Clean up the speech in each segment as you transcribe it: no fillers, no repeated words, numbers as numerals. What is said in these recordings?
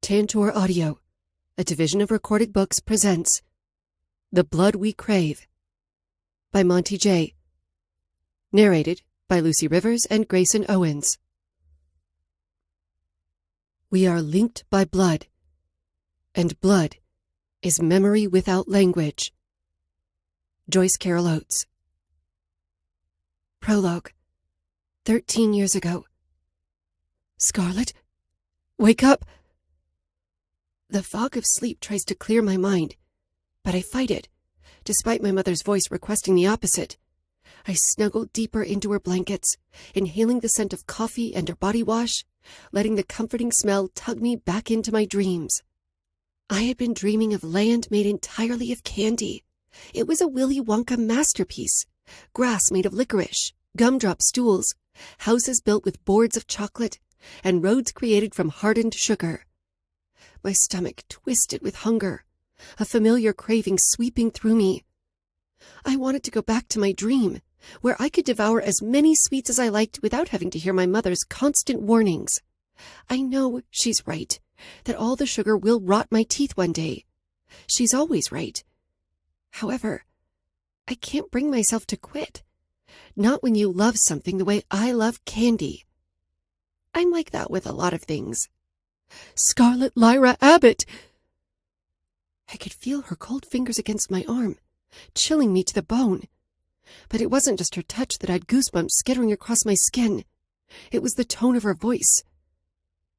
Tantor Audio, a division of Recorded Books, presents The Blood We Crave by Monty J. Narrated by Lucy Rivers and Grayson Owens. We are linked by blood, and blood is memory without language. Joyce Carol Oates. Prologue. 13 years ago. Scarlet, wake up! The fog of sleep tries to clear my mind, but I fight it, despite my mother's voice requesting the opposite. I snuggle deeper into her blankets, inhaling the scent of coffee and her body wash, letting the comforting smell tug me back into my dreams. I had been dreaming of land made entirely of candy. It was a Willy Wonka masterpiece. Grass made of licorice, gumdrop stools, houses built with boards of chocolate, and roads created from hardened sugar. My stomach twisted with hunger, a familiar craving sweeping through me. I wanted to go back to my dream, where I could devour as many sweets as I liked without having to hear my mother's constant warnings. I know she's right, that all the sugar will rot my teeth one day. She's always right. However, I can't bring myself to quit. Not when you love something the way I love candy. I'm like that with a lot of things. Scarlet Lyra Abbott! I could feel her cold fingers against my arm, chilling me to the bone. But it wasn't just her touch that had goosebumps skittering across my skin. It was the tone of her voice.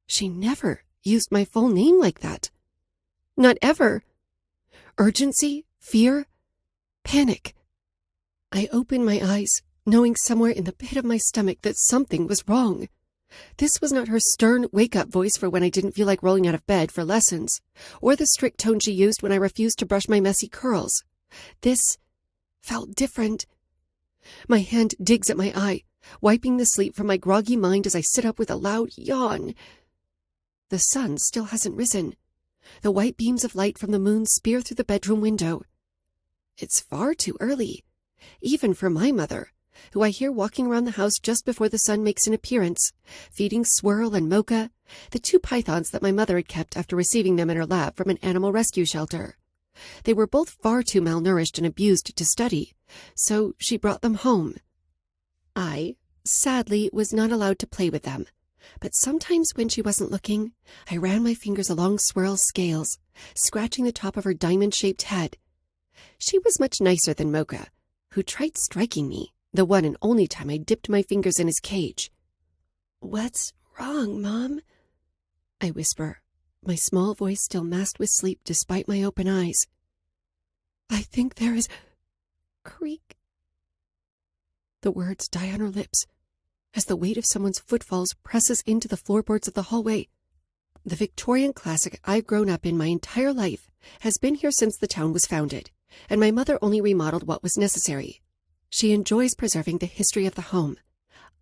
She never used my full name like that. Not ever. Urgency, fear, panic. I opened my eyes, knowing somewhere in the pit of my stomach that something was wrong. This was not her stern wake-up voice for when I didn't feel like rolling out of bed for lessons, or the strict tone she used when I refused to brush my messy curls. This felt different. My hand digs at my eye, wiping the sleep from my groggy mind as I sit up with a loud yawn. The sun still hasn't risen. The white beams of light from the moon spear through the bedroom window. It's far too early, even for my mother, who I hear walking around the house just before the sun makes an appearance, feeding Swirl and Mocha, the two pythons that my mother had kept after receiving them in her lab from an animal rescue shelter. They were both far too malnourished and abused to study, so she brought them home. I, sadly, was not allowed to play with them, but sometimes when she wasn't looking, I ran my fingers along Swirl's scales, scratching the top of her diamond-shaped head. She was much nicer than Mocha, who tried striking me, the one and only time I dipped my fingers in his cage. "What's wrong, Mom?" I whisper, my small voice still masked with sleep despite my open eyes. "I think there is... creak." The words die on her lips as the weight of someone's footfalls presses into the floorboards of the hallway. The Victorian classic I've grown up in my entire life has been here since the town was founded, and my mother only remodeled what was necessary. She enjoys preserving the history of the home.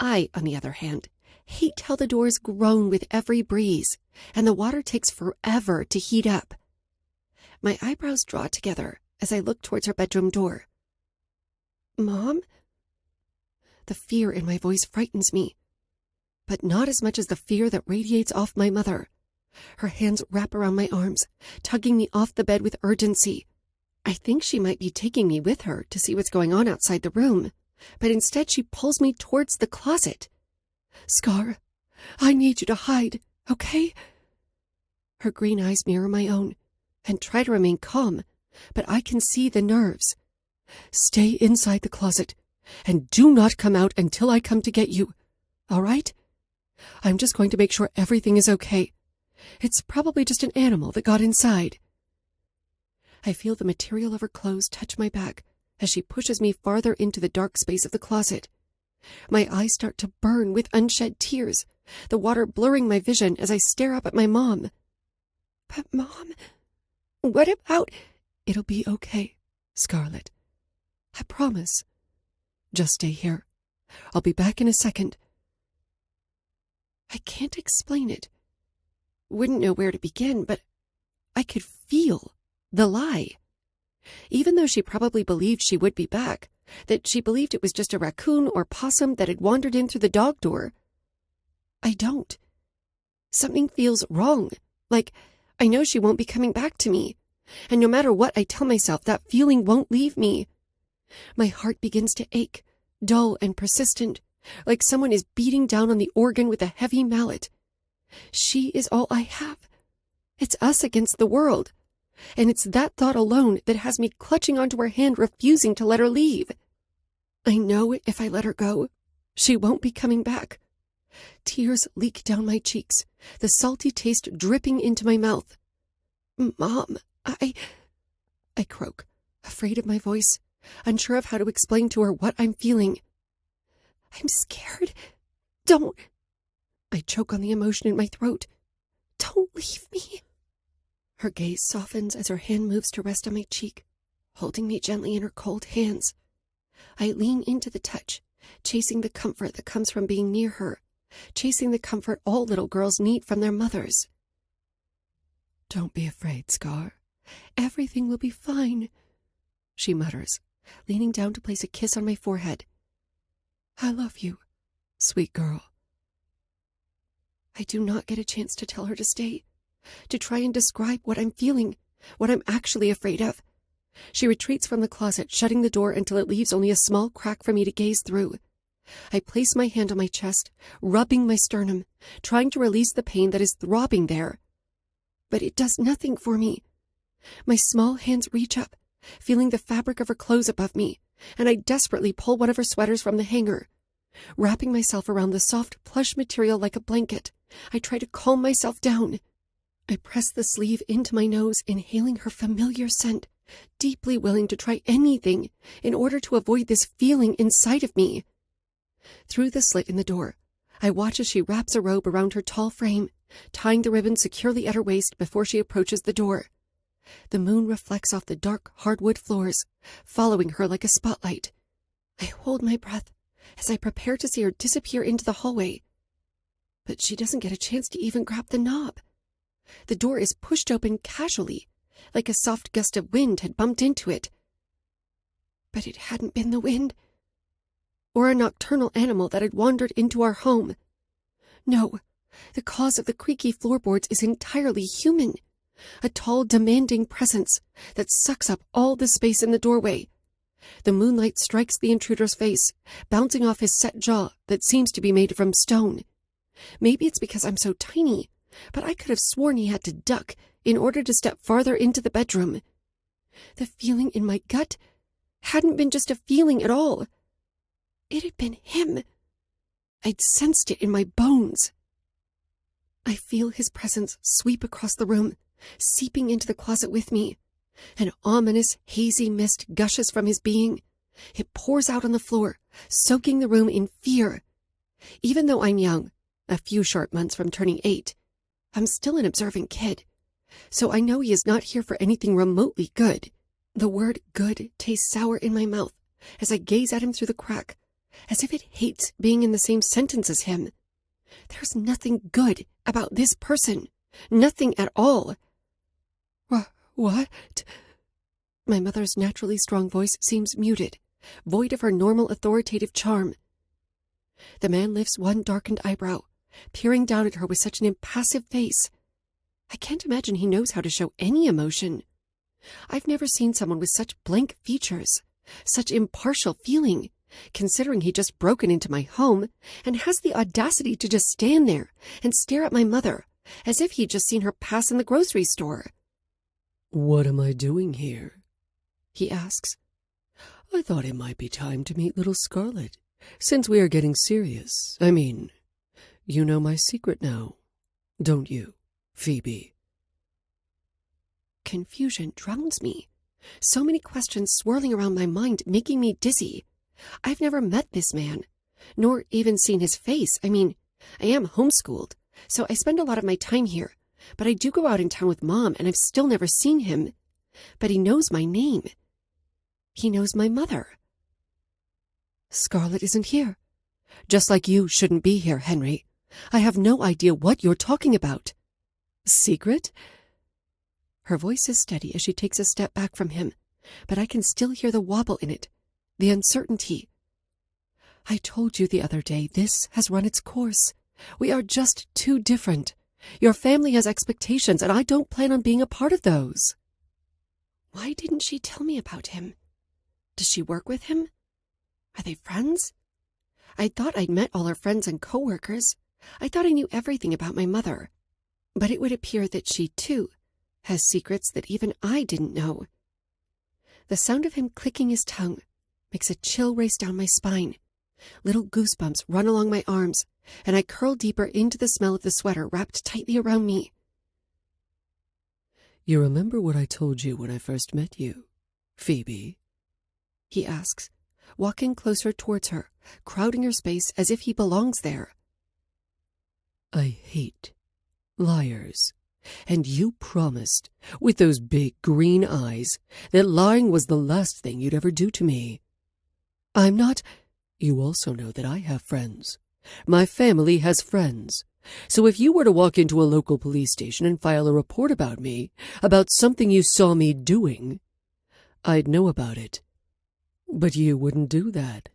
I, on the other hand, hate how the doors groan with every breeze, and the water takes forever to heat up. My eyebrows draw together as I look towards her bedroom door. "Mom?" The fear in my voice frightens me, but not as much as the fear that radiates off my mother. Her hands wrap around my arms, tugging me off the bed with urgency. I think she might be taking me with her to see what's going on outside the room, but instead she pulls me towards the closet. "Scar, I need you to hide, okay?" Her green eyes mirror my own and try to remain calm, but I can see the nerves. "Stay inside the closet, and do not come out until I come to get you, all right? I'm just going to make sure everything is okay. It's probably just an animal that got inside." I feel the material of her clothes touch my back as she pushes me farther into the dark space of the closet. My eyes start to burn with unshed tears, the water blurring my vision as I stare up at my mom. "But Mom, what about—" "It'll be okay, Scarlet. I promise. Just stay here. I'll be back in a second." I can't explain it. Wouldn't know where to begin, but I could feel the lie. Even though she probably believed she would be back, that she believed it was just a raccoon or possum that had wandered in through the dog door, I don't. Something feels wrong, like I know she won't be coming back to me. And no matter what I tell myself, that feeling won't leave me. My heart begins to ache, dull and persistent, like someone is beating down on the organ with a heavy mallet. She is all I have. It's us against the world. And it's that thought alone that has me clutching onto her hand, refusing to let her leave. I know if I let her go, she won't be coming back. Tears leak down my cheeks, the salty taste dripping into my mouth. Mom, I croak, afraid of my voice, unsure of how to explain to her what I'm feeling. I'm scared. Don't. I choke on the emotion in my throat. Don't leave me. Her gaze softens as her hand moves to rest on my cheek, holding me gently in her cold hands. I lean into the touch, chasing the comfort that comes from being near her, chasing the comfort all little girls need from their mothers. Don't be afraid, Scar. Everything will be fine, she mutters, leaning down to place a kiss on my forehead. I love you, sweet girl. I do not get a chance to tell her to stay, to try and describe what I'm feeling, what I'm actually afraid of. She retreats from the closet, shutting the door until it leaves only a small crack for me to gaze through. I place my hand on my chest, rubbing my sternum, trying to release the pain that is throbbing there. But it does nothing for me. My small hands reach up, feeling the fabric of her clothes above me, and I desperately pull one of her sweaters from the hanger. Wrapping myself around the soft, plush material like a blanket, I try to calm myself down. I press the sleeve into my nose, inhaling her familiar scent, deeply willing to try anything in order to avoid this feeling inside of me. Through the slit in the door, I watch as she wraps a robe around her tall frame, tying the ribbon securely at her waist before she approaches the door. The moon reflects off the dark hardwood floors, following her like a spotlight. I hold my breath as I prepare to see her disappear into the hallway. But she doesn't get a chance to even grab the knob. The door is pushed open casually, like a soft gust of wind had bumped into it. But it hadn't been the wind, or a nocturnal animal that had wandered into our home. No, the cause of the creaky floorboards is entirely human. A tall, demanding presence that sucks up all the space in the doorway. The moonlight strikes the intruder's face, bouncing off his set jaw that seems to be made from stone. Maybe it's because I'm so tiny, but I could have sworn he had to duck in order to step farther into the bedroom. The feeling in my gut hadn't been just a feeling at all. It had been him. I'd sensed it in my bones. I feel his presence sweep across the room, seeping into the closet with me. An ominous, hazy mist gushes from his being. It pours out on the floor, soaking the room in fear. Even though I'm young, a few short months from turning 8, I'm still an observant kid, so I know he is not here for anything remotely good. The word good tastes sour in my mouth as I gaze at him through the crack, as if it hates being in the same sentence as him. There's nothing good about this person. Nothing at all. What? My mother's naturally strong voice seems muted, void of her normal authoritative charm. The man lifts one darkened eyebrow, peering down at her with such an impassive face. I can't imagine he knows how to show any emotion. I've never seen someone with such blank features, such impartial feeling, considering he just broken into my home and has the audacity to just stand there and stare at my mother as if he'd just seen her pass in the grocery store. "What am I doing here?" he asks. "I thought it might be time to meet little Scarlet, since we are getting serious. I mean, you know my secret now, don't you, Phoebe?" Confusion drowns me. So many questions swirling around my mind, making me dizzy. I've never met this man, nor even seen his face. I mean, I am homeschooled, so I spend a lot of my time here, but I do go out in town with Mom, and I've still never seen him. But he knows my name. He knows my mother. Scarlet isn't here. Just like you shouldn't be here, Henry. I have no idea what you're talking about. Secret? Her voice is steady as she takes a step back from him, but I can still hear the wobble in it, the uncertainty. I told you the other day, this has run its course. We are just too different. Your family has expectations, and I don't plan on being a part of those. Why didn't she tell me about him? Does she work with him? Are they friends? I thought I'd met all her friends and coworkers. I thought I knew everything about my mother. But it would appear that she, too, has secrets that even I didn't know. The sound of him clicking his tongue makes a chill race down my spine. Little goosebumps run along my arms, and I curl deeper into the smell of the sweater wrapped tightly around me. You remember what I told you when I first met you, Phoebe? He asks, walking closer towards her, crowding her space as if he belongs there. I hate liars, and you promised, with those big green eyes, that lying was the last thing you'd ever do to me. I'm not... You also know that I have friends. My family has friends. So if you were to walk into a local police station and file a report about me, about something you saw me doing, I'd know about it. But you wouldn't do that,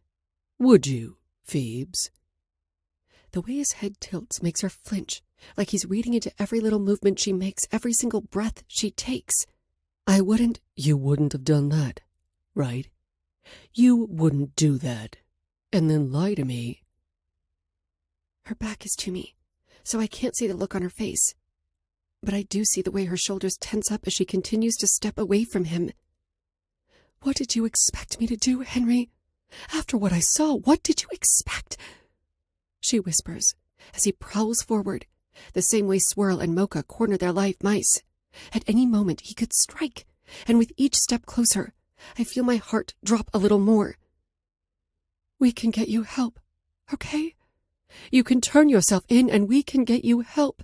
would you, Phoebes? The way his head tilts makes her flinch, like he's reading into every little movement she makes, every single breath she takes. I wouldn't... You wouldn't have done that, right? You wouldn't do that, and then lie to me. Her back is to me, so I can't see the look on her face. But I do see the way her shoulders tense up as she continues to step away from him. What did you expect me to do, Henry? After what I saw, what did you expect? She whispers as he prowls forward, the same way Swirl and Mocha corner their live mice. At any moment he could strike, and with each step closer, I feel my heart drop a little more. We can get you help, okay? You can turn yourself in and we can get you help.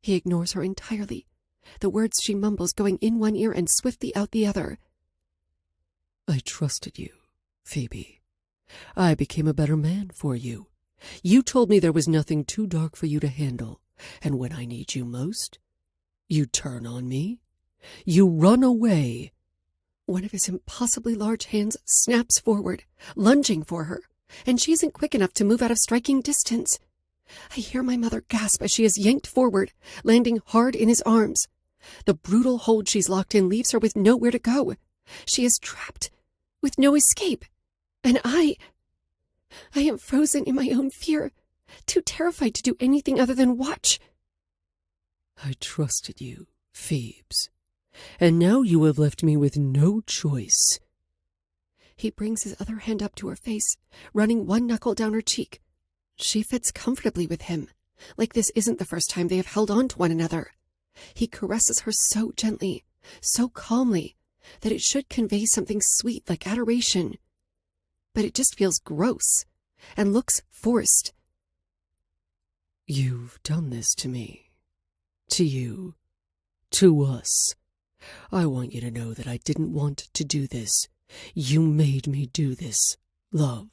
He ignores her entirely, the words she mumbles going in one ear and swiftly out the other. I trusted you, Phoebe. I became a better man for you. You told me there was nothing too dark for you to handle, and when I need you most, you turn on me. You run away. One of his impossibly large hands snaps forward, lunging for her, and she isn't quick enough to move out of striking distance. I hear my mother gasp as she is yanked forward, landing hard in his arms. The brutal hold she's locked in leaves her with nowhere to go. She is trapped, with no escape. And I am frozen in my own fear, too terrified to do anything other than watch. I trusted you, Phoebes, and now you have left me with no choice. He brings his other hand up to her face, running one knuckle down her cheek. She fits comfortably with him, like this isn't the first time they have held on to one another. He caresses her so gently, so calmly, that it should convey something sweet like adoration. But it just feels gross, and looks forced. You've done this to me, to you, to us. I want you to know that I didn't want to do this. You made me do this, love.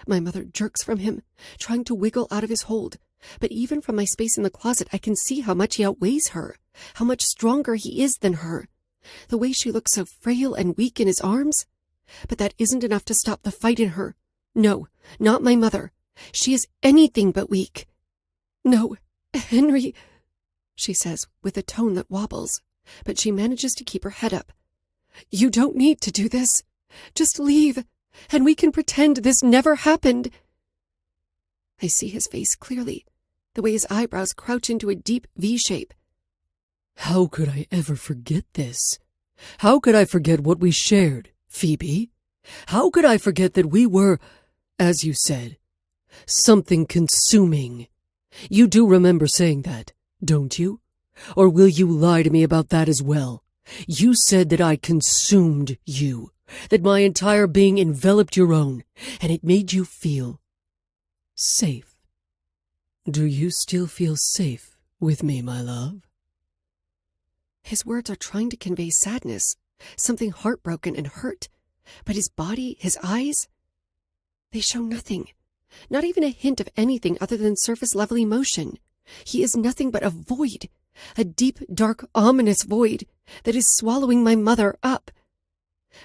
My mother jerks from him, trying to wiggle out of his hold. But even from my space in the closet, I can see how much he outweighs her, how much stronger he is than her. The way she looks so frail and weak in his arms. But that isn't enough to stop the fight in her. No, not my mother. She is anything but weak. No, Henry, she says with a tone that wobbles, but she manages to keep her head up. You don't need to do this. Just leave, and we can pretend this never happened. I see his face clearly, the way his eyebrows crouch into a deep V shape. How could I ever forget this? How could I forget what we shared, Phoebe? How could I forget that we were, as you said, something consuming? You do remember saying that, don't you? Or will you lie to me about that as well? You said that I consumed you, that my entire being enveloped your own, and it made you feel safe. Do you still feel safe with me, my love? His words are trying to convey sadness, something heartbroken and hurt, but his body, his eyes, they show nothing, not even a hint of anything other than surface-level emotion. He is nothing but a void, a deep, dark, ominous void that is swallowing my mother up.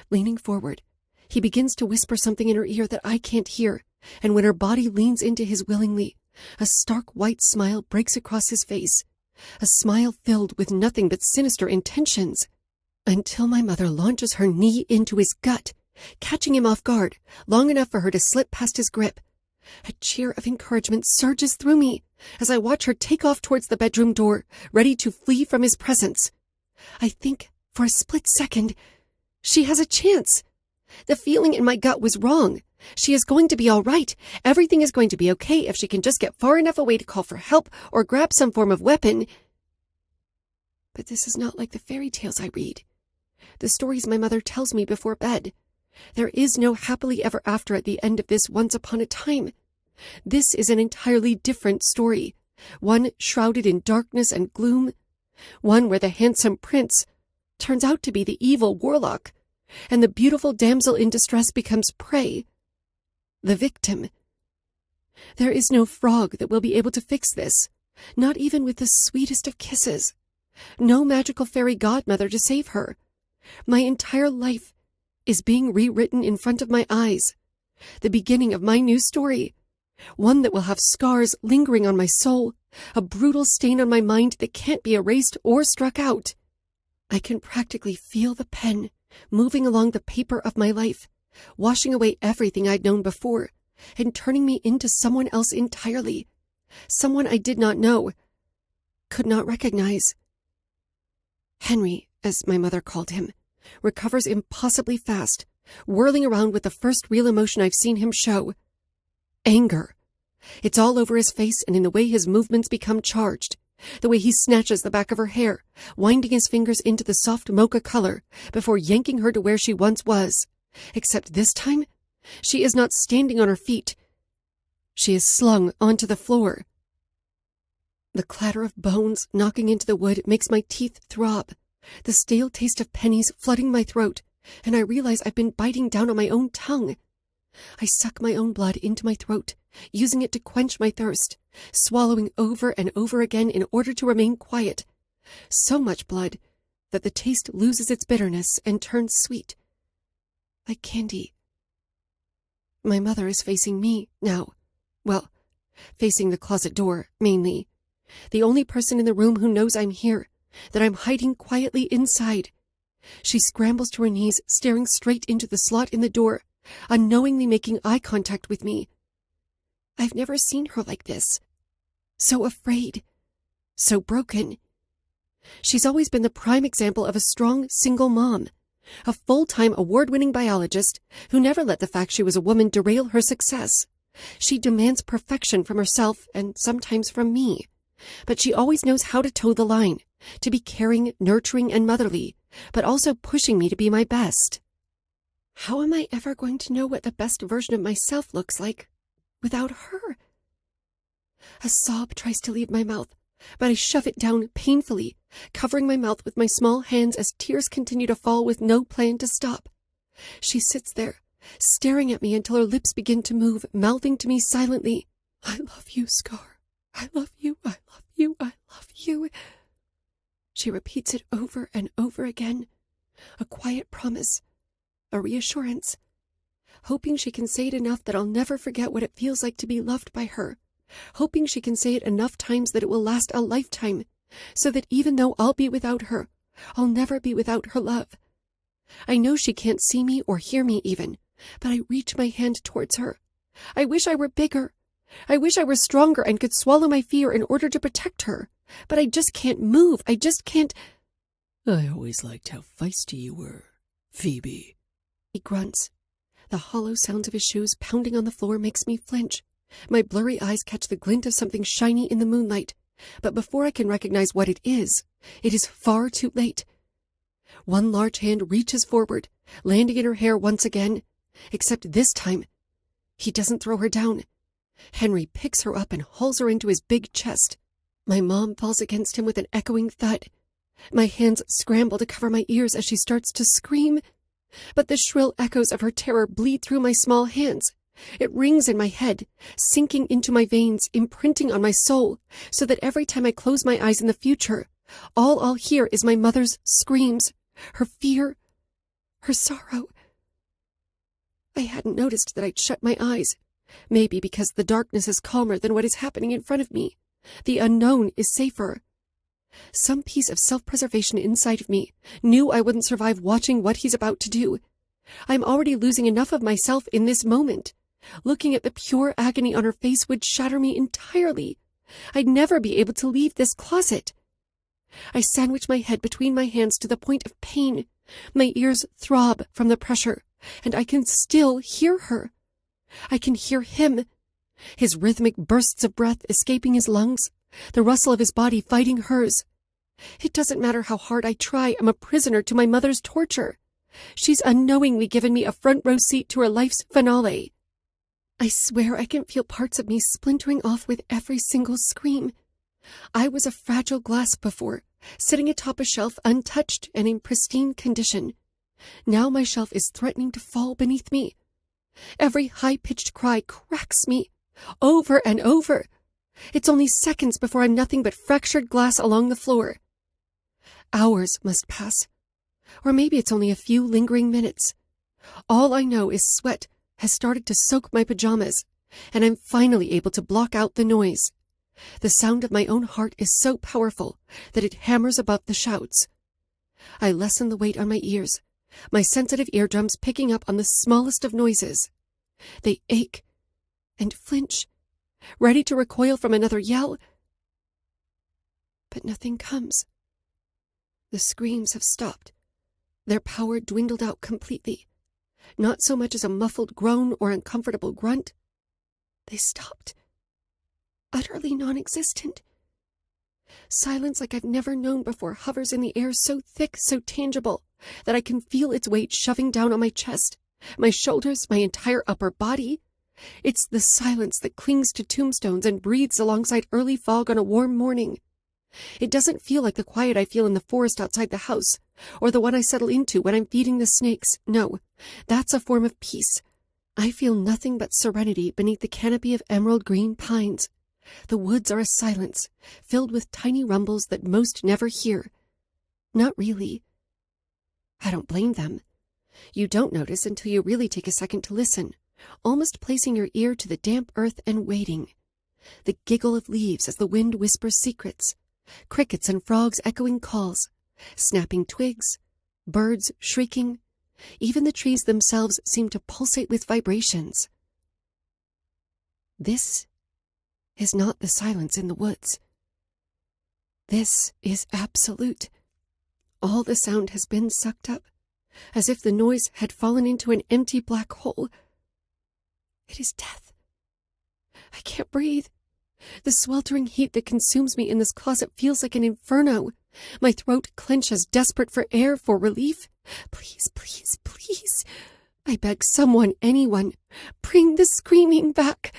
Leaning forward, he begins to whisper something in her ear that I can't hear, and when her body leans into his willingly, A stark white smile breaks across his face, a smile filled with nothing but sinister intentions, until my mother launches her knee into his gut, catching him off guard, long enough for her to slip past his grip. A cheer of encouragement surges through me as I watch her take off towards the bedroom door, ready to flee from his presence. I think, for a split second, she has a chance. The feeling in my gut was wrong. She is going to be all right. Everything is going to be okay if she can just get far enough away to call for help or grab some form of weapon. But this is not like the fairy tales I read, the stories my mother tells me before bed. There is no happily ever after at the end of this once upon a time. This is an entirely different story, one shrouded in darkness and gloom, one where the handsome prince turns out to be the evil warlock, and the beautiful damsel in distress becomes prey, the victim. There is no frog that will be able to fix this, not even with the sweetest of kisses. No magical fairy godmother to save her. My entire life is being rewritten in front of my eyes. The beginning of my new story. One that will have scars lingering on my soul, a brutal stain on my mind that can't be erased or struck out. I can practically feel the pen moving along the paper of my life, washing away everything I'd known before, and turning me into someone else entirely. Someone I did not know, could not recognize. Henry, as my mother called him, recovers impossibly fast, whirling around with the first real emotion I've seen him show. Anger. It's all over his face and in the way his movements become charged, the way he snatches the back of her hair, winding his fingers into the soft mocha color before yanking her to where she once was. Except this time, she is not standing on her feet. She is slung onto the floor. The clatter of bones knocking into the wood makes my teeth throb, the stale taste of pennies flooding my throat, and I realize I've been biting down on my own tongue. I suck my own blood into my throat, using it to quench my thirst, swallowing over and over again in order to remain quiet. So much blood that the taste loses its bitterness and turns sweet, like candy. My mother is facing me now. Well, facing the closet door, mainly. The only person in the room who knows I'm here, that I'm hiding quietly inside. She scrambles to her knees, staring straight into the slot in the door, unknowingly making eye contact with me. I've never seen her like this. So afraid. So broken. She's always been the prime example of a strong, single mom. A full-time, award-winning biologist who never let the fact she was a woman derail her success. She demands perfection from herself and sometimes from me. But she always knows how to toe the line, to be caring, nurturing, and motherly, but also pushing me to be my best. How am I ever going to know what the best version of myself looks like without her? A sob tries to leave my mouth, but I shove it down painfully, covering my mouth with my small hands as tears continue to fall with no plan to stop. She sits there, staring at me until her lips begin to move, mouthing to me silently, "I love you, Scar. I love you, I love you, I love you." She repeats it over and over again, a quiet promise, a reassurance, hoping she can say it enough that I'll never forget what it feels like to be loved by her, hoping she can say it enough times that it will last a lifetime, so that even though I'll be without her, I'll never be without her love. I know she can't see me or hear me even, but I reach my hand towards her. I wish I were bigger. I wish I were stronger and could swallow my fear in order to protect her, but I just can't move. I just can't. "I always liked how feisty you were, Phoebe," he grunts. The hollow sounds of his shoes pounding on the floor makes me flinch. My blurry eyes catch the glint of something shiny in the moonlight, but before I can recognize what it is far too late. One large hand reaches forward, landing in her hair once again, except this time, he doesn't throw her down. Henry picks her up and hauls her into his big chest. My mom falls against him with an echoing thud. My hands scramble to cover my ears as she starts to scream, but the shrill echoes of her terror bleed through my small hands. It rings in my head, sinking into my veins, imprinting on my soul, so that every time I close my eyes in the future, all I'll hear is my mother's screams, her fear, her sorrow. I hadn't noticed that I'd shut my eyes, Maybe because the darkness is calmer than what is happening in front of me. The unknown is safer. Some piece of self-preservation inside of me knew I wouldn't survive watching what he's about to do. I'm already losing enough of myself in this moment. Looking at the pure agony on her face would shatter me entirely. I'd never be able to leave this closet. I sandwich my head between my hands to the point of pain. My ears throb from the pressure, and I can still hear her. I can hear him, his rhythmic bursts of breath escaping his lungs, the rustle of his body fighting hers. It doesn't matter how hard I try, I'm a prisoner to my mother's torture. She's unknowingly given me a front row seat to her life's finale. I swear I can feel parts of me splintering off with every single scream. I was a fragile glass before, sitting atop a shelf untouched and in pristine condition. Now my shelf is threatening to fall beneath me. Every high-pitched cry cracks me, over and over. It's only seconds before I'm nothing but fractured glass along the floor. Hours must pass. Or maybe it's only a few lingering minutes. All I know is sweat has started to soak my pajamas, and I'm finally able to block out the noise. The sound of my own heart is so powerful that it hammers above the shouts. I lessen the weight on my ears, my sensitive eardrums picking up on the smallest of noises. They ache and flinch, ready to recoil from another yell. But nothing comes. The screams have stopped. Their power dwindled out completely. Not so much as a muffled groan or uncomfortable grunt. They stopped. Utterly non-existent. Silence like I've never known before hovers in the air, so thick, so tangible, that I can feel its weight shoving down on my chest, my shoulders, my entire upper body. It's the silence that clings to tombstones and breathes alongside early fog on a warm morning. It doesn't feel like the quiet I feel in the forest outside the house, or the one I settle into when I'm feeding the snakes. No, that's a form of peace. I feel nothing but serenity beneath the canopy of emerald green pines. The woods are a silence, filled with tiny rumbles that most never hear. Not really. I don't blame them. You don't notice until you really take a second to listen, almost placing your ear to the damp earth and waiting. The giggle of leaves as the wind whispers secrets, crickets and frogs echoing calls, snapping twigs, birds shrieking. Even the trees themselves seem to pulsate with vibrations. This is not the silence in the woods. This is absolute. All the sound has been sucked up, as if the noise had fallen into an empty black hole. It is death. I can't breathe. The sweltering heat that consumes me in this closet feels like an inferno. My throat clenches, desperate for air, for relief. Please, please, please. I beg someone, anyone, bring the screaming back.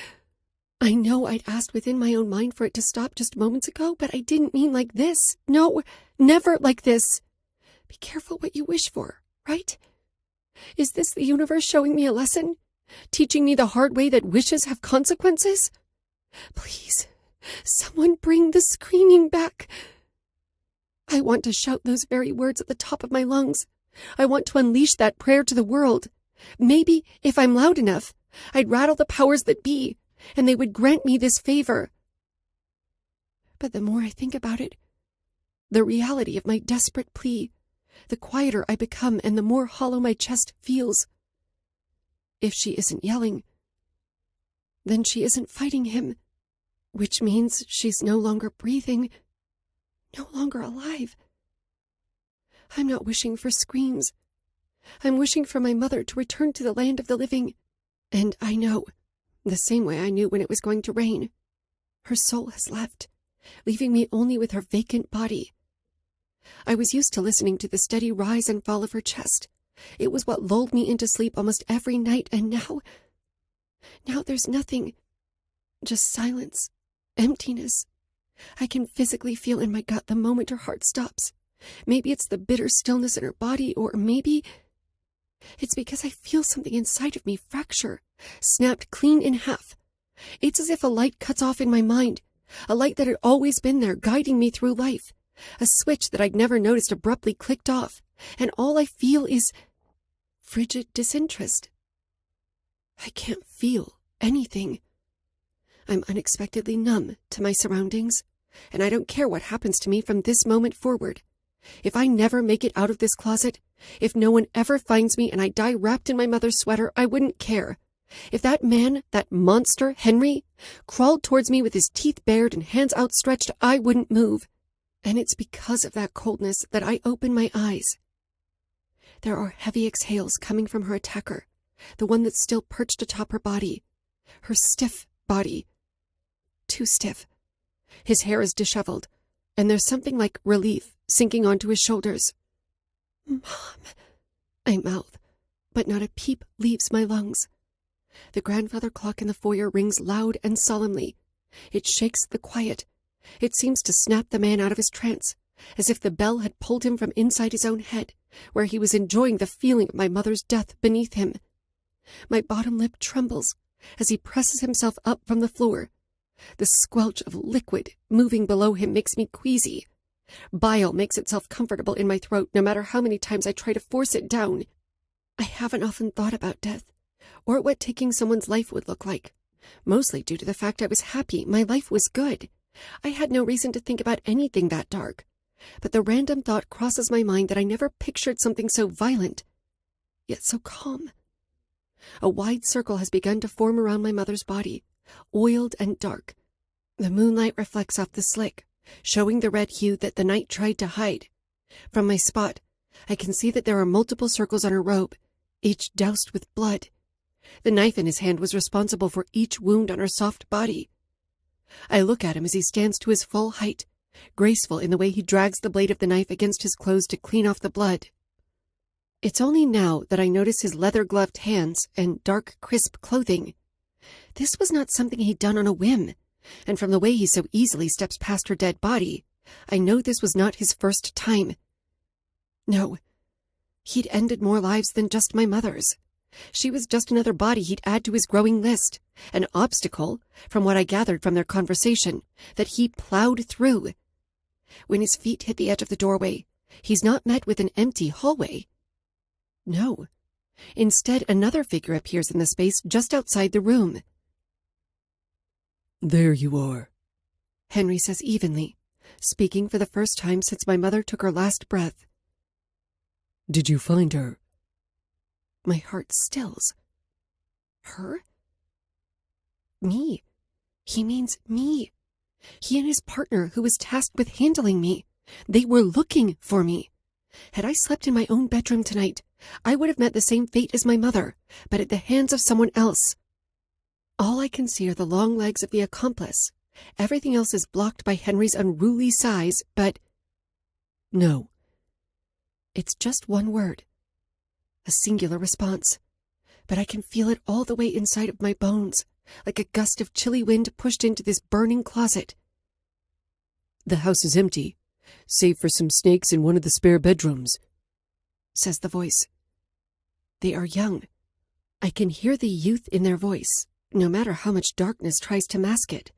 I know I'd asked within my own mind for it to stop just moments ago, but I didn't mean like this. No, never like this. Be careful what you wish for, right? Is this the universe showing me a lesson? Teaching me the hard way that wishes have consequences? Please, someone bring the screaming back. I want to shout those very words at the top of my lungs. I want to unleash that prayer to the world. Maybe, if I'm loud enough, I'd rattle the powers that be, and they would grant me this favor. But the more I think about it, the reality of my desperate plea, the quieter I become and the more hollow my chest feels. If she isn't yelling, then she isn't fighting him, which means she's no longer breathing, no longer alive. I'm not wishing for screams. I'm wishing for my mother to return to the land of the living. And I know, the same way I knew when it was going to rain, her soul has left, leaving me only with her vacant body. I was used to listening to the steady rise and fall of her chest. It was what lulled me into sleep almost every night, and now there's nothing. Just silence, emptiness. I can physically feel in my gut the moment her heart stops. Maybe it's the bitter stillness in her body, or maybe it's because I feel something inside of me fracture, snapped clean in half. It's as if a light cuts off in my mind, a light that had always been there, guiding me through life. A switch that I'd never noticed abruptly clicked off, and all I feel is frigid disinterest. I can't feel anything. I'm unexpectedly numb to my surroundings, and I don't care what happens to me from this moment forward. If I never make it out of this closet, if no one ever finds me and I die wrapped in my mother's sweater, I wouldn't care. If that man, that monster, Henry, crawled towards me with his teeth bared and hands outstretched, I wouldn't move. And it's because of that coldness that I open my eyes. There are heavy exhales coming from her attacker, the one that's still perched atop her body. Her stiff body. Too stiff. His hair is disheveled, and there's something like relief sinking onto his shoulders. "Mom," I mouth, but not a peep leaves my lungs. The grandfather clock in the foyer rings loud and solemnly. It shakes the quiet. It seems to snap the man out of his trance, as if the bell had pulled him from inside his own head, where he was enjoying the feeling of my mother's death beneath him. My bottom lip trembles as he presses himself up from the floor. The squelch of liquid moving below him makes me queasy. Bile makes itself comfortable in my throat no matter how many times I try to force it down. I haven't often thought about death, or what taking someone's life would look like, mostly due to the fact I was happy, my life was good. I had no reason to think about anything that dark, but the random thought crosses my mind that I never pictured something so violent, yet so calm. A wide circle has begun to form around my mother's body, oiled and dark. The moonlight reflects off the slick, showing the red hue that the night tried to hide. From my spot, I can see that there are multiple circles on her robe, each doused with blood. The knife in his hand was responsible for each wound on her soft body. I look at him as he stands to his full height, graceful in the way he drags the blade of the knife against his clothes to clean off the blood. It's only now that I notice his leather-gloved hands and dark, crisp clothing. This was not something he'd done on a whim, and from the way he so easily steps past her dead body, I know this was not his first time. No, he'd ended more lives than just my mother's. She was just another body he'd add to his growing list, an obstacle, from what I gathered from their conversation, that he plowed through. When his feet hit the edge of the doorway, he's not met with an empty hallway. No. Instead, another figure appears in the space just outside the room. "There you are," Henry says evenly, speaking for the first time since my mother took her last breath. "Did you find her?" My heart stills. Her? Me. He means me. He and his partner, who was tasked with handling me. They were looking for me. Had I slept in my own bedroom tonight, I would have met the same fate as my mother, but at the hands of someone else. All I can see are the long legs of the accomplice. Everything else is blocked by Henry's unruly size, but... No. It's just one word. A singular response. But I can feel it all the way inside of my bones, like a gust of chilly wind pushed into this burning closet. "The house is empty, save for some snakes in one of the spare bedrooms," says the voice. They are young. I can hear the youth in their voice, no matter how much darkness tries to mask it.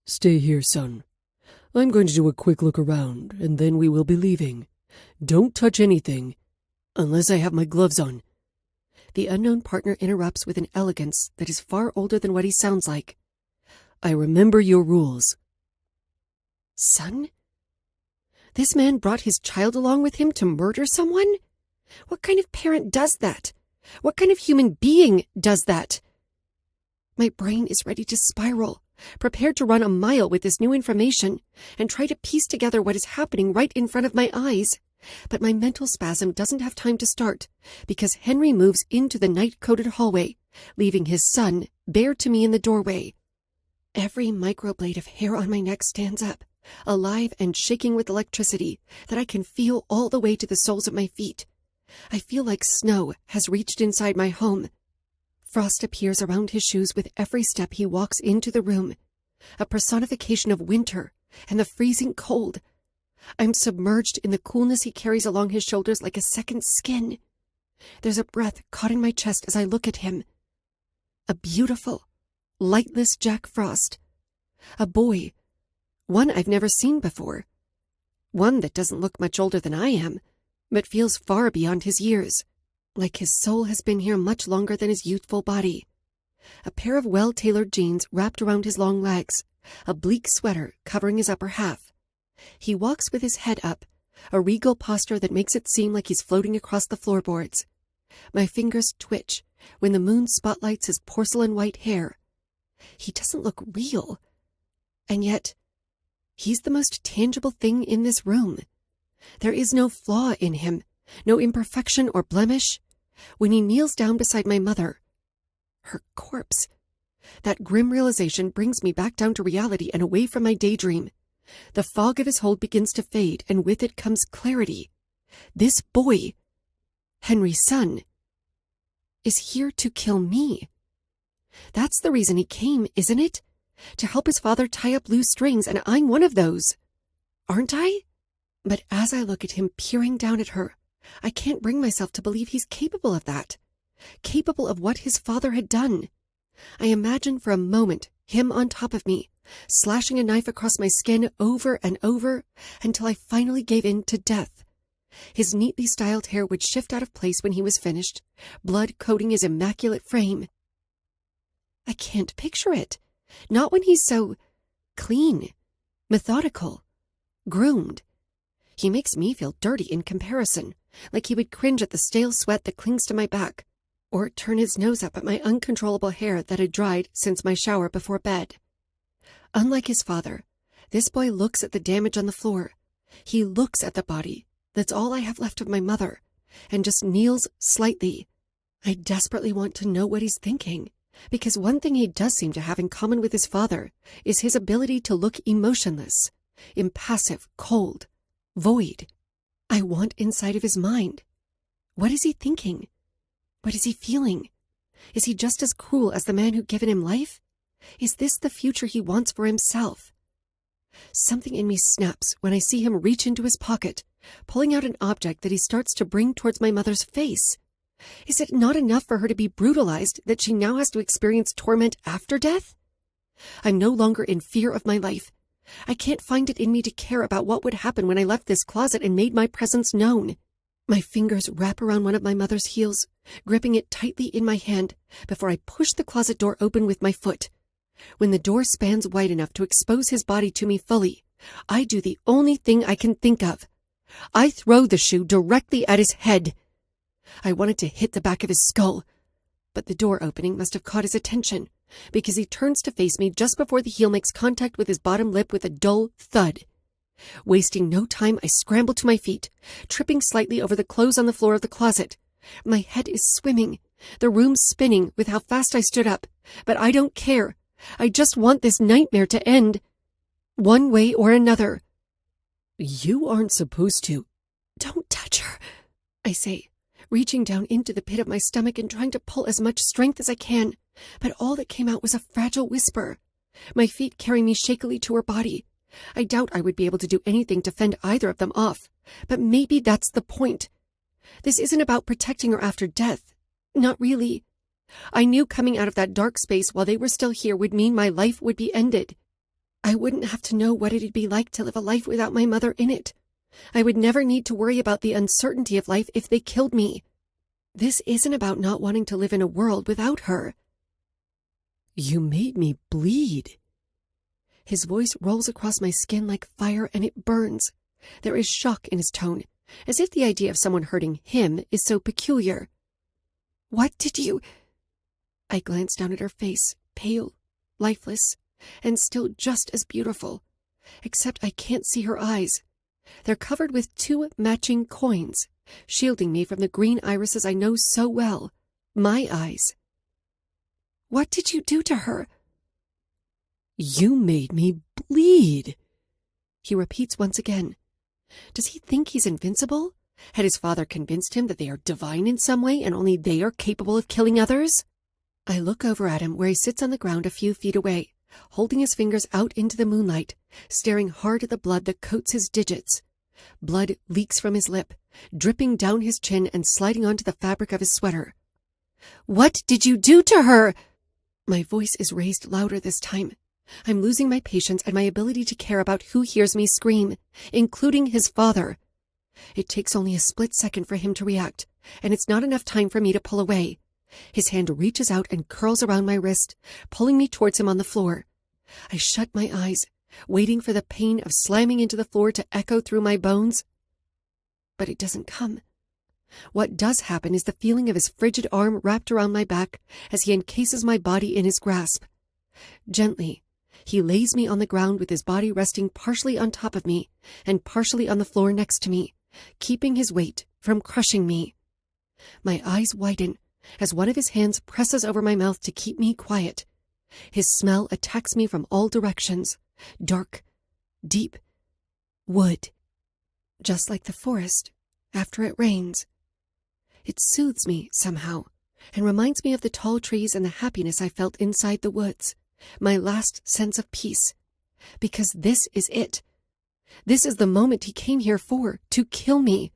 "Stay here, son. I'm going to do a quick look around, and then we will be leaving. Don't touch anything, unless I have my gloves on." The unknown partner interrupts with an elegance that is far older than what he sounds like. "I remember your rules." Son? This man brought his child along with him to murder someone? What kind of parent does that? What kind of human being does that? My brain is ready to spiral, prepared to run a mile with this new information and try to piece together what is happening right in front of my eyes. But my mental spasm doesn't have time to start, because Henry moves into the night-coated hallway, leaving his son bare to me in the doorway. Every microblade of hair on my neck stands up, alive and shaking with electricity that I can feel all the way to the soles of my feet. I feel like snow has reached inside my home. Frost appears around his shoes with every step he walks into the room, a personification of winter and the freezing cold. I'm submerged in the coolness he carries along his shoulders like a second skin. There's a breath caught in my chest as I look at him. A beautiful, lightless Jack Frost. A boy. One I've never seen before. One that doesn't look much older than I am, but feels far beyond his years, like his soul has been here much longer than his youthful body. a pair of well-tailored jeans wrapped around his long legs, a bleak sweater covering his upper half. He walks with his head up, a regal posture that makes it seem like he's floating across the floorboards. My fingers twitch when the moon spotlights his porcelain white hair. He doesn't look real, and yet he's the most tangible thing in this room. There is no flaw in him, no imperfection or blemish. When he kneels down beside my mother, her corpse, that grim realization brings me back down to reality and away from my daydream. The fog of his hold begins to fade, and with it comes clarity. This boy, Henry's son, is here to kill me. That's the reason he came, isn't it? To help his father tie up loose strings, and I'm one of those. Aren't I? But as I look at him peering down at her, I can't bring myself to believe he's capable of that. Capable of what his father had done. I imagine for a moment him on top of me, slashing a knife across my skin over and over until I finally gave in to death. His neatly styled hair would shift out of place when he was finished, blood coating his immaculate frame. I can't picture it. Not when he's so clean, methodical, groomed. He makes me feel dirty in comparison, like he would cringe at the stale sweat that clings to my back, or turn his nose up at my uncontrollable hair that had dried since my shower before bed. Unlike his father, this boy looks at the damage on the floor. He looks at the body. That's all I have left of my mother, and just kneels slightly. I desperately want to know what he's thinking, because one thing he does seem to have in common with his father is his ability to look emotionless, impassive, cold, void. I want inside of his mind. What is he thinking? What is he feeling? Is he just as cruel as the man who'd given him life? Is this the future he wants for himself? Something in me snaps when I see him reach into his pocket, pulling out an object that he starts to bring towards my mother's face. Is it not enough for her to be brutalized that she now has to experience torment after death? I'm no longer in fear of my life. I can't find it in me to care about what would happen when I left this closet and made my presence known. My fingers wrap around one of my mother's heels, gripping it tightly in my hand before I push the closet door open with my foot. When the door spans wide enough to expose his body to me fully, I do the only thing I can think of. I throw the shoe directly at his head. I wanted to hit the back of his skull, but the door opening must have caught his attention, because he turns to face me just before the heel makes contact with his bottom lip with a dull thud. Wasting no time, I scramble to my feet, tripping slightly over the clothes on the floor of the closet. My head is swimming, the room spinning with how fast I stood up, but I don't care. I just want this nightmare to end, one way or another. You aren't supposed to. Don't touch her, I say, reaching down into the pit of my stomach and trying to pull as much strength as I can, but all that came out was a fragile whisper. My feet carry me shakily to her body. I doubt I would be able to do anything to fend either of them off, but maybe that's the point. This isn't about protecting her after death. Not really. I knew coming out of that dark space while they were still here would mean my life would be ended. I wouldn't have to know what it'd be like to live a life without my mother in it. I would never need to worry about the uncertainty of life if they killed me. This isn't about not wanting to live in a world without her. You made me bleed. His voice rolls across my skin like fire, and it burns. There is shock in his tone, as if the idea of someone hurting him is so peculiar. What did you... I glance down at her face, pale, lifeless, and still just as beautiful, except I can't see her eyes. They're covered with 2 matching coins, shielding me from the green irises I know so well, my eyes. What did you do to her? You made me bleed, he repeats once again. Does he think he's invincible? Had his father convinced him that they are divine in some way and only they are capable of killing others? I look over at him where he sits on the ground a few feet away, holding his fingers out into the moonlight, staring hard at the blood that coats his digits. Blood leaks from his lip, dripping down his chin and sliding onto the fabric of his sweater. What did you do to her? My voice is raised louder this time. I'm losing my patience and my ability to care about who hears me scream, including his father. It takes only a split second for him to react, and it's not enough time for me to pull away. His hand reaches out and curls around my wrist, pulling me towards him on the floor. I shut my eyes, waiting for the pain of slamming into the floor to echo through my bones. But it doesn't come. What does happen is the feeling of his frigid arm wrapped around my back as he encases my body in his grasp. Gently, he lays me on the ground with his body resting partially on top of me and partially on the floor next to me, keeping his weight from crushing me. My eyes widen as one of his hands presses over my mouth to keep me quiet. His smell attacks me from all directions. Dark, deep, wood. Just like the forest after it rains. It soothes me somehow and reminds me of the tall trees and the happiness I felt inside the woods, my last sense of peace. Because this is it. This is the moment he came here for, to kill me.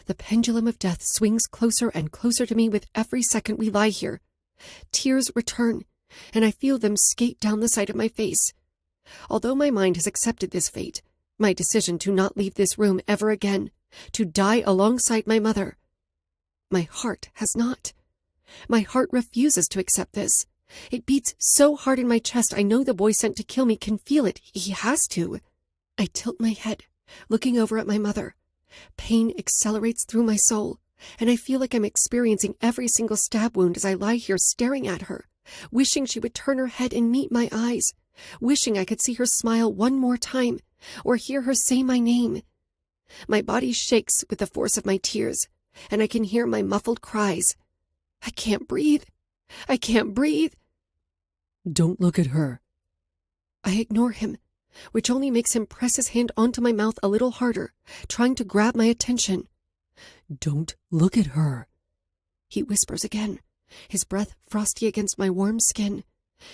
The pendulum of death swings closer and closer to me with every second we lie here. Tears return, and I feel them skate down the side of my face. Although my mind has accepted this fate, my decision to not leave this room ever again, to die alongside my mother, my heart has not. My heart refuses to accept this. It beats so hard in my chest I know the boy sent to kill me can feel it. He has to. I tilt my head, looking over at my mother. Pain accelerates through my soul, and I feel like I'm experiencing every single stab wound as I lie here staring at her, wishing she would turn her head and meet my eyes, wishing I could see her smile one more time, or hear her say my name. My body shakes with the force of my tears, and I can hear my muffled cries. I can't breathe. I can't breathe. Don't look at her. I ignore him, which only makes him press his hand onto my mouth a little harder, trying to grab my attention. Don't look at her. He whispers again, his breath frosty against my warm skin.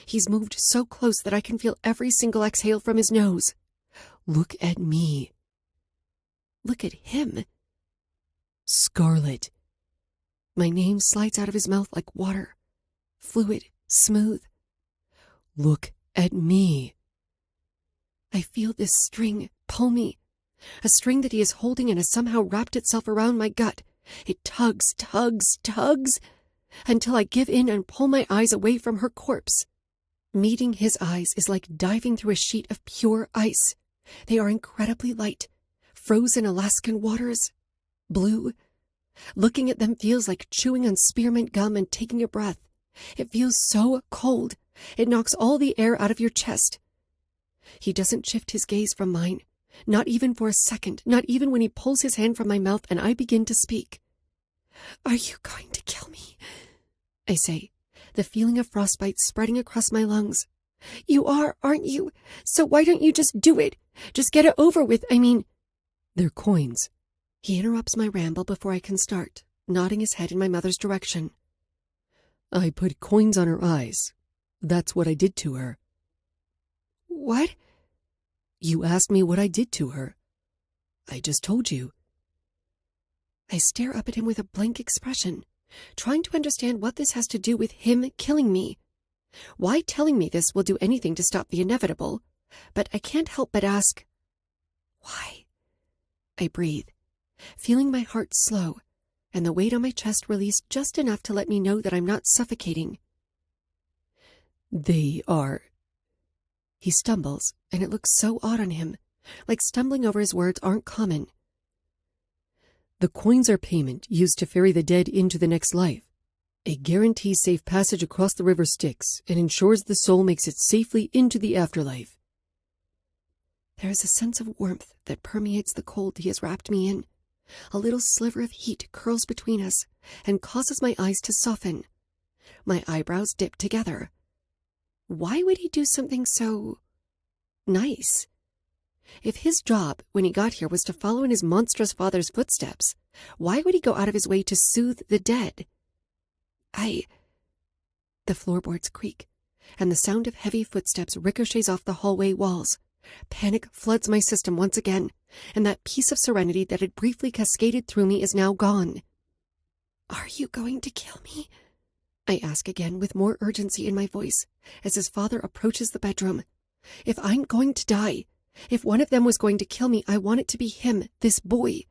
He's moved so close that I can feel every single exhale from his nose. Look at me. Look at him. Scarlet. My name slides out of his mouth like water, fluid, smooth. Look at me. I feel this string pull me, a string that he is holding and has somehow wrapped itself around my gut. It tugs, tugs, tugs, until I give in and pull my eyes away from her corpse. Meeting his eyes is like diving through a sheet of pure ice. They are incredibly light, frozen Alaskan waters, blue. Looking at them feels like chewing on spearmint gum and taking a breath. It feels so cold. It knocks all the air out of your chest. He doesn't shift his gaze from mine, not even for a second, not even when he pulls his hand from my mouth and I begin to speak. Are you going to kill me? I say, the feeling of frostbite spreading across my lungs. You are, aren't you? So why don't you just do it? Just get it over with, I mean. They're coins. He interrupts my ramble before I can start, nodding his head in my mother's direction. I put coins on her eyes. That's what I did to her. What? You asked me what I did to her. I just told you. I stare up at him with a blank expression, trying to understand what this has to do with him killing me. Why telling me this will do anything to stop the inevitable, but I can't help but ask, why? I breathe, feeling my heart slow, and the weight on my chest release just enough to let me know that I'm not suffocating. They are. He stumbles, and it looks so odd on him, like stumbling over his words aren't common. The coins are payment used to ferry the dead into the next life. It guarantees safe passage across the river Styx and ensures the soul makes it safely into the afterlife. There is a sense of warmth that permeates the cold he has wrapped me in. A little sliver of heat curls between us and causes my eyes to soften. My eyebrows dip together. Why would he do something so nice? If his job, when he got here, was to follow in his monstrous father's footsteps, why would he go out of his way to soothe the dead? The floorboards creak, and the sound of heavy footsteps ricochets off the hallway walls. Panic floods my system once again, and that piece of serenity that had briefly cascaded through me is now gone. Are you going to kill me? I ask again with more urgency in my voice as his father approaches the bedroom. If I'm going to die, if one of them was going to kill me, I want it to be him, this boy.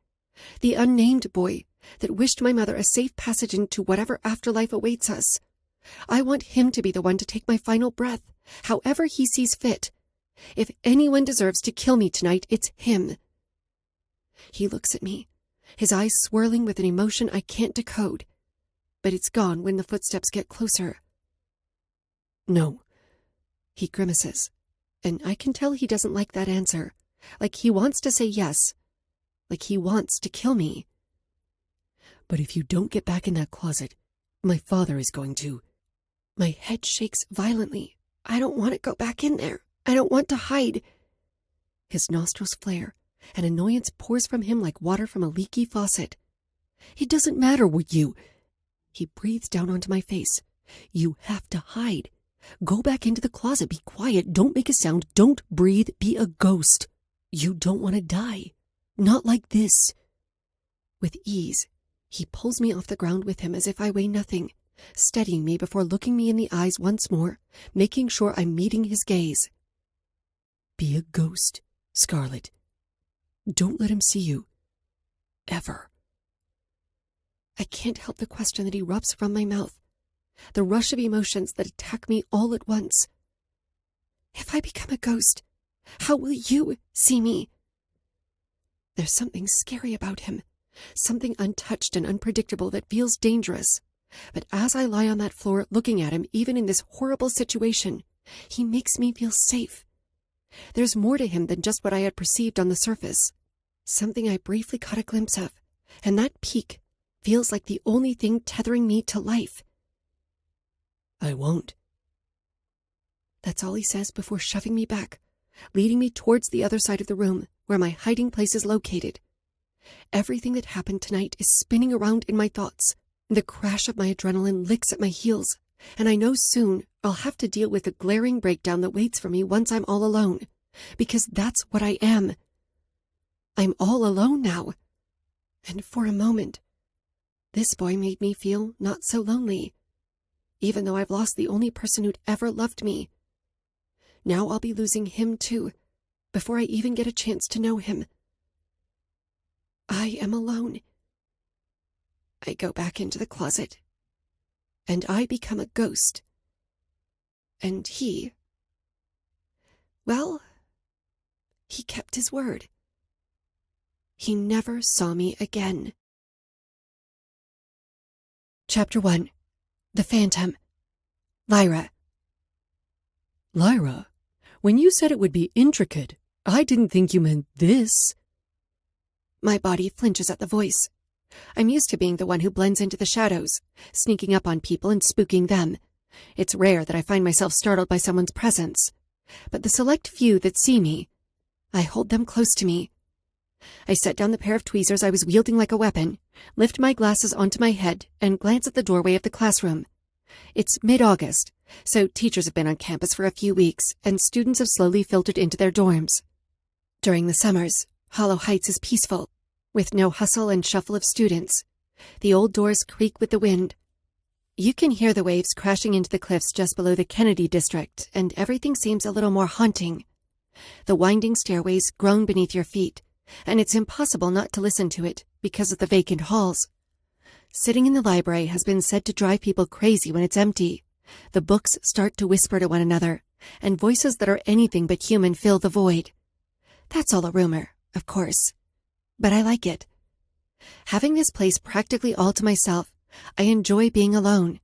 The unnamed boy, that wished my mother a safe passage into whatever afterlife awaits us. I want him to be the one to take my final breath, however he sees fit. If anyone deserves to kill me tonight, it's him. He looks at me, his eyes swirling with an emotion I can't decode, but it's gone when the footsteps get closer. No, he grimaces, and I can tell he doesn't like that answer, like he wants to say yes, like he wants to kill me. But if you don't get back in that closet, my father is going to. My head shakes violently. I don't want to go back in there. I don't want to hide. His nostrils flare, and annoyance pours from him like water from a leaky faucet. It doesn't matter what you... He breathes down onto my face. You have to hide. Go back into the closet. Be quiet. Don't make a sound. Don't breathe. Be a ghost. You don't want to die. Not like this. With ease, he pulls me off the ground with him as if I weigh nothing, steadying me before looking me in the eyes once more, making sure I'm meeting his gaze. Be a ghost, Scarlet. Don't let him see you. Ever. I can't help the question that erupts from my mouth, the rush of emotions that attack me all at once. If I become a ghost, how will you see me? There's something scary about him, something untouched and unpredictable that feels dangerous. But as I lie on that floor looking at him, even in this horrible situation, he makes me feel safe. There's more to him than just what I had perceived on the surface, something I briefly caught a glimpse of, and that peak feels like the only thing tethering me to life. I won't. That's all he says before shoving me back, leading me towards the other side of the room, where my hiding place is located. Everything that happened tonight is spinning around in my thoughts. The crash of my adrenaline licks at my heels, and I know soon I'll have to deal with the glaring breakdown that waits for me once I'm all alone, because that's what I am. I'm all alone now. And for a moment, this boy made me feel not so lonely, even though I've lost the only person who'd ever loved me. Now I'll be losing him too, before I even get a chance to know him. I am alone. I go back into the closet, and I become a ghost. And he... well, he kept his word. He never saw me again. Chapter 1. The Phantom. Lyra. Lyra, when you said it would be intricate, I didn't think you meant this. My body flinches at the voice. I'm used to being the one who blends into the shadows, sneaking up on people and spooking them. It's rare that I find myself startled by someone's presence. But the select few that see me, I hold them close to me. I set down the pair of tweezers I was wielding like a weapon, lift my glasses onto my head, and glance at the doorway of the classroom. It's mid-August, so teachers have been on campus for a few weeks, and students have slowly filtered into their dorms. During the summers, Hollow Heights is peaceful, with no hustle and shuffle of students. The old doors creak with the wind. You can hear the waves crashing into the cliffs just below the Kennedy district, and everything seems a little more haunting. The winding stairways groan beneath your feet, and it's impossible not to listen to it because of the vacant halls. Sitting in the library has been said to drive people crazy when it's empty. The books start to whisper to one another, and voices that are anything but human fill the void. That's all a rumor, of course, but I like it. Having this place practically all to myself, I enjoy being alone,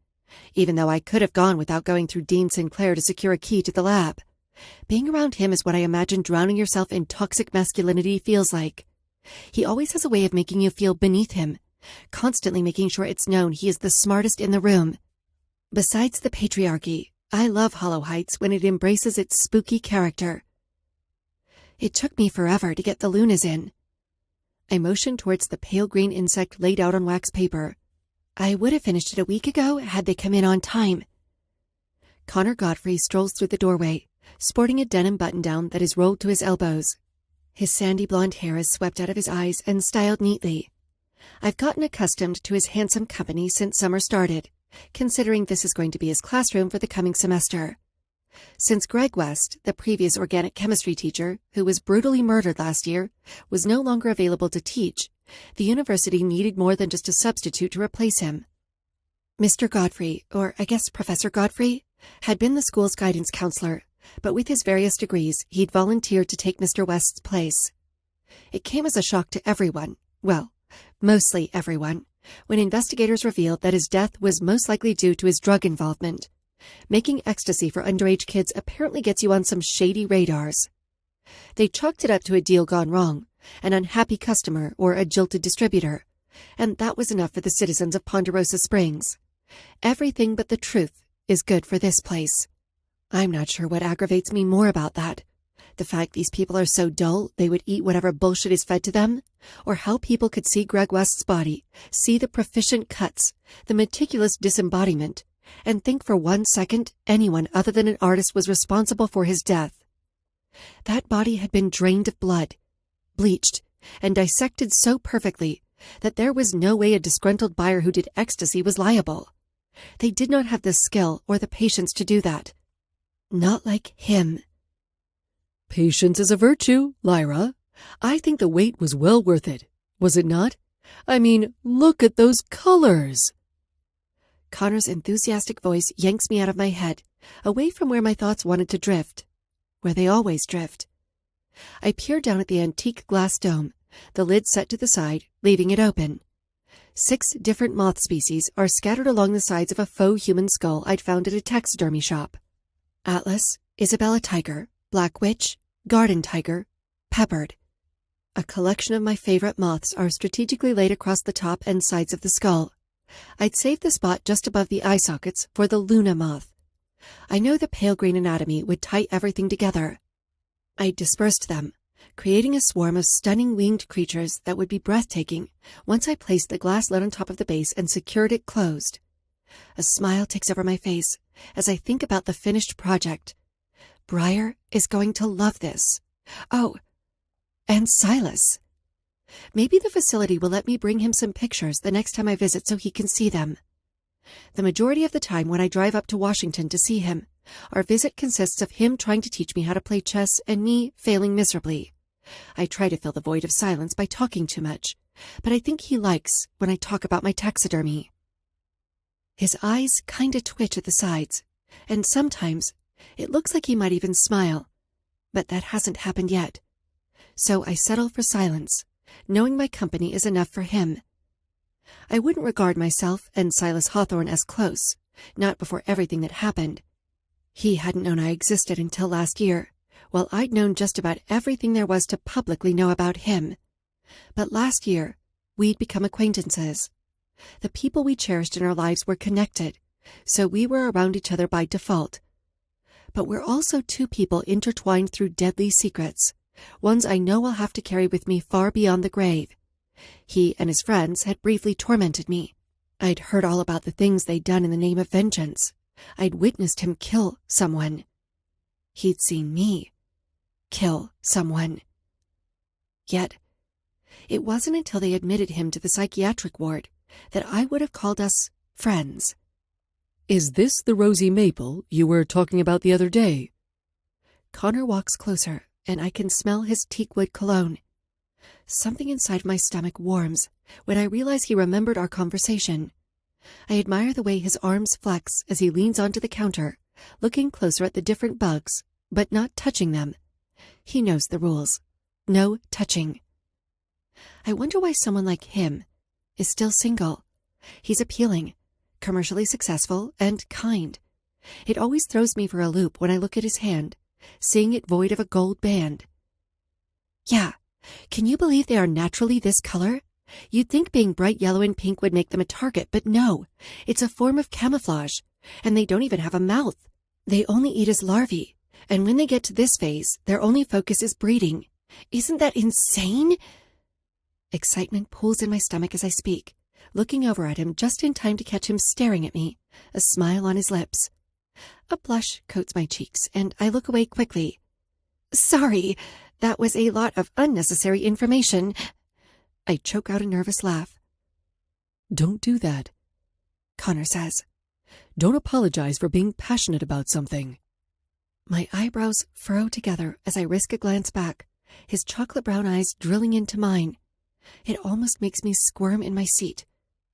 even though I could have gone without going through Dean Sinclair to secure a key to the lab. Being around him is what I imagine drowning yourself in toxic masculinity feels like. He always has a way of making you feel beneath him, constantly making sure it's known he is the smartest in the room. Besides the patriarchy, I love Hollow Heights when it embraces its spooky character. It took me forever to get the Lunas in. I motioned towards the pale green insect laid out on wax paper. I would have finished it a week ago had they come in on time. Connor Godfrey strolls through the doorway, sporting a denim button-down that is rolled to his elbows. His sandy blonde hair is swept out of his eyes and styled neatly. I've gotten accustomed to his handsome company since summer started, considering this is going to be his classroom for the coming semester. Since Greg West, the previous organic chemistry teacher, who was brutally murdered last year, was no longer available to teach, The university needed more than just a substitute to replace him. Mr. Godfrey, or I guess Professor Godfrey, had been the school's guidance counselor, but with his various degrees, he'd volunteered to take Mr. West's place. It came as a shock to everyone, well, mostly everyone, when investigators revealed that his death was most likely due to his drug involvement. Making ecstasy for underage kids apparently gets you on some shady radars. They chalked it up to a deal gone wrong, an unhappy customer or a jilted distributor, and that was enough for the citizens of Ponderosa Springs. Everything but the truth is good for this place. I'm not sure what aggravates me more about that. The fact these people are so dull they would eat whatever bullshit is fed to them, or how people could see Greg West's body, see the proficient cuts, the meticulous disembodiment, and think for 1 second anyone other than an artist was responsible for his death. That body had been drained of blood, bleached, and dissected so perfectly that there was no way a disgruntled buyer who did ecstasy was liable. They did not have the skill or the patience to do that. Not like him. Patience is a virtue, Lyra. I think the wait was well worth it, was it not? I mean, look at those colors. Connor's enthusiastic voice yanks me out of my head, away from where my thoughts wanted to drift, where they always drift. I peer down at the antique glass dome, the lid set to the side, leaving it open. 6 different moth species are scattered along the sides of a faux human skull I'd found at a taxidermy shop. Atlas, Isabella tiger, black witch, garden tiger, peppered. A collection of my favorite moths are strategically laid across the top and sides of the skull. I'd saved the spot just above the eye sockets for the Luna moth. I know the pale green anatomy would tie everything together. I dispersed them, creating a swarm of stunning winged creatures that would be breathtaking once I placed the glass lid on top of the base and secured it closed. A smile takes over my face as I think about the finished project. Briar is going to love this. Oh, and Silas. Maybe the facility will let me bring him some pictures the next time I visit so he can see them. The majority of the time when I drive up to Washington to see him, our visit consists of him trying to teach me how to play chess and me failing miserably. I try to fill the void of silence by talking too much, but I think he likes when I talk about my taxidermy. His eyes kinda twitch at the sides, and sometimes it looks like he might even smile, but that hasn't happened yet. So I settle for silence, knowing my company is enough for him. I wouldn't regard myself and Silas Hawthorne as close, not before everything that happened. He hadn't known I existed until last year, while I'd known just about everything there was to publicly know about him. But last year, we'd become acquaintances. The people we cherished in our lives were connected, so we were around each other by default. But we're also 2 people intertwined through deadly secrets, ones I know I'll have to carry with me far beyond the grave. He and his friends had briefly tormented me. I'd heard all about the things they'd done in the name of vengeance. I'd witnessed him kill someone. He'd seen me kill someone. Yet, it wasn't until they admitted him to the psychiatric ward that I would have called us friends. Is this the rosy maple you were talking about the other day? Connor walks closer, and I can smell his teakwood cologne. Something inside my stomach warms when I realize he remembered our conversation. I admire the way his arms flex as he leans onto the counter, looking closer at the different bugs, but not touching them. He knows the rules. No touching. I wonder why someone like him is still single. He's appealing, commercially successful, and kind. It always throws me for a loop when I look at his hand, seeing it void of a gold band. Yeah, can you believe they are naturally this color? You'd think being bright yellow and pink would make them a target, but no, it's a form of camouflage, and they don't even have a mouth. They only eat as larvae, and when they get to this phase, their only focus is breeding. Isn't that insane? Excitement pools in my stomach as I speak, looking over at him just in time to catch him staring at me, a smile on his lips. A blush coats my cheeks, and I look away quickly. Sorry, that was a lot of unnecessary information. I choke out a nervous laugh. Don't do that, Connor says. Don't apologize for being passionate about something. My eyebrows furrow together as I risk a glance back, his chocolate brown eyes drilling into mine. It almost makes me squirm in my seat,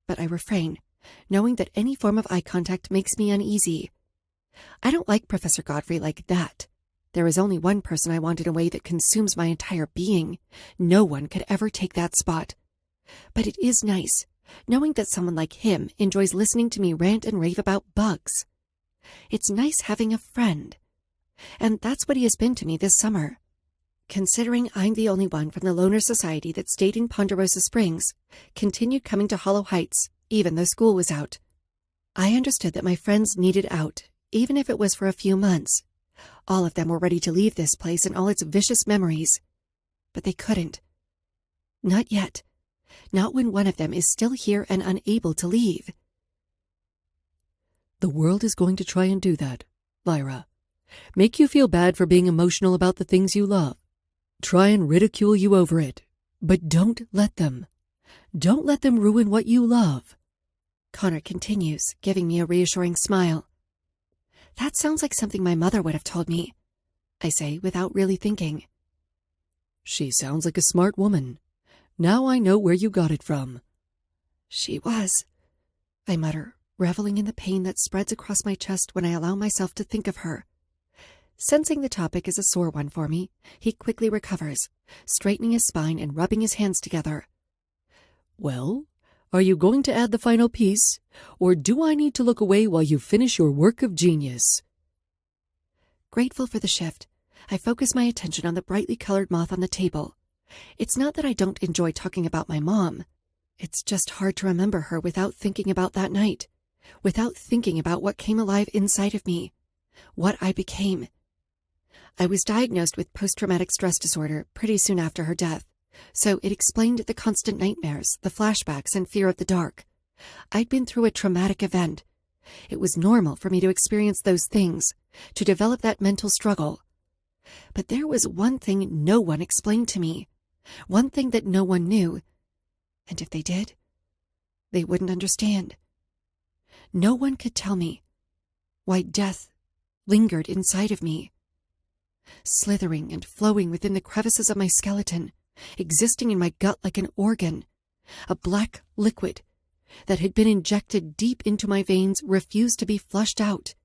but I refrain, knowing that any form of eye contact makes me uneasy. I don't like Professor Godfrey like that. There is only one person I want in a way that consumes my entire being. No one could ever take that spot. But it is nice, knowing that someone like him enjoys listening to me rant and rave about bugs. It's nice having a friend. And that's what he has been to me this summer. Considering I'm the only one from the Loner Society that stayed in Ponderosa Springs, continued coming to Hollow Heights, even though school was out. I understood that my friends needed out, even if it was for a few months. All of them were ready to leave this place and all its vicious memories. But they couldn't. Not yet. Not when one of them is still here and unable to leave. The world is going to try and do that, Lyra. Make you feel bad for being emotional about the things you love. Try and ridicule you over it. But don't let them. Don't let them ruin what you love. Connor continues, giving me a reassuring smile. That sounds like something my mother would have told me, I say without really thinking. She sounds like a smart woman. Now I know where you got it from. She was, I mutter, reveling in the pain that spreads across my chest when I allow myself to think of her. Sensing the topic is a sore one for me, he quickly recovers, straightening his spine and rubbing his hands together. Well, are you going to add the final piece, or do I need to look away while you finish your work of genius? Grateful for the shift, I focus my attention on the brightly colored moth on the table. It's not that I don't enjoy talking about my mom. It's just hard to remember her without thinking about that night, without thinking about what came alive inside of me, what I became. I was diagnosed with post-traumatic stress disorder pretty soon after her death, so it explained the constant nightmares, the flashbacks, and fear of the dark. I'd been through a traumatic event. It was normal for me to experience those things, to develop that mental struggle. But there was one thing no one explained to me, one thing that no one knew, and if they did, they wouldn't understand. No one could tell me why death lingered inside of me, slithering and flowing within the crevices of my skeleton, existing in my gut like an organ, a black liquid that had been injected deep into my veins refused to be flushed out.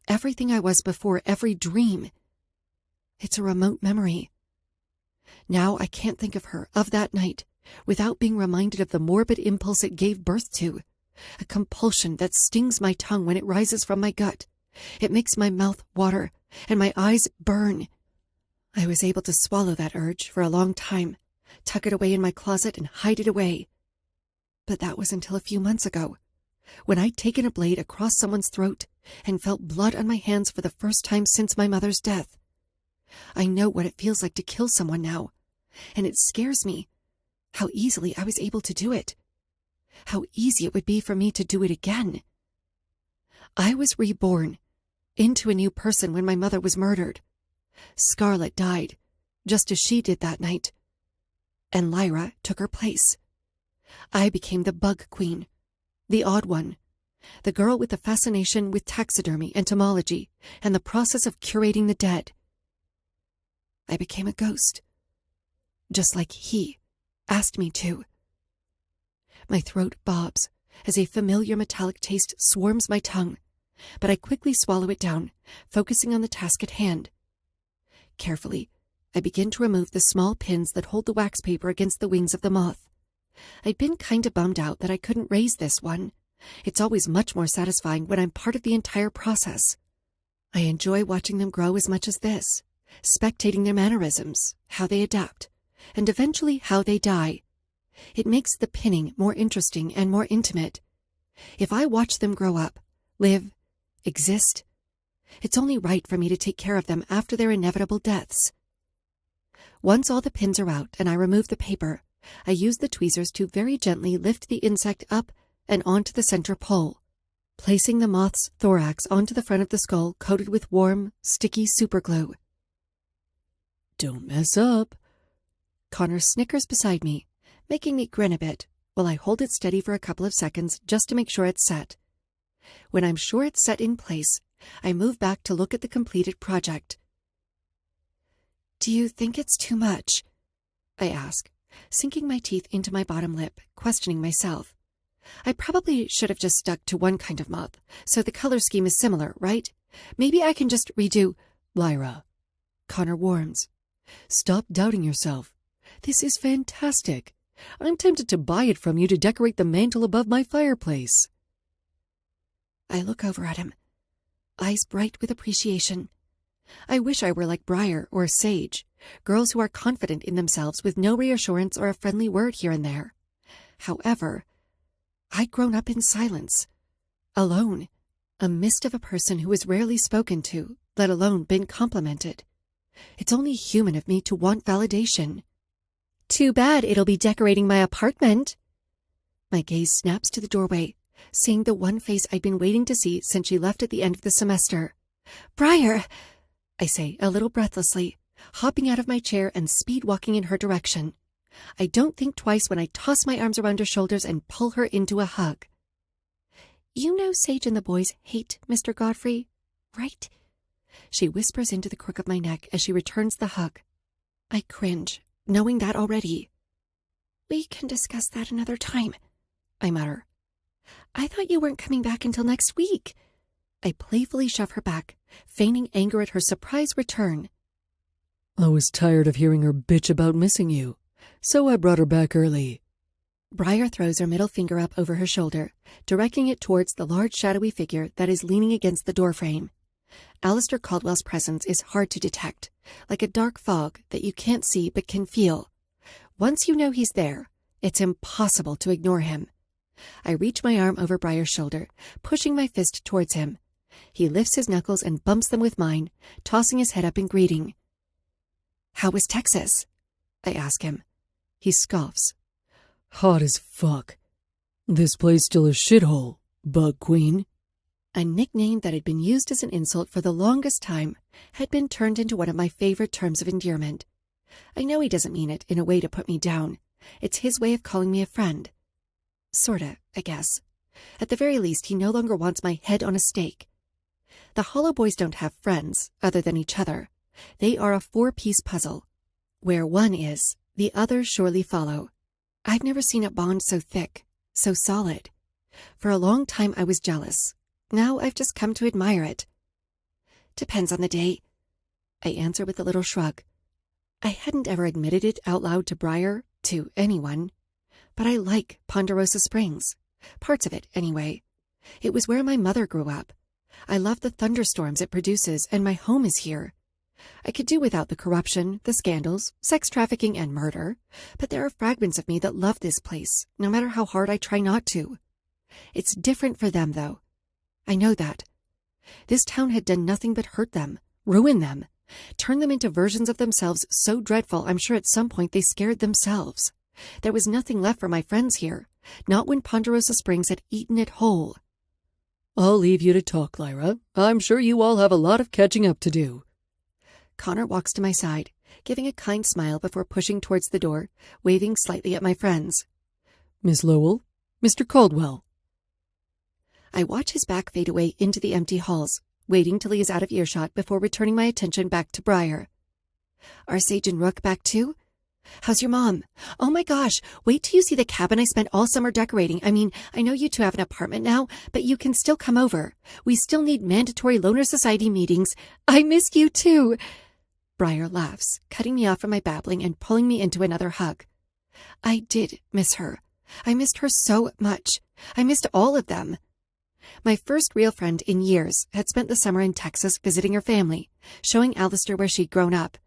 Everything I was before, every dream. It's a remote memory. Now I can't think of her, of that night, without being reminded of the morbid impulse it gave birth to, a compulsion that stings my tongue when it rises from my gut. It makes my mouth water and my eyes burn. I was able to swallow that urge for a long time, tuck it away in my closet and hide it away. But that was until a few months ago, when I'd taken a blade across someone's throat and felt blood on my hands for the first time since my mother's death. I know what it feels like to kill someone now, and it scares me how easily I was able to do it, how easy it would be for me to do it again. I was reborn into a new person when my mother was murdered. Scarlet died, just as she did that night, and Lyra took her place. I became the bug queen, the odd one, the girl with the fascination with taxidermy, entomology, and the process of curating the dead. I became a ghost, just like he asked me to. My throat bobs as a familiar metallic taste swarms my tongue, but I quickly swallow it down, focusing on the task at hand. Carefully, I begin to remove the small pins that hold the wax paper against the wings of the moth. I'd been kinda bummed out that I couldn't raise this one. It's always much more satisfying when I'm part of the entire process. I enjoy watching them grow as much as this, spectating their mannerisms, how they adapt, and eventually how they die. It makes the pinning more interesting and more intimate. If I watch them grow up, live, exist, it's only right for me to take care of them after their inevitable deaths. Once all the pins are out and I remove the paper, I use the tweezers to very gently lift the insect up and onto the center pole, placing the moth's thorax onto the front of the skull coated with warm, sticky superglue. Don't mess up. Connor snickers beside me, making me grin a bit, while I hold it steady for a couple of seconds just to make sure it's set. When I'm sure it's set in place, I move back to look at the completed project. "Do you think it's too much?" I ask, sinking my teeth into my bottom lip, questioning myself. I probably should have just stuck to one kind of moth, so the color scheme is similar, right? Maybe I can just redo... Lyra. Connor warms. Stop doubting yourself. This is fantastic. I'm tempted to buy it from you to decorate the mantel above my fireplace. I look over at him, eyes bright with appreciation. I wish I were like Briar or Sage, girls who are confident in themselves with no reassurance or a friendly word here and there. However, I'd grown up in silence, alone, a mist of a person who is rarely spoken to, let alone been complimented. It's only human of me to want validation. Too bad it'll be decorating my apartment. My gaze snaps to the doorway, seeing the one face I'd been waiting to see since she left at the end of the semester. Briar, I say a little breathlessly, hopping out of my chair and speed walking in her direction. I don't think twice when I toss my arms around her shoulders and pull her into a hug. You know Sage and the boys hate Mr. Godfrey, right? She whispers into the crook of my neck as she returns the hug. I cringe, knowing that already. We can discuss that another time, I mutter. I thought you weren't coming back until next week. I playfully shove her back, feigning anger at her surprise return. I was tired of hearing her bitch about missing you, so I brought her back early. Briar throws her middle finger up over her shoulder, directing it towards the large shadowy figure that is leaning against the doorframe. Alistair Caldwell's presence is hard to detect, like a dark fog that you can't see but can feel. Once you know he's there, it's impossible to ignore him. I reach my arm over Briar's shoulder, pushing my fist towards him. He lifts his knuckles and bumps them with mine, tossing his head up in greeting. How was Texas? I ask him. He scoffs. Hot as fuck. This place still a shithole, Bug Queen. A nickname that had been used as an insult for the longest time had been turned into one of my favorite terms of endearment. I know he doesn't mean it in a way to put me down. It's his way of calling me a friend. Sorta, I guess. At the very least, he no longer wants my head on a stake. The Hollow Boys don't have friends, other than each other. They are a four-piece puzzle. Where one is, the others surely follow. I've never seen a bond so thick, so solid. For a long time I was jealous. Now I've just come to admire it. Depends on the day, I answer with a little shrug. I hadn't ever admitted it out loud to Briar, to anyone. But I like Ponderosa Springs. Parts of it, anyway. It was where my mother grew up. I love the thunderstorms it produces, and my home is here. I could do without the corruption, the scandals, sex trafficking, and murder, but there are fragments of me that love this place, no matter how hard I try not to. It's different for them, though. I know that. This town had done nothing but hurt them, ruin them, turn them into versions of themselves so dreadful I'm sure at some point they scared themselves. There was nothing left for my friends here, not when Ponderosa Springs had eaten it whole. I'll leave you to talk, Lyra. I'm sure you all have a lot of catching up to do. Connor walks to my side, giving a kind smile before pushing towards the door, waving slightly at my friends. Miss Lowell, Mr. Caldwell. I watch his back fade away into the empty halls, waiting till he is out of earshot before returning my attention back to Briar. Are Sage and Rook back too? How's your mom? Oh my gosh, wait till you see the cabin I spent all summer decorating. I mean, I know you two have an apartment now, but you can still come over. We still need mandatory Loner Society meetings. I missed you too. Briar laughs, cutting me off from my babbling and pulling me into another hug. I did miss her. I missed her so much. I missed all of them. My first real friend in years had spent the summer in Texas visiting her family, showing Alistair where she'd grown up.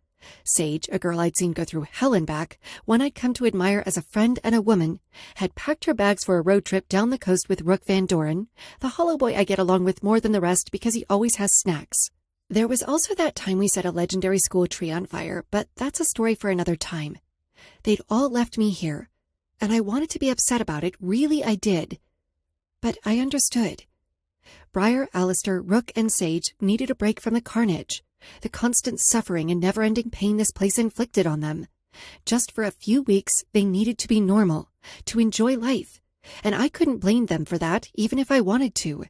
Sage, a girl I'd seen go through hell and back, one I'd come to admire as a friend and a woman, had packed her bags for a road trip down the coast with Rook Van Doren, the hollow boy I get along with more than the rest because he always has snacks. There was also that time we set a legendary school tree on fire, but that's a story for another time. They'd all left me here, and I wanted to be upset about it, really I did. But I understood. Briar, Alistair, Rook, and Sage needed a break from the carnage, the constant suffering and never-ending pain this place inflicted on them. Just for a few weeks, they needed to be normal, to enjoy life, and I couldn't blame them for that, even if I wanted to.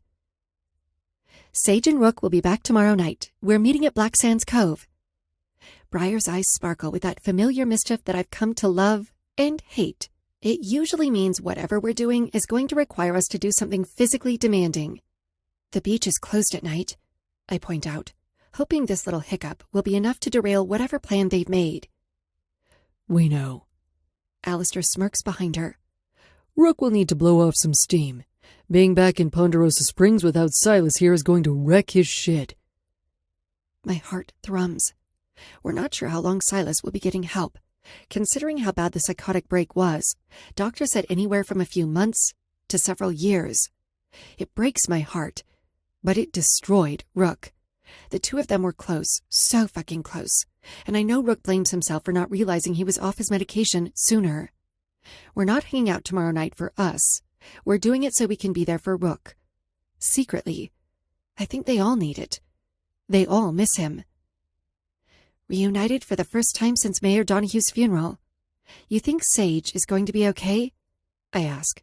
Sage and Rook will be back tomorrow night. We're meeting at Black Sands Cove. Briar's eyes sparkle with that familiar mischief that I've come to love And hate. It usually means whatever we're doing is going to require us to do something physically demanding. The beach is closed at night, I point out, hoping this little hiccup will be enough to derail whatever plan they've made. We know. Alistair smirks behind her. Rook will need to blow off some steam. Being back in Ponderosa Springs without Silas here is going to wreck his shit. My heart thrums. We're not sure how long Silas will be getting help. Considering how bad the psychotic break was, doctors said anywhere from a few months to several years. It breaks my heart, but it destroyed Rook. The two of them were close, so fucking close, and I know Rook blames himself for not realizing he was off his medication sooner. We're not hanging out tomorrow night for us. We're doing it so we can be there for Rook. Secretly, I think they all need it. They all miss him. Reunited for the first time since Mayor Donahue's funeral. You think Sage is going to be okay? I ask.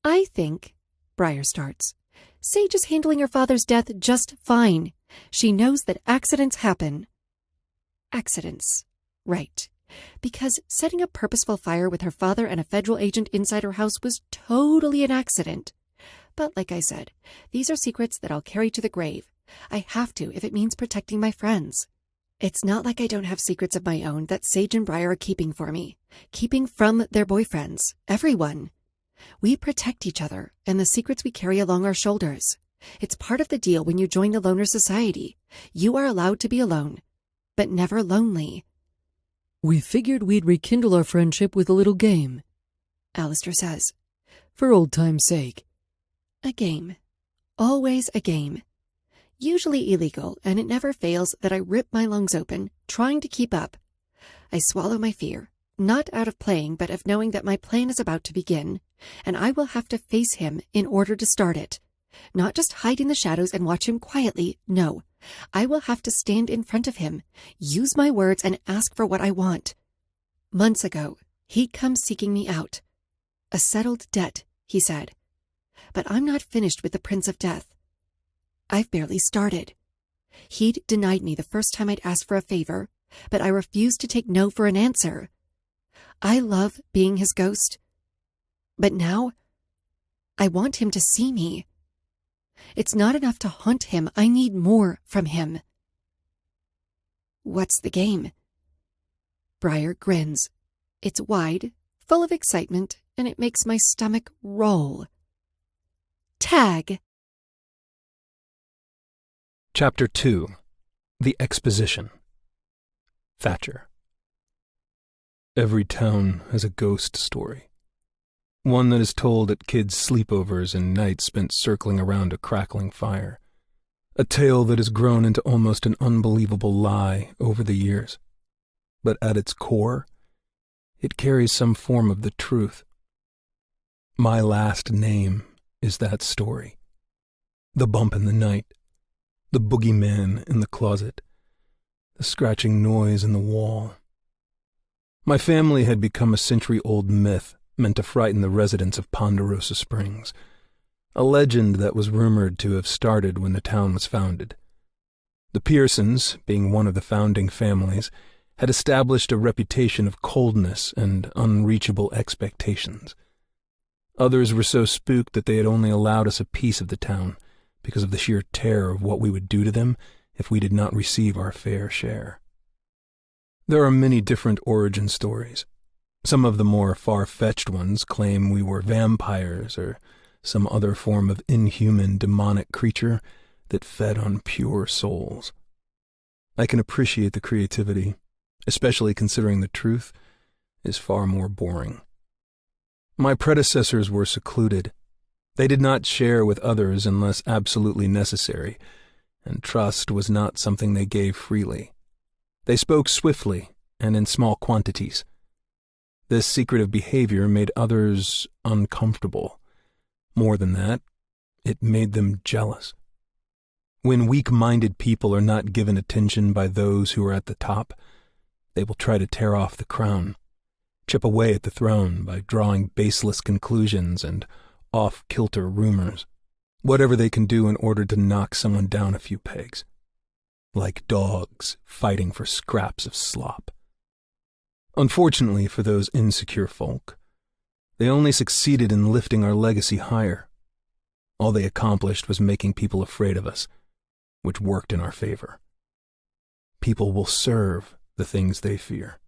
I think, Briar starts, Sage is handling her father's death just fine. She knows that accidents happen. Accidents. Right. Because setting a purposeful fire with her father and a federal agent inside her house was totally an accident. But like I said, these are secrets that I'll carry to the grave. I have to if it means protecting my friends. It's not like I don't have secrets of my own that Sage and Briar are keeping for me. Keeping from their boyfriends. Everyone. We protect each other and the secrets we carry along our shoulders. It's part of the deal when you join the Loner Society. You are allowed to be alone, but never lonely. We figured we'd rekindle our friendship with a little game, Alistair says. For old time's sake. A game. Always a game. Usually illegal, and it never fails that I rip my lungs open, trying to keep up. I swallow my fear, not out of playing, but of knowing that my plan is about to begin, and I will have to face him in order to start it. Not just hide in the shadows and watch him quietly, no. I will have to stand in front of him, use my words, and ask for what I want. Months ago, he'd come seeking me out. A settled debt, he said. But I'm not finished with the Prince of Death. I've barely started. He'd denied me the first time I'd asked for a favor, but I refused to take no for an answer. I love being his ghost. But now, I want him to see me. It's not enough to haunt him. I need more from him. What's the game? Briar grins. It's wide, full of excitement, and it makes my stomach roll. Tag! Chapter 2. The Exposition. Thatcher. Every town has a ghost story. One that is told at kids' sleepovers and nights spent circling around a crackling fire. A tale that has grown into almost an unbelievable lie over the years. But at its core, it carries some form of the truth. My last name is that story. The bump in the night. The boogeyman in the closet. The scratching noise in the wall. My family had become a century-old myth meant to frighten the residents of Ponderosa Springs. A legend that was rumored to have started when the town was founded. The Pearsons, being one of the founding families, had established a reputation of coldness and unreachable expectations. Others were so spooked that they had only allowed us a piece of the town, because of the sheer terror of what we would do to them if we did not receive our fair share. There are many different origin stories. Some of the more far-fetched ones claim we were vampires or some other form of inhuman demonic creature that fed on pure souls. I can appreciate the creativity, especially considering the truth is far more boring. My predecessors were secluded. They did not share with others unless absolutely necessary, and trust was not something they gave freely. They spoke swiftly and in small quantities. This secretive behavior made others uncomfortable. More than that, it made them jealous. When weak-minded people are not given attention by those who are at the top, they will try to tear off the crown, chip away at the throne by drawing baseless conclusions and off-kilter rumors, whatever they can do in order to knock someone down a few pegs, like dogs fighting for scraps of slop. Unfortunately for those insecure folk, they only succeeded in lifting our legacy higher. All they accomplished was making people afraid of us, which worked in our favor. People will serve the things they fear.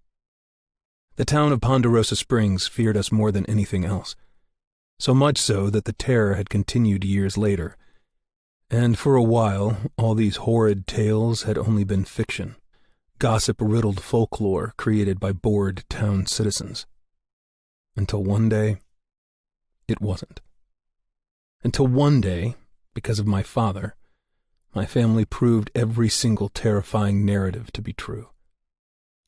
The town of Ponderosa Springs feared us more than anything else, so much so that the terror had continued years later, and for a while all these horrid tales had only been fiction, gossip-riddled folklore created by bored town citizens. Until one day, it wasn't. Until one day, because of my father, my family proved every single terrifying narrative to be true.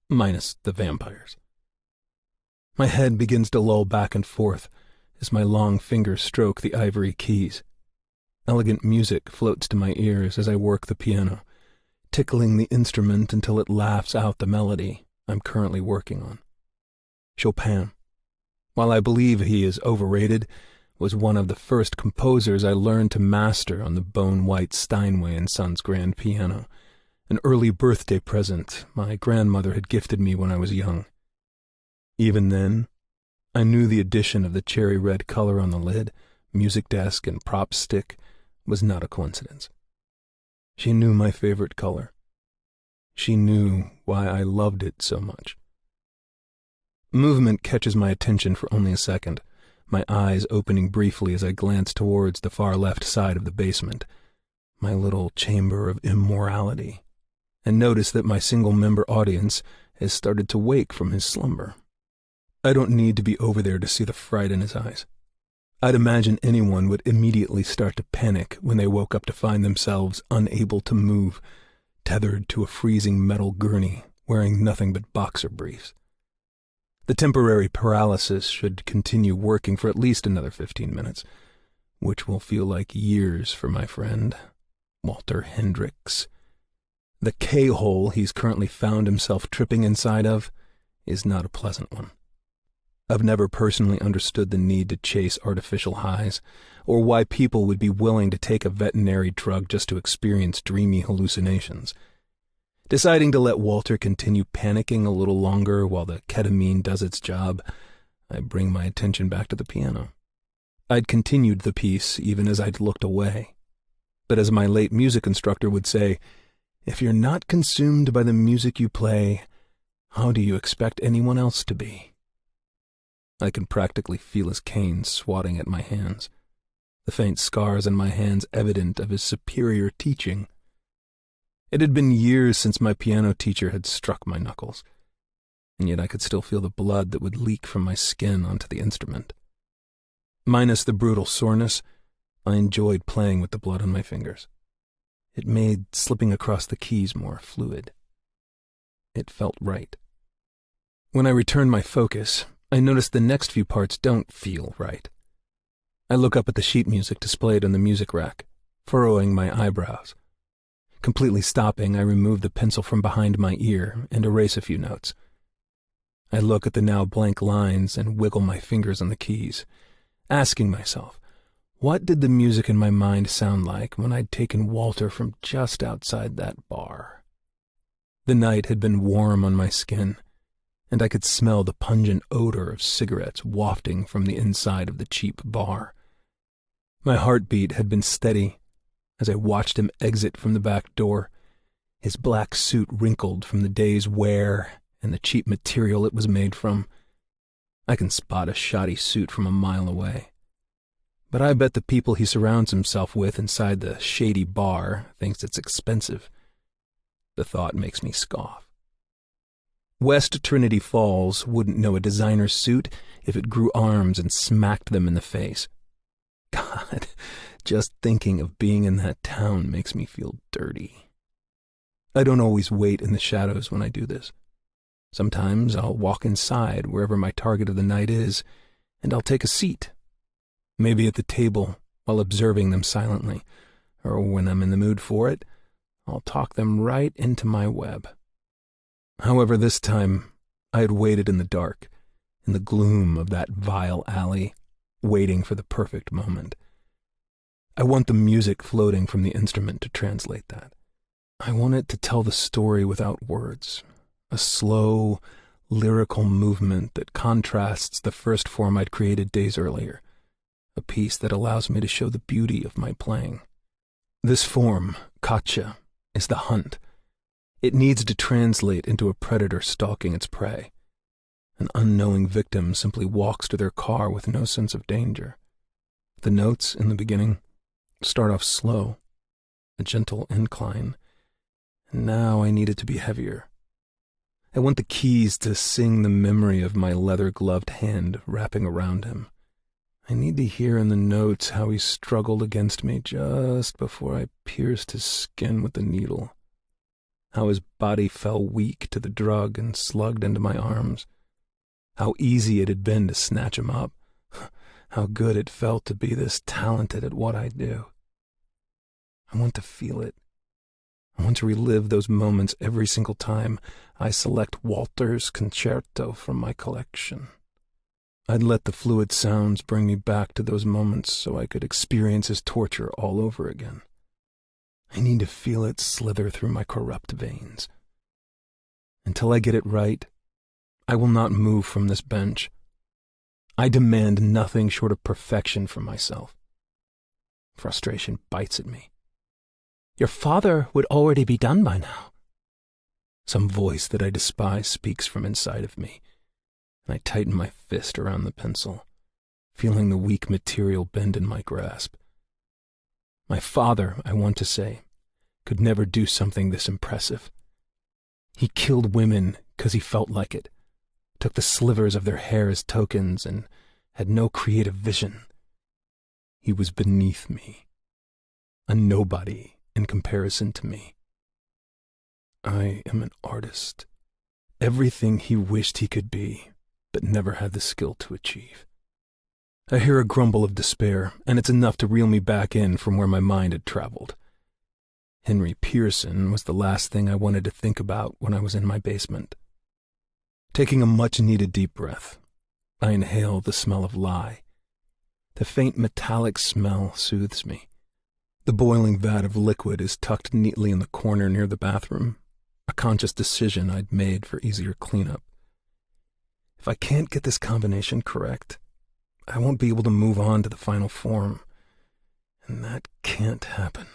Minus the vampires. My head begins to loll back and forth as my long fingers stroke the ivory keys. Elegant music floats to my ears as I work the piano, tickling the instrument until it laughs out the melody I'm currently working on. Chopin, while I believe he is overrated, was one of the first composers I learned to master on the bone-white Steinway & Sons grand piano, an early birthday present my grandmother had gifted me when I was young. Even then, I knew the addition of the cherry-red color on the lid, music desk, and prop stick was not a coincidence. She knew my favorite color. She knew why I loved it so much. Movement catches my attention for only a second, my eyes opening briefly as I glance towards the far left side of the basement, my little chamber of immorality, and notice that my single-member audience has started to wake from his slumber. I don't need to be over there to see the fright in his eyes. I'd imagine anyone would immediately start to panic when they woke up to find themselves unable to move, tethered to a freezing metal gurney, wearing nothing but boxer briefs. The temporary paralysis should continue working for at least another 15 minutes, which will feel like years for my friend, Walter Hendricks. The K-hole he's currently found himself tripping inside of is not a pleasant one. I've never personally understood the need to chase artificial highs, or why people would be willing to take a veterinary drug just to experience dreamy hallucinations. Deciding to let Walter continue panicking a little longer while the ketamine does its job, I bring my attention back to the piano. I'd continued the piece even as I'd looked away. But as my late music instructor would say, if you're not consumed by the music you play, how do you expect anyone else to be? I could practically feel his cane swatting at my hands, the faint scars on my hands evident of his superior teaching. It had been years since my piano teacher had struck my knuckles, and yet I could still feel the blood that would leak from my skin onto the instrument. Minus the brutal soreness, I enjoyed playing with the blood on my fingers. It made slipping across the keys more fluid. It felt right. When I returned my focus, I noticed the next few parts don't feel right. I look up at the sheet music displayed on the music rack, furrowing my eyebrows. Completely stopping, I remove the pencil from behind my ear and erase a few notes. I look at the now blank lines and wiggle my fingers on the keys, asking myself, what did the music in my mind sound like when I'd taken Walter from just outside that bar? The night had been warm on my skin, and I could smell the pungent odor of cigarettes wafting from the inside of the cheap bar. My heartbeat had been steady as I watched him exit from the back door, his black suit wrinkled from the day's wear and the cheap material it was made from. I can spot a shoddy suit from a mile away. But I bet the people he surrounds himself with inside the shady bar thinks it's expensive. The thought makes me scoff. West Trinity Falls wouldn't know a designer suit if it grew arms and smacked them in the face. God, just thinking of being in that town makes me feel dirty. I don't always wait in the shadows when I do this. Sometimes I'll walk inside wherever my target of the night is, and I'll take a seat. Maybe at the table while observing them silently, or when I'm in the mood for it, I'll talk them right into my web. However, this time, I had waited in the dark, in the gloom of that vile alley, waiting for the perfect moment. I want the music floating from the instrument to translate that. I want it to tell the story without words, a slow, lyrical movement that contrasts the first form I'd created days earlier, a piece that allows me to show the beauty of my playing. This form, kacha, is the hunt. It needs to translate into a predator stalking its prey. An unknowing victim simply walks to their car with no sense of danger. The notes in the beginning start off slow, a gentle incline, and now I need it to be heavier. I want the keys to sing the memory of my leather-gloved hand wrapping around him. I need to hear in the notes how he struggled against me just before I pierced his skin with the needle, how his body fell weak to the drug and slugged into my arms, how easy it had been to snatch him up, how good it felt to be this talented at what I do. I want to feel it. I want to relive those moments every single time I select Walter's concerto from my collection. I'd let the fluid sounds bring me back to those moments so I could experience his torture all over again. I need to feel it slither through my corrupt veins. Until I get it right, I will not move from this bench. I demand nothing short of perfection from myself. Frustration bites at me. Your father would already be done by now. Some voice that I despise speaks from inside of me, and I tighten my fist around the pencil, feeling the weak material bend in my grasp. My father, I want to say, could never do something this impressive. He killed women because he felt like it, took the slivers of their hair as tokens, and had no creative vision. He was beneath me, a nobody in comparison to me. I am an artist, everything he wished he could be, but never had the skill to achieve. I hear a grumble of despair, and it's enough to reel me back in from where my mind had traveled. Henry Pearson was the last thing I wanted to think about when I was in my basement. Taking a much-needed deep breath, I inhale the smell of lye. The faint metallic smell soothes me. The boiling vat of liquid is tucked neatly in the corner near the bathroom, a conscious decision I'd made for easier cleanup. If I can't get this combination correct, I won't be able to move on to the final form, and that can't happen.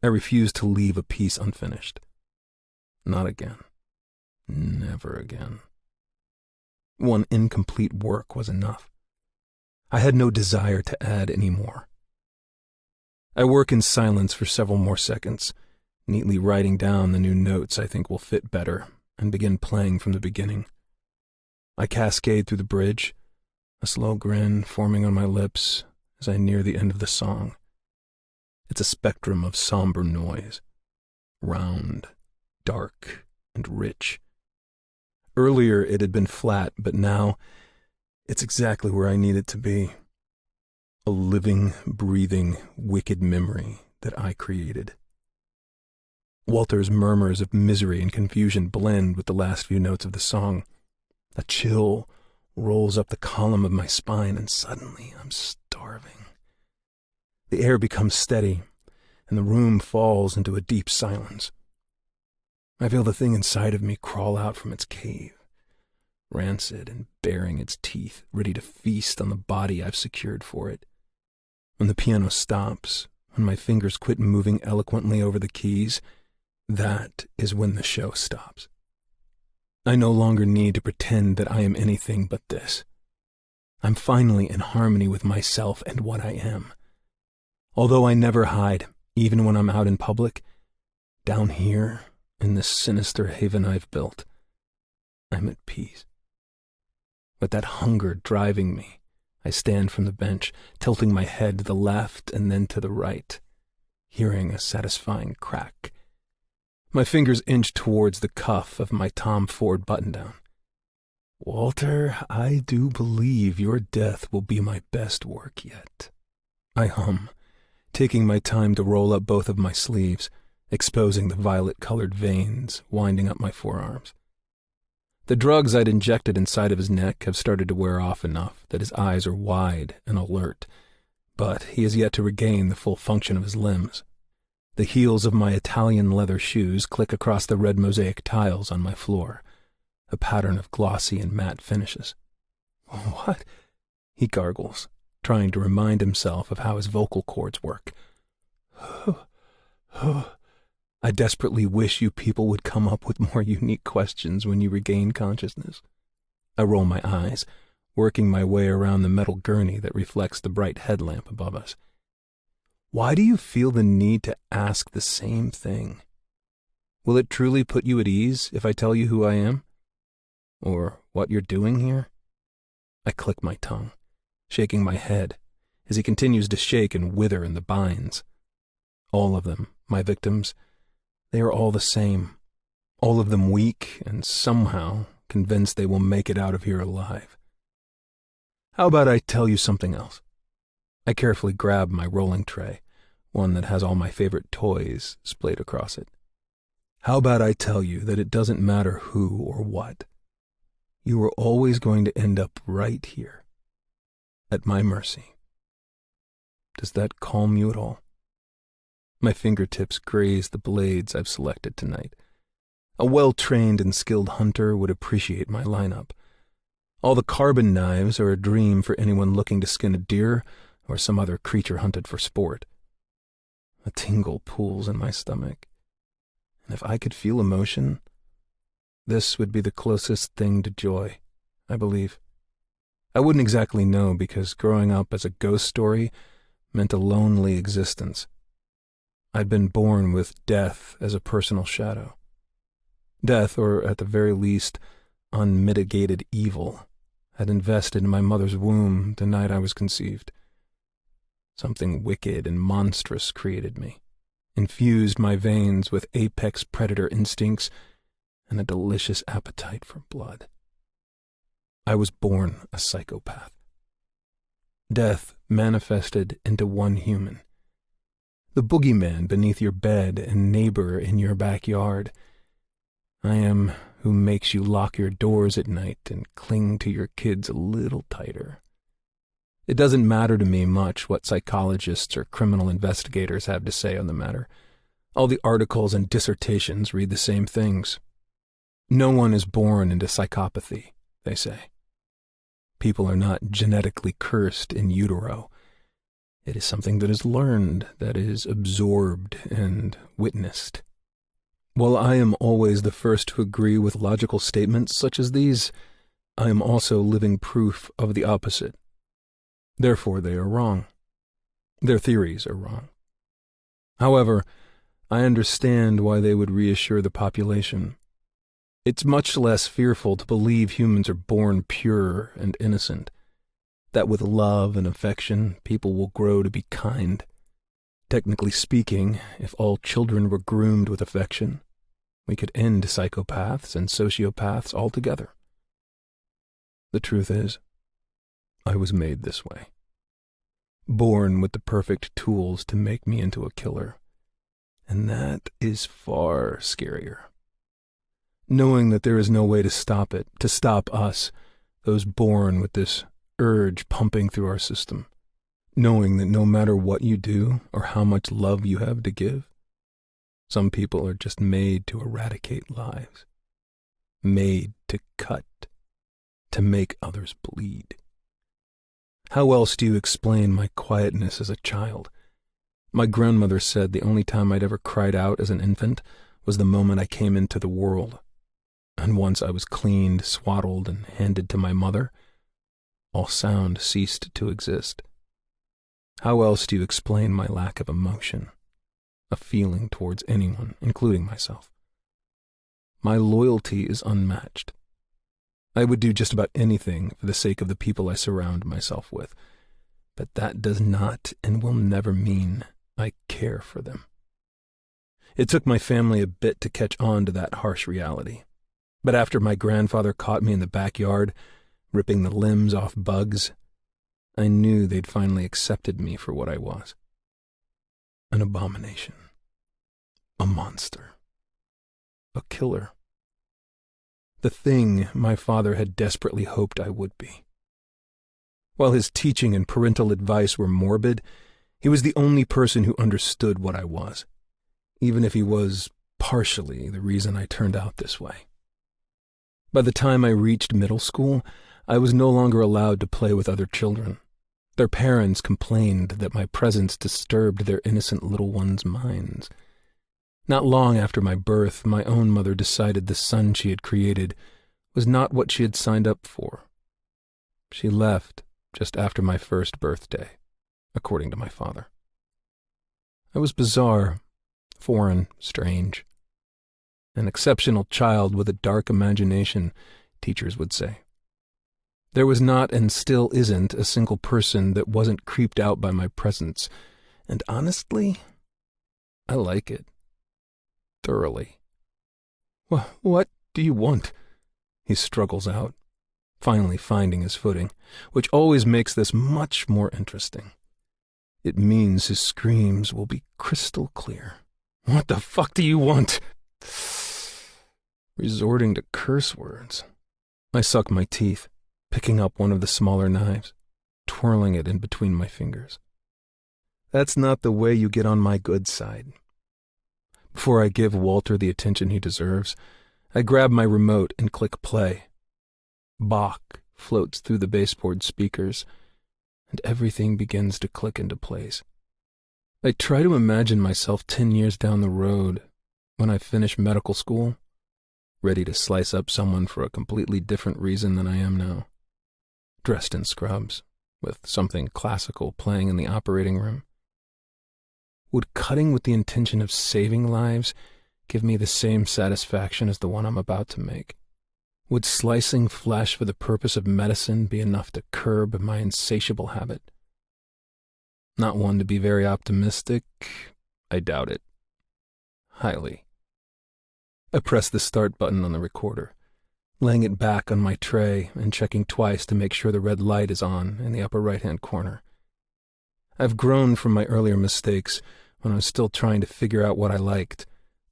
I refuse to leave a piece unfinished. Not again. Never again. One incomplete work was enough. I had no desire to add any more. I work in silence for several more seconds, neatly writing down the new notes I think will fit better, and begin playing from the beginning. I cascade through the bridge, a slow grin forming on my lips as I near the end of the song. It's a spectrum of somber noise, round, dark, and rich. Earlier it had been flat, but now it's exactly where I need it to be. A living, breathing, wicked memory that I created. Walter's murmurs of misery and confusion blend with the last few notes of the song. A chill rolls up the column of my spine, and suddenly I'm starving. The air becomes steady, and the room falls into a deep silence. I feel the thing inside of me crawl out from its cave, rancid and baring its teeth, ready to feast on the body I've secured for it. When the piano stops, when my fingers quit moving eloquently over the keys, that is when the show stops. I no longer need to pretend that I am anything but this. I'm finally in harmony with myself and what I am. Although I never hide, even when I'm out in public, down here, in this sinister haven I've built, I'm at peace. With that hunger driving me, I stand from the bench, tilting my head to the left and then to the right, hearing a satisfying crack. My fingers inch towards the cuff of my Tom Ford button-down. Walter, I do believe your death will be my best work yet. I hum, taking my time to roll up both of my sleeves, exposing the violet-colored veins winding up my forearms. The drugs I'd injected inside of his neck have started to wear off enough that his eyes are wide and alert, but he has yet to regain the full function of his limbs. The heels of my Italian leather shoes click across the red mosaic tiles on my floor. a pattern of glossy and matte finishes. What? He gargles, trying to remind himself of how his vocal cords work. I desperately wish you people would come up with more unique questions when you regain consciousness. I roll my eyes, working my way around the metal gurney that reflects the bright headlamp above us. Why do you feel the need to ask the same thing? Will it truly put you at ease if I tell you who I am? Or what you're doing here? I click my tongue, shaking my head, as he continues to shake and wither in the binds. All of them, my victims, they are all the same, all of them weak and somehow convinced they will make it out of here alive. How about I tell you something else? I carefully grab my rolling tray, one that has all my favorite toys splayed across it. How about I tell you that it doesn't matter who or what? You are always going to end up right here, at my mercy. Does that calm you at all? My fingertips graze the blades I've selected tonight. A well-trained and skilled hunter would appreciate my lineup. All the carbon knives are a dream for anyone looking to skin a deer or some other creature hunted for sport. A tingle pools in my stomach. And if I could feel emotion, this would be the closest thing to joy, I believe. I wouldn't exactly know because growing up as a ghost story meant a lonely existence. I'd been born with death as a personal shadow. Death, or at the very least, unmitigated evil, had invested in my mother's womb the night I was conceived. Something wicked and monstrous created me, infused my veins with apex predator instincts and a delicious appetite for blood. I was born a psychopath. Death manifested into one human. The boogeyman beneath your bed and neighbor in your backyard. I am who makes you lock your doors at night and cling to your kids a little tighter. It doesn't matter to me much what psychologists or criminal investigators have to say on the matter. All the articles and dissertations read the same things. No one is born into psychopathy, they say. People are not genetically cursed in utero. It is something that is learned, that is absorbed and witnessed. While I am always the first to agree with logical statements such as these, I am also living proof of the opposite. Therefore, they are wrong. Their theories are wrong. However, I understand why they would reassure the population. It's much less fearful to believe humans are born pure and innocent, that with love and affection, people will grow to be kind. Technically speaking, if all children were groomed with affection, we could end psychopaths and sociopaths altogether. The truth is, I was made this way. Born with the perfect tools to make me into a killer. And that is far scarier. Knowing that there is no way to stop it, to stop us, those born with this urge pumping through our system. Knowing that no matter what you do or how much love you have to give, some people are just made to eradicate lives. Made to cut, to make others bleed. How else do you explain my quietness as a child? My grandmother said the only time I'd ever cried out as an infant was the moment I came into the world. And once I was cleaned, swaddled, and handed to my mother, all sound ceased to exist. How else do you explain my lack of emotion, a feeling towards anyone, including myself? My loyalty is unmatched. I would do just about anything for the sake of the people I surround myself with, but that does not and will never mean I care for them. It took my family a bit to catch on to that harsh reality, but after my grandfather caught me in the backyard, ripping the limbs off bugs, I knew they'd finally accepted me for what I was. An abomination. A monster. A killer. The thing my father had desperately hoped I would be. While his teaching and parental advice were morbid, he was the only person who understood what I was, even if he was partially the reason I turned out this way. By the time I reached middle school, I was no longer allowed to play with other children. Their parents complained that my presence disturbed their innocent little ones' minds. Not long after my birth, my own mother decided the son she had created was not what she had signed up for. She left just after my first birthday, according to my father. I was bizarre, foreign, strange. An exceptional child with a dark imagination, teachers would say. There was not and still isn't a single person that wasn't creeped out by my presence, and honestly, I like it. Thoroughly. What do you want? He struggles out, finally finding his footing, which always makes this much more interesting. It means his screams will be crystal clear. What the fuck do you want? Resorting to curse words. I suck my teeth, picking up one of the smaller knives, twirling it in between my fingers. That's not the way you get on my good side. Before I give Walter the attention he deserves, I grab my remote and click play. Bach floats through the baseboard speakers, and everything begins to click into place. I try to imagine myself 10 years down the road, when I finish medical school, ready to slice up someone for a completely different reason than I am now. Dressed in scrubs, with something classical playing in the operating room. Would cutting with the intention of saving lives give me the same satisfaction as the one I'm about to make? Would slicing flesh for the purpose of medicine be enough to curb my insatiable habit? Not one to be very optimistic, I doubt it. Highly. I press the start button on the recorder, laying it back on my tray and checking twice to make sure the red light is on in the upper right-hand corner. I've grown from my earlier mistakes when I was still trying to figure out what I liked,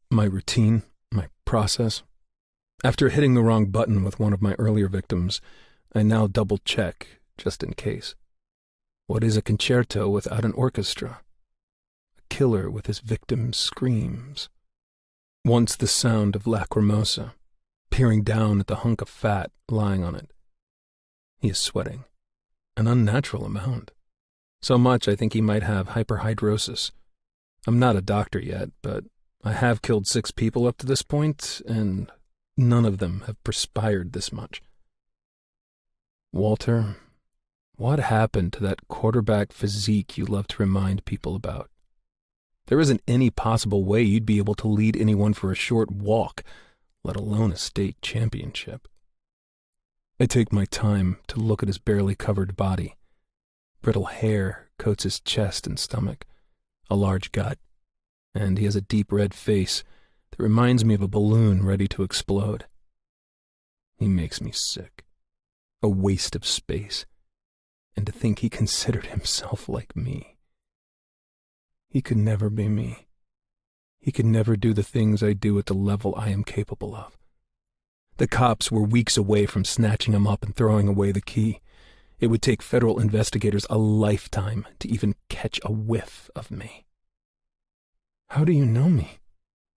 my routine, my process. After hitting the wrong button with one of my earlier victims, I now double-check, just in case. What is a concerto without an orchestra? A killer with his victim's screams. Once the sound of Lacrimosa, peering down at the hunk of fat lying on it. He is sweating, an unnatural amount. So much I think he might have hyperhidrosis. I'm not a doctor yet, but I have killed 6 people up to this point, and none of them have perspired this much. Walter, what happened to that quarterback physique you love to remind people about? There isn't any possible way you'd be able to lead anyone for a short walk, let alone a state championship. I take my time to look at his barely covered body. Brittle hair coats his chest and stomach, a large gut, and he has a deep red face that reminds me of a balloon ready to explode. He makes me sick. A waste of space. And to think he considered himself like me. He could never be me. He could never do the things I do at the level I am capable of. The cops were weeks away from snatching him up and throwing away the key. It would take federal investigators a lifetime to even catch a whiff of me. How do you know me?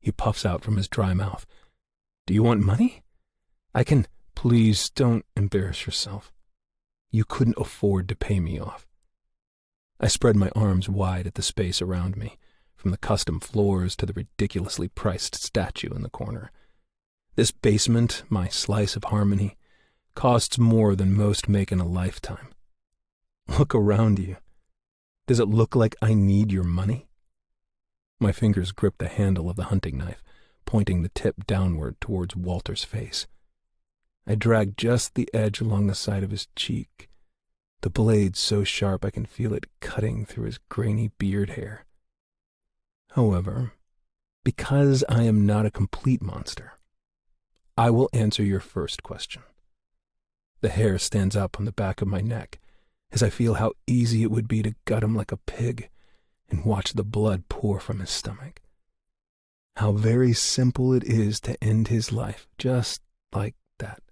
He puffs out from his dry mouth. Do you want money? I can... Please don't embarrass yourself. You couldn't afford to pay me off. I spread my arms wide at the space around me, from the custom floors to the ridiculously priced statue in the corner. This basement, my slice of harmony, costs more than most make in a lifetime. Look around you. Does it look like I need your money? My fingers grip the handle of the hunting knife, pointing the tip downward towards Walter's face. I drag just the edge along the side of his cheek, the blade so sharp I can feel it cutting through his grainy beard hair. However, because I am not a complete monster, I will answer your first question. The hair stands up on the back of my neck as I feel how easy it would be to gut him like a pig and watch the blood pour from his stomach. How very simple it is to end his life just like that,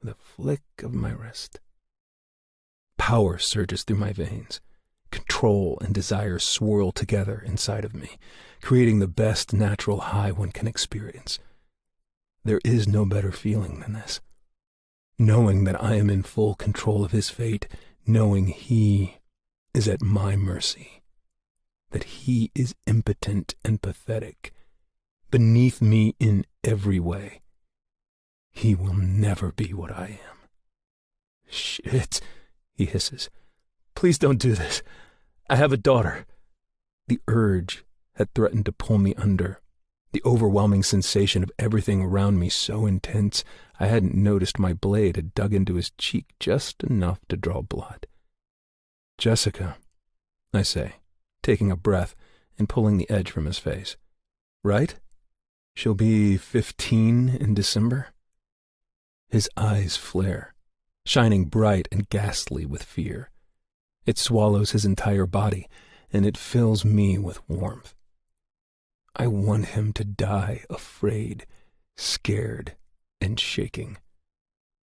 with a flick of my wrist. Power surges through my veins. Control and desire swirl together inside of me, creating the best natural high one can experience. There is no better feeling than this. Knowing that I am in full control of his fate, knowing he is at my mercy, that he is impotent and pathetic, beneath me in every way. He will never be what I am. Shit, he hisses. Please don't do this. I have a daughter. The urge had threatened to pull me under. The overwhelming sensation of everything around me so intense, I hadn't noticed my blade had dug into his cheek just enough to draw blood. Jessica, I say, taking a breath and pulling the edge from his face. Right? She'll be 15 in December? His eyes flare, shining bright and ghastly with fear. It swallows his entire body, and it fills me with warmth. I want him to die afraid, scared, and shaking.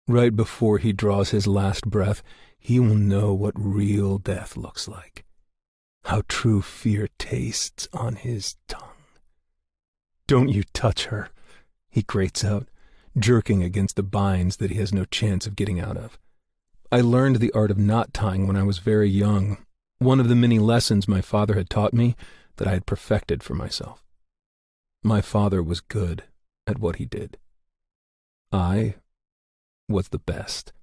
Right before he draws his last breath, he will know what real death looks like, how true fear tastes on his tongue. Don't you touch her, he grates out, jerking against the binds that he has no chance of getting out of. I learned the art of knot tying when I was very young, one of the many lessons my father had taught me that I had perfected for myself. My father was good at what he did. I was the best.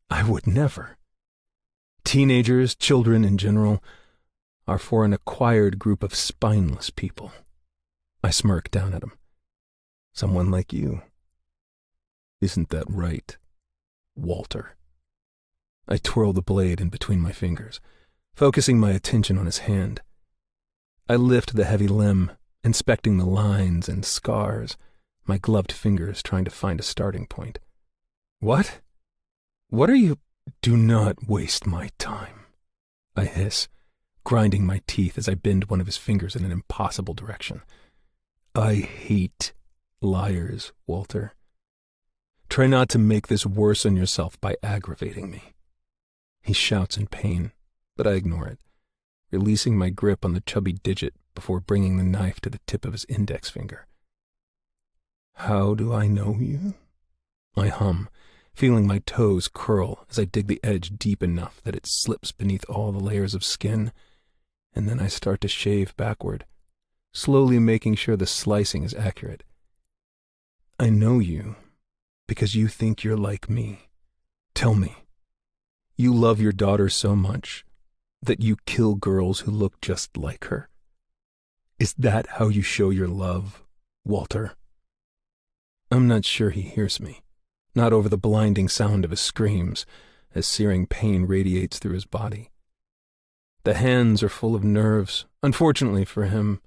I would never. Teenagers, children in general, are for an acquired group of spineless people. I smirk down at him. Someone like you. Isn't that right, Walter? I twirl the blade in between my fingers, focusing my attention on his hand. I lift the heavy limb, inspecting the lines and scars, my gloved fingers trying to find a starting point. What? What are you? Do not waste my time, I hiss, grinding my teeth as I bend one of his fingers in an impossible direction. I hate liars, Walter. Try not to make this worse on yourself by aggravating me. He shouts in pain, but I ignore it, releasing my grip on the chubby digit before bringing the knife to the tip of his index finger. How do I know you? I hum, feeling my toes curl as I dig the edge deep enough that it slips beneath all the layers of skin, and then I start to shave backward, slowly making sure the slicing is accurate. I know you because you think you're like me. Tell me, you love your daughter so much that you kill girls who look just like her? Is that how you show your love, Walter? I'm not sure he hears me, not over the blinding sound of his screams as searing pain radiates through his body. The hands are full of nerves, unfortunately for him,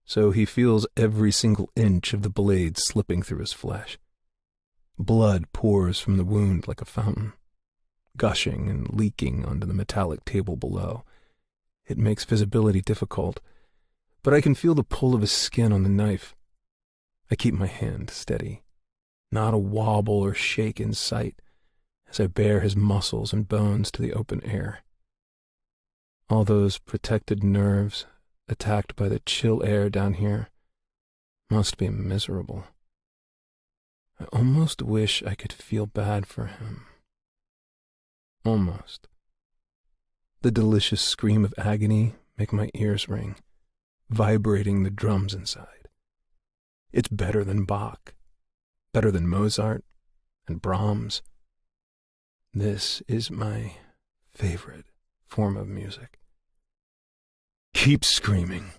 so he feels every single inch of the blade slipping through his flesh. Blood pours from the wound like a fountain, gushing and leaking onto the metallic table below. It makes visibility difficult, but I can feel the pull of his skin on the knife. I keep my hand steady, not a wobble or shake in sight, as I bare his muscles and bones to the open air. All those protected nerves, attacked by the chill air down here, must be miserable. I almost wish I could feel bad for him. Almost. The delicious scream of agony make my ears ring, vibrating the drums inside. It's better than Bach, better than Mozart and Brahms. This is my favorite form of music. Keep screaming,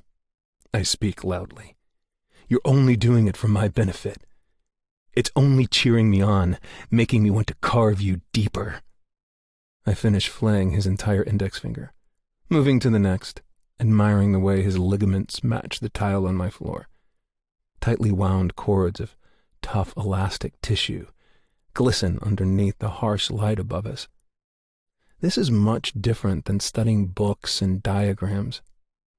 I speak loudly. You're only doing it for my benefit. It's only cheering me on, making me want to carve you deeper. I finish flaying his entire index finger, moving to the next, admiring the way his ligaments match the tile on my floor. Tightly wound cords of tough elastic tissue glisten underneath the harsh light above us. This is much different than studying books and diagrams.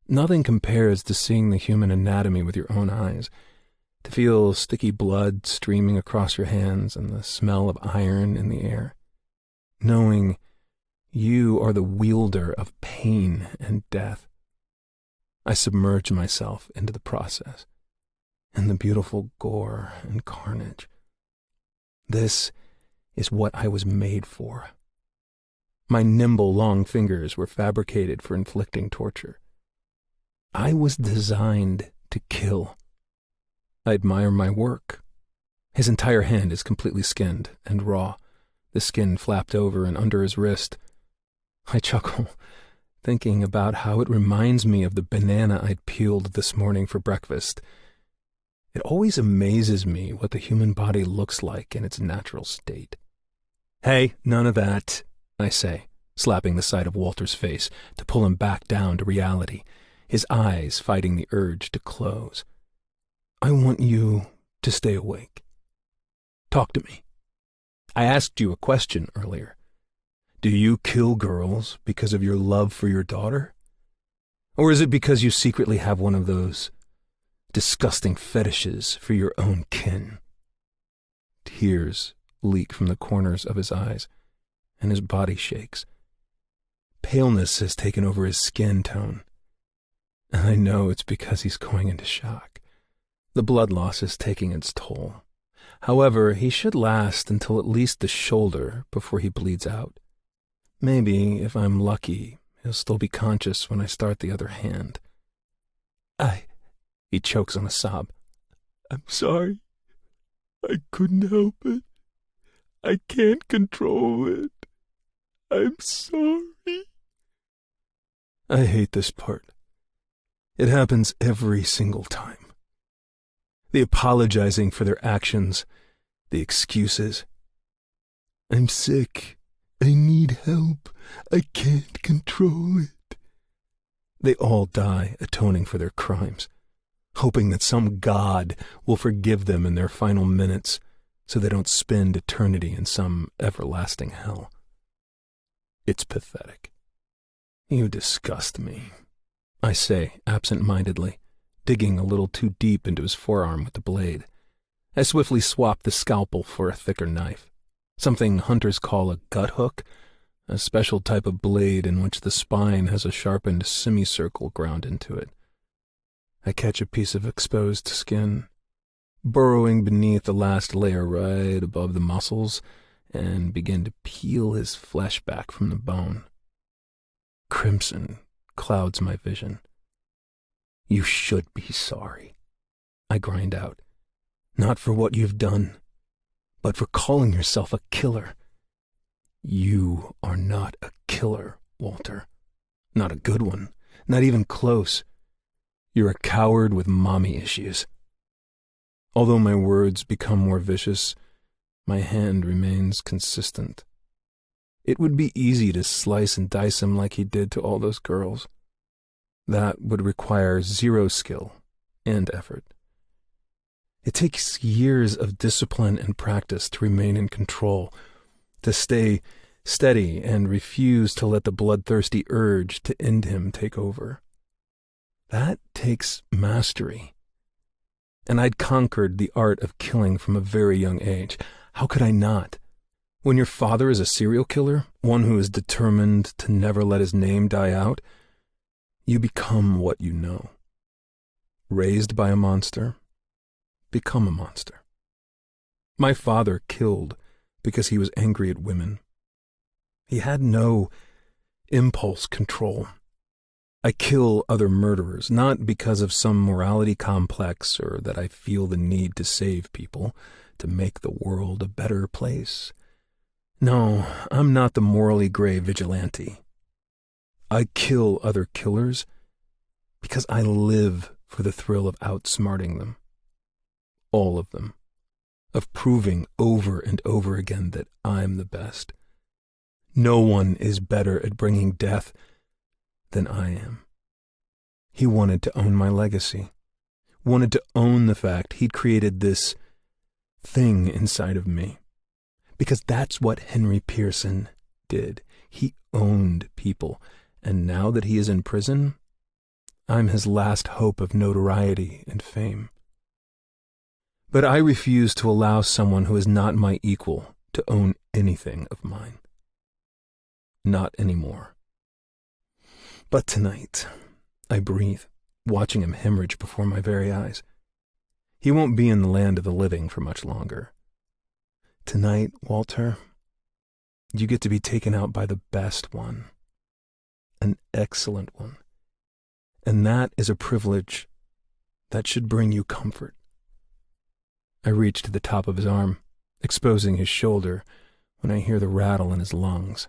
Nothing compares to seeing the human anatomy with your own eyes, to feel sticky blood streaming across your hands and the smell of iron in the air. Knowing you are the wielder of pain and death. I submerge myself into the process, and the beautiful gore and carnage. This is what I was made for. My nimble, long fingers were fabricated for inflicting torture. I was designed to kill. I admire my work. His entire hand is completely skinned and raw, the skin flapped over and under his wrist. I chuckle, thinking about how it reminds me of the banana I'd peeled this morning for breakfast. It always amazes me what the human body looks like in its natural state. "Hey, none of that," I say, slapping the side of Walter's face to pull him back down to reality, his eyes fighting the urge to close. "I want you to stay awake. Talk to me. I asked you a question earlier. Do you kill girls because of your love for your daughter? Or is it because you secretly have one of those disgusting fetishes for your own kin?" Tears leak from the corners of his eyes, and his body shakes. Paleness has taken over his skin tone, and I know it's because he's going into shock. The blood loss is taking its toll. However, he should last until at least the shoulder before he bleeds out. Maybe, if I'm lucky, he'll still be conscious when I start the other hand. He chokes on a sob. "I'm sorry. I couldn't help it. I can't control it. I'm sorry." I hate this part. It happens every single time. The apologizing for their actions, the excuses. "I'm sick. I need help. I can't control it." They all die atoning for their crimes, hoping that some god will forgive them in their final minutes so they don't spend eternity in some everlasting hell. It's pathetic. "You disgust me," I say absent-mindedly, digging a little too deep into his forearm with the blade. I swiftly swap the scalpel for a thicker knife, something hunters call a gut hook, a special type of blade in which the spine has a sharpened semicircle ground into it. I catch a piece of exposed skin, burrowing beneath the last layer right above the muscles, and begin to peel his flesh back from the bone. Crimson clouds my vision. "You should be sorry," I grind out. "Not for what you've done, but for calling yourself a killer. You are not a killer, Walter. Not a good one. Not even close. You're a coward with mommy issues." Although my words become more vicious, my hand remains consistent. It would be easy to slice and dice him like he did to all those girls. That would require zero skill and effort. It takes years of discipline and practice to remain in control, to stay steady and refuse to let the bloodthirsty urge to end him take over. That takes mastery. And I'd conquered the art of killing from a very young age. How could I not? When your father is a serial killer, one who is determined to never let his name die out, you become what you know. Raised by a monster, become a monster. My father killed because he was angry at women. He had no impulse control. I kill other murderers, not because of some morality complex or that I feel the need to save people, to make the world a better place. No, I'm not the morally gray vigilante. I kill other killers because I live for the thrill of outsmarting them. All of them. Of proving over and over again that I'm the best. No one is better at bringing death than I am. He wanted to own my legacy. Wanted to own the fact he'd created this thing inside of me. Because that's what Henry Pearson did. He owned people. And now that he is in prison, I'm his last hope of notoriety and fame. But I refuse to allow someone who is not my equal to own anything of mine. Not anymore. But tonight, I breathe, watching him hemorrhage before my very eyes. He won't be in the land of the living for much longer. Tonight, Walter, you get to be taken out by the best one, an excellent one. And that is a privilege that should bring you comfort. I reach to the top of his arm, exposing his shoulder, when I hear the rattle in his lungs.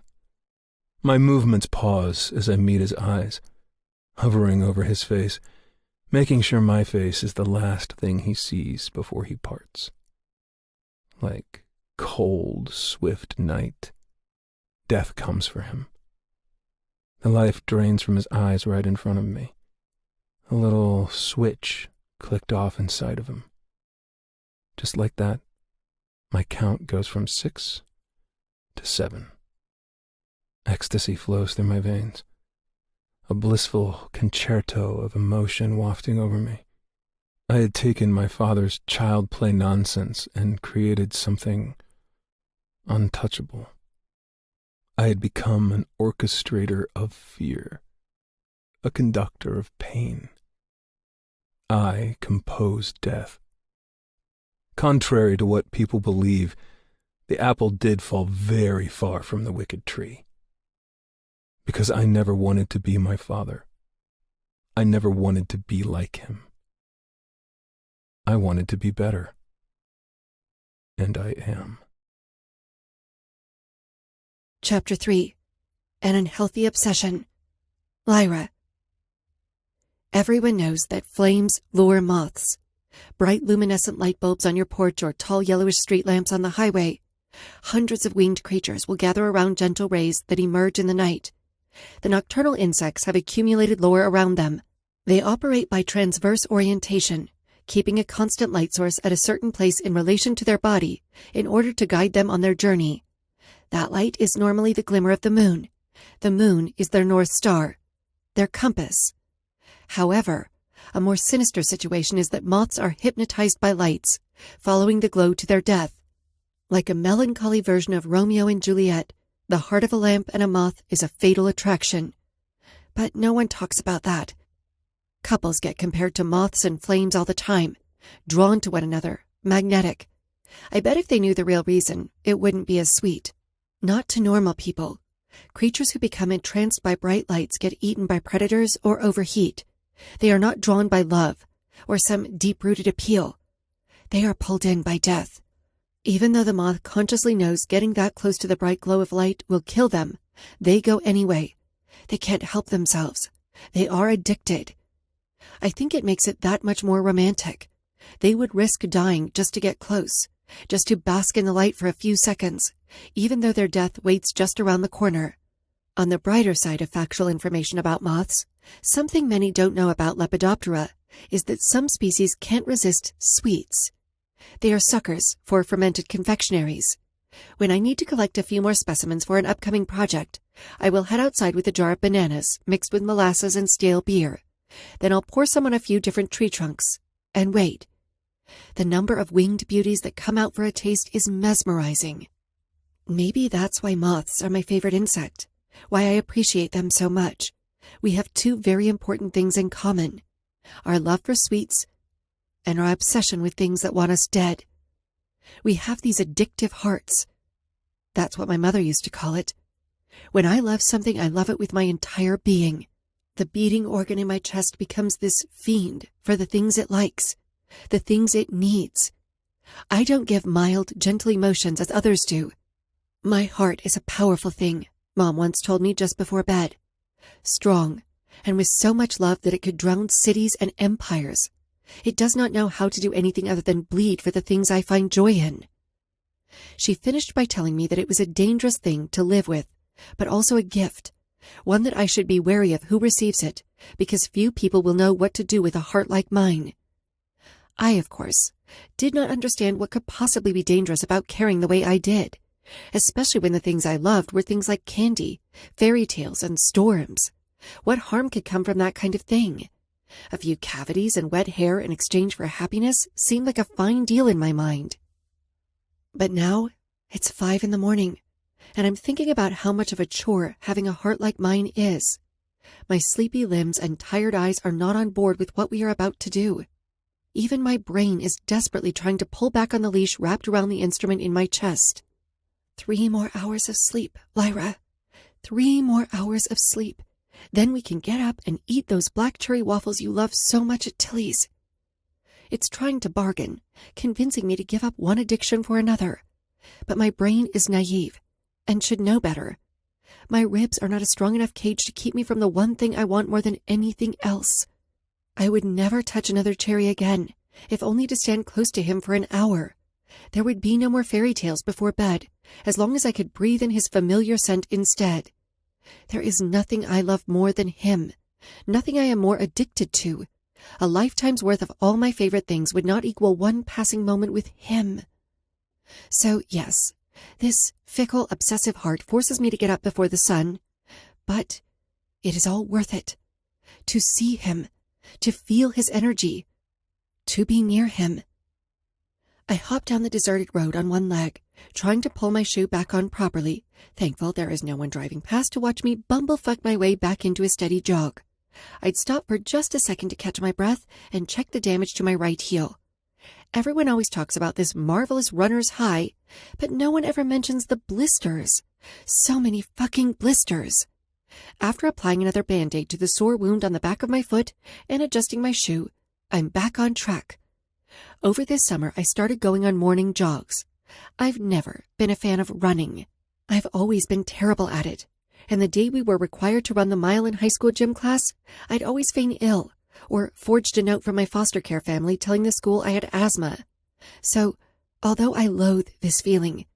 My movements pause as I meet his eyes, hovering over his face, making sure my face is the last thing he sees before he parts. Like cold, swift night, death comes for him. The life drains from his eyes right in front of me. A little switch clicked off inside of him. Just like that, my count goes from 6 to 7. Ecstasy flows through my veins, a blissful concerto of emotion wafting over me. I had taken my father's child play nonsense and created something untouchable. I had become an orchestrator of fear, a conductor of pain. I composed death. Contrary to what people believe, the apple did fall very far from the wicked tree. Because I never wanted to be my father. I never wanted to be like him. I wanted to be better. And I am. Chapter 3. An Unhealthy Obsession. Lyra. Everyone knows that flames lure moths. Bright luminescent light bulbs on your porch or tall yellowish street lamps on the highway. Hundreds of winged creatures will gather around gentle rays that emerge in the night. The nocturnal insects have accumulated lore around them. They operate by transverse orientation, keeping a constant light source at a certain place in relation to their body in order to guide them on their journey. That light is normally the glimmer of the moon. The moon is their North Star, their compass. However, a more sinister situation is that moths are hypnotized by lights, following the glow to their death. Like a melancholy version of Romeo and Juliet, the heart of a lamp and a moth is a fatal attraction. But no one talks about that. Couples get compared to moths and flames all the time, drawn to one another, magnetic. I bet if they knew the real reason, it wouldn't be as sweet. Not to normal people. Creatures who become entranced by bright lights get eaten by predators or overheat. They are not drawn by love or some deep-rooted appeal. They are pulled in by death. Even though the moth consciously knows getting that close to the bright glow of light will kill them, they go anyway. They can't help themselves. They are addicted. I think it makes it that much more romantic. They would risk dying just to get close, just to bask in the light for a few seconds, even though their death waits just around the corner. On the brighter side of factual information about moths, something many don't know about Lepidoptera is that some species can't resist sweets. They are suckers for fermented confectionaries. When I need to collect a few more specimens for an upcoming project, I will head outside with a jar of bananas mixed with molasses and stale beer. Then I'll pour some on a few different tree trunks. And wait. The number of winged beauties that come out for a taste is mesmerizing. Maybe that's why moths are my favorite insect, why I appreciate them so much. We have two very important things in common: our love for sweets and our obsession with things that want us dead. We have these addictive hearts. That's what my mother used to call it. When I love something, I love it with my entire being. The beating organ in my chest becomes this fiend for the things it likes, the things it needs. I don't give mild, gentle emotions as others do. My heart is a powerful thing, Mom once told me just before bed. Strong, and with so much love that it could drown cities and empires. It does not know how to do anything other than bleed for the things I find joy in. She finished by telling me that it was a dangerous thing to live with, but also a gift, one that I should be wary of who receives it, because few people will know what to do with a heart like mine. I, of course, did not understand what could possibly be dangerous about caring the way I did, especially when the things I loved were things like candy, fairy tales, and storms. What harm could come from that kind of thing? A few cavities and wet hair in exchange for happiness seemed like a fine deal in my mind. But now, it's 5 a.m, and I'm thinking about how much of a chore having a heart like mine is. My sleepy limbs and tired eyes are not on board with what we are about to do. Even my brain is desperately trying to pull back on the leash wrapped around the instrument in my chest. 3 more hours of sleep, Lyra. 3 more hours of sleep. Then we can get up and eat those black cherry waffles you love so much at Tilly's. It's trying to bargain, convincing me to give up one addiction for another. But my brain is naive and should know better. My ribs are not a strong enough cage to keep me from the one thing I want more than anything else. I would never touch another cherry again, if only to stand close to him for an hour. There would be no more fairy tales before bed, as long as I could breathe in his familiar scent instead. There is nothing I love more than him, nothing I am more addicted to. A lifetime's worth of all my favorite things would not equal one passing moment with him. So, yes, this fickle, obsessive heart forces me to get up before the sun, but it is all worth it. To see him, to feel his energy, to be near him. I hop down the deserted road on one leg, trying to pull my shoe back on properly, thankful there is no one driving past to watch me bumblefuck my way back into a steady jog. I'd stop for just a second to catch my breath and check the damage to my right heel. Everyone always talks about this marvelous runner's high, but no one ever mentions the blisters. So many fucking blisters. After applying another Band-Aid to the sore wound on the back of my foot and adjusting my shoe, I'm back on track. Over this summer, I started going on morning jogs. I've never been a fan of running. I've always been terrible at it. And the day we were required to run the mile in high school gym class, I'd always feign ill, or forged a note from my foster care family telling the school I had asthma. So, although I loathe this feeling,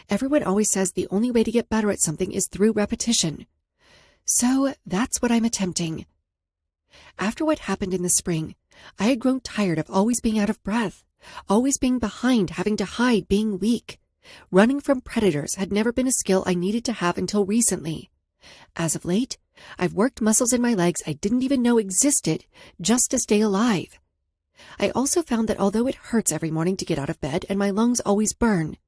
everyone always says the only way to get better at something is through repetition. So, that's what I'm attempting. After what happened in the spring, I had grown tired of always being out of breath, always being behind, having to hide, being weak. Running from predators had never been a skill I needed to have until recently. As of late, I've worked muscles in my legs I didn't even know existed just to stay alive. I also found that although it hurts every morning to get out of bed and my lungs always burn,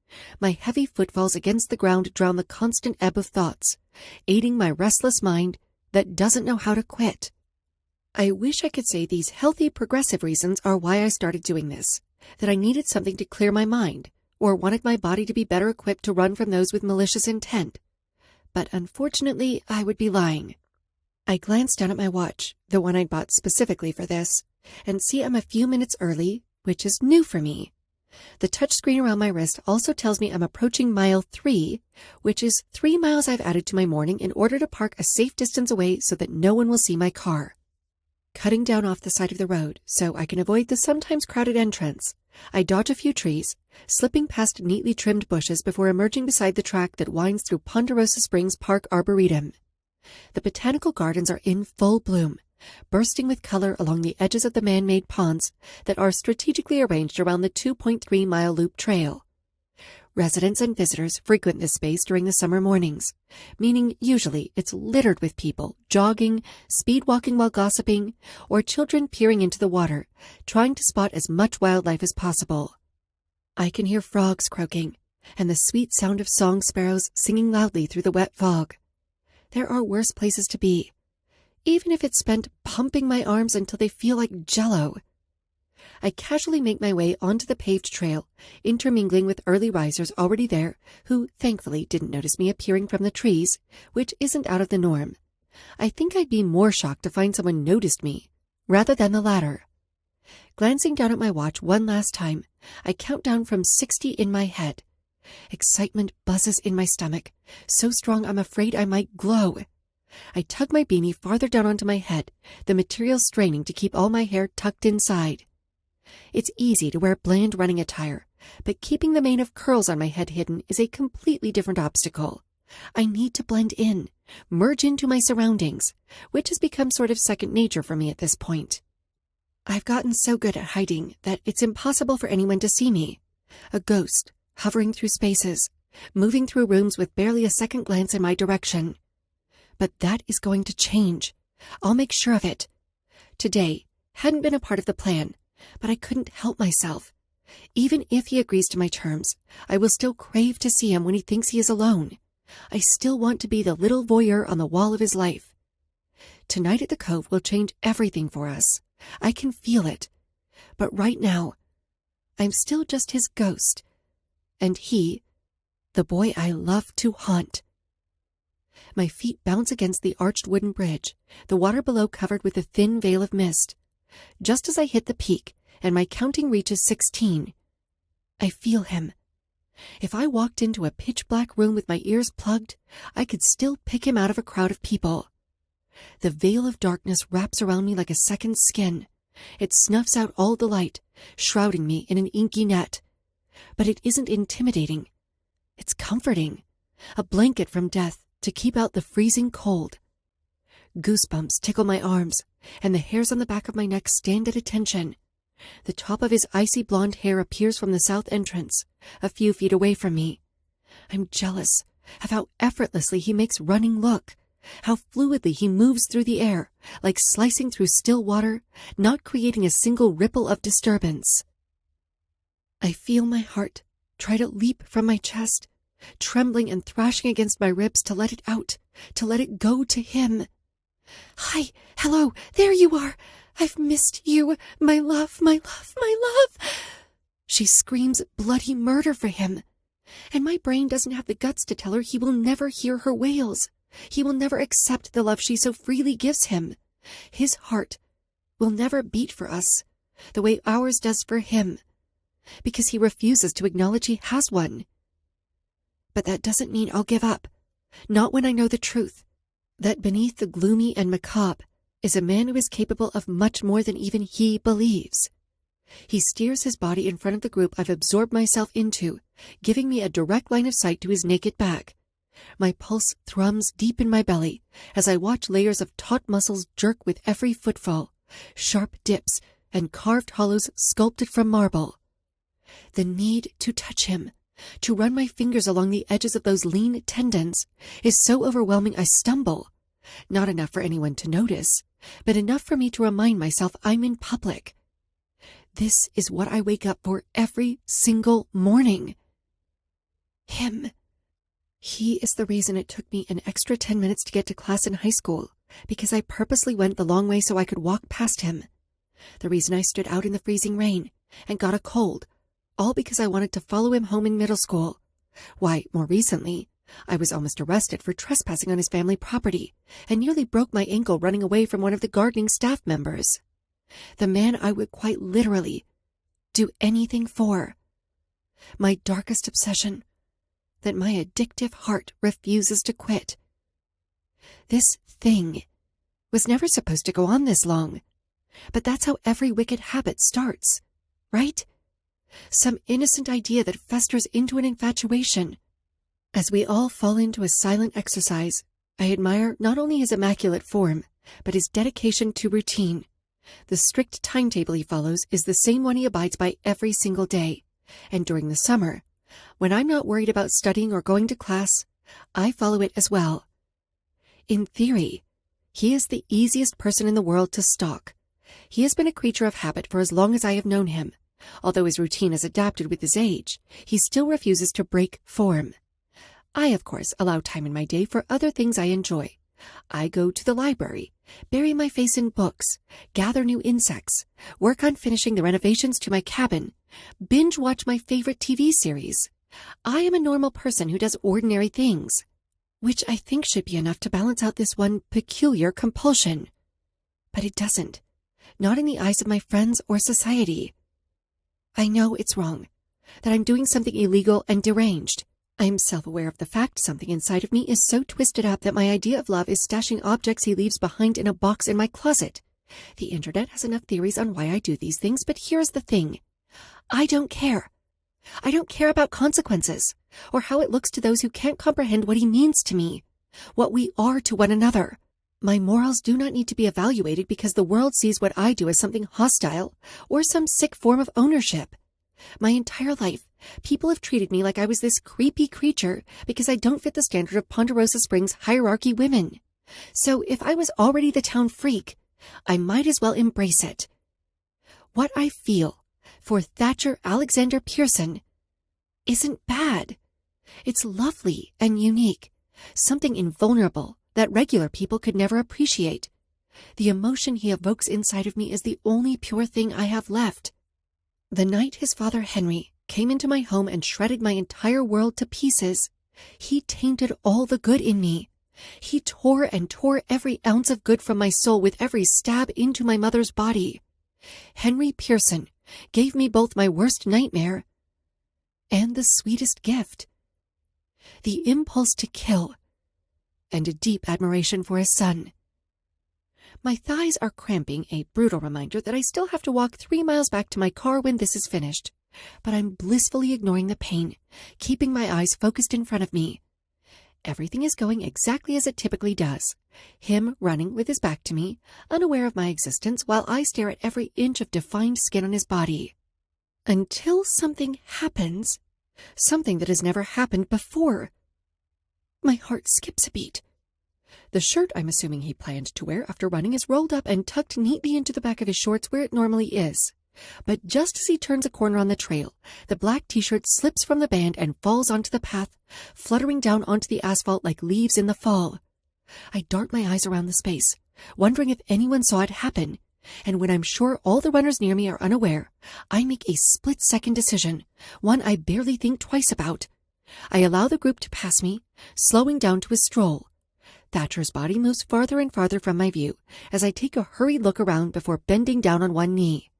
my heavy footfalls against the ground drown the constant ebb of thoughts, aiding my restless mind that doesn't know how to quit. I wish I could say these healthy, progressive reasons are why I started doing this, that I needed something to clear my mind, or wanted my body to be better equipped to run from those with malicious intent. But unfortunately, I would be lying. I glanced down at my watch, the one I'd bought specifically for this, and see I'm a few minutes early, which is new for me. The touchscreen around my wrist also tells me I'm approaching mile 3, which is 3 miles I've added to my morning in order to park a safe distance away so that no one will see my car. Cutting down off the side of the road so I can avoid the sometimes crowded entrance, I dodge a few trees, slipping past neatly trimmed bushes before emerging beside the track that winds through Ponderosa Springs Park Arboretum. The botanical gardens are in full bloom, bursting with color along the edges of the man-made ponds that are strategically arranged around the 2.3-mile loop trail. Residents and visitors frequent this space during the summer mornings, meaning usually it's littered with people jogging, speed-walking while gossiping, or children peering into the water, trying to spot as much wildlife as possible. I can hear frogs croaking, and the sweet sound of song sparrows singing loudly through the wet fog. There are worse places to be, even if it's spent pumping my arms until they feel like jello. I casually make my way onto the paved trail, intermingling with early risers already there, who thankfully didn't notice me appearing from the trees, which isn't out of the norm. I think I'd be more shocked to find someone noticed me, rather than the latter. Glancing down at my watch one last time, I count down from 60 in my head. Excitement buzzes in my stomach, so strong I'm afraid I might glow. I tug my beanie farther down onto my head, the material straining to keep all my hair tucked inside. It's easy to wear bland running attire, but keeping the mane of curls on my head hidden is a completely different obstacle. I need to blend in, merge into my surroundings, which has become sort of second nature for me at this point. I've gotten so good at hiding that it's impossible for anyone to see me. A ghost, hovering through spaces, moving through rooms with barely a second glance in my direction. But that is going to change. I'll make sure of it. Today hadn't been a part of the plan, but I couldn't help myself. Even if he agrees to my terms, I will still crave to see him when he thinks he is alone. I still want to be the little voyeur on the wall of his life. Tonight at the Cove will change everything for us. I can feel it. But right now, I'm still just his ghost, and he, the boy I love to haunt. My feet bounce against the arched wooden bridge, the water below covered with a thin veil of mist. Just as I hit the peak, and my counting reaches 16, I feel him. If I walked into a pitch-black room with my ears plugged, I could still pick him out of a crowd of people. The veil of darkness wraps around me like a second skin. It snuffs out all the light, shrouding me in an inky net. But it isn't intimidating. It's comforting. A blanket from death to keep out the freezing cold. Goosebumps tickle my arms, and the hairs on the back of my neck stand at attention. The top of his icy blonde hair appears from the south entrance, a few feet away from me. I'm jealous of how effortlessly he makes running look, how fluidly he moves through the air, like slicing through still water, not creating a single ripple of disturbance. I feel my heart try to leap from my chest, trembling and thrashing against my ribs to let it out, to let it go to him. Hi, hello, there you are. I've missed you, my love, my love, my love. She screams bloody murder for him, and my brain doesn't have the guts to tell her he will never hear her wails. He will never accept the love she so freely gives him. His heart will never beat for us the way ours does for him, because he refuses to acknowledge he has one. But that doesn't mean I'll give up, not when I know the truth, that beneath the gloomy and macabre is a man who is capable of much more than even he believes. He steers his body in front of the group I've absorbed myself into, giving me a direct line of sight to his naked back. My pulse thrums deep in my belly as I watch layers of taut muscles jerk with every footfall, sharp dips and carved hollows sculpted from marble. The need to touch him, to run my fingers along the edges of those lean tendons, is so overwhelming I stumble. Not enough for anyone to notice, but enough for me to remind myself I'm in public. This is what I wake up for every single morning. Him. He is the reason it took me an extra 10 minutes to get to class in high school, because I purposely went the long way so I could walk past him. The reason I stood out in the freezing rain and got a cold, all because I wanted to follow him home in middle school. Why, more recently, I was almost arrested for trespassing on his family property and nearly broke my ankle running away from one of the gardening staff members. The man I would quite literally do anything for. My darkest obsession that my addictive heart refuses to quit. This thing was never supposed to go on this long, but that's how every wicked habit starts, right? Some innocent idea that festers into an infatuation. As we all fall into a silent exercise, I admire not only his immaculate form, but his dedication to routine. The strict timetable he follows is the same one he abides by every single day, and during the summer, when I'm not worried about studying or going to class, I follow it as well. In theory, he is the easiest person in the world to stalk. He has been a creature of habit for as long as I have known him. Although his routine has adapted with his age, he still refuses to break form. I, of course, allow time in my day for other things I enjoy. I go to the library, bury my face in books, gather new insects, work on finishing the renovations to my cabin, binge watch my favorite TV series. I am a normal person who does ordinary things, which I think should be enough to balance out this one peculiar compulsion. But it doesn't, not in the eyes of my friends or society. I know it's wrong, that I'm doing something illegal and deranged. I am self-aware of the fact something inside of me is so twisted up that my idea of love is stashing objects he leaves behind in a box in my closet. The internet has enough theories on why I do these things, but here's the thing. I don't care. I don't care about consequences, or how it looks to those who can't comprehend what he means to me, what we are to one another. My morals do not need to be evaluated because the world sees what I do as something hostile or some sick form of ownership. My entire life, people have treated me like I was this creepy creature because I don't fit the standard of Ponderosa Springs hierarchy women. So if I was already the town freak, I might as well embrace it. What I feel for Thatcher Alexander Pearson isn't bad. It's lovely and unique, something invulnerable that regular people could never appreciate. The emotion he evokes inside of me is the only pure thing I have left. The night his father Henry came into my home and shredded my entire world to pieces, he tainted all the good in me. He tore and tore every ounce of good from my soul with every stab into my mother's body. Henry Pearson gave me both my worst nightmare and the sweetest gift. The impulse to kill and a deep admiration for his son. My thighs are cramping, a brutal reminder that I still have to walk 3 miles back to my car when this is finished. But I'm blissfully ignoring the pain, keeping my eyes focused in front of me. Everything is going exactly as it typically does. Him running with his back to me, unaware of my existence, while I stare at every inch of defined skin on his body. Until something happens. Something that has never happened before. My heart skips a beat. The shirt I'm assuming he planned to wear after running is rolled up and tucked neatly into the back of his shorts where it normally is. But just as he turns a corner on the trail, the black t-shirt slips from the band and falls onto the path, fluttering down onto the asphalt like leaves in the fall. I dart my eyes around the space, wondering if anyone saw it happen, and when I'm sure all the runners near me are unaware, I make a split-second decision, one I barely think twice about. I allow the group to pass me, slowing down to a stroll. Thatcher's body moves farther and farther from my view as I take a hurried look around before bending down on one knee.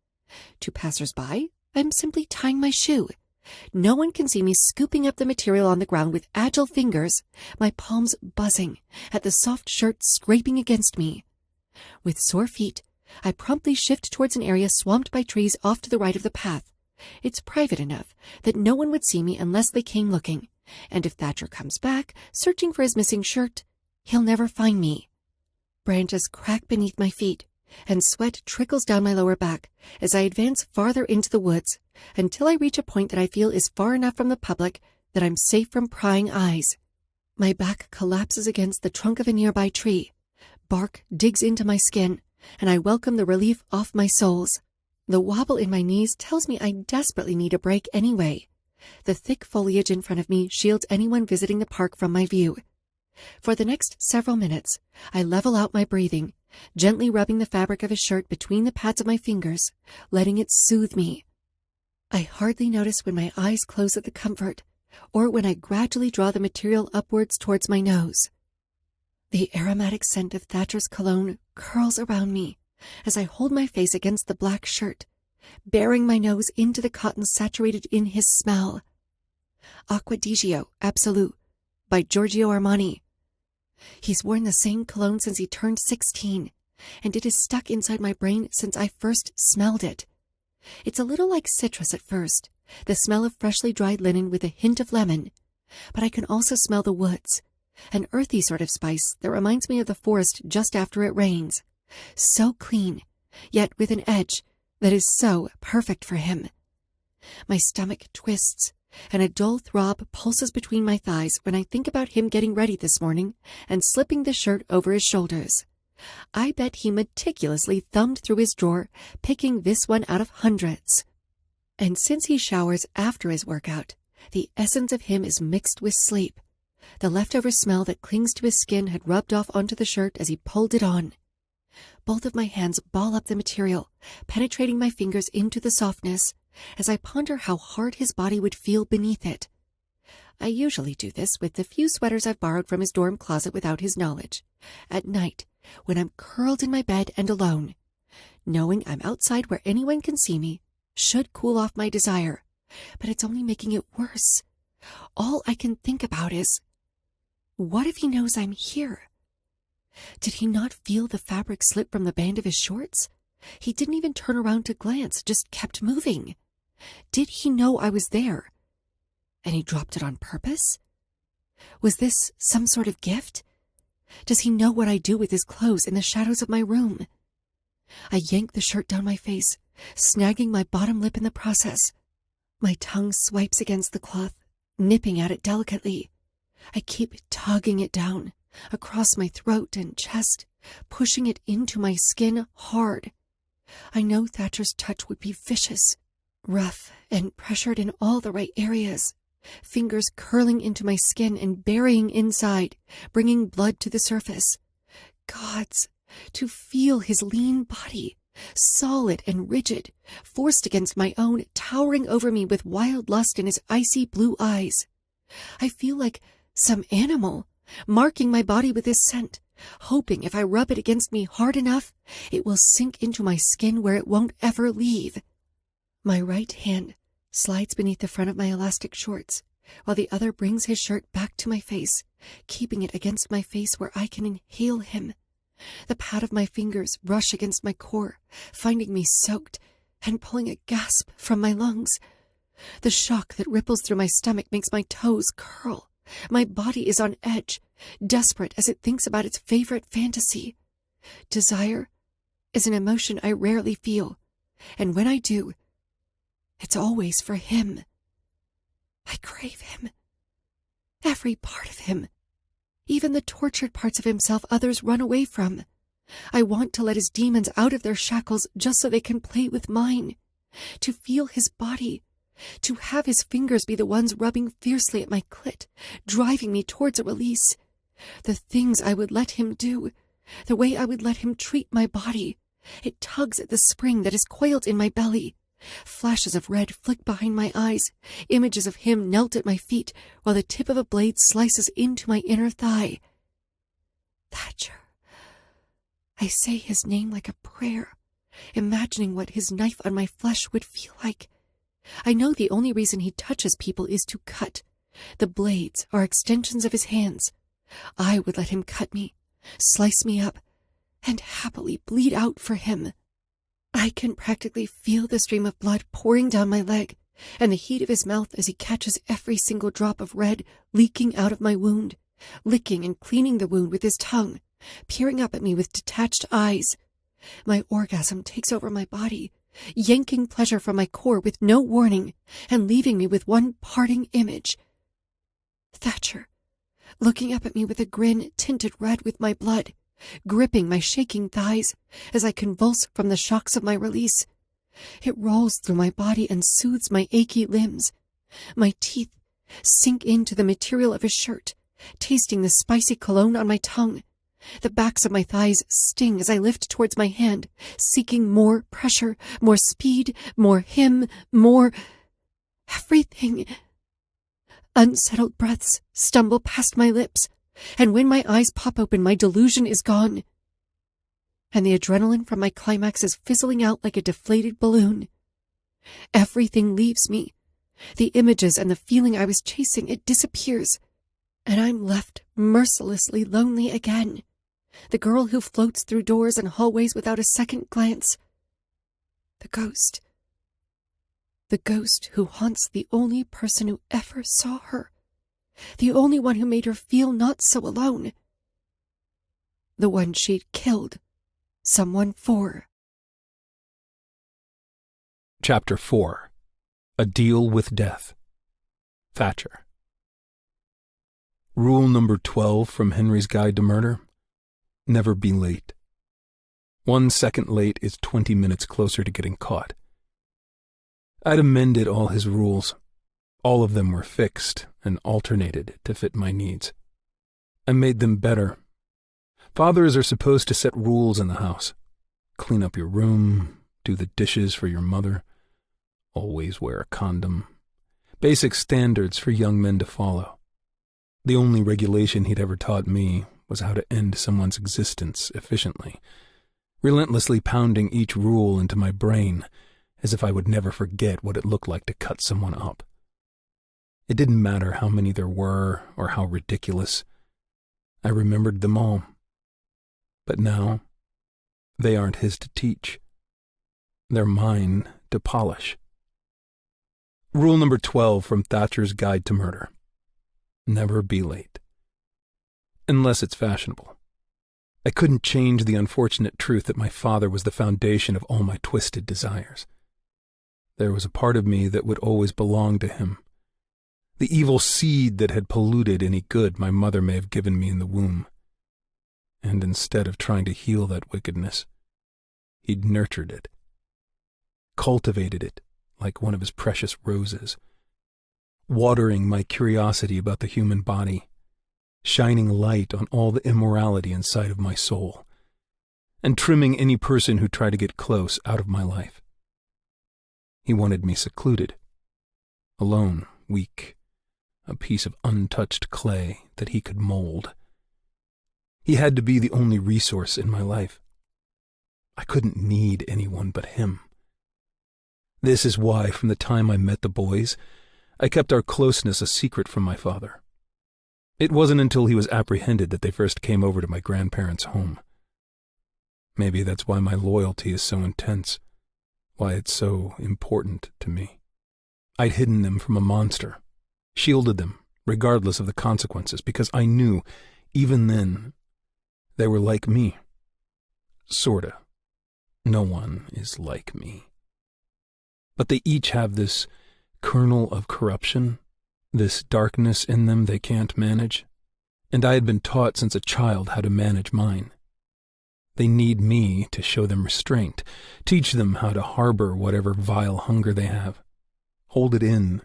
To passers-by, I'm simply tying my shoe. No one can see me scooping up the material on the ground with agile fingers, my palms buzzing at the soft shirt scraping against me. With sore feet, I promptly shift towards an area swamped by trees off to the right of the path. It's private enough that no one would see me unless they came looking, and if Thatcher comes back, searching for his missing shirt, he'll never find me. Branches crack beneath my feet, and sweat trickles down my lower back as I advance farther into the woods until I reach a point that I feel is far enough from the public that I'm safe from prying eyes. My back collapses against the trunk of a nearby tree. Bark digs into my skin, and I welcome the relief off my soles. The wobble in my knees tells me I desperately need a break anyway. The thick foliage in front of me shields anyone visiting the park from my view. For the next several minutes, I level out my breathing, gently rubbing the fabric of his shirt between the pads of my fingers, letting it soothe me. I hardly notice when my eyes close at the comfort, or when I gradually draw the material upwards towards my nose. The aromatic scent of Thatcher's cologne curls around me as I hold my face against the black shirt, bearing my nose into the cotton saturated in his smell. Acqua di Gio Absolute by Giorgio Armani. He's worn the same cologne since he turned 16, and it is stuck inside my brain since I first smelled it. It's a little like citrus at first, the smell of freshly dried linen with a hint of lemon, but I can also smell the woods, an earthy sort of spice that reminds me of the forest just after it rains. So clean, yet with an edge that is so perfect for him. My stomach twists, and a dull throb pulses between my thighs when I think about him getting ready this morning and slipping the shirt over his shoulders. I bet he meticulously thumbed through his drawer, picking this one out of hundreds. And since he showers after his workout, the essence of him is mixed with sleep. The leftover smell that clings to his skin had rubbed off onto the shirt as he pulled it on. Both of my hands ball up the material, penetrating my fingers into the softness, as I ponder how hard his body would feel beneath it. I usually do this with the few sweaters I've borrowed from his dorm closet without his knowledge, at night, when I'm curled in my bed and alone. Knowing I'm outside where anyone can see me should cool off my desire, but it's only making it worse. All I can think about is, what if he knows I'm here? Did he not feel the fabric slip from the band of his shorts? He didn't even turn around to glance, just kept moving. Did he know I was there? And he dropped it on purpose? Was this some sort of gift? Does he know what I do with his clothes in the shadows of my room? I yank the shirt down my face, snagging my bottom lip in the process. My tongue swipes against the cloth, nipping at it delicately. I keep tugging it down, across my throat and chest, pushing it into my skin hard. I know Thatcher's touch would be vicious, rough and pressured in all the right areas, fingers curling into my skin and burying inside, bringing blood to the surface. Gods, to feel his lean body, solid and rigid, forced against my own, towering over me with wild lust in his icy blue eyes. I feel like some animal, marking my body with his scent, hoping if I rub it against me hard enough, it will sink into my skin where it won't ever leave. My right hand slides beneath the front of my elastic shorts, while the other brings his shirt back to my face, keeping it against my face where I can inhale him. The pad of my fingers brush against my core, finding me soaked and pulling a gasp from my lungs. The shock that ripples through my stomach makes my toes curl. My body is on edge, desperate as it thinks about its favorite fantasy. Desire is an emotion I rarely feel, and when I do, it's always for him. I crave him. Every part of him. Even the tortured parts of himself others run away from. I want to let his demons out of their shackles just so they can play with mine. To feel his body. To have his fingers be the ones rubbing fiercely at my clit, driving me towards a release. The things I would let him do. The way I would let him treat my body. It tugs at the spring that is coiled in my belly. Flashes of red flick behind my eyes, images of him knelt at my feet, while the tip of a blade slices into my inner thigh. Thatcher. I say his name like a prayer, imagining what his knife on my flesh would feel like. I know the only reason he touches people is to cut. The blades are extensions of his hands. I would let him cut me, slice me up, and happily bleed out for him. I can practically feel the stream of blood pouring down my leg, and the heat of his mouth as he catches every single drop of red leaking out of my wound, licking and cleaning the wound with his tongue, peering up at me with detached eyes. My orgasm takes over my body, yanking pleasure from my core with no warning, and leaving me with one parting image. Thatcher, looking up at me with a grin tinted red with my blood, gripping my shaking thighs as I convulse from the shocks of my release. It rolls through my body and soothes my achy limbs. My teeth sink into the material of his shirt, tasting the spicy cologne on my tongue. The backs of my thighs sting as I lift towards my hand, seeking more pressure, more speed, more him, more everything. Unsettled breaths stumble past my lips, and when my eyes pop open, my delusion is gone, and the adrenaline from my climax is fizzling out like a deflated balloon. Everything leaves me. The images and the feeling I was chasing, it disappears, and I'm left mercilessly lonely again. The girl who floats through doors and hallways without a second glance. The ghost. The ghost who haunts the only person who ever saw her. The only one who made her feel not so alone. The one she'd killed someone for. Chapter 4. A Deal with Death. Thatcher. Rule number 12 from Henry's Guide to Murder: never be late. 1 second late is 20 minutes closer to getting caught. I'd amended all his rules. All of them were fixed and alternated to fit my needs. I made them better. Fathers are supposed to set rules in the house. Clean up your room, do the dishes for your mother, always wear a condom. Basic standards for young men to follow. The only regulation he'd ever taught me was how to end someone's existence efficiently, relentlessly pounding each rule into my brain as if I would never forget what it looked like to cut someone up. It didn't matter how many there were or how ridiculous. I remembered them all. But now, they aren't his to teach. They're mine to polish. Rule number 12 from Thatcher's Guide to Murder: never be late. Unless it's fashionable. I couldn't change the unfortunate truth that my father was the foundation of all my twisted desires. There was a part of me that would always belong to him. The evil seed that had polluted any good my mother may have given me in the womb. And instead of trying to heal that wickedness, he'd nurtured it, cultivated it like one of his precious roses, watering my curiosity about the human body, shining light on all the immorality inside of my soul. and trimming any person who tried to get close out of my life. He wanted me secluded, alone, weak, a piece of untouched clay that he could mold. He had to be the only resource in my life. I couldn't need anyone but him. This is why, from the time I met the boys, I kept our closeness a secret from my father. It wasn't until he was apprehended that they first came over to my grandparents' home. Maybe that's why my loyalty is so intense, why it's so important to me. I'd hidden them from a monster, shielded them, regardless of the consequences, because I knew, even then, they were like me. Sorta. No one is like me. But they each have this kernel of corruption, this darkness in them they can't manage, and I had been taught since a child how to manage mine. They need me to show them restraint, teach them how to harbor whatever vile hunger they have, hold it in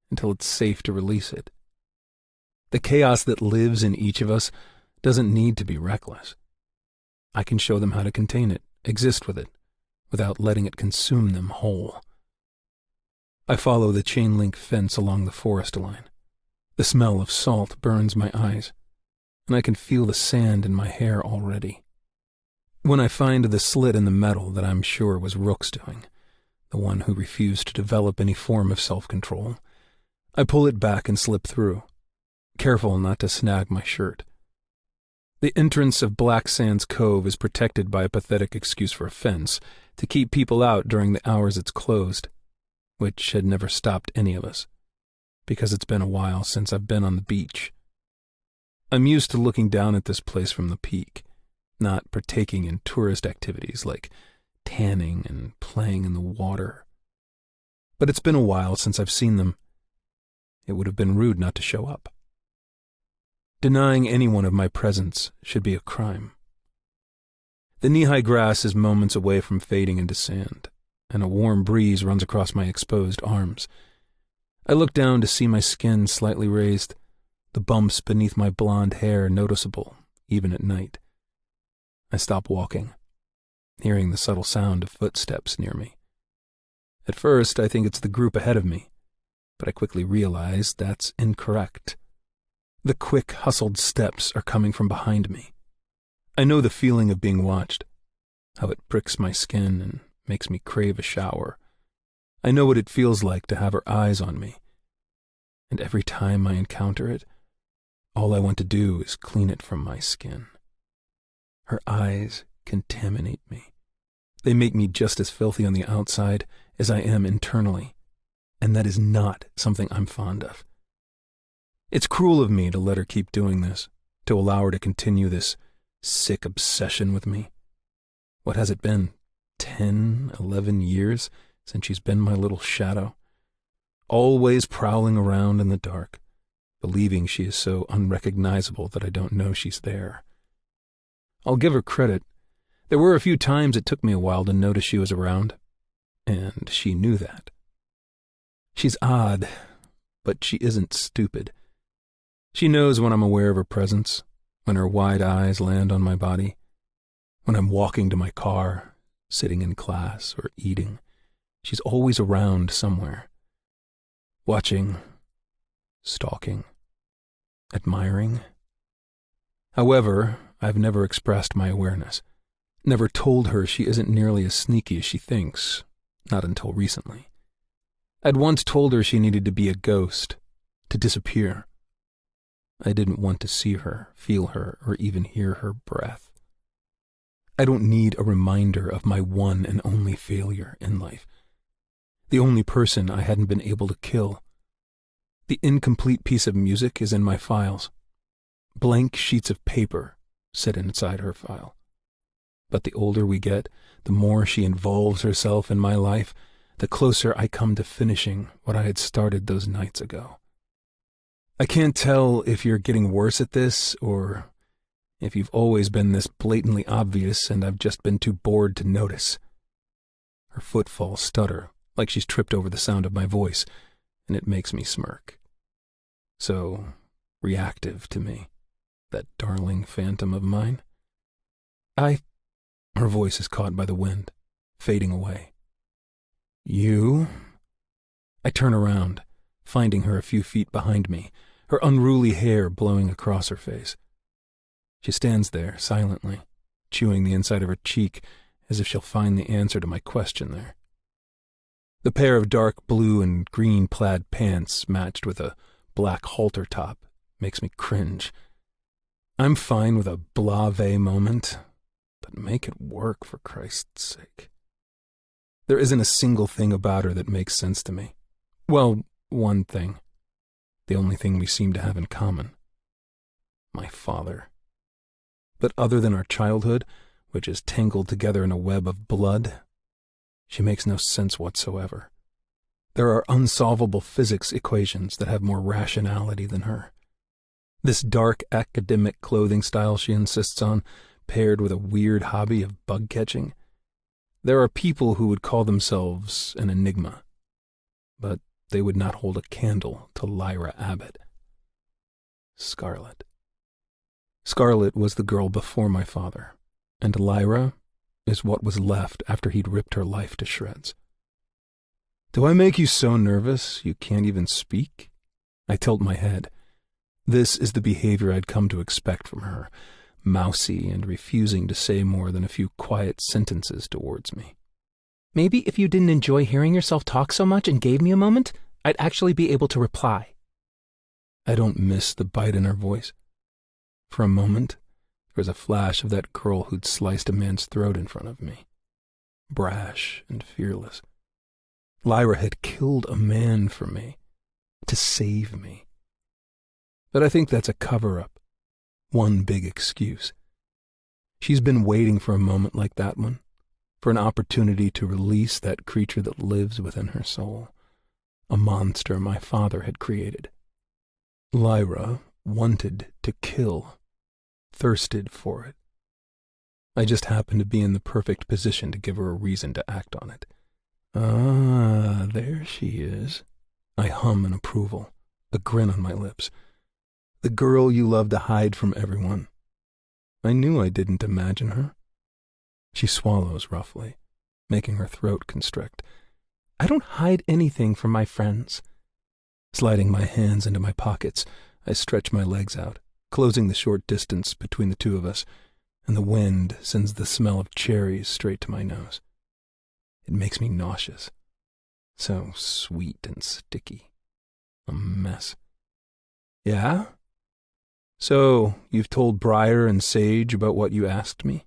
until it's safe to release it. The chaos that lives in each of us doesn't need to be reckless. I can show them how to contain it, exist with it, without letting it consume them whole. I follow the chain-link fence along the forest line. The smell of salt burns my eyes, and I can feel the sand in my hair already. When I find the slit in the metal that I'm sure was Rook's doing, the one who refused to develop any form of self-control, I pull it back and slip through, careful not to snag my shirt. The entrance of Black Sands Cove is protected by a pathetic excuse for a fence to keep people out during the hours it's closed, which had never stopped any of us, because it's been a while since I've been on the beach. I'm used to looking down at this place from the peak, not partaking in tourist activities like tanning and playing in the water. But it's been a while since I've seen them. It would have been rude not to show up. Denying anyone of my presence should be a crime. The knee-high grass is moments away from fading into sand, and a warm breeze runs across my exposed arms. I look down to see my skin slightly raised, the bumps beneath my blonde hair noticeable, even at night. I stop walking, hearing the subtle sound of footsteps near me. At first, I think it's the group ahead of me, but I quickly realize that's incorrect. The quick, hustled steps are coming from behind me. I know the feeling of being watched, how it pricks my skin and makes me crave a shower. I know what it feels like to have her eyes on me, and every time I encounter it, all I want to do is clean it from my skin. Her eyes contaminate me. They make me just as filthy on the outside as I am internally, and that is not something I'm fond of. It's cruel of me to let her keep doing this, to allow her to continue this sick obsession with me. What has it been, 10, 11 years since she's been my little shadow? Always prowling around in the dark, believing she is so unrecognizable that I don't know she's there. I'll give her credit. There were a few times it took me a while to notice she was around, and she knew that. She's odd, but she isn't stupid. She knows when I'm aware of her presence, when her wide eyes land on my body, when I'm walking to my car, sitting in class, or eating. She's always around somewhere. Watching, stalking, admiring. However, I've never expressed my awareness, never told her she isn't nearly as sneaky as she thinks, not until recently. I'd once told her she needed to be a ghost, to disappear. I didn't want to see her, feel her, or even hear her breath. I don't need a reminder of my one and only failure in life. The only person I hadn't been able to kill. The incomplete piece of music is in my files. Blank sheets of paper sit inside her file. But the older we get, the more she involves herself in my life, the closer I come to finishing what I had started those nights ago. I can't tell if you're getting worse at this, or if you've always been this blatantly obvious and I've just been too bored to notice. Her footfalls stutter, like she's tripped over the sound of my voice, and it makes me smirk. So reactive to me, that darling phantom of mine. I Her voice is caught by the wind, fading away. You? I turn around, finding her a few feet behind me, her unruly hair blowing across her face. She stands there, silently, chewing the inside of her cheek as if she'll find the answer to my question there. The pair of dark blue and green plaid pants matched with a black halter top makes me cringe. I'm fine with a blase moment, but make it work for Christ's sake. There isn't a single thing about her that makes sense to me. Well, one thing. The only thing we seem to have in common. My father. But other than our childhood, which is tangled together in a web of blood, she makes no sense whatsoever. There are unsolvable physics equations that have more rationality than her. This dark academic clothing style she insists on, paired with a weird hobby of bug catching. There are people who would call themselves an enigma, but they would not hold a candle to Lyra Abbott. Scarlet. Scarlet was the girl before my father, and Lyra is what was left after he'd ripped her life to shreds. Do I make you so nervous you can't even speak? I tilt my head. This is the behavior I'd come to expect from her, mousy and refusing to say more than a few quiet sentences towards me. Maybe if you didn't enjoy hearing yourself talk so much and gave me a moment, I'd actually be able to reply. I don't miss the bite in her voice. For a moment, there was a flash of that girl who'd sliced a man's throat in front of me. Brash and fearless. Lyra had killed a man for me, to save me. But I think that's a cover-up, one big excuse. She's been waiting for a moment like that one, for an opportunity to release that creature that lives within her soul, a monster my father had created. Lyra wanted to kill, thirsted for it. I just happened to be in the perfect position to give her a reason to act on it. Ah, there she is. I hum in approval, a grin on my lips. The girl you love to hide from everyone. I knew I didn't imagine her. She swallows roughly, making her throat constrict. I don't hide anything from my friends. Sliding my hands into my pockets, I stretch my legs out, closing the short distance between the two of us, and the wind sends the smell of cherries straight to my nose. It makes me nauseous. So sweet and sticky. A mess. Yeah? So, you've told Briar and Sage about what you asked me?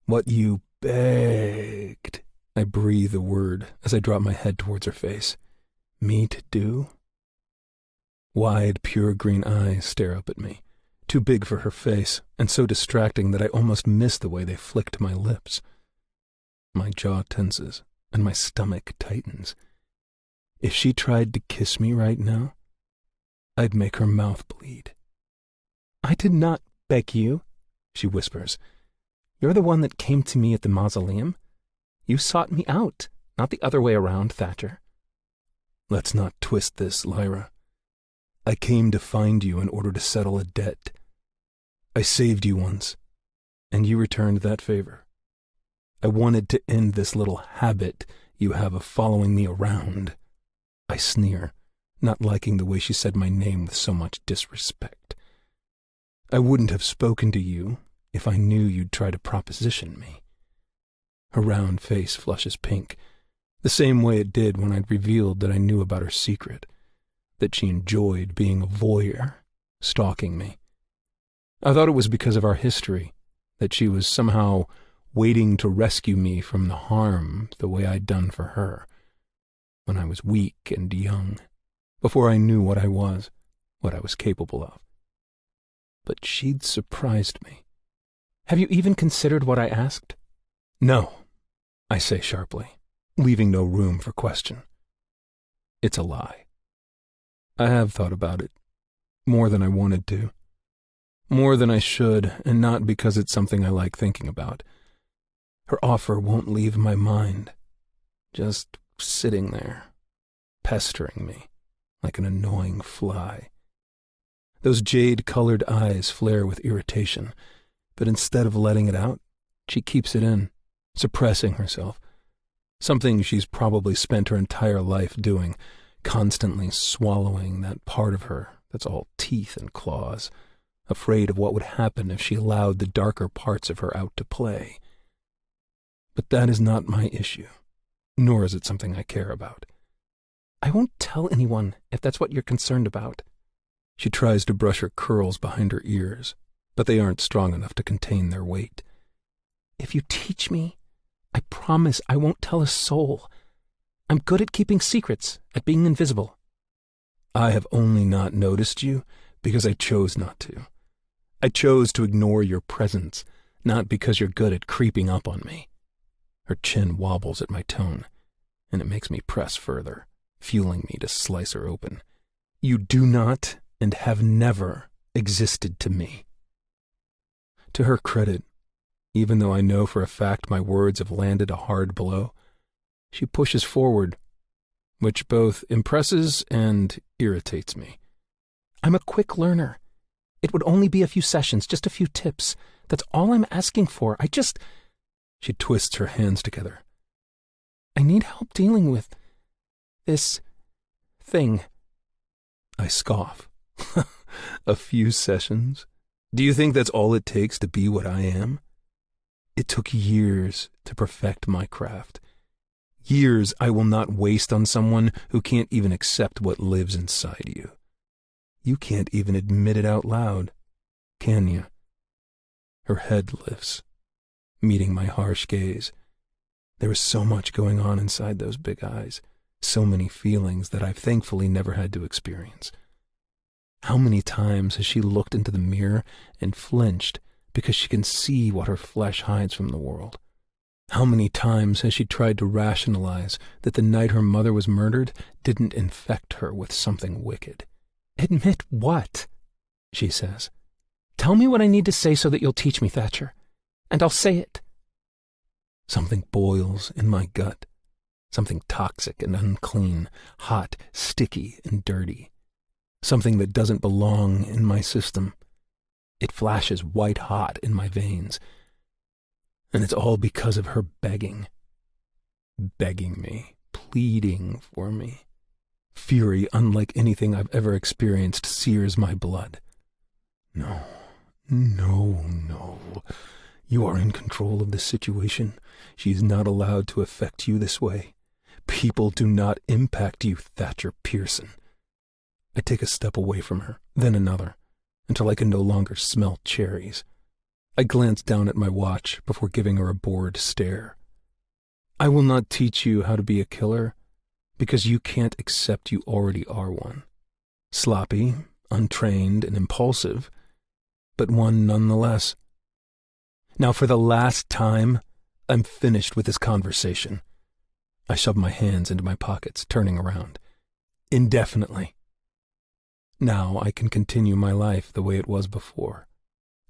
What you begged? I breathe a word as I drop my head towards her face. Me to do? Wide, pure green eyes stare up at me, too big for her face, and so distracting that I almost miss the way they flick to my lips. My jaw tenses, and my stomach tightens. If she tried to kiss me right now, I'd make her mouth bleed. I did not beg you, she whispers. You're the one that came to me at the mausoleum. You sought me out, not the other way around, Thatcher. Let's not twist this, Lyra. I came to find you in order to settle a debt. I saved you once, and you returned that favor. I wanted to end this little habit you have of following me around. I sneer, not liking the way she said my name with so much disrespect. I wouldn't have spoken to you if I knew you'd try to proposition me. Her round face flushes pink, the same way it did when I'd revealed that I knew about her secret, that she enjoyed being a voyeur, stalking me. I thought it was because of our history, that she was somehow waiting to rescue me from the harm the way I'd done for her, when I was weak and young, before I knew what I was capable of. But she'd surprised me. Have you even considered what I asked? No, I say sharply, leaving no room for question. It's a lie. I have thought about it, more than I wanted to. More than I should, and not because it's something I like thinking about. Her offer won't leave my mind, just sitting there, pestering me like an annoying fly. Those jade-colored eyes flare with irritation, but instead of letting it out, She keeps it in, suppressing herself. Something she's probably spent her entire life doing, constantly swallowing that part of her that's all teeth and claws, afraid of what would happen if she allowed the darker parts of her out to play. But that is not my issue, nor is it something I care about. I won't tell anyone if that's what you're concerned about. She tries to brush her curls behind her ears, but they aren't strong enough to contain their weight. If you teach me, I promise I won't tell a soul. I'm good at keeping secrets, at being invisible. I have only not noticed you because I chose not to. I chose to ignore your presence, not because you're good at creeping up on me. Her chin wobbles at my tone, and it makes me press further, fueling me to slice her open. You do not and have never existed to me. To her credit, even though I know for a fact my words have landed a hard blow, she pushes forward, which both impresses and irritates me. I'm a quick learner. It would only be a few sessions, just a few tips. That's all I'm asking for. She twists her hands together. I need help dealing with this thing. I scoff. A few sessions? Do you think that's all it takes to be what I am? It took years to perfect my craft. Years I will not waste on someone who can't even accept what lives inside you. You can't even admit it out loud, can you? Her head lifts, meeting my harsh gaze. There is so much going on inside those big eyes, so many feelings that I've thankfully never had to experience. How many times has she looked into the mirror and flinched because she can see what her flesh hides from the world? How many times has she tried to rationalize that the night her mother was murdered didn't infect her with something wicked? Admit what? She says. Tell me what I need to say so that you'll teach me, Thatcher, and I'll say it. Something boils in my gut. Something toxic and unclean, hot, sticky, and dirty. Something that doesn't belong in my system. It flashes white hot in my veins. And it's all because of her begging. Begging me, pleading for me. Fury unlike anything I've ever experienced sears my blood. No, no, no. You are in control of this situation. She is not allowed to affect you this way. People do not impact you, Thatcher Pearson. I take a step away from her, then another, until I can no longer smell cherries. I glance down at my watch before giving her a bored stare. I will not teach you how to be a killer, because you can't accept you already are one. Sloppy, untrained, and impulsive, but one nonetheless. Now, for the last time, I'm finished with this conversation. I shove my hands into my pockets, turning around. Indefinitely. Now I can continue my life the way it was before,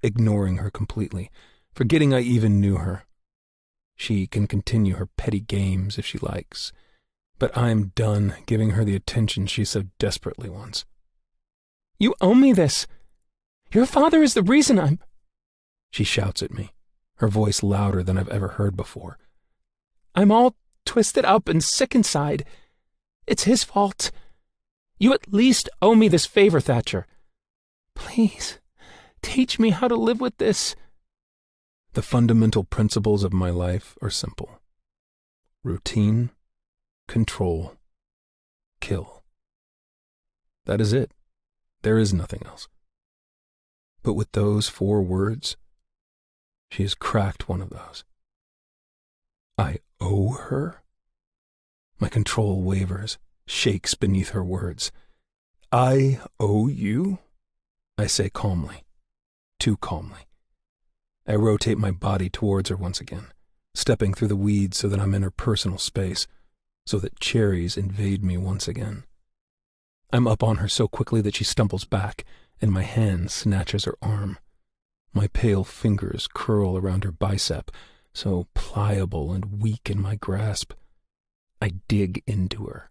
ignoring her completely, forgetting I even knew her. She can continue her petty games if she likes, but I'm done giving her the attention she so desperately wants. You owe me this. Your father is the reason I'm... She shouts at me, her voice louder than I've ever heard before. I'm all twisted up and sick inside. It's his fault. You at least owe me this favor, Thatcher. Please, teach me how to live with this. The fundamental principles of my life are simple. Routine, control, kill. That is it. There is nothing else. But with those 4 words, she has cracked one of those. I owe her? My control wavers, shakes beneath her words. I owe you? I say calmly, too calmly. I rotate my body towards her once again, stepping through the weeds so that I'm in her personal space, so that cherries invade me once again. I'm up on her so quickly that she stumbles back, and my hand snatches her arm. My pale fingers curl around her bicep, so pliable and weak in my grasp. I dig into her,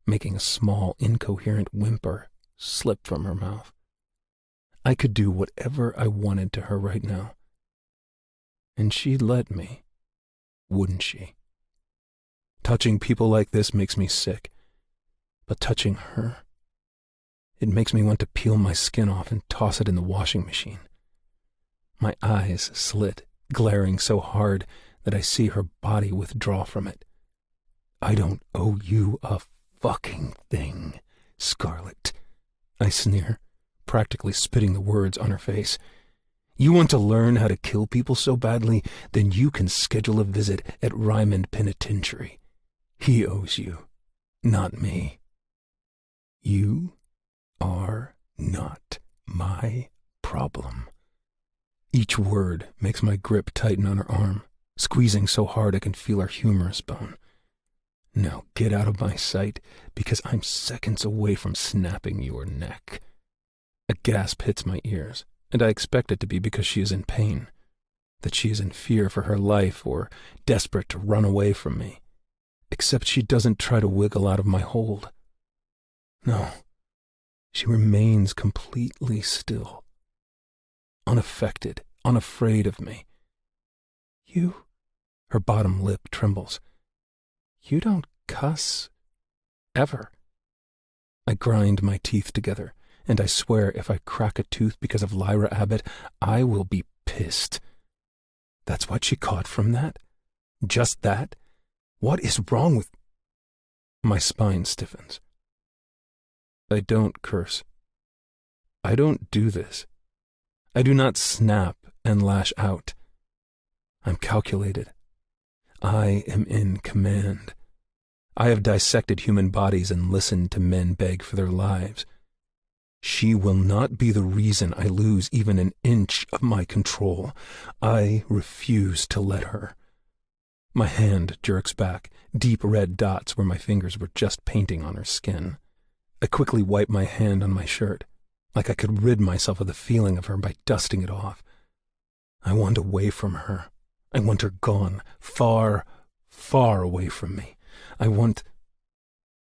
making a small, incoherent whimper slip from her mouth. I could do whatever I wanted to her right now. And she'd let me, wouldn't she? Touching people like this makes me sick, but touching her, it makes me want to peel my skin off and toss it in the washing machine. My eyes slit, glaring so hard that I see her body withdraw from it. I don't owe you a fucking thing, Scarlet, I sneer, practically spitting the words on her face. You want to learn how to kill people so badly, then you can schedule a visit at Ryman Penitentiary. He owes you, not me. You are not my problem. Each word makes my grip tighten on her arm, squeezing so hard I can feel her humerus bone. Now get out of my sight, because I'm seconds away from snapping your neck. A gasp hits my ears, and I expect it to be because she is in pain, that she is in fear for her life or desperate to run away from me. Except she doesn't try to wiggle out of my hold. No, she remains completely still, unaffected, unafraid of me. You, her bottom lip trembles. You don't cuss, ever. I grind my teeth together, and I swear if I crack a tooth because of Lyra Abbott, I will be pissed. That's what she caught from that? Just that? What is wrong with... My spine stiffens. I don't curse. I don't do this. I do not snap and lash out. I'm calculated. I am in command. I have dissected human bodies and listened to men beg for their lives. She will not be the reason I lose even an inch of my control. I refuse to let her. My hand jerks back, deep red dots where my fingers were just painting on her skin. I quickly wipe my hand on my shirt, like I could rid myself of the feeling of her by dusting it off. I want away from her. I want her gone, far, far away from me. I want...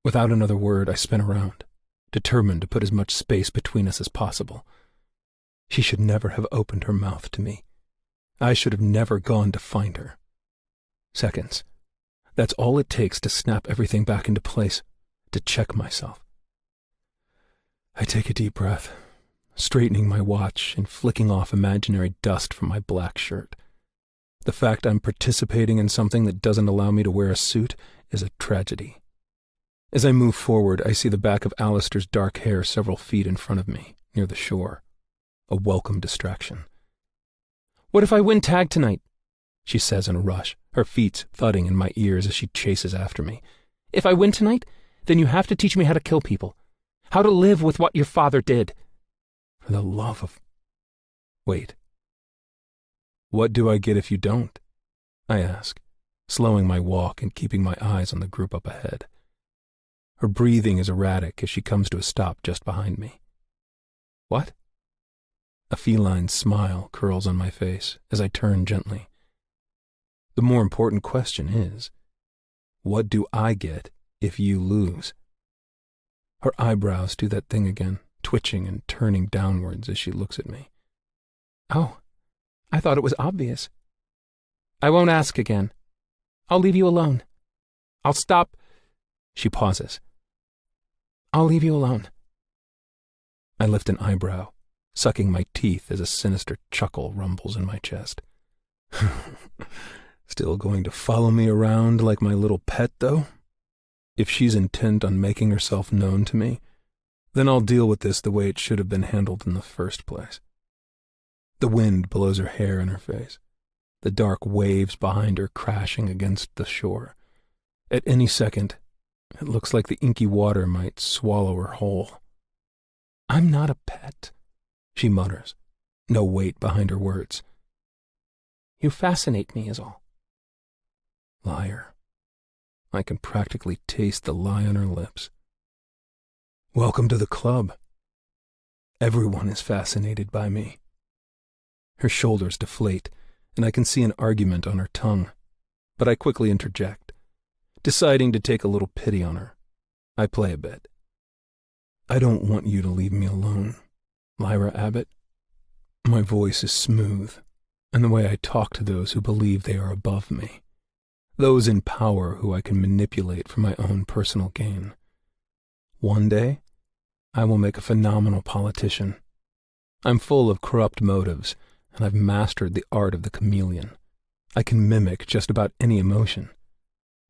Without another word, I spin around, determined to put as much space between us as possible. She should never have opened her mouth to me. I should have never gone to find her. Seconds. That's all it takes to snap everything back into place, to check myself. I take a deep breath, straightening my watch and flicking off imaginary dust from my black shirt. The fact I'm participating in something that doesn't allow me to wear a suit is a tragedy. As I move forward, I see the back of Alistair's dark hair several feet in front of me, near the shore. A welcome distraction. "What if I win tag tonight?" she says in a rush, her feet thudding in my ears as she chases after me. "If I win tonight, then you have to teach me how to kill people. How to live with what your father did." For the love of... Wait. What do I get if you don't? I ask, slowing my walk and keeping my eyes on the group up ahead. Her breathing is erratic as she comes to a stop just behind me. What? A feline smile curls on my face as I turn gently. The more important question is, what do I get if you lose? Her eyebrows do that thing again, twitching and turning downwards as she looks at me. "Oh, I thought it was obvious. I won't ask again. I'll leave you alone. I'll stop..." She pauses. "I'll leave you alone." I lift an eyebrow, sucking my teeth as a sinister chuckle rumbles in my chest. Still going to follow me around like my little pet, though? If she's intent on making herself known to me, then I'll deal with this the way it should have been handled in the first place. The wind blows her hair in her face, the dark waves behind her crashing against the shore. At any second, it looks like the inky water might swallow her whole. "I'm not a pet," she mutters, no weight behind her words. "You fascinate me is all." Liar. I can practically taste the lie on her lips. Welcome to the club. Everyone is fascinated by me. Her shoulders deflate, and I can see an argument on her tongue, but I quickly interject. Deciding to take a little pity on her, I play a bit. "I don't want you to leave me alone, Lyra Abbott." My voice is smooth, and the way I talk to those who believe they are above me, those in power who I can manipulate for my own personal gain. One day, I will make a phenomenal politician. I'm full of corrupt motives, and I've mastered the art of the chameleon. I can mimic just about any emotion.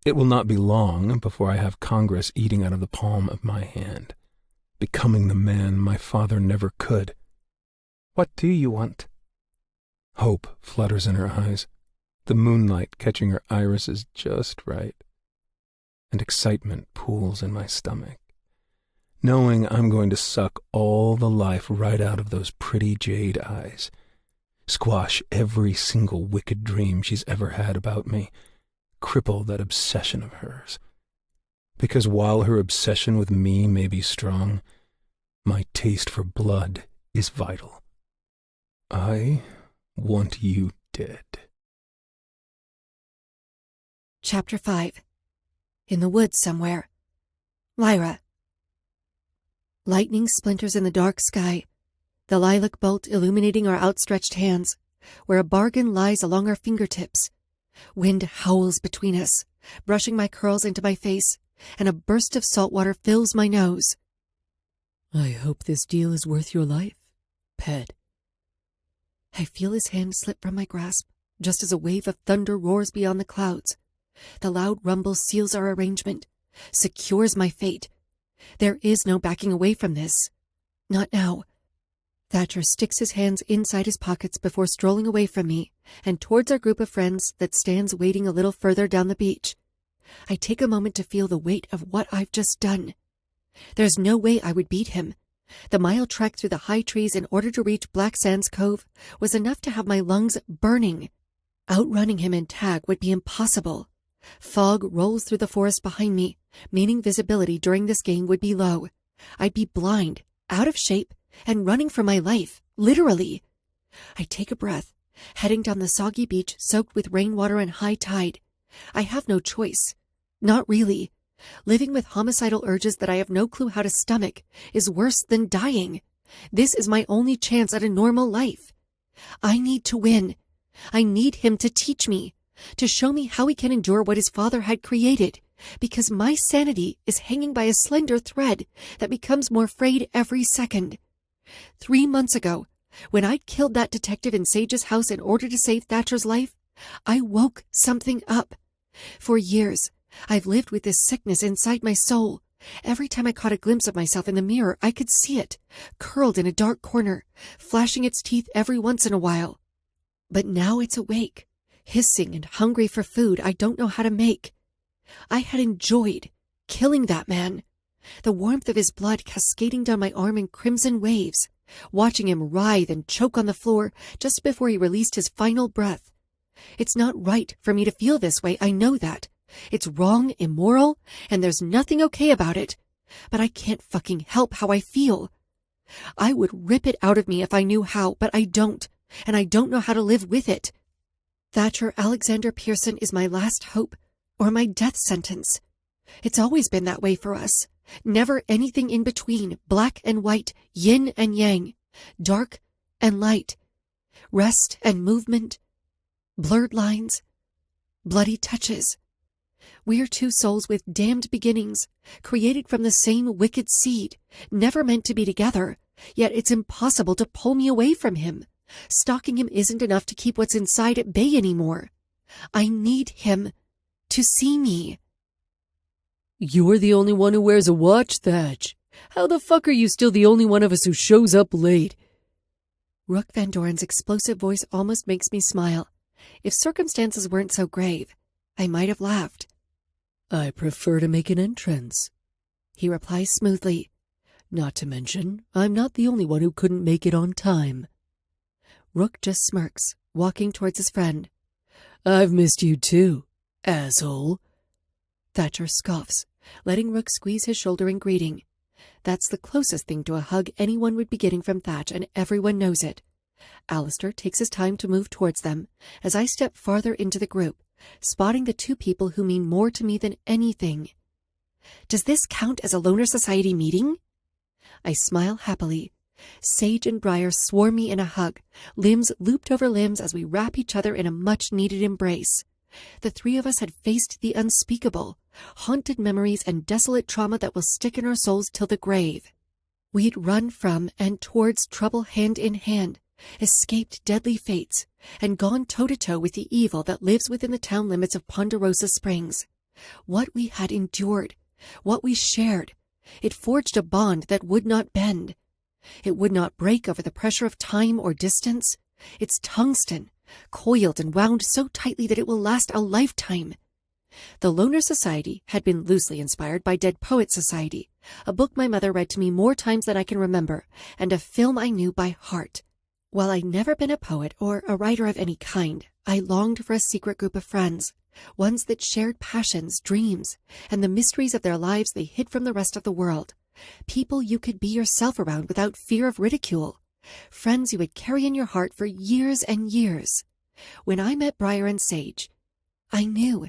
It will not be long before I have Congress eating out of the palm of my hand, becoming the man my father never could. What do you want? Hope flutters in her eyes, the moonlight catching her irises just right, and excitement pools in my stomach, knowing I'm going to suck all the life right out of those pretty jade eyes, squash every single wicked dream she's ever had about me, cripple that obsession of hers. Because while her obsession with me may be strong, my taste for blood is vital. I want you dead. Chapter 5. In the woods somewhere. Lyra. Lightning splinters in the dark sky, the lilac bolt illuminating our outstretched hands, where a bargain lies along our fingertips. Wind howls between us, brushing my curls into my face, and a burst of salt water fills my nose. I hope this deal is worth your life, pet. I feel his hand slip from my grasp, just as a wave of thunder roars beyond the clouds. The loud rumble seals our arrangement, secures my fate. There is no backing away from this. Not now. Thatcher sticks his hands inside his pockets before strolling away from me and towards our group of friends that stands waiting a little further down the beach. I take a moment to feel the weight of what I've just done. There's no way I would beat him. The mile trek through the high trees in order to reach Black Sands Cove was enough to have my lungs burning. Outrunning him in tag would be impossible. Fog rolls through the forest behind me, meaning visibility during this game would be low. I'd be blind, out of shape, and running for my life, literally. I take a breath, heading down the soggy beach soaked with rainwater and high tide. I have no choice. Not really. Living with homicidal urges that I have no clue how to stomach is worse than dying. This is my only chance at a normal life. I need to win. I need him to teach me, to show me how he can endure what his father had created, because my sanity is hanging by a slender thread that becomes more frayed every second. 3 months ago, when I killed that detective in Sage's house in order to save Thatcher's life, I woke something up. For years, I've lived with this sickness inside my soul. Every time I caught a glimpse of myself in the mirror, I could see it, curled in a dark corner, flashing its teeth every once in a while. But now it's awake, hissing and hungry for food I don't know how to make. I had enjoyed killing that man, the warmth of his blood cascading down my arm in crimson waves, watching him writhe and choke on the floor just before he released his final breath. It's not right for me to feel this way, I know that. It's wrong, immoral, and there's nothing okay about it. But I can't fucking help how I feel. I would rip it out of me if I knew how, but I don't, and I don't know how to live with it. Thatcher Alexander Pearson is my last hope, or my death sentence. It's always been that way for us. Never anything in between, black and white, yin and yang, dark and light, rest and movement, blurred lines, bloody touches. We're two souls with damned beginnings, created from the same wicked seed, never meant to be together, yet it's impossible to pull me away from him. Stalking him isn't enough to keep what's inside at bay anymore. I need him to see me. You're the only one who wears a watch, Thatch. How the fuck are you still the only one of us who shows up late? Rook Van Doren's explosive voice almost makes me smile. If circumstances weren't so grave, I might have laughed. I prefer to make an entrance, he replies smoothly. Not to mention, I'm not the only one who couldn't make it on time. Rook just smirks, walking towards his friend. I've missed you too, asshole. Thatcher scoffs, letting Rook squeeze his shoulder in greeting. That's the closest thing to a hug anyone would be getting from Thatch, and everyone knows it. Alistair takes his time to move towards them as I step farther into the group, spotting the two people who mean more to me than anything. Does this count as a Loner Society meeting? I smile happily, Sage and Briar swarm me in a hug, limbs looped over limbs as we wrap each other in a much-needed embrace. The three of us had faced the unspeakable, haunted memories and desolate trauma that will stick in our souls till the grave. We'd run from and towards trouble hand in hand, escaped deadly fates, and gone toe-to-toe with the evil that lives within the town limits of Ponderosa Springs. What we had endured, what we shared, it forged a bond that would not bend. It would not break over the pressure of time or distance. It's tungsten, coiled and wound so tightly that it will last a lifetime. The Loner Society had been loosely inspired by Dead Poets Society, a book my mother read to me more times than I can remember, and a film I knew by heart. While I'd never been a poet or a writer of any kind, I longed for a secret group of friends, ones that shared passions, dreams, and the mysteries of their lives they hid from the rest of the world. People you could be yourself around without fear of ridicule. Friends you would carry in your heart for years and years. When I met Briar and Sage, I knew.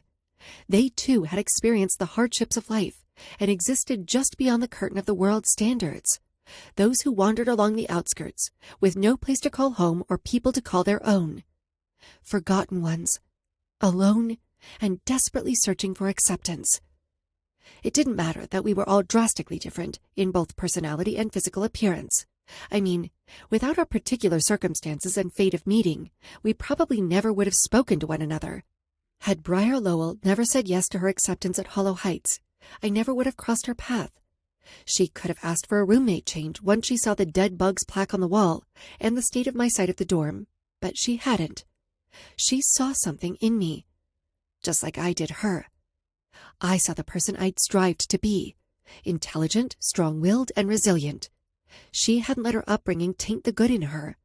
They too had experienced the hardships of life and existed just beyond the curtain of the world's standards. Those who wandered along the outskirts, with no place to call home or people to call their own. Forgotten ones, alone and desperately searching for acceptance. It didn't matter that we were all drastically different in both personality and physical appearance. I mean, without our particular circumstances and fate of meeting, we probably never would have spoken to one another. Had Briar Lowell never said yes to her acceptance at Hollow Heights, I never would have crossed her path. She could have asked for a roommate change once she saw the dead bugs plaque on the wall and the state of my sight of the dorm, but she hadn't. She saw something in me, just like I did her. I saw the person I'd strived to be, intelligent, strong-willed, and resilient. She hadn't let her upbringing taint the good in her.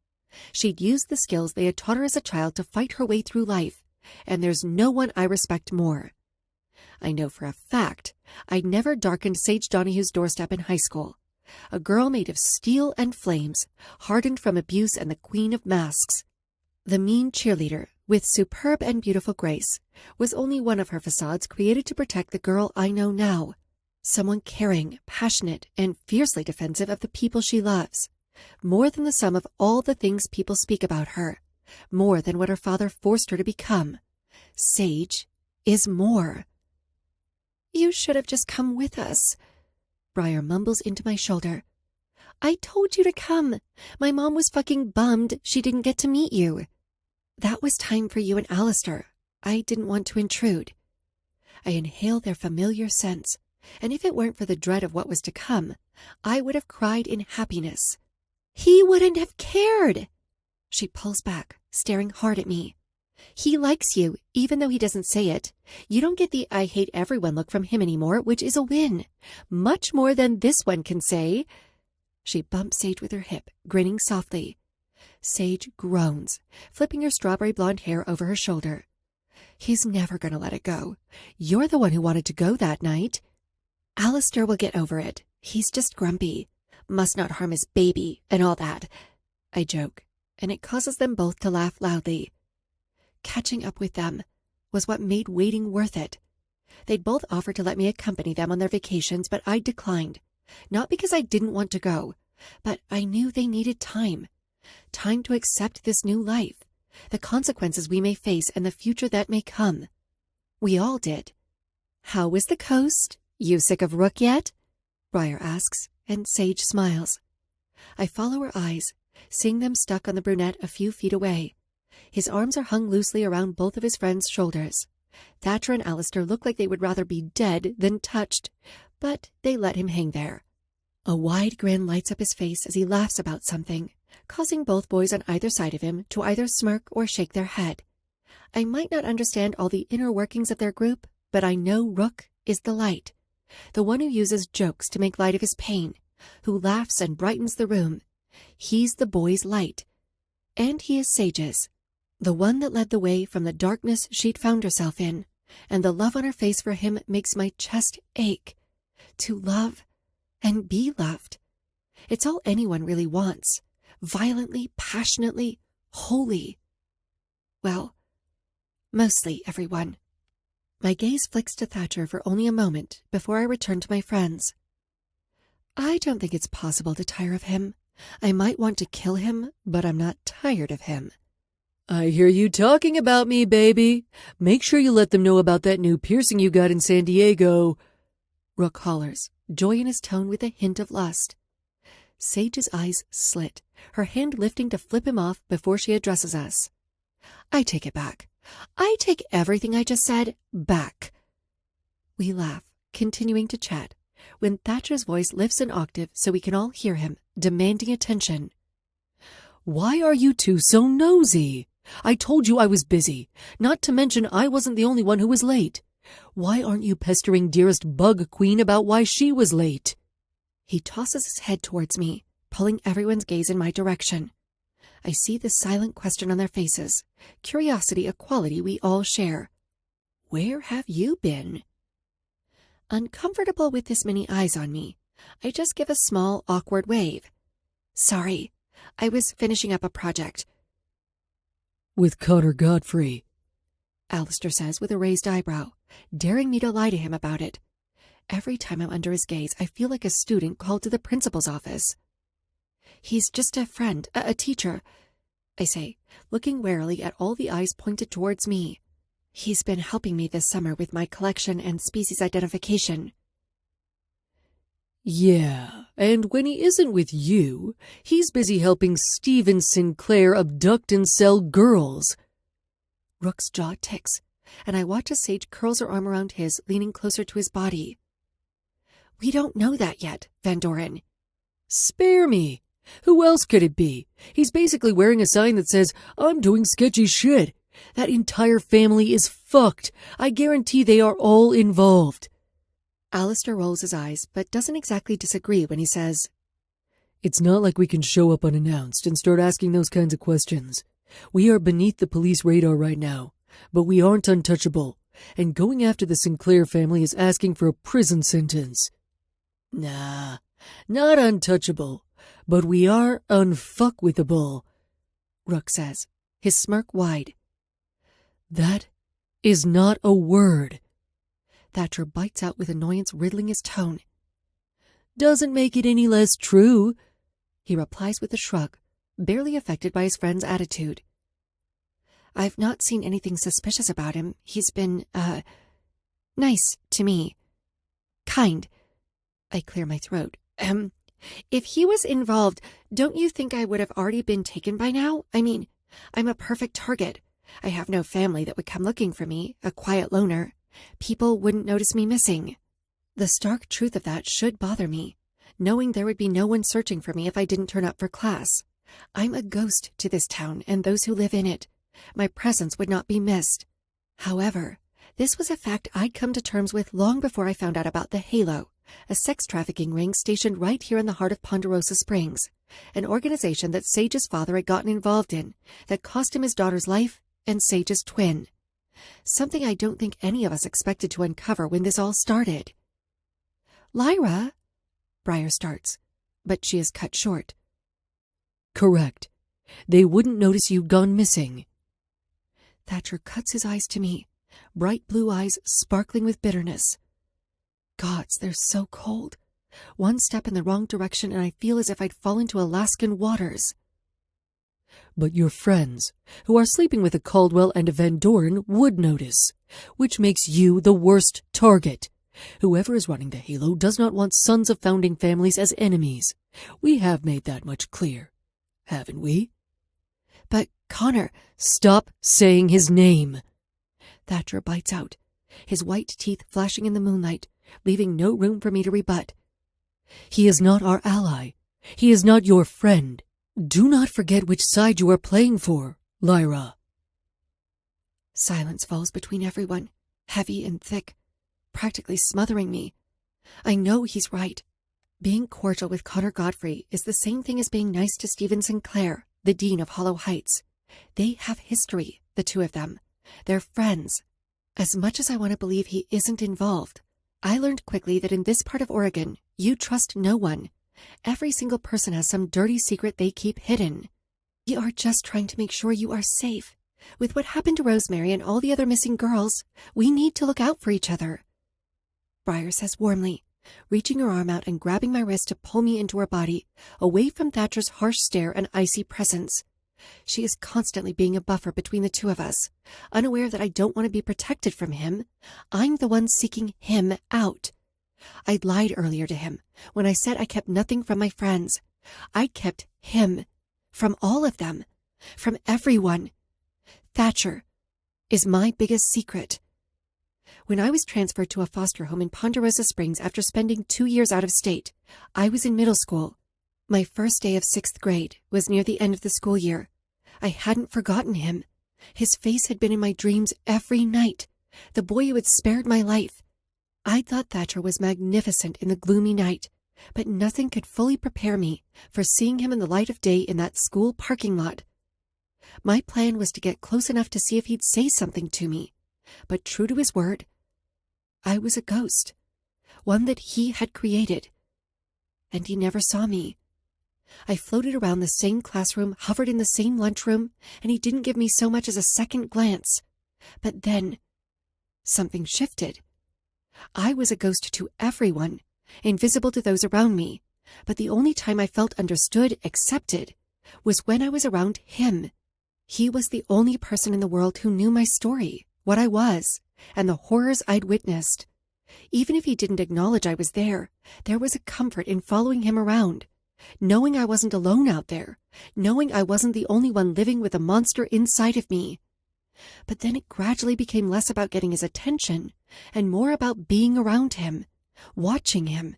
She'd used the skills they had taught her as a child to fight her way through life, and there's no one I respect more. I know for a fact I'd never darkened Sage Donahue's doorstep in high school. A girl made of steel and flames, hardened from abuse and the queen of masks. The mean cheerleader, with superb and beautiful grace, was only one of her facades created to protect the girl I know now. Someone caring, passionate, and fiercely defensive of the people she loves. More than the sum of all the things people speak about her. More than what her father forced her to become. Sage is more. "You should have just come with us," Briar mumbles into my shoulder. "I told you to come. My mom was fucking bummed she didn't get to meet you. That was time for you and Alistair. I didn't want to intrude." I inhale their familiar scents, and if it weren't for the dread of what was to come, I would have cried in happiness. "He wouldn't have cared." She pulls back, staring hard at me. "He likes you, even though he doesn't say it. You don't get the 'I hate everyone' look from him anymore, which is a win. Much more than this one can say." She bumps Sage with her hip, grinning softly. Sage groans, flipping her strawberry blonde hair over her shoulder. "He's never going to let it go. You're the one who wanted to go that night." "Alistair will get over it. He's just grumpy. Must not harm his baby, and all that," I joke, and it causes them both to laugh loudly. Catching up with them was what made waiting worth it. They'd both offered to let me accompany them on their vacations, but I declined. Not because I didn't want to go, but I knew they needed time. Time to accept this new life, the consequences we may face, and the future that may come. We all did. "How was the coast? You sick of Rook yet?" Briar asks, and Sage smiles. I follow her eyes, seeing them stuck on the brunette a few feet away. His arms are hung loosely around both of his friends' shoulders. Thatcher and Alistair look like they would rather be dead than touched, but they let him hang there. A wide grin lights up his face as he laughs about something, causing both boys on either side of him to either smirk or shake their head. I might not understand all the inner workings of their group, but I know Rook is the light, the one who uses jokes to make light of his pain, who laughs and brightens the room. He's the boy's light, and he is Sage's, the one that led the way from the darkness she'd found herself in, and the love on her face for him makes my chest ache. To love and be loved. It's all anyone really wants. Violently, passionately, wholly. Well, mostly everyone. My gaze flicks to Thatcher for only a moment before I return to my friends. "I don't think it's possible to tire of him. I might want to kill him, but I'm not tired of him. I hear you talking about me, baby. Make sure you let them know about that new piercing you got in San Diego. Rook hollers, joy in his tone with a hint of lust. Sage's eyes slit, her hand lifting to flip him off before she addresses us. I take it back. I take everything I just said back. We laugh, continuing to chat, when Thatcher's voice lifts an octave so we can all hear him, demanding attention. Why are you two so nosy? I told you I was busy, not to mention I wasn't the only one who was late. Why aren't you pestering dearest Bug Queen about why she was late? He tosses his head towards me, pulling everyone's gaze in my direction. I see the silent question on their faces, curiosity a quality we all share. Where have you been? Uncomfortable with this many eyes on me, I just give a small, awkward wave. Sorry, I was finishing up a project. With Connor Godfrey, Alistair says with a raised eyebrow, daring me to lie to him about it. Every time I'm under his gaze, I feel like a student called to the principal's office. He's just a friend, a teacher, I say, looking warily at all the eyes pointed towards me. He's been helping me this summer with my collection and species identification. Yeah, and when he isn't with you, he's busy helping Stephen Sinclair abduct and sell girls. Rook's jaw ticks, and I watch as Sage curls her arm around his, leaning closer to his body. We don't know that yet, Van Doren. Spare me. Who else could it be? He's basically wearing a sign that says, I'm doing sketchy shit. That entire family is fucked. I guarantee they are all involved. Alistair rolls his eyes, but doesn't exactly disagree when he says, It's not like we can show up unannounced and start asking those kinds of questions. We are beneath the police radar right now, but we aren't untouchable, and going after the Sinclair family is asking for a prison sentence. Nah, not untouchable, but we are unfuckwithable, Rook says, his smirk wide. That is not a word. Thatcher bites out with annoyance riddling his tone. Doesn't make it any less true, he replies with a shrug, barely affected by his friend's attitude. I've not seen anything suspicious about him. He's been, nice to me. Kind. I clear my throat. If he was involved, don't you think I would have already been taken by now? I mean, I'm a perfect target. I have no family that would come looking for me, a quiet loner. People wouldn't notice me missing. The stark truth of that should bother me, knowing there would be no one searching for me if I didn't turn up for class. I'm a ghost to this town and those who live in it. My presence would not be missed. However, this was a fact I'd come to terms with long before I found out about the Halo, a sex trafficking ring stationed right here in the heart of Ponderosa Springs, an organization that Sage's father had gotten involved in, that cost him his daughter's life and Sage's twin. Something I don't think any of us expected to uncover when this all started. Lyra, Briar starts, but she is cut short. Correct. They wouldn't notice you'd gone missing. Thatcher cuts his eyes to me, bright blue eyes sparkling with bitterness. Gods, they're so cold. One step in the wrong direction and I feel as if I'd fall into Alaskan waters. But your friends, who are sleeping with a Caldwell and a Van Doren, would notice, which makes you the worst target. Whoever is running the Halo does not want sons of founding families as enemies. We have made that much clear, haven't we? But Connor... Stop saying his name. Thatcher bites out, his white teeth flashing in the moonlight, leaving no room for me to rebut. He is not our ally. He is not your friend. Do not forget which side you are playing for, Lyra. Silence falls between everyone, heavy and thick, practically smothering me. I know he's right. Being cordial with Connor Godfrey is the same thing as being nice to Stephen Sinclair, the dean of Hollow Heights. They have history, the two of them. They're friends. As much as I want to believe he isn't involved, I learned quickly that in this part of Oregon, you trust no one. Every single person has some dirty secret they keep hidden. We are just trying to make sure you are safe. With what happened to Rosemary and all the other missing girls, we need to look out for each other. Briar says warmly, reaching her arm out and grabbing my wrist to pull me into her body, away from Thatcher's harsh stare and icy presence. She is constantly being a buffer between the two of us, unaware that I don't want to be protected from him. I'm the one seeking him out. I'd lied earlier to him when I said I kept nothing from my friends. I kept him from all of them, from everyone. Thatcher is my biggest secret. When I was transferred to a foster home in Ponderosa Springs after spending 2 years out of state, I was in middle school. My first day of 6th grade was near the end of the school year. I hadn't forgotten him. His face had been in my dreams every night, the boy who had spared my life. I thought Thatcher was magnificent in the gloomy night, but nothing could fully prepare me for seeing him in the light of day in that school parking lot. My plan was to get close enough to see if he'd say something to me, but true to his word, I was a ghost, one that he had created, and he never saw me. I floated around the same classroom, hovered in the same lunchroom, and he didn't give me so much as a second glance. But then, something shifted. I was a ghost to everyone, invisible to those around me, but the only time I felt understood, accepted, was when I was around him. He was the only person in the world who knew my story, what I was, and the horrors I'd witnessed. Even if he didn't acknowledge I was there was a comfort in following him around, knowing I wasn't alone out there, knowing I wasn't the only one living with a monster inside of me. But then it gradually became less about getting his attention and more about being around him, watching him.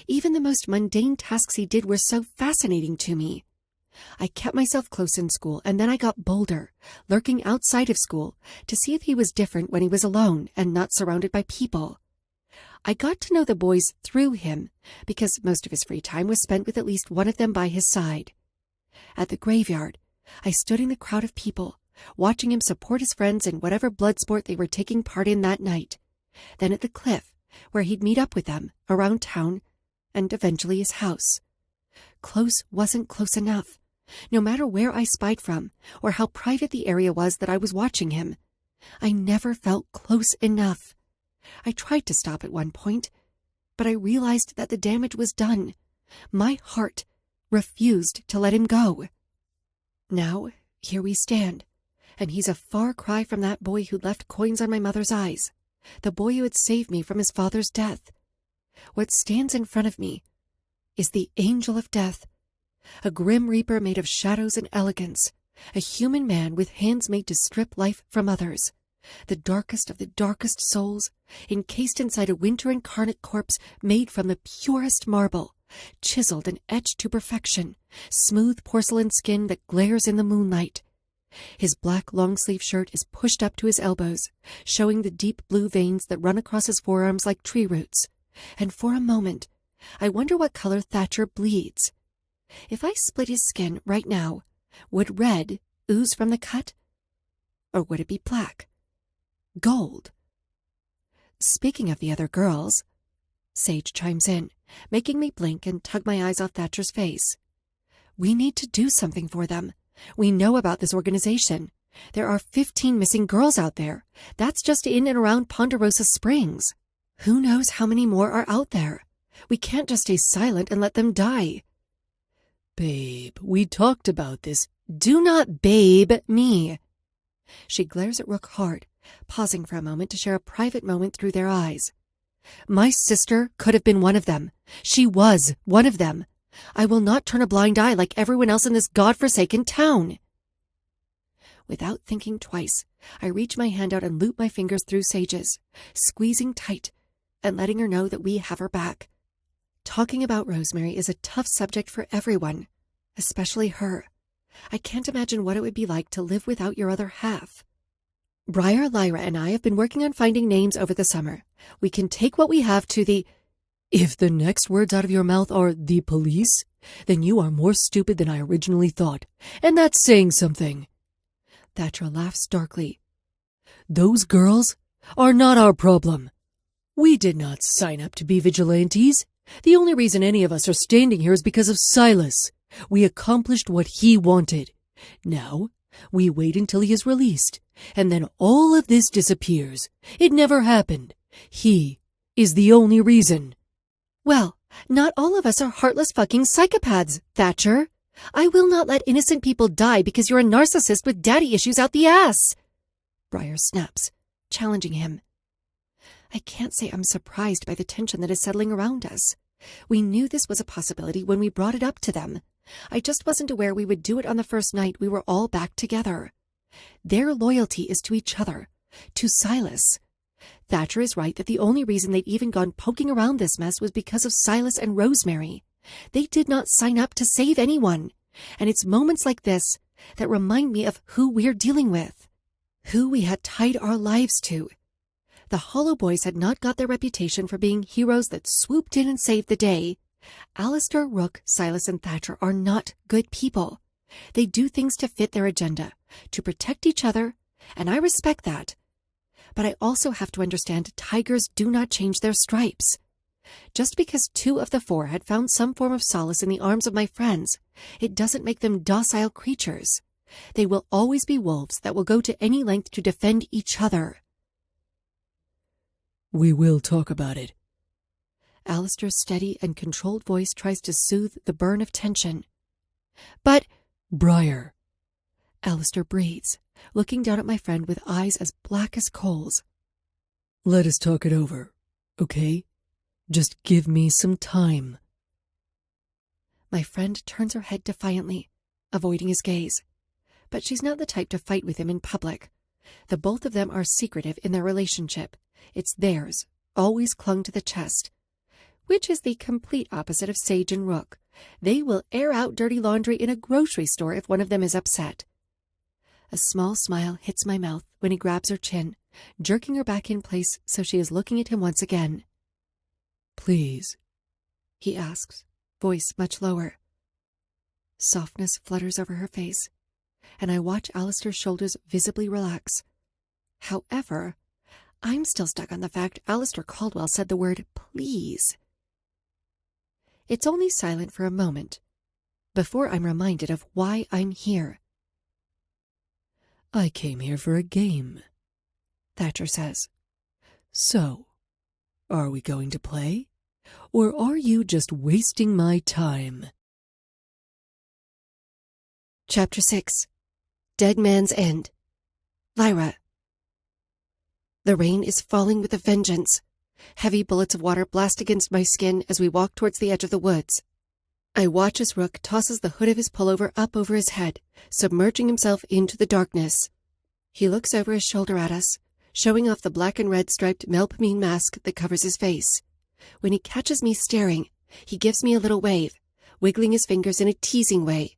Even the most mundane tasks he did were so fascinating to me. I kept myself close in school, and then I got bolder, lurking outside of school to see if he was different when he was alone and not surrounded by people. I got to know the boys through him, because most of his free time was spent with at least one of them by his side. At the graveyard, I stood in the crowd of people, watching him support his friends in whatever blood sport they were taking part in that night. Then at the cliff, where he'd meet up with them, around town, and eventually his house. Close wasn't close enough. No matter where I spied from, or how private the area was that I was watching him, I never felt close enough. I tried to stop at one point, but I realized that the damage was done. My heart refused to let him go. Now, here we stand, and he's a far cry from that boy who left coins on my mother's eyes, the boy who had saved me from his father's death. What stands in front of me is the angel of death, a grim reaper made of shadows and elegance, a human man with hands made to strip life from others, the darkest of the darkest souls, encased inside a winter incarnate corpse made from the purest marble, chiseled and etched to perfection, smooth porcelain skin that glares in the moonlight. His black long-sleeve shirt is pushed up to his elbows, showing the deep blue veins that run across his forearms like tree roots. And for a moment, I wonder what color Thatcher bleeds. If I split his skin right now, would red ooze from the cut? Or would it be black? Gold? Speaking of the other girls, Sage chimes in, making me blink and tug my eyes off Thatcher's face. We need to do something for them. We know about this organization. There are 15 missing girls out there. That's just in and around Ponderosa Springs. Who knows how many more are out there? We can't just stay silent and let them die. Babe, we talked about this. Do not babe me. She glares at Rook hard, pausing for a moment to share a private moment through their eyes. My sister could have been one of them. She was one of them. I will not turn a blind eye like everyone else in this godforsaken town. Without thinking twice, I reach my hand out and loop my fingers through Sage's, squeezing tight and letting her know that we have her back. Talking about Rosemary is a tough subject for everyone, especially her. I can't imagine what it would be like to live without your other half. Briar, Lyra, and I have been working on finding names over the summer. We can take what we have to the... If the next words out of your mouth are the police, then you are more stupid than I originally thought, and that's saying something. Thatcher laughs darkly. Those girls are not our problem. We did not sign up to be vigilantes. The only reason any of us are standing here is because of Silas. We accomplished what he wanted. Now, we wait until he is released, and then all of this disappears. It never happened. He is the only reason. Well, not all of us are heartless fucking psychopaths, Thatcher. I will not let innocent people die because you're a narcissist with daddy issues out the ass. Briar snaps, challenging him. I can't say I'm surprised by the tension that is settling around us. We knew this was a possibility when we brought it up to them. I just wasn't aware we would do it on the first night we were all back together. Their loyalty is to each other, to Silas. Thatcher is right that the only reason they'd even gone poking around this mess was because of Silas and Rosemary. They did not sign up to save anyone, and it's moments like this that remind me of who we're dealing with, who we had tied our lives to. The Hollow Boys had not got their reputation for being heroes that swooped in and saved the day. Alistair, Rook, Silas, and Thatcher are not good people. They do things to fit their agenda, to protect each other, and I respect that. But I also have to understand tigers do not change their stripes. Just because 2 of the 4 had found some form of solace in the arms of my friends, it doesn't make them docile creatures. They will always be wolves that will go to any length to defend each other. We will talk about it. Alistair's steady and controlled voice tries to soothe the burn of tension. But, Briar. Alistair breathes, looking down at my friend with eyes as black as coals. Let us talk it over, okay? Just give me some time. My friend turns her head defiantly, avoiding his gaze. But she's not the type to fight with him in public. The both of them are secretive in their relationship. It's theirs, always clung to the chest. Which is the complete opposite of Sage and Rook. They will air out dirty laundry in a grocery store if one of them is upset. A small smile hits my mouth when he grabs her chin, jerking her back in place so she is looking at him once again. Please, he asks, voice much lower. Softness flutters over her face, and I watch Alistair's shoulders visibly relax. However, I'm still stuck on the fact Alistair Caldwell said the word please. It's only silent for a moment, before I'm reminded of why I'm here. I came here for a game, Thatcher says. So, are we going to play? Or are you just wasting my time? Chapter 6. Dead Man's End. Lyra. The rain is falling with a vengeance. Heavy bullets of water blast against my skin as we walk towards the edge of the woods. I watch as Rook tosses the hood of his pullover up over his head, submerging himself into the darkness. He looks over his shoulder at us, showing off the black and red striped Melpomene mask that covers his face. When he catches me staring, he gives me a little wave, wiggling his fingers in a teasing way.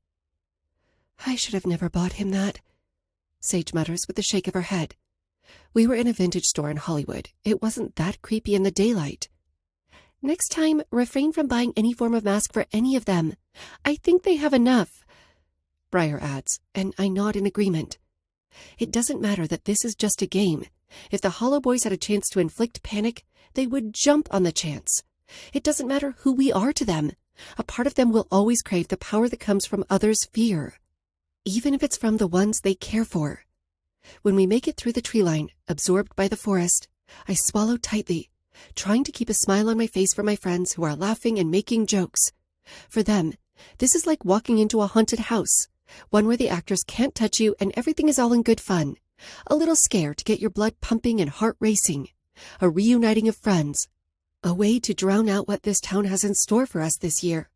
I should have never bought him that, Sage mutters with a shake of her head. We were in a vintage store in Hollywood. It wasn't that creepy in the daylight. Next time, refrain from buying any form of mask for any of them. I think they have enough, Briar adds, and I nod in agreement. It doesn't matter that this is just a game. If the Hollow Boys had a chance to inflict panic, they would jump on the chance. It doesn't matter who we are to them. A part of them will always crave the power that comes from others' fear, even if it's from the ones they care for. When we make it through the tree line, absorbed by the forest, I swallow tightly, trying to keep a smile on my face for my friends who are laughing and making jokes. For them, this is like walking into a haunted house, one where the actors can't touch you and everything is all in good fun. A little scare to get your blood pumping and heart racing. A reuniting of friends. A way to drown out what this town has in store for us this year,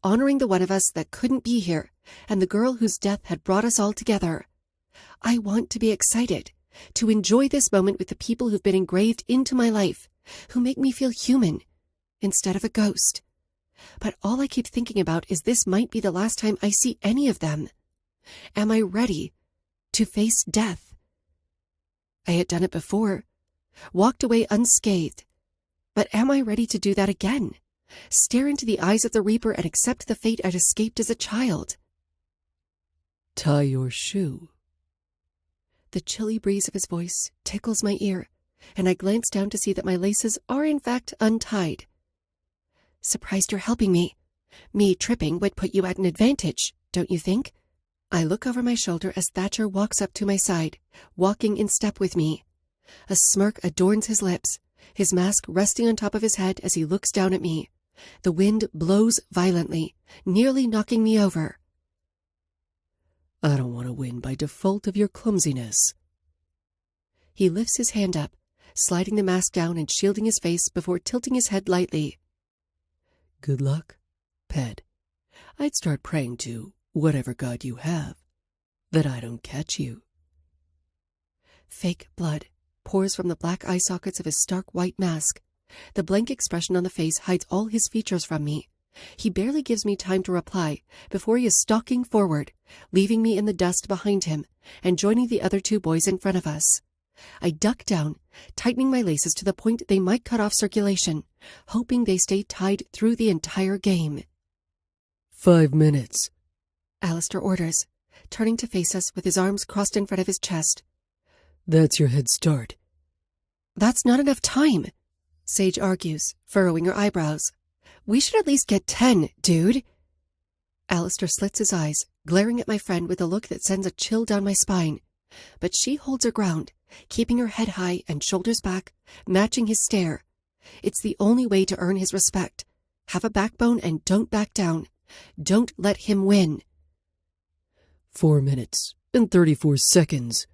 honoring the one of us that couldn't be here and the girl whose death had brought us all together. I want to be excited, to enjoy this moment with the people who've been engraved into my life, who make me feel human, instead of a ghost. But all I keep thinking about is this might be the last time I see any of them. Am I ready to face death? I had done it before, walked away unscathed. But am I ready to do that again? Stare into the eyes of the Reaper and accept the fate I'd escaped as a child? Tie your shoe. The chilly breeze of his voice tickles my ear, and I glance down to see that my laces are in fact untied. Surprised you're helping me. Me tripping would put you at an advantage, don't you think? I look over my shoulder as Thatcher walks up to my side, walking in step with me. A smirk adorns his lips, his mask resting on top of his head as he looks down at me, The wind blows violently, nearly knocking me over. I don't want to win by default of your clumsiness. He lifts his hand up, sliding the mask down and shielding his face before tilting his head lightly. Good luck, pet. I'd start praying to whatever god you have, that I don't catch you. Fake blood pours from the black eye sockets of his stark white mask. The blank expression on the face hides all his features from me. He barely gives me time to reply before he is stalking forward, leaving me in the dust behind him and joining the other two boys in front of us. I duck down, tightening my laces to the point they might cut off circulation, hoping they stay tied through the entire game. 5 minutes, Alistair orders, turning to face us with his arms crossed in front of his chest. That's your head start. That's not enough time, Sage argues, furrowing her eyebrows. We should at least get 10, dude. Alistair slits his eyes, glaring at my friend with a look that sends a chill down my spine. But she holds her ground, keeping her head high and shoulders back, matching his stare. It's the only way to earn his respect. Have a backbone and don't back down. Don't let him win. 4 minutes and 34 seconds.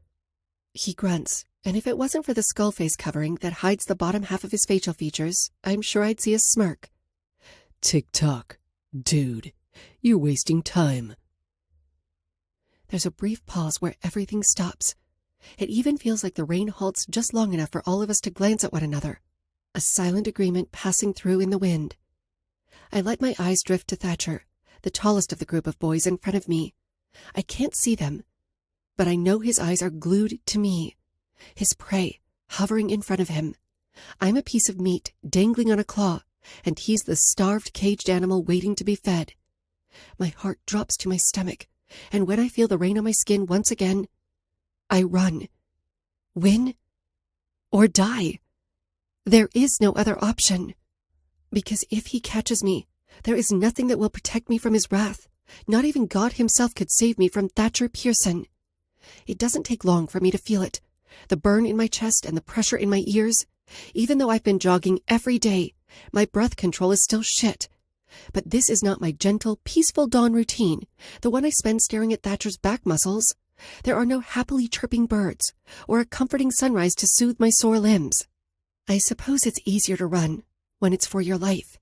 He grunts, and if it wasn't for the skull face covering that hides the bottom half of his facial features, I'm sure I'd see a smirk. Tick-tock. Dude, you're wasting time. There's a brief pause where everything stops. It even feels like the rain halts just long enough for all of us to glance at one another. A silent agreement passing through in the wind. I let my eyes drift to Thatcher, the tallest of the group of boys in front of me. I can't see them, but I know his eyes are glued to me, his prey hovering in front of him. I'm a piece of meat dangling on a claw, and he's the starved caged animal waiting to be fed. My heart drops to my stomach, and when I feel the rain on my skin once again, I run. Win or die. There is no other option. Because if he catches me, there is nothing that will protect me from his wrath. Not even God himself could save me from Thatcher Pearson. It doesn't take long for me to feel it. The burn in my chest and the pressure in my ears. Even though I've been jogging every day, my breath control is still shit. But this is not my gentle, peaceful dawn routine, the one I spend staring at Thatcher's back muscles. There are no happily chirping birds, or a comforting sunrise to soothe my sore limbs. I suppose it's easier to run when it's for your life.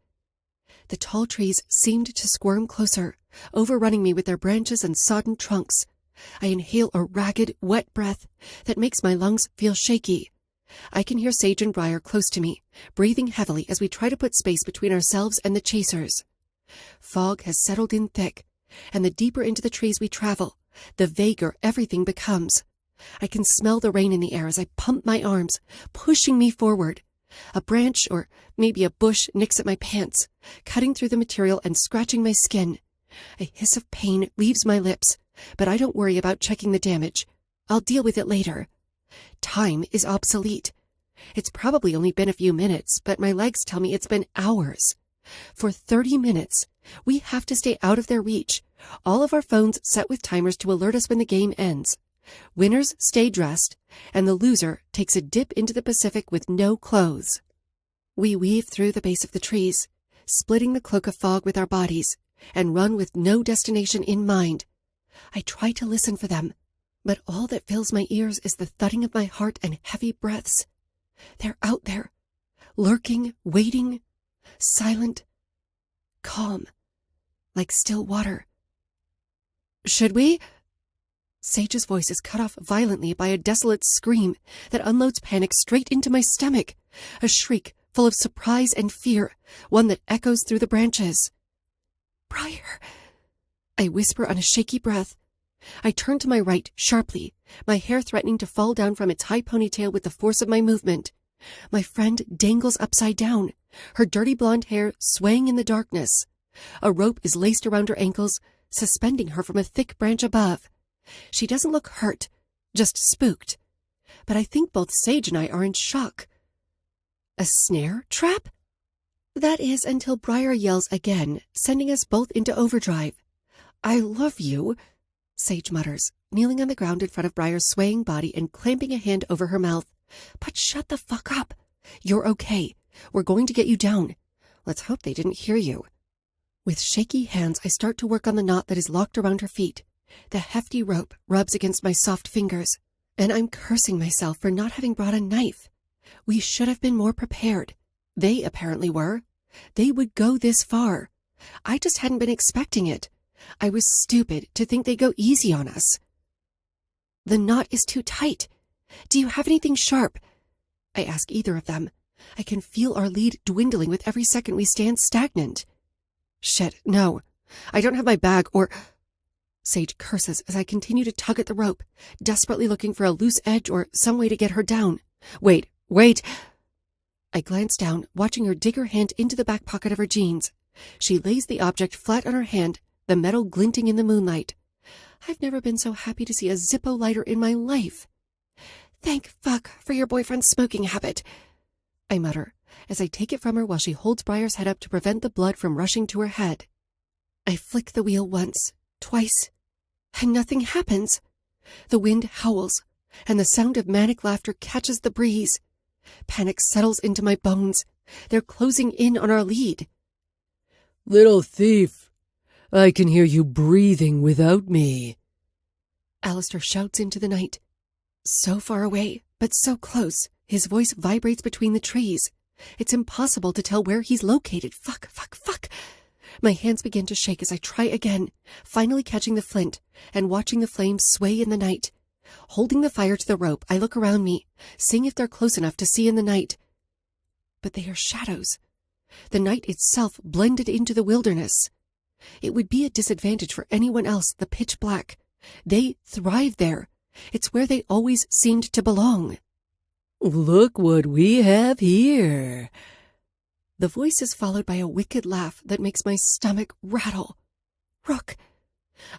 The tall trees seemed to squirm closer, overrunning me with their branches and sodden trunks. I inhale a ragged, wet breath that makes my lungs feel shaky. I can hear Sage and Briar close to me, breathing heavily as we try to put space between ourselves and the chasers. Fog has settled in thick, and the deeper into the trees we travel, the vaguer everything becomes. I can smell the rain in the air as I pump my arms, pushing me forward. A branch, or maybe a bush, nicks at my pants, cutting through the material and scratching my skin. A hiss of pain leaves my lips, but I don't worry about checking the damage. I'll deal with it later. Time is obsolete. It's probably only been a few minutes, but my legs tell me it's been hours. For 30 minutes, we have to stay out of their reach, all of our phones set with timers to alert us when the game ends. Winners stay dressed, and the loser takes a dip into the Pacific with no clothes. We weave through the base of the trees, splitting the cloak of fog with our bodies, and run with no destination in mind. I try to listen for them, but all that fills my ears is the thudding of my heart and heavy breaths. They're out there, lurking, waiting, silent, calm, like still water. Should we? Sage's voice is cut off violently by a desolate scream that unloads panic straight into my stomach, a shriek full of surprise and fear, one that echoes through the branches. Briar, I whisper on a shaky breath. I turn to my right sharply, my hair threatening to fall down from its high ponytail with the force of my movement. My friend dangles upside down, her dirty blonde hair swaying in the darkness. A rope is laced around her ankles, suspending her from a thick branch above. She doesn't look hurt, just spooked. But I think both Sage and I are in shock. A snare trap? That is until Briar yells again, sending us both into overdrive. I love you, Sage mutters, kneeling on the ground in front of Briar's swaying body and clamping a hand over her mouth. But shut the fuck up. You're okay. We're going to get you down. Let's hope they didn't hear you. With shaky hands, I start to work on the knot that is locked around her feet. The hefty rope rubs against my soft fingers, and I'm cursing myself for not having brought a knife. We should have been more prepared. They apparently were. They would go this far. I just hadn't been expecting it. I was stupid to think they'd go easy on us. The knot is too tight. Do you have anything sharp? I ask either of them. I can feel our lead dwindling with every second we stand stagnant. Shit, no. I don't have my bag or... Sage curses as I continue to tug at the rope, desperately looking for a loose edge or some way to get her down. Wait. I glance down, watching her dig her hand into the back pocket of her jeans. She lays the object flat on her hand, the metal glinting in the moonlight. I've never been so happy to see a Zippo lighter in my life. Thank fuck for your boyfriend's smoking habit, I mutter, as I take it from her while she holds Briar's head up to prevent the blood from rushing to her head. I flick the wheel once, twice, and nothing happens. The wind howls, and the sound of manic laughter catches the breeze. Panic settles into my bones. They're closing in on our lead. Little thief, I can hear you breathing without me. Alistair shouts into the night. So far away, but so close. His voice vibrates between the trees. It's impossible to tell where he's located. Fuck. My hands begin to shake as I try again, finally catching the flint and watching the flames sway in the night. Holding the fire to the rope, I look around me, seeing if they're close enough to see in the night. But they are shadows. The night itself blended into the wilderness. It would be a disadvantage for anyone else, the pitch black. They thrive there. It's where they always seemed to belong. Look what we have here. The voice is followed by a wicked laugh that makes my stomach rattle. Rook.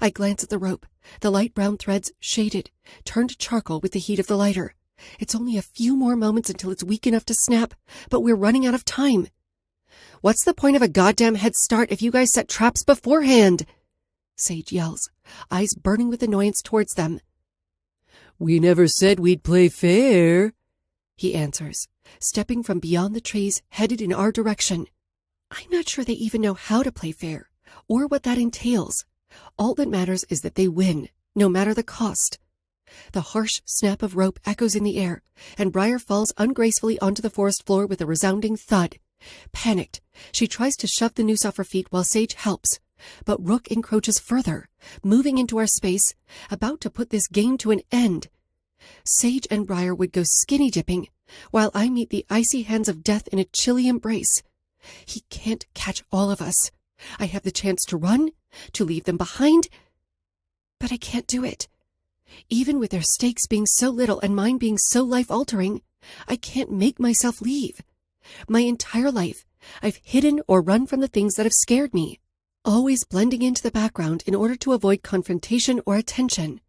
I glance at the rope, the light brown threads shaded, turned to charcoal with the heat of the lighter. It's only a few more moments until it's weak enough to snap, but we're running out of time. What's the point of a goddamn head start if you guys set traps beforehand? Sage yells, eyes burning with annoyance towards them. We never said we'd play fair, he answers, stepping from beyond the trees, headed in our direction. I'm not sure they even know how to play fair, or what that entails. All that matters is that they win, no matter the cost. The harsh snap of rope echoes in the air, and Briar falls ungracefully onto the forest floor with a resounding thud. Panicked, she tries to shove the noose off her feet while Sage helps, but Rook encroaches further, moving into our space, about to put this game to an end. Sage and Briar would go skinny dipping, while I meet the icy hands of death in a chilly embrace. He can't catch all of us. I have the chance to run, to leave them behind, but I can't do it. Even with their stakes being so little and mine being so life-altering, I can't make myself leave. My entire life, I've hidden or run from the things that have scared me, always blending into the background in order to avoid confrontation or attention.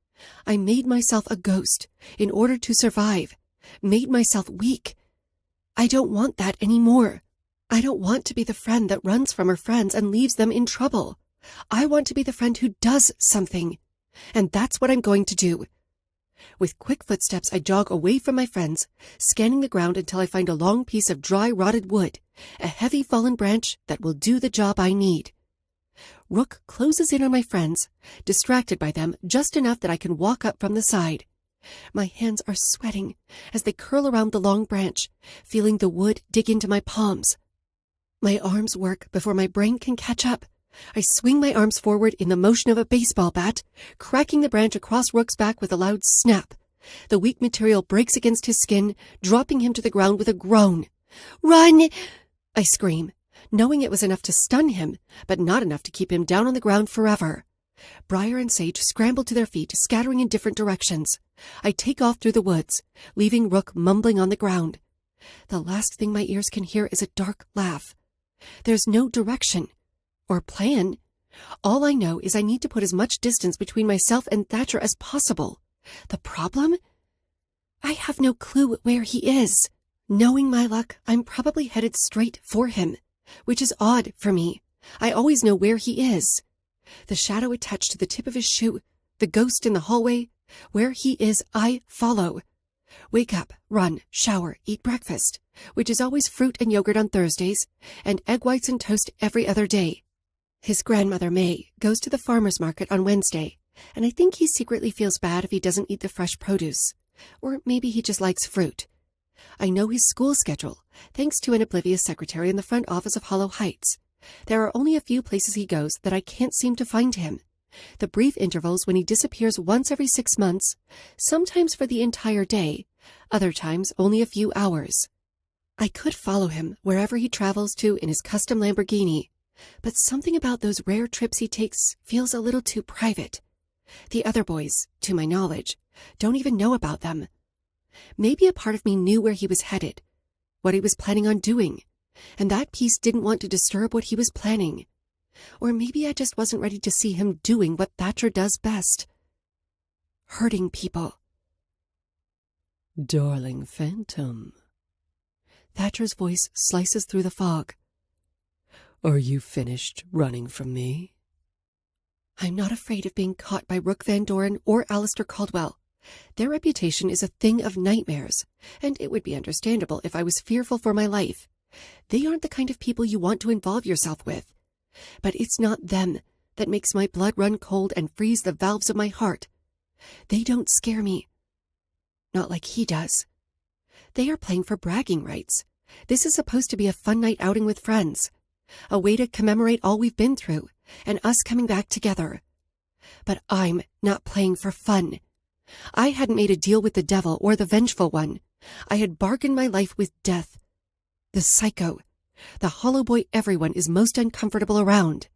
I made myself a ghost in order to survive, made myself weak. I don't want that anymore. I don't want to be the friend that runs from her friends and leaves them in trouble. I want to be the friend who does something, and that's what I'm going to do. With quick footsteps, I jog away from my friends, scanning the ground until I find a long piece of dry, rotted wood, a heavy fallen branch that will do the job I need. Rook closes in on my friends, distracted by them just enough that I can walk up from the side. My hands are sweating as they curl around the long branch, feeling the wood dig into my palms. My arms work before my brain can catch up. I swing my arms forward in the motion of a baseball bat, cracking the branch across Rook's back with a loud snap. The weak material breaks against his skin, dropping him to the ground with a groan. "Run!" I scream, knowing it was enough to stun him, but not enough to keep him down on the ground forever. Briar and Sage scramble to their feet, scattering in different directions. I take off through the woods, leaving Rook mumbling on the ground. The last thing my ears can hear is a dark laugh. There's no direction or plan. All I know is I need to put as much distance between myself and Thatcher as possible. The problem? I have no clue where he is. Knowing my luck, I'm probably headed straight for him, which is odd for me. I always know where he is. The shadow attached to the tip of his shoe, the ghost in the hallway, where he is, I follow. Wake up, run, shower, eat breakfast, which is always fruit and yogurt on Thursdays, and egg whites and toast every other day. His grandmother, May, goes to the farmer's market on Wednesday, and I think he secretly feels bad if he doesn't eat the fresh produce. Or maybe he just likes fruit. I know his school schedule, thanks to an oblivious secretary in the front office of Hollow Heights. There are only a few places he goes that I can't seem to find him. The brief intervals when he disappears once every 6 months, sometimes for the entire day, other times only a few hours. I could follow him wherever he travels to in his custom Lamborghini, but something about those rare trips he takes feels a little too private. The other boys, to my knowledge, don't even know about them. Maybe a part of me knew where he was headed, what he was planning on doing, and that piece didn't want to disturb what he was planning. Or maybe I just wasn't ready to see him doing what Thatcher does best. Hurting people. Darling Phantom. Thatcher's voice slices through the fog. Are you finished running from me? I'm not afraid of being caught by Rook Van Doren or Alistair Caldwell. Their reputation is a thing of nightmares, and it would be understandable if I was fearful for my life. They aren't the kind of people you want to involve yourself with. But it's not them that makes my blood run cold and freeze the valves of my heart. They don't scare me. Not like he does. They are playing for bragging rights. This is supposed to be a fun night outing with friends, a way to commemorate all we've been through, and us coming back together. But I'm not playing for fun. I hadn't made a deal with the devil or the vengeful one. I had bargained my life with death. The psycho. The hollow boy everyone is most uncomfortable around.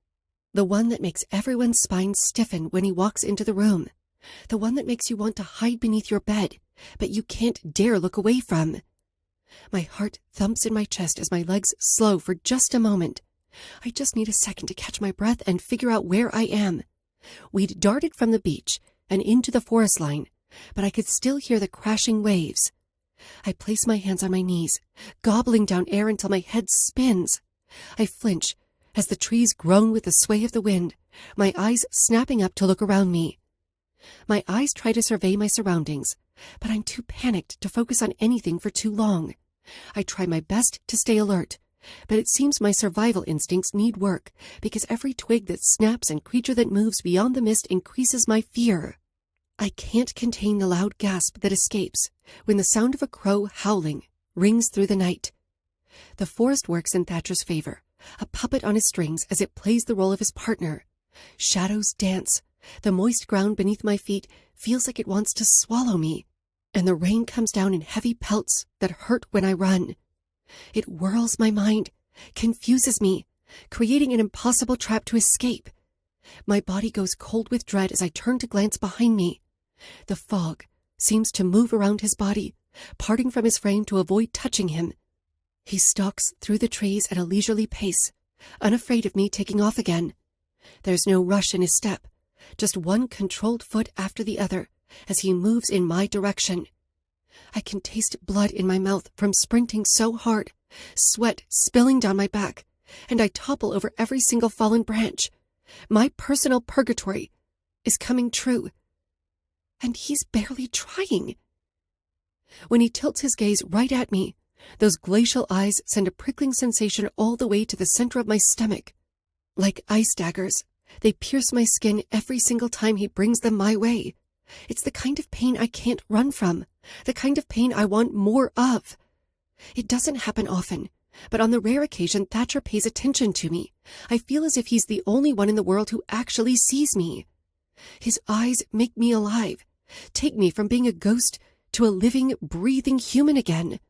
The one that makes everyone's spine stiffen when he walks into the room. The one that makes you want to hide beneath your bed, but you can't dare look away from. My heart thumps in my chest as my legs slow for just a moment. I just need a second to catch my breath and figure out where I am. We'd darted from the beach and into the forest line, but I could still hear the crashing waves. I place my hands on my knees, gobbling down air until my head spins. I flinch as the trees groan with the sway of the wind, my eyes snapping up to look around me. My eyes try to survey my surroundings, but I'm too panicked to focus on anything for too long. I try my best to stay alert, but it seems my survival instincts need work, because every twig that snaps and creature that moves beyond the mist increases my fear. I can't contain the loud gasp that escapes when the sound of a crow howling rings through the night. The forest works in Thatcher's favor, a puppet on his strings as it plays the role of his partner. Shadows dance. The moist ground beneath my feet feels like it wants to swallow me, and the rain comes down in heavy pelts that hurt when I run. It whirls my mind, confuses me, creating an impossible trap to escape. My body goes cold with dread as I turn to glance behind me. The fog seems to move around his body, parting from his frame to avoid touching him. He stalks through the trees at a leisurely pace, unafraid of me taking off again. There's no rush in his step, just one controlled foot after the other as he moves in my direction. I can taste blood in my mouth from sprinting so hard, sweat spilling down my back, and I topple over every single fallen branch. My personal purgatory is coming true. And he's barely trying. When he tilts his gaze right at me, those glacial eyes send a prickling sensation all the way to the center of my stomach. Like ice daggers, they pierce my skin every single time he brings them my way. It's the kind of pain I can't run from, the kind of pain I want more of. It doesn't happen often, but on the rare occasion Thatcher pays attention to me, I feel as if he's the only one in the world who actually sees me. His eyes make me alive, take me from being a ghost to a living, breathing human again.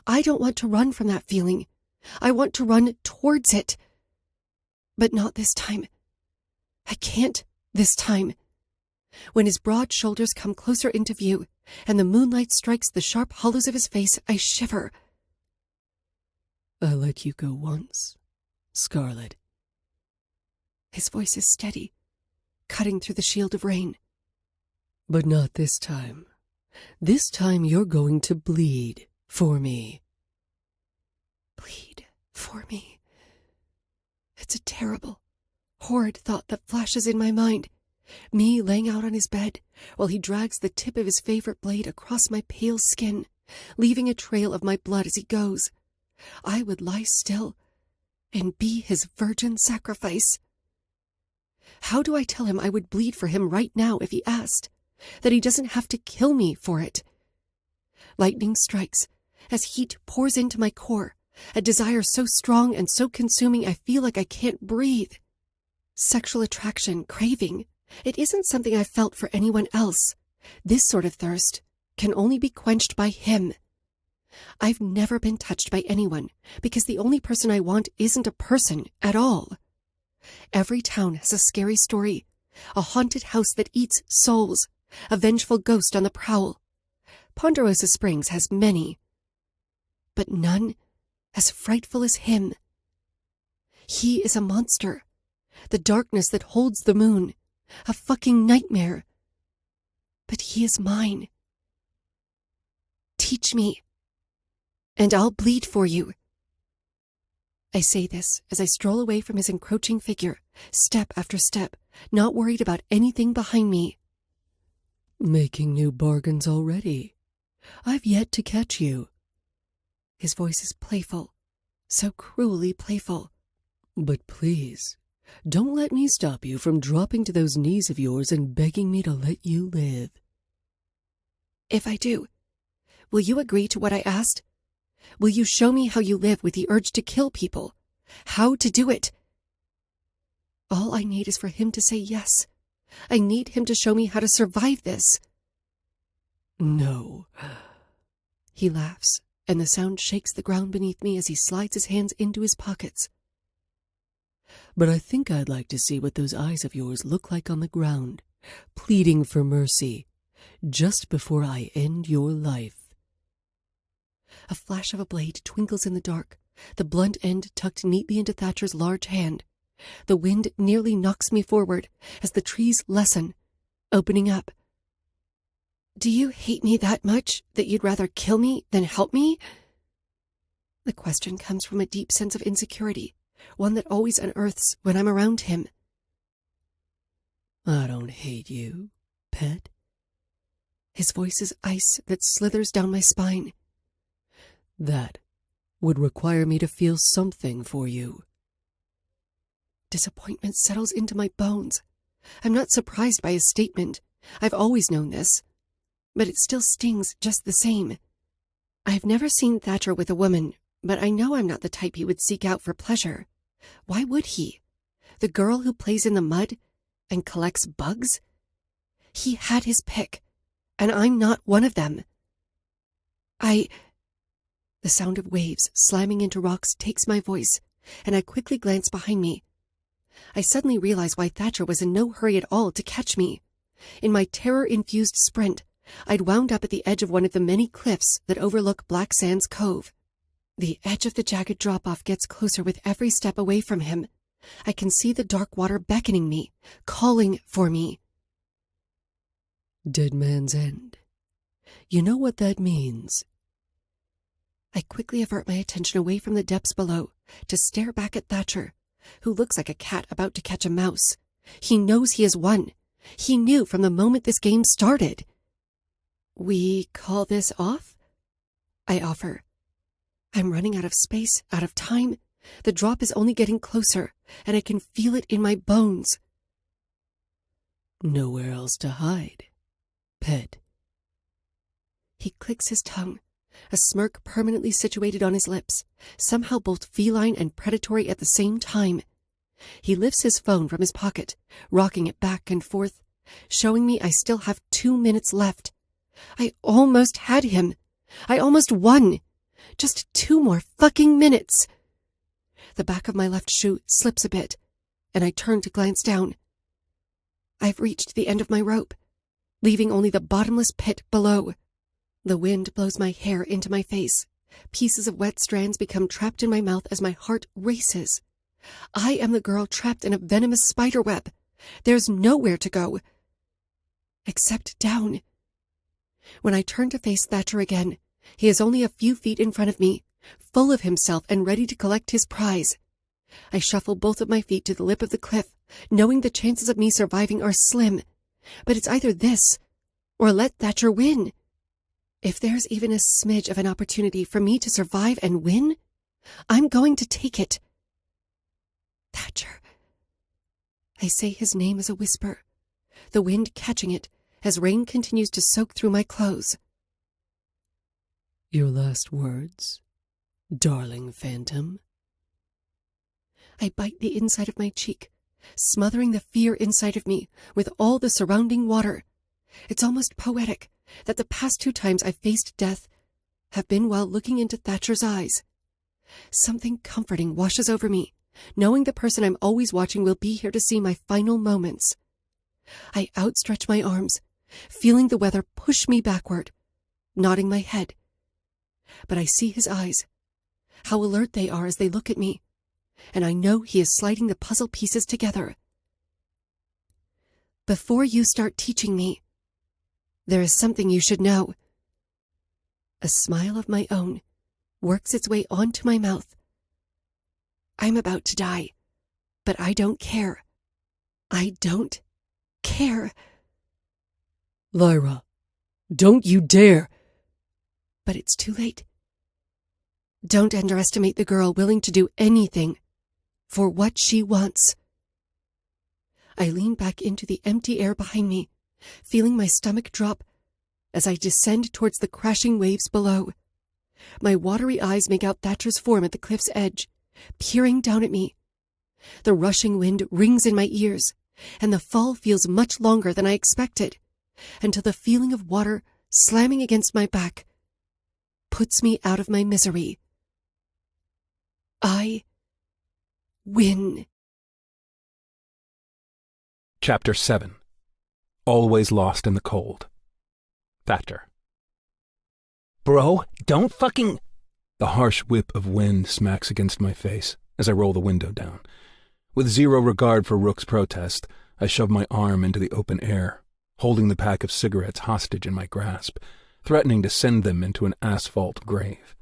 I don't want to run from that feeling. I want to run towards it. But not this time. I can't this time. When his broad shoulders come closer into view, and the moonlight strikes the sharp hollows of his face, I shiver. I let you go once, Scarlet. His voice is steady, cutting through the shield of rain. But not this time. This time you're going to bleed for me. Bleed for me. It's a terrible, horrid thought that flashes in my mind, Me laying out on his bed while he drags the tip of his favorite blade across my pale skin, leaving a trail of my blood as he goes. I would lie still and be his virgin sacrifice. How do I tell him I would bleed for him right now if he asked? That he doesn't have to kill me for it? Lightning strikes as heat pours into my core, a desire so strong and so consuming I feel like I can't breathe. Sexual attraction, craving, it isn't something I've felt for anyone else. This sort of thirst can only be quenched by him. I've never been touched by anyone because the only person I want isn't a person at all. Every town has a scary story, a haunted house that eats souls, a vengeful ghost on the prowl. Ponderosa Springs has many, but none as frightful as him. He is a monster, the darkness that holds the moon, a fucking nightmare. But he is mine. Teach me, and I'll bleed for you. I say this as I stroll away from his encroaching figure, step after step, not worried about anything behind me. Making new bargains already. I've yet to catch you. His voice is playful, so cruelly playful. But please, don't let me stop you from dropping to those knees of yours and begging me to let you live. If I do, will you agree to what I asked? Will you show me how you live with the urge to kill people? How to do it? All I need is for him to say yes. I need him to show me how to survive this. No. He laughs, and the sound shakes the ground beneath me as he slides his hands into his pockets. But I think I'd like to see what those eyes of yours look like on the ground, pleading for mercy, just before I end your life. A flash of a blade twinkles in the dark, the blunt end tucked neatly into Thatcher's large hand. The wind nearly knocks me forward as the trees lessen, opening up. Do you hate me that much that you'd rather kill me than help me? The question comes from a deep sense of insecurity, one that always unearths when I'm around him. I don't hate you, pet. His voice is ice that slithers down my spine. That would require me to feel something for you. Disappointment settles into my bones. I'm not surprised by his statement. I've always known this. But it still stings just the same. I've never seen Thatcher with a woman, but I know I'm not the type he would seek out for pleasure. Why would he? The girl who plays in the mud and collects bugs? He had his pick, and I'm not one of them. The sound of waves slamming into rocks takes my voice, and I quickly glance behind me. I suddenly realize why Thatcher was in no hurry at all to catch me. In my terror-infused sprint, I'd wound up at the edge of one of the many cliffs that overlook Black Sands Cove. The edge of the jagged drop-off gets closer with every step away from him. I can see the dark water beckoning me, calling for me. Dead Man's End. You know what that means. I quickly avert my attention away from the depths below to stare back at Thatcher, who looks like a cat about to catch a mouse. He knows he has won. He knew from the moment this game started. We call this off? I offer. I'm running out of space, out of time. The drop is only getting closer, and I can feel it in my bones. Nowhere else to hide, pet. He clicks his tongue, a smirk permanently situated on his lips, somehow both feline and predatory at the same time. He lifts his phone from his pocket, rocking it back and forth, showing me I still have 2 minutes left. I almost had him. I almost won. Just 2 more fucking minutes. The back of my left shoe slips a bit, and I turn to glance down. I've reached the end of my rope, leaving only the bottomless pit below. The wind blows my hair into my face. Pieces of wet strands become trapped in my mouth as my heart races. I am the girl trapped in a venomous spider web. There's nowhere to go. Except down. When I turn to face Thatcher again, he is only a few feet in front of me, full of himself and ready to collect his prize. I shuffle both of my feet to the lip of the cliff, knowing the chances of me surviving are slim. But it's either this, or let Thatcher win. If there's even a smidge of an opportunity for me to survive and win, I'm going to take it. Thatcher. I say his name as a whisper, the wind catching it as rain continues to soak through my clothes. Your last words, darling phantom? I bite the inside of my cheek, smothering the fear inside of me with all the surrounding water. It's almost poetic that the past 2 times I've faced death have been while looking into Thatcher's eyes. Something comforting washes over me, knowing the person I'm always watching will be here to see my final moments. I outstretch my arms, feeling the weather push me backward, nodding my head. But I see his eyes, how alert they are as they look at me, and I know he is sliding the puzzle pieces together. Before you start teaching me, there is something you should know. A smile of my own works its way onto my mouth. I'm about to die, but I don't care. I don't care. Lyra, don't you dare! But it's too late. Don't underestimate the girl willing to do anything for what she wants. I lean back into the empty air behind me, feeling my stomach drop as I descend towards the crashing waves below. My watery eyes make out Thatcher's form at the cliff's edge, peering down at me. The rushing wind rings in my ears, and the fall feels much longer than I expected, until the feeling of water slamming against my back puts me out of my misery. I win. Chapter 7. Always Lost in the Cold. Thatcher. Bro, don't fucking... The harsh whip of wind smacks against my face as I roll the window down. With zero regard for Rook's protest, I shove my arm into the open air, holding the pack of cigarettes hostage in my grasp, threatening to send them into an asphalt grave.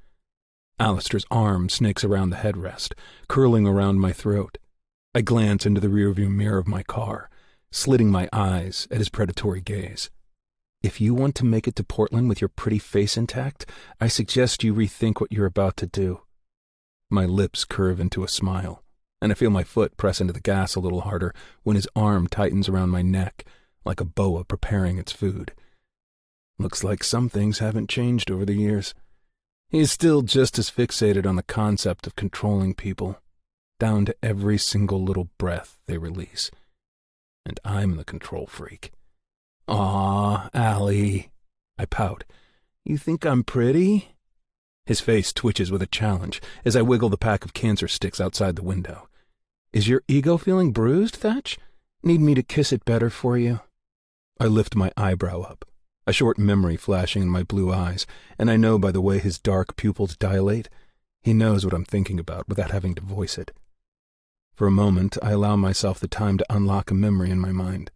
Alistair's arm snakes around the headrest, curling around my throat. I glance into the rearview mirror of my car, slitting my eyes at his predatory gaze. If you want to make it to Portland with your pretty face intact, I suggest you rethink what you're about to do. My lips curve into a smile, and I feel my foot press into the gas a little harder when his arm tightens around my neck, like a boa preparing its food. Looks like some things haven't changed over the years. He's still just as fixated on the concept of controlling people, down to every single little breath they release. And I'm the control freak. Aw, Allie. I pout. You think I'm pretty? His face twitches with a challenge as I wiggle the pack of cancer sticks outside the window. Is your ego feeling bruised, Thatch? Need me to kiss it better for you? I lift my eyebrow up, a short memory flashing in my blue eyes, and I know by the way his dark pupils dilate, he knows what I'm thinking about without having to voice it. For a moment, I allow myself the time to unlock a memory in my mind.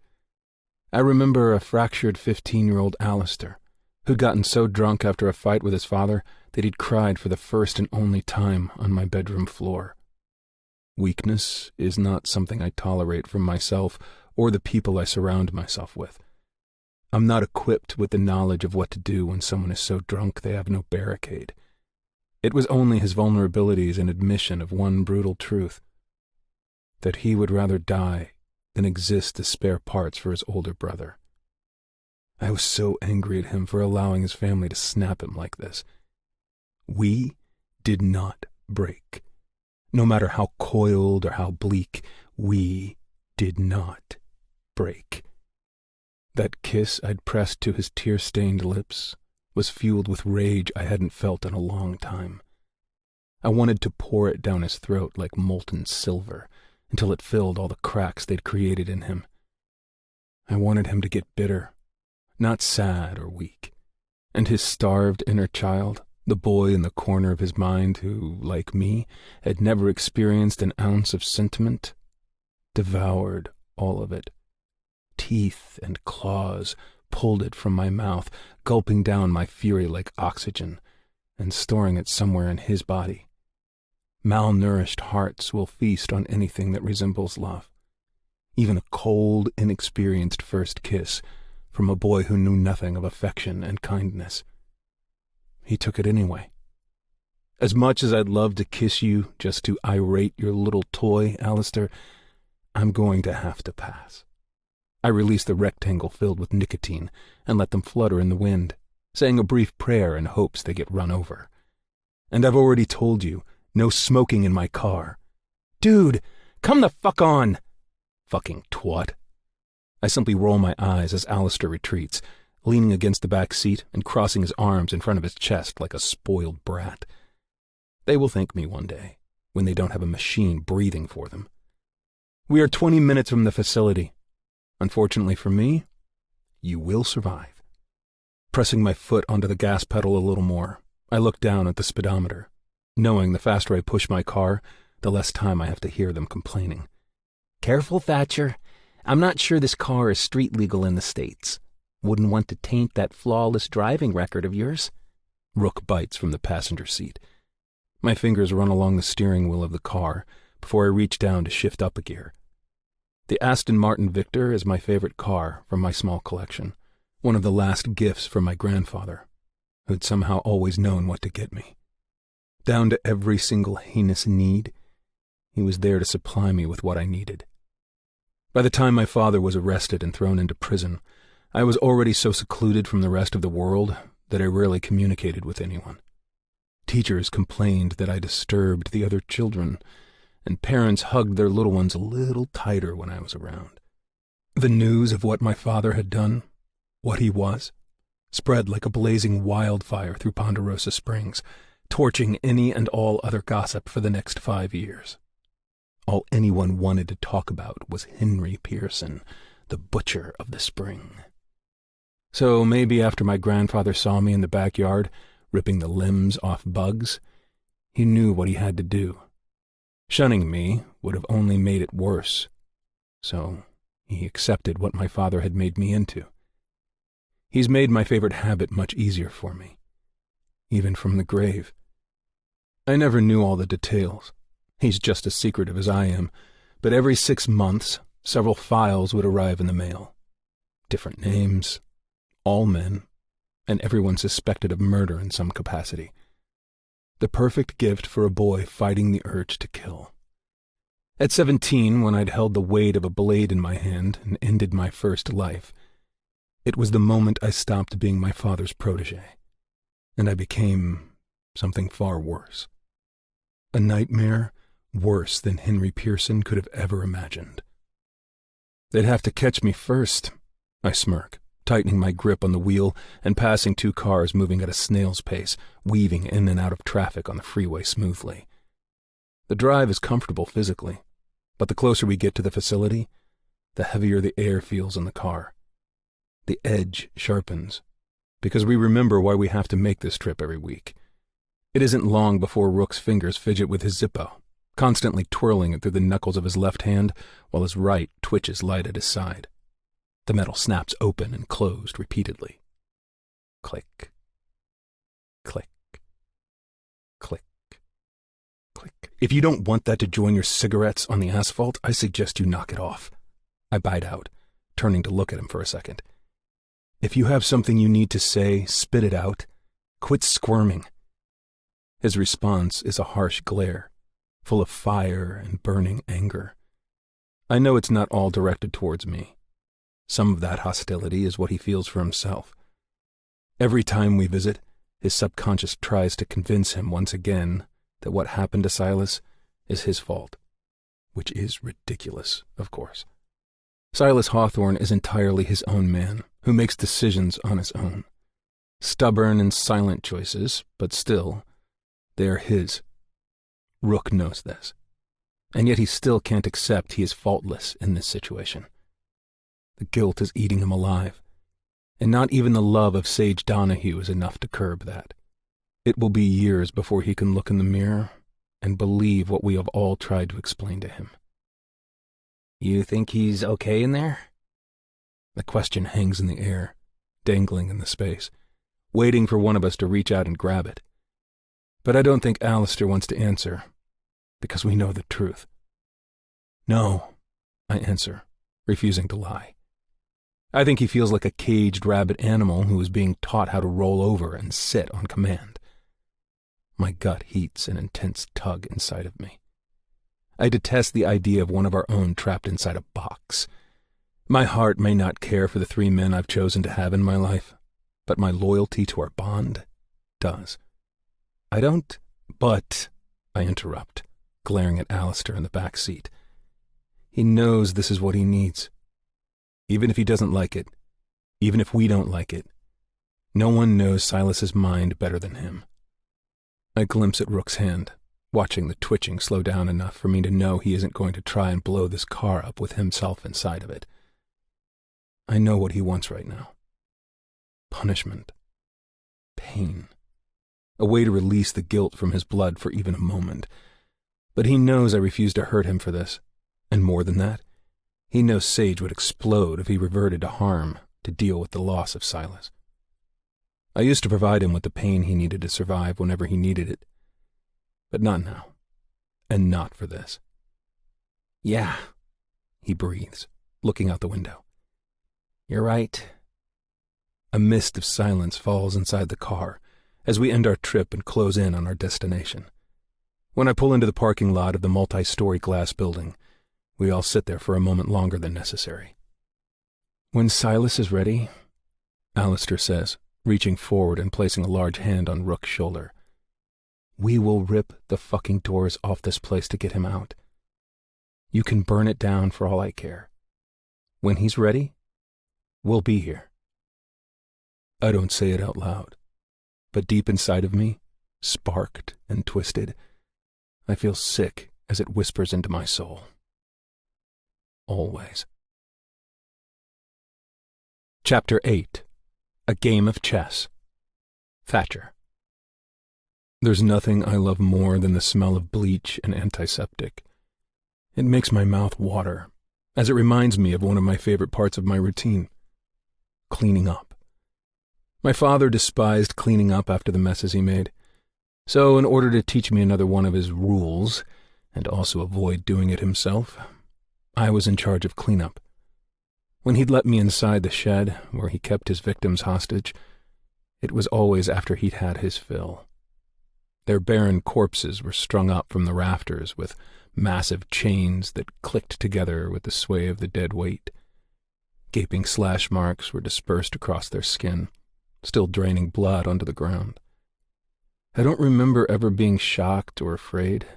I remember a fractured 15-year-old Alistair, who'd gotten so drunk after a fight with his father that he'd cried for the first and only time on my bedroom floor. Weakness is not something I tolerate from myself or the people I surround myself with. I'm not equipped with the knowledge of what to do when someone is so drunk they have no barricade. It was only his vulnerabilities and admission of one brutal truth, that he would rather die than exist as spare parts for his older brother. I was so angry at him for allowing his family to snap him like this. We did not break. No matter how coiled or how bleak, we did not break. That kiss I'd pressed to his tear-stained lips was fueled with rage I hadn't felt in a long time. I wanted to pour it down his throat like molten silver, until it filled all the cracks they'd created in him. I wanted him to get bitter, not sad or weak, and his starved inner child, the boy in the corner of his mind who, like me, had never experienced an ounce of sentiment, devoured all of it. Teeth and claws pulled it from my mouth, gulping down my fury like oxygen, and storing it somewhere in his body. Malnourished hearts will feast on anything that resembles love. Even a cold, inexperienced first kiss from a boy who knew nothing of affection and kindness. He took it anyway. As much as I'd love to kiss you just to irate your little toy, Alistair, I'm going to have to pass. I release the rectangle filled with nicotine and let them flutter in the wind, saying a brief prayer in hopes they get run over. And I've already told you, no smoking in my car. Dude, come the fuck on! Fucking twat. I simply roll my eyes as Alistair retreats, leaning against the back seat and crossing his arms in front of his chest like a spoiled brat. They will thank me one day, when they don't have a machine breathing for them. We are 20 minutes from the facility. Unfortunately for me, you will survive. Pressing my foot onto the gas pedal a little more, I look down at the speedometer, knowing the faster I push my car, the less time I have to hear them complaining. Careful, Thatcher. I'm not sure this car is street legal in the States. Wouldn't want to taint that flawless driving record of yours. Rook bites from the passenger seat. My fingers run along the steering wheel of the car before I reach down to shift up a gear. The Aston Martin Victor is my favorite car from my small collection, one of the last gifts from my grandfather, who'd somehow always known what to get me. Down to every single heinous need, he was there to supply me with what I needed. By the time my father was arrested and thrown into prison, I was already so secluded from the rest of the world that I rarely communicated with anyone. Teachers complained that I disturbed the other children, and parents hugged their little ones a little tighter when I was around. The news of what my father had done, what he was, spread like a blazing wildfire through Ponderosa Springs, torching any and all other gossip for the next 5 years. All anyone wanted to talk about was Henry Pearson, the butcher of the spring. So maybe after my grandfather saw me in the backyard, ripping the limbs off bugs, he knew what he had to do. Shunning me would have only made it worse, so he accepted what my father had made me into. He's made my favorite habit much easier for me, even from the grave. I never knew all the details. He's just as secretive as I am, but every 6 months, several files would arrive in the mail. Different names, all men, and everyone suspected of murder in some capacity. The perfect gift for a boy fighting the urge to kill. At 17, when I'd held the weight of a blade in my hand and ended my first life, it was the moment I stopped being my father's protege, and I became something far worse. A nightmare worse than Henry Pearson could have ever imagined. They'd have to catch me first, I smirk, tightening my grip on the wheel and passing 2 cars moving at a snail's pace, weaving in and out of traffic on the freeway smoothly. The drive is comfortable physically, but the closer we get to the facility, the heavier the air feels in the car. The edge sharpens, because we remember why we have to make this trip every week. It isn't long before Rook's fingers fidget with his Zippo, constantly twirling it through the knuckles of his left hand while his right twitches light at his side. The metal snaps open and closed repeatedly. Click, click, click, click. If you don't want that to join your cigarettes on the asphalt, I suggest you knock it off. I bite out, turning to look at him for a second. If you have something you need to say, spit it out. Quit squirming. His response is a harsh glare, full of fire and burning anger. I know it's not all directed towards me. Some of that hostility is what he feels for himself. Every time we visit, his subconscious tries to convince him once again that what happened to Silas is his fault, which is ridiculous, of course. Silas Hawthorne is entirely his own man, who makes decisions on his own. Stubborn and silent choices, but still, they are his. Rook knows this, and yet he still can't accept he is faultless in this situation. The guilt is eating him alive, and not even the love of Sage Donahue is enough to curb that. It will be years before he can look in the mirror and believe what we have all tried to explain to him. You think he's okay in there? The question hangs in the air, dangling in the space, waiting for one of us to reach out and grab it. But I don't think Alistair wants to answer. because we know the truth. No, I answer, refusing to lie. I think he feels like a caged rabid animal who is being taught how to roll over and sit on command. My gut heats an intense tug inside of me. I detest the idea of one of our own trapped inside a box. My heart may not care for the 3 men I've chosen to have in my life, but my loyalty to our bond does. But, I interrupt, glaring at Alistair in the back seat. He knows this is what he needs. Even if he doesn't like it, even if we don't like it, no one knows Silas's mind better than him. I glimpse at Rook's hand, watching the twitching slow down enough for me to know he isn't going to try and blow this car up with himself inside of it. I know what he wants right now. Punishment. Pain. A way to release the guilt from his blood for even a moment. But he knows I refuse to hurt him for this. And more than that, he knows Sage would explode if he reverted to harm to deal with the loss of Silas. I used to provide him with the pain he needed to survive whenever he needed it. But not now. And not for this. Yeah, he breathes, looking out the window. You're right. A mist of silence falls inside the car as we end our trip and close in on our destination. When I pull into the parking lot of the multi-story glass building, we all sit there for a moment longer than necessary. When Silas is ready, Alistair says, reaching forward and placing a large hand on Rook's shoulder, we will rip the fucking doors off this place to get him out. You can burn it down for all I care. When he's ready, we'll be here. I don't say it out loud, but deep inside of me, sparked and twisted, I feel sick as it whispers into my soul. Always. Chapter 8. A Game of Chess. Thatcher. There's nothing I love more than the smell of bleach and antiseptic. It makes my mouth water, as it reminds me of one of my favorite parts of my routine, cleaning up. My father despised cleaning up after the messes he made, so in order to teach me another one of his rules, and also avoid doing it himself, I was in charge of cleanup. When he'd let me inside the shed, where he kept his victims hostage, it was always after he'd had his fill. Their barren corpses were strung up from the rafters with massive chains that clicked together with the sway of the dead weight. Gaping slash marks were dispersed across their skin, still draining blood onto the ground. I don't remember ever being shocked or afraid.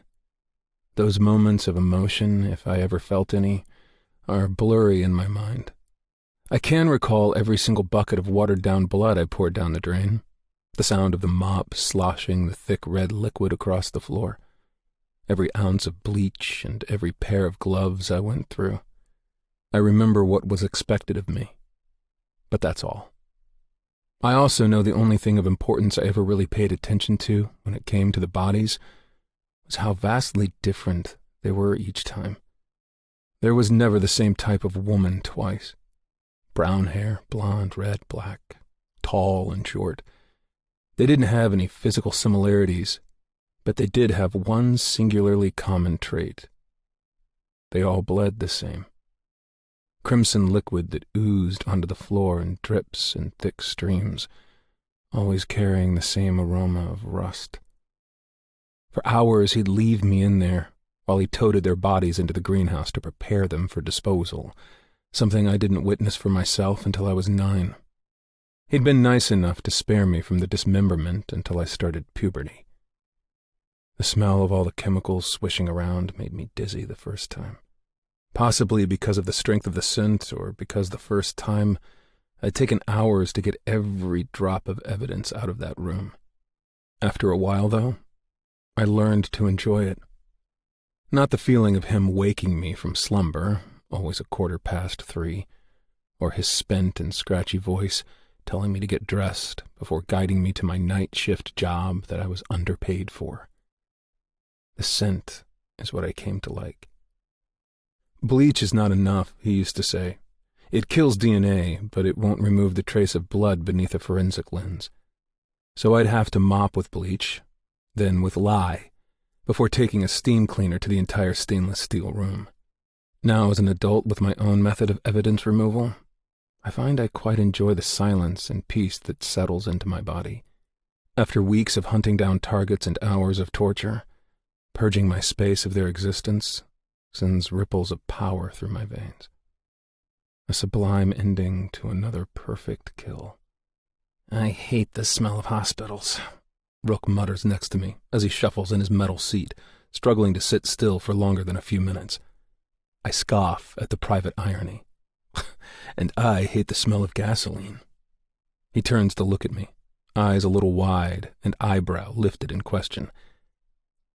Those moments of emotion, if I ever felt any, are blurry in my mind. I can recall every single bucket of watered-down blood I poured down the drain, the sound of the mop sloshing the thick red liquid across the floor, every ounce of bleach and every pair of gloves I went through. I remember what was expected of me, but that's all. I also know the only thing of importance I ever really paid attention to when it came to the bodies was how vastly different they were each time. There was never the same type of woman twice. Brown hair, blonde, red, black, tall and short. They didn't have any physical similarities, but they did have one singularly common trait. They all bled the same. Crimson liquid that oozed onto the floor in drips and thick streams, always carrying the same aroma of rust. For hours he'd leave me in there, while he toted their bodies into the greenhouse to prepare them for disposal, something I didn't witness for myself until I was 9. He'd been nice enough to spare me from the dismemberment until I started puberty. The smell of all the chemicals swishing around made me dizzy the first time. Possibly because of the strength of the scent, or because the first time I'd taken hours to get every drop of evidence out of that room. After a while, though, I learned to enjoy it. Not the feeling of him waking me from slumber, always 3:15, or his spent and scratchy voice telling me to get dressed before guiding me to my night shift job that I was underpaid for. The scent is what I came to like. Bleach is not enough, he used to say. It kills DNA, but it won't remove the trace of blood beneath a forensic lens. So I'd have to mop with bleach, then with lye, before taking a steam cleaner to the entire stainless steel room. Now, as an adult with my own method of evidence removal, I find I quite enjoy the silence and peace that settles into my body. After weeks of hunting down targets and hours of torture, purging my space of their existence sends ripples of power through my veins. A sublime ending to another perfect kill. I hate the smell of hospitals, Rook mutters next to me as he shuffles in his metal seat, struggling to sit still for longer than a few minutes. I scoff at the private irony. And I hate the smell of gasoline. He turns to look at me, eyes a little wide and eyebrow lifted in question.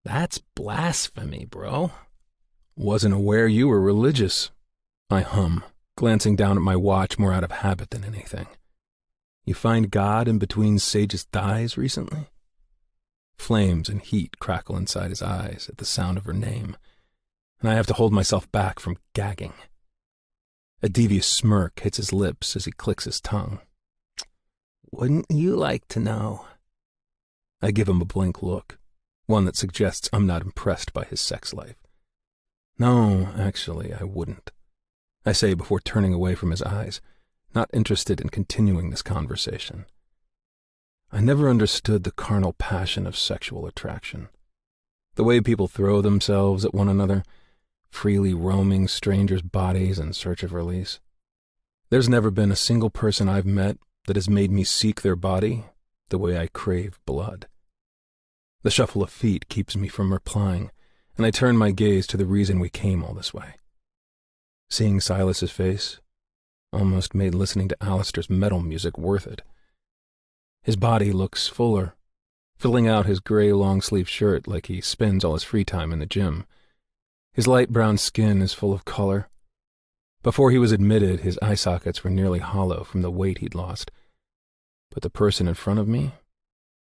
That's blasphemy, bro. Wasn't aware you were religious. I hum, glancing down at my watch more out of habit than anything. You find God in between Sage's thighs recently? Flames and heat crackle inside his eyes at the sound of her name, and I have to hold myself back from gagging. A devious smirk hits his lips as he clicks his tongue. Wouldn't you like to know? I give him a blank look, one that suggests I'm not impressed by his sex life. No, actually, I wouldn't, I say before turning away from his eyes, not interested in continuing this conversation. I never understood the carnal passion of sexual attraction. The way people throw themselves at one another, freely roaming strangers' bodies in search of release. There's never been a single person I've met that has made me seek their body the way I crave blood. The shuffle of feet keeps me from replying, and I turn my gaze to the reason we came all this way. Seeing Silas's face almost made listening to Alistair's metal music worth it. His body looks fuller, filling out his gray long-sleeve shirt like he spends all his free time in the gym. His light brown skin is full of color. Before he was admitted, his eye sockets were nearly hollow from the weight he'd lost. But the person in front of me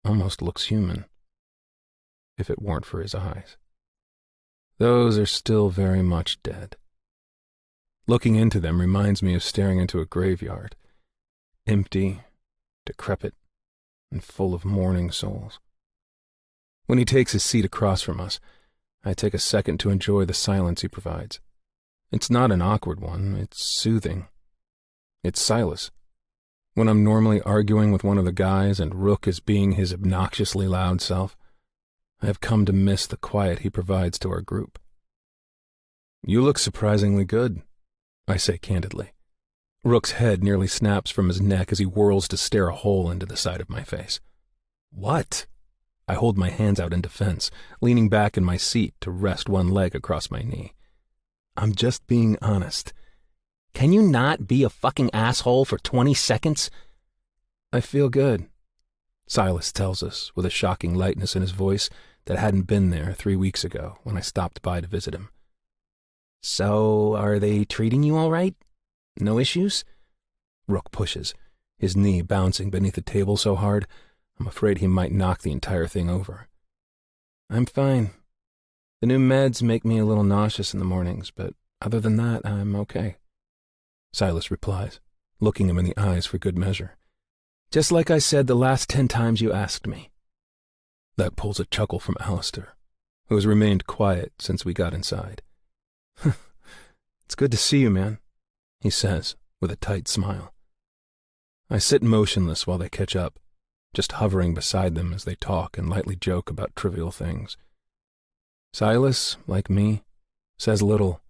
almost looks human, if it weren't for his eyes. Those are still very much dead. Looking into them reminds me of staring into a graveyard, empty, decrepit, and full of mourning souls. When he takes his seat across from us, I take a second to enjoy the silence he provides. It's not an awkward one, it's soothing. It's Silas. When I'm normally arguing with one of the guys and Rook is being his obnoxiously loud self, I have come to miss the quiet he provides to our group. You look surprisingly good, I say candidly. Rook's head nearly snaps from his neck as he whirls to stare a hole into the side of my face. What? I hold my hands out in defense, leaning back in my seat to rest one leg across my knee. I'm just being honest. Can you not be a fucking asshole for 20 seconds? I feel good, Silas tells us with a shocking lightness in his voice that hadn't been there 3 weeks ago when I stopped by to visit him. So, are they treating you all right? No issues? Rook pushes, his knee bouncing beneath the table so hard, I'm afraid he might knock the entire thing over. I'm fine. The new meds make me a little nauseous in the mornings, but other than that, I'm okay. Silas replies, looking him in the eyes for good measure. Just like I said the last 10 times you asked me. That pulls a chuckle from Alistair, who has remained quiet since we got inside. It's good to see you, man, he says, with a tight smile. I sit motionless while they catch up, just hovering beside them as they talk and lightly joke about trivial things. Silas, like me, says little,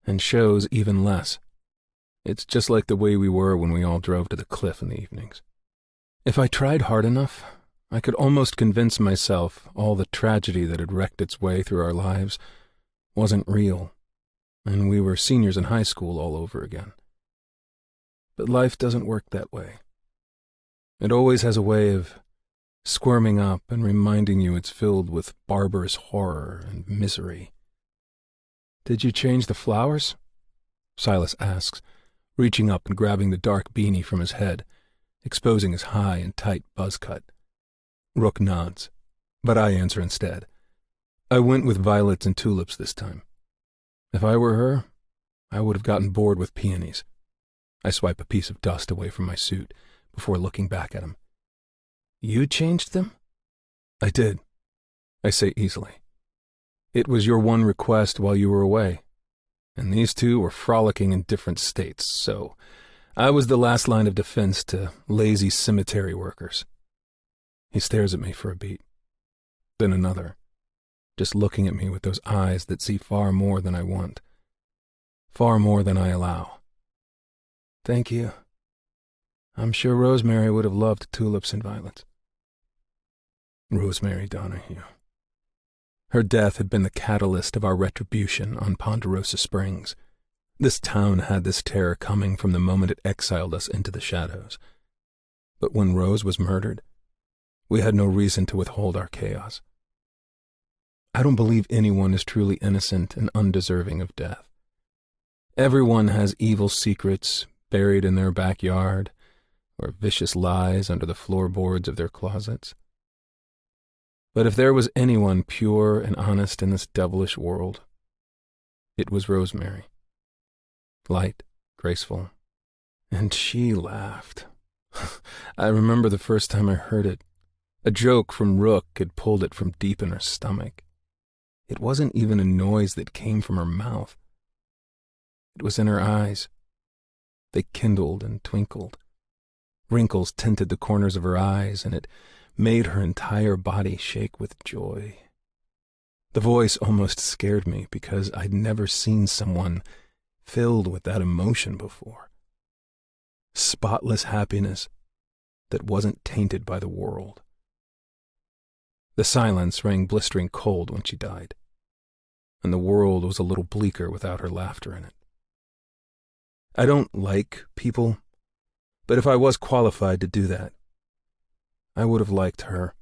and shows even less. It's just like the way we were when we all drove to the cliff in the evenings. If I tried hard enough, I could almost convince myself all the tragedy that had wrecked its way through our lives wasn't real, and we were seniors in high school all over again. But life doesn't work that way. It always has a way of squirming up and reminding you it's filled with barbarous horror and misery. Did you change the flowers? Silas asks, reaching up and grabbing the dark beanie from his head, exposing his high and tight buzz cut. Rook nods, but I answer instead. I went with violets and tulips this time. If I were her, I would have gotten bored with peonies. I swipe a piece of dust away from my suit before looking back at him. You changed them? I did, I say easily. It was your one request while you were away, and these two were frolicking in different states, so I was the last line of defense to lazy cemetery workers. He stares at me for a beat, then another, just looking at me with those eyes that see far more than I want, far more than I allow. Thank you. I'm sure Rosemary would have loved tulips and violets. Rosemary Donahue. Her death had been the catalyst of our retribution on Ponderosa Springs. This town had this terror coming from the moment it exiled us into the shadows. But when Rose was murdered, we had no reason to withhold our chaos. I don't believe anyone is truly innocent and undeserving of death. Everyone has evil secrets buried in their backyard, or vicious lies under the floorboards of their closets. But if there was anyone pure and honest in this devilish world, it was Rosemary. Light, graceful, and she laughed. I remember the first time I heard it. A joke from Rook had pulled it from deep in her stomach. It wasn't even a noise that came from her mouth. It was in her eyes. They kindled and twinkled. Wrinkles tinted the corners of her eyes, and it made her entire body shake with joy. The voice almost scared me because I'd never seen someone filled with that emotion before. Spotless happiness that wasn't tainted by the world. The silence rang blistering cold when she died, and the world was a little bleaker without her laughter in it. I don't like people, but if I was qualified to do that, I would have liked her.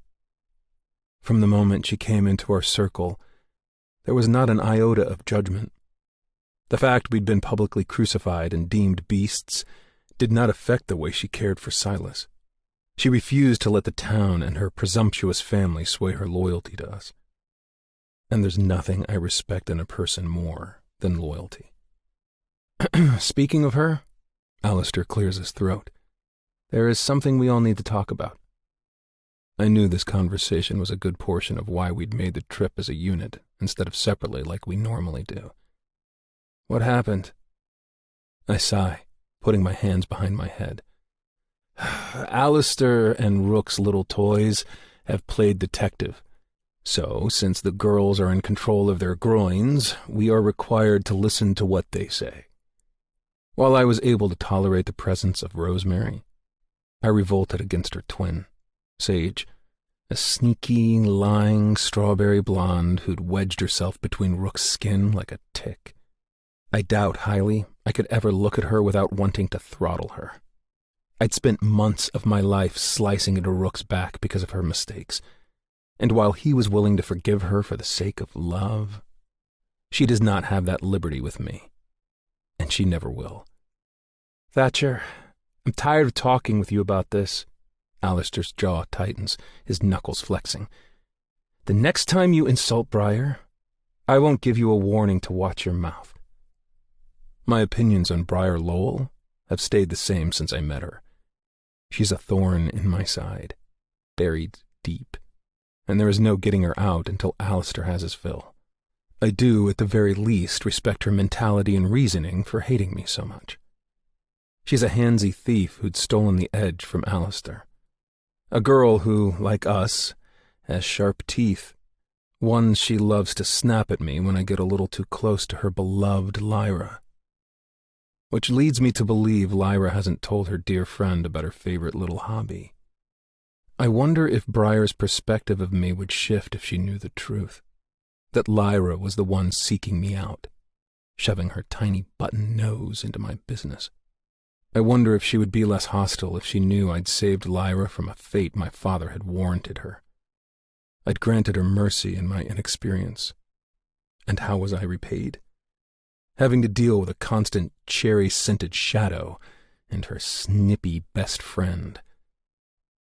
From the moment she came into our circle, there was not an iota of judgment. The fact we'd been publicly crucified and deemed beasts did not affect the way she cared for Silas. She refused to let the town and her presumptuous family sway her loyalty to us. And there's nothing I respect in a person more than loyalty. Speaking of her, Alistair clears his throat. There is something we all need to talk about. I knew this conversation was a good portion of why we'd made the trip as a unit instead of separately like we normally do. What happened? I sigh, putting my hands behind my head. Alistair and Rook's little toys have played detective. So, since the girls are in control of their groins, we are required to listen to what they say. While I was able to tolerate the presence of Rosemary, I revolted against her twin, Sage, a sneaky, lying strawberry blonde who'd wedged herself between Rook's skin like a tick. I doubt highly I could ever look at her without wanting to throttle her. I'd spent months of my life slicing into Rook's back because of her mistakes, and while he was willing to forgive her for the sake of love, she does not have that liberty with me, and she never will. Thatcher, I'm tired of talking with you about this. Alistair's jaw tightens, his knuckles flexing. The next time you insult Briar, I won't give you a warning to watch your mouth. My opinions on Briar Lowell have stayed the same since I met her. She's a thorn in my side, buried deep, and there is no getting her out until Alistair has his fill. I do, at the very least, respect her mentality and reasoning for hating me so much. She's a handsy thief who'd stolen the edge from Alistair. A girl who, like us, has sharp teeth, ones she loves to snap at me when I get a little too close to her beloved Lyra. Which leads me to believe Lyra hasn't told her dear friend about her favorite little hobby. I wonder if Briar's perspective of me would shift if she knew the truth, that Lyra was the one seeking me out, shoving her tiny button nose into my business. I wonder if she would be less hostile if she knew I'd saved Lyra from a fate my father had warranted her. I'd granted her mercy in my inexperience. And how was I repaid? Having to deal with a constant cherry-scented shadow and her snippy best friend.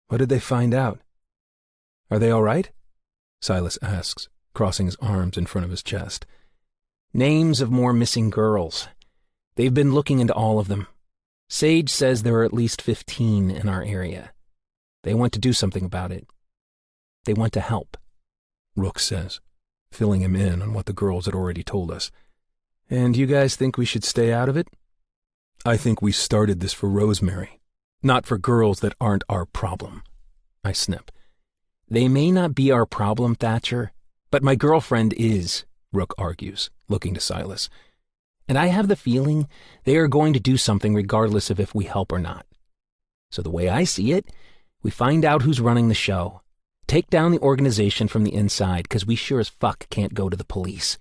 What did they find out? Are they all right? Silas asks, crossing his arms in front of his chest. Names of more missing girls. They've been looking into all of them. Sage says there are at least 15 in our area. They want to do something about it. They want to help, Rook says, filling him in on what the girls had already told us. "And you guys think we should stay out of it?" "I think we started this for Rosemary, not for girls that aren't our problem," I snip. "They may not be our problem, Thatcher, but my girlfriend is," Rook argues, looking to Silas. "And I have the feeling they are going to do something regardless of if we help or not. So the way I see it, we find out who's running the show, take down the organization from the inside, because we sure as fuck can't go to the police."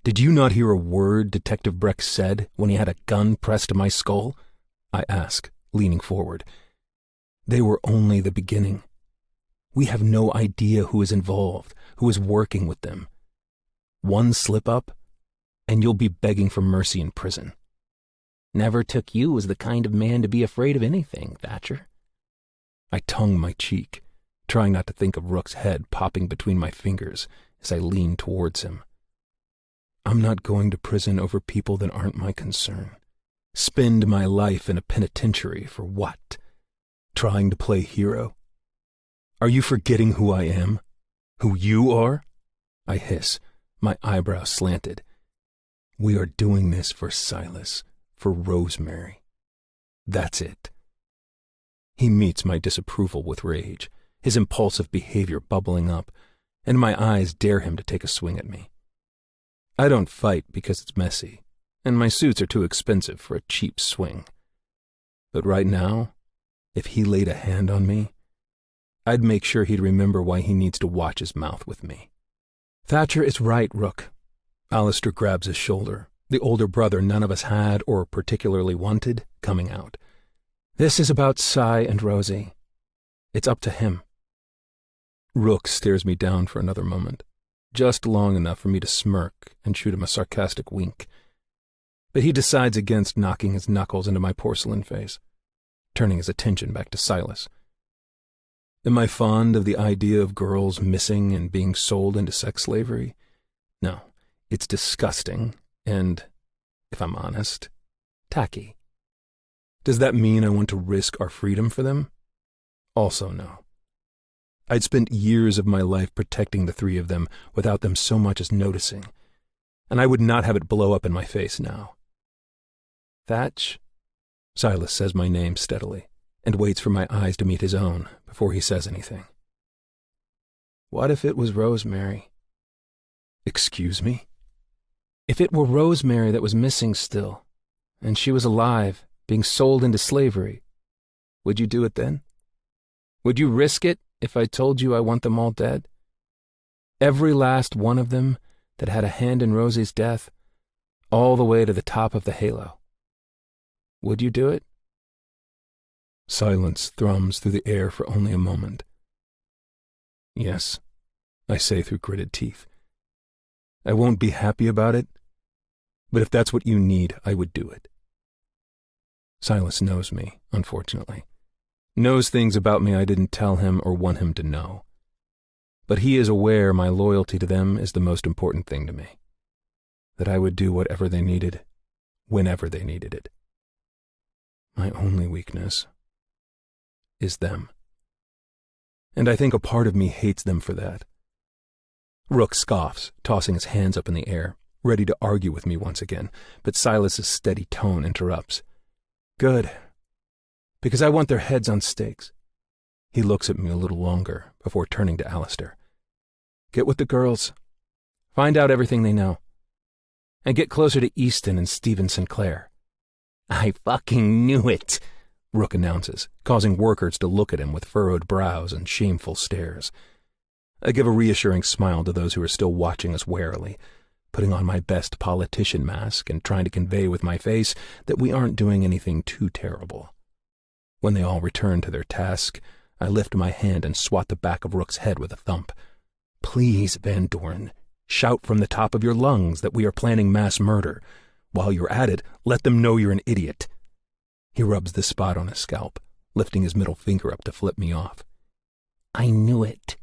"Did you not hear a word Detective Breck said when he had a gun pressed to my skull?" I ask, leaning forward. "They were only the beginning. We have no idea who is involved, who is working with them. One slip-up, and you'll be begging for mercy in prison." "Never took you as the kind of man to be afraid of anything, Thatcher." I tongue my cheek, trying not to think of Rook's head popping between my fingers as I lean towards him. I'm not going to prison over people that aren't my concern. Spend my life in a penitentiary for what? Trying to play hero? Are you forgetting who I am? Who you are? I hiss, my eyebrows slanted. We are doing this for Silas, for Rosemary. That's it. He meets my disapproval with rage, his impulsive behavior bubbling up, and my eyes dare him to take a swing at me. I don't fight because it's messy, and my suits are too expensive for a cheap swing. But right now, if he laid a hand on me, I'd make sure he'd remember why he needs to watch his mouth with me. Thatcher is right, Rook. Alistair grabs his shoulder, the older brother none of us had or particularly wanted coming out. This is about Cy and Rosie. It's up to him. Rook stares me down for another moment, just long enough for me to smirk and shoot him a sarcastic wink. But he decides against knocking his knuckles into my porcelain face, turning his attention back to Silas. Am I fond of the idea of girls missing and being sold into sex slavery? No, it's disgusting and, if I'm honest, tacky. Does that mean I want to risk our freedom for them? Also no. I'd spent years of my life protecting the three of them without them so much as noticing, and I would not have it blow up in my face now. Thatch? Silas says my name steadily, and waits for my eyes to meet his own before he says anything. What if it was Rosemary? Excuse me? If it were Rosemary that was missing still, and she was alive, being sold into slavery, would you do it then? Would you risk it if I told you I want them all dead? Every last one of them that had a hand in Rosie's death, all the way to the top of the halo. Would you do it? Silence thrums through the air for only a moment. Yes, I say through gritted teeth. I won't be happy about it, but if that's what you need, I would do it. Silas knows me, unfortunately. Knows things about me I didn't tell him or want him to know. But he is aware my loyalty to them is the most important thing to me. That I would do whatever they needed, whenever they needed it. My only weakness is them. And I think a part of me hates them for that. Rook scoffs, tossing his hands up in the air, ready to argue with me once again, but Silas's steady tone interrupts. Good. Because I want their heads on stakes. He looks at me a little longer before turning to Alistair. Get with the girls. Find out everything they know. And get closer to Easton and Stephen Sinclair. I fucking knew it, Rook announces, causing workers to look at him with furrowed brows and shameful stares. I give a reassuring smile to those who are still watching us warily, putting on my best politician mask and trying to convey with my face that we aren't doing anything too terrible. When they all return to their task, I lift my hand and swat the back of Rook's head with a thump. Please, Van Doren, shout from the top of your lungs that we are planning mass murder. While you're at it, let them know you're an idiot. He rubs the spot on his scalp, lifting his middle finger up to flip me off. I knew it.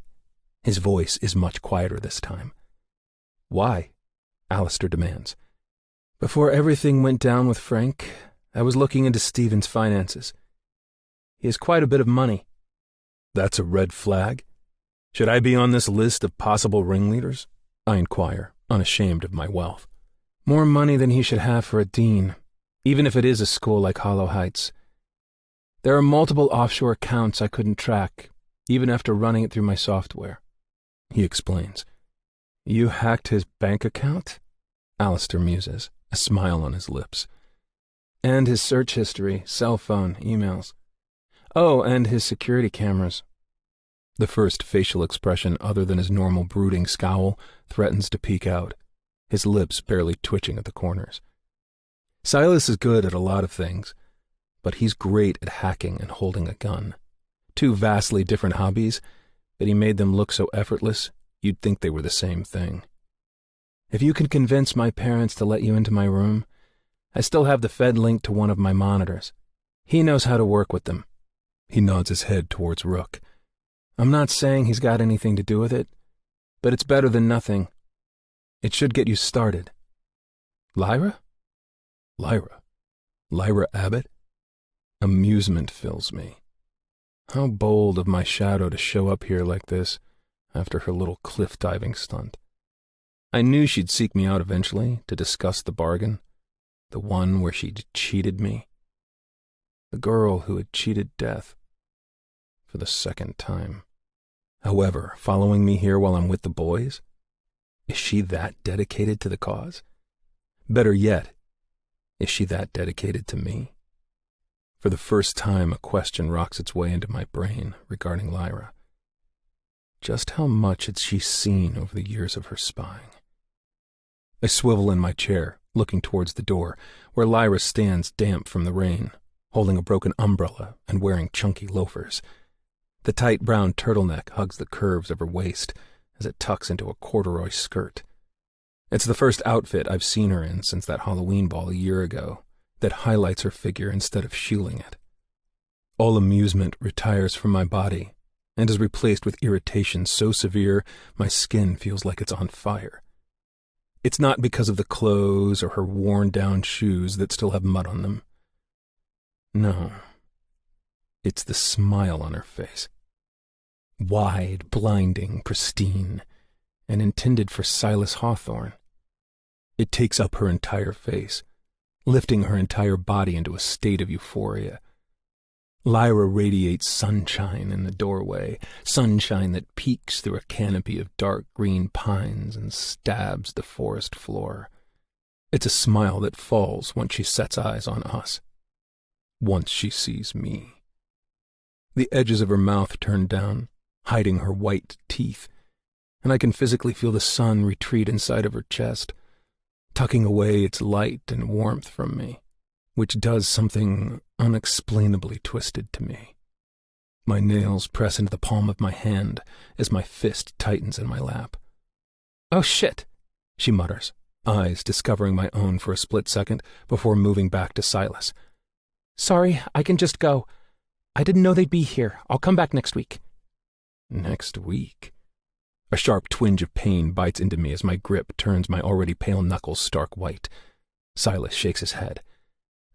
His voice is much quieter this time. Why? Alistair demands. Before everything went down with Frank, I was looking into Stephen's finances. He has quite a bit of money. That's a red flag? Should I be on this list of possible ringleaders? I inquire, unashamed of my wealth. More money than he should have for a dean, even if it is a school like Hollow Heights. There are multiple offshore accounts I couldn't track, even after running it through my software. He explains. You hacked his bank account? Alistair muses, a smile on his lips. And his search history, cell phone, emails. Oh, and his security cameras. The first facial expression other than his normal brooding scowl threatens to peek out, his lips barely twitching at the corners. Silas is good at a lot of things, but he's great at hacking and holding a gun. Two vastly different hobbies, but he made them look so effortless, you'd think they were the same thing. If you can convince my parents to let you into my room, I still have the Fed linked to one of my monitors. He knows how to work with them. He nods his head towards Rook. I'm not saying he's got anything to do with it, but it's better than nothing. It should get you started. Lyra? Lyra Abbott? Amusement fills me. How bold of my shadow to show up here like this after her little cliff-diving stunt. I knew she'd seek me out eventually to discuss the bargain, the one where she'd cheated me. The girl who had cheated death for the second time. However, following me here while I'm with the boys? Is she that dedicated to the cause? Better yet, is she that dedicated to me? For the first time, a question rocks its way into my brain regarding Lyra. Just how much had she seen over the years of her spying? I swivel in my chair, looking towards the door, where Lyra stands damp from the rain, holding a broken umbrella and wearing chunky loafers. The tight brown turtleneck hugs the curves of her waist as it tucks into a corduroy skirt. It's the first outfit I've seen her in since that Halloween ball a year ago that highlights her figure instead of shielding it. All amusement retires from my body and is replaced with irritation so severe my skin feels like it's on fire. It's not because of the clothes or her worn-down shoes that still have mud on them. No, it's the smile on her face. Wide, blinding, pristine, and intended for Silas Hawthorne. It takes up her entire face, lifting her entire body into a state of euphoria. Lyra radiates sunshine in the doorway, sunshine that peeks through a canopy of dark green pines and stabs the forest floor. It's a smile that falls once she sets eyes on us, once she sees me. The edges of her mouth turn down, hiding her white teeth, and I can physically feel the sun retreat inside of her chest, tucking away its light and warmth from me, which does something unexplainably twisted to me. My nails press into the palm of my hand as my fist tightens in my lap. "Oh shit," she mutters, eyes discovering my own for a split second before moving back to Silas. "Sorry, I can just go. I didn't know they'd be here. I'll come back next week." Next week? A sharp twinge of pain bites into me as my grip turns my already pale knuckles stark white. Silas shakes his head.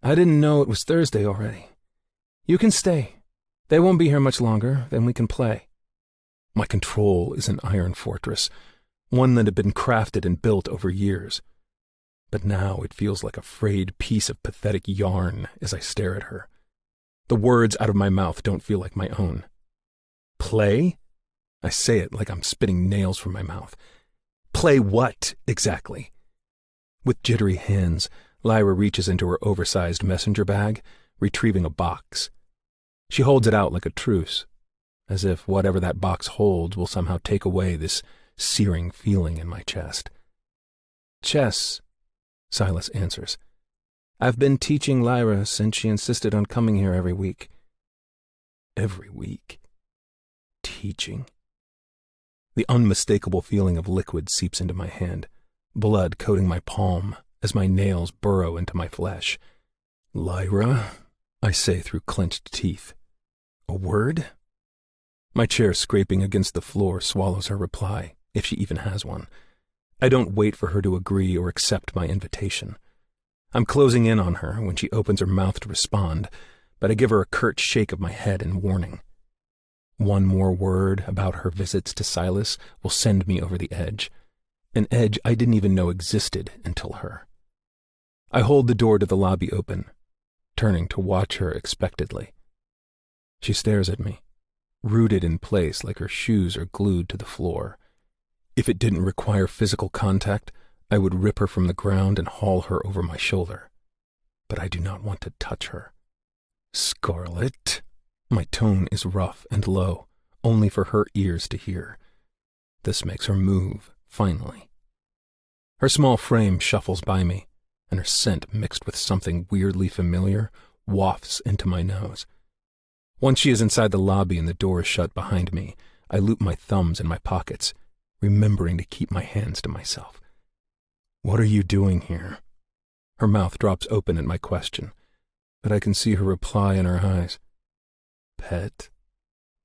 "I didn't know it was Thursday already. You can stay. They won't be here much longer, then we can play." My control is an iron fortress, one that had been crafted and built over years. But now it feels like a frayed piece of pathetic yarn as I stare at her. The words out of my mouth don't feel like my own. Play? I say it like I'm spitting nails from my mouth. Play what, exactly? With jittery hands, Lyra reaches into her oversized messenger bag, retrieving a box. She holds it out like a truce, as if whatever that box holds will somehow take away this searing feeling in my chest. "Chess," Silas answers. "I've been teaching Lyra since she insisted on coming here every week." Every week? Teaching? The unmistakable feeling of liquid seeps into my hand, blood coating my palm as my nails burrow into my flesh. "Lyra," I say through clenched teeth. "A word?" My chair scraping against the floor swallows her reply, if she even has one. I don't wait for her to agree or accept my invitation. I'm closing in on her when she opens her mouth to respond, but I give her a curt shake of my head in warning. One more word about her visits to Silas will send me over the edge. an edge I didn't even know existed until her. I hold the door to the lobby open, turning to watch her expectantly. She stares at me, rooted in place like her shoes are glued to the floor. If it didn't require physical contact, I would rip her from the ground and haul her over my shoulder. But I do not want to touch her. Scarlet. My tone is rough and low, only for her ears to hear. This makes her move, finally. Her small frame shuffles by me, and her scent, mixed with something weirdly familiar, wafts into my nose. Once she is inside the lobby and the door is shut behind me, I loop my thumbs in my pockets, remembering to keep my hands to myself. What are you doing here? Her mouth drops open at my question, but I can see her reply in her eyes. Pet,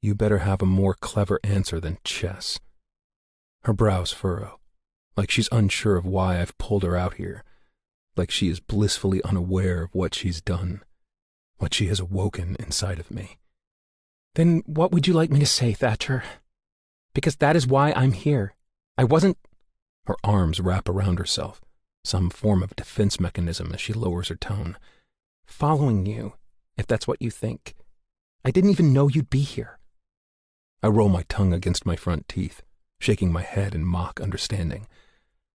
you better have a more clever answer than chess. Her brows furrow, like she's unsure of why I've pulled her out here, like she is blissfully unaware of what she's done, what she has awoken inside of me. Then what would you like me to say, Thatcher? Because that is why I'm here. I wasn't... Her arms wrap around herself, some form of defense mechanism as she lowers her tone. Following you, if that's what you think. I didn't even know you'd be here. I roll my tongue against my front teeth, shaking my head in mock understanding.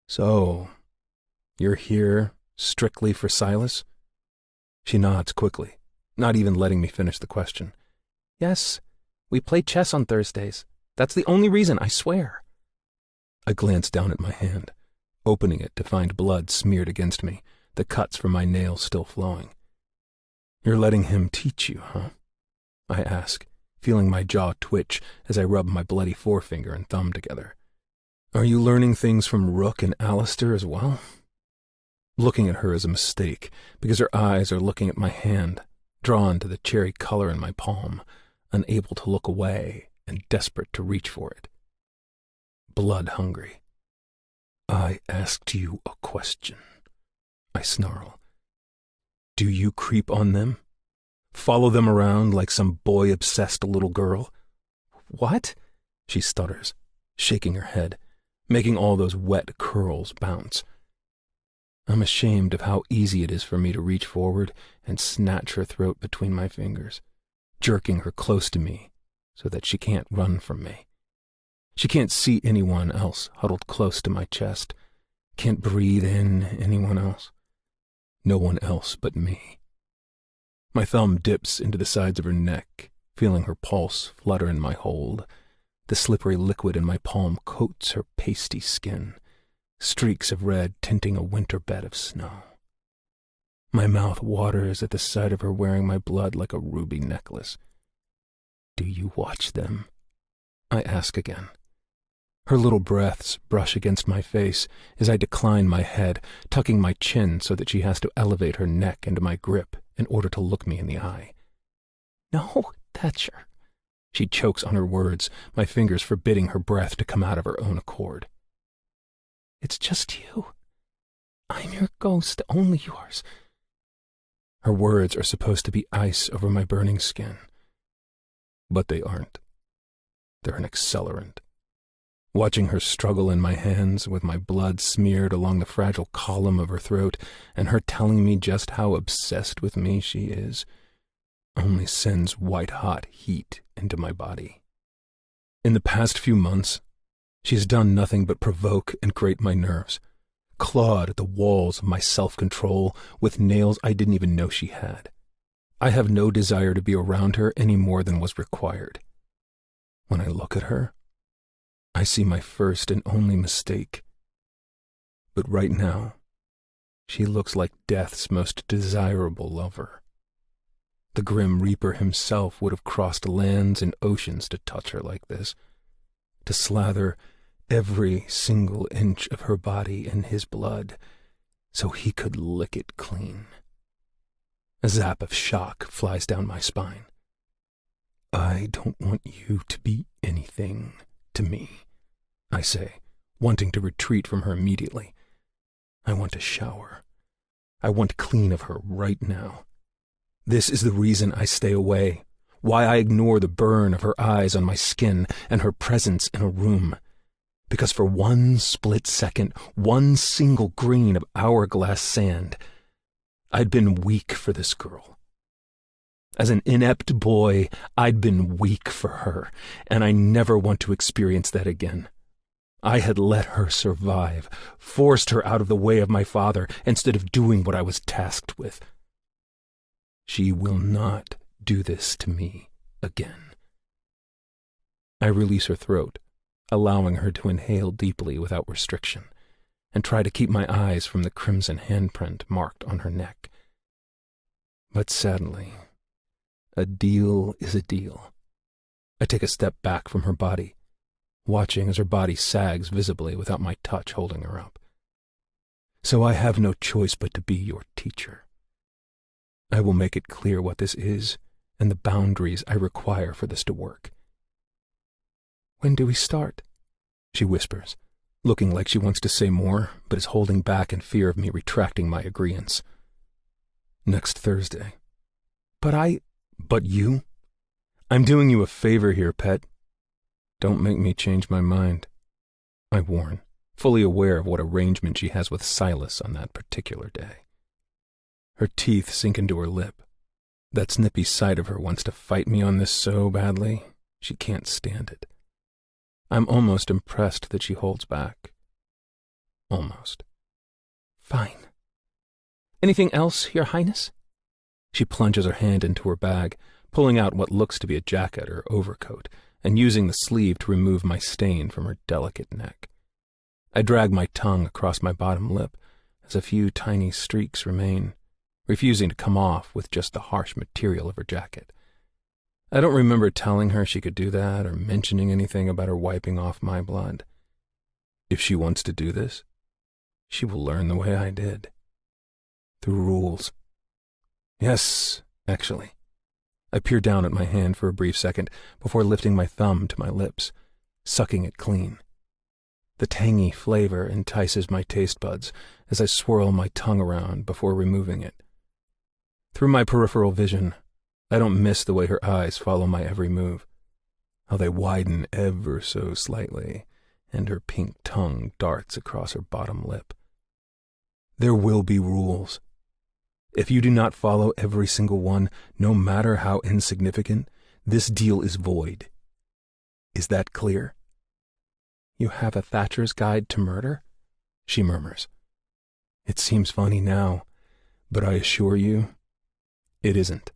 So, you're here strictly for Silas? She nods quickly, not even letting me finish the question. Yes, we play chess on Thursdays. That's the only reason, I swear. I glance down at my hand, opening it to find blood smeared against me, the cuts from my nails still flowing. You're letting him teach you, huh? I ask, feeling my jaw twitch as I rub my bloody forefinger and thumb together. Are you learning things from Rook and Alistair as well? Looking at her is a mistake, because her eyes are looking at my hand, drawn to the cherry color in my palm, unable to look away and desperate to reach for it. Blood-hungry. I asked you a question, I snarl. Do you creep on them? Follow them around like some boy-obsessed little girl? What? She stutters, shaking her head, making all those wet curls bounce. I'm ashamed of how easy it is for me to reach forward and snatch her throat between my fingers, jerking her close to me so that she can't run from me. She can't see anyone else huddled close to my chest, can't breathe in anyone else. No one else but me. My thumb dips into the sides of her neck, feeling her pulse flutter in my hold. The slippery liquid in my palm coats her pasty skin, streaks of red tinting a winter bed of snow. My mouth waters at the sight of her wearing my blood like a ruby necklace. Do you watch them? I ask again. Her little breaths brush against my face as I decline my head, tucking my chin so that she has to elevate her neck into my grip in order to look me in the eye. No, Thatcher. She chokes on her words, my fingers forbidding her breath to come out of her own accord. It's just you. I'm your ghost, only yours. Her words are supposed to be ice over my burning skin. But they aren't. They're an accelerant. Watching her struggle in my hands with my blood smeared along the fragile column of her throat and her telling me just how obsessed with me she is, only sends white-hot heat into my body. In the past few months, she has done nothing but provoke and grate my nerves, clawed at the walls of my self-control with nails I didn't even know she had. I have no desire to be around her any more than was required. When I look at her, I see my first and only mistake. But right now, she looks like death's most desirable lover. The Grim Reaper himself would have crossed lands and oceans to touch her like this, to slather every single inch of her body in his blood so he could lick it clean. A zap of shock flies down my spine. I don't want you to be anything to me, I say, wanting to retreat from her immediately. I want to shower. I want clean of her right now. This is the reason I stay away, why I ignore the burn of her eyes on my skin and her presence in a room. because for one split second, one single grain of hourglass sand, I'd been weak for this girl. As an inept boy, I'd been weak for her, and I never want to experience that again. I had let her survive, forced her out of the way of my father, instead of doing what I was tasked with. She will not do this to me again. I release her throat, allowing her to inhale deeply without restriction, and try to keep my eyes from the crimson handprint marked on her neck. But sadly, a deal is a deal. I take a step back from her body, watching as her body sags visibly without my touch holding her up. So I have no choice but to be your teacher. I will make it clear what this is and the boundaries I require for this to work. "When do we start?" she whispers, looking like she wants to say more, but is holding back in fear of me retracting my agreeance. "Next Thursday." But you? I'm doing you a favor here, pet. Don't make me change my mind," I warn, fully aware of what arrangement she has with Silas on that particular day. Her teeth sink into her lip. That snippy side of her wants to fight me on this so badly, she can't stand it. I'm almost impressed that she holds back. Almost. "Fine. Anything else, Your Highness?" She plunges her hand into her bag, pulling out what looks to be a jacket or overcoat, and using the sleeve to remove my stain from her delicate neck. I drag my tongue across my bottom lip as a few tiny streaks remain, refusing to come off with just the harsh material of her jacket. I don't remember telling her she could do that or mentioning anything about her wiping off my blood. If she wants to do this, she will learn the way I did. Through rules. Yes, actually. I peer down at my hand for a brief second before lifting my thumb to my lips, sucking it clean. The tangy flavor entices my taste buds as I swirl my tongue around before removing it. Through my peripheral vision, I don't miss the way her eyes follow my every move, how they widen ever so slightly, and her pink tongue darts across her bottom lip. There will be rules. If you do not follow every single one, no matter how insignificant, this deal is void. Is that clear? "You have a Thatcher's Guide to Murder?" she murmurs. It seems funny now, but I assure you, it isn't.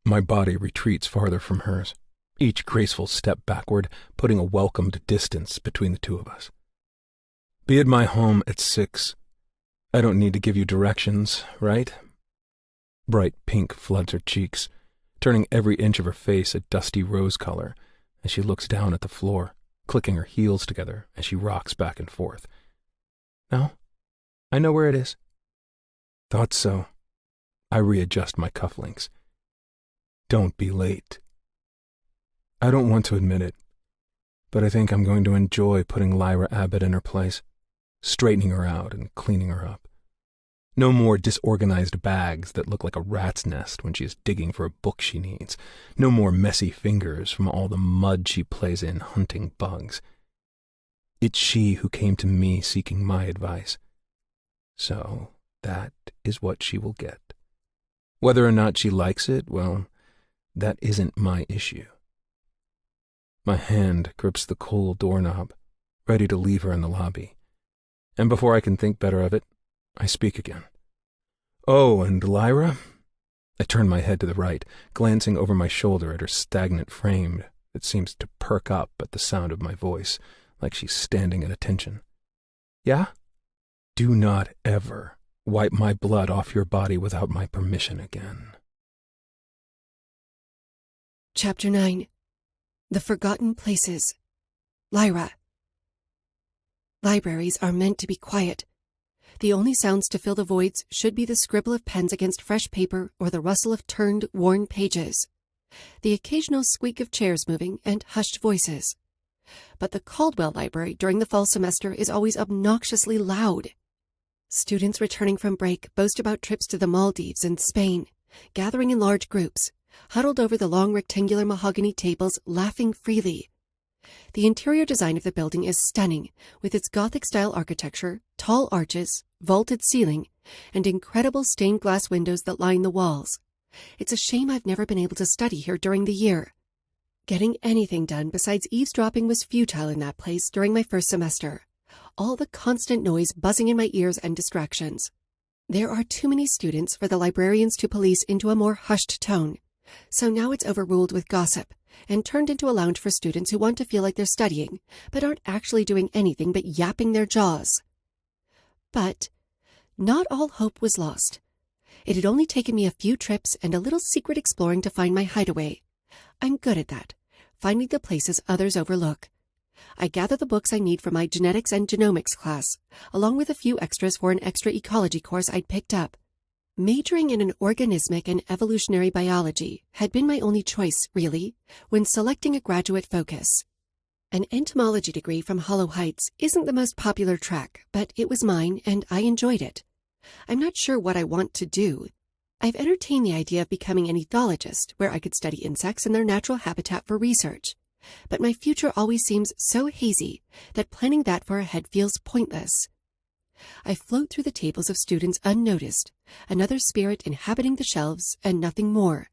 My body retreats farther from hers, each graceful step backward, putting a welcomed distance between the two of us. "Be at my home at 6. I don't need to give you directions, right?" Bright pink floods her cheeks, turning every inch of her face a dusty rose color as she looks down at the floor, clicking her heels together as she rocks back and forth. "No, I know where it is." "Thought so." I readjust my cufflinks. "Don't be late." I don't want to admit it, but I think I'm going to enjoy putting Lyra Abbott in her place, straightening her out and cleaning her up. No more disorganized bags that look like a rat's nest when she is digging for a book she needs. No more messy fingers from all the mud she plays in hunting bugs. It's she who came to me seeking my advice. So that is what she will get. Whether or not she likes it, well, that isn't my issue. My hand grips the cold doorknob, ready to leave her in the lobby. And before I can think better of it, I speak again. "Oh, and Lyra?" I turn my head to the right, glancing over my shoulder at her stagnant frame that seems to perk up at the sound of my voice, like she's standing at attention. "Yeah?" "Do not ever wipe my blood off your body without my permission again." Chapter 9. The Forgotten Places. Lyra. Libraries are meant to be quiet. The only sounds to fill the voids should be the scribble of pens against fresh paper or the rustle of turned, worn pages, the occasional squeak of chairs moving, and hushed voices. But the Caldwell Library during the fall semester is always obnoxiously loud. Students returning from break boast about trips to the Maldives and Spain, gathering in large groups, huddled over the long rectangular mahogany tables, laughing freely. The interior design of the building is stunning, with its Gothic-style architecture, tall arches, vaulted ceiling, and incredible stained glass windows that line the walls. It's a shame I've never been able to study here during the year. Getting anything done besides eavesdropping was futile in that place during my first semester. All the constant noise buzzing in my ears and distractions. There are too many students for the librarians to police into a more hushed tone, so now it's overruled with gossip and turned into a lounge for students who want to feel like they're studying, but aren't actually doing anything but yapping their jaws. But not all hope was lost. It had only taken me a few trips and a little secret exploring to find my hideaway. I'm good at that, finding the places others overlook. I gather the books I need for my genetics and genomics class, along with a few extras for an extra ecology course I'd picked up. Majoring in an organismic and evolutionary biology had been my only choice, really, when selecting a graduate focus. An entomology degree from Hollow Heights isn't the most popular track, but it was mine and I enjoyed it. I'm not sure what I want to do. I've entertained the idea of becoming an ethologist, where I could study insects in their natural habitat for research. But my future always seems so hazy that planning that far ahead feels pointless. I float through the tables of students unnoticed, another spirit inhabiting the shelves and nothing more.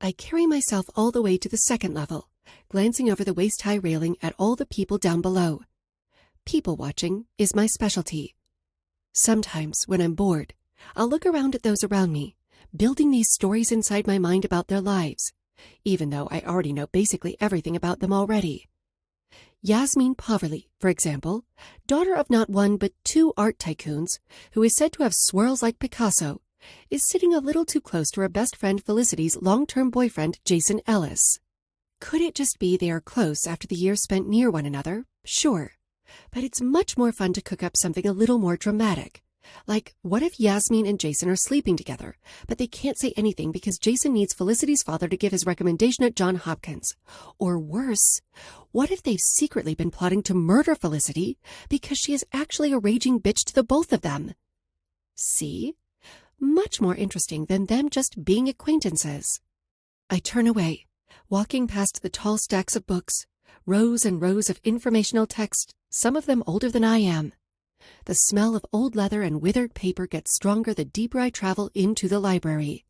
I carry myself all the way to the second level, glancing over the waist-high railing at all the people down below. People watching is my specialty. Sometimes, when I'm bored, I'll look around at those around me, building these stories inside my mind about their lives, even though I already know basically everything about them already. Yasmin Poverly, for example, daughter of not one but two art tycoons, who is said to have swirls like Picasso, is sitting a little too close to her best friend Felicity's long-term boyfriend, Jason Ellis. Could it just be they are close after the years spent near one another? Sure. But it's much more fun to cook up something a little more dramatic. Like, what if Yasmin and Jason are sleeping together, but they can't say anything because Jason needs Felicity's father to give his recommendation at Johns Hopkins? Or worse, what if they've secretly been plotting to murder Felicity because she is actually a raging bitch to the both of them? See? Much more interesting than them just being acquaintances. I turn away, walking past the tall stacks of books, rows and rows of informational text, some of them older than I am. The smell of old leather and withered paper gets stronger the deeper I travel into the library.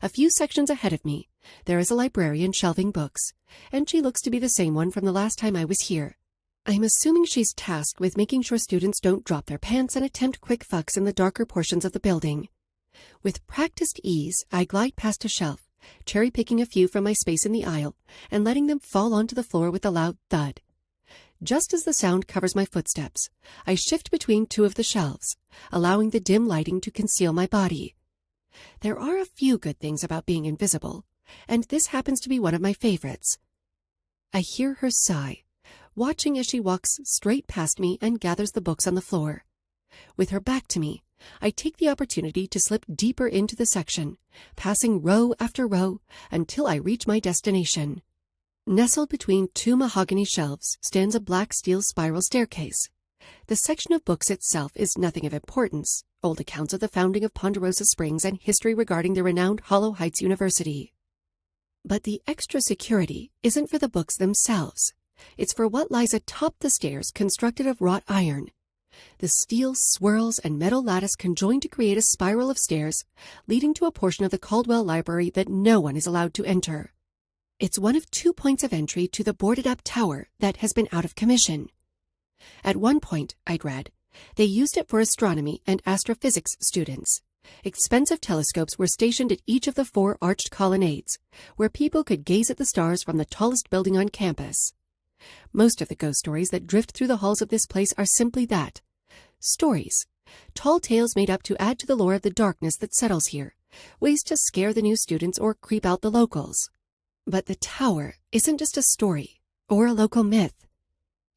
A few sections ahead of me, there is a librarian shelving books, and she looks to be the same one from the last time I was here. I'm assuming she's tasked with making sure students don't drop their pants and attempt quick fucks in the darker portions of the building. With practiced ease, I glide past a shelf, cherry-picking a few from my space in the aisle and letting them fall onto the floor with a loud thud. Just as the sound covers my footsteps, I shift between two of the shelves, allowing the dim lighting to conceal my body. There are a few good things about being invisible, and this happens to be one of my favorites. I hear her sigh, watching as she walks straight past me and gathers the books on the floor. With her back to me, I take the opportunity to slip deeper into the section, passing row after row until I reach my destination. Nestled between two mahogany shelves stands a black steel spiral staircase. The section of books itself is nothing of importance, old accounts of the founding of Ponderosa Springs and history regarding the renowned Hollow Heights University. But the extra security isn't for the books themselves. It's for what lies atop the stairs constructed of wrought iron. The steel swirls and metal lattice conjoin to create a spiral of stairs, leading to a portion of the Caldwell Library that no one is allowed to enter. It's one of 2 points of entry to the boarded-up tower that has been out of commission. At one point, I'd read, they used it for astronomy and astrophysics students. Expensive telescopes were stationed at each of the 4 arched colonnades, where people could gaze at the stars from the tallest building on campus. Most of the ghost stories that drift through the halls of this place are simply that. Stories. Tall tales made up to add to the lore of the darkness that settles here, ways to scare the new students or creep out the locals. But the tower isn't just a story or a local myth.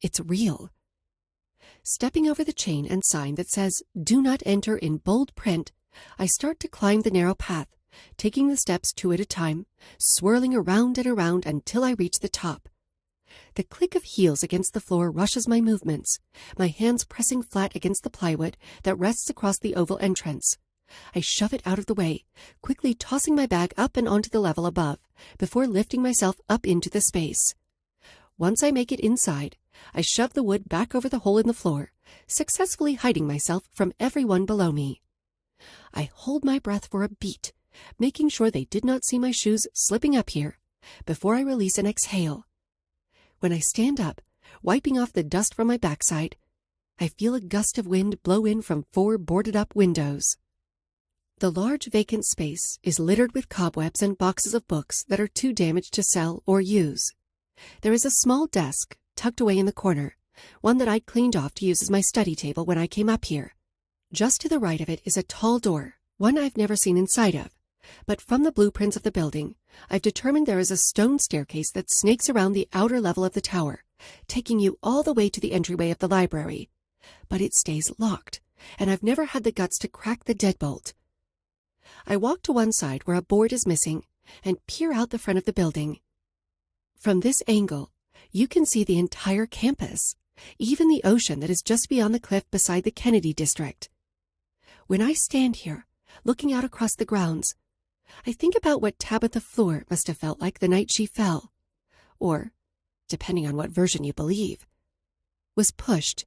It's real. Stepping over the chain and sign that says, "Do not enter" in bold print, I start to climb the narrow path, taking the steps 2 at a time, swirling around and around until I reach the top. The click of heels against the floor rushes my movements, my hands pressing flat against the plywood that rests across the oval entrance. I shove it out of the way, quickly tossing my bag up and onto the level above, before lifting myself up into the space. Once I make it inside, I shove the wood back over the hole in the floor, successfully hiding myself from everyone below me. I hold my breath for a beat, making sure they did not see my shoes slipping up here, before I release and exhale. When I stand up, wiping off the dust from my backside, I feel a gust of wind blow in from 4 boarded-up windows. The large vacant space is littered with cobwebs and boxes of books that are too damaged to sell or use. There is a small desk tucked away in the corner, one that I'd cleaned off to use as my study table when I came up here. Just to the right of it is a tall door, one I've never seen inside of, but from the blueprints of the building, I've determined there is a stone staircase that snakes around the outer level of the tower, taking you all the way to the entryway of the library. But it stays locked, and I've never had the guts to crack the deadbolt. I walk to one side where a board is missing and peer out the front of the building. From this angle, you can see the entire campus, even the ocean that is just beyond the cliff beside the Kennedy district. When I stand here, looking out across the grounds, I think about what Tabitha Fleur must have felt like the night she fell, or, depending on what version you believe, was pushed.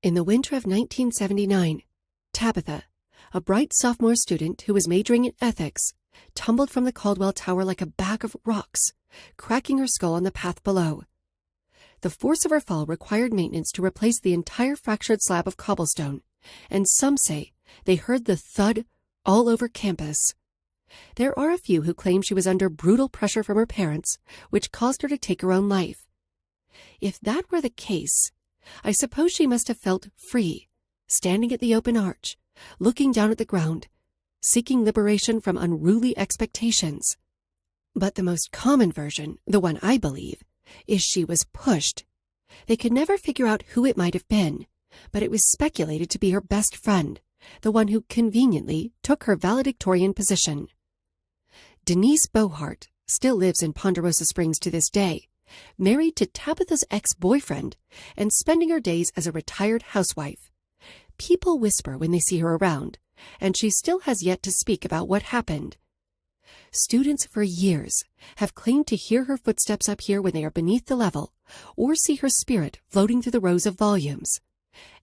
In the winter of 1979, Tabitha, a bright sophomore student who was majoring in ethics, tumbled from the Caldwell Tower like a bag of rocks, cracking her skull on the path below. The force of her fall required maintenance to replace the entire fractured slab of cobblestone, and some say they heard the thud all over campus. There are a few who claim she was under brutal pressure from her parents, which caused her to take her own life. If that were the case, I suppose she must have felt free, standing at the open arch, looking down at the ground, seeking liberation from unruly expectations. But the most common version, the one I believe, is she was pushed. They could never figure out who it might have been, but it was speculated to be her best friend, the one who conveniently took her valedictorian position. Denise Bohart still lives in Ponderosa Springs to this day, married to Tabitha's ex-boyfriend and spending her days as a retired housewife. People whisper when they see her around, and she still has yet to speak about what happened. Students for years have claimed to hear her footsteps up here when they are beneath the level, or see her spirit floating through the rows of volumes.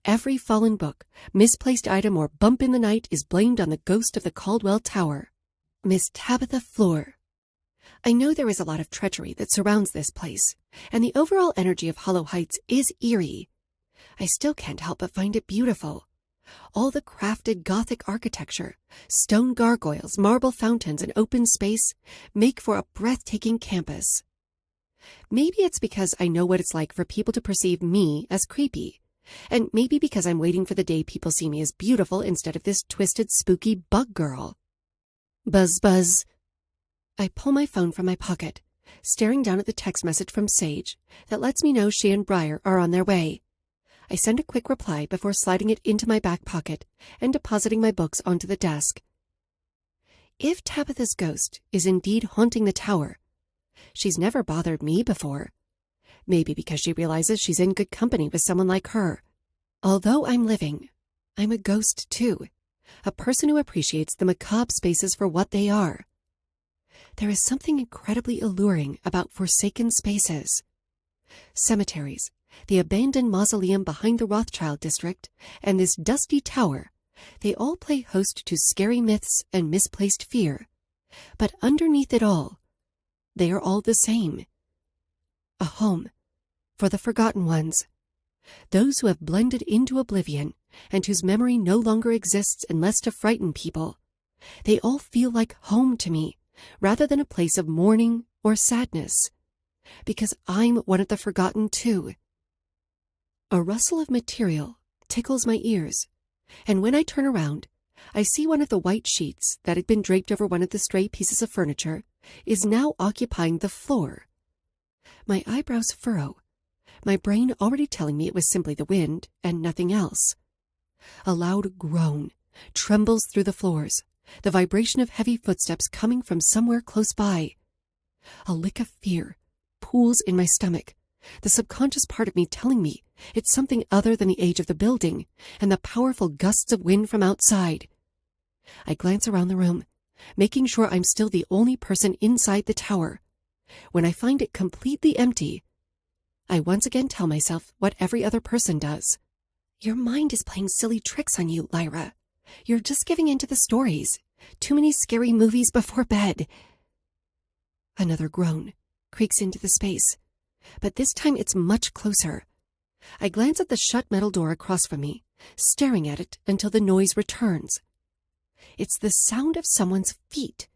Every fallen book, misplaced item, or bump in the night is blamed on the ghost of the Caldwell Tower. Miss Tabitha Fleur. I know there is a lot of treachery that surrounds this place, and the overall energy of Hollow Heights is eerie. I still can't help but find it beautiful. All the crafted Gothic architecture, stone gargoyles, marble fountains, and open space make for a breathtaking campus. Maybe it's because I know what it's like for people to perceive me as creepy, and maybe because I'm waiting for the day people see me as beautiful instead of this twisted, spooky bug girl. Buzz, buzz. I pull my phone from my pocket, staring down at the text message from Sage that lets me know she and Briar are on their way. I send a quick reply before sliding it into my back pocket and depositing my books onto the desk. If Tabitha's ghost is indeed haunting the tower, she's never bothered me before. Maybe because she realizes she's in good company with someone like her. Although I'm living, I'm a ghost too, a person who appreciates the macabre spaces for what they are. There is something incredibly alluring about forsaken spaces. Cemeteries, the abandoned mausoleum behind the Rothschild district, and this dusty tower, they all play host to scary myths and misplaced fear. But underneath it all, they are all the same. A home for the forgotten ones, those who have blended into oblivion and whose memory no longer exists unless to frighten people. They all feel like home to me, rather than a place of mourning or sadness, because I'm one of the forgotten too. A rustle of material tickles my ears, and when I turn around, I see one of the white sheets that had been draped over one of the stray pieces of furniture is now occupying the floor. My eyebrows furrow, my brain already telling me it was simply the wind and nothing else. A loud groan trembles through the floors, the vibration of heavy footsteps coming from somewhere close by. A lick of fear pools in my stomach, the subconscious part of me telling me it's something other than the age of the building and the powerful gusts of wind from outside. I glance around the room, making sure I'm still the only person inside the tower. When I find it completely empty, I once again tell myself what every other person does. Your mind is playing silly tricks on you, Lyra. You're just giving in to the stories. Too many scary movies before bed. Another groan creaks into the space, but this time it's much closer. I glance at the shut metal door across from me, staring at it until the noise returns. It's the sound of someone's feet,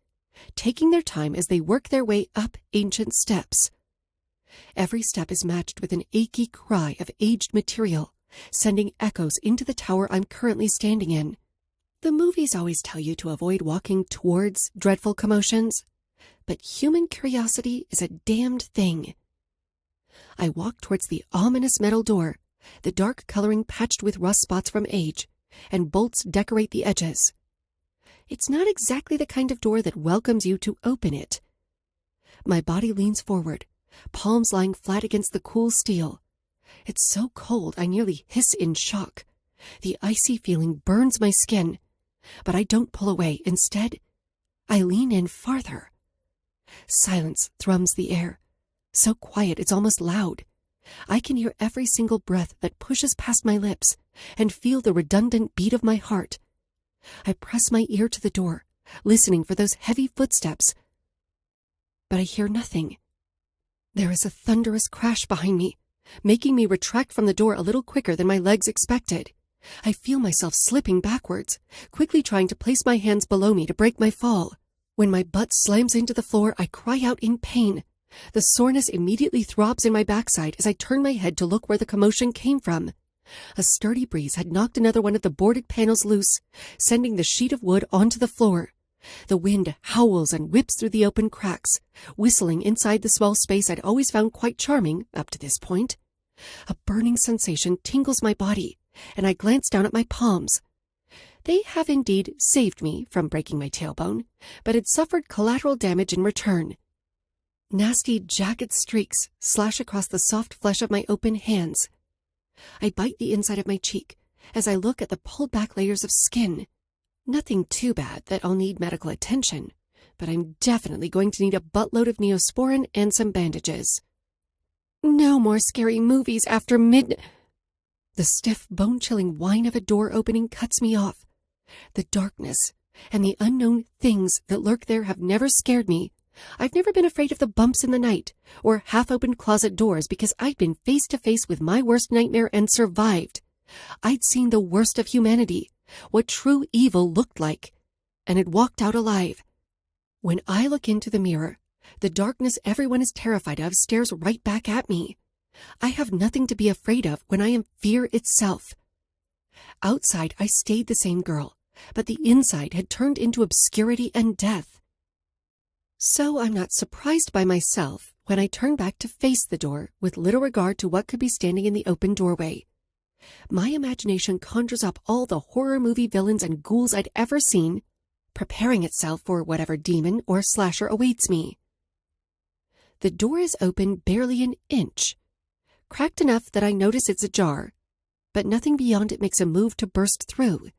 taking their time as they work their way up ancient steps. Every step is matched with an achy cry of aged material, sending echoes into the tower I'm currently standing in. The movies always tell you to avoid walking towards dreadful commotions, but human curiosity is a damned thing. I walk towards the ominous metal door, the dark coloring patched with rust spots from age, and bolts decorate the edges. It's not exactly the kind of door that welcomes you to open it. My body leans forward, palms lying flat against the cool steel. It's so cold I nearly hiss in shock. The icy feeling burns my skin, but I don't pull away. Instead, I lean in farther. Silence thrums the air, so quiet it's almost loud. I can hear every single breath that pushes past my lips and feel the redundant beat of my heart. I press my ear to the door, listening for those heavy footsteps, but I hear nothing. There is a thunderous crash behind me, making me retract from the door a little quicker than my legs expected. I feel myself slipping backwards, quickly trying to place my hands below me to break my fall. When my butt slams into the floor, I cry out in pain. The soreness immediately throbs in my backside as I turn my head to look where the commotion came from. A sturdy breeze had knocked another one of the boarded panels loose, sending the sheet of wood onto the floor. The wind howls and whips through the open cracks, whistling inside the small space I'd always found quite charming up to this point. A burning sensation tingles my body, and I glance down at my palms. They have indeed saved me from breaking my tailbone, but had suffered collateral damage in return. Nasty, jagged streaks slash across the soft flesh of my open hands. I bite the inside of my cheek as I look at the pulled-back layers of skin. Nothing too bad that I'll need medical attention, but I'm definitely going to need a buttload of Neosporin and some bandages. No more scary movies after The stiff, bone-chilling whine of a door opening cuts me off. The darkness and the unknown things that lurk there have never scared me. I've never been afraid of the bumps in the night or half-opened closet doors because I'd been face-to-face with my worst nightmare and survived. I'd seen the worst of humanity, what true evil looked like, and had walked out alive. When I look into the mirror, the darkness everyone is terrified of stares right back at me. I have nothing to be afraid of when I am fear itself. Outside, I stayed the same girl, but the inside had turned into obscurity and death. So I'm not surprised by myself when I turn back to face the door with little regard to what could be standing in the open doorway. My imagination conjures up all the horror movie villains and ghouls I'd ever seen, preparing itself for whatever demon or slasher awaits me. The door is open barely an inch, cracked enough that I notice it's ajar, but nothing beyond it makes a move to burst through.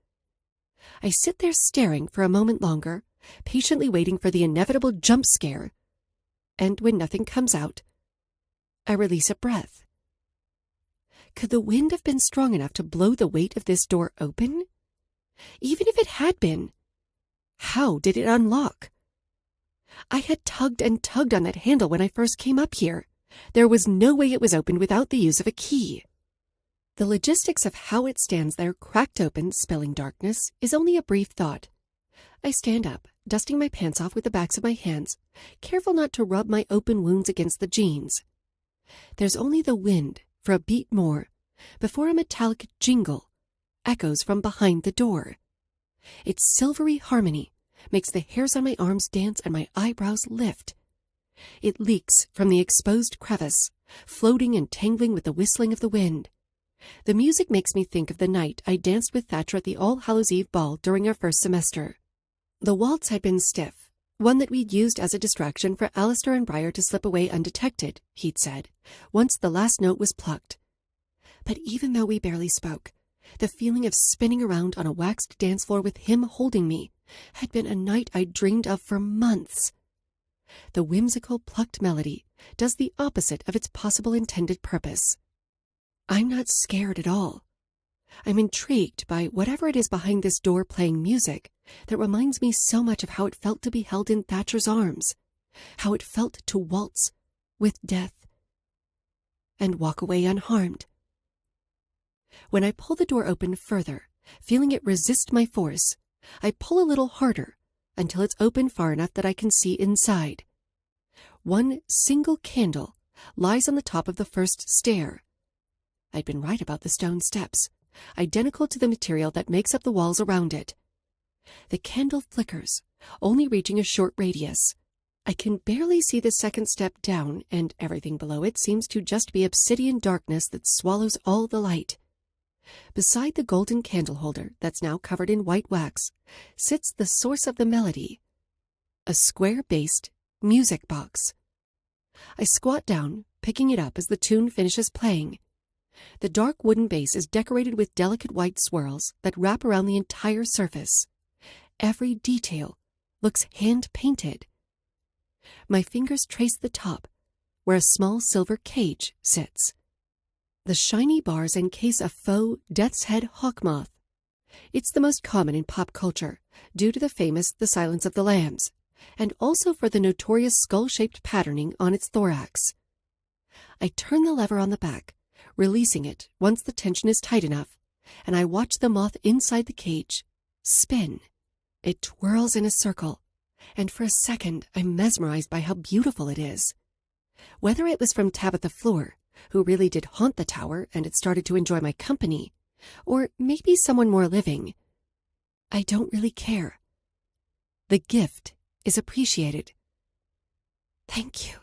I sit there staring for a moment longer, patiently waiting for the inevitable jump scare, and when nothing comes out, I release a breath. Could the wind have been strong enough to blow the weight of this door open? Even if it had been, how did it unlock? I had tugged and tugged on that handle when I first came up here. There was no way it was opened without the use of a key. The logistics of how it stands there cracked open, spilling darkness, is only a brief thought. I stand up, dusting my pants off with the backs of my hands, careful not to rub my open wounds against the jeans. There's only the wind for a beat more before a metallic jingle echoes from behind the door. Its silvery harmony makes the hairs on my arms dance and my eyebrows lift. It leaks from the exposed crevice, floating and tangling with the whistling of the wind. The music makes me think of the night I danced with Thatcher at the All Hallows Eve ball during our first semester. The waltz had been stiff, one that we'd used as a distraction for Alistair and Briar to slip away undetected, he'd said, once the last note was plucked. But even though we barely spoke, the feeling of spinning around on a waxed dance floor with him holding me had been a night I'd dreamed of for months. the whimsical, plucked melody does the opposite of its possible intended purpose. I'm not scared at all. I'm intrigued by whatever it is behind this door playing music that reminds me so much of how it felt to be held in Thatcher's arms, how it felt to waltz with death and walk away unharmed. When I pull the door open further, feeling it resist my force, I pull a little harder until it's open far enough that I can see inside. One single candle lies on the top of the first stair. I'd been right about the stone steps, identical to the material that makes up the walls around it. The candle flickers, only reaching a short radius. I can barely see the second step down, and everything below it seems to just be obsidian darkness that swallows all the light. Beside the golden candle holder that's now covered in white wax sits the source of the melody, a square-based music box. I squat down, picking it up as the tune finishes playing. The dark wooden base is decorated with delicate white swirls that wrap around the entire surface. Every detail looks hand-painted. My fingers trace the top, where a small silver cage sits. The shiny bars encase a faux death's head hawk moth. It's the most common in pop culture, due to the famous The Silence of the Lambs, and also for the notorious skull-shaped patterning on its thorax. I turn the lever on the back, releasing it once the tension is tight enough, and I watch the moth inside the cage spin. It twirls in a circle, and for a second I'm mesmerized by how beautiful it is. Whether it was from Tabitha Fleur, who really did haunt the tower and had started to enjoy my company, or maybe someone more living, I don't really care. The gift is appreciated. Thank you.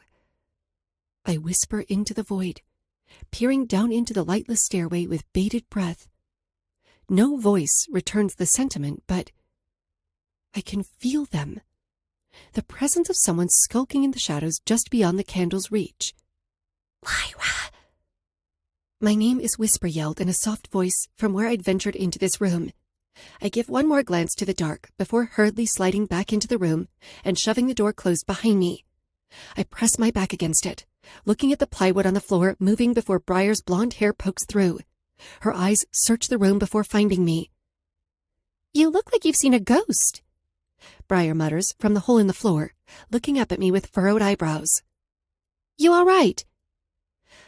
I whisper into the void, peering down into the lightless stairway with bated breath. No voice returns the sentiment, but I can feel them. The presence of someone skulking in the shadows just beyond the candle's reach. Lyra! My name is whisper-yelled in a soft voice from where I'd ventured into this room. I give one more glance to the dark before hurriedly sliding back into the room and shoving the door closed behind me. I press my back against it, looking at the plywood on the floor moving before Briar's blonde hair pokes through. Her eyes search the room before finding me. You look like you've seen a ghost, Briar mutters from the hole in the floor, looking up at me with furrowed eyebrows. You all right?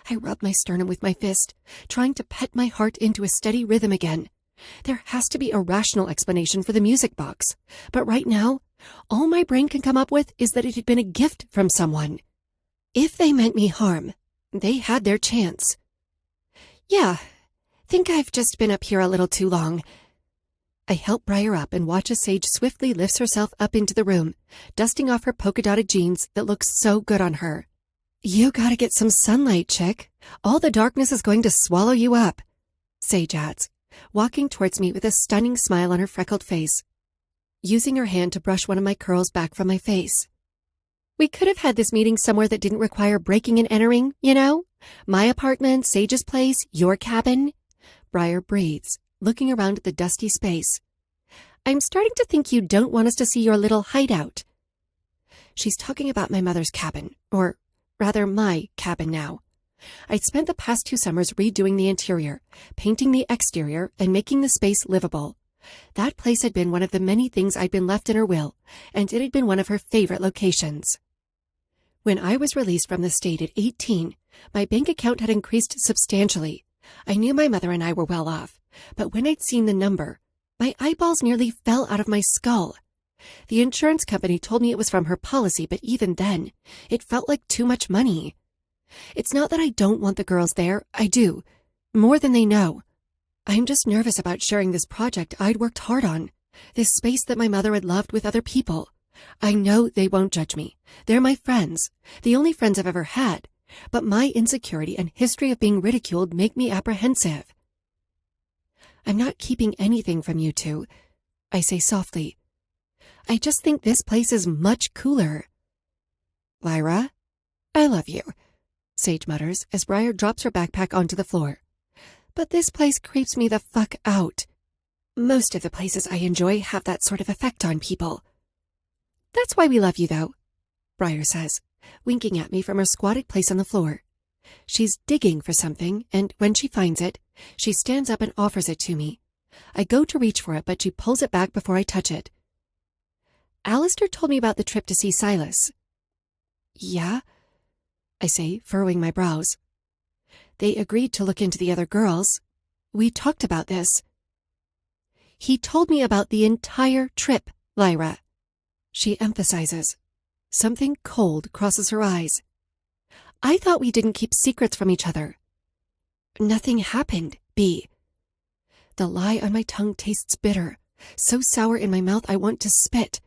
I rub my sternum with my fist, trying to pet my heart into a steady rhythm again. There has to be a rational explanation for the music box, but right now, all my brain can come up with is that it had been a gift from someone. If they meant me harm, they had their chance. Yeah, think I've just been up here a little too long. I help Briar up and watch as Sage swiftly lifts herself up into the room, dusting off her polka-dotted jeans that look so good on her. You gotta get some sunlight, chick. All the darkness is going to swallow you up, Sage adds, walking towards me with a stunning smile on her freckled face, using her hand to brush one of my curls back from my face. We could have had this meeting somewhere that didn't require breaking and entering, you know? My apartment, Sage's place, your cabin. Briar breathes, looking around at the dusty space. I'm starting to think you don't want us to see your little hideout. She's talking about my mother's cabin, or rather my cabin now. I'd spent the past 2 summers redoing the interior, painting the exterior, and making the space livable. That place had been one of the many things I'd been left in her will, and it had been one of her favorite locations. When I was released from the state at 18, my bank account had increased substantially. I knew my mother and I were well off, but when I'd seen the number, my eyeballs nearly fell out of my skull. The insurance company told me it was from her policy, but even then, it felt like too much money. It's not that I don't want the girls there. I do. More than they know. I'm just nervous about sharing this project I'd worked hard on. This space that my mother had loved with other people. I know they won't judge me. They're my friends. The only friends I've ever had. But my insecurity and history of being ridiculed make me apprehensive. I'm not keeping anything from you two, I say softly. I just think this place is much cooler. Lyra, I love you, Sage mutters as Briar drops her backpack onto the floor. But this place creeps me the fuck out. Most of the places I enjoy have that sort of effect on people. That's why we love you, though. Briar says, winking at me from her squatted place on the floor. She's digging for something, and when she finds it, she stands up and offers it to me. I go to reach for it, but she pulls it back before I touch it. Alistair told me about the trip to see Silas. Yeah? I say, furrowing my brows. They agreed to look into the other girls. We talked about this. He told me about the entire trip, Lyra. She emphasizes. Something cold crosses her eyes. I thought we didn't keep secrets from each other. Nothing happened, B. The lie on my tongue tastes bitter, so sour in my mouth I want to spit.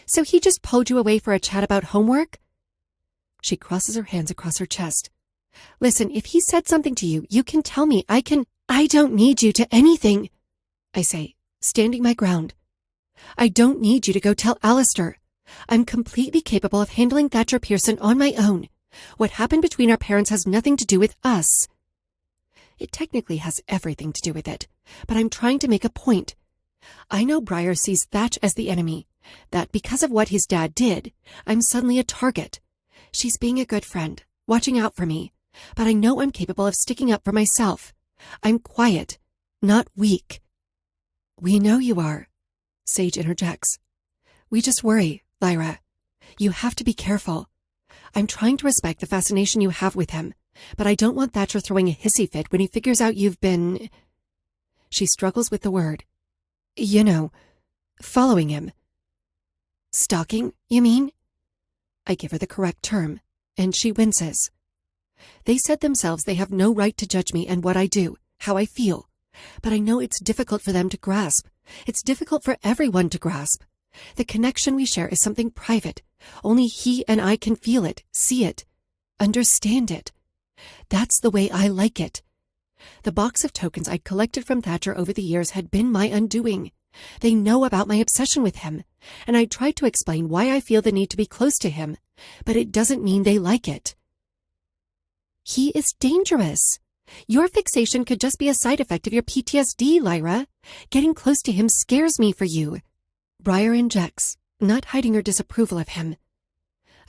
So he just pulled you away for a chat about homework? She crosses her hands across her chest. Listen, if he said something to you, you can tell me. I don't need you to anything, I say, standing my ground. I don't need you to go tell Alistair. I'm completely capable of handling Thatcher Pearson on my own. What happened between our parents has nothing to do with us. It technically has everything to do with it, but I'm trying to make a point. I know Briar sees Thatch as the enemy, that because of what his dad did, I'm suddenly a target. She's being a good friend, watching out for me, but I know I'm capable of sticking up for myself. I'm quiet, not weak. We know you are, Sage interjects. We just worry, Lyra. You have to be careful. I'm trying to respect the fascination you have with him, but I don't want Thatcher throwing a hissy fit when he figures out you've been... She struggles with the word. You know, following him. Stalking, you mean? I give her the correct term, and she winces. They said themselves they have no right to judge me and what I do, how I feel. But I know it's difficult for them to grasp. It's difficult for everyone to grasp. The connection we share is something private. Only he and I can feel it, see it, understand it. That's the way I like it. The box of tokens I'd collected from Thatcher over the years had been my undoing. They know about my obsession with him, and I tried to explain why I feel the need to be close to him, but it doesn't mean they like it. He is dangerous. Your fixation could just be a side effect of your PTSD, Lyra. Getting close to him scares me for you. Briar injects, not hiding her disapproval of him.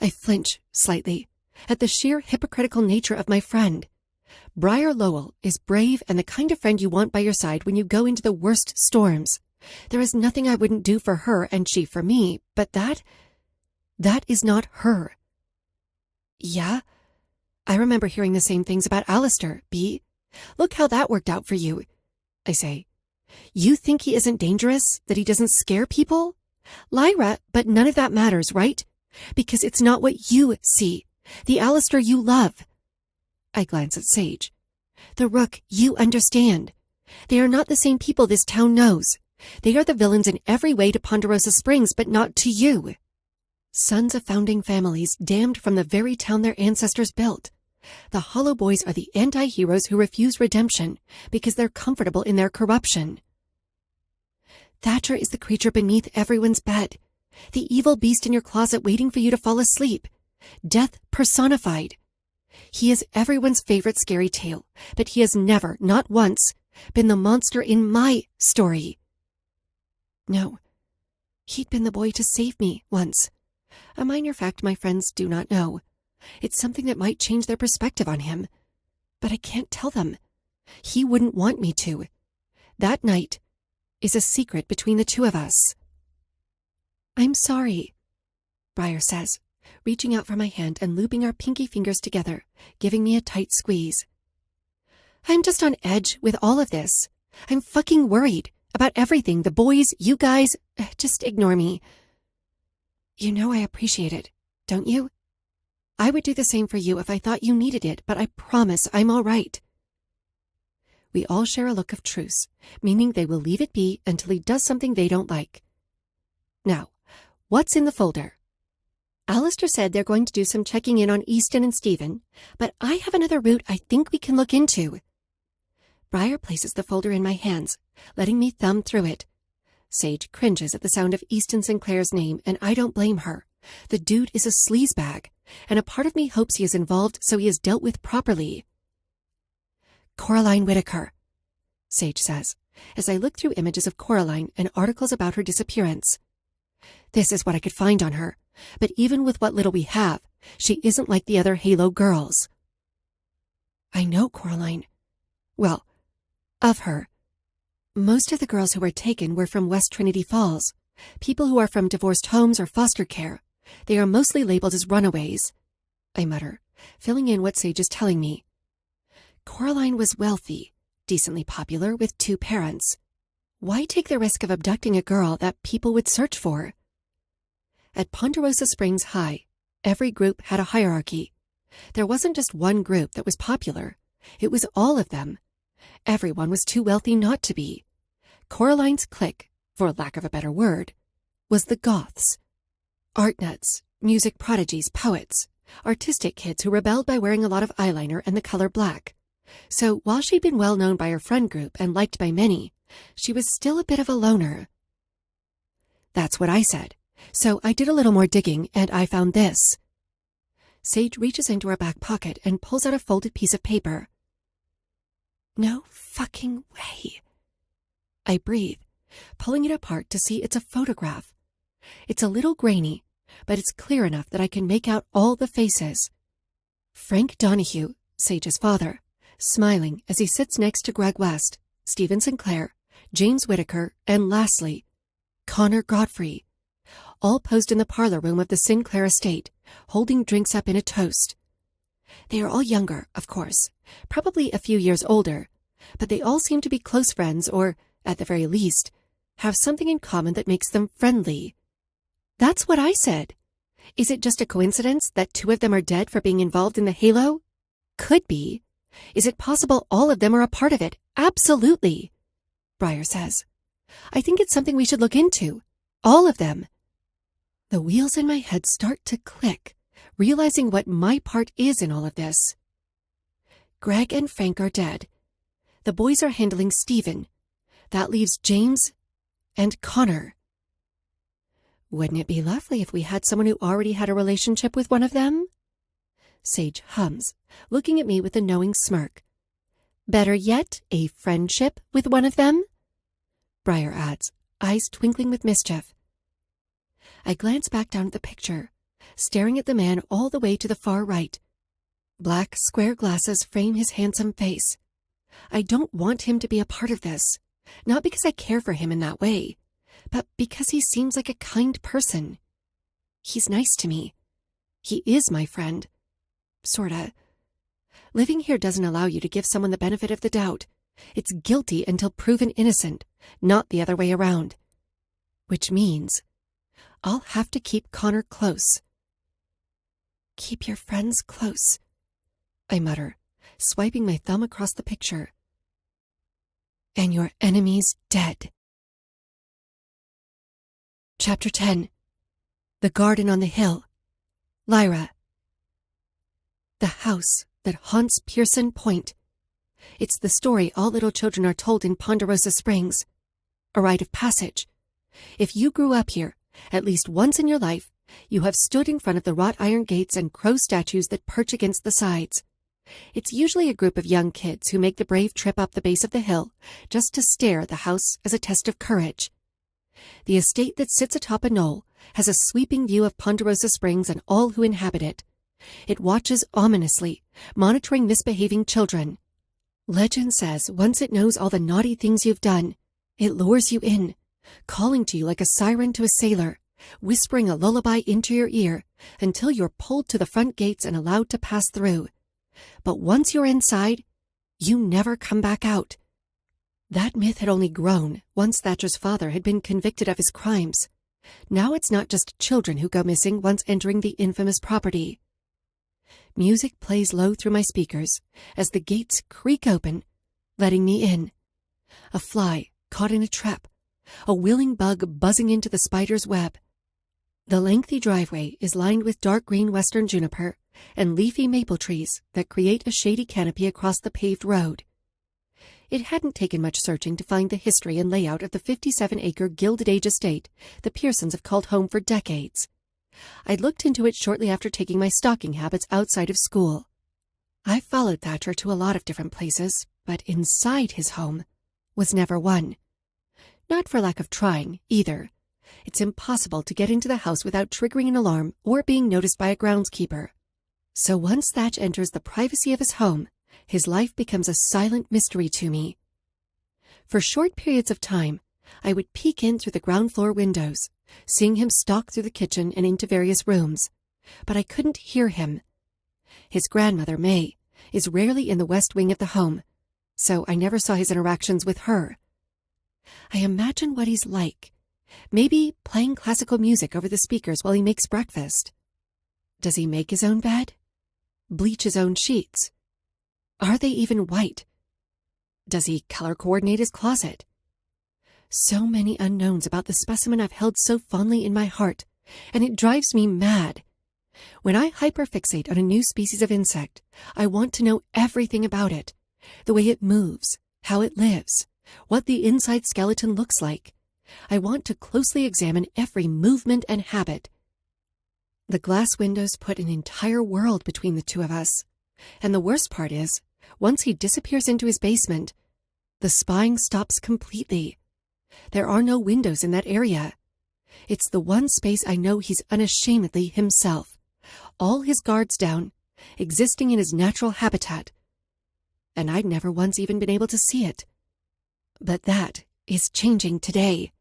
I flinch slightly at the sheer hypocritical nature of my friend. Briar Lowell is brave and the kind of friend you want by your side when you go into the worst storms. There is nothing I wouldn't do for her and she for me, but that is not her. Yeah? I remember hearing the same things about Alistair, B. Look how that worked out for you, I say. You think he isn't dangerous, that he doesn't scare people? Lyra, but none of that matters, right? Because it's not what you see, the Alistair you love. I glance at Sage. The Rook you understand. They are not the same people this town knows. They are the villains in every way to Ponderosa Springs, but not to you. Sons of founding families damned from the very town their ancestors built. The Hollow Boys are the anti-heroes who refuse redemption because they're comfortable in their corruption. Thatcher is the creature beneath everyone's bed, the evil beast in your closet waiting for you to fall asleep, death personified. He is everyone's favorite scary tale, but he has never, not once, been the monster in my story. No, he'd been the boy to save me once. A minor fact my friends do not know. It's something that might change their perspective on him. But I can't tell them. He wouldn't want me to. That night is a secret between the two of us. I'm sorry, Briar says, reaching out for my hand and looping our pinky fingers together, giving me a tight squeeze. I'm just on edge with all of this. I'm fucking worried about everything. The boys, you guys, just ignore me. You know I appreciate it, don't you? I would do the same for you if I thought you needed it, but I promise I'm all right. We all share a look of truce, meaning they will leave it be until he does something they don't like. Now, what's in the folder? Alistair said they're going to do some checking in on Easton and Stephen, but I have another route I think we can look into. Briar places the folder in my hands, letting me thumb through it. Sage cringes at the sound of Easton Sinclair's name, and I don't blame her. The dude is a sleazebag, and a part of me hopes he is involved so he is dealt with properly. Coraline Whitaker, Sage says, as I look through images of Coraline and articles about her disappearance. This is what I could find on her. But even with what little we have, she isn't like the other Halo girls. I know, Coraline. Well, of her. Most of the girls who were taken were from West Trinity Falls. People who are from divorced homes or foster care. They are mostly labeled as runaways. I mutter, filling in what Sage is telling me. Coraline was wealthy, decently popular, with 2 parents. Why take the risk of abducting a girl that people would search for? At Ponderosa Springs High, every group had a hierarchy. There wasn't just one group that was popular. It was all of them. Everyone was too wealthy not to be. Coraline's clique, for lack of a better word, was the goths. Art nuts, music prodigies, poets, artistic kids who rebelled by wearing a lot of eyeliner and the color black. So while she'd been well known by her friend group and liked by many, she was still a bit of a loner. That's what I said. So I did a little more digging and I found this. Sage reaches into her back pocket and pulls out a folded piece of paper. No fucking way. I breathe, pulling it apart to see it's a photograph. It's a little grainy, but it's clear enough that I can make out all the faces. Frank Donahue, Sage's father, smiling as he sits next to Greg West, Stephen Sinclair, James Whitaker, and lastly, Connor Godfrey, all posed in the parlor room of the Sinclair estate, holding drinks up in a toast. They are all younger, of course, probably a few years older, but they all seem to be close friends or, at the very least, have something in common that makes them friendly. That's what I said. Is it just a coincidence that 2 of them are dead for being involved in the Halo? Could be. Is it possible all of them are a part of it? Absolutely. Breyer says. I think it's something we should look into. All of them. The wheels in my head start to click, realizing what my part is in all of this. Greg and Frank are dead. The boys are handling Stephen. That leaves James and Connor. Wouldn't it be lovely if we had someone who already had a relationship with one of them? Sage hums, looking at me with a knowing smirk. Better yet, a friendship with one of them? Breyer adds, eyes twinkling with mischief. I glance back down at the picture, staring at the man all the way to the far right. Black, square glasses frame his handsome face. I don't want him to be a part of this, not because I care for him in that way, but because he seems like a kind person. He's nice to me. He is my friend. Sorta. Living here doesn't allow you to give someone the benefit of the doubt. It's guilty until proven innocent, not the other way around. Which means I'll have to keep Connor close. Keep your friends close, I mutter, swiping my thumb across the picture. And your enemy's dead. Chapter 10. The Garden on the Hill. Lyra. The house that haunts Pearson Point. It's the story all little children are told in Ponderosa Springs. A rite of passage. If you grew up here, at least once in your life, you have stood in front of the wrought iron gates and crow statues that perch against the sides. It's usually a group of young kids who make the brave trip up the base of the hill just to stare at the house as a test of courage. The estate that sits atop a knoll has a sweeping view of Ponderosa Springs and all who inhabit it. It watches ominously, monitoring misbehaving children. Legend says once it knows all the naughty things you've done, it lures you in, calling to you like a siren to a sailor, whispering a lullaby into your ear until you're pulled to the front gates and allowed to pass through. But once you're inside, you never come back out. That myth had only grown once Thatcher's father had been convicted of his crimes. Now it's not just children who go missing once entering the infamous property. Music plays low through my speakers as the gates creak open, letting me in. A fly caught in a trap, a willing bug buzzing into the spider's web. The lengthy driveway is lined with dark green western juniper and leafy maple trees that create a shady canopy across the paved road. It hadn't taken much searching to find the history and layout of the 57-acre Gilded Age estate the Pearsons have called home for decades. I'd looked into it shortly after taking my stalking habits outside of school. I followed Thatcher to a lot of different places, but inside his home was never one. Not for lack of trying, either, It's impossible to get into the house without triggering an alarm or being noticed by a groundskeeper. So once Thatch enters the privacy of his home, his life becomes a silent mystery to me. For short periods of time, I would peek in through the ground floor windows, seeing him stalk through the kitchen and into various rooms, but I couldn't hear him. His grandmother, May, is rarely in the west wing of the home, so I never saw his interactions with her. I imagine what he's like, maybe playing classical music over the speakers while he makes breakfast. Does he make his own bed? Bleach his own sheets? Are they even white? Does he color coordinate his closet? So many unknowns about the specimen I've held so fondly in my heart, and it drives me mad. When I hyperfixate on a new species of insect, I want to know everything about it, the way it moves, how it lives, what the inside skeleton looks like. I want to closely examine every movement and habit. The glass windows put an entire world between the two of us, and the worst part is, once he disappears into his basement, the spying stops completely. There are no windows in that area. It's the one space I know he's unashamedly himself, all his guards down, existing in his natural habitat. And I'd never once even been able to see it. But that is changing today.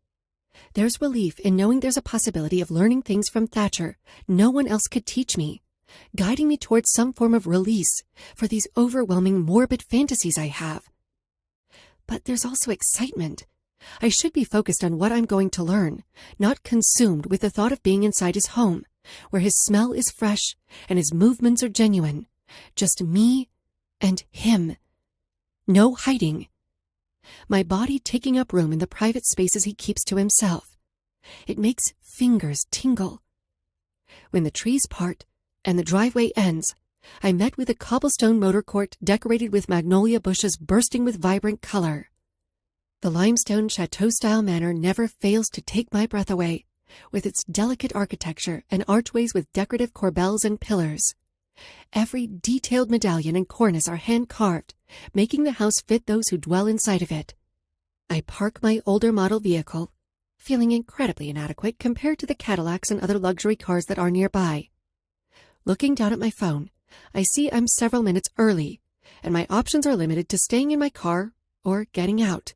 There's relief in knowing there's a possibility of learning things from Thatcher no one else could teach me, guiding me towards some form of release for these overwhelming morbid fantasies I have. But there's also excitement. I should be focused on what I'm going to learn, not consumed with the thought of being inside his home, where his smell is fresh and his movements are genuine. Just me and him. No hiding. My body taking up room in the private spaces he keeps to himself. It makes fingers tingle. When the trees part and the driveway ends, I met with a cobblestone motor court decorated with magnolia bushes bursting with vibrant color. The limestone chateau-style manor never fails to take my breath away, with its delicate architecture and archways with decorative corbels and pillars. Every detailed medallion and cornice are hand-carved, making the house fit those who dwell inside of it. I park my older model vehicle, feeling incredibly inadequate compared to the Cadillacs and other luxury cars that are nearby. Looking down at my phone, I see I'm several minutes early, and my options are limited to staying in my car or getting out.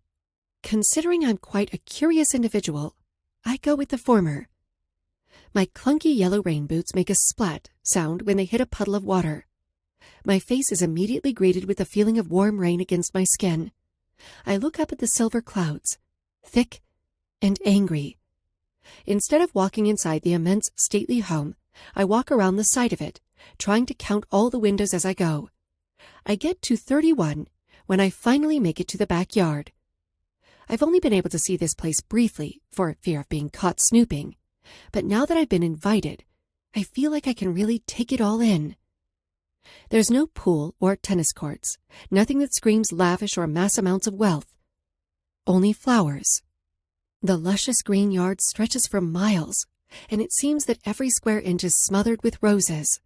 Considering I'm quite a curious individual, I go with the former. My clunky yellow rain boots make a splat sound when they hit a puddle of water. My face is immediately greeted with a feeling of warm rain against my skin. I look up at the silver clouds, thick and angry. Instead of walking inside the immense, stately home, I walk around the side of it, trying to count all the windows as I go. I get to 31 when I finally make it to the backyard. I've only been able to see this place briefly for fear of being caught snooping, but now that I've been invited, I feel like I can really take it all in. There's no pool or tennis courts, nothing that screams lavish or mass amounts of wealth. Only flowers. The luscious green yard stretches for miles, and it seems that every square inch is smothered with roses.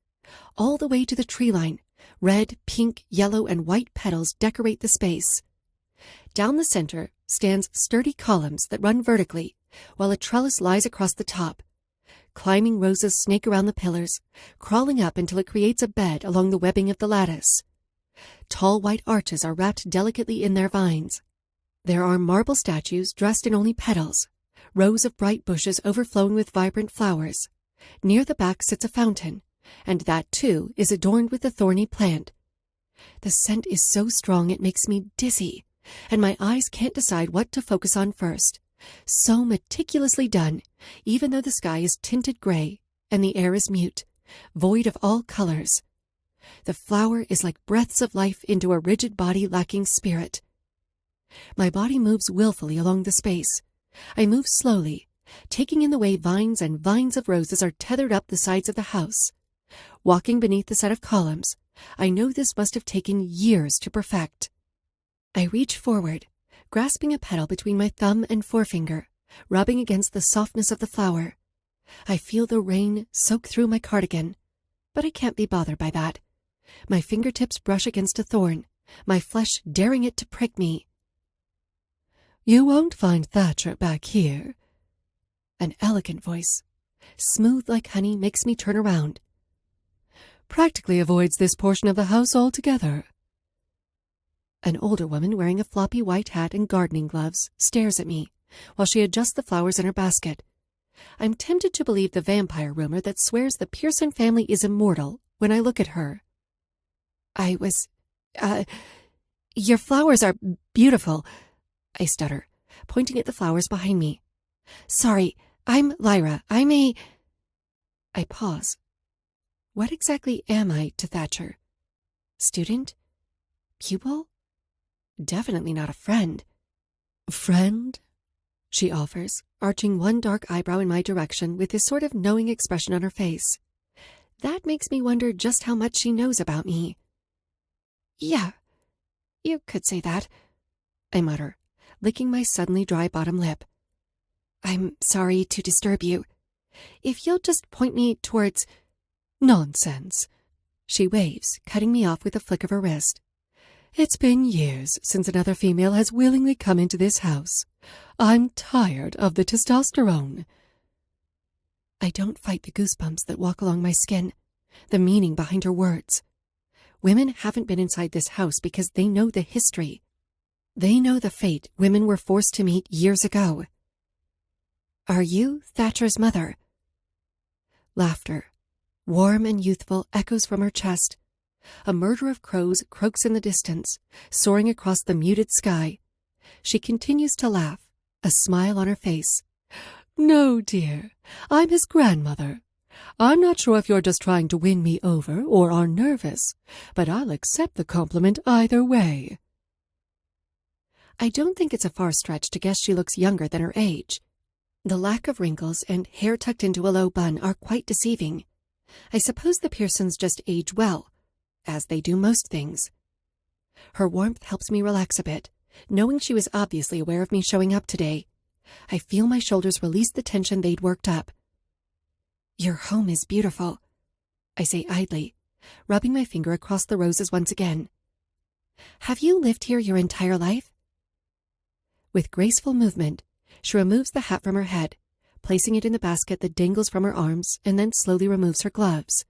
All the way to the tree line, red, pink, yellow, and white petals decorate the space. Down the center stands sturdy columns that run vertically, while a trellis lies across the top. Climbing roses snake around the pillars, crawling up until it creates a bed along the webbing of the lattice. Tall white arches are wrapped delicately in their vines. There are marble statues dressed in only petals, rows of bright bushes overflowing with vibrant flowers. Near the back sits a fountain, and that, too, is adorned with a thorny plant. The scent is so strong it makes me dizzy, and my eyes can't decide what to focus on first. So meticulously done, even though the sky is tinted gray and the air is mute, void of all colors. The flower is like breaths of life into a rigid body lacking spirit. My body moves willfully along the space. I move slowly, taking in the way vines and vines of roses are tethered up the sides of the house. Walking beneath the set of columns, I know this must have taken years to perfect. I reach forward, grasping a petal between my thumb and forefinger, rubbing against the softness of the flower. I feel the rain soak through my cardigan, but I can't be bothered by that. My fingertips brush against a thorn, my flesh daring it to prick me. You won't find Thatcher back here. An elegant voice, smooth like honey, makes me turn around. Practically avoids this portion of the house altogether. An older woman wearing a floppy white hat and gardening gloves stares at me while she adjusts the flowers in her basket. I'm tempted to believe the vampire rumor that swears the Pearson family is immortal when I look at her. Your flowers are beautiful, I stutter, pointing at the flowers behind me. Sorry, I'm Lyra. I pause. What exactly am I to Thatcher? Student? Pupil? Definitely not a friend. Friend? She offers, arching one dark eyebrow in my direction with this sort of knowing expression on her face. That makes me wonder just how much she knows about me. Yeah, you could say that, I mutter, licking my suddenly dry bottom lip. I'm sorry to disturb you. If you'll just point me towards... Nonsense. She waves, cutting me off with a flick of her wrist. It's been years since another female has willingly come into this house. I'm tired of the testosterone. I don't fight the goosebumps that walk along my skin, the meaning behind her words. Women haven't been inside this house because they know the history. They know the fate women were forced to meet years ago. Are you Thatcher's mother? Laughter, warm and youthful, echoes from her chest. A murder of crows croaks in the distance, soaring across the muted sky. She continues to laugh, a smile on her face. No, dear, I'm his grandmother. I'm not sure if you're just trying to win me over or are nervous, but I'll accept the compliment either way. I don't think it's a far stretch to guess she looks younger than her age. The lack of wrinkles and hair tucked into a low bun are quite deceiving. I suppose the Pearsons just age well, as they do most things. Her warmth helps me relax a bit, knowing she was obviously aware of me showing up today. I feel my shoulders release the tension they'd worked up. Your home is beautiful, I say idly, rubbing my finger across the roses once again. Have you lived here your entire life? With graceful movement, she removes the hat from her head, placing it in the basket that dangles from her arms, and then slowly removes her gloves.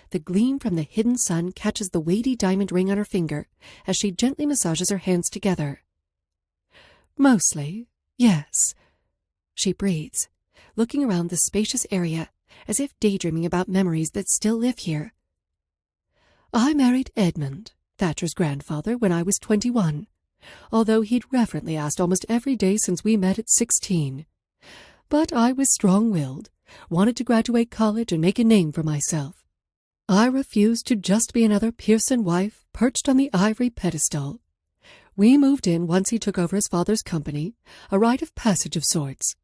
The gleam from the hidden sun catches the weighty diamond ring on her finger as she gently massages her hands together. Mostly, yes, she breathes, looking around the spacious area as if daydreaming about memories that still live here. I married Edmund, Thatcher's grandfather, when I was 21, although he'd reverently asked almost every day since we met at 16. But I was strong-willed, wanted to graduate college and make a name for myself. I refused to just be another Pearson wife perched on the ivory pedestal. We moved in once he took over his father's company, a rite of passage of sorts.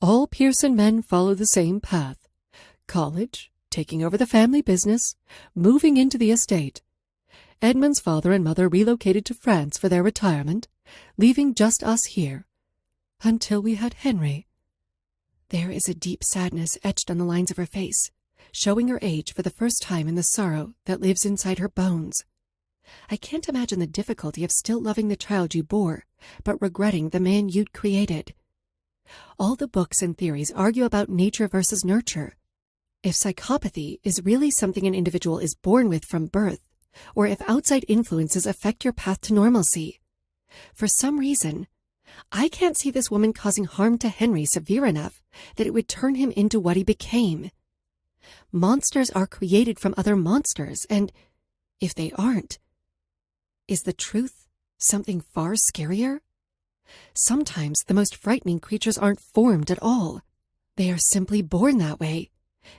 All Pearson men follow the same path. College, taking over the family business, moving into the estate. Edmund's father and mother relocated to France for their retirement, leaving just us here, until we had Henry. There is a deep sadness etched on the lines of her face, showing her age for the first time in the sorrow that lives inside her bones. I can't imagine the difficulty of still loving the child you bore, but regretting the man you'd created. All the books and theories argue about nature versus nurture. If psychopathy is really something an individual is born with from birth, or if outside influences affect your path to normalcy. For some reason, I can't see this woman causing harm to Henry severe enough that it would turn him into what he became. Monsters are created from other monsters, and if they aren't, is the truth something far scarier? Sometimes the most frightening creatures aren't formed at all. They are simply born that way,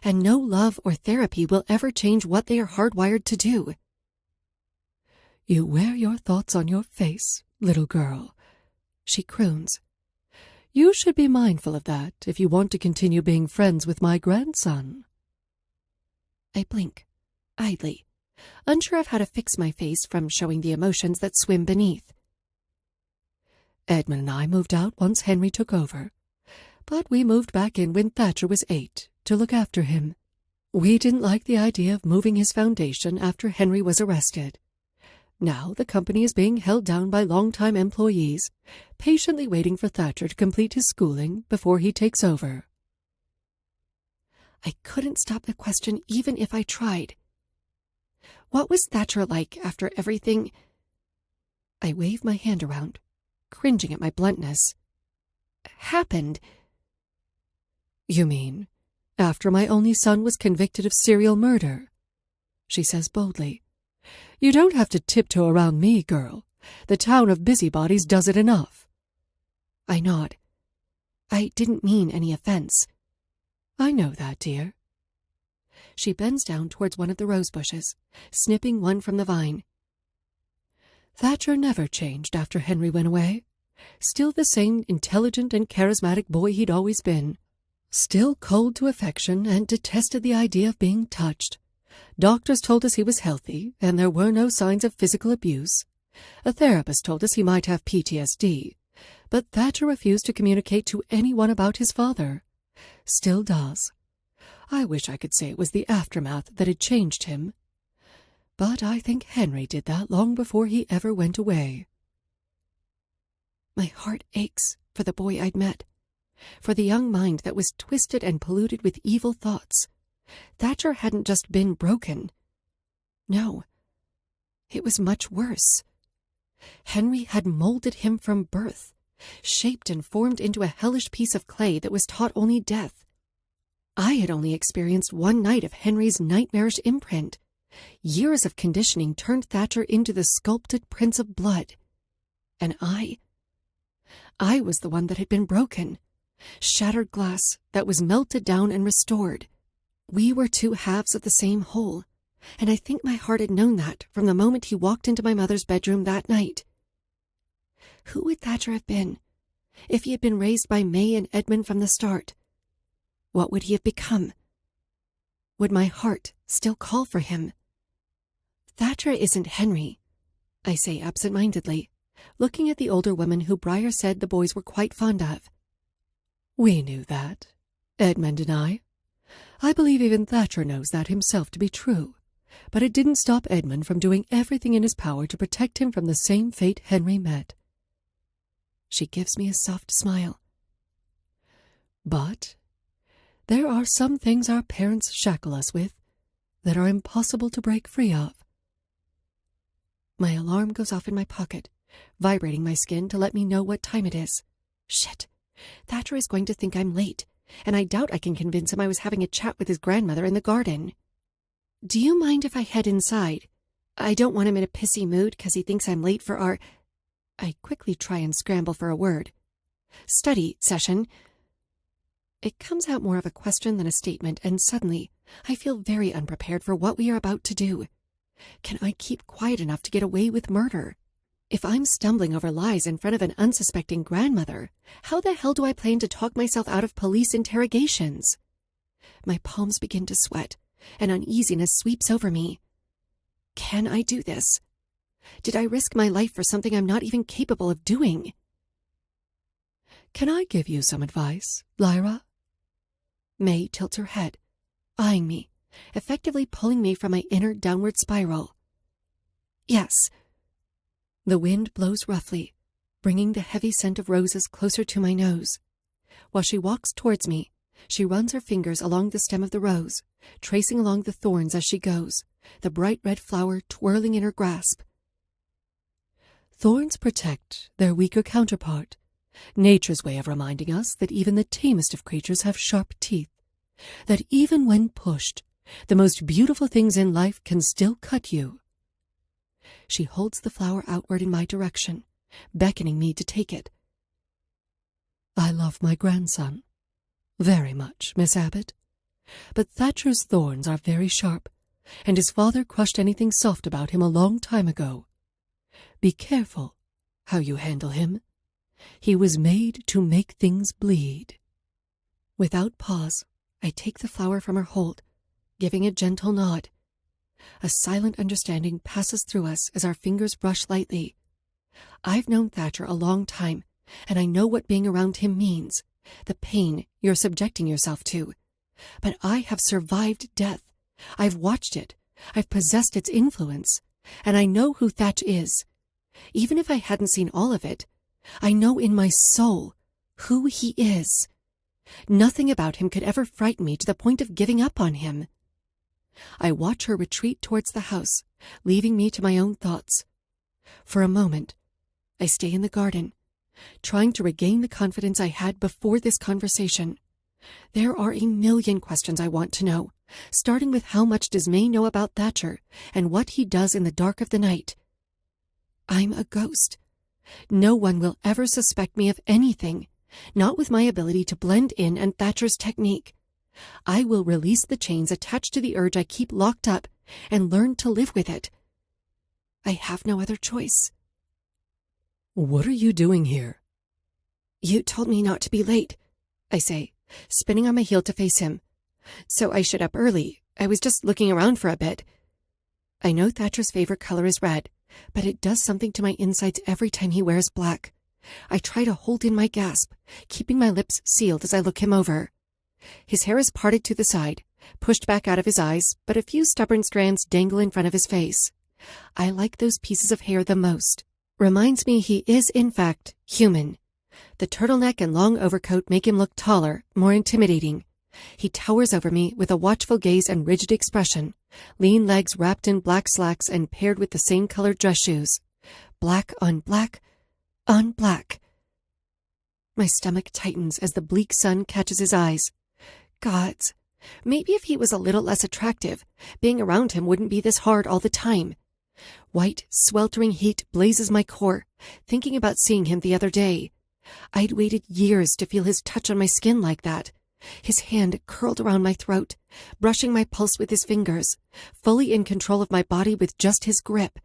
and no love or therapy will ever change what they are hardwired to do. You wear your thoughts on your face, little girl, she croons. You should be mindful of that if you want to continue being friends with my grandson. I blink, idly, unsure of how to fix my face from showing the emotions that swim beneath. Edmund and I moved out once Henry took over, but we moved back in when Thatcher was 8 to look after him. We didn't like the idea of moving his foundation after Henry was arrested. Now the company is being held down by longtime employees, patiently waiting for Thatcher to complete his schooling before he takes over. I couldn't stop the question even if I tried. What was Thatcher like after everything? I waved my hand around, cringing at my bluntness. Happened. You mean after my only son was convicted of serial murder? She says boldly. You don't have to tiptoe around me, girl. The town of busybodies does it enough. I nod. I didn't mean any offense. I know that, dear. She bends down towards one of the rose bushes, snipping one from the vine. Thatcher never changed after Henry went away. Still the same intelligent and charismatic boy he'd always been. Still cold to affection and detested the idea of being touched. Doctors told us he was healthy and there were no signs of physical abuse. A therapist told us he might have PTSD, but Thatcher refused to communicate to anyone about his father. Still does. I wish I could say it was the aftermath that had changed him. But I think Henry did that long before he ever went away. My heart aches for the boy I'd met, for the young mind that was twisted and polluted with evil thoughts. Thatcher hadn't just been broken. No, it was much worse. Henry had molded him from birth, shaped and formed into a hellish piece of clay that was taught only death. I had only experienced one night of Henry's nightmarish imprint. Years of conditioning turned Thatcher into the sculpted prince of blood. And I was the one that had been broken. Shattered glass that was melted down and restored. We were two halves of the same whole, and I think my heart had known that from the moment he walked into my mother's bedroom that night. Who would Thatcher have been if he had been raised by May and Edmund from the start? What would he have become? Would my heart still call for him? Thatcher isn't Henry, I say absent-mindedly, looking at the older woman who Briar said the boys were quite fond of. We knew that, Edmund and I. I believe even Thatcher knows that himself to be true, but it didn't stop Edmund from doing everything in his power to protect him from the same fate Henry met. She gives me a soft smile. But there are some things our parents shackle us with that are impossible to break free of. My alarm goes off in my pocket, vibrating my skin to let me know what time it is. Shit, Thatcher is going to think I'm late, and I doubt I can convince him I was having a chat with his grandmother in the garden. Do you mind if I head inside? I don't want him in a pissy mood because he thinks I'm late for our... I quickly try and scramble for a word. Study session. It comes out more of a question than a statement, and suddenly I feel very unprepared for what we are about to do. Can I keep quiet enough to get away with murder? If I'm stumbling over lies in front of an unsuspecting grandmother, how the hell do I plan to talk myself out of police interrogations? My palms begin to sweat, and uneasiness sweeps over me. Can I do this? Did I risk my life for something I'm not even capable of doing? Can I give you some advice, Lyra? May tilts her head, eyeing me, effectively pulling me from my inner downward spiral. Yes. The wind blows roughly, bringing the heavy scent of roses closer to my nose. While she walks towards me, she runs her fingers along the stem of the rose, tracing along the thorns as she goes, the bright red flower twirling in her grasp. Thorns protect their weaker counterpart, nature's way of reminding us that even the tamest of creatures have sharp teeth, that even when pushed, the most beautiful things in life can still cut you. She holds the flower outward in my direction, beckoning me to take it. I love my grandson very much, Miss Abbott, but Thatcher's thorns are very sharp, and his father crushed anything soft about him a long time ago. Be careful how you handle him. He was made to make things bleed. Without pause, I take the flower from her hold, giving a gentle nod. A silent understanding passes through us as our fingers brush lightly. I've known Thatcher a long time, and I know what being around him means, the pain you're subjecting yourself to. But I have survived death. I've watched it. I've possessed its influence, and I know who Thatch is. Even if I hadn't seen all of it, I know in my soul who he is. Nothing about him could ever frighten me to the point of giving up on him. I watch her retreat towards the house, leaving me to my own thoughts. For a moment, I stay in the garden, trying to regain the confidence I had before this conversation. There are a million questions I want to know, starting with how much does May know about Thatcher and what he does in the dark of the night. I'm a ghost. No one will ever suspect me of anything, not with my ability to blend in and Thatcher's technique. I will release the chains attached to the urge I keep locked up and learn to live with it. I have no other choice. What are you doing here? You told me not to be late, I say, spinning on my heel to face him. So I showed up early. I was just looking around for a bit. I know Thatcher's favorite color is red, but it does something to my insides every time he wears black. I try to hold in my gasp, keeping my lips sealed as I look him over. His hair is parted to the side, pushed back out of his eyes, but a few stubborn strands dangle in front of his face. I like those pieces of hair the most. Reminds me he is, in fact, human. The turtleneck and long overcoat make him look taller, more intimidating. He towers over me with a watchful gaze and rigid expression, lean legs wrapped in black slacks and paired with the same colored dress shoes. Black on black on black. My stomach tightens as the bleak sun catches his eyes. Gods, maybe if he was a little less attractive, being around him wouldn't be this hard all the time. White, sweltering heat blazes my core, thinking about seeing him the other day. I'd waited years to feel his touch on my skin like that. His hand curled around my throat, brushing my pulse with his fingers, fully in control of my body with just his grip.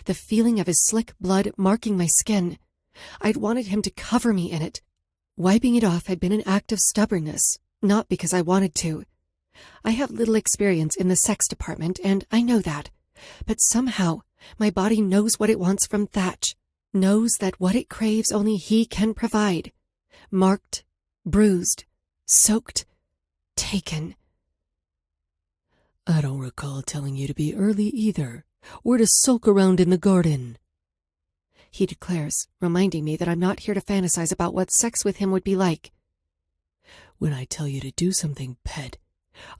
The feeling of his slick blood marking my skin. I'd wanted him to cover me in it. Wiping it off had been an act of stubbornness, not because I wanted to. I have little experience in the sex department, and I know that. But somehow, my body knows what it wants from Thatch, knows that what it craves only he can provide. Marked, bruised, soaked, taken. I don't recall telling you to be early either, or to sulk around in the garden, he declares, reminding me that I'm not here to fantasize about what sex with him would be like. When I tell you to do something, pet,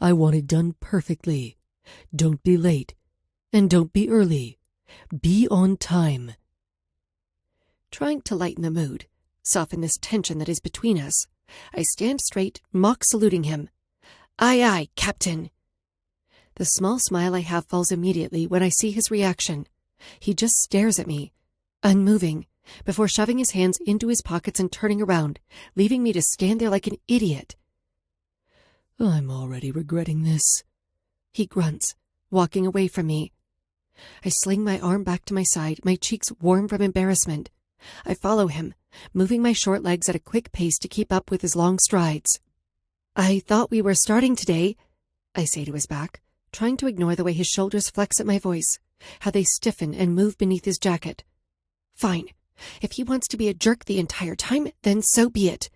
I want it done perfectly. Don't be late, and don't be early. Be on time. Trying to lighten the mood, soften this tension that is between us, I stand straight, mock saluting him. Aye, aye, Captain. The small smile I have falls immediately when I see his reaction. He just stares at me, unmoving, before shoving his hands into his pockets and turning around, leaving me to stand there like an idiot. I'm already regretting this, he grunts, walking away from me. I sling my arm back to my side, my cheeks warm from embarrassment. I follow him, moving my short legs at a quick pace to keep up with his long strides. I thought we were starting today, I say to his back, trying to ignore the way his shoulders flex at my voice, how they stiffen and move beneath his jacket. Fine. If he wants to be a jerk the entire time, then so be it.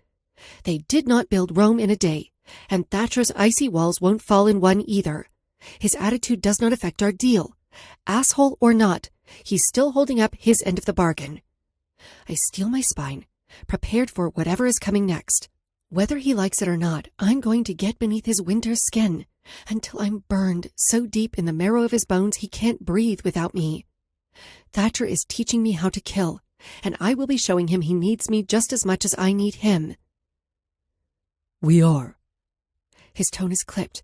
They did not build Rome in a day, and Thatcher's icy walls won't fall in one either. His attitude does not affect our deal. Asshole or not, he's still holding up his end of the bargain. I steel my spine, prepared for whatever is coming next. Whether he likes it or not, I'm going to get beneath his winter skin, until I'm burned so deep in the marrow of his bones he can't breathe without me. Thatcher is teaching me how to kill, and I will be showing him he needs me just as much as I need him. We are. His tone is clipped,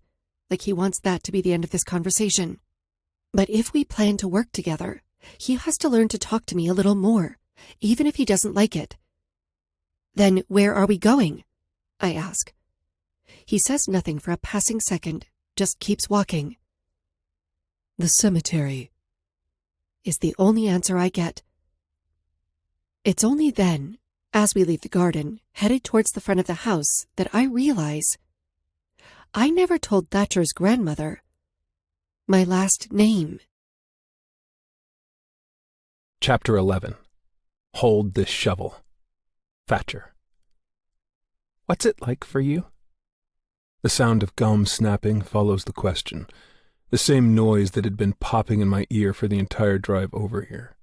like he wants that to be the end of this conversation. But if we plan to work together, he has to learn to talk to me a little more, even if he doesn't like it. Then where are we going? I ask. He says nothing for a passing second, just keeps walking. The cemetery is the only answer I get. It's only then, as we leave the garden, headed towards the front of the house, that I realize I never told Thatcher's grandmother my last name. Chapter 11. Hold this shovel. Thatcher. What's it like for you? The sound of gum snapping follows the question, the same noise that had been popping in my ear for the entire drive over here.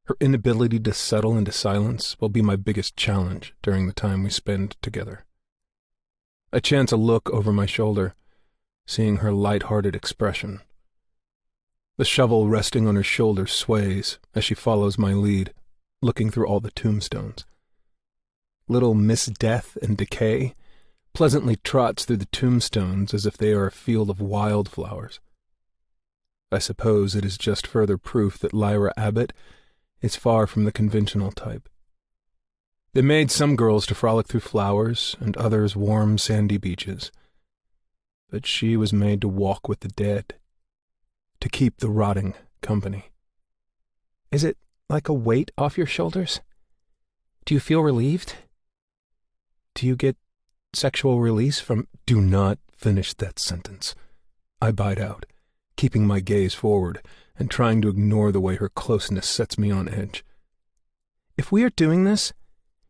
Her inability to settle into silence will be my biggest challenge during the time we spend together. I chance a look over my shoulder, seeing her light-hearted expression. The shovel resting on her shoulder sways as she follows my lead, looking through all the tombstones. Little Miss Death and Decay pleasantly trots through the tombstones as if they are a field of wildflowers. I suppose it is just further proof that Lyra Abbott is far from the conventional type. They made some girls to frolic through flowers and others warm, sandy beaches. But she was made to walk with the dead, to keep the rotting company. Is it like a weight off your shoulders? Do you feel relieved? Do you get sexual release from— Do not finish that sentence. I bite out, keeping my gaze forward and trying to ignore the way her closeness sets me on edge. If we are doing this,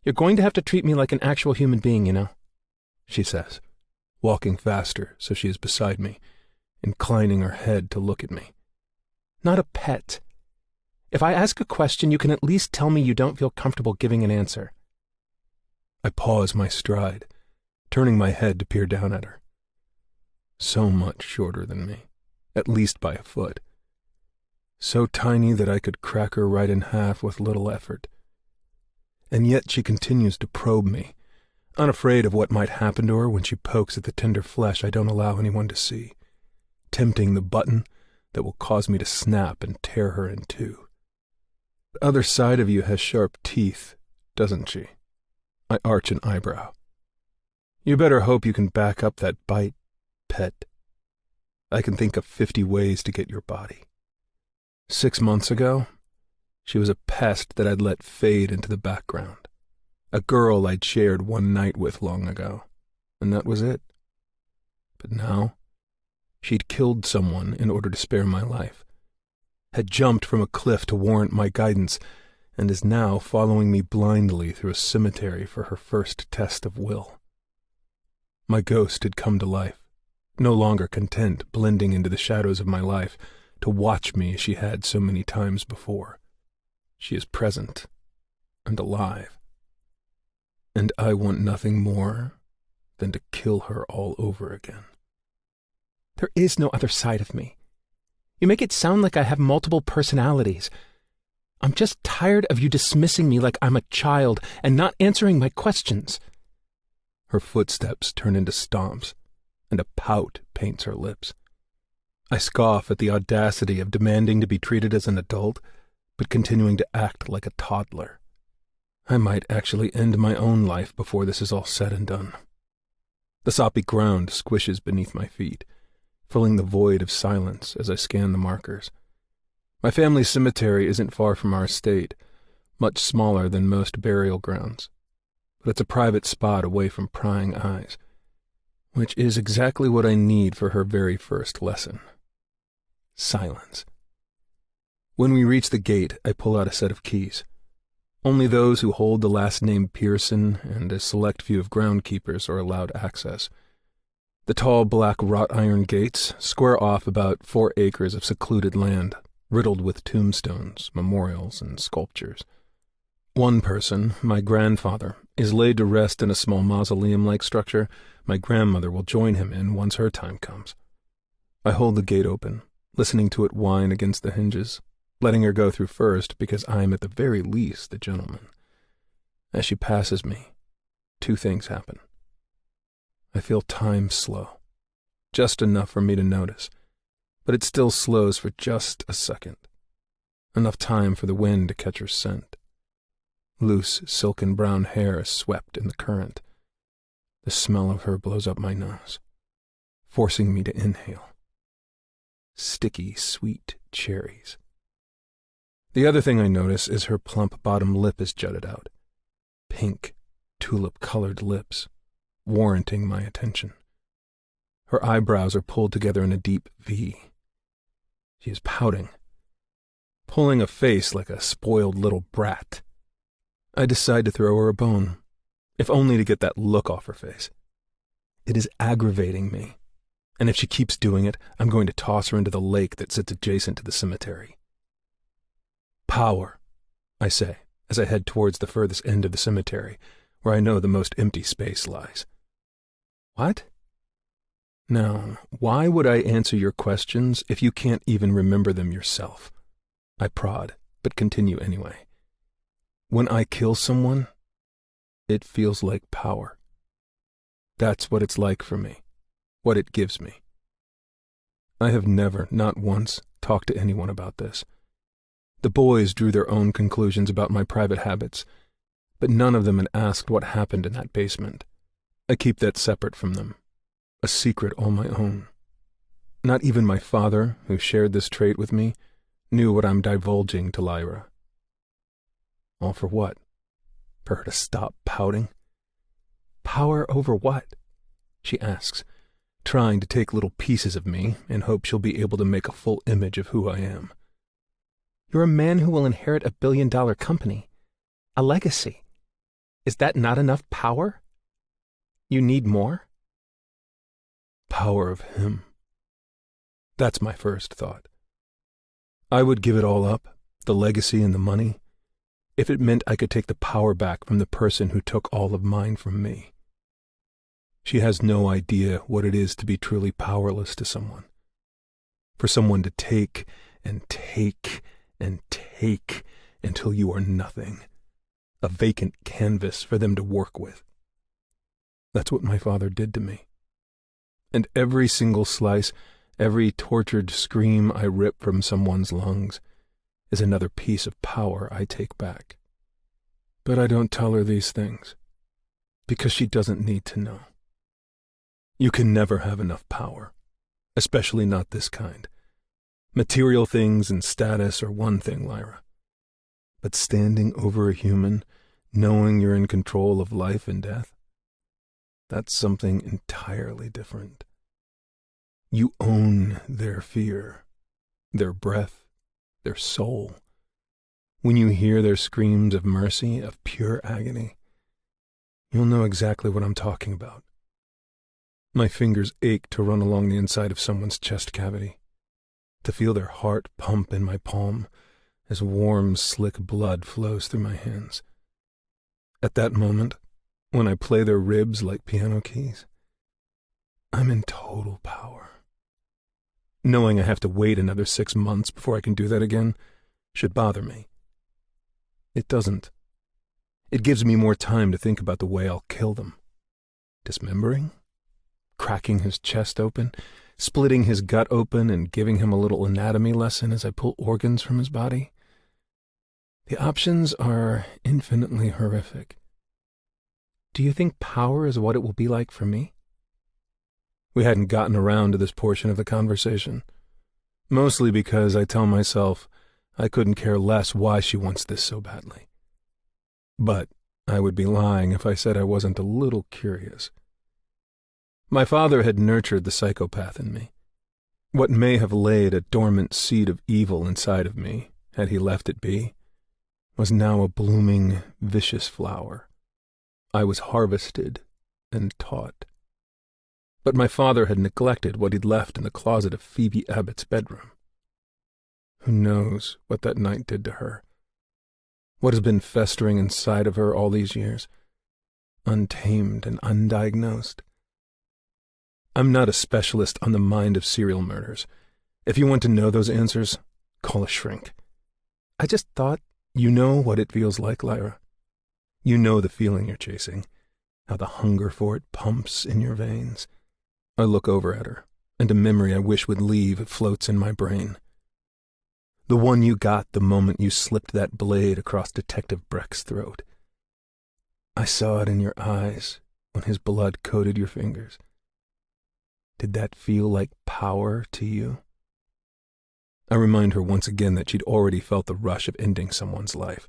you're going to have to treat me like an actual human being, you know, she says, walking faster so she is beside me, inclining her head to look at me. Not a pet. If I ask a question, you can at least tell me you don't feel comfortable giving an answer. I pause my stride, turning my head to peer down at her. So much shorter than me, at least by a foot. So tiny that I could crack her right in half with little effort. And yet she continues to probe me, unafraid of what might happen to her when she pokes at the tender flesh I don't allow anyone to see, tempting the button that will cause me to snap and tear her in two. The other side of you has sharp teeth, doesn't she? I arch an eyebrow. You better hope you can back up that bite, pet. I can think of 50 ways to get your body. 6 months ago, she was a pest that I'd let fade into the background. A girl I'd shared one night with long ago, and that was it. But now, she'd killed someone in order to spare my life, had jumped from a cliff to warrant my guidance, and is now following me blindly through a cemetery for her first test of will. My ghost had come to life, no longer content blending into the shadows of my life to watch me as she had so many times before. She is present and alive, and I want nothing more than to kill her all over again. There is no other side of me. You make it sound like I have multiple personalities. I'm just tired of you dismissing me like I'm a child and not answering my questions. Her footsteps turn into stomps, and a pout paints her lips. I scoff at the audacity of demanding to be treated as an adult, but continuing to act like a toddler. I might actually end my own life before this is all said and done. The soppy ground squishes beneath my feet, filling the void of silence as I scan the markers. My family's cemetery isn't far from our estate, much smaller than most burial grounds, but it's a private spot away from prying eyes, which is exactly what I need for her very first lesson. Silence. When we reach the gate, I pull out a set of keys. Only those who hold the last name Pearson and a select few of groundkeepers are allowed access. The tall black wrought iron gates square off about 4 acres of secluded land, riddled with tombstones, memorials, and sculptures. One person, my grandfather, is laid to rest in a small mausoleum-like structure my grandmother will join him in once her time comes. I hold the gate open, listening to it whine against the hinges, letting her go through first because I am at the very least a gentleman. As she passes me, 2 things happen. I feel time slow, just enough for me to notice, but it still slows for just a second, enough time for the wind to catch her scent. Loose, silken brown hair is swept in the current. The smell of her blows up my nose, forcing me to inhale. Sticky, sweet cherries. The other thing I notice is her plump bottom lip is jutted out. Pink, tulip-colored lips, warranting my attention. Her eyebrows are pulled together in a deep V. She is pouting, pulling a face like a spoiled little brat. I decide to throw her a bone, if only to get that look off her face. It is aggravating me, and if she keeps doing it, I'm going to toss her into the lake that sits adjacent to the cemetery. Power, I say, as I head towards the furthest end of the cemetery, where I know the most empty space lies. What? Now, why would I answer your questions if you can't even remember them yourself? I prod, but continue anyway. When I kill someone, it feels like power. That's what it's like for me, what it gives me. I have never, not once, talked to anyone about this. The boys drew their own conclusions about my private habits, but none of them had asked what happened in that basement. I keep that separate from them, a secret all my own. Not even my father, who shared this trait with me, knew what I'm divulging to Lyra. All for what? For her to stop pouting? Power over what? She asks, trying to take little pieces of me in hope she'll be able to make a full image of who I am. You're a man who will inherit $1 billion company, a legacy. Is that not enough power? You need more? Power of him. That's my first thought. I would give it all up, the legacy and the money, if it meant I could take the power back from the person who took all of mine from me. She has no idea what it is to be truly powerless to someone. For someone to take and take and take until you are nothing, a vacant canvas for them to work with. That's what my father did to me. And every single slice, every tortured scream I rip from someone's lungs is another piece of power I take back. But I don't tell her these things, because she doesn't need to know. You can never have enough power, especially not this kind. Material things and status are one thing, Lyra. But standing over a human, knowing you're in control of life and death, that's something entirely different. You own their fear, their breath, their soul. When you hear their screams of mercy, of pure agony, you'll know exactly what I'm talking about. My fingers ache to run along the inside of someone's chest cavity, to feel their heart pump in my palm as warm, slick blood flows through my hands. At that moment, when I play their ribs like piano keys, I'm in total power. Knowing I have to wait another 6 months before I can do that again should bother me. It doesn't. It gives me more time to think about the way I'll kill them. Dismembering? Cracking his chest open, splitting his gut open and giving him a little anatomy lesson as I pull organs from his body. The options are infinitely horrific. Do you think power is what it will be like for me? We hadn't gotten around to this portion of the conversation, mostly because I tell myself I couldn't care less why she wants this so badly. But I would be lying if I said I wasn't a little curious. My father had nurtured the psychopath in me. What may have laid a dormant seed of evil inside of me, had he left it be, was now a blooming, vicious flower. I was harvested and taught. But my father had neglected what he'd left in the closet of Phoebe Abbott's bedroom. Who knows what that night did to her? What has been festering inside of her all these years? Untamed and undiagnosed. I'm not a specialist on the mind of serial murders. If you want to know those answers, call a shrink. I just thought, you know what it feels like, Lyra. You know the feeling you're chasing, how the hunger for it pumps in your veins. I look over at her, and a memory I wish would leave floats in my brain. The one you got the moment you slipped that blade across Detective Breck's throat. I saw it in your eyes when his blood coated your fingers. Did that feel like power to you? I remind her once again that she'd already felt the rush of ending someone's life.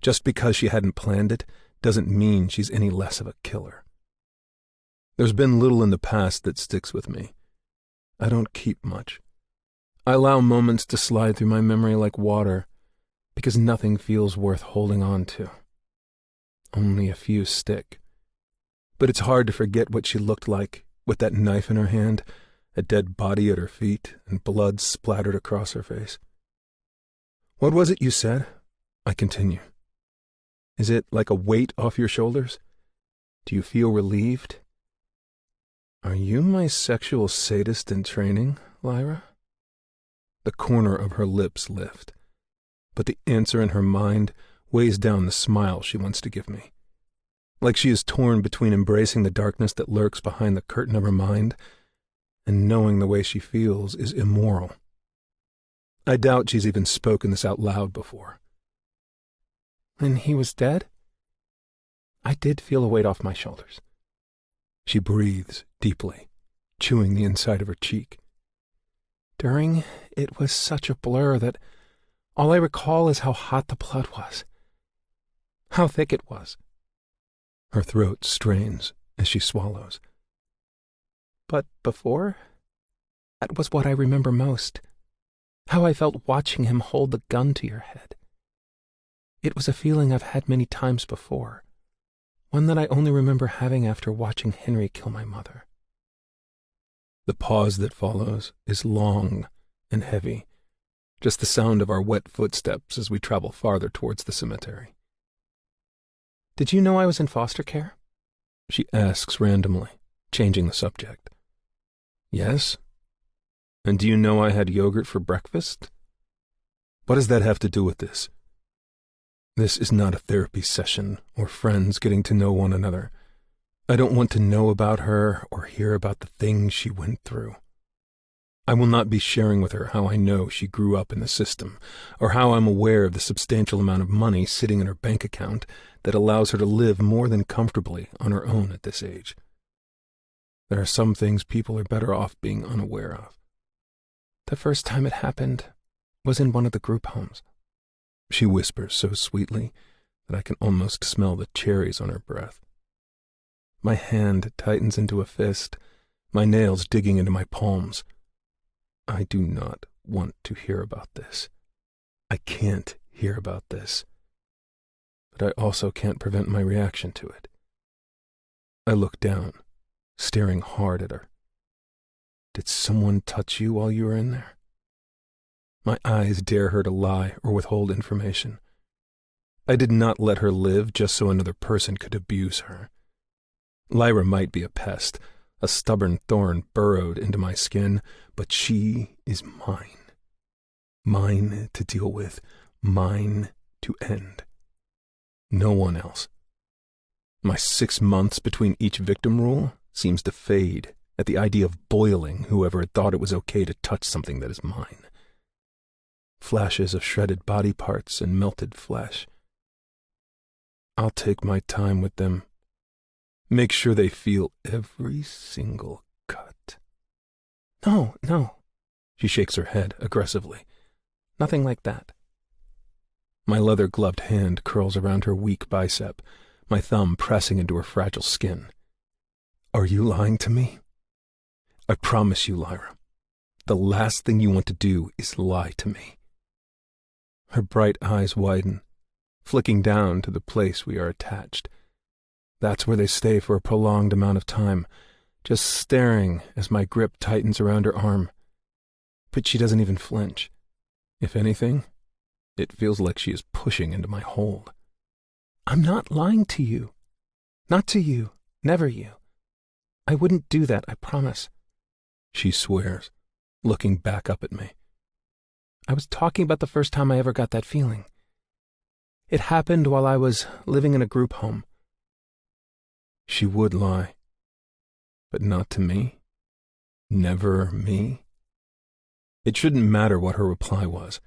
Just because she hadn't planned it doesn't mean she's any less of a killer. There's been little in the past that sticks with me. I don't keep much. I allow moments to slide through my memory like water, because nothing feels worth holding on to. Only a few stick. But it's hard to forget what she looked like, with that knife in her hand, a dead body at her feet, and blood splattered across her face. What was it you said? I continue. Is it like a weight off your shoulders? Do you feel relieved? Are you my sexual sadist in training, Lyra? The corner of her lips lift, but the answer in her mind weighs down the smile she wants to give me. Like she is torn between embracing the darkness that lurks behind the curtain of her mind and knowing the way she feels is immoral. I doubt she's even spoken this out loud before. When he was dead, I did feel a weight off my shoulders. She breathes deeply, chewing the inside of her cheek. During, it was such a blur that all I recall is how hot the blood was, how thick it was. Her throat strains as she swallows. But before, that was what I remember most, how I felt watching him hold the gun to your head. It was a feeling I've had many times before, one that I only remember having after watching Henry kill my mother. The pause that follows is long and heavy, just the sound of our wet footsteps as we travel farther towards the cemetery. Did you know I was in foster care? She asks randomly, changing the subject. Yes? And do you know I had yogurt for breakfast? What does that have to do with this? This is not a therapy session or friends getting to know one another. I don't want to know about her or hear about the things she went through. I will not be sharing with her how I know she grew up in the system, or how I'm aware of the substantial amount of money sitting in her bank account that allows her to live more than comfortably on her own at this age. There are some things people are better off being unaware of. The first time it happened was in one of the group homes. She whispers so sweetly that I can almost smell the cherries on her breath. My hand tightens into a fist, my nails digging into my palms. I do not want to hear about this. I can't hear about this. But I also can't prevent my reaction to it. I look down, staring hard at her. Did someone touch you while you were in there? My eyes dare her to lie or withhold information. I did not let her live just so another person could abuse her. Lyra might be a pest, a stubborn thorn burrowed into my skin, but she is mine. Mine to deal with, mine to end. No one else. My 6 months between each victim rule seems to fade at the idea of boiling whoever had thought it was okay to touch something that is mine. Flashes of shredded body parts and melted flesh. I'll take my time with them. Make sure they feel every single cut. No, no. She shakes her head aggressively. Nothing like that. My leather-gloved hand curls around her weak bicep, my thumb pressing into her fragile skin. Are you lying to me? I promise you, Lyra, the last thing you want to do is lie to me. Her bright eyes widen, flicking down to the place we are attached. That's where they stay for a prolonged amount of time, just staring as my grip tightens around her arm. But she doesn't even flinch. If anything, it feels like she is pushing into my hold. I'm not lying to you. Not to you. Never you. I wouldn't do that, I promise. She swears, looking back up at me. I was talking about the first time I ever got that feeling. It happened while I was living in a group home. She would lie. But not to me. Never me. It shouldn't matter what her reply was.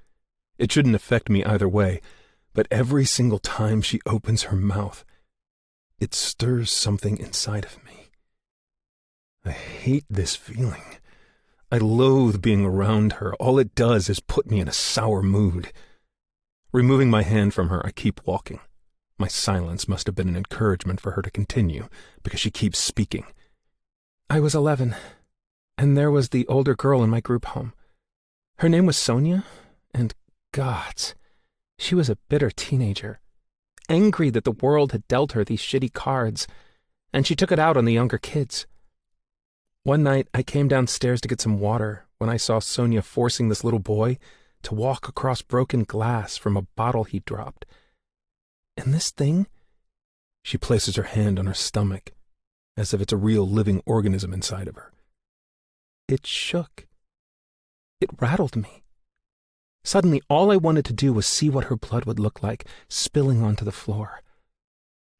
It shouldn't affect me either way. But every single time she opens her mouth, it stirs something inside of me. I hate this feeling. I loathe being around her. All it does is put me in a sour mood. Removing my hand from her, I keep walking. My silence must have been an encouragement for her to continue, because she keeps speaking. I was 11, and there was the older girl in my group home. Her name was Sonia, and gods, she was a bitter teenager, angry that the world had dealt her these shitty cards, and she took it out on the younger kids. One night, I came downstairs to get some water when I saw Sonia forcing this little boy to walk across broken glass from a bottle he dropped. And this thing, she places her hand on her stomach, as if it's a real living organism inside of her. It shook. It rattled me. Suddenly, all I wanted to do was see what her blood would look like, spilling onto the floor.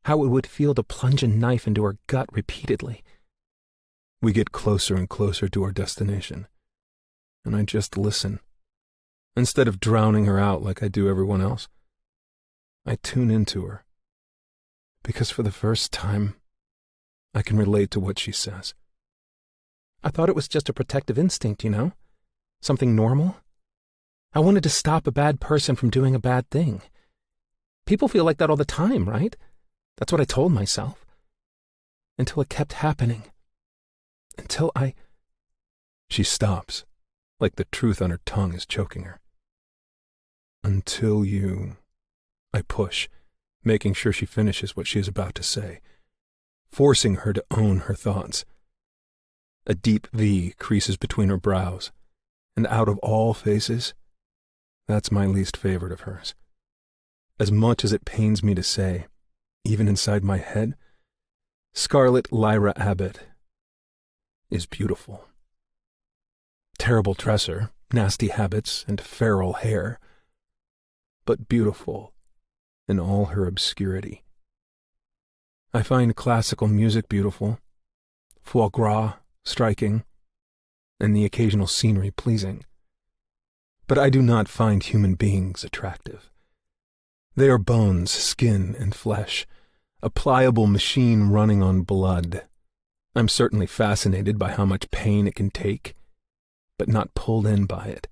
How it would feel to plunge a knife into her gut repeatedly. We get closer and closer to our destination, and I just listen. Instead of drowning her out like I do everyone else, I tune into her. Because for the first time, I can relate to what she says. I thought it was just a protective instinct, you know? Something normal. I wanted to stop a bad person from doing a bad thing. People feel like that all the time, right? That's what I told myself. Until it kept happening. Until She stops, like the truth on her tongue is choking her. Until you... I push, making sure she finishes what she is about to say, forcing her to own her thoughts. A deep V creases between her brows, and out of all faces, that's my least favorite of hers. As much as it pains me to say, even inside my head, Scarlett Lyra Abbott is beautiful. Terrible dresser, nasty habits, and feral hair, but beautiful in all her obscurity. I find classical music beautiful, foie gras striking, and the occasional scenery pleasing. But I do not find human beings attractive. They are bones, skin, and flesh, a pliable machine running on blood. I'm certainly fascinated by how much pain it can take, but not pulled in by it.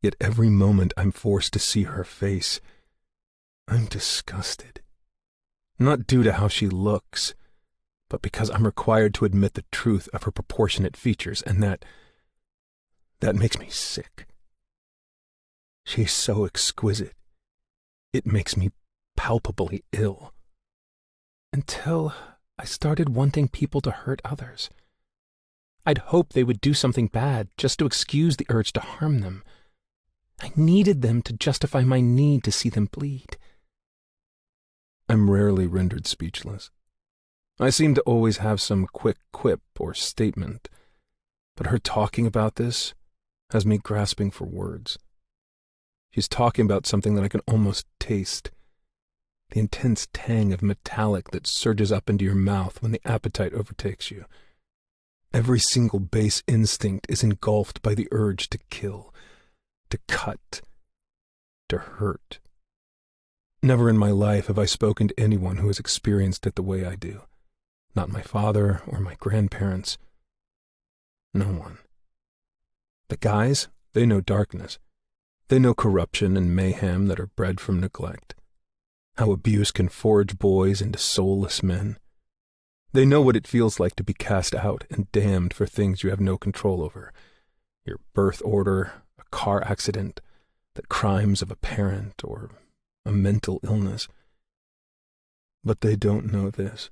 Yet every moment I'm forced to see her face, I'm disgusted. Not due to how she looks, but because I'm required to admit the truth of her proportionate features, and that makes me sick. She's so exquisite. It makes me palpably ill. Until I started wanting people to hurt others. I'd hoped they would do something bad just to excuse the urge to harm them. I needed them to justify my need to see them bleed. I'm rarely rendered speechless. I seem to always have some quick quip or statement, but her talking about this has me grasping for words. She's talking about something that I can almost taste, the intense tang of metallic that surges up into your mouth when the appetite overtakes you. Every single base instinct is engulfed by the urge to kill, to cut, to hurt. Never in my life have I spoken to anyone who has experienced it the way I do. Not my father or my grandparents. No one. The guys, they know darkness. They know corruption and mayhem that are bred from neglect. How abuse can forge boys into soulless men. They know what it feels like to be cast out and damned for things you have no control over. Your birth order, a car accident, the crimes of a parent, or a mental illness. But they don't know this.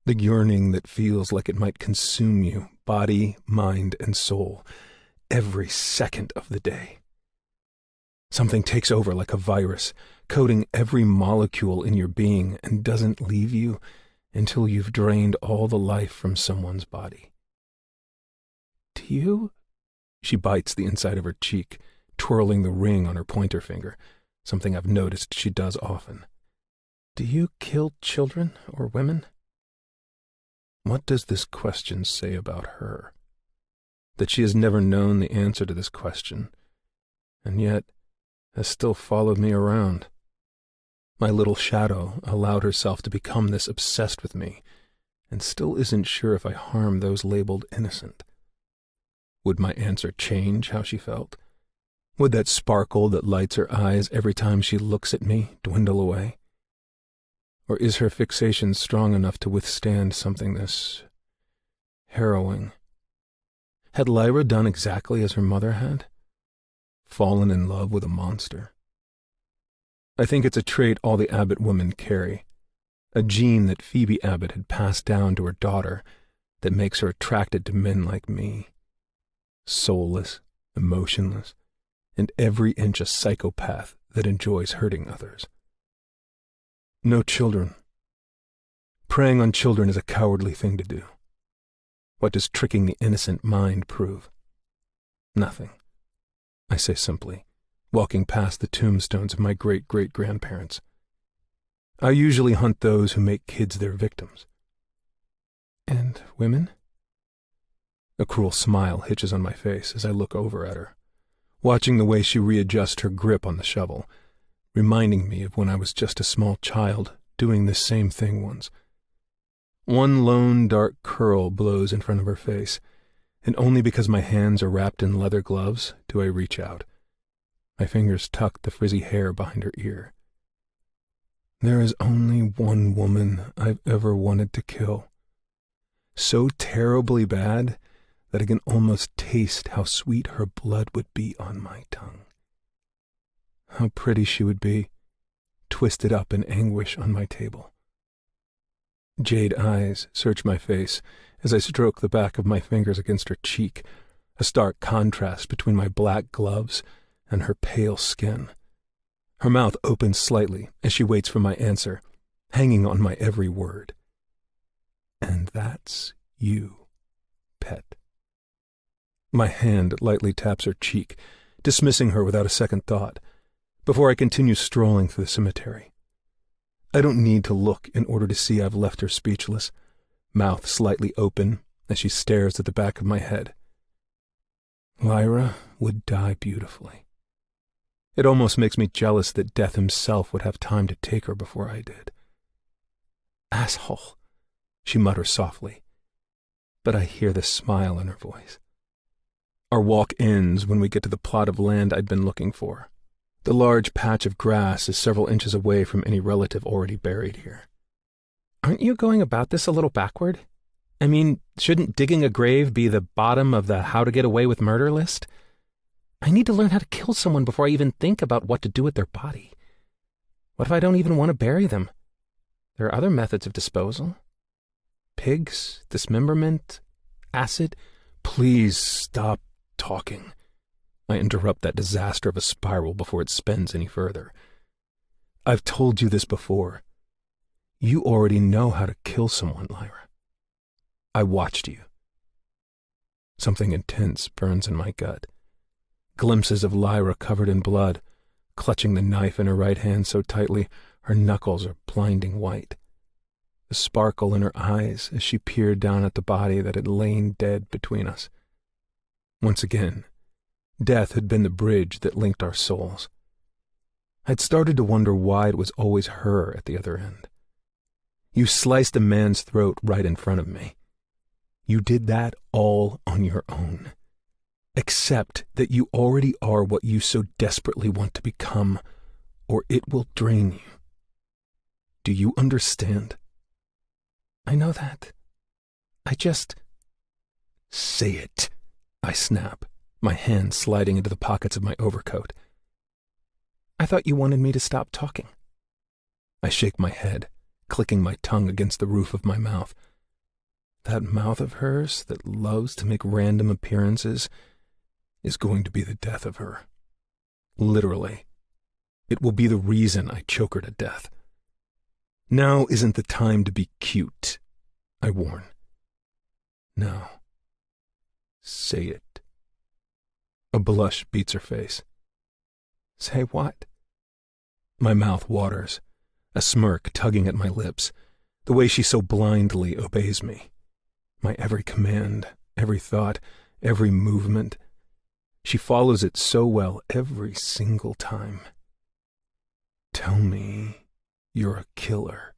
The yearning that feels like it might consume you, body, mind, and soul, every second of the day. Something takes over like a virus, coating every molecule in your being and doesn't leave you until you've drained all the life from someone's body. Do you? She bites the inside of her cheek, twirling the ring on her pointer finger, something I've noticed she does often. Do you kill children or women? What does this question say about her? That she has never known the answer to this question, and yet has still followed me around. My little shadow allowed herself to become this obsessed with me, and still isn't sure if I harm those labeled innocent. Would my answer change how she felt? Would that sparkle that lights her eyes every time she looks at me dwindle away? Or is her fixation strong enough to withstand something this harrowing? Had Lyra done exactly as her mother had? Fallen in love with a monster? I think it's a trait all the Abbott women carry, a gene that Phoebe Abbott had passed down to her daughter that makes her attracted to men like me. Soulless, emotionless, and every inch a psychopath that enjoys hurting others. No children. Preying on children is a cowardly thing to do. What does tricking the innocent mind prove? Nothing, I say simply, walking past the tombstones of my great-great-grandparents. I usually hunt those who make kids their victims. And women? A cruel smile hitches on my face as I look over at her, watching the way she readjusts her grip on the shovel, reminding me of when I was just a small child doing this same thing once. One lone dark curl blows in front of her face, and only because my hands are wrapped in leather gloves do I reach out. My fingers tuck the frizzy hair behind her ear. There is only one woman I've ever wanted to kill. So terribly bad that I can almost taste how sweet her blood would be on my tongue. How pretty she would be, twisted up in anguish on my table. Jade eyes search my face as I stroke the back of my fingers against her cheek, a stark contrast between my black gloves and her pale skin. Her mouth opens slightly as she waits for my answer, hanging on my every word. And that's you, pet. My hand lightly taps her cheek, dismissing her without a second thought, before I continue strolling through the cemetery. I don't need to look in order to see I've left her speechless, mouth slightly open as she stares at the back of my head. Lyra would die beautifully. It almost makes me jealous that Death himself would have time to take her before I did. Asshole, she mutters softly, but I hear the smile in her voice. Our walk ends when we get to the plot of land I'd been looking for. The large patch of grass is several inches away from any relative already buried here. Aren't you going about this a little backward? I mean, shouldn't digging a grave be the bottom of the how to get away with murder list? I need to learn how to kill someone before I even think about what to do with their body. What if I don't even want to bury them? There are other methods of disposal. Pigs, dismemberment, acid. Please stop talking. I interrupt that disaster of a spiral before it spins any further. I've told you this before. You already know how to kill someone, Lyra. I watched you. Something intense burns in my gut. Glimpses of Lyra covered in blood, clutching the knife in her right hand so tightly her knuckles are blinding white. The sparkle in her eyes as she peered down at the body that had lain dead between us. Once again, death had been the bridge that linked our souls. I'd started to wonder why it was always her at the other end. You sliced a man's throat right in front of me. You did that all on your own. Accept that you already are what you so desperately want to become, or it will drain you. Do you understand? I know that. I just... Say it, I snap, my hand sliding into the pockets of my overcoat. I thought you wanted me to stop talking. I shake my head, clicking my tongue against the roof of my mouth. That mouth of hers that loves to make random appearances is going to be the death of her. Literally. It will be the reason I choke her to death. Now isn't the time to be cute, I warn. No. Say it. A blush beats her face. Say what? My mouth waters, a smirk tugging at my lips, the way she so blindly obeys me. My every command, every thought, every movement. She follows it so well every single time. Tell me you're a killer.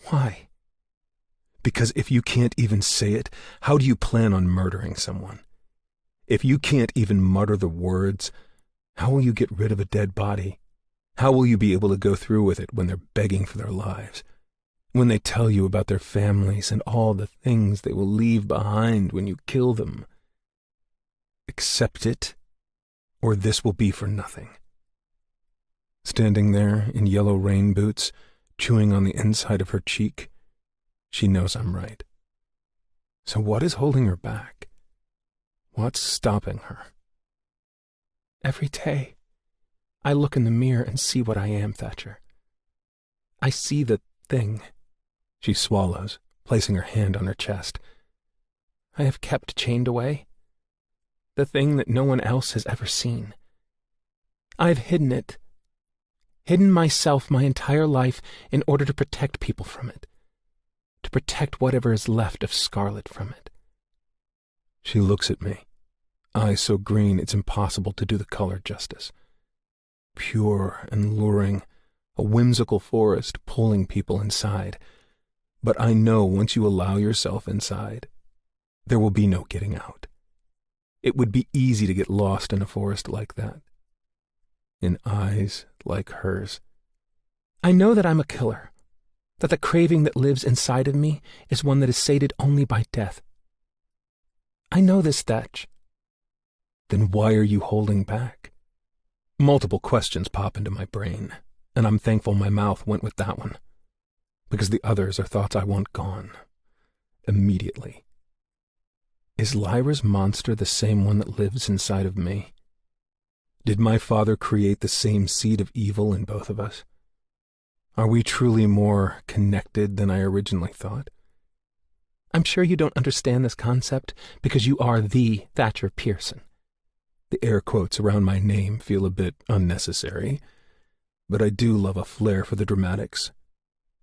Why? Because if you can't even say it, how do you plan on murdering someone? If you can't even mutter the words, how will you get rid of a dead body? How will you be able to go through with it when they're begging for their lives? When they tell you about their families and all the things they will leave behind when you kill them? Accept it, or this will be for nothing. Standing there in yellow rain boots, chewing on the inside of her cheek, she knows I'm right. So what is holding her back? What's stopping her? Every day, I look in the mirror and see what I am, Thatcher. I see the thing. She swallows, placing her hand on her chest. I have kept chained away. The thing that no one else has ever seen. I've hidden it. Hidden myself my entire life in order to protect people from it. To protect whatever is left of Scarlet from it. She looks at me, eyes so green it's impossible to do the color justice. Pure and luring, a whimsical forest pulling people inside. But I know once you allow yourself inside, there will be no getting out. It would be easy to get lost in a forest like that. In eyes like hers. I know that I'm a killer, that the craving that lives inside of me is one that is sated only by death. I know this, Thatch. Then why are you holding back? Multiple questions pop into my brain, and I'm thankful my mouth went with that one, because the others are thoughts I want gone. Immediately. Is Lyra's monster the same one that lives inside of me? Did my father create the same seed of evil in both of us? Are we truly more connected than I originally thought? I'm sure you don't understand this concept because you are the Thatcher Pearson. The air quotes around my name feel a bit unnecessary, but I do love a flair for the dramatics.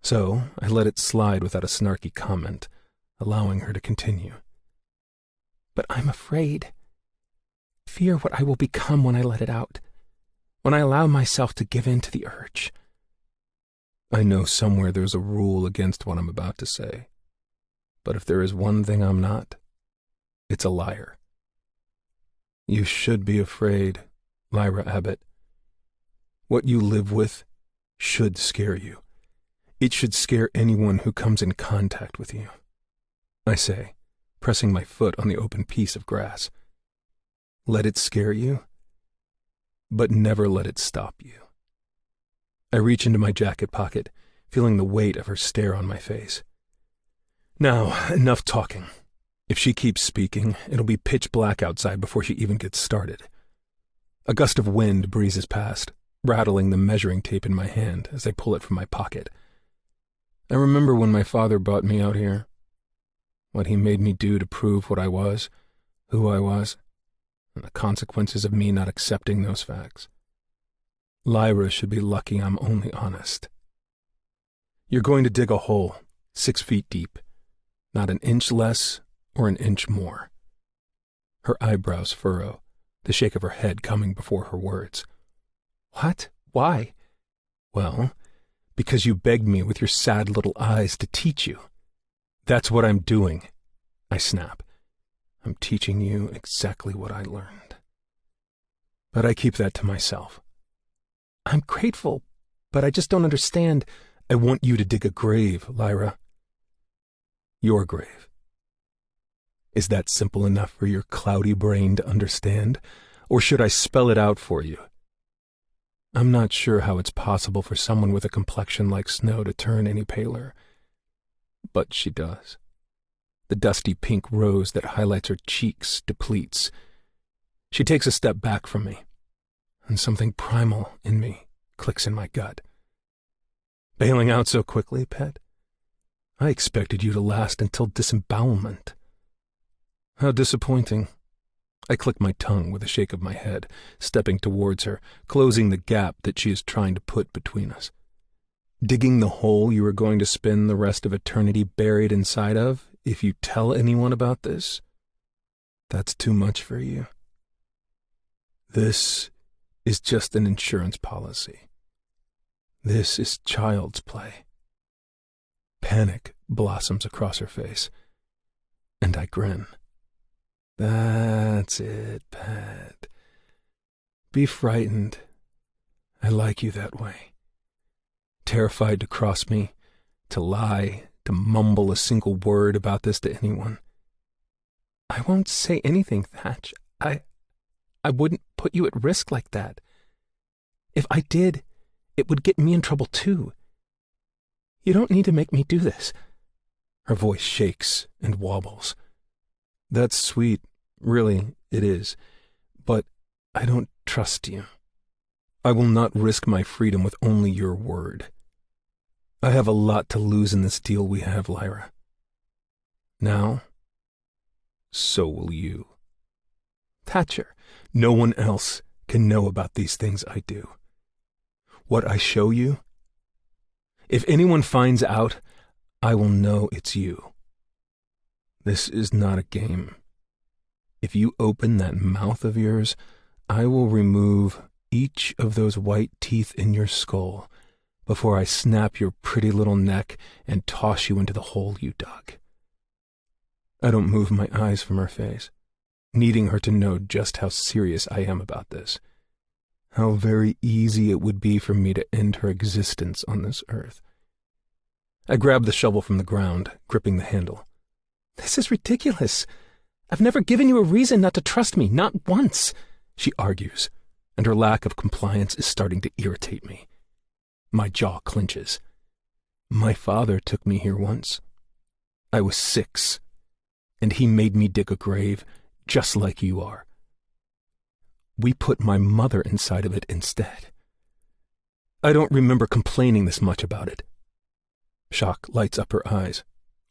So I let it slide without a snarky comment, allowing her to continue. But I'm afraid. Fear what I will become when I let it out, when I allow myself to give in to the urge. I know somewhere there's a rule against what I'm about to say, but if there is one thing I'm not, it's a liar. You should be afraid, Lyra Abbott. What you live with should scare you. It should scare anyone who comes in contact with you. I say, pressing my foot on the open piece of grass. Let it scare you, but never let it stop you. I reach into my jacket pocket, feeling the weight of her stare on my face. Now, enough talking. If she keeps speaking, it'll be pitch black outside before she even gets started. A gust of wind breezes past, rattling the measuring tape in my hand as I pull it from my pocket. I remember when my father brought me out here, what he made me do to prove what I was, who I was, and the consequences of me not accepting those facts. Lyra should be lucky I'm only honest. You're going to dig a hole, 6 feet deep, not an inch less or an inch more. Her eyebrows furrow, the shake of her head coming before her words. What? Why? Well, because you begged me with your sad little eyes to teach you. That's what I'm doing, I snap. I'm teaching you exactly what I learned. But I keep that to myself. I'm grateful, but I just don't understand. I want you to dig a grave, Lyra. Your grave. Is that simple enough for your cloudy brain to understand, or should I spell it out for you? I'm not sure how it's possible for someone with a complexion like snow to turn any paler, but she does. The dusty pink rose that highlights her cheeks depletes. She takes a step back from me, and something primal in me clicks in my gut. Bailing out so quickly, pet? I expected you to last until disembowelment. How disappointing. I click my tongue with a shake of my head, stepping towards her, closing the gap that she is trying to put between us. Digging the hole you are going to spend the rest of eternity buried inside of, if you tell anyone about this? That's too much for you. This is just an insurance policy. This is child's play. Panic blossoms across her face, and I grin. That's it, Pat. Be frightened. I like you that way. Terrified to cross me, to lie, to mumble a single word about this to anyone. I won't say anything, Thatch. I wouldn't put you at risk like that. If I did, it would get me in trouble too. You don't need to make me do this. Her voice shakes and wobbles. That's sweet, really, it is, but I don't trust you. I will not risk my freedom with only your word. I have a lot to lose in this deal we have, Lyra. Now, so will you. Thatcher, no one else can know about these things I do. What I show you, if anyone finds out, I will know it's you. This is not a game. If you open that mouth of yours, I will remove each of those white teeth in your skull before I snap your pretty little neck and toss you into the hole you dug. I don't move my eyes from her face, needing her to know just how serious I am about this. How very easy it would be for me to end her existence on this earth. I grab the shovel from the ground, gripping the handle. This is ridiculous. I've never given you a reason not to trust me, not once, she argues, and her lack of compliance is starting to irritate me. My jaw clenches. My father took me here once. I was 6, and he made me dig a grave just like you are. We put my mother inside of it instead. I don't remember complaining this much about it. Shock lights up her eyes,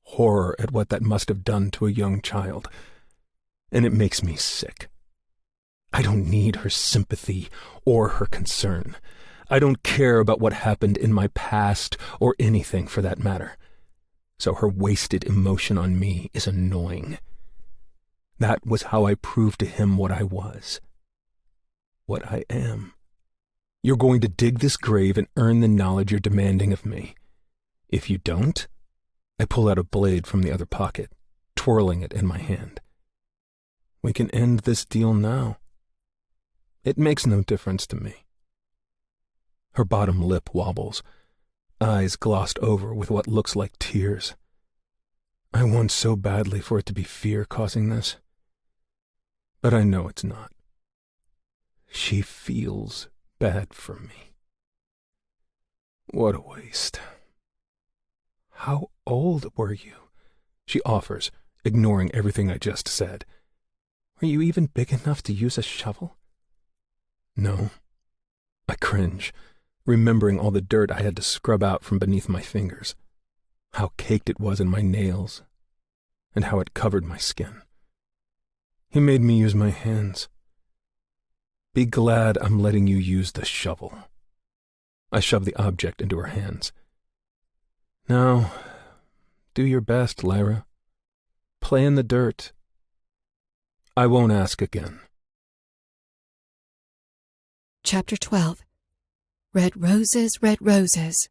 horror at what that must have done to a young child, and it makes me sick. I don't need her sympathy or her concern. I don't care about what happened in my past or anything for that matter. So her wasted emotion on me is annoying. That was how I proved to him what I was. What I am. You're going to dig this grave and earn the knowledge you're demanding of me. If you don't, I pull out a blade from the other pocket, twirling it in my hand. We can end this deal now. It makes no difference to me. Her bottom lip wobbles, eyes glossed over with what looks like tears. I want so badly for it to be fear causing this, but I know it's not. She feels bad for me. What a waste. How old were you? She offers, ignoring everything I just said. Were you even big enough to use a shovel? No. I cringe, remembering all the dirt I had to scrub out from beneath my fingers, how caked it was in my nails, and how it covered my skin. He made me use my hands. Be glad I'm letting you use the shovel. I shove the object into her hands. Now, do your best, Lyra. Play in the dirt. I won't ask again. Chapter 12. Red roses, red roses.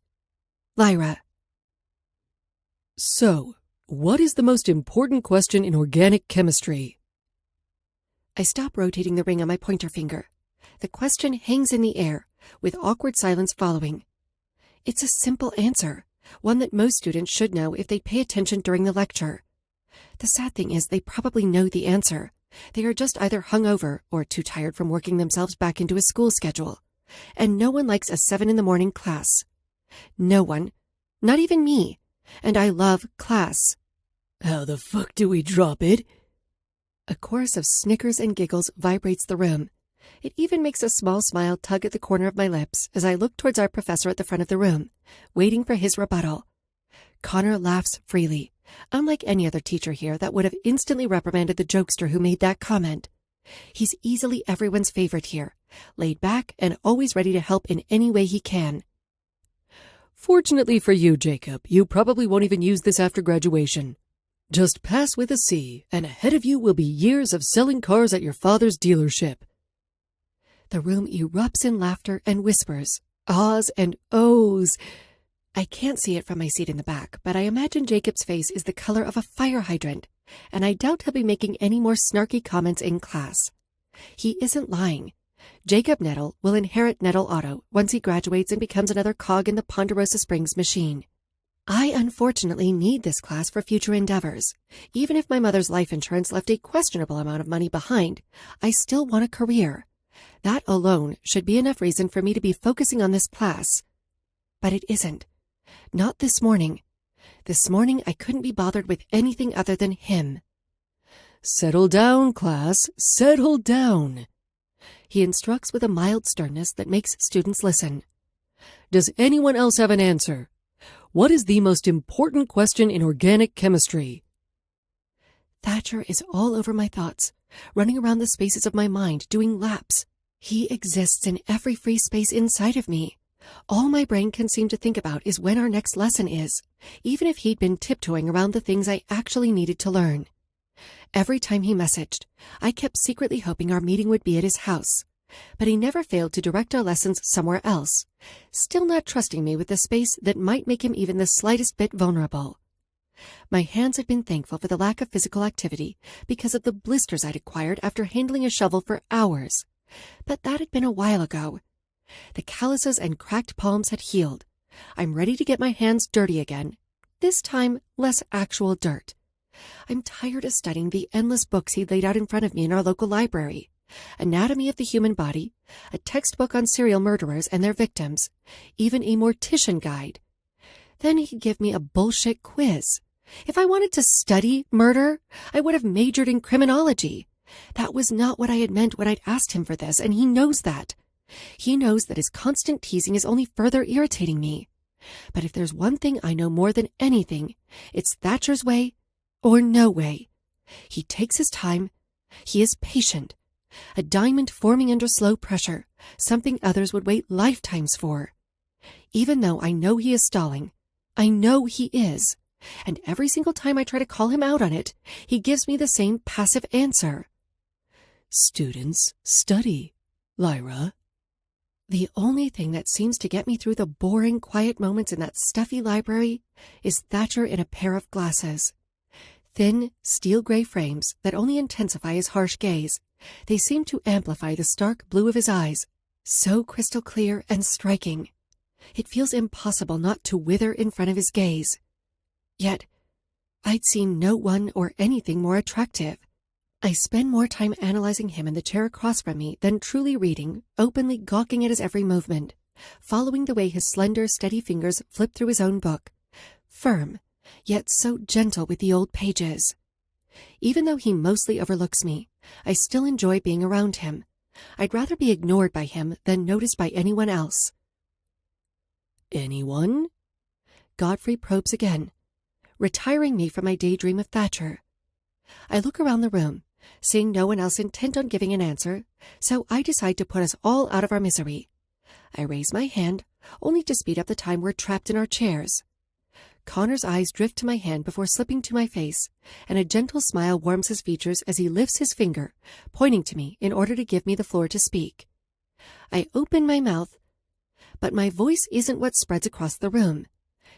Lyra. So, what is the most important question in organic chemistry? I stop rotating the ring on my pointer finger. The question hangs in the air, with awkward silence following. It's a simple answer, one that most students should know if they pay attention during the lecture. The sad thing is they probably know the answer. They are just either hungover or too tired from working themselves back into a school schedule. And no one likes a 7 a.m. class. No one. Not even me. And I love class. How the fuck do we drop it? A chorus of snickers and giggles vibrates the room. It even makes a small smile tug at the corner of my lips as I look towards our professor at the front of the room, waiting for his rebuttal. Connor laughs freely, unlike any other teacher here that would have instantly reprimanded the jokester who made that comment. He's easily everyone's favorite here, laid back and always ready to help in any way he can. Fortunately for you, Jacob, you probably won't even use this after graduation. Just pass with a C, and ahead of you will be years of selling cars at your father's dealership. The room erupts in laughter and whispers, ahs and ohs. I can't see it from my seat in the back, but I imagine Jacob's face is the color of a fire hydrant, and I doubt he'll be making any more snarky comments in class. He isn't lying. Jacob Nettle will inherit Nettle Auto once he graduates and becomes another cog in the Ponderosa Springs machine. I unfortunately need this class for future endeavors. Even if my mother's life insurance left a questionable amount of money behind, I still want a career. That alone should be enough reason for me to be focusing on this class. But it isn't. Not this morning. This morning I couldn't be bothered with anything other than him. Settle down, class. Settle down. He instructs with a mild sternness that makes students listen. Does anyone else have an answer? What is the most important question in organic chemistry? Thatcher is all over my thoughts, running around the spaces of my mind, doing laps. He exists in every free space inside of me. All my brain can seem to think about is when our next lesson is, even if he'd been tiptoeing around the things I actually needed to learn. Every time he messaged, I kept secretly hoping our meeting would be at his house, but he never failed to direct our lessons somewhere else, still not trusting me with the space that might make him even the slightest bit vulnerable. My hands had been thankful for the lack of physical activity because of the blisters I'd acquired after handling a shovel for hours, but that had been a while ago. The calluses and cracked palms had healed. I'm ready to get my hands dirty again, this time less actual dirt. I'm tired of studying the endless books he'd laid out in front of me in our local library. Anatomy of the human body, a textbook on serial murderers and their victims, even a mortician guide. Then he'd give me a bullshit quiz. If I wanted to study murder, I would have majored in criminology. That was not what I had meant when I'd asked him for this, and he knows that. He knows that his constant teasing is only further irritating me. But if there's one thing I know more than anything, it's Thatcher's way or no way. He takes his time. He is patient. A diamond forming under slow pressure, something others would wait lifetimes for. Even though I know he is stalling, I know he is, and every single time I try to call him out on it, he gives me the same passive answer. Students study, Lyra. The only thing that seems to get me through the boring, quiet moments in that stuffy library is Thatcher in a pair of glasses. Thin, steel-gray frames that only intensify his harsh gaze. They seem to amplify the stark blue of his eyes, so crystal clear and striking. It feels impossible not to wither in front of his gaze. Yet, I'd seen no one or anything more attractive. I spend more time analyzing him in the chair across from me than truly reading, openly gawking at his every movement, following the way his slender, steady fingers flip through his own book, firm, yet so gentle with the old pages. Even though he mostly overlooks me, I still enjoy being around him. I'd rather be ignored by him than noticed by anyone else. Anyone? Godfrey probes again, retiring me from my daydream of Thatcher. I look around the room, seeing no one else intent on giving an answer, so I decide to put us all out of our misery. I raise my hand, only to speed up the time we're trapped in our chairs. Connor's eyes drift to my hand before slipping to my face, and a gentle smile warms his features as he lifts his finger, pointing to me in order to give me the floor to speak. I open my mouth, but my voice isn't what spreads across the room.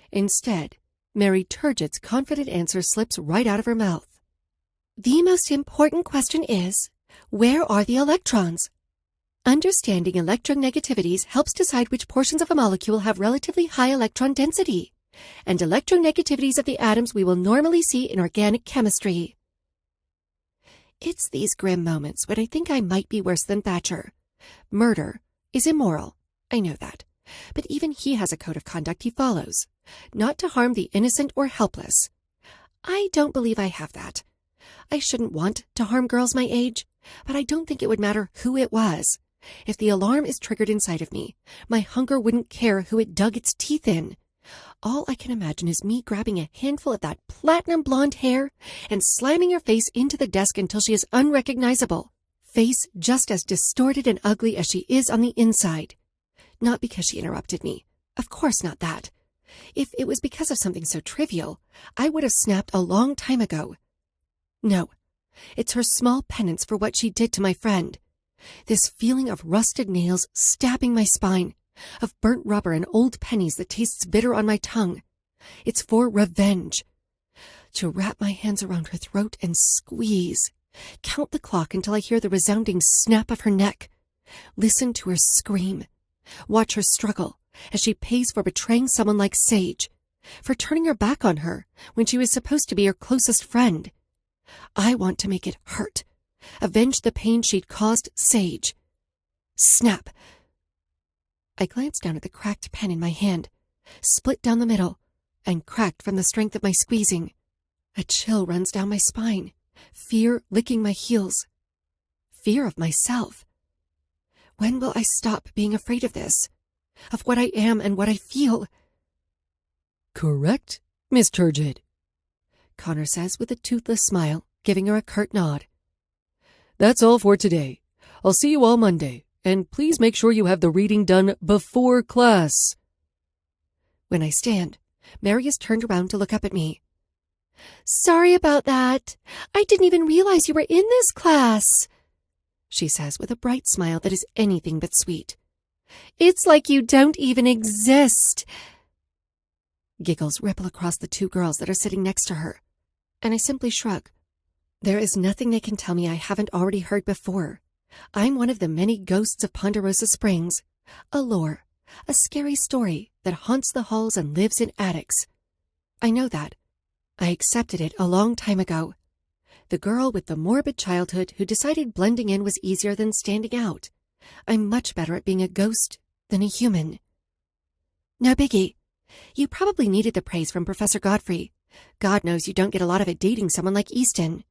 Instead, Mary Turgid's confident answer slips right out of her mouth. The most important question is, where are the electrons? Understanding electronegativities helps decide which portions of a molecule have relatively high electron density, and electronegativities of the atoms we will normally see in organic chemistry. It's these grim moments when I think I might be worse than Thatcher. Murder is immoral, I know that, but even he has a code of conduct he follows, not to harm the innocent or helpless. I don't believe I have that. I shouldn't want to harm girls my age, but I don't think it would matter who it was. If the alarm is triggered inside of me, my hunger wouldn't care who it dug its teeth in. All I can imagine is me grabbing a handful of that platinum blonde hair and slamming her face into the desk until she is unrecognizable. Face just as distorted and ugly as she is on the inside. Not because she interrupted me. Of course not that. If it was because of something so trivial, I would have snapped a long time ago. No, it's her small penance for what she did to my friend. This feeling of rusted nails stabbing my spine, of burnt rubber and old pennies that tastes bitter on my tongue. It's for revenge. To wrap my hands around her throat and squeeze. Count the clock until I hear the resounding snap of her neck. Listen to her scream. Watch her struggle as she pays for betraying someone like Sage, for turning her back on her when she was supposed to be her closest friend. I want to make it hurt. Avenge the pain she'd caused Sage. Snap. I glanced down at the cracked pen in my hand, split down the middle, and cracked from the strength of my squeezing. A chill runs down my spine, fear licking my heels. Fear of myself. When will I stop being afraid of this? Of what I am and what I feel? Correct, Miss Turgid, Connor says with a toothless smile, giving her a curt nod. That's all for today. I'll see you all Monday, and please make sure you have the reading done before class. When I stand, Mary is turned around to look up at me. Sorry about that. I didn't even realize you were in this class, she says with a bright smile that is anything but sweet. It's like you don't even exist. Giggles ripple across the two girls that are sitting next to her, and I simply shrug. There is nothing they can tell me I haven't already heard before. I'm one of the many ghosts of Ponderosa Springs, a lore, a scary story that haunts the halls and lives in attics. I know that. I accepted it a long time ago. The girl with the morbid childhood who decided blending in was easier than standing out. I'm much better at being a ghost than a human. Now, Biggie, you probably needed the praise from Professor Godfrey. God knows you don't get a lot of it dating someone like Easton.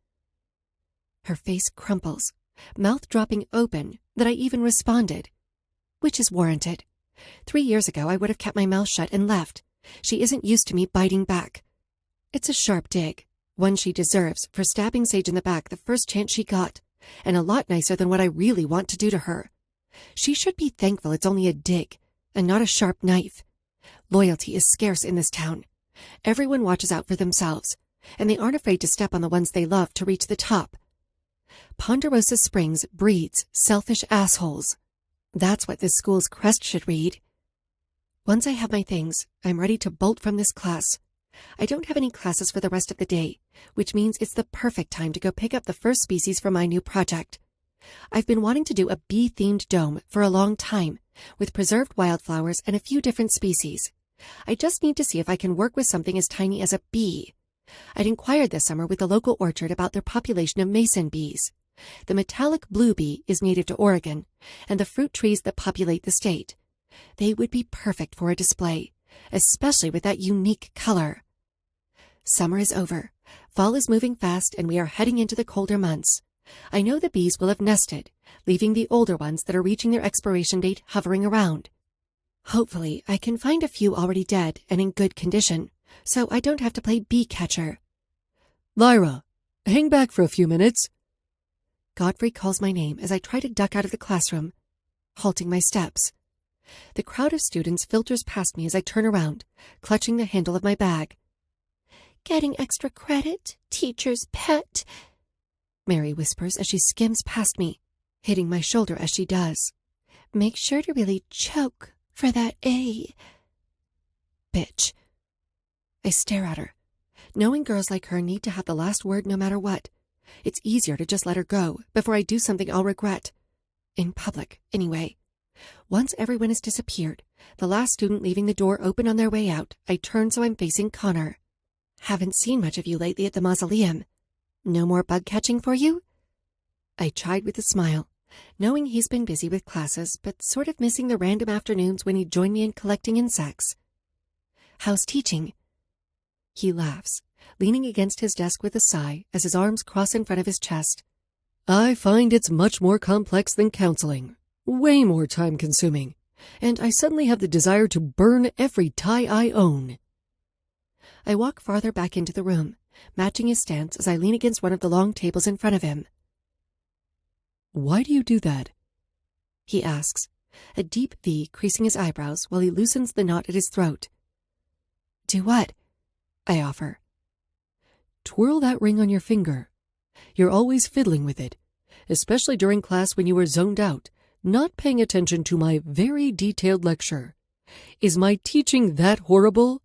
Her face crumples, mouth dropping open, that I even responded. Which is warranted. 3 years ago, I would have kept my mouth shut and left. She isn't used to me biting back. It's a sharp dig, one she deserves for stabbing Sage in the back the first chance she got, and a lot nicer than what I really want to do to her. She should be thankful it's only a dig, and not a sharp knife. Loyalty is scarce in this town. Everyone watches out for themselves, and they aren't afraid to step on the ones they love to reach the top. Ponderosa Springs breeds selfish assholes. That's what this school's crest should read. Once I have my things, I'm ready to bolt from this class. I don't have any classes for the rest of the day, which means it's the perfect time to go pick up the first species for my new project. I've been wanting to do a bee-themed dome for a long time, with preserved wildflowers and a few different species. I just need to see if I can work with something as tiny as a bee. I'd inquired this summer with the local orchard about their population of mason bees. The metallic blue bee is native to Oregon, and the fruit trees that populate the state. They would be perfect for a display, especially with that unique color. Summer is over. Fall is moving fast, and we are heading into the colder months. I know the bees will have nested, leaving the older ones that are reaching their expiration date hovering around. Hopefully, I can find a few already dead and in good condition, so I don't have to play bee catcher. Lyra, hang back for a few minutes. Godfrey calls my name as I try to duck out of the classroom, halting my steps. The crowd of students filters past me as I turn around, clutching the handle of my bag. Getting extra credit, teacher's pet, Mary whispers as she skims past me, hitting my shoulder as she does. Make sure to really choke for that A. Bitch. I stare at her. Knowing girls like her need to have the last word no matter what. It's easier to just let her go before I do something I'll regret. In public, anyway. Once everyone has disappeared, the last student leaving the door open on their way out, I turn so I'm facing Connor. Haven't seen much of you lately at the mausoleum. No more bug catching for you? I chide with a smile, knowing he's been busy with classes, but sort of missing the random afternoons when he'd join me in collecting insects. How's teaching? He laughs, leaning against his desk with a sigh as his arms cross in front of his chest. I find it's much more complex than counseling, way more time-consuming, and I suddenly have the desire to burn every tie I own. I walk farther back into the room, matching his stance as I lean against one of the long tables in front of him. Why do you do that? He asks, a deep V creasing his eyebrows while he loosens the knot at his throat. Do what? I offer. Twirl that ring on your finger. You're always fiddling with it, especially during class when you were zoned out, not paying attention to my very detailed lecture. Is my teaching that horrible?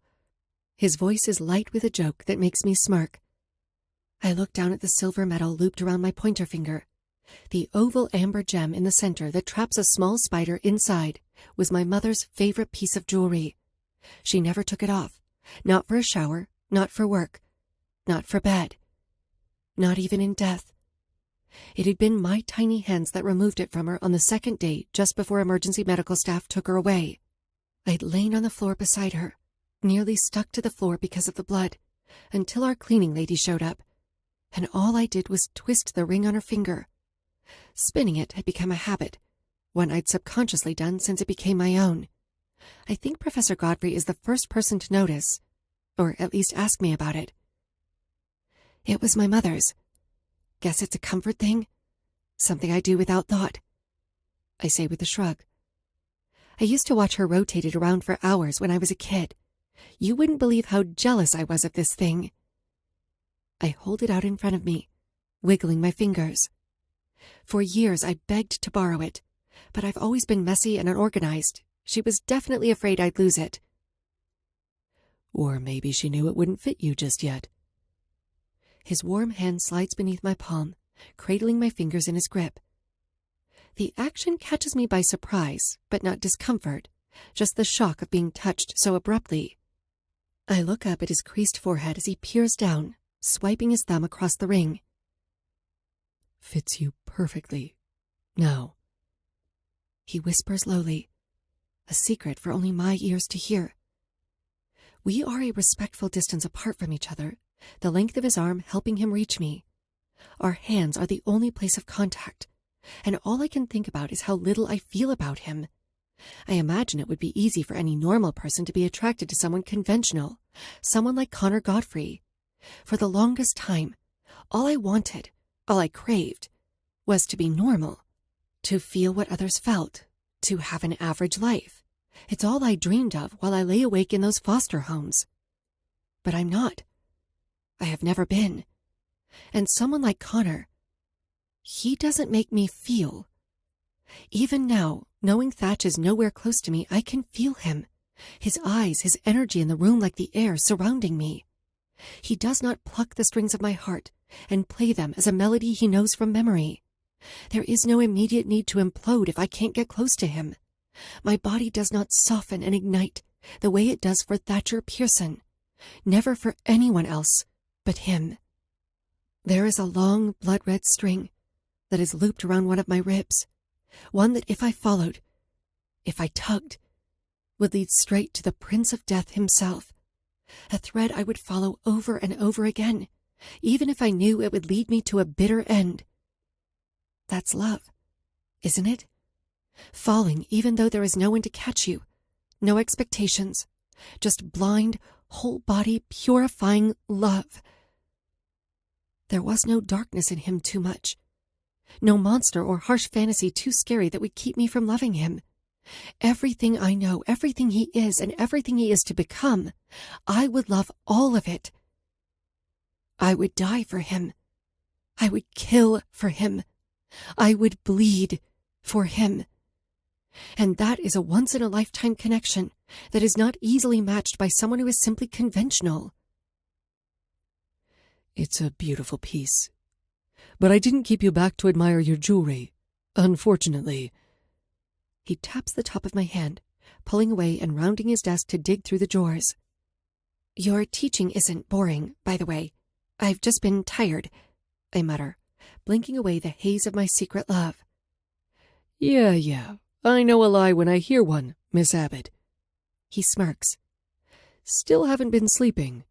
His voice is light with a joke that makes me smirk. I look down at the silver metal looped around my pointer finger. The oval amber gem in the center that traps a small spider inside was my mother's favorite piece of jewelry. She never took it off, not for a shower, not for work, not for bed, not even in death. It had been my tiny hands that removed it from her on the second day just before emergency medical staff took her away. I'd lain on the floor beside her, nearly stuck to the floor because of the blood, until our cleaning lady showed up, and all I did was twist the ring on her finger. Spinning it had become a habit, one I'd subconsciously done since it became my own. I think Professor Godfrey is the first person to notice, or at least ask me about it. It was my mother's. Guess it's a comfort thing, something I do without thought, I say with a shrug. I used to watch her rotate it around for hours when I was a kid. You wouldn't believe how jealous I was of this thing. I hold it out in front of me, wiggling my fingers. For years I begged to borrow it, but I've always been messy and unorganized. She was definitely afraid I'd lose it. Or maybe she knew it wouldn't fit you just yet. His warm hand slides beneath my palm, cradling my fingers in his grip. The action catches me by surprise, but not discomfort, just the shock of being touched so abruptly. I look up at his creased forehead as he peers down, swiping his thumb across the ring. Fits you perfectly. Now. He whispers lowly, a secret for only my ears to hear. We are a respectful distance apart from each other, the length of his arm helping him reach me. Our hands are the only place of contact, and all I can think about is how little I feel about him. I imagine it would be easy for any normal person to be attracted to someone conventional, someone like Connor Godfrey. For the longest time, all I wanted, all I craved, was to be normal, to feel what others felt, to have an average life. It's all I dreamed of while I lay awake in those foster homes. But I'm not. I have never been. And someone like Connor, he doesn't make me feel. Even now, knowing Thatch is nowhere close to me, I can feel him. His eyes, his energy in the room like the air surrounding me. He does not pluck the strings of my heart and play them as a melody he knows from memory. There is no immediate need to implode if I can't get close to him. My body does not soften and ignite the way it does for Thatcher Pearson. Never for anyone else but him. There is a long blood-red string that is looped around one of my ribs, one that if I followed, if I tugged, would lead straight to the Prince of Death himself, a thread I would follow over and over again, even if I knew it would lead me to a bitter end. That's love, isn't it? Falling even though there is no one to catch you, no expectations, just blind, whole-body, purifying love. There was no darkness in him too much, no monster or harsh fantasy too scary that would keep me from loving him. Everything I know, everything he is, and everything he is to become, I would love all of it. I would die for him. I would kill for him. I would bleed for him. And that is a once-in-a-lifetime connection that is not easily matched by someone who is simply conventional. It's a beautiful piece. But I didn't keep you back to admire your jewelry, unfortunately. He taps the top of my hand, pulling away and rounding his desk to dig through the drawers. Your teaching isn't boring, by the way. I've just been tired, I mutter, blinking away the haze of my secret love. Yeah. I know a lie when I hear one, Miss Abbott. He smirks. Still haven't been sleeping.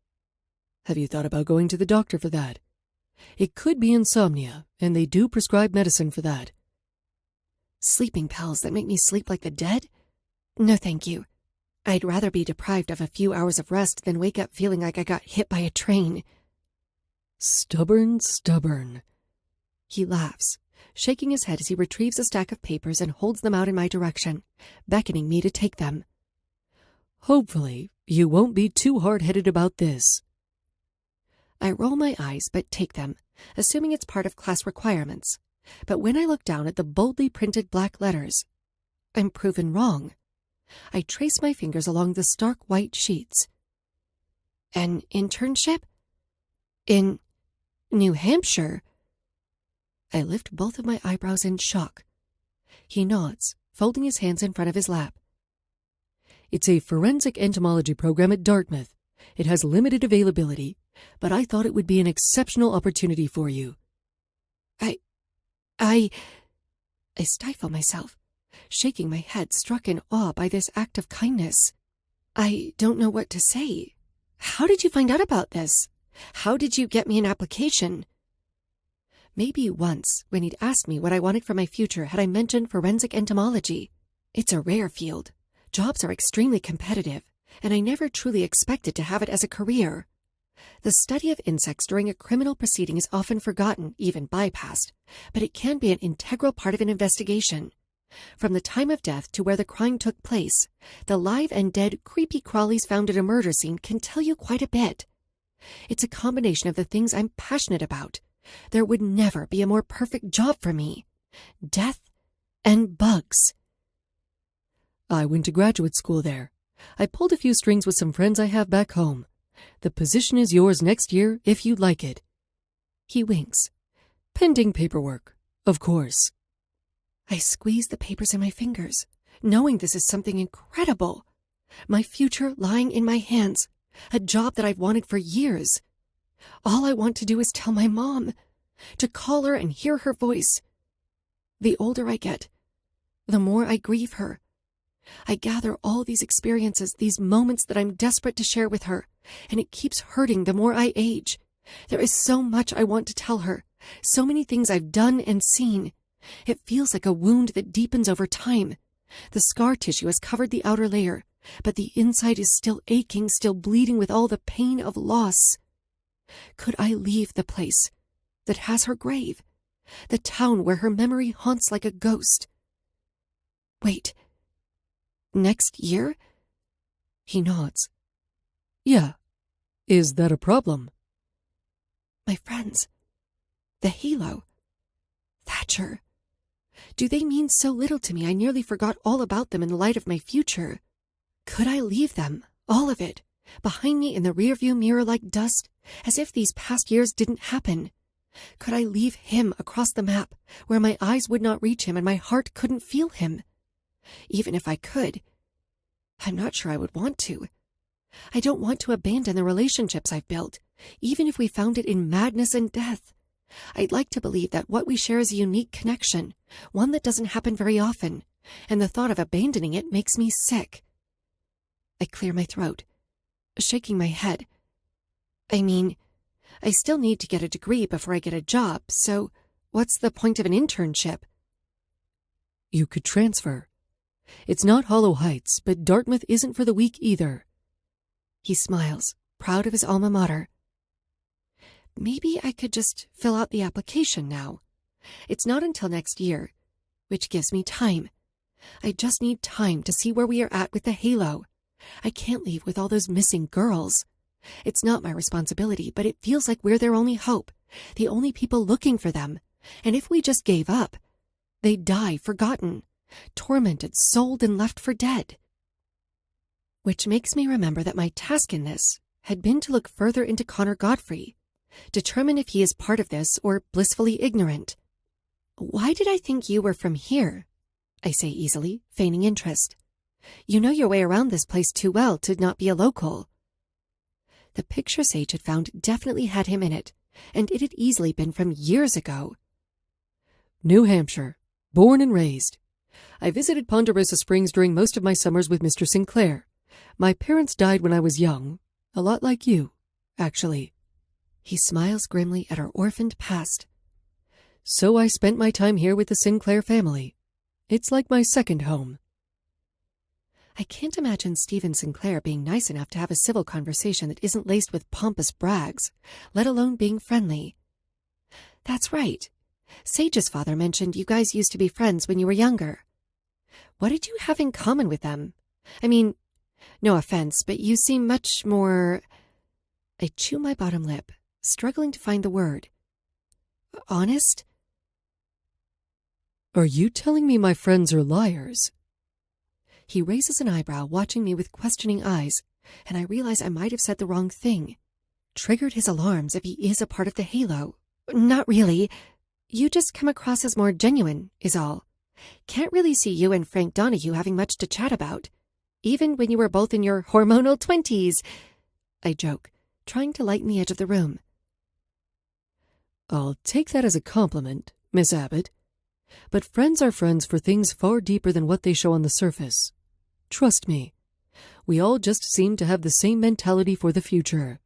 Have you thought about going to the doctor for that? It could be insomnia, and they do prescribe medicine for that. Sleeping pills that make me sleep like the dead? No, thank you. I'd rather be deprived of a few hours of rest than wake up feeling like I got hit by a train. Stubborn. He laughs, shaking his head as he retrieves a stack of papers and holds them out in my direction, beckoning me to take them. Hopefully, you won't be too hard-headed about this. I roll my eyes but take them, assuming it's part of class requirements. But when I look down at the boldly printed black letters, I'm proven wrong. I trace my fingers along the stark white sheets. An internship? In New Hampshire? I lift both of my eyebrows in shock. He nods, folding his hands in front of his lap. It's a forensic entomology program at Dartmouth. It has limited availability, but I thought it would be an exceptional opportunity for you. I stifle myself, shaking my head, struck in awe by this act of kindness. I don't know what to say. How did you find out about this? How did you get me an application? Maybe once, when he'd asked me what I wanted for my future, had I mentioned forensic entomology. It's a rare field. Jobs are extremely competitive, and I never truly expected to have it as a career. The study of insects during a criminal proceeding is often forgotten, even bypassed, but it can be an integral part of an investigation. From the time of death to where the crime took place, the live and dead creepy crawlies found at a murder scene can tell you quite a bit. It's a combination of the things I'm passionate about. There would never be a more perfect job for me. Death and bugs. I went to graduate school there. I pulled a few strings with some friends I have back home. The position is yours next year if you'd like it. He winks. Pending paperwork, of course. I squeeze the papers in my fingers, knowing this is something incredible. My future lying in my hands, a job that I've wanted for years. All I want to do is tell my mom, to call her and hear her voice. The older I get, the more I grieve her. I gather all these experiences, these moments that I'm desperate to share with her, and it keeps hurting the more I age. There is so much I want to tell her, so many things I've done and seen. It feels like a wound that deepens over time. The scar tissue has covered the outer layer, but the inside is still aching, still bleeding with all the pain of loss. Could I leave the place that has her grave, the town where her memory haunts like a ghost? Wait. Next year? He nods. Yeah. Is that a problem? My friends. The halo. Thatcher. Do they mean so little to me I nearly forgot all about them in the light of my future? Could I leave them, all of it, behind me in the rearview mirror like dust, as if these past years didn't happen? Could I leave him across the map, where my eyes would not reach him and my heart couldn't feel him? Even if I could, I'm not sure I would want to. I don't want to abandon the relationships I've built, even if we found it in madness and death. I'd like to believe that what we share is a unique connection, one that doesn't happen very often, and the thought of abandoning it makes me sick. I clear my throat, shaking my head. I mean, I still need to get a degree before I get a job, so what's the point of an internship? You could transfer. It's not Hollow Heights, but Dartmouth isn't for the weak either. He smiles, proud of his alma mater. Maybe I could just fill out the application now. It's not until next year, which gives me time. I just need time to see where we are at with the halo. I can't leave with all those missing girls. It's not my responsibility, but it feels like we're their only hope, the only people looking for them. And if we just gave up, they'd die forgotten, tormented, sold, and left for dead. Which makes me remember that my task in this had been to look further into Connor Godfrey, determine if he is part of this or blissfully ignorant. Why did I think you were from here? I say easily, feigning interest. You know your way around this place too well to not be a local. The picture Sage had found definitely had him in it, and it had easily been from years ago. New Hampshire, born and raised. I visited Ponderosa Springs during most of my summers with Mr. Sinclair. My parents died when I was young, a lot like you, actually. He smiles grimly at our orphaned past. So I spent my time here with the Sinclair family. It's like my second home. I can't imagine Stephen Sinclair being nice enough to have a civil conversation that isn't laced with pompous brags, let alone being friendly. That's right. Sage's father mentioned you guys used to be friends when you were younger. What did you have in common with them? I mean, no offense, but you seem much more... I chew my bottom lip, struggling to find the word. Honest? Are you telling me my friends are liars? He raises an eyebrow, watching me with questioning eyes, and I realize I might have said the wrong thing. Triggered his alarms if he is a part of the halo. Not really. You just come across as more genuine, is all. Can't really see you and Frank Donahue having much to chat about, even when you were both in your hormonal 20s. I joke, trying to lighten the edge of the room. I'll take that as a compliment, Miss Abbott. But friends are friends for things far deeper than what they show on the surface. Trust me, we all just seem to have the same mentality for the future.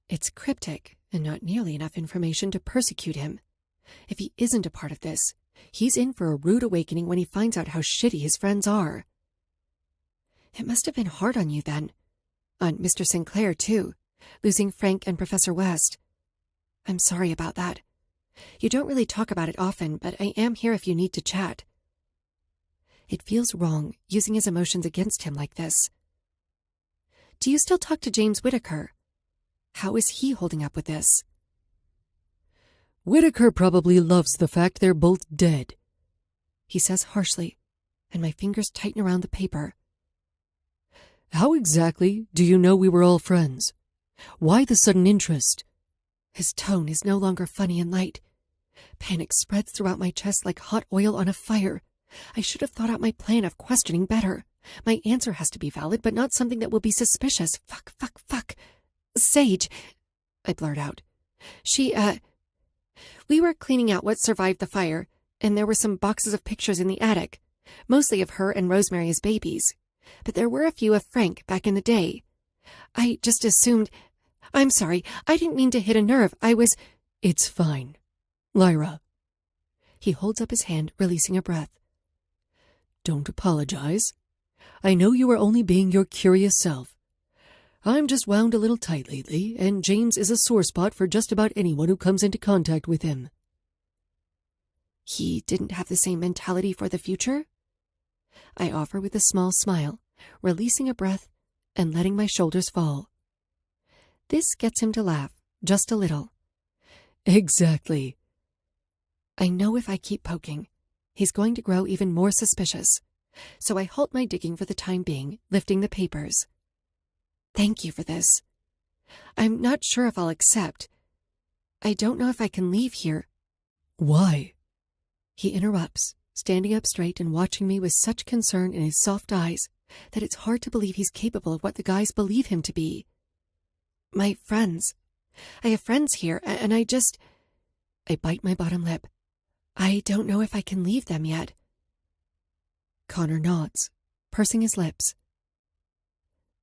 It's cryptic and not nearly enough information to persecute him. If he isn't a part of this, he's in for a rude awakening when he finds out how shitty his friends are. It must have been hard on you then. On Mr. Sinclair, too, losing Frank and Professor West. I'm sorry about that. You don't really talk about it often, but I am here if you need to chat. It feels wrong using his emotions against him like this. Do you still talk to James Whittaker? How is he holding up with this? Whittaker probably loves the fact they're both dead, he says harshly, and my fingers tighten around the paper. How exactly do you know we were all friends? Why the sudden interest? His tone is no longer funny and light. Panic spreads throughout my chest like hot oil on a fire. I should have thought out my plan of questioning better. My answer has to be valid, but not something that will be suspicious. Fuck. Sage, I blurt out. We were cleaning out what survived the fire, and there were some boxes of pictures in the attic, mostly of her and Rosemary as babies. But there were a few of Frank back in the day. I just assumed... I'm sorry, I didn't mean to hit a nerve. It's fine. Lyra. He holds up his hand, releasing a breath. Don't apologize. I know you are only being your curious self. I'm just wound a little tight lately, and James is a sore spot for just about anyone who comes into contact with him. He didn't have the same mentality for the future? I offer with a small smile, releasing a breath and letting my shoulders fall. This gets him to laugh, just a little. Exactly. I know if I keep poking, he's going to grow even more suspicious, so I halt my digging for the time being, lifting the papers. Thank you for this. I'm not sure if I'll accept. I don't know if I can leave here. Why? He interrupts, standing up straight and watching me with such concern in his soft eyes that it's hard to believe he's capable of what the guys believe him to be. My friends. I have friends here, and I bite my bottom lip. I don't know if I can leave them yet. Connor nods, pursing his lips.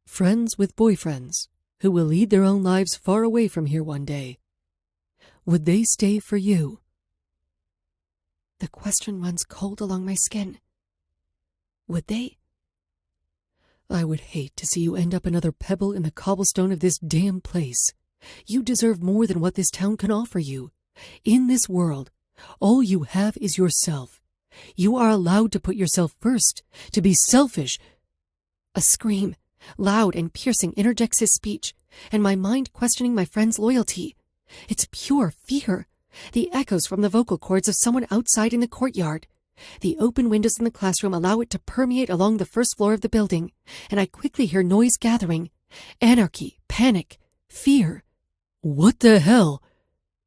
Friends with boyfriends, who will lead their own lives far away from here one day. Would they stay for you? The question runs cold along my skin. Would they? I would hate to see you end up another pebble in the cobblestone of this damn place. You deserve more than what this town can offer you. In this world, all you have is yourself. You are allowed to put yourself first, to be selfish. A scream, loud and piercing, interjects his speech, and my mind questioning my friend's loyalty. It's pure fear. The echoes from the vocal cords of someone outside in the courtyard. The open windows in the classroom allow it to permeate along the first floor of the building, and I quickly hear noise gathering. Anarchy, panic, fear. What the hell?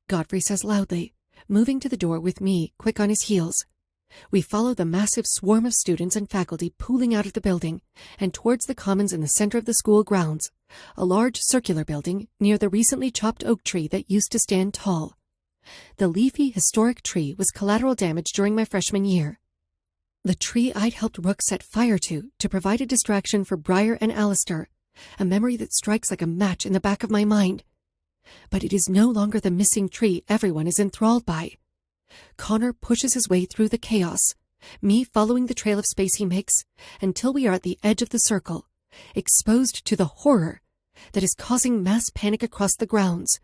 Godfrey says loudly, moving to the door with me, quick on his heels. We follow the massive swarm of students and faculty pooling out of the building and towards the commons in the center of the school grounds, a large circular building near the recently chopped oak tree that used to stand tall. The leafy, historic tree was collateral damage during my freshman year. The tree I'd helped Rook set fire to provide a distraction for Briar and Alistair, a memory that strikes like a match in the back of my mind. But it is no longer the missing tree everyone is enthralled by. Connor pushes his way through the chaos, me following the trail of space he makes, until we are at the edge of the circle, exposed to the horror that is causing mass panic across the grounds.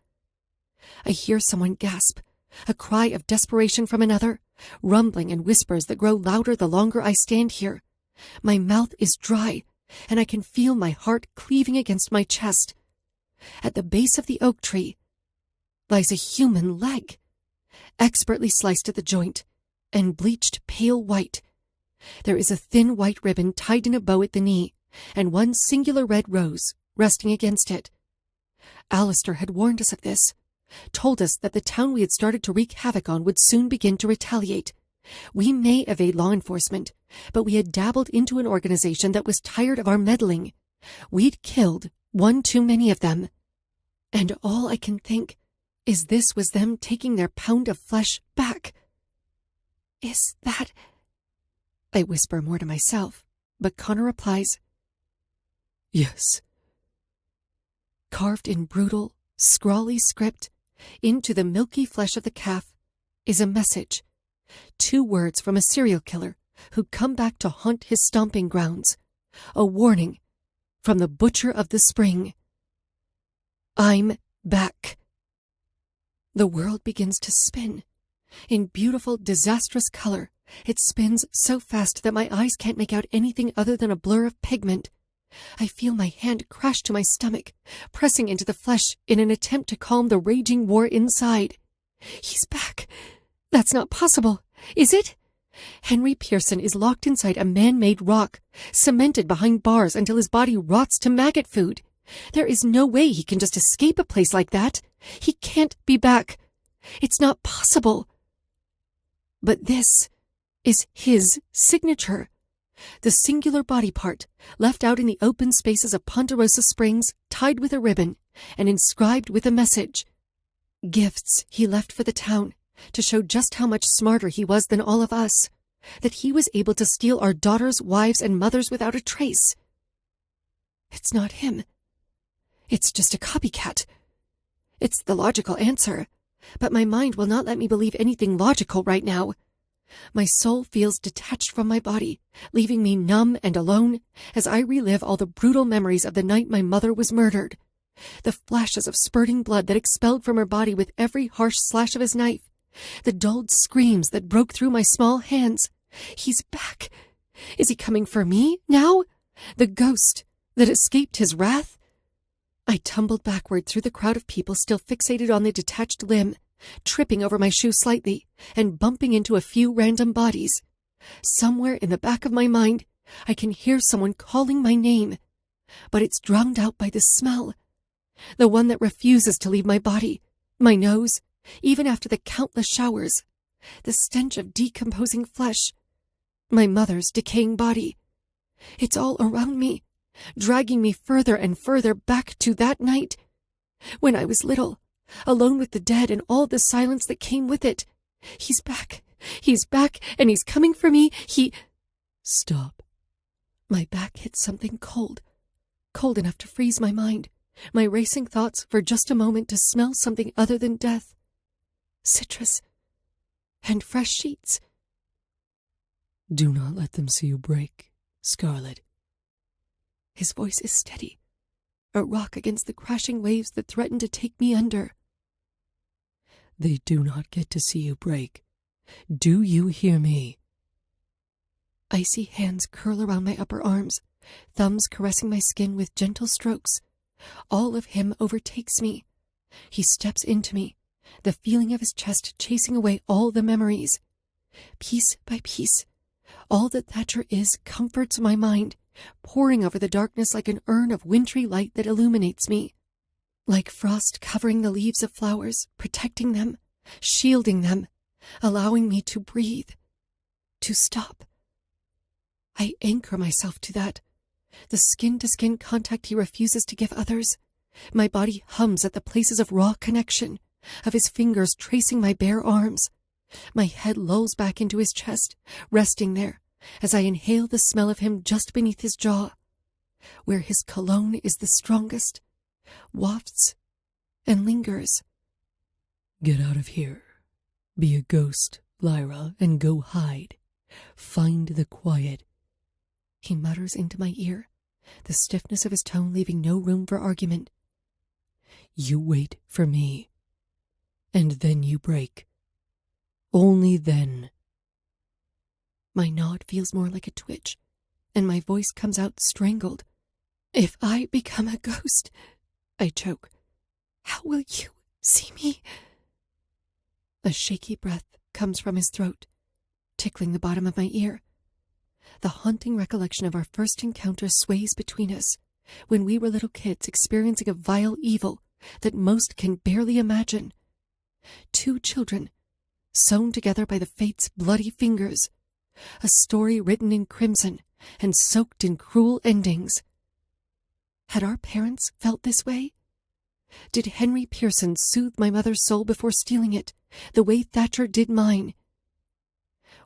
I hear someone gasp, a cry of desperation from another, rumbling and whispers that grow louder the longer I stand here. My mouth is dry, and I can feel my heart cleaving against my chest. At the base of the oak tree lies a human leg, expertly sliced at the joint and bleached pale white. There is a thin white ribbon tied in a bow at the knee, and one singular red rose resting against it. Alistair had warned us of this, told us that the town we had started to wreak havoc on would soon begin to retaliate. We may evade law enforcement, but we had dabbled into an organization that was tired of our meddling. We'd killed one too many of them. And all I can think is this was them taking their pound of flesh back. Is that... I whisper more to myself, but Connor replies, Yes. Carved in brutal, scrawly script into the milky flesh of the calf is a message. 2 words from a serial killer who'd come back to haunt his stomping grounds. a warning from the butcher of the spring. I'm back. The world begins to spin. In beautiful, disastrous color, it spins so fast that my eyes can't make out anything other than a blur of pigment. I feel my hand crash to my stomach, pressing into the flesh in an attempt to calm the raging war inside. He's back. That's not possible, is it? Henry Pearson is locked inside a man-made rock, cemented behind bars until his body rots to maggot food. There is no way he can just escape a place like that. He can't be back. It's not possible. But this is his signature. The singular body part, left out in the open spaces of Ponderosa Springs, tied with a ribbon, and inscribed with a message. Gifts he left for the town, to show just how much smarter he was than all of us, that he was able to steal our daughters, wives, and mothers without a trace. It's not him. It's just a copycat. It's the logical answer, but my mind will not let me believe anything logical right now. My soul feels detached from my body, leaving me numb and alone as I relive all the brutal memories of the night my mother was murdered. The flashes of spurting blood that expelled from her body with every harsh slash of his knife. The dulled screams that broke through my small hands. He's back. Is he coming for me now? The ghost that escaped his wrath? I tumbled backward through the crowd of people still fixated on the detached limb, tripping over my shoe slightly and bumping into a few random bodies. Somewhere in the back of my mind, I can hear someone calling my name, but it's drowned out by the smell. The one that refuses to leave my body, my nose, even after the countless showers. The stench of decomposing flesh. My mother's decaying body. It's all around me, dragging me further and further back to that night, when I was little, alone with the dead and all the silence that came with it. He's back, and he's coming for me. Stop. My back hit something cold, cold enough to freeze my mind, my racing thoughts for just a moment to smell something other than death. Citrus and fresh sheets. Do not let them see you break, Scarlet. His voice is steady, a rock against the crashing waves that threaten to take me under. They do not get to see you break. Do you hear me? Icy hands curl around my upper arms, thumbs caressing my skin with gentle strokes. All of him overtakes me. He steps into me, the feeling of his chest chasing away all the memories. Piece by piece, all that Thatcher is comforts my mind, pouring over the darkness like an urn of wintry light that illuminates me. Like frost covering the leaves of flowers, protecting them, shielding them, allowing me to breathe, to stop. I anchor myself to that, the skin-to-skin contact he refuses to give others. My body hums at the places of raw connection, of his fingers tracing my bare arms. My head lolls back into his chest, resting there, as I inhale the smell of him just beneath his jaw, where his cologne is the strongest, wafts and lingers. Get out of here. Be a ghost, Lyra, and go hide. Find the quiet. He mutters into my ear, the stiffness of his tone leaving no room for argument. You wait for me, and then you break. Only then. My nod feels more like a twitch, and my voice comes out strangled. If I become a ghost, I choke, how will you see me? A shaky breath comes from his throat, tickling the bottom of my ear. The haunting recollection of our first encounter sways between us, when we were little kids experiencing a vile evil that most can barely imagine. Two children, sewn together by the fate's bloody fingers. A story written in crimson and soaked in cruel endings. Had our parents felt this way? Did Henry Pearson soothe my mother's soul before stealing it, the way Thatcher did mine?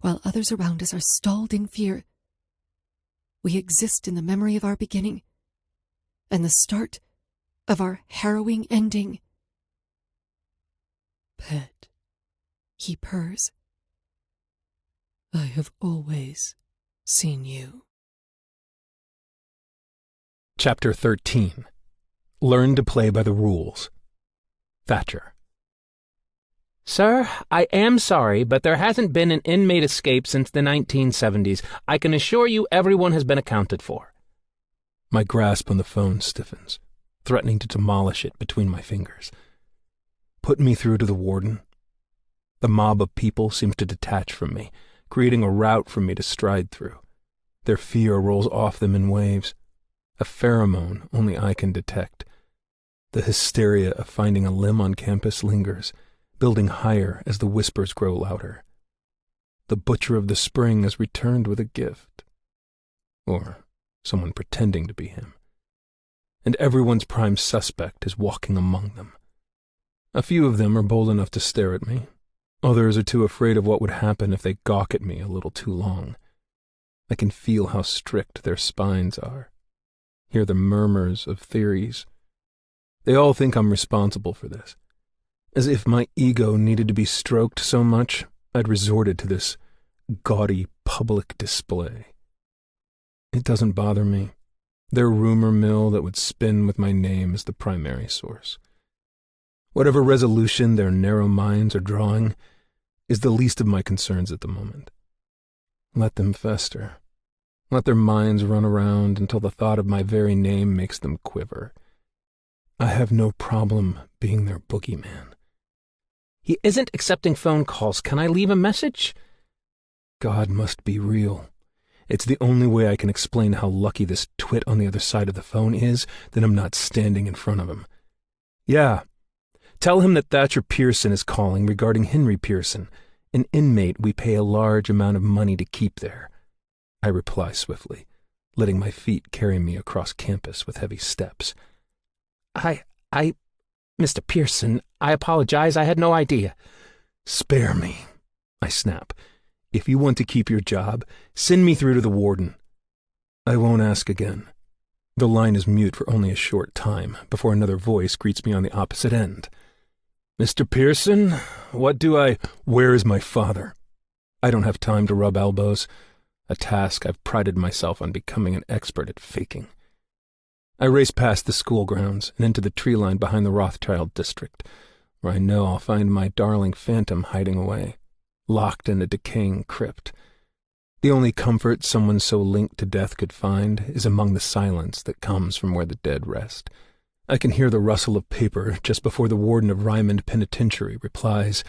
While others around us are stalled in fear, we exist in the memory of our beginning and the start of our harrowing ending. Pet, he purrs. I have always seen you. Chapter 13. Learn to play by the rules. Thatcher. Sir, I am sorry, but there hasn't been an inmate escape since the 1970s. I can assure you everyone has been accounted for. My grasp on the phone stiffens, threatening to demolish it between my fingers. Put me through to the warden. The mob of people seems to detach from me, creating a route for me to stride through. Their fear rolls off them in waves, a pheromone only I can detect. The hysteria of finding a limb on campus lingers, building higher as the whispers grow louder. The butcher of the spring has returned with a gift. Or someone pretending to be him. And everyone's prime suspect is walking among them. A few of them are bold enough to stare at me. Others are too afraid of what would happen if they gawk at me a little too long. I can feel how strict their spines are. Hear the murmurs of theories. They all think I'm responsible for this. As if my ego needed to be stroked so much, I'd resorted to this gaudy public display. It doesn't bother me. Their rumor mill that would spin with my name as the primary source. Whatever resolution their narrow minds are drawing is the least of my concerns at the moment. Let them fester. Let their minds run around until the thought of my very name makes them quiver. I have no problem being their boogeyman. He isn't accepting phone calls. Can I leave a message? God must be real. It's the only way I can explain how lucky this twit on the other side of the phone is that I'm not standing in front of him. Yeah. Tell him that Thatcher Pearson is calling regarding Henry Pearson, an inmate we pay a large amount of money to keep there. I reply swiftly, letting my feet carry me across campus with heavy steps. Mr. Pearson, I apologize. I had no idea. Spare me, I snap. If you want to keep your job, send me through to the warden. I won't ask again. The line is mute for only a short time before another voice greets me on the opposite end. Mr. Pearson, where is my father? I don't have time to rub elbows, a task I've prided myself on becoming an expert at faking. I race past the school grounds and into the tree line behind the Rothschild district, where I know I'll find my darling phantom hiding away, locked in a decaying crypt. The only comfort someone so linked to death could find is among the silence that comes from where the dead rest. I can hear the rustle of paper just before the warden of Rymond Penitentiary replies,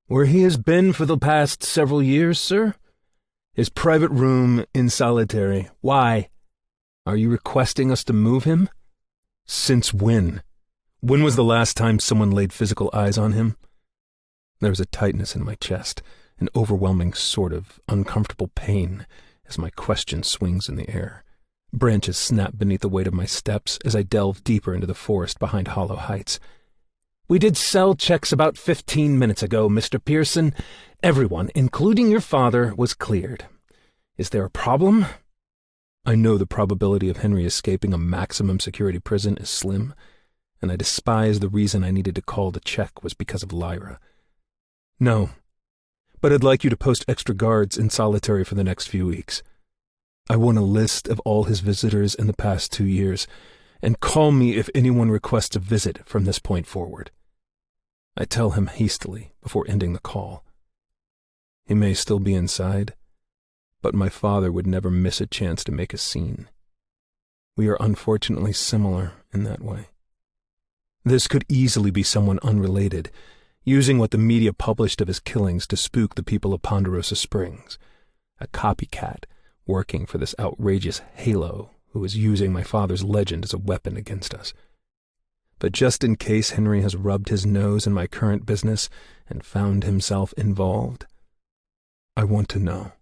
"Where he has been for the past several years, sir? His private room in solitary. Why? Are you requesting us to move him? Since when? When was the last time someone laid physical eyes on him?" There's a tightness in my chest, an overwhelming sort of uncomfortable pain as my question swings in the air. Branches snap beneath the weight of my steps as I delve deeper into the forest behind Hollow Heights. "We did cell checks about 15 minutes ago, Mr. Pearson. Everyone, including your father, was cleared. Is there a problem?" I know the probability of Henry escaping a maximum security prison is slim, and I despise the reason I needed to call to check was because of Lyra. "No, but I'd like you to post extra guards in solitary for the next few weeks. I want a list of all his visitors in the past 2 years, and call me if anyone requests a visit from this point forward." I tell him hastily before ending the call. He may still be inside, but my father would never miss a chance to make a scene. We are unfortunately similar in that way. This could easily be someone unrelated, using what the media published of his killings to spook the people of Ponderosa Springs, a copycat working for this outrageous halo who is using my father's legend as a weapon against us. But just in case Henry has rubbed his nose in my current business and found himself involved, I want to know.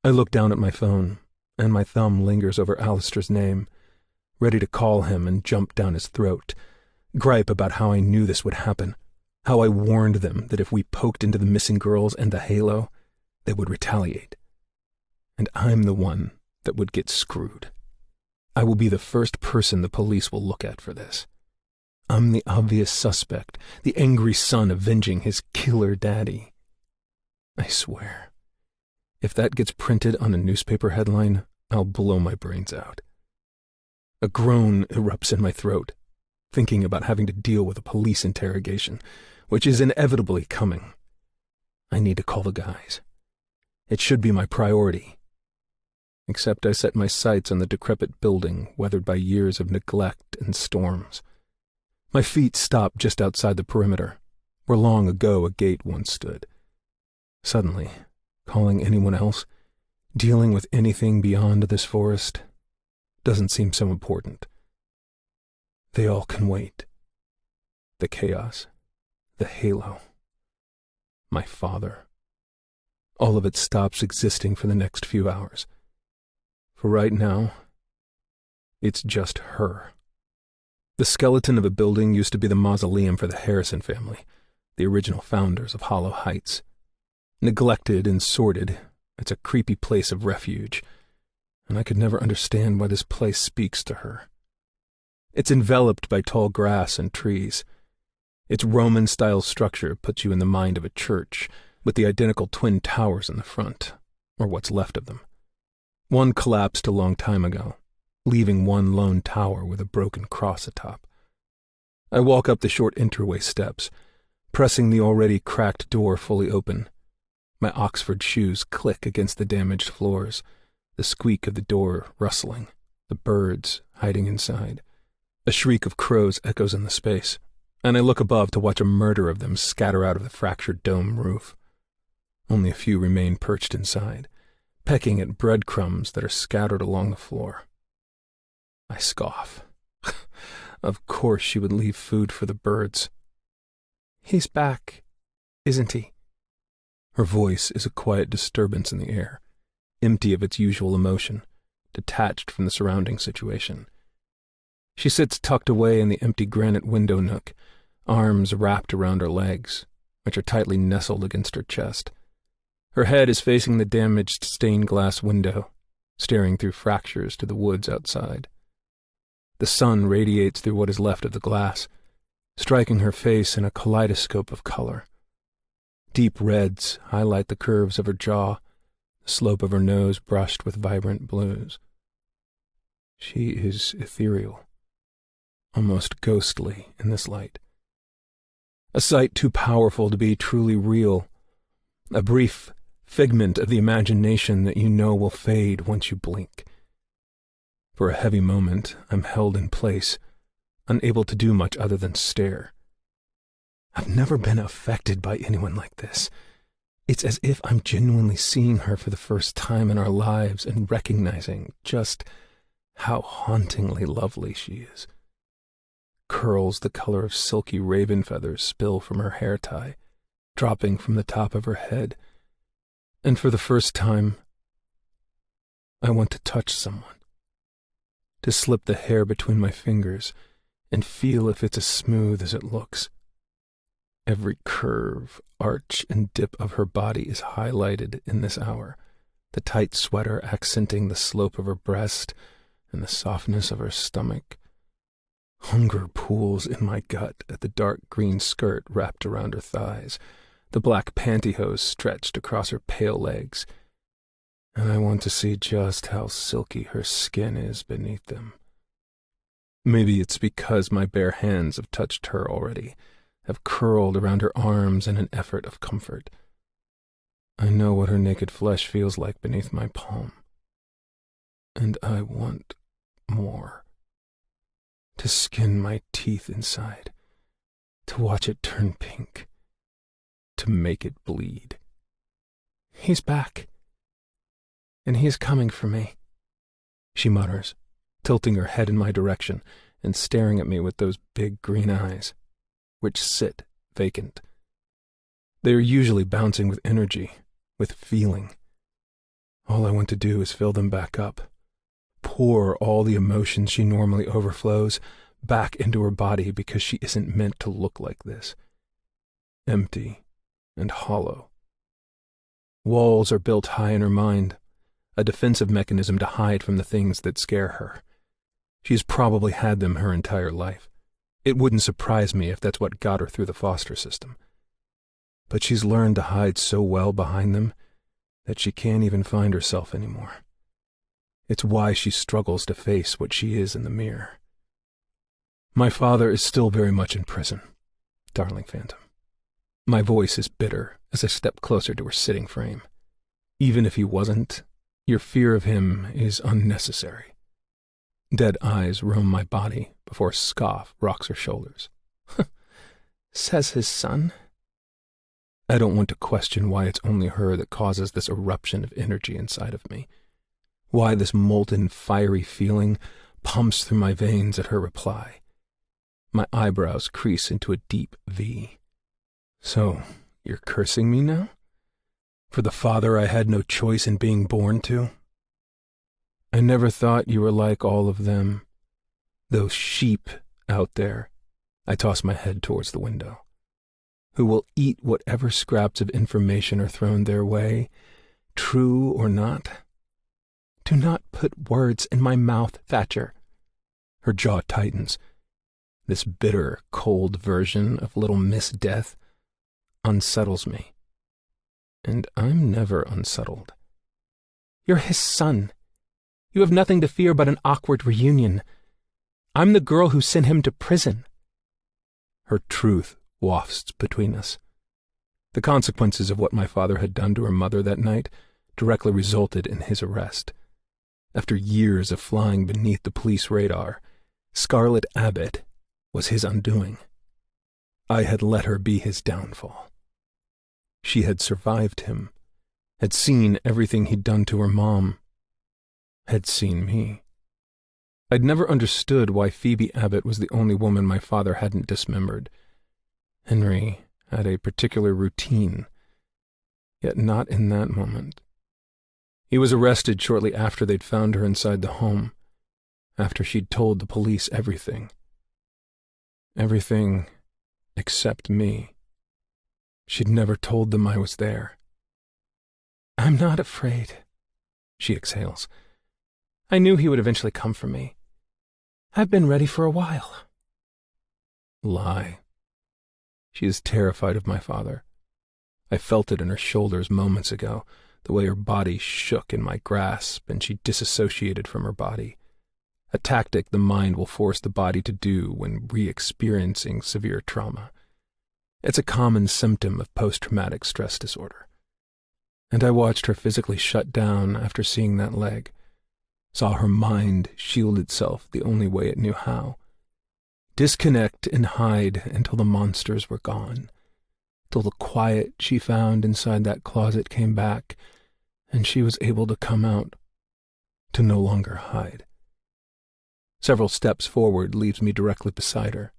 I look down at my phone, and my thumb lingers over Alistair's name, ready to call him and jump down his throat, gripe about how I knew this would happen, how I warned them that if we poked into the missing girls and the halo, they would retaliate. And I'm the one that would get screwed. I will be the first person the police will look at for this. I'm the obvious suspect, the angry son avenging his killer daddy. I swear, if that gets printed on a newspaper headline, I'll blow my brains out. A groan erupts in my throat, thinking about having to deal with a police interrogation, which is inevitably coming. I need to call the guys. It should be my priority. Except I set my sights on the decrepit building weathered by years of neglect and storms. My feet stop just outside the perimeter, where long ago a gate once stood. Suddenly, calling anyone else, dealing with anything beyond this forest, doesn't seem so important. They all can wait. The chaos, the halo, my father. All of it stops existing for the next few hours. For right now, it's just her. The skeleton of a building used to be the mausoleum for the Harrison family, the original founders of Hollow Heights. Neglected and sordid, it's a creepy place of refuge, and I could never understand why this place speaks to her. It's enveloped by tall grass and trees. Its Roman-style structure puts you in the mind of a church, with the identical twin towers in the front, or what's left of them. One collapsed a long time ago, leaving one lone tower with a broken cross atop. I walk up the short entryway steps, pressing the already cracked door fully open. My Oxford shoes click against the damaged floors, the squeak of the door rustling, the birds hiding inside. A shriek of crows echoes in the space, and I look above to watch a murder of them scatter out of the fractured dome roof. Only a few remain perched inside, pecking at breadcrumbs that are scattered along the floor. I scoff. Of course she would leave food for the birds. "He's back, isn't he?" Her voice is a quiet disturbance in the air, empty of its usual emotion, detached from the surrounding situation. She sits tucked away in the empty granite window nook, arms wrapped around her legs, which are tightly nestled against her chest. Her head is facing the damaged stained glass window, staring through fractures to the woods outside. The sun radiates through what is left of the glass, striking her face in a kaleidoscope of color. Deep reds highlight the curves of her jaw, the slope of her nose brushed with vibrant blues. She is ethereal, almost ghostly in this light. A sight too powerful to be truly real, a brief figment of the imagination that you know will fade once you blink. For a heavy moment, I'm held in place, unable to do much other than stare. I've never been affected by anyone like this. It's as if I'm genuinely seeing her for the first time in our lives and recognizing just how hauntingly lovely she is. Curls the color of silky raven feathers spill from her hair tie, dropping from the top of her head. And for the first time, I want to touch someone, to slip the hair between my fingers and feel if it's as smooth as it looks. Every curve, arch, and dip of her body is highlighted in this hour, the tight sweater accenting the slope of her breast and the softness of her stomach. Hunger pools in my gut at the dark green skirt wrapped around her thighs, the black pantyhose stretched across her pale legs, and I want to see just how silky her skin is beneath them. Maybe it's because my bare hands have touched her already, have curled around her arms in an effort of comfort. I know what her naked flesh feels like beneath my palm, and I want more. To skin my teeth inside, to watch it turn pink, to make it bleed. "He's back, and he is coming for me," she mutters, tilting her head in my direction and staring at me with those big green eyes, which sit vacant. They are usually bouncing with energy, with feeling. All I want to do is fill them back up, pour all the emotions she normally overflows back into her body because she isn't meant to look like this. Empty and hollow. Walls are built high in her mind, a defensive mechanism to hide from the things that scare her. She's probably had them her entire life. It wouldn't surprise me if that's what got her through the foster system. But she's learned to hide so well behind them that she can't even find herself anymore. It's why she struggles to face what she is in the mirror. My father is still very much in prison, darling Phantom. My voice is bitter as I step closer to her sitting frame. Even if he wasn't, your fear of him is unnecessary. Dead eyes roam my body before a scoff rocks her shoulders. Says his son. I don't want to question why it's only her that causes this eruption of energy inside of me. Why this molten, fiery feeling pumps through my veins at her reply. My eyebrows crease into a deep V. So, you're cursing me now? For the father I had no choice in being born to? I never thought you were like all of them. Those sheep out there. I toss my head towards the window. Who will eat whatever scraps of information are thrown their way, true or not. Do not put words in my mouth, Thatcher. Her jaw tightens. This bitter, cold version of Little Miss Death unsettles me. And I'm never unsettled. You're his son. You have nothing to fear but an awkward reunion. I'm the girl who sent him to prison. Her truth wafts between us. The consequences of what my father had done to her mother that night directly resulted in his arrest. After years of flying beneath the police radar, Scarlett Abbott was his undoing. I had let her be his downfall. She had survived him, had seen everything he'd done to her mom, had seen me. I'd never understood why Phoebe Abbott was the only woman my father hadn't dismembered. Henry had a particular routine, yet not in that moment. He was arrested shortly after they'd found her inside the home, after she'd told the police everything. Everything except me. She'd never told them I was there. I'm not afraid, she exhales. I knew he would eventually come for me. I've been ready for a while. Lie. She is terrified of my father. I felt it in her shoulders moments ago, the way her body shook in my grasp and she disassociated from her body. A tactic the mind will force the body to do when re-experiencing severe trauma. It's a common symptom of post-traumatic stress disorder. And I watched her physically shut down after seeing that leg, saw her mind shield itself the only way it knew how. Disconnect and hide until the monsters were gone, till the quiet she found inside that closet came back, and she was able to come out, to no longer hide. Several steps forward leaves me directly beside her,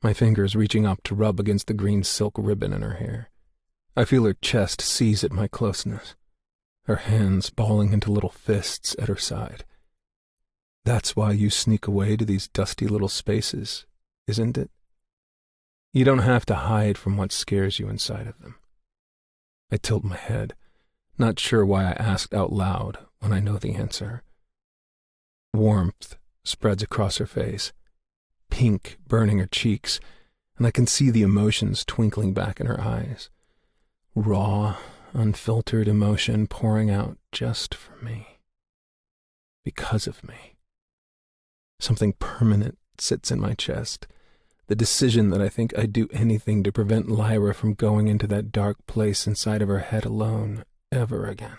my fingers reaching up to rub against the green silk ribbon in her hair. I feel her chest seize at my closeness, her hands balling into little fists at her side. That's why you sneak away to these dusty little spaces, isn't it? You don't have to hide from what scares you inside of them. I tilt my head, not sure why I asked out loud when I know the answer. Warmth spreads across her face, pink burning her cheeks, and I can see the emotions twinkling back in her eyes. Raw, unfiltered emotion pouring out just for me. Because of me. Something permanent sits in my chest, the decision that I think I'd do anything to prevent Lyra from going into that dark place inside of her head alone ever again.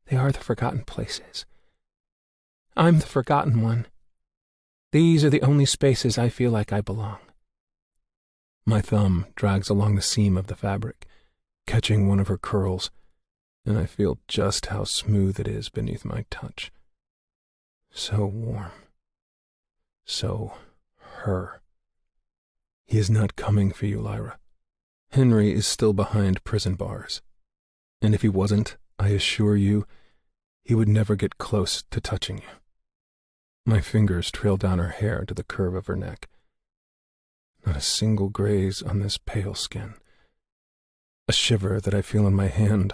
They are the forgotten places. I'm the forgotten one. These are the only spaces I feel like I belong. My thumb drags along the seam of the fabric, catching one of her curls, and I feel just how smooth it is beneath my touch. So warm. So her. He is not coming for you, Lyra. Henry is still behind prison bars. And if he wasn't, I assure you, he would never get close to touching you. My fingers trail down her hair to the curve of her neck. Not a single graze on this pale skin. A shiver that I feel in my hand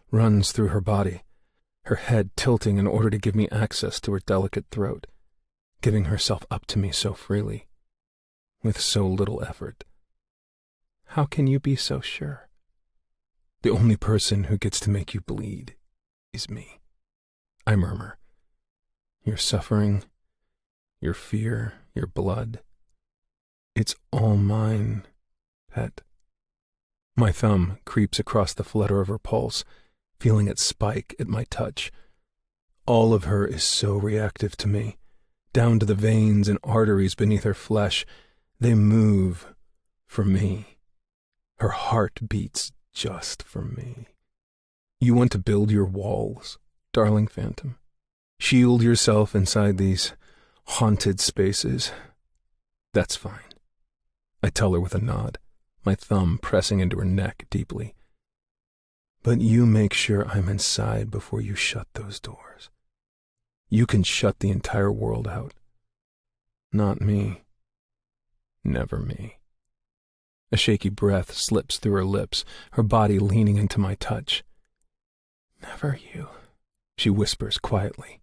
runs through her body, her head tilting in order to give me access to her delicate throat, giving herself up to me so freely, with so little effort. How can you be so sure? The only person who gets to make you bleed is me. I murmur, Your suffering, your fear, your blood. It's all mine, pet. My thumb creeps across the flutter of her pulse, feeling it spike at my touch. All of her is so reactive to me, down to the veins and arteries beneath her flesh. They move for me. Her heart beats just for me. You want to build your walls, darling phantom. Shield yourself inside these haunted spaces. That's fine. I tell her with a nod, my thumb pressing into her neck deeply. But you make sure I'm inside before you shut those doors. You can shut the entire world out. Not me. Never me. A shaky breath slips through her lips, her body leaning into my touch. Never you, she whispers quietly.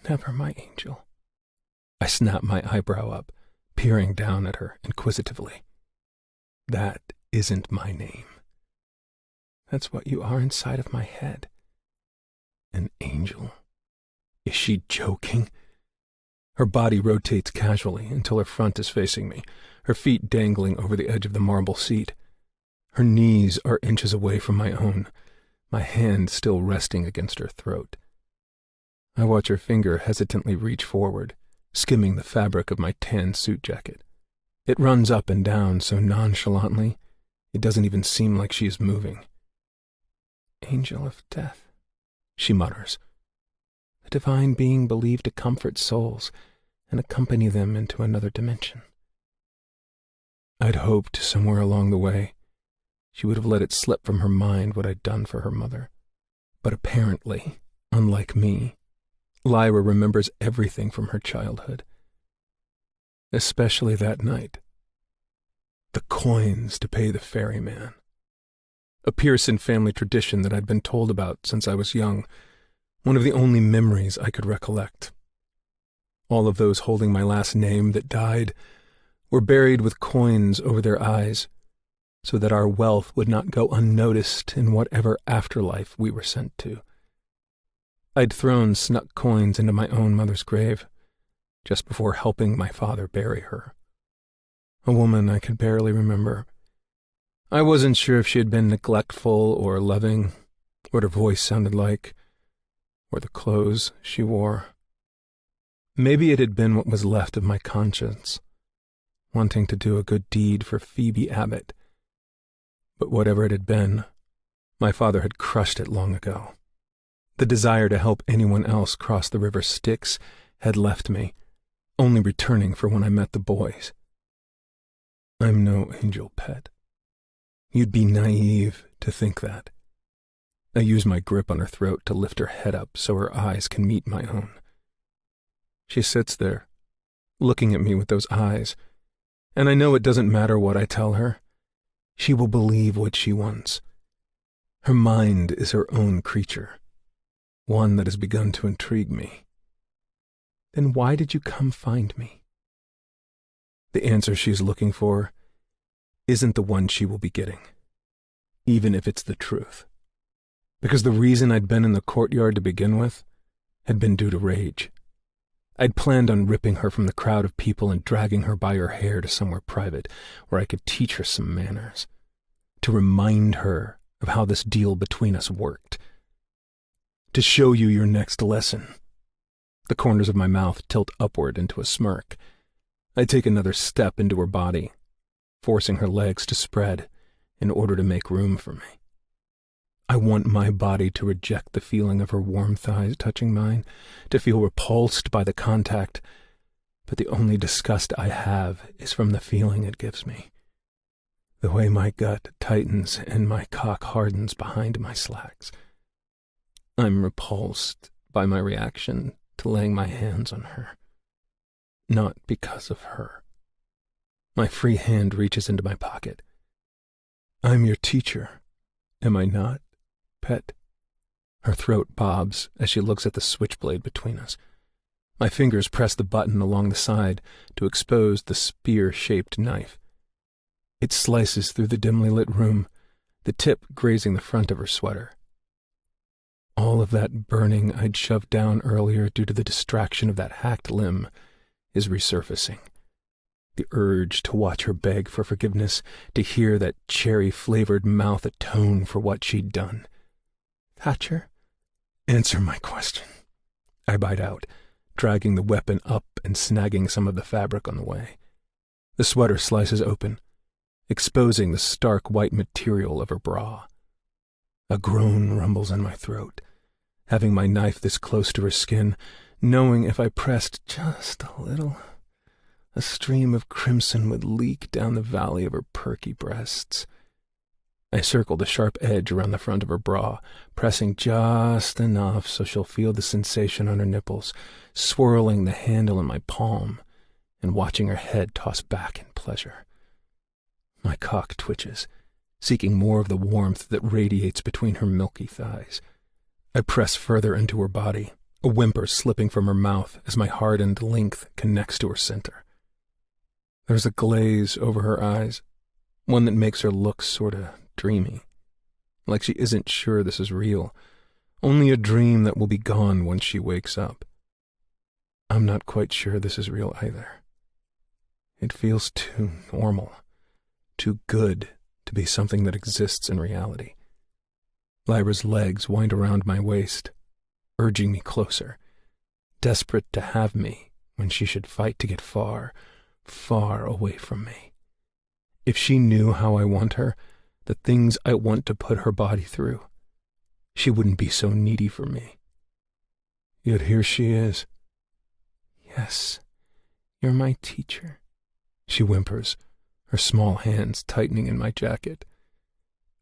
Never, my angel. I snap my eyebrow up, peering down at her inquisitively. That isn't my name. That's what you are inside of my head. An angel. Is she joking? Her body rotates casually until her front is facing me, her feet dangling over the edge of the marble seat. Her knees are inches away from my own, my hand still resting against her throat. I watch her finger hesitantly reach forward, skimming the fabric of my tan suit jacket. It runs up and down so nonchalantly, it doesn't even seem like she is moving. Angel of death, she mutters. A divine being believed to comfort souls and accompany them into another dimension. I'd hoped somewhere along the way she would have let it slip from her mind what I'd done for her mother. But apparently, unlike me, Lyra remembers everything from her childhood. Especially that night. The coins to pay the ferryman. A Pearson family tradition that I'd been told about since I was young, one of the only memories I could recollect. All of those holding my last name that died were buried with coins over their eyes, so that our wealth would not go unnoticed in whatever afterlife we were sent to. I'd thrown snuck coins into my own mother's grave, just before helping my father bury her. A woman I could barely remember. I wasn't sure if she had been neglectful or loving, what her voice sounded like, or the clothes she wore. Maybe it had been what was left of my conscience, wanting to do a good deed for Phoebe Abbott. But whatever it had been, my father had crushed it long ago. The desire to help anyone else cross the river Styx had left me, only returning for when I met the boys. I'm no angel, pet. You'd be naive to think that. I use my grip on her throat to lift her head up so her eyes can meet my own. She sits there, looking at me with those eyes, and I know it doesn't matter what I tell her. She will believe what she wants. Her mind is her own creature, one that has begun to intrigue me. Then why did you come find me? The answer she's looking for isn't the one she will be getting, even if it's the truth. Because the reason I'd been in the courtyard to begin with had been due to rage. I'd planned on ripping her from the crowd of people and dragging her by her hair to somewhere private where I could teach her some manners, to remind her of how this deal between us worked. To show you your next lesson. The corners of my mouth tilt upward into a smirk. I take another step into her body, forcing her legs to spread in order to make room for me. I want my body to reject the feeling of her warm thighs touching mine, to feel repulsed by the contact, but the only disgust I have is from the feeling it gives me. The way my gut tightens and my cock hardens behind my slacks. I'm repulsed by my reaction to laying my hands on her. Not because of her. My free hand reaches into my pocket. I'm your teacher, am I not, pet? Her throat bobs as she looks at the switchblade between us. My fingers press the button along the side to expose the spear-shaped knife. It slices through the dimly lit room, the tip grazing the front of her sweater. All of that burning I'd shoved down earlier due to the distraction of that hacked limb is resurfacing. The urge to watch her beg for forgiveness, to hear that cherry-flavored mouth atone for what she'd done. Thatcher, answer my question. I bite out, dragging the weapon up and snagging some of the fabric on the way. The sweater slices open, exposing the stark white material of her bra. A groan rumbles in my throat, having my knife this close to her skin, knowing if I pressed just a little, a stream of crimson would leak down the valley of her perky breasts. I circle the sharp edge around the front of her bra, pressing just enough so she'll feel the sensation on her nipples, swirling the handle in my palm, and watching her head toss back in pleasure. My cock twitches, seeking more of the warmth that radiates between her milky thighs. I press further into her body, a whimper slipping from her mouth as my hardened length connects to her center. There's a glaze over her eyes, one that makes her look sorta dreamy, like she isn't sure this is real, only a dream that will be gone once she wakes up. I'm not quite sure this is real either. It feels too normal, too good to be something that exists in reality. Lyra's legs wind around my waist, urging me closer, desperate to have me when she should fight to get far, far away from me. If she knew how I want her, the things I want to put her body through, she wouldn't be so needy for me. Yet here she is. Yes, you're my teacher, she whimpers, her small hands tightening in my jacket.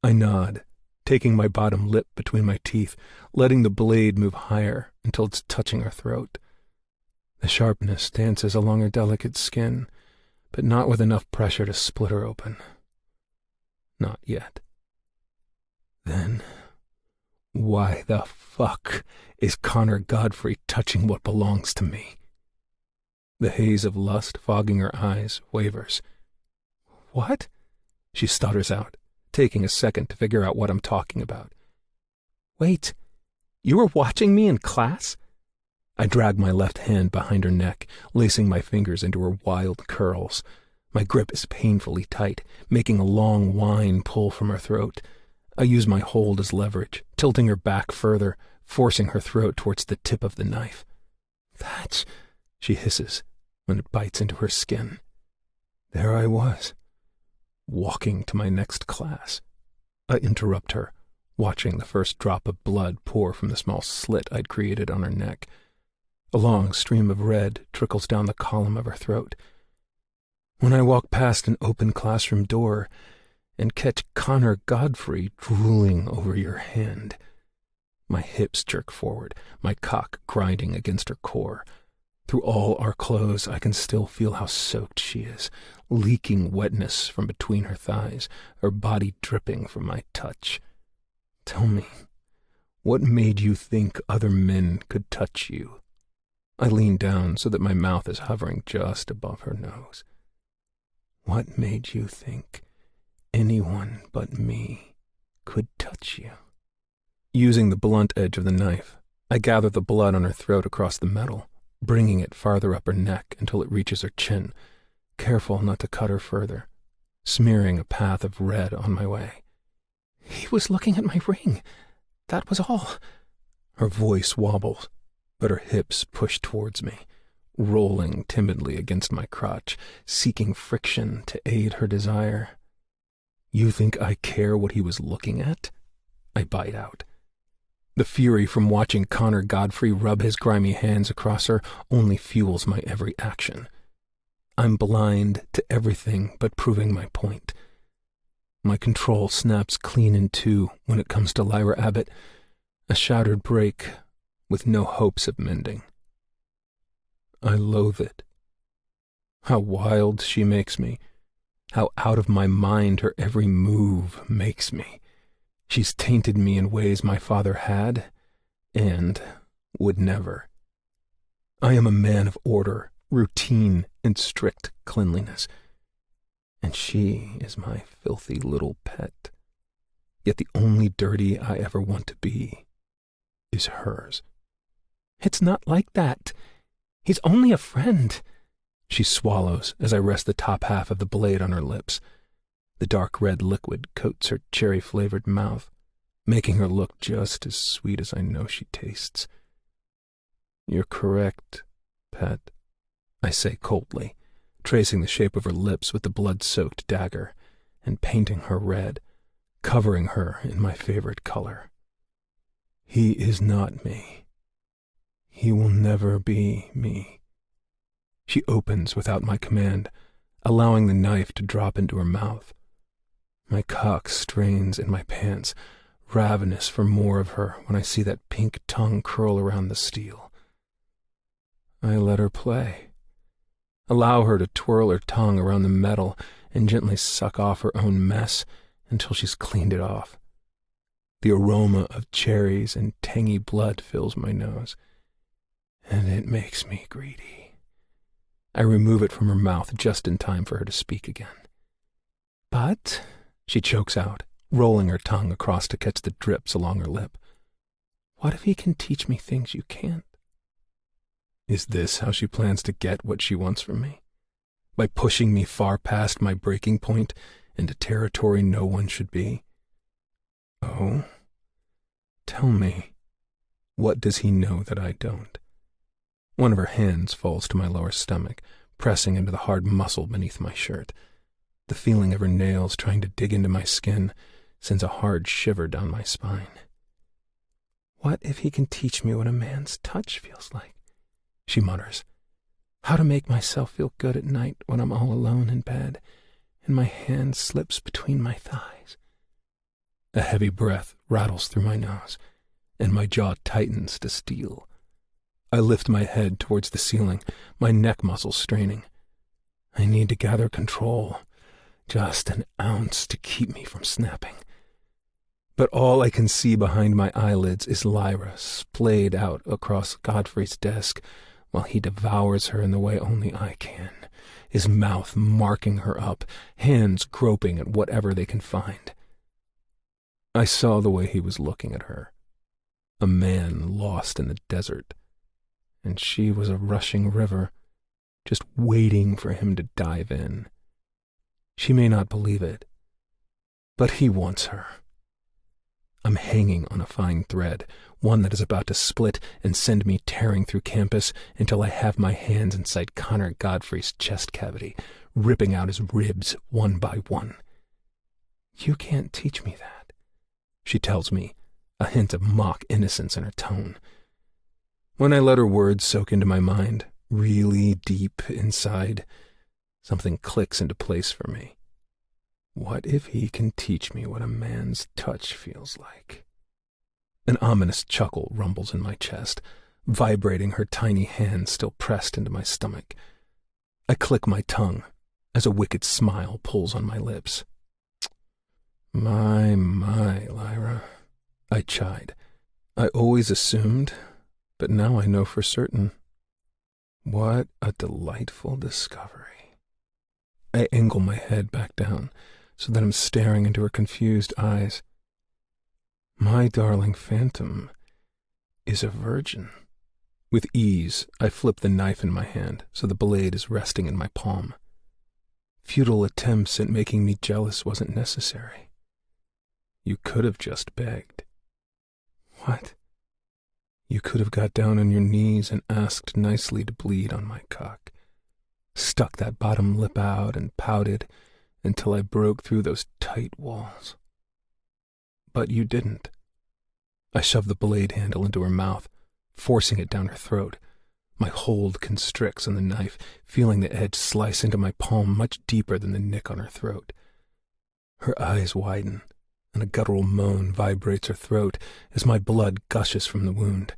I nod, taking my bottom lip between my teeth, letting the blade move higher until it's touching her throat. The sharpness dances along her delicate skin, but not with enough pressure to split her open. Not yet. Then, why the fuck is Connor Godfrey touching what belongs to me? The haze of lust fogging her eyes wavers. What? She stutters out, taking a second to figure out what I'm talking about. Wait, you were watching me in class? I drag my left hand behind her neck, lacing my fingers into her wild curls. My grip is painfully tight, making a long whine pull from her throat. I use my hold as leverage, tilting her back further, forcing her throat towards the tip of the knife. Thatch, she hisses when it bites into her skin. There I was, walking to my next class. I interrupt her, watching the first drop of blood pour from the small slit I'd created on her neck. A long stream of red trickles down the column of her throat. When I walk past an open classroom door and catch Connor Godfrey drooling over your hand, my hips jerk forward, my cock grinding against her core. Through all our clothes, I can still feel how soaked she is, leaking wetness from between her thighs, her body dripping from my touch. Tell me, what made you think other men could touch you? I lean down so that my mouth is hovering just above her nose. What made you think anyone but me could touch you? Using the blunt edge of the knife, I gather the blood on her throat across the metal, bringing it farther up her neck until it reaches her chin, careful not to cut her further, smearing a path of red on my way. He was looking at my ring. That was all. Her voice wobbles, but her hips push towards me, rolling timidly against my crotch, seeking friction to aid her desire. You think I care what he was looking at? I bite out. The fury from watching Connor Godfrey rub his grimy hands across her only fuels my every action. I'm blind to everything but proving my point. My control snaps clean in two when it comes to Lyra Abbott, a shattered break with no hopes of mending. I loathe it. How wild she makes me, how out of my mind her every move makes me. She's tainted me in ways my father had and would never. I am a man of order, routine, and strict cleanliness, and she is my filthy little pet, yet the only dirty I ever want to be. is hers. It's not like that. He's only a friend. She swallows as I rest the top half of the blade on her lips. The dark red liquid coats her cherry-flavored mouth, making her look just as sweet as I know she tastes. You're correct, pet, I say coldly, tracing the shape of her lips with the blood-soaked dagger and painting her red, covering her in my favorite color. He is not me. He will never be me. She opens without my command, allowing the knife to drop into her mouth. My cock strains in my pants, ravenous for more of her when I see that pink tongue curl around the steel. I let her play. Allow her to twirl her tongue around the metal and gently suck off her own mess until she's cleaned it off. The aroma of cherries and tangy blood fills my nose, and it makes me greedy. I remove it from her mouth just in time for her to speak again. But, she chokes out, rolling her tongue across to catch the drips along her lip. What if he can teach me things you can't? Is this how she plans to get what she wants from me? By pushing me far past my breaking point into territory no one should be? Oh? Tell me, what does he know that I don't? One of her hands falls to my lower stomach, pressing into the hard muscle beneath my shirt. The feeling of her nails trying to dig into my skin sends a hard shiver down my spine. What if he can teach me what a man's touch feels like? She mutters. How to make myself feel good at night when I'm all alone in bed, and my hand slips between my thighs. A heavy breath rattles through my nose, and my jaw tightens to steel. I lift my head towards the ceiling, my neck muscles straining. I need to gather control, just an ounce to keep me from snapping. But all I can see behind my eyelids is Lyra splayed out across Godfrey's desk while he devours her in the way only I can, his mouth marking her up, hands groping at whatever they can find. I saw the way he was looking at her, a man lost in the desert, and she was a rushing river, just waiting for him to dive in. She may not believe it, but he wants her. I'm hanging on a fine thread, one that is about to split and send me tearing through campus until I have my hands inside Connor Godfrey's chest cavity, ripping out his ribs one by one. You can't teach me that, she tells me, a hint of mock innocence in her tone. When I let her words soak into my mind, really deep inside, something clicks into place for me. What if he can teach me what a man's touch feels like? An ominous chuckle rumbles in my chest, vibrating her tiny hand still pressed into my stomach. I click my tongue as a wicked smile pulls on my lips. My, Lyra, I chide. I always assumed, but now I know for certain. What a delightful discovery. I angle my head back down so that I'm staring into her confused eyes. My darling phantom is a virgin. With ease, I flip the knife in my hand so the blade is resting in my palm. Futile attempts at making me jealous wasn't necessary. You could have just begged. What? You could have got down on your knees and asked nicely to bleed on my cock, stuck that bottom lip out and pouted until I broke through those tight walls. But you didn't. I shoved the blade handle into her mouth, forcing it down her throat. My hold constricts on the knife, feeling the edge slice into my palm much deeper than the nick on her throat. Her eyes widen, and a guttural moan vibrates her throat as my blood gushes from the wound.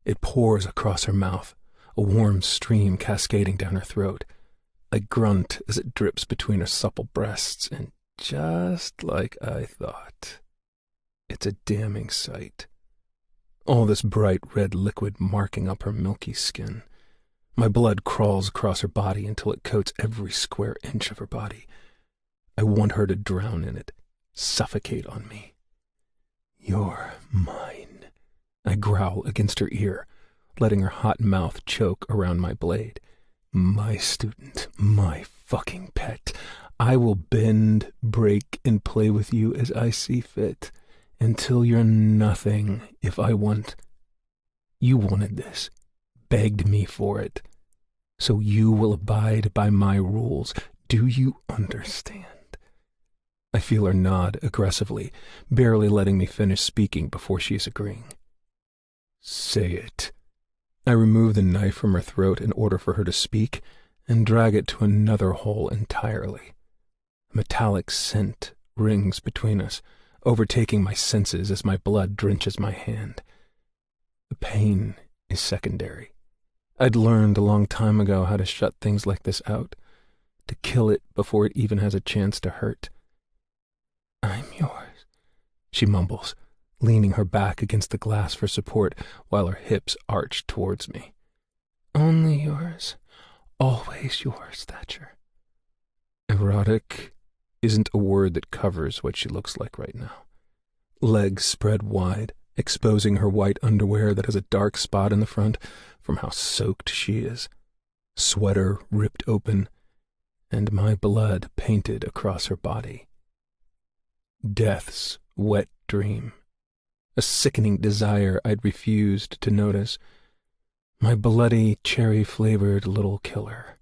It pours across her mouth, a warm stream cascading down her throat. I grunt as it drips between her supple breasts, and just like I thought, it's a damning sight. All this bright red liquid marking up her milky skin. My blood crawls across her body until it coats every square inch of her body. I want her to drown in it, suffocate on me. You're mine, I growl against her ear, letting her hot mouth choke around my blade. My student, my fucking pet. I will bend, break, and play with you as I see fit, until you're nothing if I want. You wanted this, begged me for it, so you will abide by my rules. Do you understand? I feel her nod aggressively, barely letting me finish speaking before she is agreeing. Say it. I remove the knife from her throat in order for her to speak, and drag it to another hole entirely. A metallic scent rings between us, overtaking my senses as my blood drenches my hand. The pain is secondary. I'd learned a long time ago how to shut things like this out, to kill it before it even has a chance to hurt. I'm yours, she mumbles, leaning her back against the glass for support while her hips arch towards me. Only yours, always yours, Thatcher. Erotic isn't a word that covers what she looks like right now. Legs spread wide, exposing her white underwear that has a dark spot in the front from how soaked she is. Sweater ripped open, and my blood painted across her body. Death's wet dream. A sickening desire I'd refused to notice. My bloody, cherry-flavored little killer.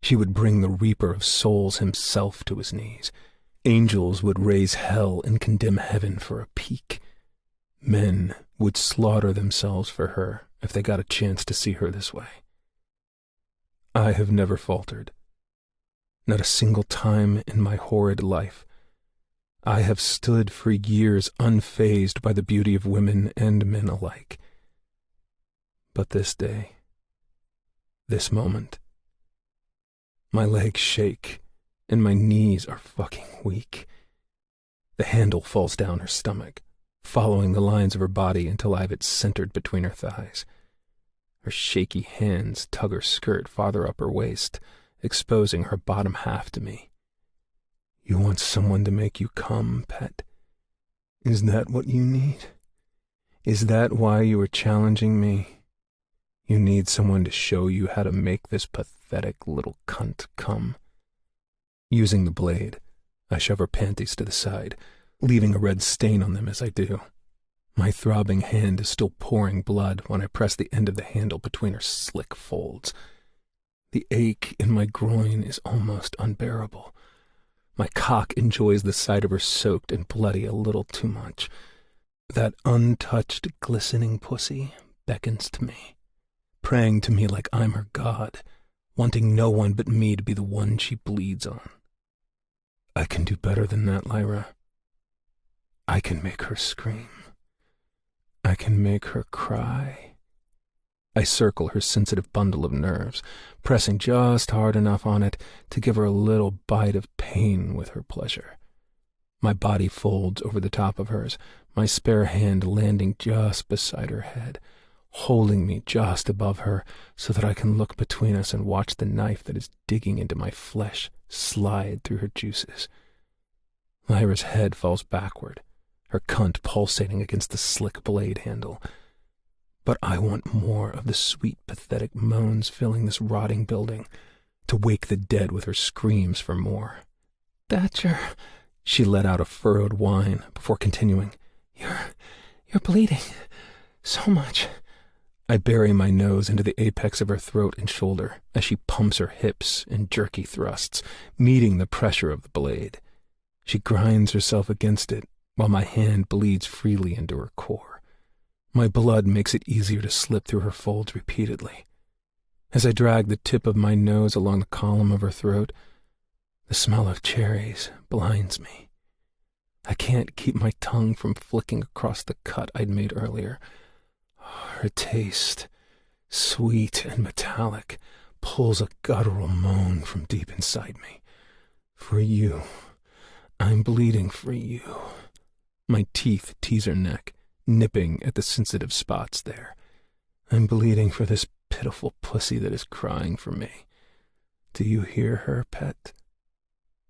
She would bring the Reaper of Souls himself to his knees. Angels would raise hell and condemn heaven for a peek. Men would slaughter themselves for her if they got a chance to see her this way. I have never faltered. Not a single time in my horrid life. I have stood for years unfazed by the beauty of women and men alike. But this day, this moment, my legs shake and my knees are fucking weak. The handle falls down her stomach, following the lines of her body until I have it centered between her thighs. Her shaky hands tug her skirt farther up her waist, exposing her bottom half to me. You want someone to make you come, pet? Is that what you need? Is that why you are challenging me? You need someone to show you how to make this pathetic little cunt come. Using the blade, I shove her panties to the side, leaving a red stain on them as I do. My throbbing hand is still pouring blood when I press the end of the handle between her slick folds. The ache in my groin is almost unbearable. My cock enjoys the sight of her soaked and bloody a little too much. That untouched, glistening pussy beckons to me, praying to me like I'm her god, wanting no one but me to be the one she bleeds on. I can do better than that, Lyra. I can make her scream. I can make her cry. I circle her sensitive bundle of nerves, pressing just hard enough on it to give her a little bite of pain with her pleasure. My body folds over the top of hers, my spare hand landing just beside her head, holding me just above her so that I can look between us and watch the knife that is digging into my flesh slide through her juices. Lyra's head falls backward, her cunt pulsating against the slick blade handle. But I want more of the sweet, pathetic moans filling this rotting building, to wake the dead with her screams for more. Thatcher, she let out a furrowed whine before continuing. You're bleeding. So much. I bury my nose into the apex of her throat and shoulder as she pumps her hips in jerky thrusts, meeting the pressure of the blade. She grinds herself against it while my hand bleeds freely into her core. My blood makes it easier to slip through her folds repeatedly. As I drag the tip of my nose along the column of her throat, the smell of cherries blinds me. I can't keep my tongue from flicking across the cut I'd made earlier. Her taste, sweet and metallic, pulls a guttural moan from deep inside me. For you. I'm bleeding for you. My teeth tease her neck, nipping at the sensitive spots there. I'm bleeding for this pitiful pussy that is crying for me. Do you hear her, pet?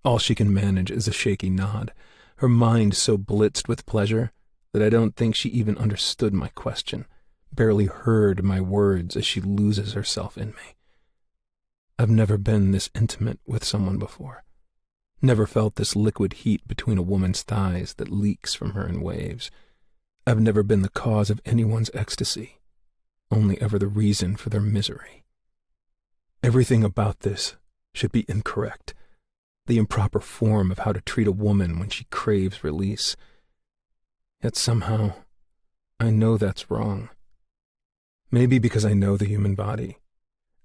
All she can manage is a shaky nod, her mind so blitzed with pleasure that I don't think she even understood my question, barely heard my words as she loses herself in me. I've never been this intimate with someone before. Never felt this liquid heat between a woman's thighs that leaks from her in waves. I've never been the cause of anyone's ecstasy, only ever the reason for their misery. Everything about this should be incorrect, the improper form of how to treat a woman when she craves release. Yet somehow, I know that's wrong. Maybe because I know the human body.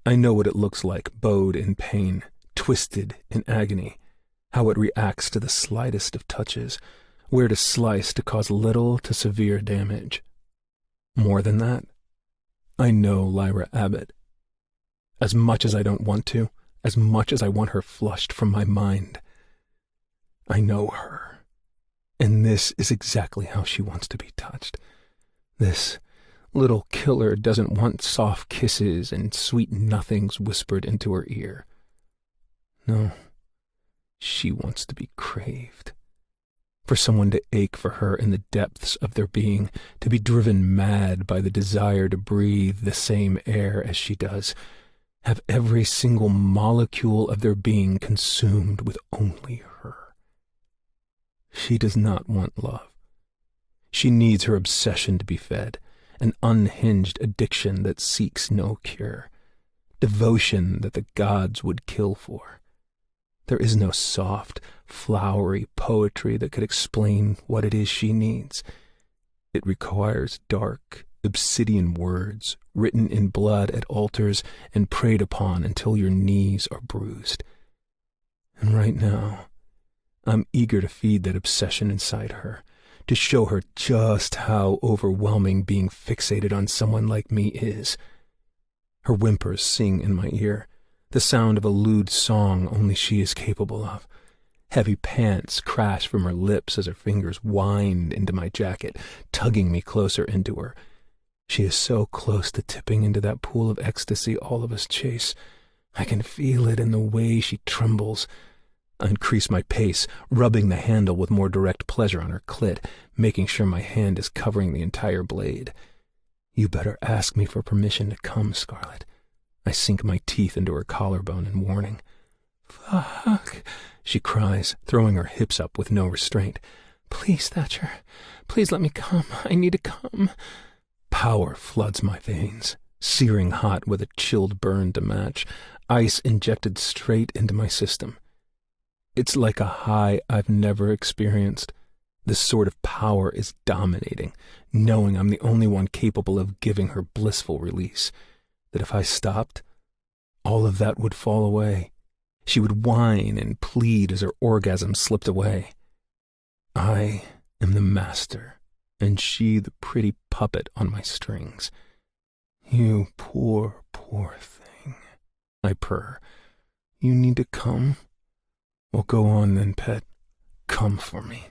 I know what it looks like, bowed in pain, twisted in agony, how it reacts to the slightest of touches, where to slice to cause little to severe damage. More than that, I know Lyra Abbott. As much as I don't want to, as much as I want her flushed from my mind, I know her. And this is exactly how she wants to be touched. This little killer doesn't want soft kisses and sweet nothings whispered into her ear. No, she wants to be craved. For someone to ache for her in the depths of their being, to be driven mad by the desire to breathe the same air as she does, have every single molecule of their being consumed with only her. She does not want love. She needs her obsession to be fed, an unhinged addiction that seeks no cure, devotion that the gods would kill for. There is no soft, flowery poetry that could explain what it is she needs. It requires dark, obsidian words, written in blood at altars and prayed upon until your knees are bruised. And right now, I'm eager to feed that obsession inside her, to show her just how overwhelming being fixated on someone like me is. Her whimpers sing in my ear, the sound of a lewd song only she is capable of. Heavy pants crash from her lips as her fingers wind into my jacket, tugging me closer into her. She is so close to tipping into that pool of ecstasy all of us chase. I can feel it in the way she trembles. I increase my pace, rubbing the handle with more direct pleasure on her clit, making sure my hand is covering the entire blade. You better ask me for permission to come, Scarlet. I sink my teeth into her collarbone in warning. Fuck, she cries, throwing her hips up with no restraint. Please, Thatcher, please let me come. I need to come. Power floods my veins, searing hot with a chilled burn to match, ice injected straight into my system. It's like a high I've never experienced. This sort of power is dominating, knowing I'm the only one capable of giving her blissful release. That if I stopped, all of that would fall away. She would whine and plead as her orgasm slipped away. I am the master, and she the pretty puppet on my strings. You poor, poor thing, I purr. You need to come? Well, go on then, pet. Come for me.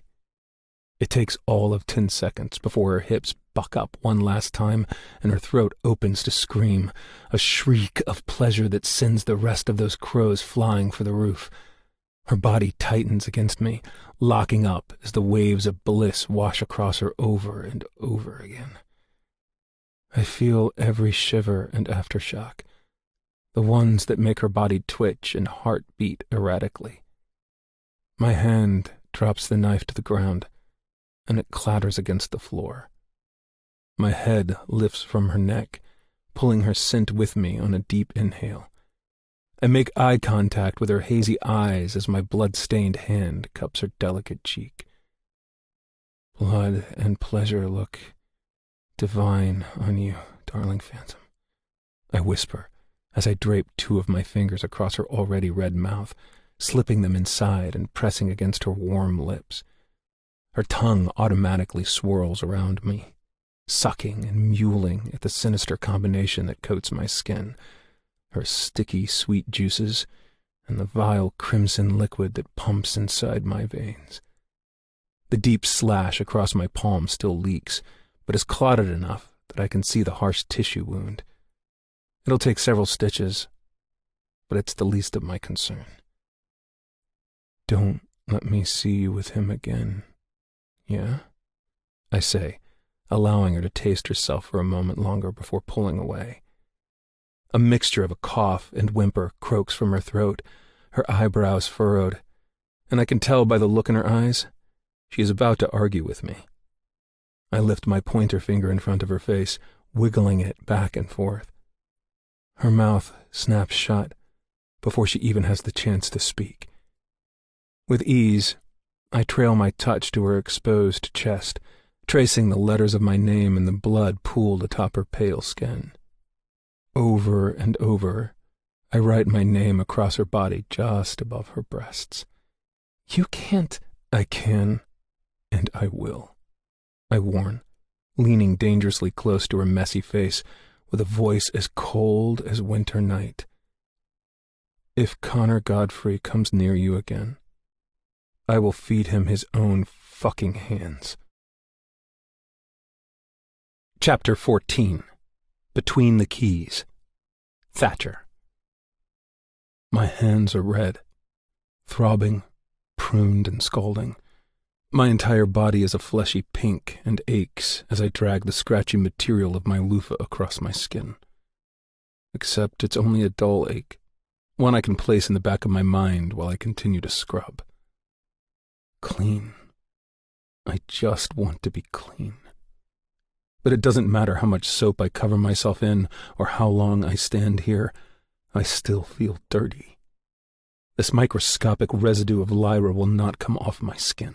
It takes all of 10 seconds before her hips buck up one last time and her throat opens to scream, a shriek of pleasure that sends the rest of those crows flying for the roof. Her body tightens against me, locking up as the waves of bliss wash across her over and over again. I feel every shiver and aftershock, the ones that make her body twitch and heart beat erratically. My hand drops the knife to the ground, and it clatters against the floor. My head lifts from her neck, pulling her scent with me on a deep inhale. I make eye contact with her hazy eyes as my blood-stained hand cups her delicate cheek. Blood and pleasure look divine on you, darling phantom, I whisper as I drape 2 of my fingers across her already red mouth, slipping them inside and pressing against her warm lips. Her tongue automatically swirls around me, sucking and mewling at the sinister combination that coats my skin, her sticky, sweet juices, and the vile crimson liquid that pumps inside my veins. The deep slash across my palm still leaks, but is clotted enough that I can see the harsh tissue wound. It'll take several stitches, but it's the least of my concern. Don't let me see you with him again, yeah? I say, allowing her to taste herself for a moment longer before pulling away. A mixture of a cough and whimper croaks from her throat, her eyebrows furrowed, and I can tell by the look in her eyes she is about to argue with me. I lift my pointer finger in front of her face, wiggling it back and forth. Her mouth snaps shut before she even has the chance to speak. With ease, I trail my touch to her exposed chest, tracing the letters of my name in the blood pooled atop her pale skin. Over and over, I write my name across her body just above her breasts. You can't. I can, and I will, I warn, leaning dangerously close to her messy face with a voice as cold as winter night. If Connor Godfrey comes near you again, I will feed him his own fucking hands. Chapter 14. Between the Keys. Thatcher. My hands are red, throbbing, pruned and scalding. My entire body is a fleshy pink and aches as I drag the scratchy material of my loofah across my skin. Except it's only a dull ache, one I can place in the back of my mind while I continue to scrub. Clean. I just want to be clean. But it doesn't matter how much soap I cover myself in or how long I stand here, I still feel dirty. This microscopic residue of Lyra will not come off my skin.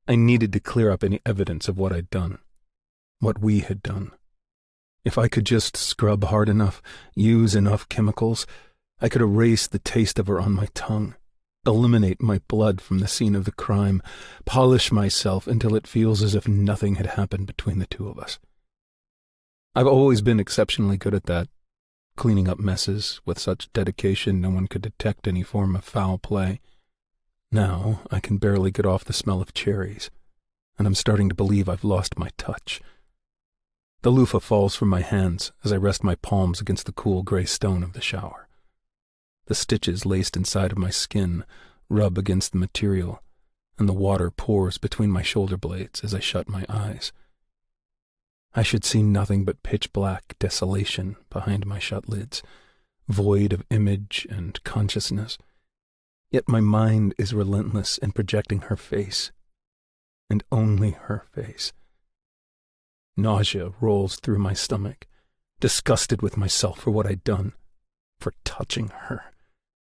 I needed to clear up any evidence of what I'd done, what we had done. If I could just scrub hard enough, use enough chemicals, I could erase the taste of her on my tongue, eliminate my blood from the scene of the crime, polish myself until it feels as if nothing had happened between the two of us. I've always been exceptionally good at that, cleaning up messes with such dedication no one could detect any form of foul play. Now I can barely get off the smell of cherries, and I'm starting to believe I've lost my touch. The loofah falls from my hands as I rest my palms against the cool gray stone of the shower. The stitches laced inside of my skin rub against the material, and the water pours between my shoulder blades as I shut my eyes. I should see nothing but pitch-black desolation behind my shut lids, void of image and consciousness. Yet my mind is relentless in projecting her face, and only her face. Nausea rolls through my stomach, disgusted with myself for what I'd done, for touching her,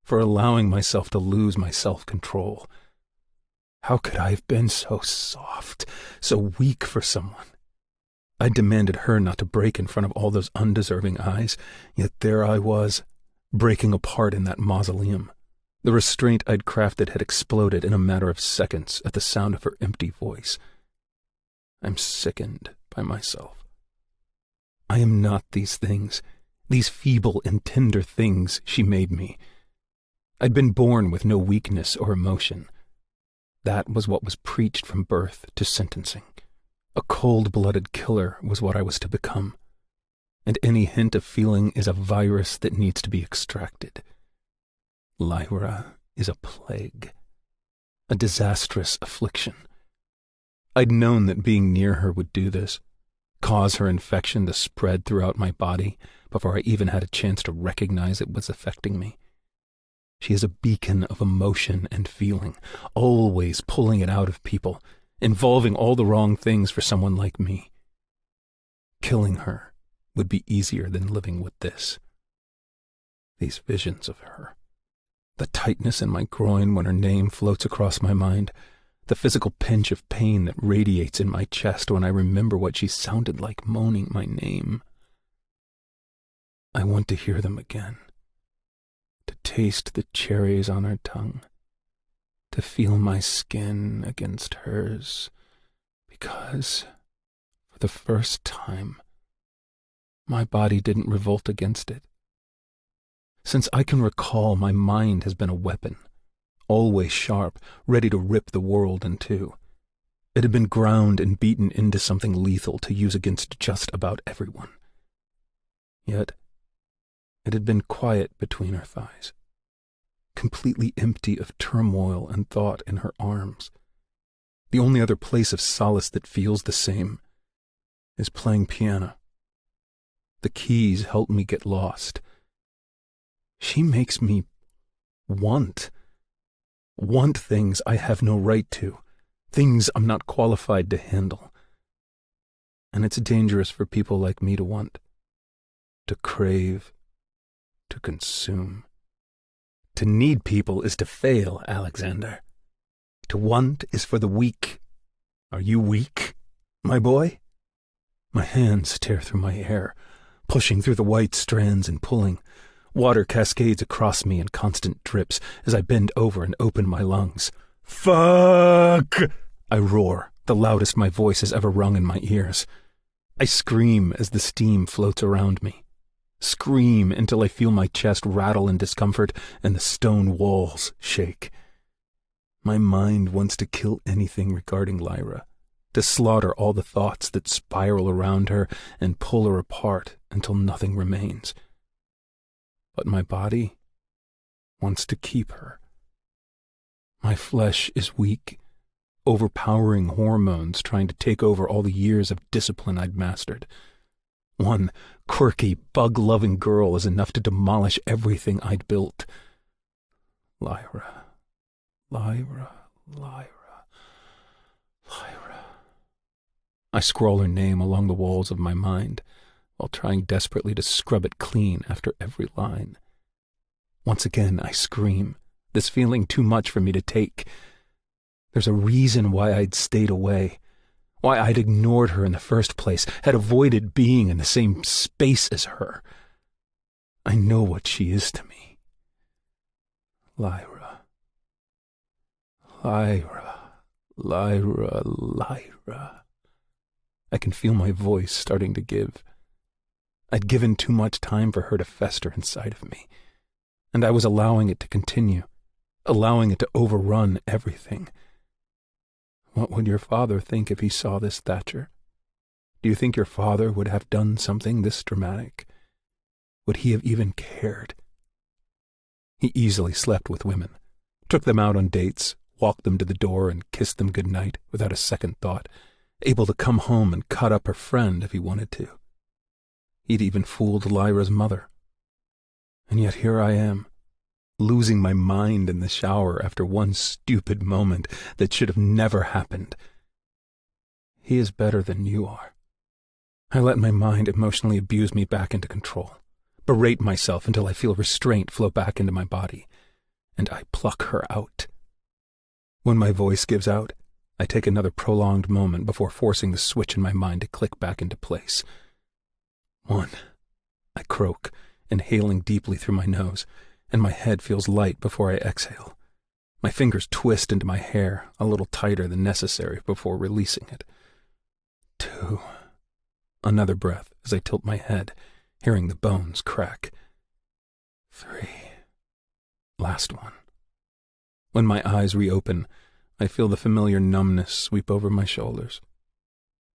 for allowing myself to lose my self-control. How could I have been so soft, so weak for someone? I demanded her not to break in front of all those undeserving eyes, yet there I was, breaking apart in that mausoleum. The restraint I'd crafted had exploded in a matter of seconds at the sound of her empty voice. I'm sickened by myself. I am not these things, these feeble and tender things she made me. I'd been born with no weakness or emotion. That was what was preached from birth to sentencing. A cold-blooded killer was what I was to become, and any hint of feeling is a virus that needs to be extracted. Lyra is a plague, a disastrous affliction. I'd known that being near her would do this, cause her infection to spread throughout my body before I even had a chance to recognize it was affecting me. She is a beacon of emotion and feeling, always pulling it out of people, involving all the wrong things for someone like me. Killing her would be easier than living with this. These visions of her, the tightness in my groin when her name floats across my mind, the physical pinch of pain that radiates in my chest when I remember what she sounded like moaning my name. I want to hear them again, to taste the cherries on her tongue, to feel my skin against hers, because, for the first time, my body didn't revolt against it. Since I can recall, my mind has been a weapon, always sharp, ready to rip the world in two. It had been ground and beaten into something lethal to use against just about everyone. Yet, it had been quiet between her thighs, completely empty of turmoil and thought in her arms. The only other place of solace that feels the same is playing piano. The keys help me get lost. She makes me want things I have no right to, things I'm not qualified to handle. And it's dangerous for people like me to want, to crave, to consume. To need people is to fail, Alexander. To want is for the weak. Are you weak, my boy? My hands tear through my hair, pushing through the white strands and pulling. Water cascades across me in constant drips as I bend over and open my lungs. Fuck! I roar, the loudest my voice has ever rung in my ears. I scream as the steam floats around me. Scream until I feel my chest rattle in discomfort and the stone walls shake. My mind wants to kill anything regarding Lyra, to slaughter all the thoughts that spiral around her and pull her apart until nothing remains. But my body wants to keep her. My flesh is weak, overpowering hormones trying to take over all the years of discipline I'd mastered. One quirky, bug-loving girl is enough to demolish everything I'd built. Lyra, Lyra, Lyra, Lyra. I scrawl her name along the walls of my mind, while trying desperately to scrub it clean after every line. Once again I scream, this feeling too much for me to take. There's a reason why I'd stayed away, why I'd ignored her in the first place, had avoided being in the same space as her. I know what she is to me. Lyra. Lyra. Lyra. Lyra. I can feel my voice starting to give. I'd given too much time for her to fester inside of me, and I was allowing it to continue, allowing it to overrun everything. What would your father think if he saw this, Thatcher? Do you think your father would have done something this dramatic? Would he have even cared? He easily slept with women, took them out on dates, walked them to the door and kissed them good night without a second thought, able to come home and cut up her friend if he wanted to. He'd even fooled Lyra's mother. And yet here I am, losing my mind in the shower after one stupid moment that should have never happened. He is better than you are. I let my mind emotionally abuse me back into control, berate myself until I feel restraint flow back into my body, and I pluck her out. When my voice gives out, I take another prolonged moment before forcing the switch in my mind to click back into place. One, I croak, inhaling deeply through my nose, and my head feels light before I exhale. My fingers twist into my hair a little tighter than necessary before releasing it. Two, another breath as I tilt my head, hearing the bones crack. Three, last one. When my eyes reopen, I feel the familiar numbness sweep over my shoulders.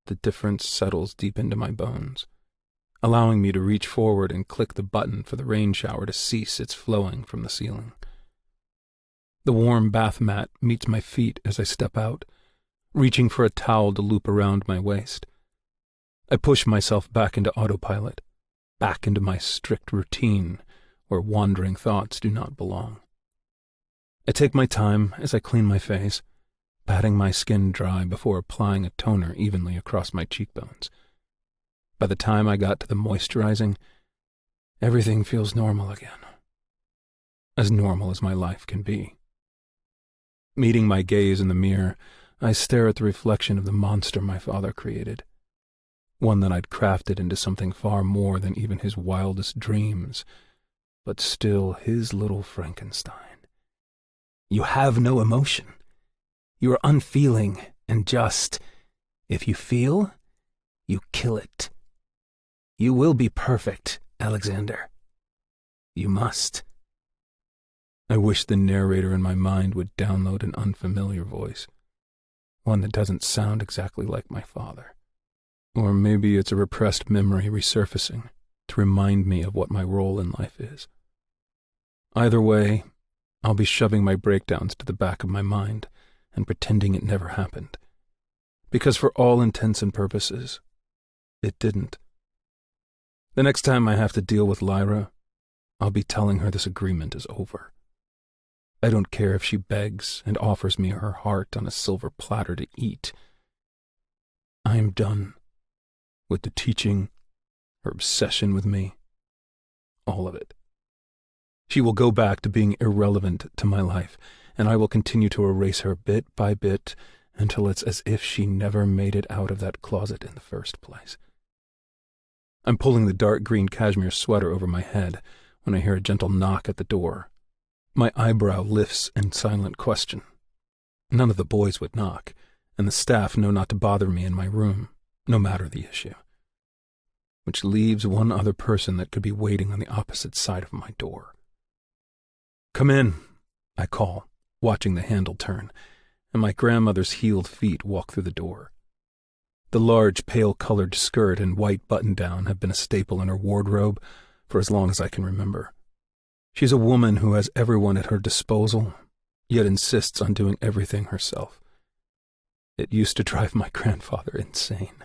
The difference settles deep into my bones, allowing me to reach forward and click the button for the rain shower to cease its flowing from the ceiling. The warm bath mat meets my feet as I step out, reaching for a towel to loop around my waist. I push myself back into autopilot, back into my strict routine where wandering thoughts do not belong. I take my time as I clean my face, patting my skin dry before applying a toner evenly across my cheekbones. By the time I got to the moisturizing, everything feels normal again. As normal as my life can be. Meeting my gaze in the mirror, I stare at the reflection of the monster my father created. One that I'd crafted into something far more than even his wildest dreams, but still his little Frankenstein. You have no emotion. You are unfeeling and just, if you feel, you kill it. You will be perfect, Alexander. You must. I wish the narrator in my mind would download an unfamiliar voice, one that doesn't sound exactly like my father. Or maybe it's a repressed memory resurfacing to remind me of what my role in life is. Either way, I'll be shoving my breakdowns to the back of my mind and pretending it never happened. Because for all intents and purposes, it didn't. The next time I have to deal with Lyra, I'll be telling her this agreement is over. I don't care if she begs and offers me her heart on a silver platter to eat. I am done with the teaching, her obsession with me, all of it. She will go back to being irrelevant to my life, and I will continue to erase her bit by bit until it's as if she never made it out of that closet in the first place. I'm pulling the dark green cashmere sweater over my head when I hear a gentle knock at the door. My eyebrow lifts in silent question. None of the boys would knock, and the staff know not to bother me in my room, no matter the issue. Which leaves one other person that could be waiting on the opposite side of my door. "Come in," I call, watching the handle turn, and my grandmother's heeled feet walk through the door. The large, pale-colored skirt and white button-down have been a staple in her wardrobe for as long as I can remember. She's a woman who has everyone at her disposal, yet insists on doing everything herself. It used to drive my grandfather insane.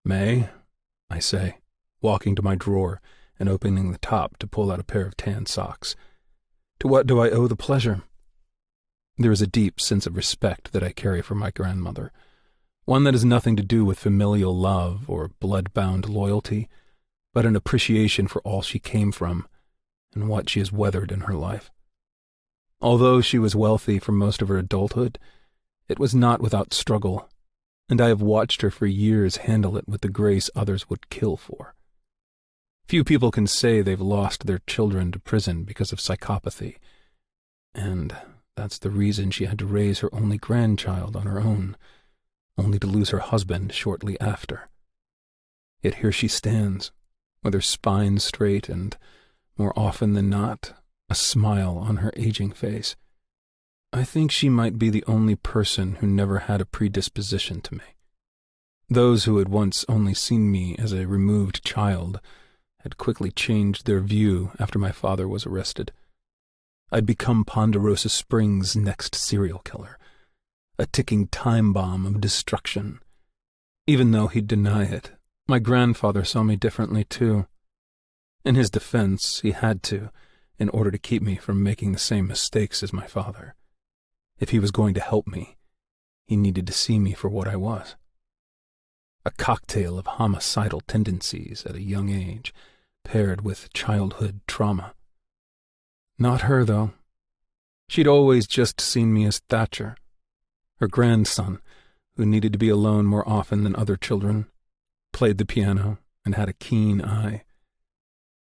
"May," I say, walking to my drawer and opening the top to pull out a pair of tan socks. "To what do I owe the pleasure?" There is a deep sense of respect that I carry for my grandmother, one that has nothing to do with familial love or blood-bound loyalty, but an appreciation for all she came from and what she has weathered in her life. Although she was wealthy for most of her adulthood, it was not without struggle, and I have watched her for years handle it with the grace others would kill for. Few people can say they've lost their children to prison because of psychopathy, and that's the reason she had to raise her only grandchild on her own, only to lose her husband shortly after. Yet here she stands, with her spine straight and, more often than not, a smile on her aging face. I think she might be the only person who never had a predisposition to me. Those who had once only seen me as a removed child had quickly changed their view after my father was arrested. I'd become Ponderosa Springs' next serial killer, a ticking time bomb of destruction. Even though he'd deny it, my grandfather saw me differently too. In his defense, he had to, in order to keep me from making the same mistakes as my father. If he was going to help me, he needed to see me for what I was. A cocktail of homicidal tendencies at a young age, paired with childhood trauma. Not her, though. She'd always just seen me as Thatcher, her grandson, who needed to be alone more often than other children, played the piano, and had a keen eye.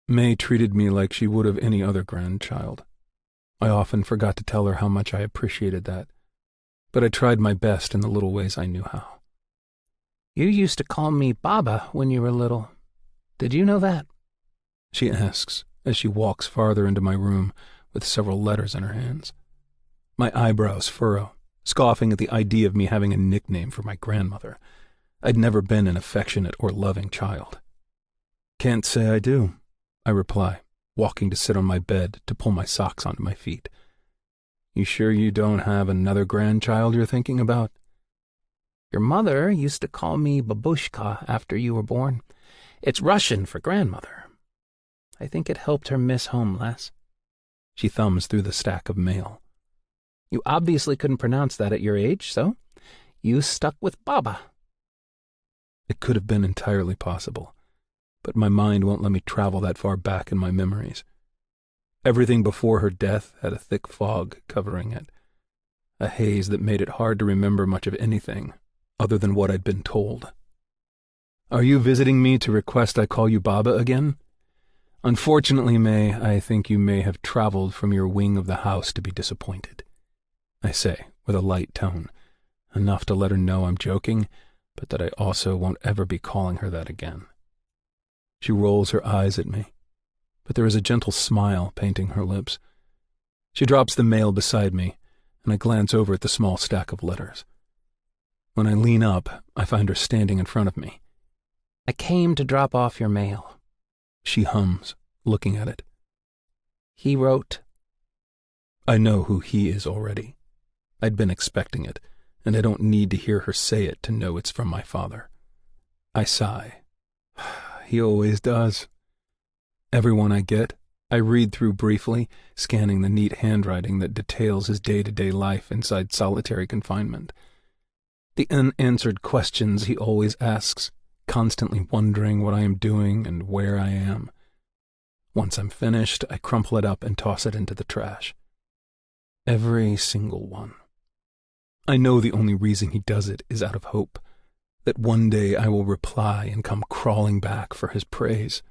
May treated me like she would have any other grandchild. I often forgot to tell her how much I appreciated that, but I tried my best in the little ways I knew how. "You used to call me Baba when you were little. Did you know that?" she asks as she walks farther into my room with several letters in her hands. My eyebrows furrow, scoffing at the idea of me having a nickname for my grandmother. I'd never been an affectionate or loving child. "Can't say I do," I reply, walking to sit on my bed to pull my socks onto my feet. "You sure you don't have another grandchild you're thinking about?" "Your mother used to call me Babushka after you were born. It's Russian for grandmother. I think it helped her miss home less." She thumbs through the stack of mail. "You obviously couldn't pronounce that at your age, so you stuck with Baba." It could have been entirely possible, but my mind won't let me travel that far back in my memories. Everything before her death had a thick fog covering it, a haze that made it hard to remember much of anything other than what I'd been told. "Are you visiting me to request I call you Baba again?" "Unfortunately, May, I think you may have traveled from your wing of the house to be disappointed," I say with a light tone, enough to let her know I'm joking, but that I also won't ever be calling her that again. She rolls her eyes at me, but there is a gentle smile painting her lips. She drops the mail beside me, and I glance over at the small stack of letters. When I lean up, I find her standing in front of me. "I came to drop off your mail," she hums, looking at it. "He wrote." I know who he is already. I'd been expecting it, and I don't need to hear her say it to know it's from my father. I sigh. He always does. Everyone I get, I read through briefly, scanning the neat handwriting that details his day-to-day life inside solitary confinement. The unanswered questions he always asks, constantly wondering what I am doing and where I am. Once I'm finished, I crumple it up and toss it into the trash. Every single one. I know the only reason he does it is out of hope, that one day I will reply and come crawling back for his praise.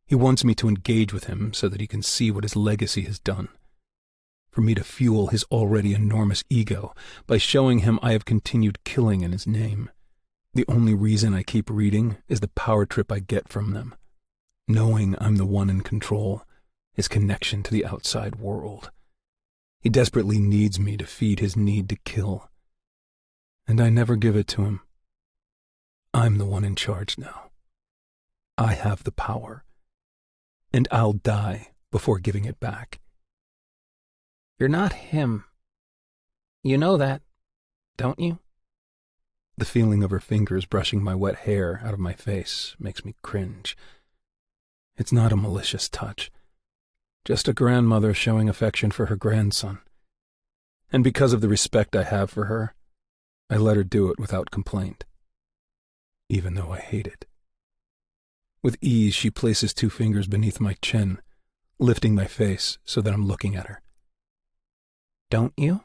He wants me to engage with him so that he can see what his legacy has done. For me to fuel his already enormous ego by showing him I have continued killing in his name. The only reason I keep reading is the power trip I get from them. Knowing I'm the one in control, his connection to the outside world. He desperately needs me to feed his need to kill. And I never give it to him. I'm the one in charge now. I have the power. And I'll die before giving it back. You're not him. You know that, don't you? The feeling of her fingers brushing my wet hair out of my face makes me cringe. It's not a malicious touch. Just a grandmother showing affection for her grandson. And because of the respect I have for her, I let her do it without complaint. Even though I hate it. With ease, she places 2 fingers beneath my chin, lifting my face so that I'm looking at her. Don't you?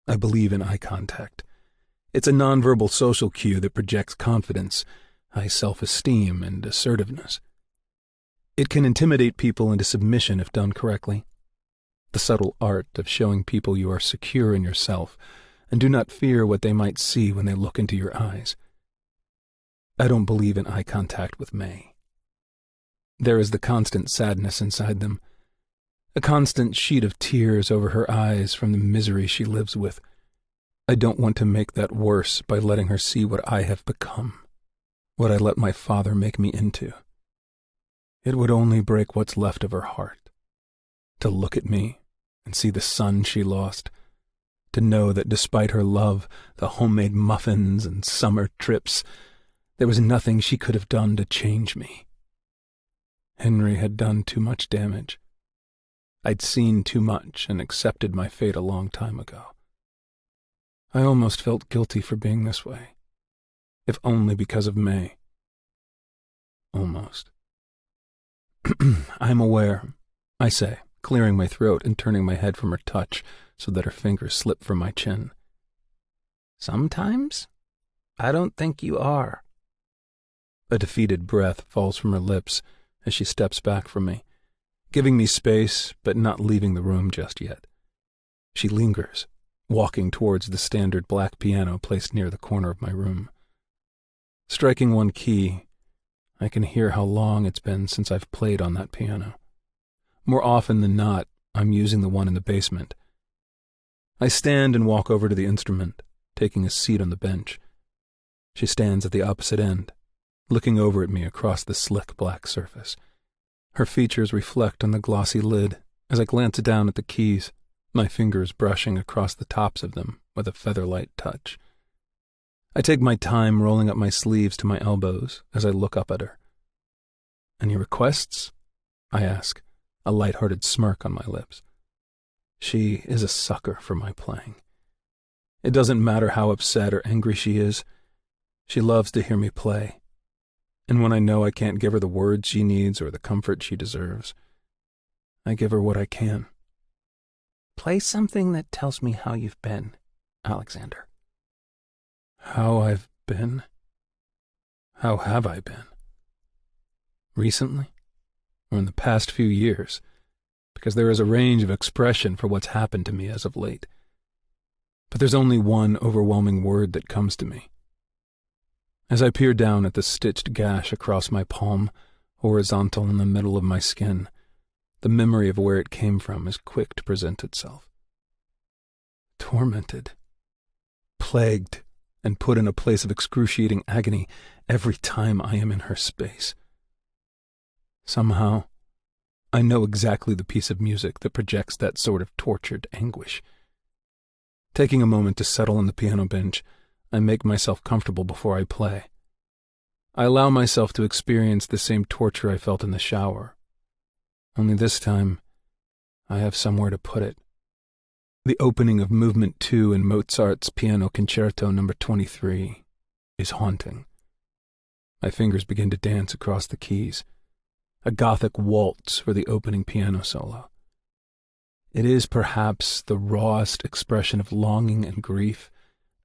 I believe in eye contact. It's a nonverbal social cue that projects confidence, high self-esteem, and assertiveness. It can intimidate people into submission if done correctly. The subtle art of showing people you are secure in yourself and do not fear what they might see when they look into your eyes. I don't believe in eye contact with May. There is the constant sadness inside them, a constant sheet of tears over her eyes from the misery she lives with. I don't want to make that worse by letting her see what I have become, what I let my father make me into. It would only break what's left of her heart, to look at me and see the son she lost, to know that despite her love, the homemade muffins and summer trips, there was nothing she could have done to change me. Henry had done too much damage. I'd seen too much and accepted my fate a long time ago. I almost felt guilty for being this way, if only because of May. Almost. I'm aware, I say, clearing my throat and turning my head from her touch so that her fingers slip from my chin. Sometimes? I don't think you are. A defeated breath falls from her lips as she steps back from me, giving me space but not leaving the room just yet. She lingers, walking towards the standard black piano placed near the corner of my room. Striking one key, I can hear how long it's been since I've played on that piano. More often than not, I'm using the one in the basement. I stand and walk over to the instrument, taking a seat on the bench. She stands at the opposite end, looking over at me across the slick black surface. Her features reflect on the glossy lid as I glance down at the keys, my fingers brushing across the tops of them with a feather-light touch. I take my time rolling up my sleeves to my elbows as I look up at her. Any requests? I ask, a light-hearted smirk on my lips. She is a sucker for my playing. It doesn't matter how upset or angry she is. She loves to hear me play. And when I know I can't give her the words she needs or the comfort she deserves, I give her what I can. Play something that tells me how you've been, Alexander. How I've been? How have I been? Recently? Or in the past few years? Because there is a range of expression for what's happened to me as of late. But there's only one overwhelming word that comes to me. As I peer down at the stitched gash across my palm, horizontal in the middle of my skin, the memory of where it came from is quick to present itself. Tormented, plagued, and put in a place of excruciating agony every time I am in her space. Somehow, I know exactly the piece of music that projects that sort of tortured anguish. Taking a moment to settle on the piano bench, I make myself comfortable before I play. I allow myself to experience the same torture I felt in the shower. Only this time, I have somewhere to put it. The opening of Movement 2 in Mozart's Piano Concerto No. 23 is haunting. My fingers begin to dance across the keys, a Gothic waltz for the opening piano solo. It is perhaps the rawest expression of longing and grief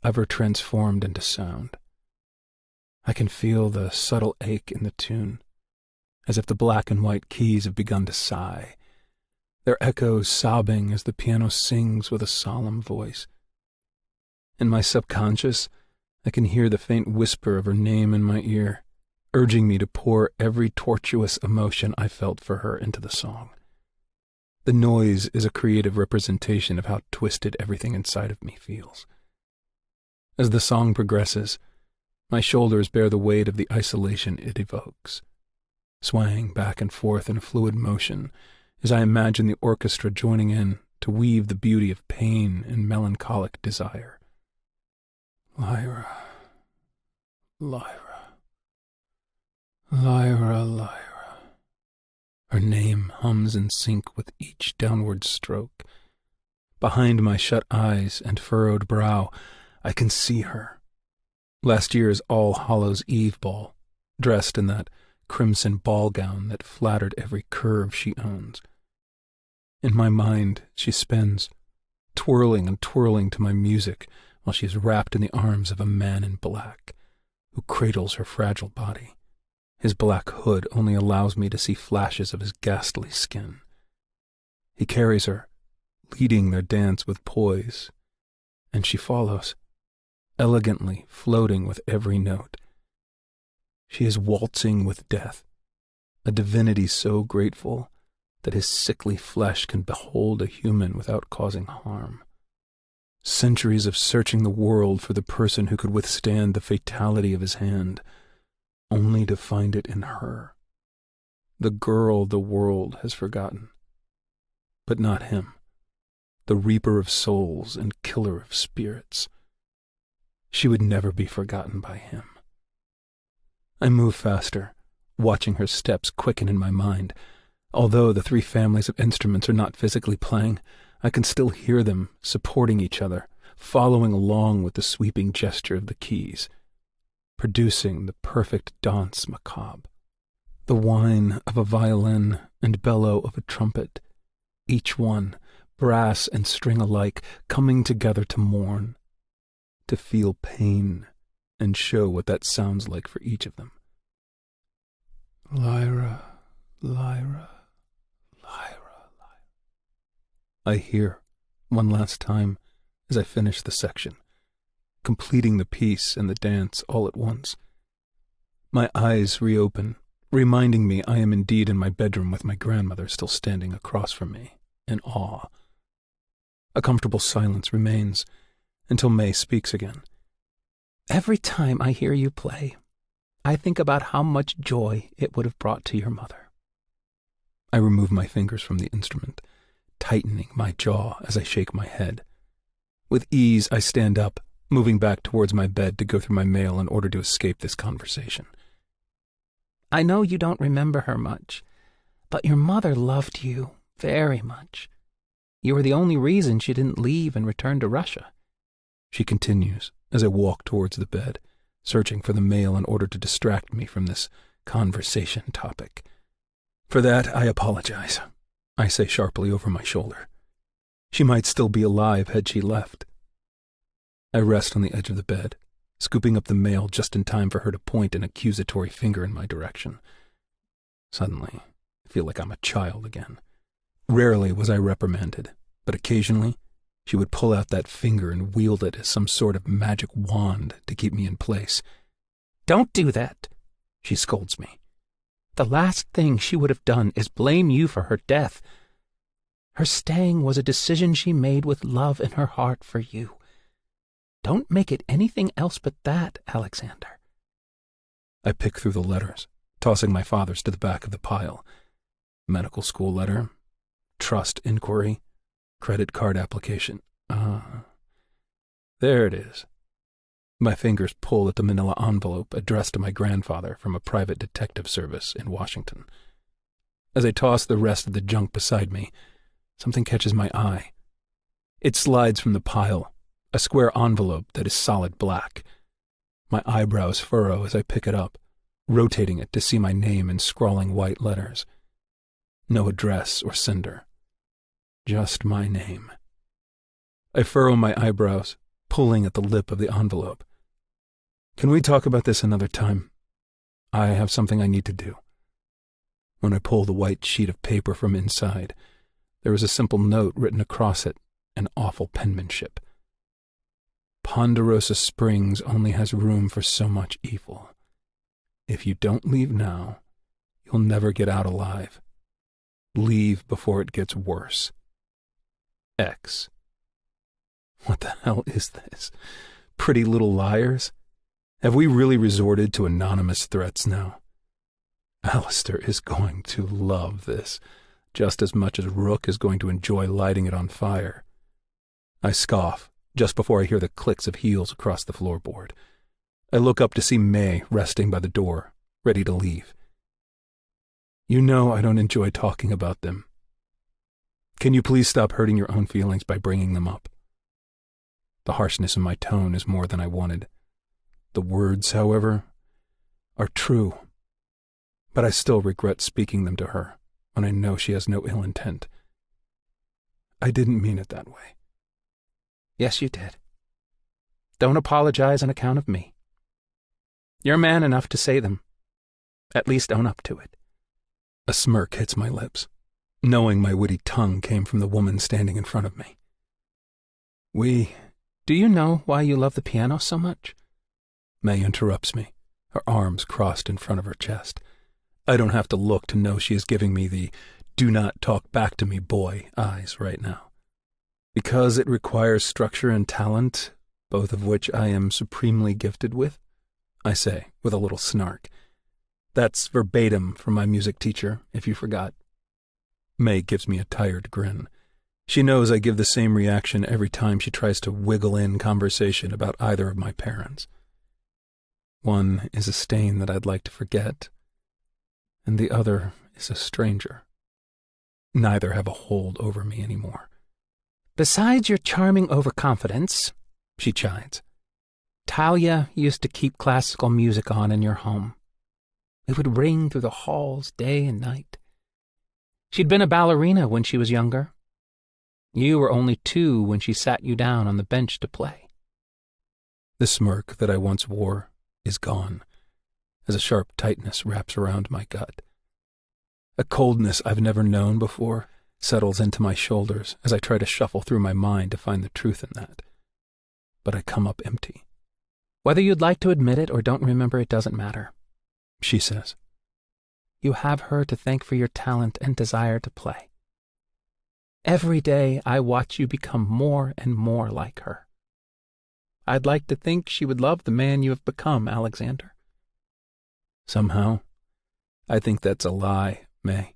ever transformed into sound. I can feel the subtle ache in the tune, as if the black and white keys have begun to sigh, their echoes sobbing as the piano sings with a solemn voice. In my subconscious, I can hear the faint whisper of her name in my ear, urging me to pour every tortuous emotion I felt for her into the song. The noise is a creative representation of how twisted everything inside of me feels. As the song progresses, my shoulders bear the weight of the isolation it evokes, swaying back and forth in a fluid motion as I imagine the orchestra joining in to weave the beauty of pain and melancholic desire. Lyra, Lyra, Lyra, Lyra. Her name hums in sync with each downward stroke. Behind my shut eyes and furrowed brow, I can see her. Last year's All Hallows' Eve ball, dressed in that crimson ball gown that flattered every curve she owns. In my mind, she spins, twirling and twirling to my music while she is wrapped in the arms of a man in black, who cradles her fragile body. His black hood only allows me to see flashes of his ghastly skin. He carries her, leading their dance with poise, and she follows, elegantly floating with every note. She is waltzing with death, a divinity so grateful that his sickly flesh can behold a human without causing harm. Centuries of searching the world for the person who could withstand the fatality of his hand, only to find it in her, the girl the world has forgotten. But not him, the reaper of souls and killer of spirits. She would never be forgotten by him. I move faster, watching her steps quicken in my mind. Although the three families of instruments are not physically playing, I can still hear them supporting each other, following along with the sweeping gesture of the keys, producing the perfect danse macabre. The whine of a violin and bellow of a trumpet, each one, brass and string alike, coming together to mourn, to feel pain and show what that sounds like for each of them. Lyra, Lyra, Lyra, Lyra. I hear, one last time, as I finish the section, completing the piece and the dance all at once. My eyes reopen, reminding me I am indeed in my bedroom with my grandmother still standing across from me, in awe. A comfortable silence remains, until May speaks again. Every time I hear you play, I think about how much joy it would have brought to your mother. I remove my fingers from the instrument, tightening my jaw as I shake my head. With ease, I stand up, moving back towards my bed to go through my mail in order to escape this conversation. I know you don't remember her much, but your mother loved you very much. You were the only reason she didn't leave and return to Russia. She continues as I walk towards the bed, searching for the mail in order to distract me from this conversation topic. For that, I apologize, I say sharply over my shoulder. She might still be alive had she left. I rest on the edge of the bed, scooping up the mail just in time for her to point an accusatory finger in my direction. Suddenly, I feel like I'm a child again. Rarely was I reprimanded, but occasionally she would pull out that finger and wield it as some sort of magic wand to keep me in place. Don't do that, she scolds me. The last thing she would have done is blame you for her death. Her staying was a decision she made with love in her heart for you. Don't make it anything else but that, Alexander. I pick through the letters, tossing my father's to the back of the pile. Medical school letter, trust inquiry, credit card application. There it is. My fingers pull at the manila envelope addressed to my grandfather from a private detective service in Washington. As I toss the rest of the junk beside me, something catches my eye. It slides from the pile, a square envelope that is solid black. My eyebrows furrow as I pick it up, rotating it to see my name in scrawling white letters. No address or sender. Just my name. I furrow my eyebrows, pulling at the lip of the envelope. Can we talk about this another time? I have something I need to do. When I pull the white sheet of paper from inside, there is a simple note written across it in awful penmanship. Ponderosa Springs only has room for so much evil. If you don't leave now, you'll never get out alive. Leave before it gets worse. X. What the hell is this? Pretty Little Liars? Have we really resorted to anonymous threats now? Alistair is going to love this, just as much as Rook is going to enjoy lighting it on fire. I scoff, just before I hear the clicks of heels across the floorboard. I look up to see May resting by the door, ready to leave. You know I don't enjoy talking about them. Can you please stop hurting your own feelings by bringing them up? The harshness in my tone is more than I wanted. The words, however, are true. But I still regret speaking them to her when I know she has no ill intent. I didn't mean it that way. Yes, you did. Don't apologize on account of me. You're man enough to say them. At least own up to it. A smirk hits my lips, knowing my witty tongue came from the woman standing in front of me. Do you know why you love the piano so much? May interrupts me, her arms crossed in front of her chest. I don't have to look to know she is giving me the "do not talk back to me, boy" eyes right now. Because it requires structure and talent, both of which I am supremely gifted with, I say, with a little snark. That's verbatim from my music teacher, if you forgot. May gives me a tired grin. She knows I give the same reaction every time she tries to wiggle in conversation about either of my parents. One is a stain that I'd like to forget, and the other is a stranger. Neither have a hold over me anymore. Besides your charming overconfidence, she chides, Talia used to keep classical music on in your home. It would ring through the halls day and night. She'd been a ballerina when she was younger. You were only 2 when she sat you down on the bench to play. The smirk that I once wore is gone, as a sharp tightness wraps around my gut. A coldness I've never known before settles into my shoulders as I try to shuffle through my mind to find the truth in that. But I come up empty. Whether you'd like to admit it or don't remember it doesn't matter, she says. You have her to thank for your talent and desire to play. Every day I watch you become more and more like her. I'd like to think she would love the man you have become, Alexander. Somehow, I think that's a lie, May,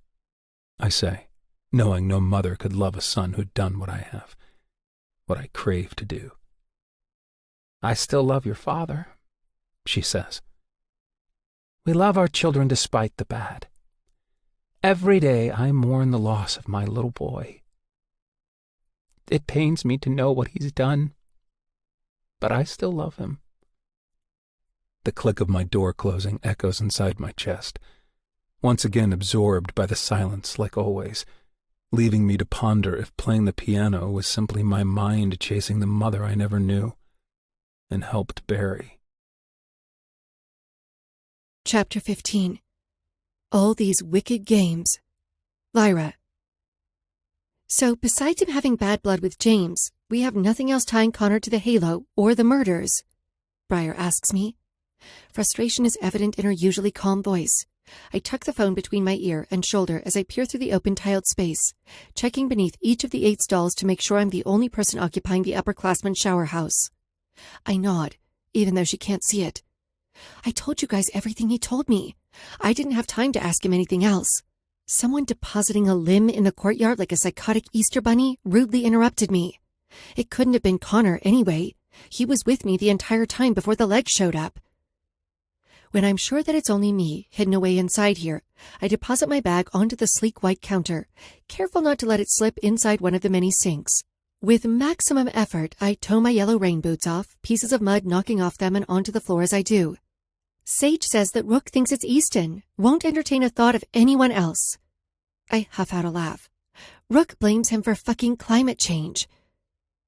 I say, knowing no mother could love a son who'd done what I have, what I crave to do. I still love your father, she says. We love our children despite the bad. Every day I mourn the loss of my little boy. It pains me to know what he's done, but I still love him. The click of my door closing echoes inside my chest, once again absorbed by the silence like always, leaving me to ponder if playing the piano was simply my mind chasing the mother I never knew and helped bury. Chapter 15. All these wicked games. Lyra. So, besides him having bad blood with James, we have nothing else tying Connor to the Halo or the murders? Briar asks me. Frustration is evident in her usually calm voice. I tuck the phone between my ear and shoulder as I peer through the open tiled space, checking beneath each of the 8 stalls to make sure I'm the only person occupying the upperclassman shower house. I nod, even though she can't see it. I told you guys everything he told me. I didn't have time to ask him anything else. Someone depositing a limb in the courtyard like a psychotic Easter bunny rudely interrupted me. It couldn't have been Connor anyway. He was with me the entire time before the legs showed up. When I'm sure that it's only me, hidden away inside here, I deposit my bag onto the sleek white counter, careful not to let it slip inside one of the many sinks. With maximum effort, I tow my yellow rain boots off, pieces of mud knocking off them and onto the floor as I do. Sage says that Rook thinks it's Easton, won't entertain a thought of anyone else. I huff out a laugh. Rook blames him for fucking climate change.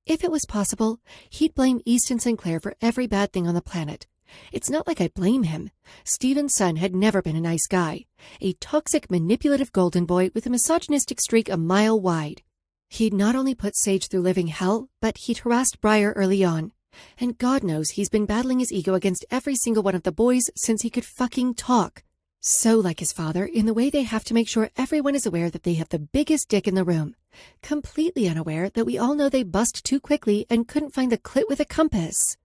If it was possible, he'd blame Easton Sinclair for every bad thing on the planet. It's not like I blame him. Stephen's son had never been a nice guy. A toxic, manipulative golden boy with a misogynistic streak a mile wide. He'd not only put Sage through living hell, but he'd harassed Briar early on. And God knows he's been battling his ego against every single one of the boys since he could fucking talk. So like his father, in the way they have to make sure everyone is aware that they have the biggest dick in the room. Completely unaware that we all know they bust too quickly and couldn't find the clit with a compass.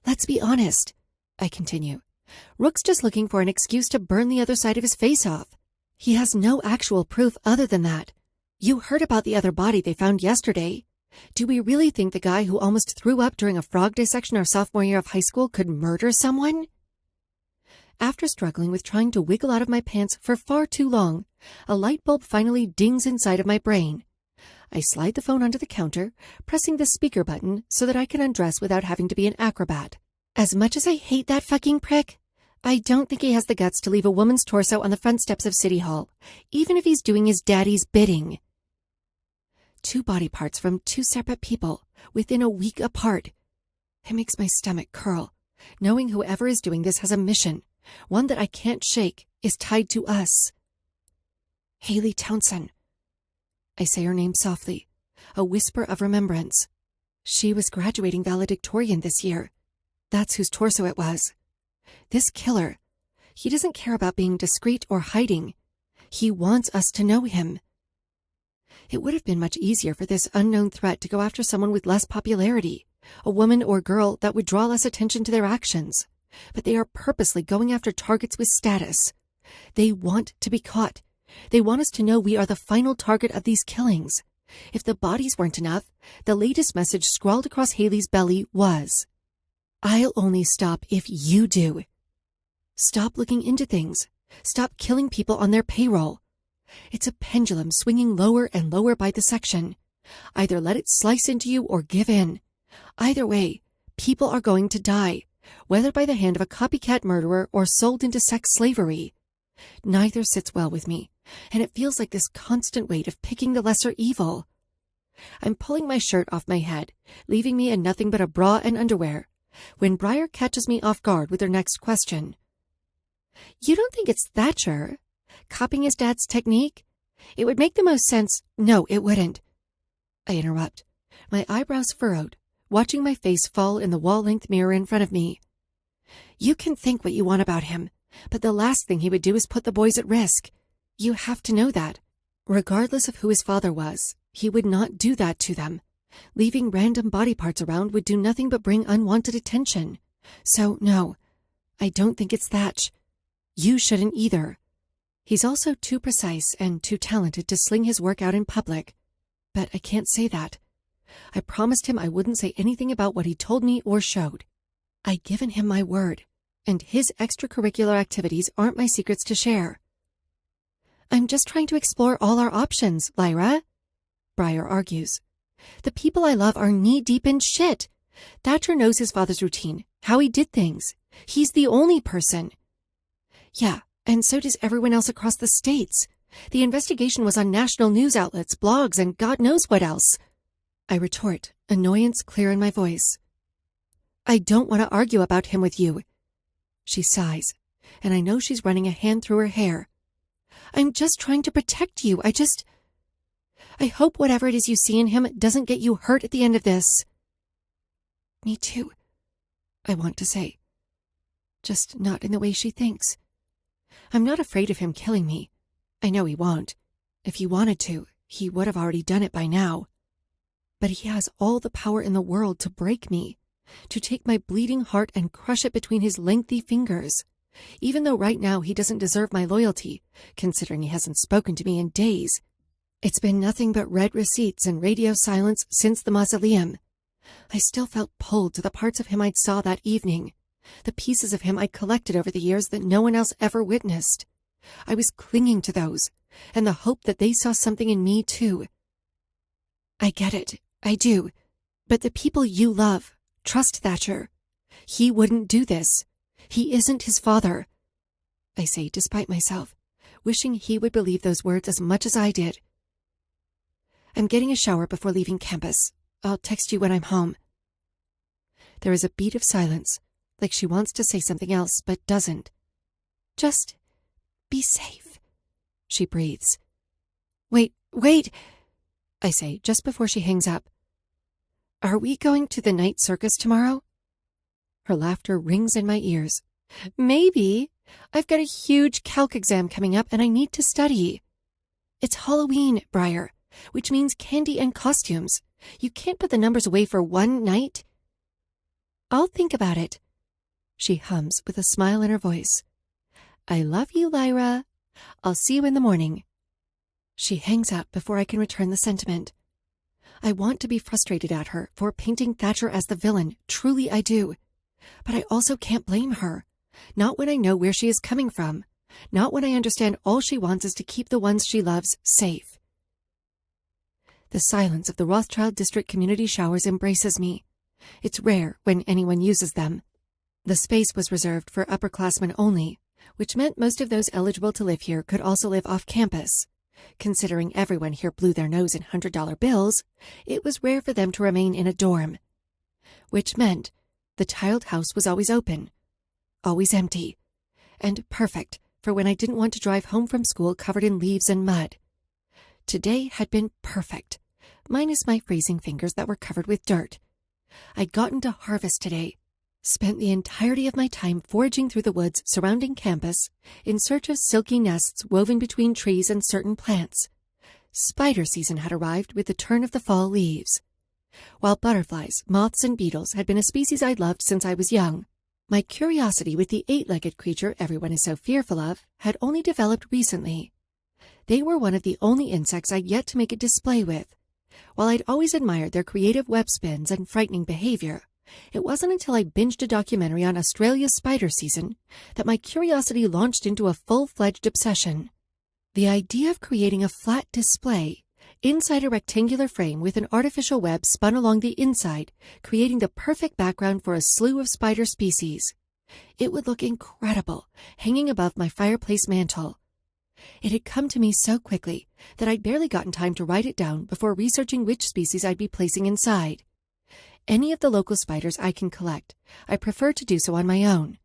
Let's be honest, I continue. Rook's just looking for an excuse to burn the other side of his face off. He has no actual proof other than that. You heard about the other body they found yesterday. Do we really think the guy who almost threw up during a frog dissection our sophomore year of high school could murder someone? After struggling with trying to wiggle out of my pants for far too long, a light bulb finally dings inside of my brain. I slide the phone onto the counter, pressing the speaker button so that I can undress without having to be an acrobat. As much as I hate that fucking prick, I don't think he has the guts to leave a woman's torso on the front steps of City Hall, even if he's doing his daddy's bidding. 2 body parts from 2 separate people, within a week apart. It makes my stomach curl, knowing whoever is doing this has a mission, one that I can't shake, is tied to us. Haley Townsend. I say her name softly, a whisper of remembrance. She was graduating valedictorian this year. That's whose torso it was. This killer, he doesn't care about being discreet or hiding. He wants us to know him. It would have been much easier for this unknown threat to go after someone with less popularity, a woman or girl that would draw less attention to their actions. But they are purposely going after targets with status. They want to be caught. They want us to know we are the final target of these killings. If the bodies weren't enough, the latest message scrawled across Haley's belly was, "I'll only stop if you do. Stop looking into things. Stop killing people on their payroll." It's a pendulum swinging lower and lower by the section. Either let it slice into you or give in. Either way, people are going to die, whether by the hand of a copycat murderer or sold into sex slavery. Neither sits well with me, and it feels like this constant weight of picking the lesser evil. I'm pulling my shirt off my head, leaving me in nothing but a bra and underwear, when Briar catches me off guard with her next question. "You don't think it's Thatcher? Copying his dad's technique? It would make the most sense—" "No, it wouldn't." I interrupt, my eyebrows furrowed, watching my face fall in the wall-length mirror in front of me. "You can think what you want about him, but the last thing he would do is put the boys at risk. You have to know that. Regardless of who his father was, he would not do that to them. Leaving random body parts around would do nothing but bring unwanted attention. So, no, I don't think it's Thatch. You shouldn't either. He's also too precise and too talented to sling his work out in public. But I can't say that. I promised him I wouldn't say anything about what he told me or showed. I'd given him my word, and his extracurricular activities aren't my secrets to share." "I'm just trying to explore all our options, Lyra," Briar argues. "The people I love are knee-deep in shit. Thatcher knows his father's routine, how he did things. He's the only person." "Yeah, and so does everyone else across the states. The investigation was on national news outlets, blogs, and God knows what else." I retort, annoyance clear in my voice. "I don't want to argue about him with you." She sighs, and I know she's running a hand through her hair. "I'm just trying to protect you. I hope whatever it is you see in him doesn't get you hurt at the end of this." "Me too," I want to say. Just not in the way she thinks. I'm not afraid of him killing me. I know he won't. If he wanted to, he would have already done it by now. But he has all the power in the world to break me, to take my bleeding heart and crush it between his lengthy fingers, even though right now he doesn't deserve my loyalty, considering he hasn't spoken to me in days. It's been nothing but red receipts and radio silence since the mausoleum. I still felt pulled to the parts of him I'd saw that evening, the pieces of him I'd collected over the years that no one else ever witnessed. I was clinging to those, and the hope that they saw something in me, too. I get it, I do, but the people you love trust Thatcher. He wouldn't do this. He isn't his father. I say despite myself, wishing he would believe those words as much as I did. I'm getting a shower before leaving campus. I'll text you when I'm home. There is a beat of silence, like she wants to say something else but doesn't. Just be safe, she breathes. Wait, I say just before she hangs up. Are we going to the night circus tomorrow? Her laughter rings in my ears. Maybe. I've got a huge calc exam coming up and I need to study. It's Halloween, Briar, which means candy and costumes. You can't put the numbers away for one night. I'll think about it, she hums with a smile in her voice. I love you, Lyra. I'll see you in the morning. She hangs up before I can return the sentiment. I want to be frustrated at her for painting Thatcher as the villain, truly I do. But I also can't blame her. Not when I know where she is coming from. Not when I understand all she wants is to keep the ones she loves safe. The silence of the Rothschild District community showers embraces me. It's rare when anyone uses them. The space was reserved for upperclassmen only, which meant most of those eligible to live here could also live off campus. Considering everyone here blew their nose in $100 bills, it was rare for them to remain in a dorm. Which meant the tiled house was always open, always empty, and perfect for when I didn't want to drive home from school covered in leaves and mud. Today had been perfect, minus my freezing fingers that were covered with dirt. I'd gotten to harvest today, spent the entirety of my time foraging through the woods surrounding campus in search of silky nests woven between trees and certain plants. Spider season had arrived with the turn of the fall leaves. While butterflies, moths, and beetles had been a species I'd loved since I was young, my curiosity with the eight-legged creature everyone is so fearful of had only developed recently. They were one of the only insects I'd yet to make a display with. While I'd always admired their creative web spins and frightening behavior, it wasn't until I binged a documentary on Australia's spider season that my curiosity launched into a full-fledged obsession. The idea of creating a flat display inside a rectangular frame with an artificial web spun along the inside, creating the perfect background for a slew of spider species. It would look incredible, hanging above my fireplace mantel. It had come to me so quickly that I'd barely gotten time to write it down before researching which species I'd be placing inside. Any of the local spiders I can collect, I prefer to do so on my own.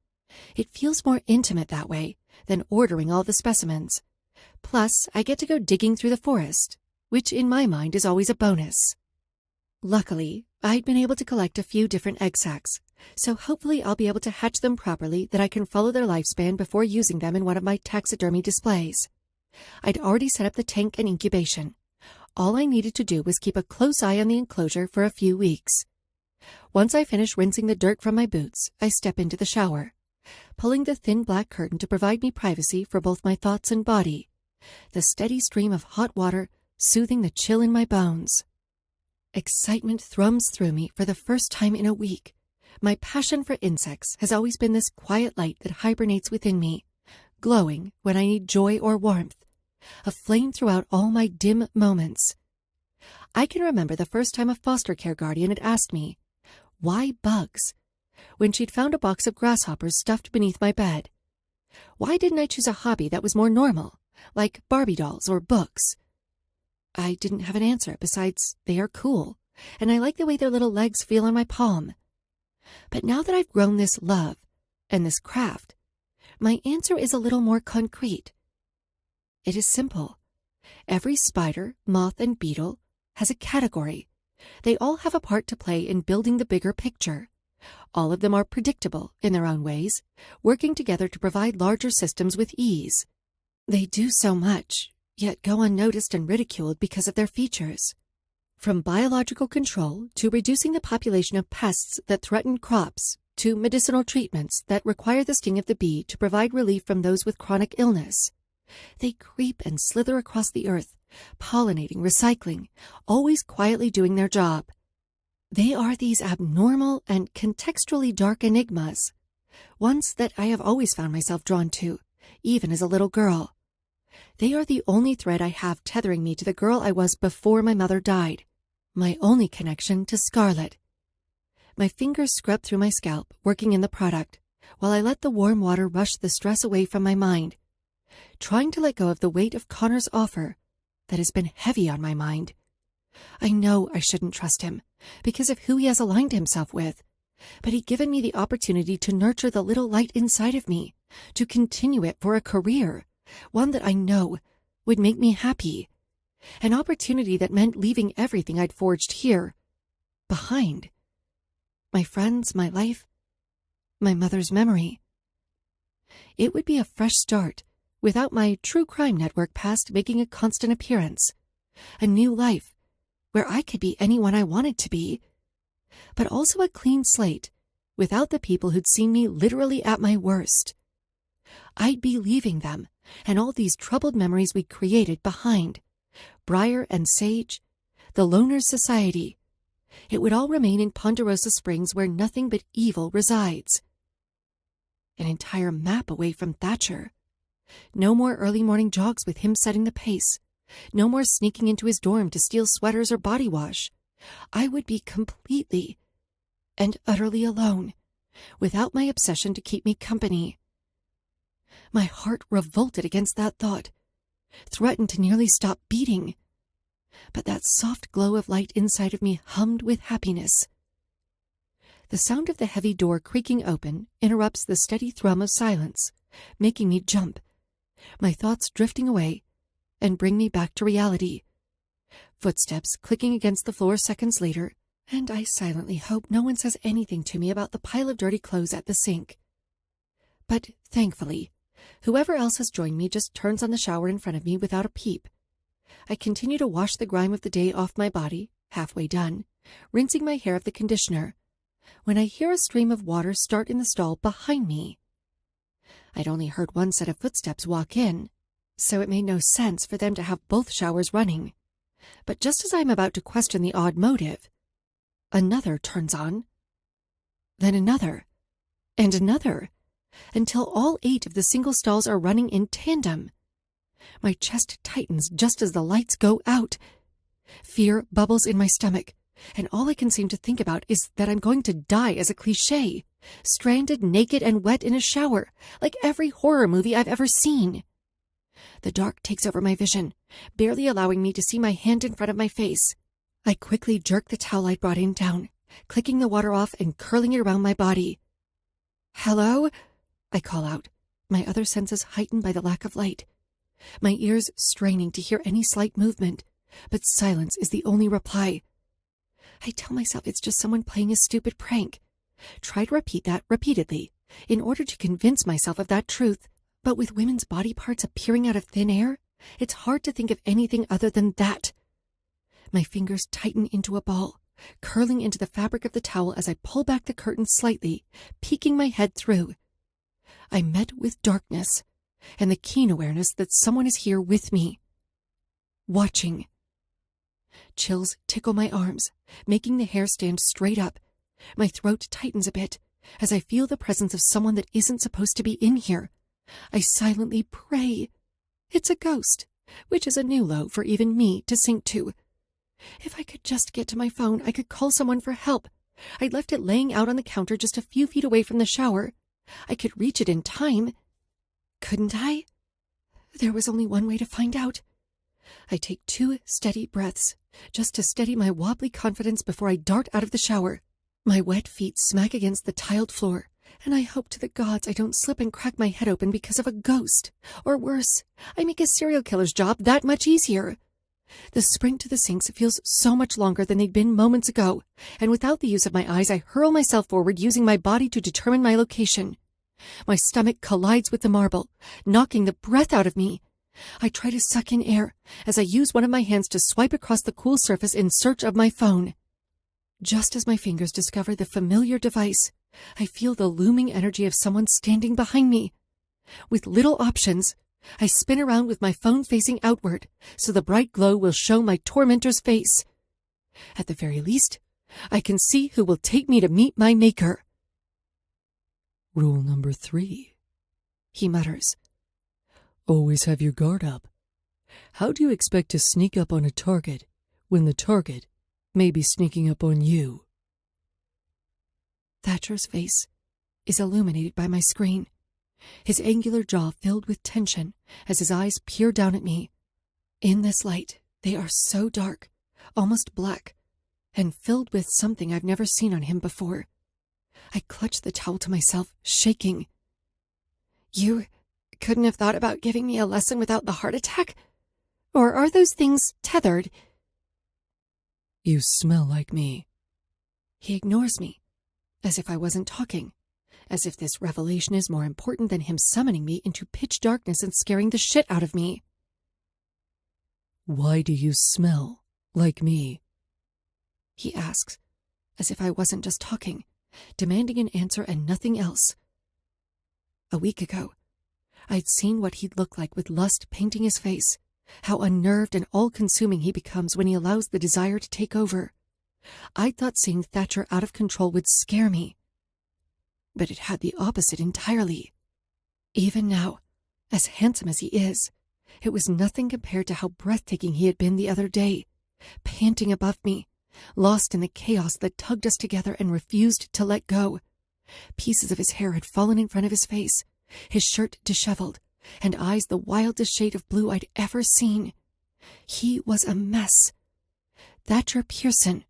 It feels more intimate that way than ordering all the specimens. Plus, I get to go digging through the forest, which in my mind is always a bonus. Luckily, I'd been able to collect a few different egg sacs, so hopefully I'll be able to hatch them properly that I can follow their lifespan before using them in one of my taxidermy displays. I'd already set up the tank and incubation. All I needed to do was keep a close eye on the enclosure for a few weeks. Once I finish rinsing the dirt from my boots, I step into the shower, pulling the thin black curtain to provide me privacy for both my thoughts and body, the steady stream of hot water soothing the chill in my bones. Excitement thrums through me for the first time in a week. My passion for insects has always been this quiet light that hibernates within me, glowing when I need joy or warmth, a flame throughout all my dim moments. I can remember the first time a foster care guardian had asked me, "Why bugs?" when she'd found a box of grasshoppers stuffed beneath my bed. Why didn't I choose a hobby that was more normal, like Barbie dolls or books? I didn't have an answer besides they are cool, and I like the way their little legs feel on my palm. But now that I've grown this love and this craft, my answer is a little more concrete. It is simple. Every spider, moth, and beetle has a category. They all have a part to play in building the bigger picture. All of them are predictable in their own ways, working together to provide larger systems with ease. They do so much, yet go unnoticed and ridiculed because of their features. From biological control to reducing the population of pests that threaten crops to medicinal treatments that require the sting of the bee to provide relief from those with chronic illness. They creep and slither across the earth, pollinating, recycling, always quietly doing their job. They are these abnormal and contextually dark enigmas, ones that I have always found myself drawn to, even as a little girl. They are the only thread I have tethering me to the girl I was before my mother died, my only connection to Scarlet. My fingers scrub through my scalp, working in the product, while I let the warm water rush the stress away from my mind, trying to let go of the weight of Connor's offer that has been heavy on my mind. I know I shouldn't trust him, because of who he has aligned himself with, but he'd given me the opportunity to nurture the little light inside of me, to continue it for a career, one that I know would make me happy, an opportunity that meant leaving everything I'd forged here behind. My friends, my life, my mother's memory. It would be a fresh start, without my true crime network past making a constant appearance, a new life, where I could be anyone I wanted to be, but also a clean slate, without the people who'd seen me literally at my worst. I'd be leaving them, and all these troubled memories we'd created behind. Briar and Sage, the Loners Society. It would all remain in Ponderosa Springs where nothing but evil resides. An entire map away from Thatcher. No more early morning jogs with him setting the pace. No more sneaking into his dorm to steal sweaters or body wash. I would be completely and utterly alone, without my obsession to keep me company. My heart revolted against that thought, threatened to nearly stop beating. But that soft glow of light inside of me hummed with happiness. The sound of the heavy door creaking open interrupts the steady thrum of silence, making me jump, my thoughts drifting away, and bring me back to reality. Footsteps clicking against the floor seconds later, and I silently hope no one says anything to me about the pile of dirty clothes at the sink. But thankfully, whoever else has joined me just turns on the shower in front of me without a peep. I continue to wash the grime of the day off my body, halfway done, rinsing my hair of the conditioner, when I hear a stream of water start in the stall behind me. I'd only heard one set of footsteps walk in, so it made no sense for them to have both showers running. But just as I'm about to question the odd motive, another turns on, then another, and another, until all 8 of the single stalls are running in tandem. My chest tightens just as the lights go out. Fear bubbles in my stomach, and all I can seem to think about is that I'm going to die as a cliché, stranded, naked, and wet in a shower, like every horror movie I've ever seen. The dark takes over my vision, barely allowing me to see my hand in front of my face. I quickly jerk the towel I brought in down, clicking the water off and curling it around my body. "Hello?" I call out, my other senses heightened by the lack of light, my ears straining to hear any slight movement, but silence is the only reply. I tell myself it's just someone playing a stupid prank. Try to repeat that repeatedly, in order to convince myself of that truth, but with women's body parts appearing out of thin air, it's hard to think of anything other than that. My fingers tighten into a ball, curling into the fabric of the towel as I pull back the curtain slightly, peeking my head through. I met with darkness, and the keen awareness that someone is here with me, watching. Chills tickle my arms, making the hair stand straight up. My throat tightens a bit, as I feel the presence of someone that isn't supposed to be in here. I silently pray. It's a ghost, which is a new low for even me to sink to. If I could just get to my phone, I could call someone for help. I'd left it laying out on the counter just a few feet away from the shower. I could reach it in time. Couldn't I? There was only one way to find out. I take 2 steady breaths, just to steady my wobbly confidence before I dart out of the shower. My wet feet smack against the tiled floor, and I hope to the gods I don't slip and crack my head open because of a ghost. Or worse, I make a serial killer's job that much easier. The sprint to the sinks feels so much longer than they'd been moments ago, and without the use of my eyes, I hurl myself forward using my body to determine my location. My stomach collides with the marble, knocking the breath out of me. I try to suck in air as I use one of my hands to swipe across the cool surface in search of my phone. Just as my fingers discover the familiar device, I feel the looming energy of someone standing behind me. With little options, I spin around with my phone facing outward, so the bright glow will show my tormentor's face. At the very least, I can see who will take me to meet my maker. Rule number 3, he mutters. always have your guard up. How do you expect to sneak up on a target when the target may be sneaking up on you? Thatcher's face is illuminated by my screen, his angular jaw filled with tension as his eyes peer down at me. In this light, they are so dark, almost black, and filled with something I've never seen on him before. I clutch the towel to myself, shaking. You couldn't have thought about giving me a lesson without the heart attack? Or are those things tethered? You smell like me. He ignores me, as if I wasn't talking, as if this revelation is more important than him summoning me into pitch darkness and scaring the shit out of me. Why do you smell like me? He asks, as if I wasn't just talking, demanding an answer and nothing else. A week ago, I'd seen what he'd look like with lust painting his face, how unnerved and all-consuming he becomes when he allows the desire to take over. I thought seeing Thatcher out of control would scare me, but it had the opposite entirely. Even now, as handsome as he is, it was nothing compared to how breathtaking he had been the other day, panting above me, lost in the chaos that tugged us together and refused to let go. Pieces of his hair had fallen in front of his face, his shirt disheveled, and eyes the wildest shade of blue I'd ever seen. He was a mess. Thatcher Pearson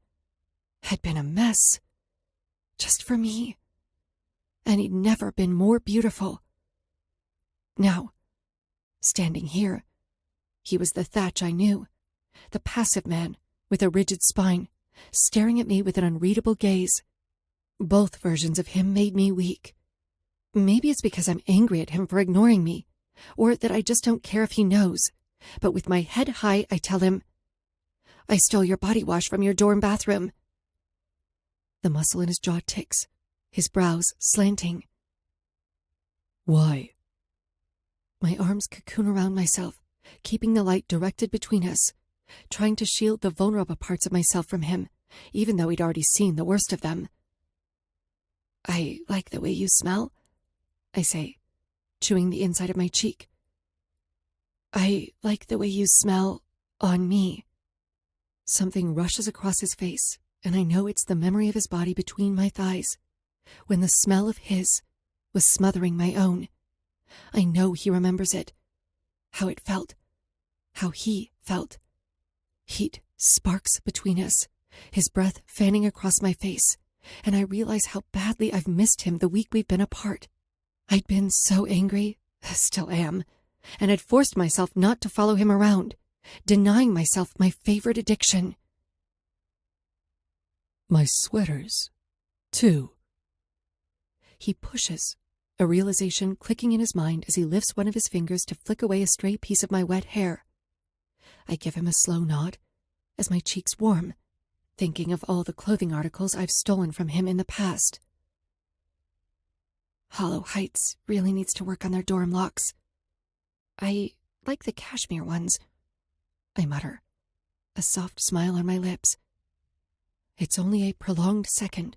had been a mess, just for me, and he'd never been more beautiful. Now, standing here, he was the Thatch I knew, the passive man with a rigid spine, staring at me with an unreadable gaze. Both versions of him made me weak. Maybe it's because I'm angry at him for ignoring me, or that I just don't care if he knows. But with my head high, I tell him, I stole your body wash from your dorm bathroom. The muscle in his jaw ticks, his brows slanting. Why? My arms cocoon around myself, keeping the light directed between us, trying to shield the vulnerable parts of myself from him, even though he'd already seen the worst of them. I like the way you smell, I say, chewing the inside of my cheek. I like the way you smell on me. Something rushes across his face, and I know it's the memory of his body between my thighs, when the smell of his was smothering my own. I know he remembers it, how it felt, how he felt. Heat sparks between us, his breath fanning across my face, and I realize how badly I've missed him the week we've been apart. I'd been so angry, still am, and had forced myself not to follow him around, denying myself my favorite addiction. My sweaters, too. He pushes, a realization clicking in his mind as he lifts one of his fingers to flick away a stray piece of my wet hair. I give him a slow nod as my cheeks warm, thinking of all the clothing articles I've stolen from him in the past. Hollow Heights really needs to work on their dorm locks. I like the cashmere ones, I mutter, a soft smile on my lips. It's only a prolonged second,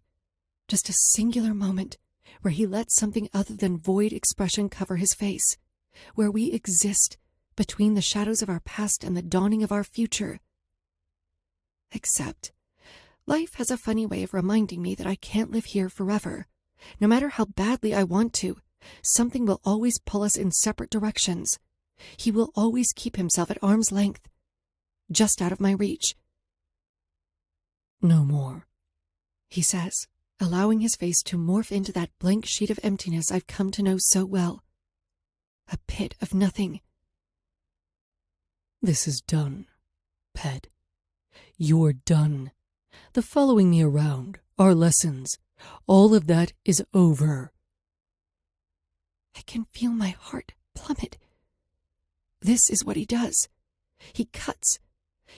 just a singular moment where he lets something other than void expression cover his face, where we exist between the shadows of our past and the dawning of our future. Except, life has a funny way of reminding me that I can't live here forever. No matter how badly I want to, something will always pull us in separate directions. He will always keep himself at arm's length, just out of my reach. No more, he says, allowing his face to morph into that blank sheet of emptiness I've come to know so well. A pit of nothing. This is done, Ped. You're done. The following me around, our lessons, all of that is over. I can feel my heart plummet. This is what he does. He cuts.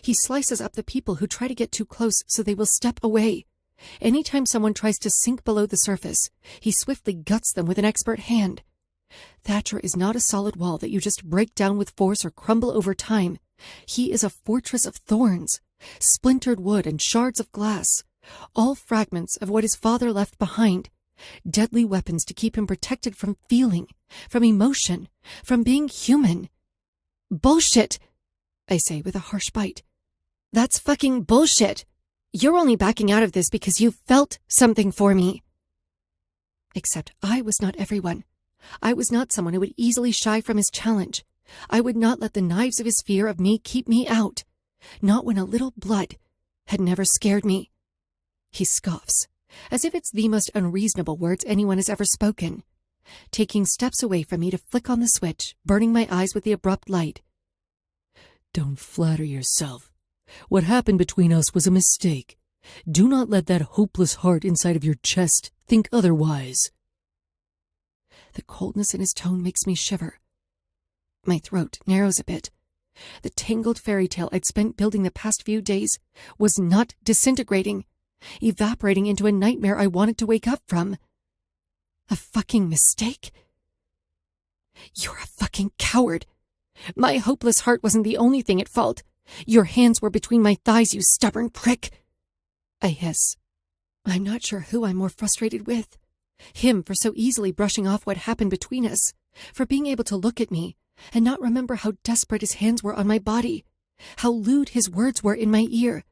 He slices up the people who try to get too close so they will step away. Anytime someone tries to sink below the surface, he swiftly guts them with an expert hand. Thatcher is not a solid wall that you just break down with force or crumble over time. He is a fortress of thorns, splintered wood and shards of glass, All fragments of what his father left behind. Deadly weapons to keep him protected from feeling, from emotion, from being human. Bullshit, I say with a harsh bite. That's fucking bullshit. You're only backing out of this because you felt something for me. Except I was not everyone. I was not someone who would easily shy from his challenge. I would not let the knives of his fear of me keep me out. Not when a little blood had never scared me. He scoffs, as if it's the most unreasonable words anyone has ever spoken, taking steps away from me to flick on the switch, burning my eyes with the abrupt light. Don't flatter yourself. What happened between us was a mistake. Do not let that hopeless heart inside of your chest think otherwise. The coldness in his tone makes me shiver. My throat narrows a bit. The tangled fairy tale I'd spent building the past few days was not disintegrating, evaporating into a nightmare I wanted to wake up from. A fucking mistake? You're a fucking coward. My hopeless heart wasn't the only thing at fault. Your hands were between my thighs, you stubborn prick. I hiss. I'm not sure who I'm more frustrated with. Him for so easily brushing off what happened between us, for being able to look at me and not remember how desperate his hands were on my body, how lewd his words were in my ear,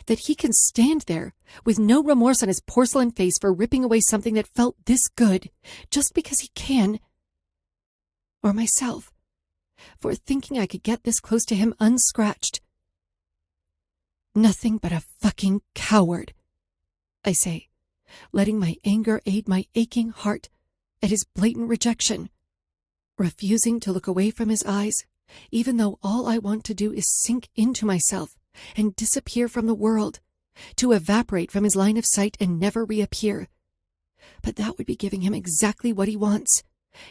that he can stand there with no remorse on his porcelain face for ripping away something that felt this good just because he can. Or myself, for thinking I could get this close to him unscratched. Nothing but a fucking coward, I say, letting my anger aid my aching heart at his blatant rejection, refusing to look away from his eyes, even though all I want to do is sink into myself and disappear from the world, to evaporate from his line of sight and never reappear. But that would be giving him exactly what he wants.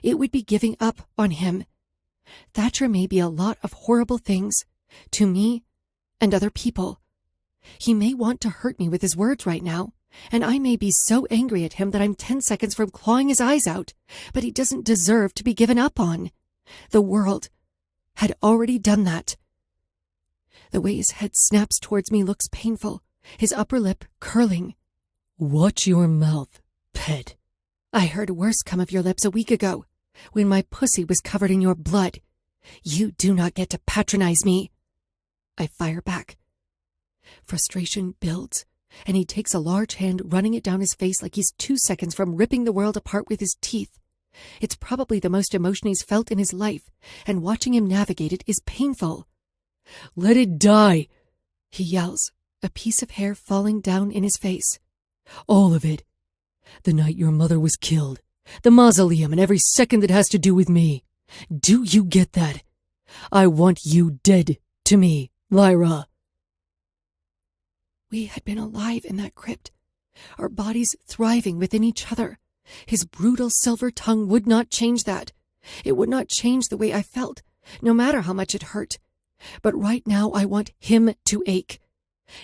It would be giving up on him. Thatcher may be a lot of horrible things, to me and other people. He may want to hurt me with his words right now, and I may be so angry at him that I'm 10 seconds from clawing his eyes out, but he doesn't deserve to be given up on. The world had already done that. The way his head snaps towards me looks painful, his upper lip curling. Watch your mouth, pet. I heard worse come of your lips a week ago, when my pussy was covered in your blood. You do not get to patronize me. I fire back. Frustration builds, and he takes a large hand, running it down his face like he's 2 seconds from ripping the world apart with his teeth. It's probably the most emotion he's felt in his life, and watching him navigate it is painful. Let it die, he yells, a piece of hair falling down in his face. All of it. The night your mother was killed, the mausoleum, and every second that has to do with me. Do you get that? I want you dead to me, Lyra. We had been alive in that crypt, our bodies thriving within each other. His brutal silver tongue would not change that. It would not change the way I felt, no matter how much it hurt. But right now I want him to ache.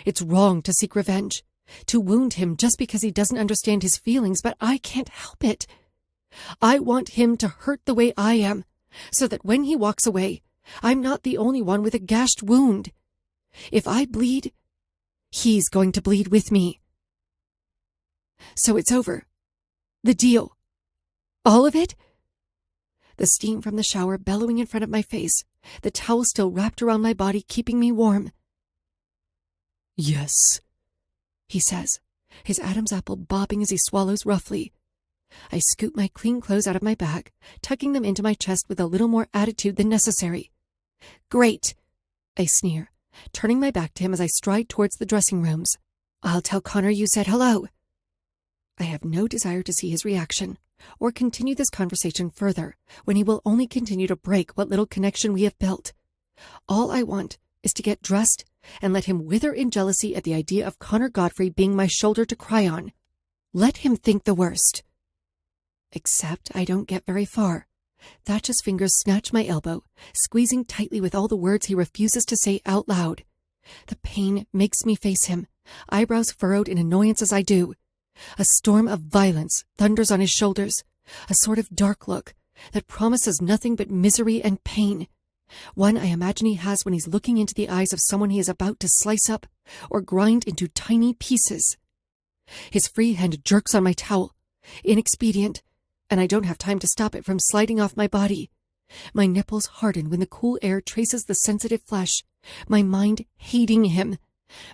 It's wrong to seek revenge, to wound him just because he doesn't understand his feelings, but I can't help it. I want him to hurt the way I am, so that when he walks away, I'm not the only one with a gashed wound. If I bleed, he's going to bleed with me. So it's over. The deal. All of it? The steam from the shower bellowing in front of my face, the towel still wrapped around my body, keeping me warm. Yes, he says, his Adam's apple bobbing as he swallows roughly. I scoop my clean clothes out of my bag, tucking them into my chest with a little more attitude than necessary. Great, I sneer, turning my back to him as I stride towards the dressing rooms. I'll tell Connor you said hello. I have no desire to see his reaction, or continue this conversation further, when he will only continue to break what little connection we have built. All I want is to get dressed and let him wither in jealousy at the idea of Connor Godfrey being my shoulder to cry on. Let him think the worst. Except I don't get very far. Thatcher's fingers snatch my elbow, squeezing tightly with all the words he refuses to say out loud. The pain makes me face him, eyebrows furrowed in annoyance as I do. A storm of violence thunders on his shoulders, a sort of dark look that promises nothing but misery and pain. One I imagine he has when he's looking into the eyes of someone he is about to slice up or grind into tiny pieces. His free hand jerks on my towel. Inexpedient, and I don't have time to stop it from sliding off my body. My nipples harden when the cool air traces the sensitive flesh, my mind hating him,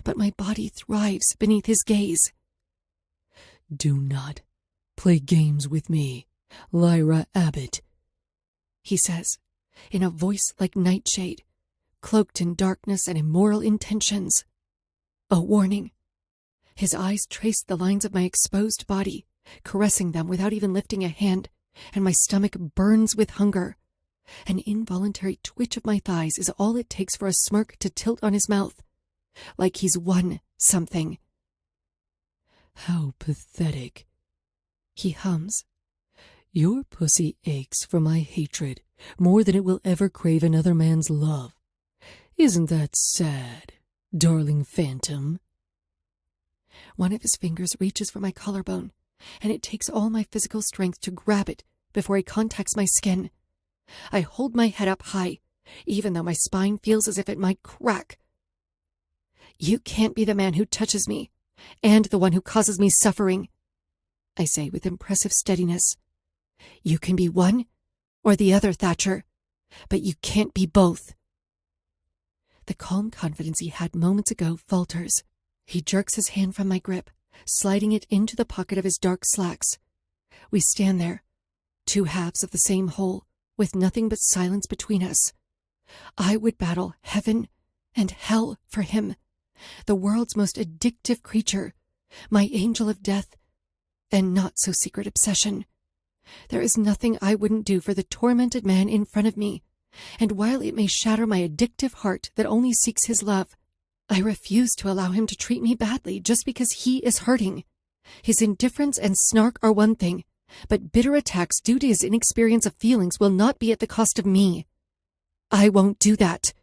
but my body thrives beneath his gaze. "Do not play games with me, Lyra Abbott," he says, in a voice like nightshade, cloaked in darkness and immoral intentions. A warning. His eyes trace the lines of my exposed body, caressing them without even lifting a hand, and my stomach burns with hunger. An involuntary twitch of my thighs is all it takes for a smirk to tilt on his mouth, like he's won something. "How pathetic," he hums. "Your pussy aches for my hatred more than it will ever crave another man's love. Isn't that sad, darling phantom?" One of his fingers reaches for my collarbone, and it takes all my physical strength to grab it before he contacts my skin. I hold my head up high, even though my spine feels as if it might crack. "You can't be the man who touches me, and the one who causes me suffering," I say with impressive steadiness. "You can be one or the other, Thatcher, but you can't be both." The calm confidence he had moments ago falters. He jerks his hand from my grip, sliding it into the pocket of his dark slacks. We stand there, two halves of the same whole, with nothing but silence between us. I would battle heaven and hell for him, the world's most addictive creature, my angel of death, and not so secret obsession. There is nothing I wouldn't do for the tormented man in front of me, and while it may shatter my addictive heart that only seeks his love, I refuse to allow him to treat me badly just because he is hurting. His indifference and snark are one thing, but bitter attacks due to his inexperience of feelings will not be at the cost of me. I won't do that.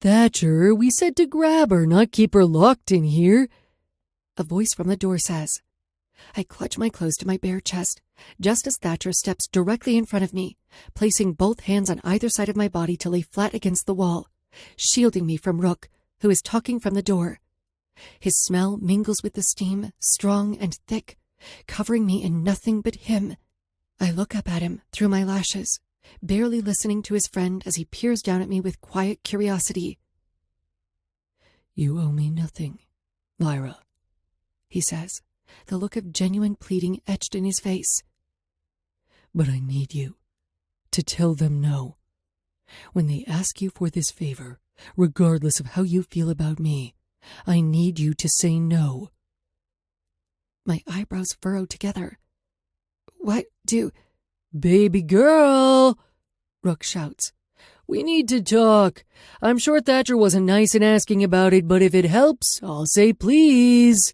"Thatcher, we said to grab her, not keep her locked in here," a voice from the door says. I clutch my clothes to my bare chest, just as Thatcher steps directly in front of me, placing both hands on either side of my body to lay flat against the wall, shielding me from Rook, who is talking from the door. His smell mingles with the steam, strong and thick, covering me in nothing but him. I look up at him through my lashes, barely listening to his friend as he peers down at me with quiet curiosity. "You owe me nothing, Lyra," he says, the look of genuine pleading etched in his face. "But I need you to tell them no. When they ask you for this favor, regardless of how you feel about me, I need you to say no." My eyebrows furrow together. "What do—" "Baby girl," Rook shouts. "We need to talk. I'm sure Thatcher wasn't nice in asking about it, but if it helps, I'll say please."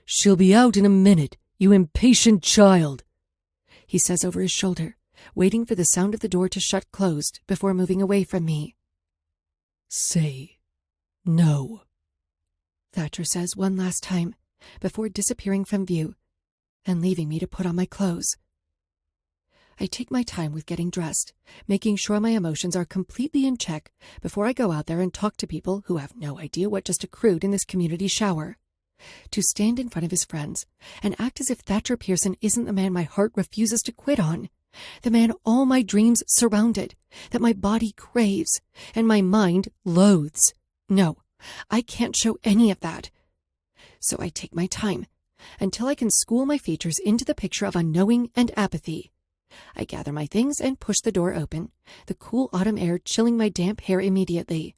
"She'll be out in a minute, you impatient child," he says over his shoulder, waiting for the sound of the door to shut closed before moving away from me. "Say no," Thatcher says one last time, before disappearing from view and leaving me to put on my clothes. I take my time with getting dressed, making sure my emotions are completely in check before I go out there and talk to people who have no idea what just accrued in this community shower. To stand in front of his friends and act as if Thatcher Pearson isn't the man my heart refuses to quit on, the man all my dreams surrounded, that my body craves and my mind loathes. No, I can't show any of that. So I take my time until I can school my features into the picture of unknowing and apathy. I gather my things and push the door open, the cool autumn air chilling my damp hair immediately.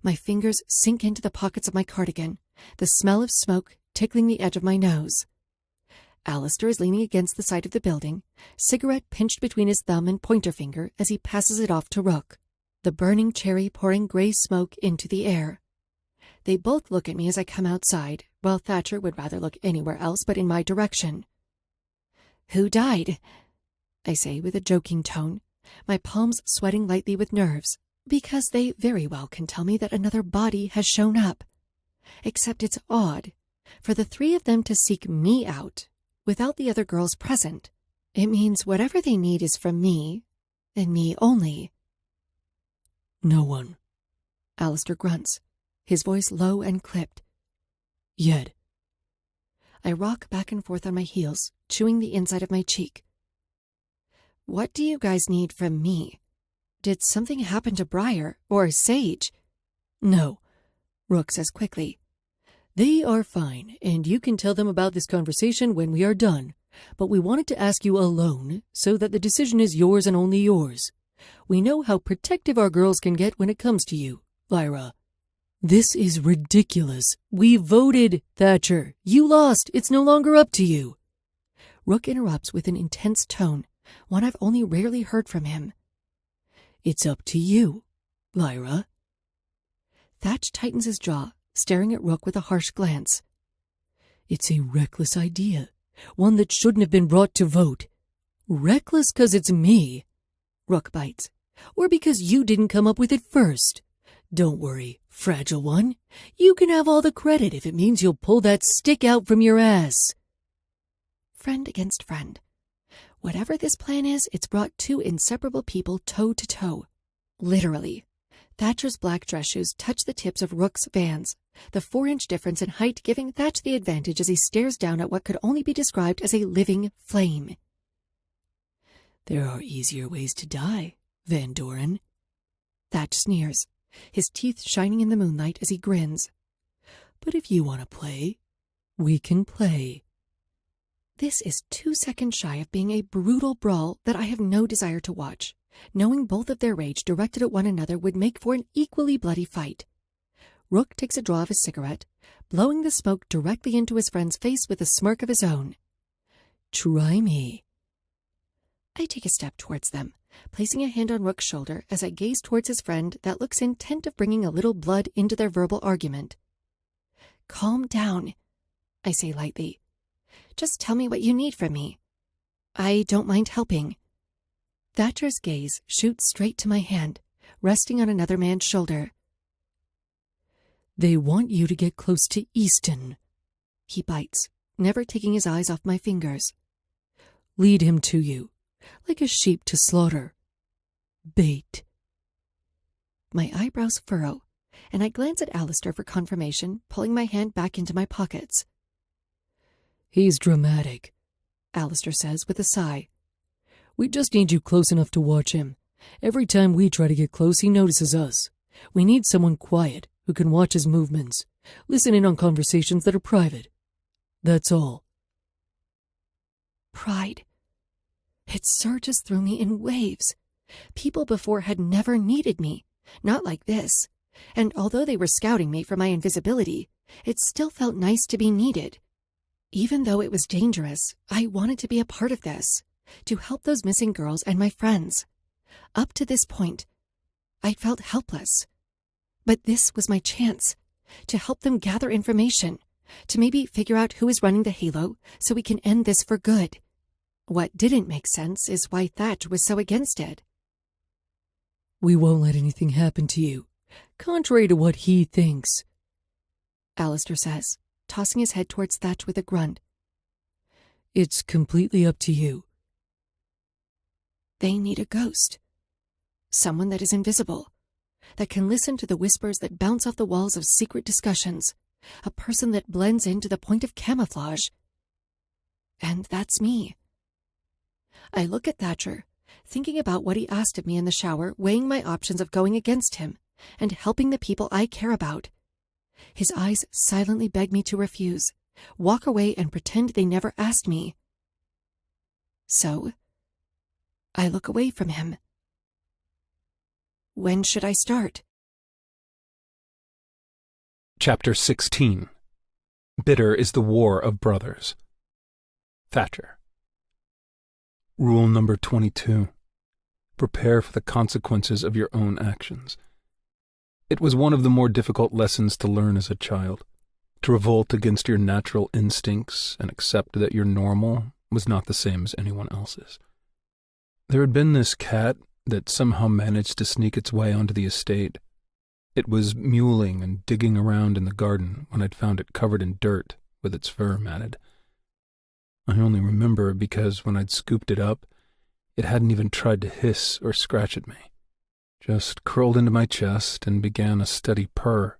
My fingers sink into the pockets of my cardigan, the smell of smoke tickling the edge of my nose. Alistair is leaning against the side of the building, cigarette pinched between his thumb and pointer finger as he passes it off to Rook, the burning cherry pouring grey smoke into the air. They both look at me as I come outside, while Thatcher would rather look anywhere else but in my direction. "Who died?" I say with a joking tone, my palms sweating lightly with nerves, because they very well can tell me that another body has shown up. Except it's odd, for the three of them to seek me out without the other girls present. It means whatever they need is from me, and me only. "No one," Alistair grunts, his voice low and clipped. "Yet. I rock back and forth on my heels, chewing the inside of my cheek. What do you guys need from me? Did something happen to Briar or Sage? No, Rook says quickly. They are fine, and you can tell them about this conversation when we are done. But we wanted to ask you alone, so that the decision is yours and only yours. We know how protective our girls can get when it comes to you, Lyra. This is ridiculous. We voted, Thatcher. You lost. It's no longer up to you. Rook interrupts with an intense tone, one I've only rarely heard from him. It's up to you, Lyra. Thatch tightens his jaw, staring at Rook with a harsh glance. It's a reckless idea, one that shouldn't have been brought to vote. Reckless 'cause it's me, Rook bites, or because you didn't come up with it first. Don't worry, fragile one. You can have all the credit if it means you'll pull that stick out from your ass. Friend against friend. Whatever this plan is, it's brought two inseparable people toe to toe. Literally. Thatcher's black dress shoes touch the tips of Rook's Vans, the 4-inch difference in height giving Thatch the advantage as he stares down at what could only be described as a living flame. There are easier ways to die, Van Doren. Thatch sneers, his teeth shining in the moonlight as he grins. But if you want to play, we can play. This is 2 seconds shy of being a brutal brawl that I have no desire to watch. Knowing both of their rage directed at one another would make for an equally bloody fight. Rook takes a draw of his cigarette, blowing the smoke directly into his friend's face with a smirk of his own. Try me. I take a step towards them, placing a hand on Rook's shoulder as I gaze towards his friend that looks intent of bringing a little blood into their verbal argument. Calm down, I say lightly. Just tell me what you need from me. I don't mind helping. Thatcher's gaze shoots straight to my hand, resting on another man's shoulder. They want you to get close to Easton. He bites, never taking his eyes off my fingers. Lead him to you, like a sheep to slaughter. Bait. My eyebrows furrow, and I glance at Alistair for confirmation, pulling my hand back into my pockets. He's dramatic, Alistair says with a sigh. We just need you close enough to watch him. Every time we try to get close, he notices us. We need someone quiet who can watch his movements, listen in on conversations that are private. That's all. Pride. It surges through me in waves. People before had never needed me, not like this. And although they were scouting me for my invisibility, it still felt nice to be needed. Even though it was dangerous, I wanted to be a part of this, to help those missing girls and my friends. Up to this point, I'd felt helpless. But this was my chance, to help them gather information, to maybe figure out who is running the Halo so we can end this for good. What didn't make sense is why Thatch was so against it. We won't let anything happen to you, contrary to what he thinks, Alistair says, tossing his head towards Thatch with a grunt. It's completely up to you. They need a ghost. Someone that is invisible, that can listen to the whispers that bounce off the walls of secret discussions, a person that blends in to the point of camouflage. And that's me. I look at Thatcher, thinking about what he asked of me in the shower, weighing my options of going against him and helping the people I care about. His eyes silently beg me to refuse, walk away and pretend they never asked me. So, I look away from him. When should I start? Chapter 16. Bitter is the War of Brothers. Thatcher. Rule number 22. Prepare for the consequences of your own actions. It was one of the more difficult lessons to learn as a child. To revolt against your natural instincts and accept that your normal was not the same as anyone else's. There had been this cat that somehow managed to sneak its way onto the estate. It was mewling and digging around in the garden when I'd found it covered in dirt with its fur matted. I only remember because when I'd scooped it up, it hadn't even tried to hiss or scratch at me, just curled into my chest and began a steady purr.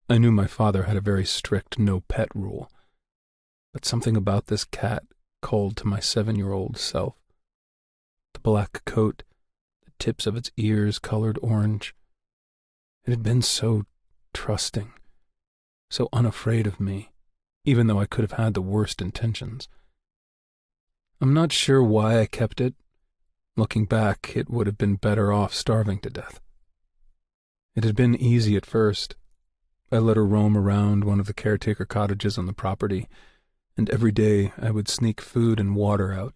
I knew my father had a very strict no-pet rule. but something about this cat called to my 7-year-old self. The black coat, the tips of its ears colored orange. It had been so trusting, so unafraid of me, even though I could have had the worst intentions. I'm not sure why I kept it. Looking back, it would have been better off starving to death. It had been easy at first. I let her roam around one of the caretaker cottages on the property, and every day I would sneak food and water out.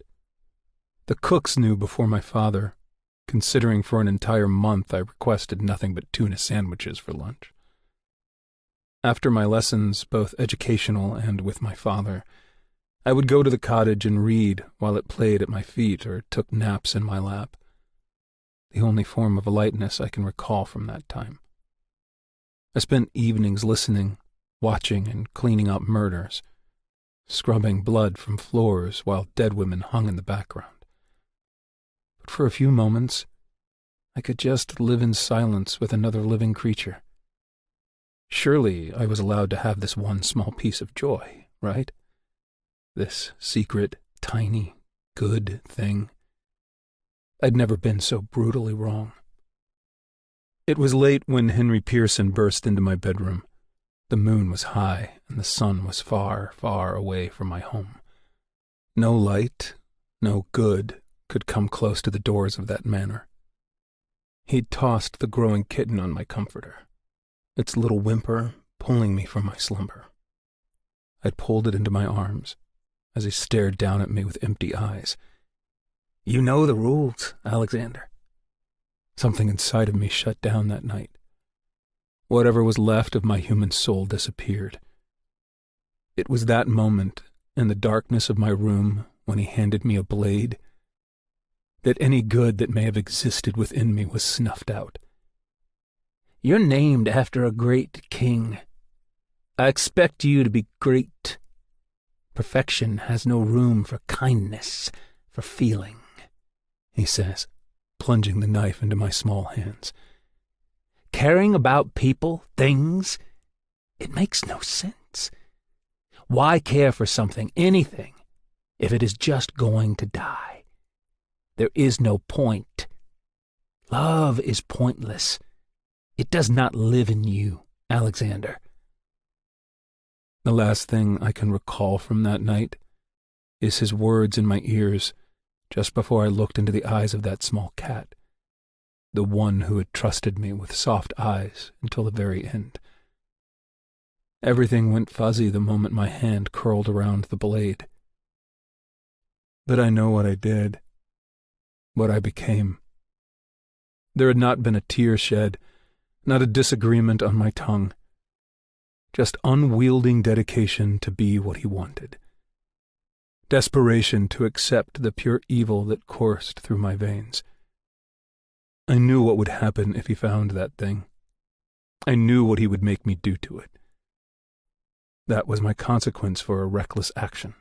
The cooks knew before my father, considering for an entire month I requested nothing but tuna sandwiches for lunch. After my lessons, both educational and with my father, I would go to the cottage and read while it played at my feet or took naps in my lap. The only form of lightness I can recall from that time. I spent evenings listening, watching, and cleaning up murders, scrubbing blood from floors while dead women hung in the background. But for a few moments, I could just live in silence with another living creature. Surely I was allowed to have this one small piece of joy, right? This secret, tiny, good thing. I'd never been so brutally wrong. It was late when Henry Pearson burst into my bedroom. The moon was high, and the sun was far, far away from my home. No light, no good, could come close to the doors of that manor. He'd tossed the growing kitten on my comforter, its little whimper pulling me from my slumber. I'd pulled it into my arms as he stared down at me with empty eyes. "You know the rules, Alexander." Something inside of me shut down that night. Whatever was left of my human soul disappeared. It was that moment, in the darkness of my room, when he handed me a blade, that any good that may have existed within me was snuffed out. "You're named after a great king. I expect you to be great. Perfection has no room for kindness, for feeling," he says, plunging the knife into my small hands. "Caring about people, things, it makes no sense. Why care for something, anything, if it is just going to die? There is no point. Love is pointless. It does not live in you, Alexander." The last thing I can recall from that night is his words in my ears just before I looked into the eyes of that small cat, the one who had trusted me with soft eyes until the very end. Everything went fuzzy the moment my hand curled around the blade. But I know what I did, what I became. There had not been a tear shed, not a disagreement on my tongue, just unwielding dedication to be what he wanted. Desperation to accept the pure evil that coursed through my veins. I knew what would happen if he found that thing. I knew what he would make me do to it. That was my consequence for a reckless action.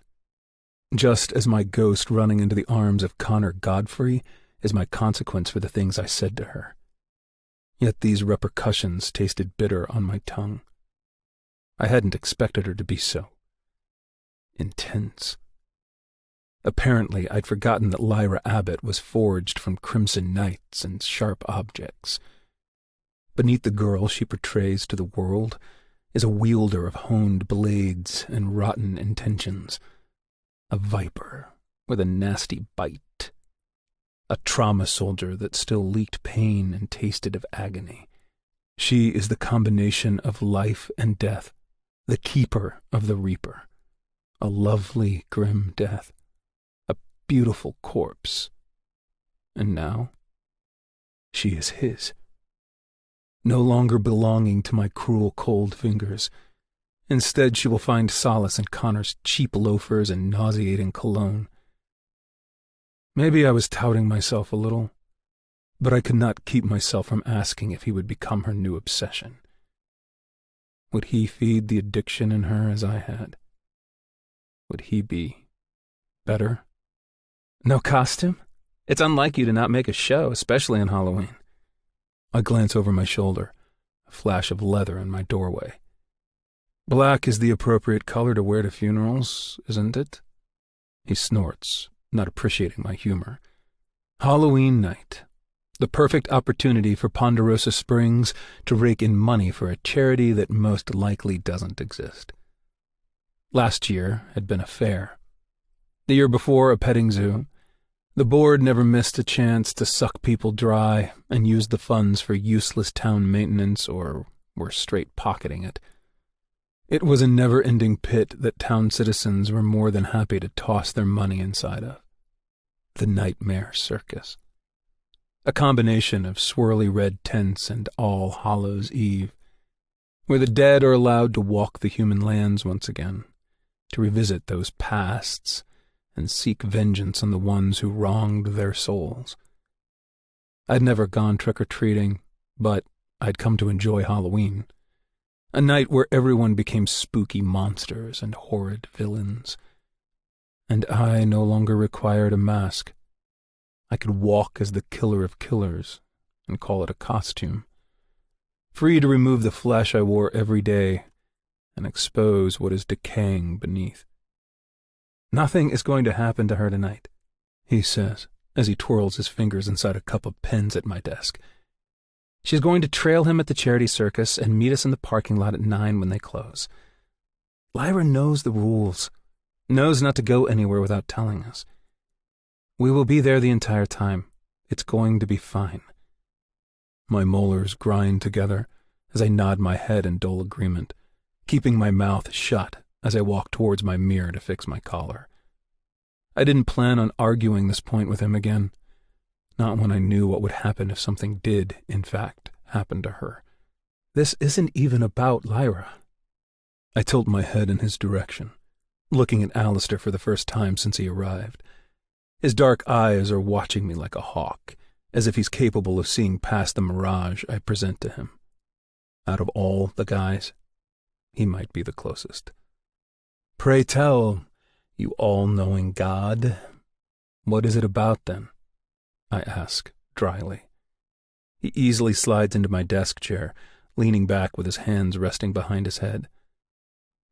Just as my ghost running into the arms of Connor Godfrey is my consequence for the things I said to her. Yet these repercussions tasted bitter on my tongue. I hadn't expected her to be so intense. Apparently, I'd forgotten that Lyra Abbott was forged from crimson nights and sharp objects. Beneath the girl she portrays to the world is a wielder of honed blades and rotten intentions, a viper with a nasty bite, a trauma soldier that still leaked pain and tasted of agony. She is the combination of life and death, the keeper of the reaper, a lovely, grim death, a beautiful corpse. And now, she is his. No longer belonging to my cruel, cold fingers. Instead, she will find solace in Connor's cheap loafers and nauseating cologne. Maybe I was touting myself a little, but I could not keep myself from asking if he would become her new obsession. Would he feed the addiction in her as I had? Would he be better? No costume? It's unlike you to not make a show, especially on Halloween. I glance over my shoulder, a flash of leather in my doorway. Black is the appropriate color to wear to funerals, isn't it? He snorts, not appreciating my humor. Halloween night. The perfect opportunity for Ponderosa Springs to rake in money for a charity that most likely doesn't exist. Last year had been a fair. The year before, a petting zoo. The board never missed a chance to suck people dry and use the funds for useless town maintenance or were straight pocketing it. It was a never-ending pit that town citizens were more than happy to toss their money inside of. The Nightmare Circus. A combination of swirly red tents and All Hallows' Eve, where the dead are allowed to walk the human lands once again, to revisit those pasts and seek vengeance on the ones who wronged their souls. I'd never gone trick-or-treating, but I'd come to enjoy Halloween, a night where everyone became spooky monsters and horrid villains, and I no longer required a mask. I could walk as the killer of killers and call it a costume, free to remove the flesh I wore every day and expose what is decaying beneath. "Nothing is going to happen to her tonight," he says, as he twirls his fingers inside a cup of pens at my desk. "She's going to trail him at the charity circus and meet us in the parking lot at 9 when they close. Lyra knows the rules, knows not to go anywhere without telling us. We will be there the entire time. It's going to be fine." My molars grind together as I nod my head in dull agreement, keeping my mouth shut as I walk towards my mirror to fix my collar. I didn't plan on arguing this point with him again, not when I knew what would happen if something did, in fact, happen to her. This isn't even about Lyra. I tilt my head in his direction, looking at Alistair for the first time since he arrived. His dark eyes are watching me like a hawk, as if he's capable of seeing past the mirage I present to him. Out of all the guys, he might be the closest. "Pray tell, you all-knowing God, what is it about, then?" I ask, dryly. He easily slides into my desk chair, leaning back with his hands resting behind his head.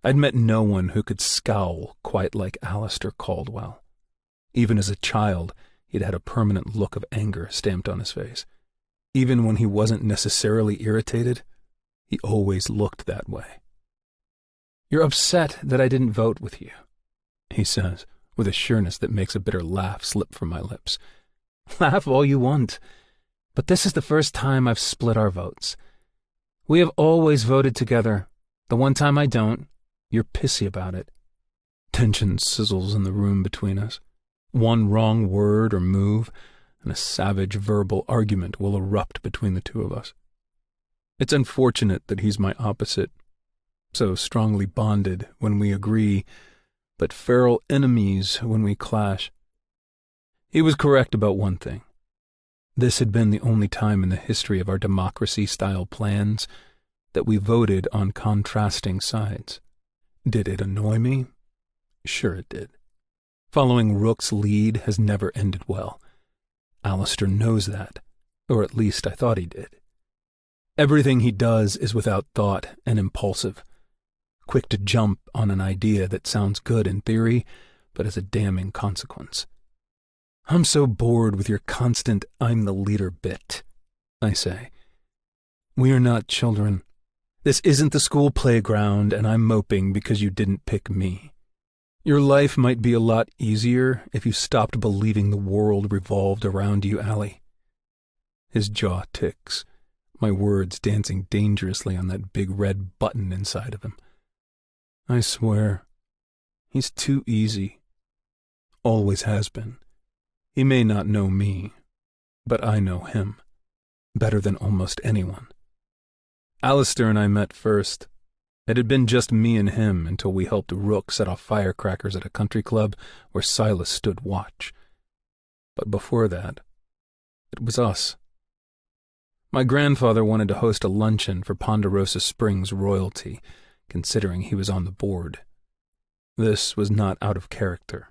I'd met no one who could scowl quite like Alistair Caldwell. Even as a child, he'd had a permanent look of anger stamped on his face. Even when he wasn't necessarily irritated, he always looked that way. "You're upset that I didn't vote with you," he says, with a sureness that makes a bitter laugh slip from my lips. "Laugh all you want, but this is the first time I've split our votes. We have always voted together. The one time I don't, you're pissy about it." Tension sizzles in the room between us. One wrong word or move, and a savage verbal argument will erupt between the two of us. It's unfortunate that he's my opposite, so strongly bonded when we agree, but feral enemies when we clash. He was correct about one thing. This had been the only time in the history of our democracy-style plans that we voted on contrasting sides. Did it annoy me? Sure it did. Following Rook's lead has never ended well. Alistair knows that, or at least I thought he did. Everything he does is without thought and impulsive, quick to jump on an idea that sounds good in theory, but has a damning consequence. "I'm so bored with your constant 'I'm the leader' bit," I say. "We are not children. This isn't the school playground, and I'm moping because you didn't pick me. Your life might be a lot easier if you stopped believing the world revolved around you, Allie." His jaw ticks, my words dancing dangerously on that big red button inside of him. I swear, he's too easy. Always has been. He may not know me, but I know him, better than almost anyone. Alistair and I met first. It had been just me and him until we helped Rook set off firecrackers at a country club where Silas stood watch. But before that, it was us. My grandfather wanted to host a luncheon for Ponderosa Springs royalty, considering he was on the board. This was not out of character.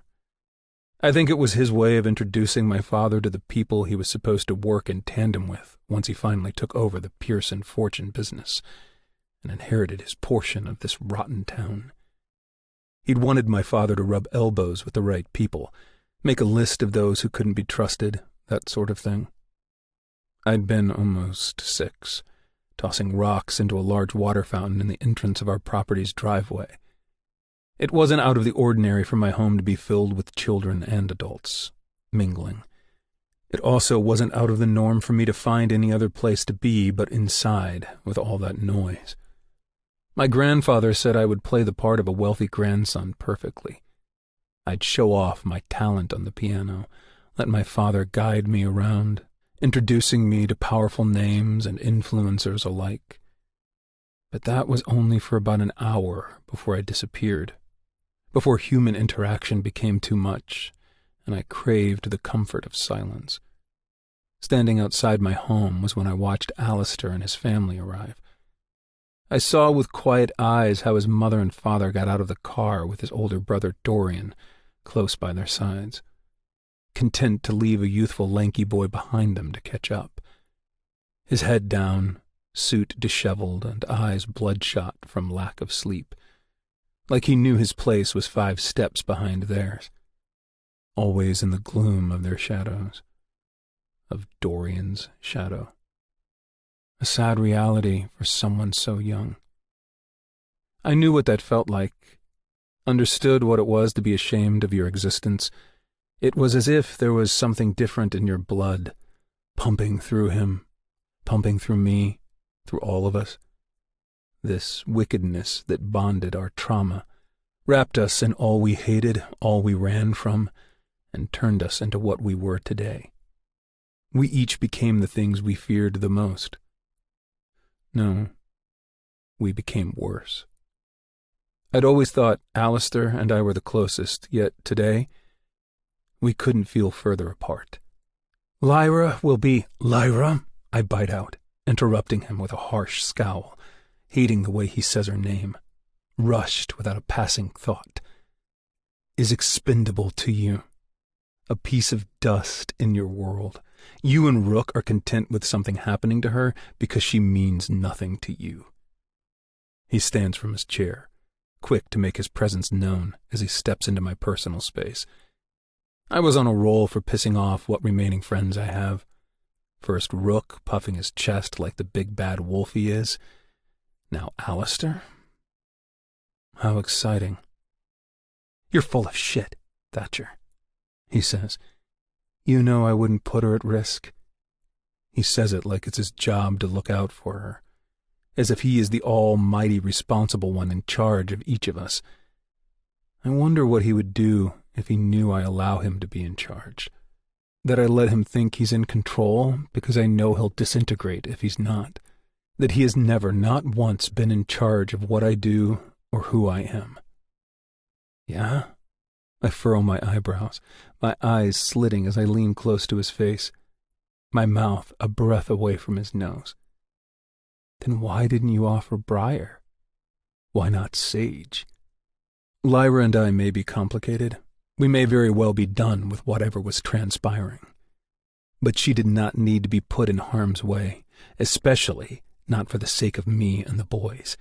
I think it was his way of introducing my father to the people he was supposed to work in tandem with once he finally took over the Pearson fortune business. and inherited his portion of this rotten town. He'd wanted my father to rub elbows with the right people, make a list of those who couldn't be trusted, that sort of thing. I'd been almost 6, tossing rocks into a large water fountain in the entrance of our property's driveway. It wasn't out of the ordinary for my home to be filled with children and adults, mingling. It also wasn't out of the norm for me to find any other place to be but inside with all that noise. My grandfather said I would play the part of a wealthy grandson perfectly. I'd show off my talent on the piano, let my father guide me around, introducing me to powerful names and influencers alike. But that was only for about an hour before I disappeared, before human interaction became too much, and I craved the comfort of silence. Standing outside my home was when I watched Alistair and his family arrive. I saw with quiet eyes how his mother and father got out of the car with his older brother Dorian close by their sides, content to leave a youthful lanky boy behind them to catch up. His head down, suit disheveled, and eyes bloodshot from lack of sleep, like he knew his place was 5 steps behind theirs, always in the gloom of their shadows, of Dorian's shadow. A sad reality for someone so young. I knew what that felt like, understood what it was to be ashamed of your existence. It was as if there was something different in your blood, pumping through him, pumping through me, through all of us. This wickedness that bonded our trauma, wrapped us in all we hated, all we ran from, and turned us into what we were today. We each became the things we feared the most. No, we became worse. I'd always thought Alistair and I were the closest, yet today, we couldn't feel further apart. Lyra will be Lyra, I bite out, interrupting him with a harsh scowl, hating the way he says her name, rushed without a passing thought, is expendable to you, a piece of dust in your world. You and Rook are content with something happening to her because she means nothing to you. He stands from his chair, quick to make his presence known as he steps into my personal space. I was on a roll for pissing off what remaining friends I have. First Rook, puffing his chest like the big bad wolf he is. Now Alistair? How exciting. You're full of shit, Thatcher, he says. You know I wouldn't put her at risk. He says it like it's his job to look out for her, as if he is the almighty responsible one in charge of each of us. I wonder what he would do if he knew I allow him to be in charge, that I let him think he's in control because I know he'll disintegrate if he's not, that he has never, not once, been in charge of what I do or who I am. Yeah? I furrow my eyebrows, my eyes slitting as I lean close to his face, my mouth a breath away from his nose. Then why didn't you offer Briar? Why not Sage? Lyra and I may be complicated. We may very well be done with whatever was transpiring. But she did not need to be put in harm's way, especially not for the sake of me and the boys.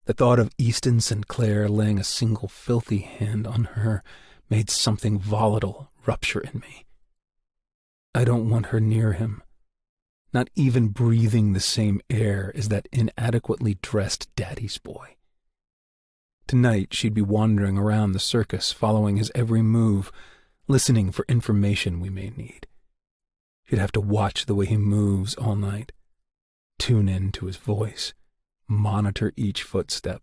The thought of Easton Sinclair laying a single filthy hand on her made something volatile rupture in me. I don't want her near him, not even breathing the same air as that inadequately dressed daddy's boy. Tonight she'd be wandering around the circus, following his every move, listening for information we may need. She'd have to watch the way he moves all night, tune in to his voice, monitor each footstep.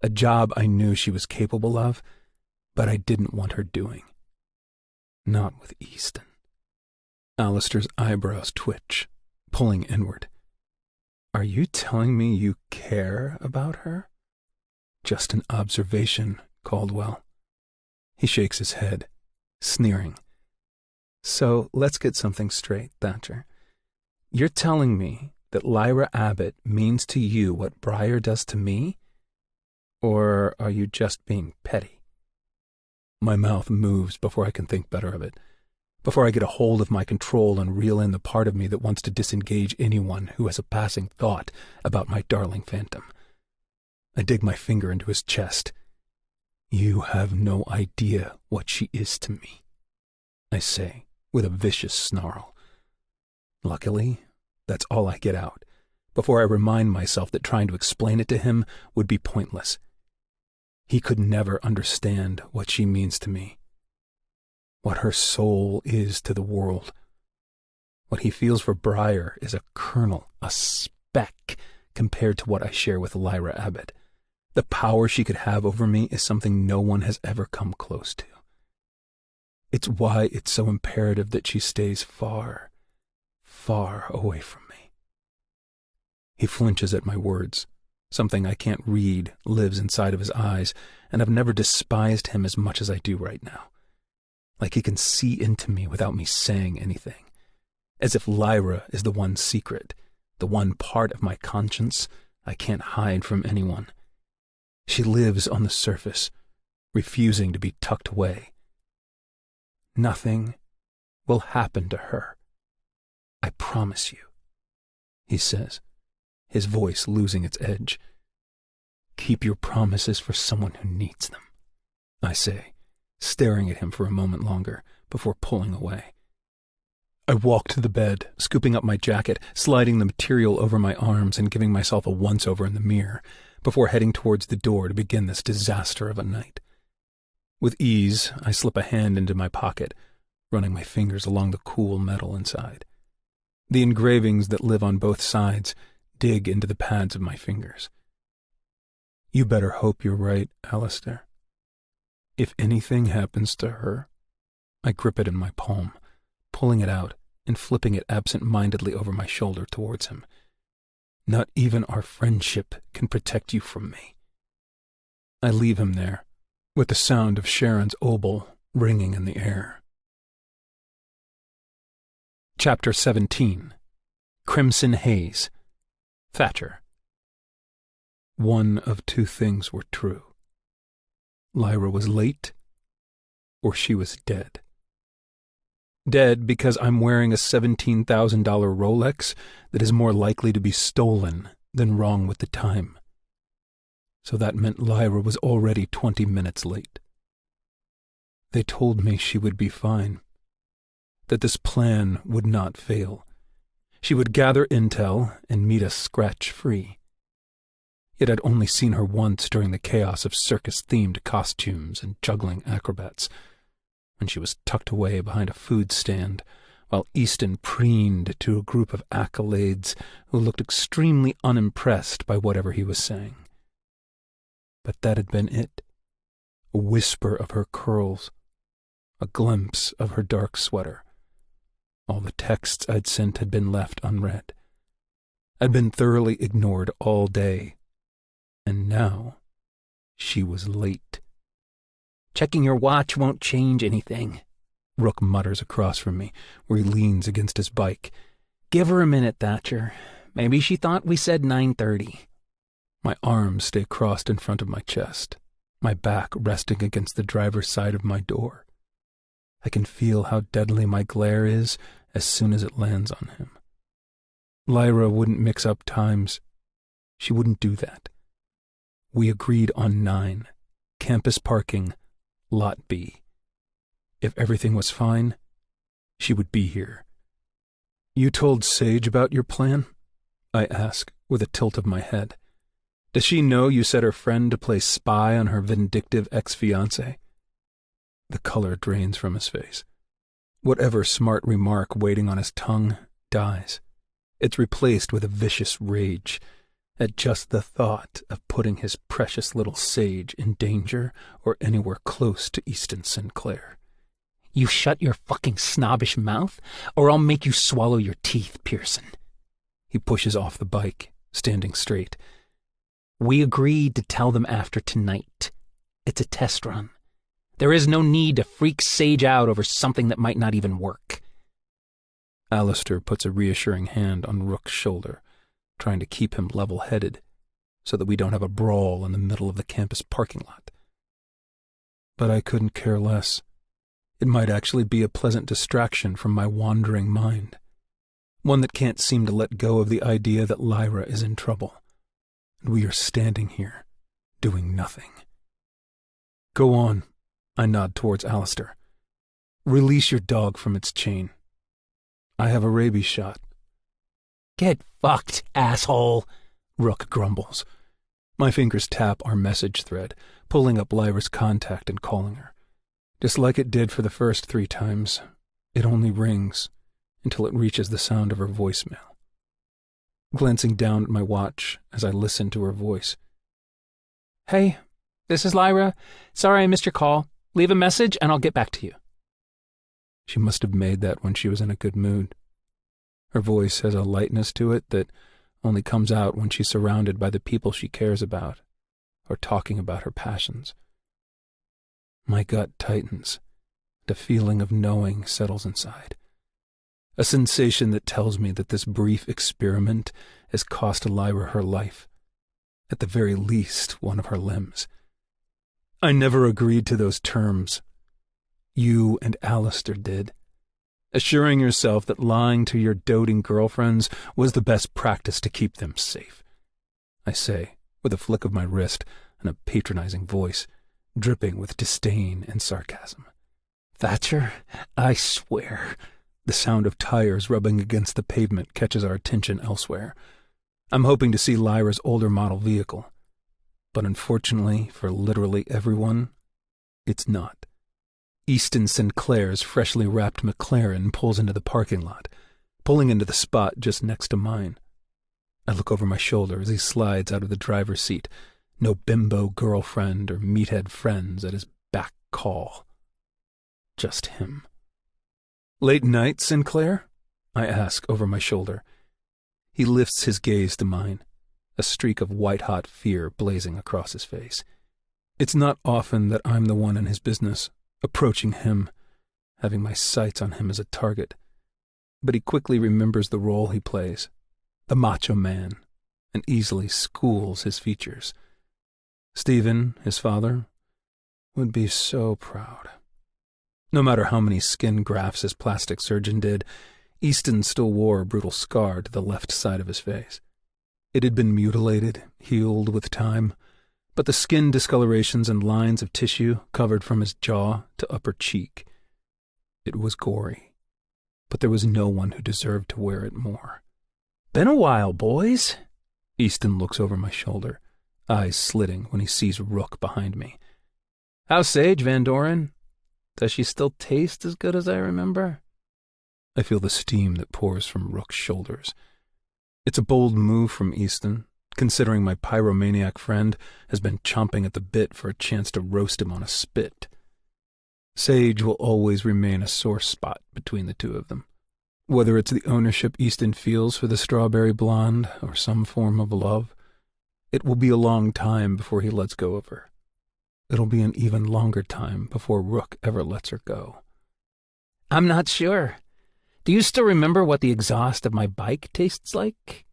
A job I knew she was capable of, but I didn't want her doing. Not with Easton. Alistair's eyebrows twitch, pulling inward. Are you telling me you care about her? Just an observation, Caldwell. He shakes his head, sneering. So let's get something straight, Thatcher. You're telling me that Lyra Abbott means to you what Briar does to me? Or are you just being petty? My mouth moves before I can think better of it. before I get a hold of my control and reel in the part of me that wants to disengage anyone who has a passing thought about my darling phantom. I dig my finger into his chest. "You have no idea what she is to me," I say, with a vicious snarl. Luckily, that's all I get out, before I remind myself that trying to explain it to him would be pointless. He could never understand what she means to me, what her soul is to the world. What he feels for Briar is a kernel, a speck, compared to what I share with Lyra Abbott. The power she could have over me is something no one has ever come close to. It's why it's so imperative that she stays far, far away from me. He flinches at my words. Something I can't read lives inside of his eyes, and I've never despised him as much as I do right now. Like he can see into me without me saying anything. As if Lyra is the one secret, the one part of my conscience I can't hide from anyone. She lives on the surface, refusing to be tucked away. Nothing will happen to her. I promise you, he says, his voice losing its edge. Keep your promises for someone who needs them, I say, staring at him for a moment longer before pulling away. I walk to the bed, scooping up my jacket, sliding the material over my arms and giving myself a once-over in the mirror, before heading towards the door to begin this disaster of a night. With ease, I slip a hand into my pocket, running my fingers along the cool metal inside. The engravings that live on both sides dig into the pads of my fingers. You better hope you're right, Alistair. If anything happens to her, I grip it in my palm, pulling it out and flipping it absent-mindedly over my shoulder towards him. Not even our friendship can protect you from me. I leave him there, with the sound of Sharon's obol ringing in the air. Chapter 17. Crimson Haze. Thatcher. One of two things were true. Lyra was late, or she was dead. Dead because I'm wearing a $17,000 Rolex that is more likely to be stolen than wrong with the time. So that meant Lyra was already 20 minutes late. They told me she would be fine, that this plan would not fail. She would gather intel and meet us scratch-free. Yet I'd only seen her once during the chaos of circus-themed costumes and juggling acrobats, when she was tucked away behind a food stand, while Easton preened to a group of accolades who looked extremely unimpressed by whatever he was saying. But that had been it. A whisper of her curls, a glimpse of her dark sweater. All the texts I'd sent had been left unread. I'd been thoroughly ignored all day, and now she was late. "Checking your watch won't change anything," Rook mutters across from me, where he leans against his bike. "Give her a minute, Thatcher. Maybe she thought we said 9:30. My arms stay crossed in front of my chest, my back resting against the driver's side of my door. I can feel how deadly my glare is as soon as it lands on him. Lyra wouldn't mix up times. She wouldn't do that. We agreed on 9, campus parking, Lot B. If everything was fine, she would be here. "You told Sage about your plan?" I ask, with a tilt of my head. "Does she know you set her friend to play spy on her vindictive ex-fiancé?" The color drains from his face. Whatever smart remark waiting on his tongue dies. It's replaced with a vicious rage at just the thought of putting his precious little Sage in danger or anywhere close to Easton Sinclair. "You shut your fucking snobbish mouth, or I'll make you swallow your teeth, Pearson." He pushes off the bike, standing straight. "We agreed to tell them after tonight. It's a test run. There is no need to freak Sage out over something that might not even work." Alistair puts a reassuring hand on Rook's shoulder, trying to keep him level-headed, so that we don't have a brawl in the middle of the campus parking lot. But I couldn't care less. It might actually be a pleasant distraction from my wandering mind, one that can't seem to let go of the idea that Lyra is in trouble, and we are standing here, doing nothing. Go on, I nod towards Alistair. Release your dog from its chain. I have a rabies shot. Get fucked, asshole, Rook grumbles. My fingers tap our message thread, pulling up Lyra's contact and calling her. Just like it did for the first 3 times, it only rings until it reaches the sound of her voicemail. Glancing down at my watch as I listen to her voice. Hey, this is Lyra. Sorry I missed your call. Leave a message and I'll get back to you. She must have made that when she was in a good mood. Her voice has a lightness to it that only comes out when she's surrounded by the people she cares about, or talking about her passions. My gut tightens. The feeling of knowing settles inside. A sensation that tells me that this brief experiment has cost Lyra her life, at the very least one of her limbs. I never agreed to those terms. You and Alistair did, assuring yourself that lying to your doting girlfriends was the best practice to keep them safe. I say, with a flick of my wrist and a patronizing voice, dripping with disdain and sarcasm. Thatcher, I swear. The sound of tires rubbing against the pavement catches our attention elsewhere. I'm hoping to see Lyra's older model vehicle, but unfortunately for literally everyone, it's not. Easton Sinclair's freshly wrapped McLaren pulls into the parking lot, pulling into the spot just next to mine. I look over my shoulder as he slides out of the driver's seat, no bimbo girlfriend or meathead friends at his back call. Just him. Late night, Sinclair? I ask over my shoulder. He lifts his gaze to mine, a streak of white-hot fear blazing across his face. It's not often that I'm the one in his business, approaching him, having my sights on him as a target. But he quickly remembers the role he plays, the macho man, and easily schools his features. Stephen, his father, would be so proud. No matter how many skin grafts his plastic surgeon did, Easton still wore a brutal scar to the left side of his face. It had been mutilated, healed with time, but the skin discolorations and lines of tissue covered from his jaw to upper cheek. It was gory, but there was no one who deserved to wear it more. Been a while, boys. Easton looks over my shoulder, eyes slitting when he sees Rook behind me. How's Sage, Van Doren? Does she still taste as good as I remember? I feel the steam that pours from Rook's shoulders. It's a bold move from Easton, considering my pyromaniac friend has been chomping at the bit for a chance to roast him on a spit. Sage will always remain a sore spot between the two of them. Whether it's the ownership Easton feels for the strawberry blonde or some form of love, it will be a long time before he lets go of her. It'll be an even longer time before Rook ever lets her go. I'm not sure. Do you still remember what the exhaust of my bike tastes like?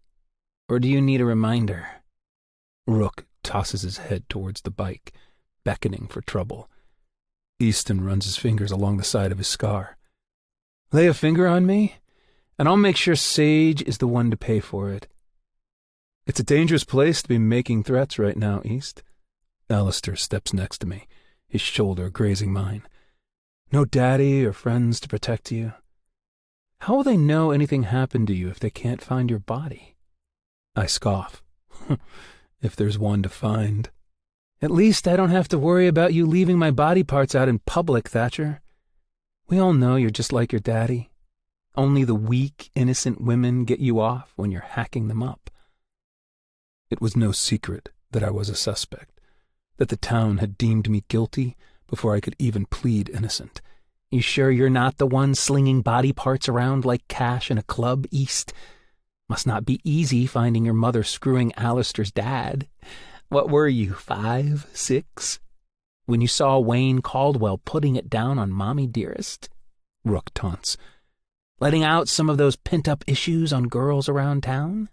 Or do you need a reminder? Rook tosses his head towards the bike, beckoning for trouble. Easton runs his fingers along the side of his scar. Lay a finger on me, and I'll make sure Sage is the one to pay for it. It's a dangerous place to be making threats right now, East. Alistair steps next to me, his shoulder grazing mine. No daddy or friends to protect you. How will they know anything happened to you if they can't find your body? I scoff. If there's one to find. At least I don't have to worry about you leaving my body parts out in public, Thatcher. We all know you're just like your daddy. Only the weak, innocent women get you off when you're hacking them up. It was no secret that I was a suspect, that the town had deemed me guilty before I could even plead innocent. You sure you're not the one slinging body parts around like cash in a club, East? Must not be easy finding your mother screwing Alistair's dad. What were you, 5, 6? When you saw Wayne Caldwell putting it down on Mommy Dearest? Rook taunts. Letting out some of those pent-up issues on girls around town?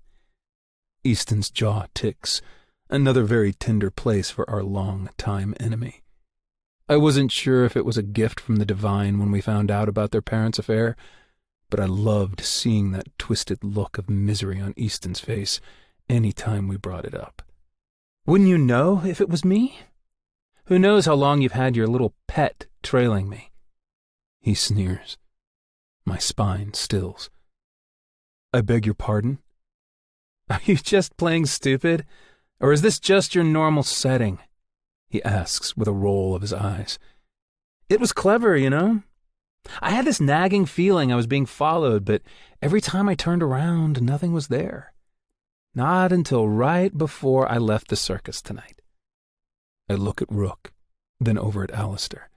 Easton's jaw ticks, another very tender place for our long-time enemy. I wasn't sure if it was a gift from the divine when we found out about their parents' affair, but I loved seeing that twisted look of misery on Easton's face any time we brought it up. Wouldn't you know if it was me? Who knows how long you've had your little pet trailing me? He sneers. My spine stills. I beg your pardon? Are you just playing stupid? Or is this just your normal setting? He asks with a roll of his eyes. It was clever, you know? I had this nagging feeling I was being followed, but every time I turned around, nothing was there. Not until right before I left the circus tonight. I look at Rook, then over at Alistair.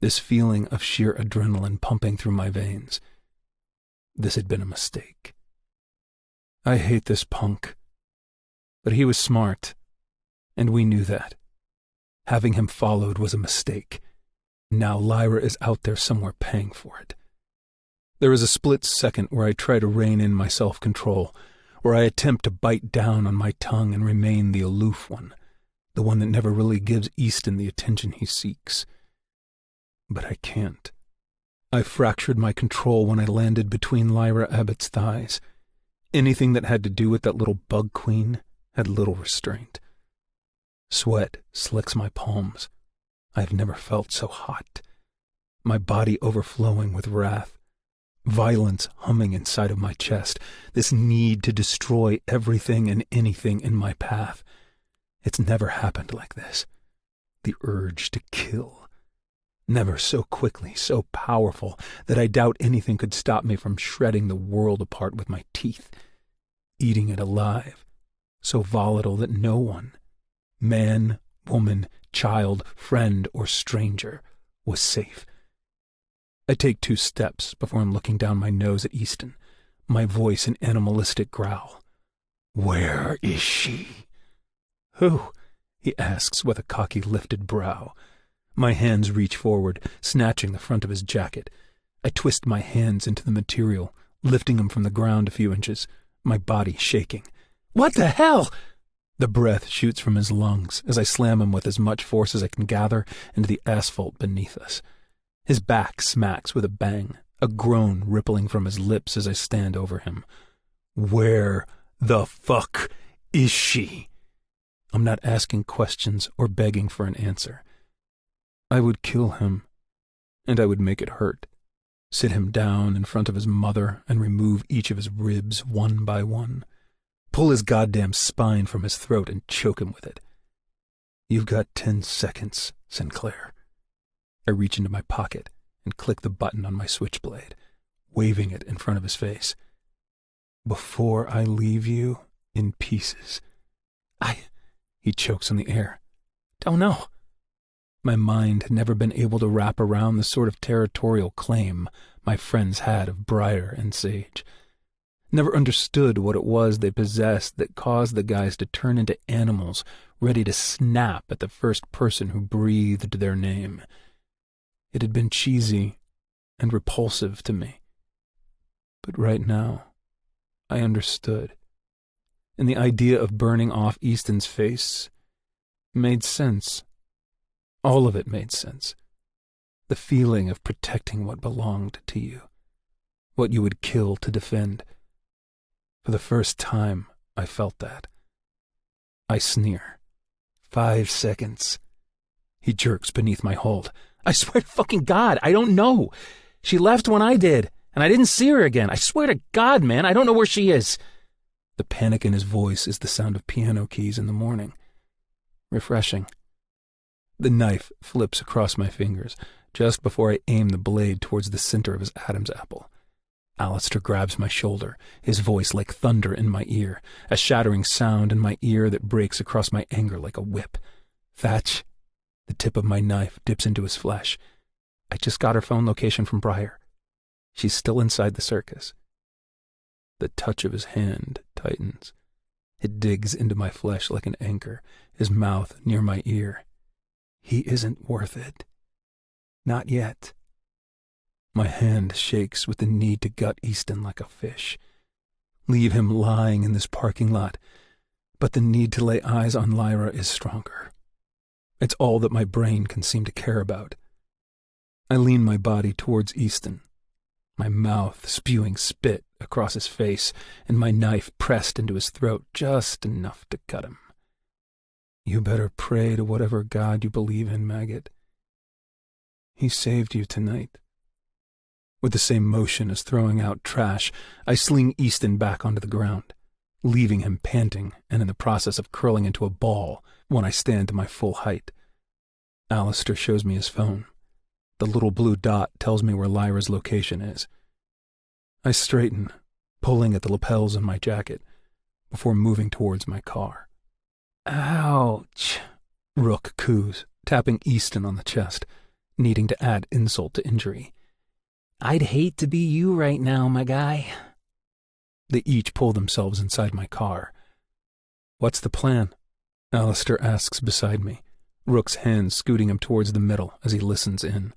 This feeling of sheer adrenaline pumping through my veins. This had been a mistake. I hate this punk. But he was smart, and we knew that. Having him followed was a mistake. Now Lyra is out there somewhere paying for it. There is a split second where I try to rein in my self-control, where I attempt to bite down on my tongue and remain the aloof one, the one that never really gives Easton the attention he seeks. But I can't. I fractured my control when I landed between Lyra Abbott's thighs. Anything that had to do with that little bug queen had little restraint. Sweat slicks my palms. I have never felt so hot. My body overflowing with wrath. Violence humming inside of my chest. This need to destroy everything and anything in my path. It's never happened like this. The urge to kill. Never so quickly, so powerful, that I doubt anything could stop me from shredding the world apart with my teeth. Eating it alive. So volatile that no one, man, woman, child, friend, or stranger, was safe. I take 2 steps before I'm looking down my nose at Easton, my voice an animalistic growl. Where is she? Who? He asks with a cocky lifted brow. My hands reach forward, snatching the front of his jacket. I twist my hands into the material, lifting him from the ground a few inches, my body shaking. What the hell? The breath shoots from his lungs as I slam him with as much force as I can gather into the asphalt beneath us. His back smacks with a bang, a groan rippling from his lips as I stand over him. Where the fuck is she? I'm not asking questions or begging for an answer. I would kill him, and I would make it hurt. Sit him down in front of his mother and remove each of his ribs one by one. Pull his goddamn spine from his throat and choke him with it. You've got 10 seconds, Sinclair. I reach into my pocket and click the button on my switchblade, waving it in front of his face. Before I leave you in pieces. He chokes on the air. Don't know. My mind had never been able to wrap around the sort of territorial claim my friends had of Briar and Sage. Never understood what it was they possessed that caused the guys to turn into animals ready to snap at the first person who breathed their name. It had been cheesy and repulsive to me. But right now, I understood. And the idea of burning off Easton's face made sense. All of it made sense. The feeling of protecting what belonged to you, what you would kill to defend. For the first time, I felt that. I sneer. 5 seconds. He jerks beneath my hold. I swear to fucking God, I don't know. She left when I did, and I didn't see her again. I swear to God, man, I don't know where she is. The panic in his voice is the sound of piano keys in the morning. Refreshing. The knife flips across my fingers, just before I aim the blade towards the center of his Adam's apple. Alistair grabs my shoulder, his voice like thunder in my ear, a shattering sound in my ear that breaks across my anger like a whip. Thatch. The tip of my knife dips into his flesh. I just got her phone location from Briar. She's still inside the circus. The touch of his hand tightens. It digs into my flesh like an anchor, his mouth near my ear. He isn't worth it. Not yet. My hand shakes with the need to gut Easton like a fish. Leave him lying in this parking lot. But the need to lay eyes on Lyra is stronger. It's all that my brain can seem to care about. I lean my body towards Easton, my mouth spewing spit across his face and my knife pressed into his throat just enough to cut him. You better pray to whatever God you believe in, maggot. He saved you tonight. With the same motion as throwing out trash, I sling Easton back onto the ground, leaving him panting and in the process of curling into a ball when I stand to my full height. Alistair shows me his phone. The little blue dot tells me where Lyra's location is. I straighten, pulling at the lapels of my jacket, before moving towards my car. Ouch, Rook coos, tapping Easton on the chest, needing to add insult to injury. I'd hate to be you right now, my guy. They each pull themselves inside my car. What's the plan? Alistair asks beside me, Rook's hand scooting him towards the middle as he listens in.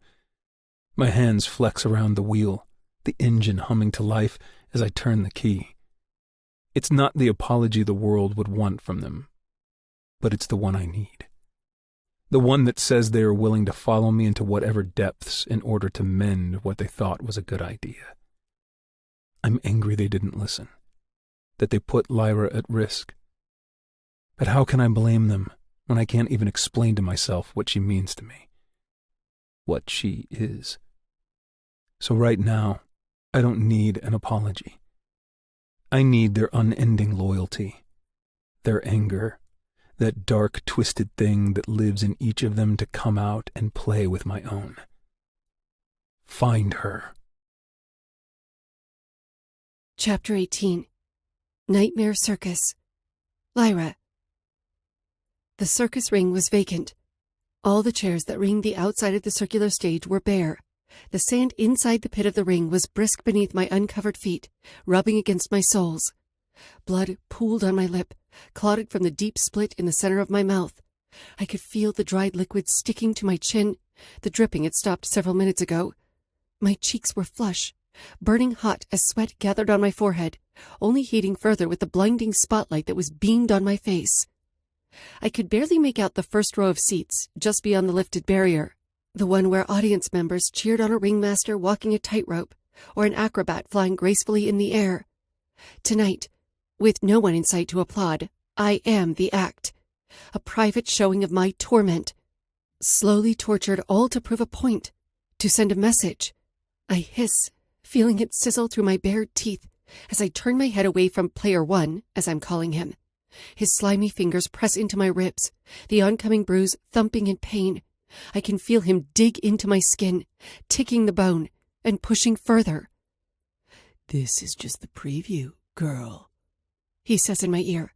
My hands flex around the wheel, the engine humming to life as I turn the key. It's not the apology the world would want from them, but it's the one I need. The one that says they are willing to follow me into whatever depths in order to mend what they thought was a good idea. I'm angry they didn't listen, that they put Lyra at risk. But how can I blame them when I can't even explain to myself what she means to me? What she is. So right now, I don't need an apology. I need their unending loyalty, their anger, that dark, twisted thing that lives in each of them to come out and play with my own. Find her. Chapter 18. Nightmare Circus. Lyra. The circus ring was vacant. All the chairs that ringed the outside of the circular stage were bare. The sand inside the pit of the ring was brisk beneath my uncovered feet, rubbing against my soles. Blood pooled on my lip, clotted from the deep split in the center of my mouth. I could feel the dried liquid sticking to my chin. The dripping had stopped several minutes ago. My cheeks were flush, burning hot as sweat gathered on my forehead, only heating further with the blinding spotlight that was beamed on my face. I could barely make out the first row of seats, just beyond the lifted barrier, the one where audience members cheered on a ringmaster walking a tightrope, or an acrobat flying gracefully in the air. Tonight, with no one in sight to applaud, I am the act, a private showing of my torment, slowly tortured all to prove a point, to send a message. I hiss, feeling it sizzle through my bared teeth, as I turn my head away from Player One, as I'm calling him. His slimy fingers press into my ribs, the oncoming bruise thumping in pain. I can feel him dig into my skin, ticking the bone, and pushing further. "This is just the preview, girl," he says in my ear.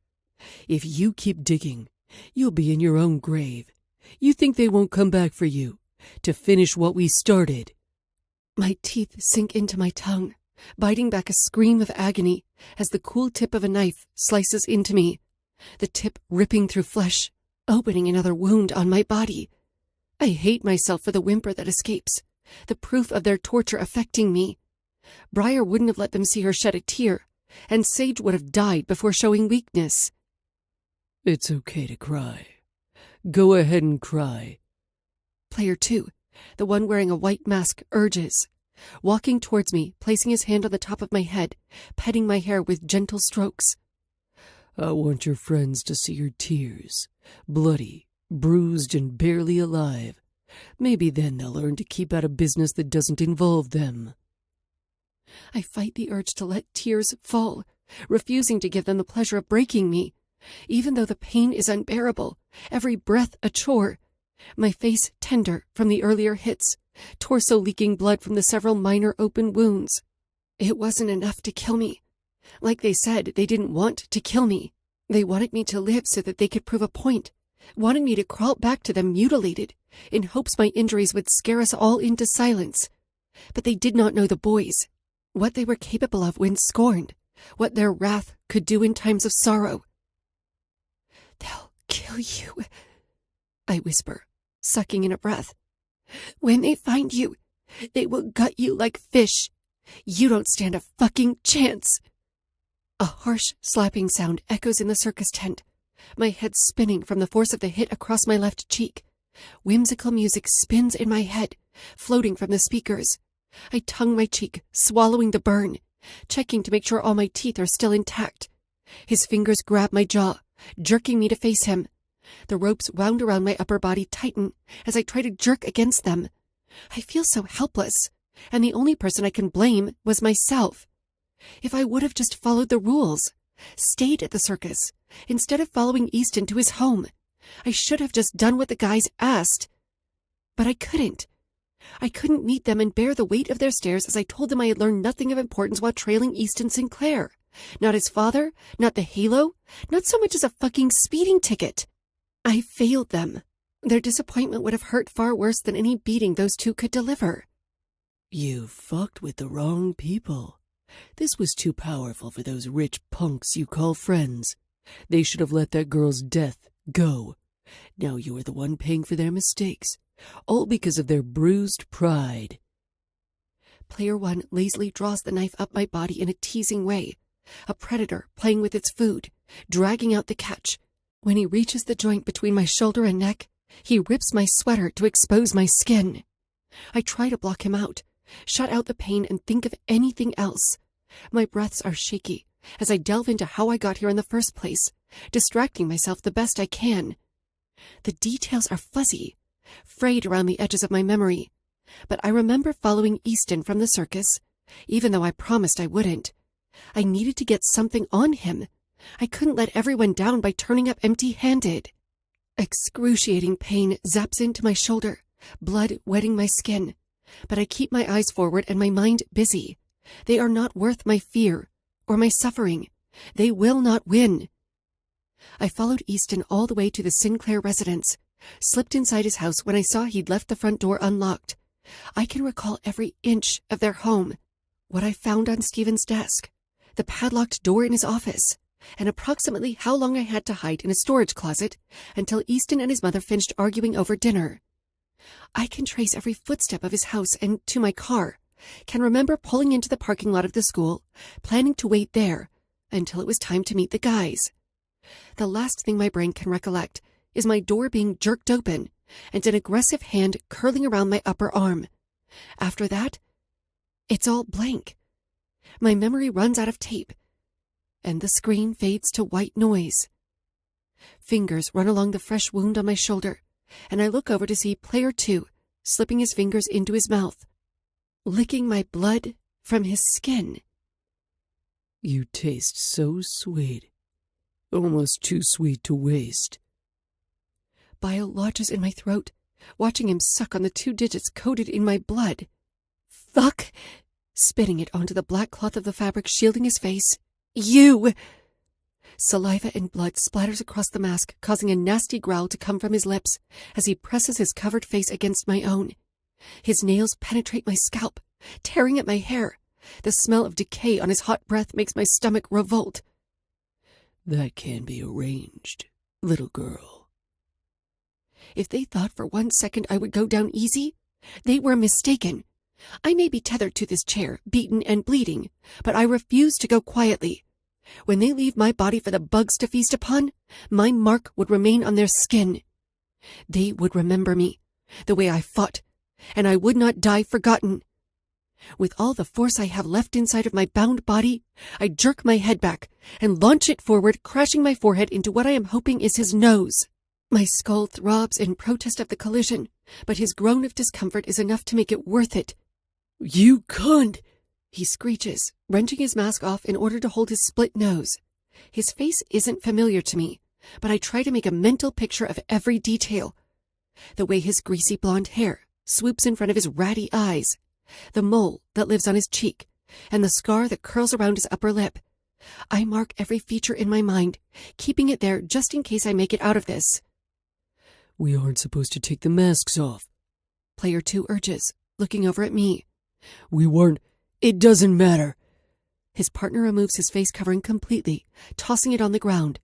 "If you keep digging, you'll be in your own grave. You think they won't come back for you, to finish what we started?" My teeth sink into my tongue, biting back a scream of agony as the cool tip of a knife slices into me, the tip ripping through flesh, opening another wound on my body. I hate myself for the whimper that escapes, the proof of their torture affecting me. Briar wouldn't have let them see her shed a tear, and Sage would have died before showing weakness. "It's okay to cry. Go ahead and cry." Player Two, the one wearing a white mask, urges, walking towards me, placing his hand on the top of my head, petting my hair with gentle strokes. "I want your friends to see your tears, bloody, bruised, and barely alive. Maybe then they'll learn to keep out of business that doesn't involve them." I fight the urge to let tears fall, refusing to give them the pleasure of breaking me. Even though the pain is unbearable, every breath a chore, my face tender from the earlier hits, torso leaking blood from the several minor open wounds. It wasn't enough to kill me. Like they said, they didn't want to kill me. They wanted me to live so that they could prove a point, wanted me to crawl back to them mutilated, in hopes my injuries would scare us all into silence. But they did not know the boys, what they were capable of when scorned, what their wrath could do in times of sorrow. "They'll kill you," I whisper, sucking in a breath. "When they find you, they will gut you like fish. You don't stand a fucking chance." A harsh, slapping sound echoes in the circus tent, my head spinning from the force of the hit across my left cheek. Whimsical music spins in my head, floating from the speakers. I tongue my cheek, swallowing the burn, checking to make sure all my teeth are still intact. His fingers grab my jaw, jerking me to face him. The ropes wound around my upper body tighten as I try to jerk against them. I feel so helpless, and the only person I can blame was myself. If I would have just followed the rules, stayed at the circus, instead of following Easton to his home, I should have just done what the guys asked. But I couldn't. I couldn't meet them and bear the weight of their stares as I told them I had learned nothing of importance while trailing Easton Sinclair. Not his father, not the halo, not so much as a fucking speeding ticket. I failed them. Their disappointment would have hurt far worse than any beating those two could deliver. You fucked with the wrong people. This was too powerful for those rich punks you call friends. They should have let that girl's death go. Now you are the one paying for their mistakes, all because of their bruised pride. Player 1 lazily draws the knife up my body in a teasing way, a predator playing with its food, dragging out the catch. When he reaches the joint between my shoulder and neck, he rips my sweater to expose my skin. I try to block him out, shut out the pain and think of anything else. My breaths are shaky as I delve into how I got here in the first place, distracting myself the best I can. The details are fuzzy, frayed around the edges of my memory, but I remember following Easton from the circus, even though I promised I wouldn't. I needed to get something on him. I couldn't let everyone down by turning up empty-handed. Excruciating pain zaps into my shoulder, blood wetting my skin, but I keep my eyes forward and my mind busy. They are not worth my fear or my suffering. They will not win. I followed Easton all the way to the Sinclair residence, slipped inside his house when I saw he'd left the front door unlocked. I can recall every inch of their home, what I found on Stephen's desk, the padlocked door in his office, and approximately how long I had to hide in a storage closet until Easton and his mother finished arguing over dinner. I can trace every footstep of his house and to my car, can remember pulling into the parking lot of the school, planning to wait there until it was time to meet the guys. The last thing my brain can recollect is my door being jerked open and an aggressive hand curling around my upper arm. After that, it's all blank. My memory runs out of tape, and the screen fades to white noise. Fingers run along the fresh wound on my shoulder, and I look over to see Player 2 slipping his fingers into his mouth, licking my blood from his skin. You taste so sweet. Almost too sweet to waste. Bile lodges in my throat, watching him suck on the 2 digits coated in my blood. Fuck! Spitting it onto the black cloth of the fabric shielding his face. You! Saliva and blood splatters across the mask, causing a nasty growl to come from his lips as he presses his covered face against my own. His nails penetrate my scalp, tearing at my hair. The smell of decay on his hot breath makes my stomach revolt. That can be arranged, little girl. If they thought for 1 second I would go down easy, they were mistaken. I may be tethered to this chair, beaten and bleeding, but I refuse to go quietly. When they leave my body for the bugs to feast upon, my mark would remain on their skin. They would remember me, the way I fought, and I would not die forgotten. With all the force I have left inside of my bound body, I jerk my head back and launch it forward, crashing my forehead into what I am hoping is his nose. My skull throbs in protest of the collision, but his groan of discomfort is enough to make it worth it. You cunt! He screeches, wrenching his mask off in order to hold his split nose. His face isn't familiar to me, but I try to make a mental picture of every detail. The way his greasy blonde hair swoops in front of his ratty eyes, the mole that lives on his cheek, and the scar that curls around his upper lip. I mark every feature in my mind, keeping it there just in case I make it out of this. We aren't supposed to take the masks off, Player 2 urges, looking over at me. We weren't. It doesn't matter. His partner removes his face covering completely, tossing it on the ground.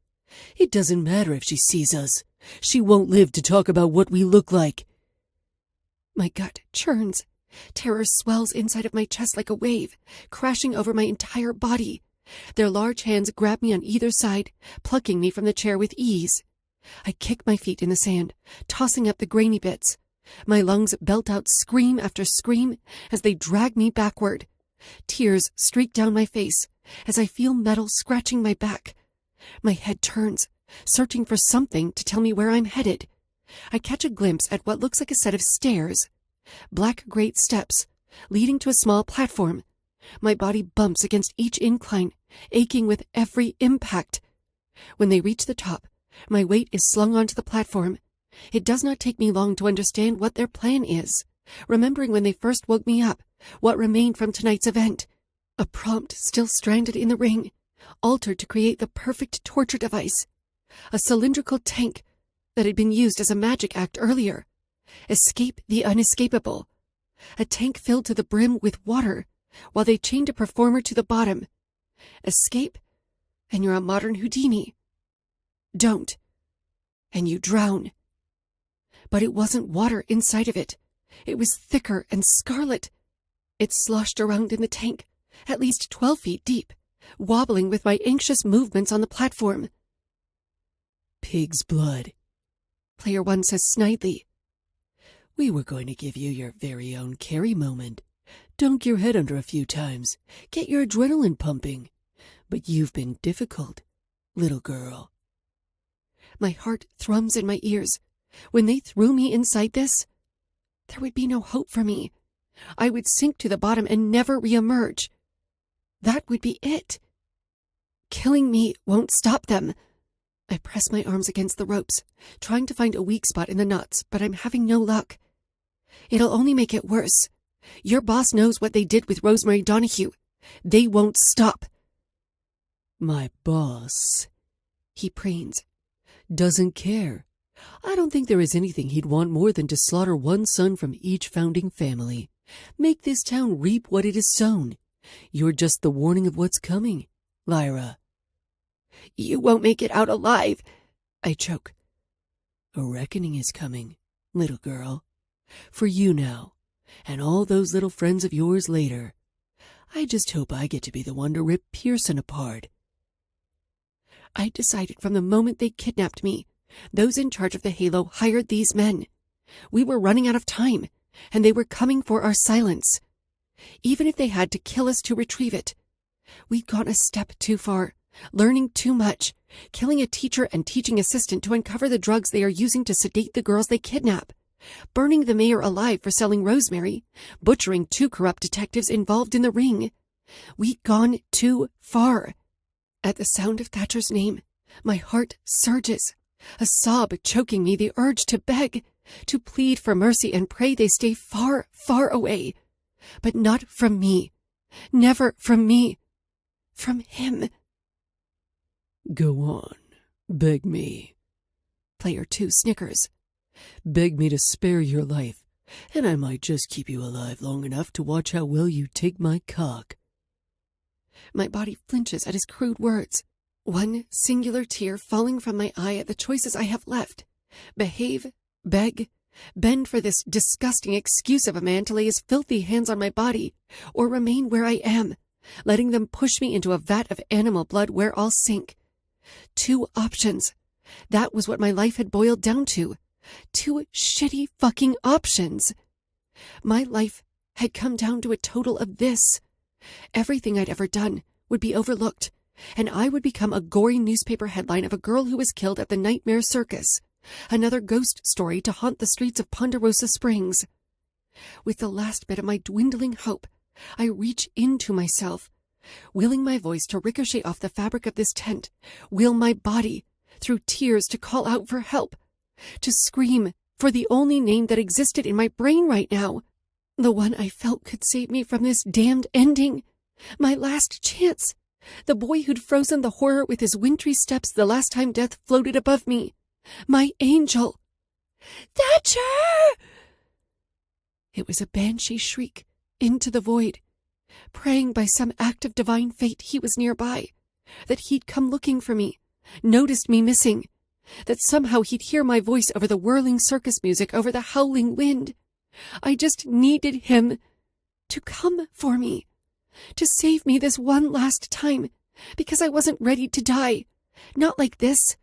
It doesn't matter if she sees us. She won't live to talk about what we look like. My gut churns. Terror swells inside of my chest like a wave, crashing over my entire body. Their large hands grab me on either side, plucking me from the chair with ease. I kick my feet in the sand, tossing up the grainy bits. My lungs belt out scream after scream as they drag me backward. Tears streak down my face as I feel metal scratching my back. My head turns, searching for something to tell me where I'm headed. I catch a glimpse at what looks like a set of stairs. Black grate steps, leading to a small platform. My body bumps against each incline, aching with every impact. When they reach the top, my weight is slung onto the platform. It does not take me long to understand what their plan is, remembering when they first woke me up, what remained from tonight's event. A prompt still stranded in the ring, altered to create the perfect torture device. A cylindrical tank that had been used as a magic act earlier. Escape the unescapable. A tank filled to the brim with water, while they chained a performer to the bottom. Escape, and you're a modern Houdini. Don't, and you drown. But it wasn't water inside of it. It was thicker and scarlet. It sloshed around in the tank, at least 12 feet deep, wobbling with my anxious movements on the platform. Pig's blood, Player 1 says snidely. We were going to give you your very own Carrie moment. Dunk your head under a few times. Get your adrenaline pumping. But you've been difficult, little girl. My heart thrums in my ears. When they threw me inside this, there would be no hope for me. I would sink to the bottom and never reemerge. That would be it. Killing me won't stop them. I press my arms against the ropes, trying to find a weak spot in the knots, but I'm having no luck. It'll only make it worse. Your boss knows what they did with Rosemary Donahue. They won't stop. My boss, he preens, doesn't care. I don't think there is anything he'd want more than to slaughter one son from each founding family. Make this town reap what it has sown. You're just the warning of what's coming, Lyra. You won't make it out alive, I choke. A reckoning is coming, little girl. For you now, and all those little friends of yours later. I just hope I get to be the one to rip Pearson apart. I decided from the moment they kidnapped me, those in charge of the Halo hired these men. We were running out of time, and they were coming for our silence. Even if they had to kill us to retrieve it. We'd gone a step too far, learning too much, killing a teacher and teaching assistant to uncover the drugs they are using to sedate the girls they kidnap, burning the mayor alive for selling Rosemary, butchering 2 corrupt detectives involved in the ring. We'd gone too far. At the sound of Thatcher's name, my heart surges, a sob choking me, the urge to beg, to plead for mercy and pray they stay far, far away. But not from me. Never from me. From him. Go on. Beg me. Player 2 snickers. Beg me to spare your life, and I might just keep you alive long enough to watch how well you take my cock. My body flinches at his crude words. One singular tear falling from my eye at the choices I have left. Behave, beg, bend for this disgusting excuse of a man to lay his filthy hands on my body, or remain where I am, letting them push me into a vat of animal blood where I'll sink. 2 options. That was what my life had boiled down to. 2 shitty fucking options. My life had come down to a total of this. Everything I'd ever done would be overlooked, and I would become a gory newspaper headline of a girl who was killed at the Nightmare Circus, another ghost story to haunt the streets of Ponderosa Springs. With the last bit of my dwindling hope, I reach into myself, willing my voice to ricochet off the fabric of this tent, will my body, through tears, to call out for help, to scream for the only name that existed in my brain right now, the one I felt could save me from this damned ending, my last chance, the boy who'd frozen the horror with his wintry steps the last time death floated above me, my angel. Thatcher! It was a banshee shriek into the void, praying by some act of divine fate he was nearby, that he'd come looking for me, noticed me missing, that somehow he'd hear my voice over the whirling circus music, over the howling wind. I just needed him to come for me, to save me this one last time, because I wasn't ready to die. Not like this,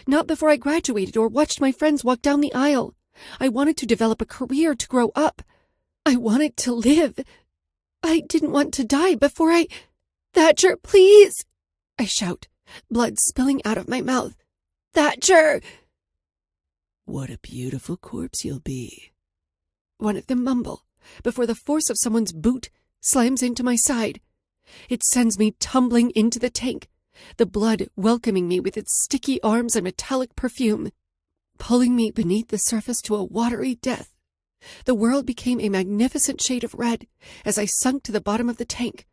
Not before I graduated or watched my friends walk down the aisle. I wanted to develop a career, to grow up. I wanted to live. I didn't want to die before I... Thatcher, please! I shout, blood spilling out of my mouth. Thatcher! What a beautiful corpse you'll be. One of them mumble, before the force of someone's boot slams into my side. It sends me tumbling into the tank, the blood welcoming me with its sticky arms and metallic perfume, pulling me beneath the surface to a watery death. The world became a magnificent shade of red as I sunk to the bottom of the tank.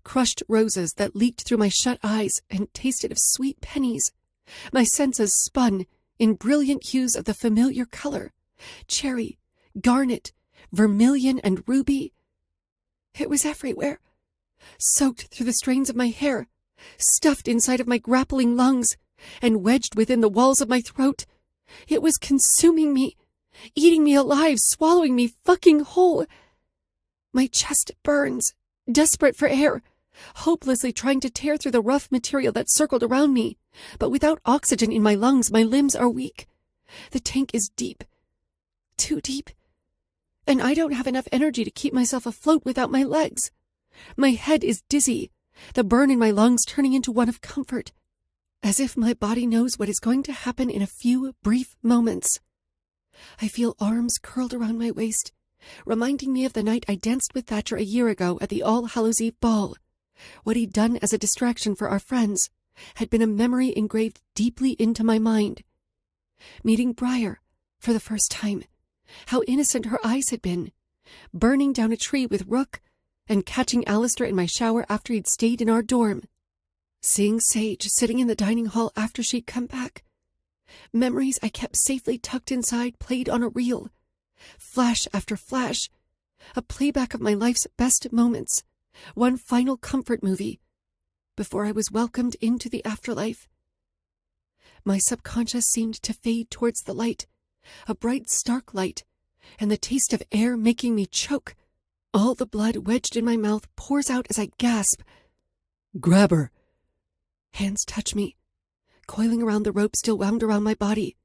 Crushed roses that leaked through my shut eyes and tasted of sweet pennies. My senses spun in brilliant hues of the familiar color: cherry, garnet, vermilion, and ruby. It was everywhere, soaked through the strains of my hair, stuffed inside of my grappling lungs, and wedged within the walls of my throat. It was consuming me, eating me alive, swallowing me fucking whole. My chest burns, desperate for air, hopelessly trying to tear through the rough material that circled around me. But without oxygen in my lungs, my limbs are weak. The tank is deep, too deep, and I don't have enough energy to keep myself afloat without my legs. My head is dizzy, the burn in my lungs turning into one of comfort, as if my body knows what is going to happen in a few brief moments. I feel arms curled around my waist, reminding me of the night I danced with Thatcher a year ago at the All Hallows Eve ball. What he'd done as a distraction for our friends had been a memory engraved deeply into my mind. Meeting Briar for the first time, how innocent her eyes had been, burning down a tree with Rook, and catching Alistair in my shower after he'd stayed in our dorm. Seeing Sage sitting in the dining hall after she'd come back. Memories I kept safely tucked inside played on a reel. Flash after flash. A playback of my life's best moments. One final comfort movie before I was welcomed into the afterlife. My subconscious seemed to fade towards the light, a bright, stark light, and the taste of air making me choke. All the blood wedged in my mouth pours out as I gasp. Grab her. Hands touch me, coiling around the rope still wound around my body.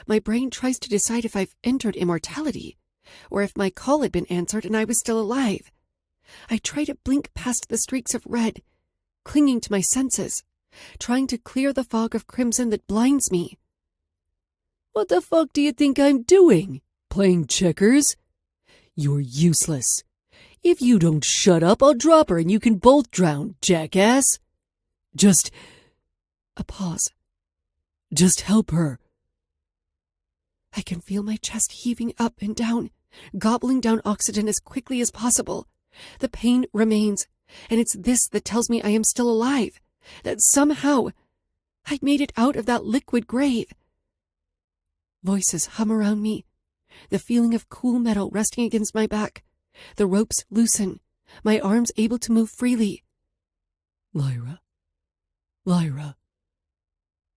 My brain tries to decide if I've entered immortality, or if my call had been answered and I was still alive. I try to blink past the streaks of red, clinging to my senses, trying to clear the fog of crimson that blinds me. What the fuck do you think I'm doing? Playing checkers? You're useless. If you don't shut up, I'll drop her and you can both drown, jackass. Just... A pause. Just help her. I can feel my chest heaving up and down, gobbling down oxygen as quickly as possible. The pain remains, and it's this that tells me I am still alive, that somehow I'd made it out of that liquid grave. Voices hum around me, the feeling of cool metal resting against my back, the ropes loosen, my arms able to move freely. Lyra. Lyra.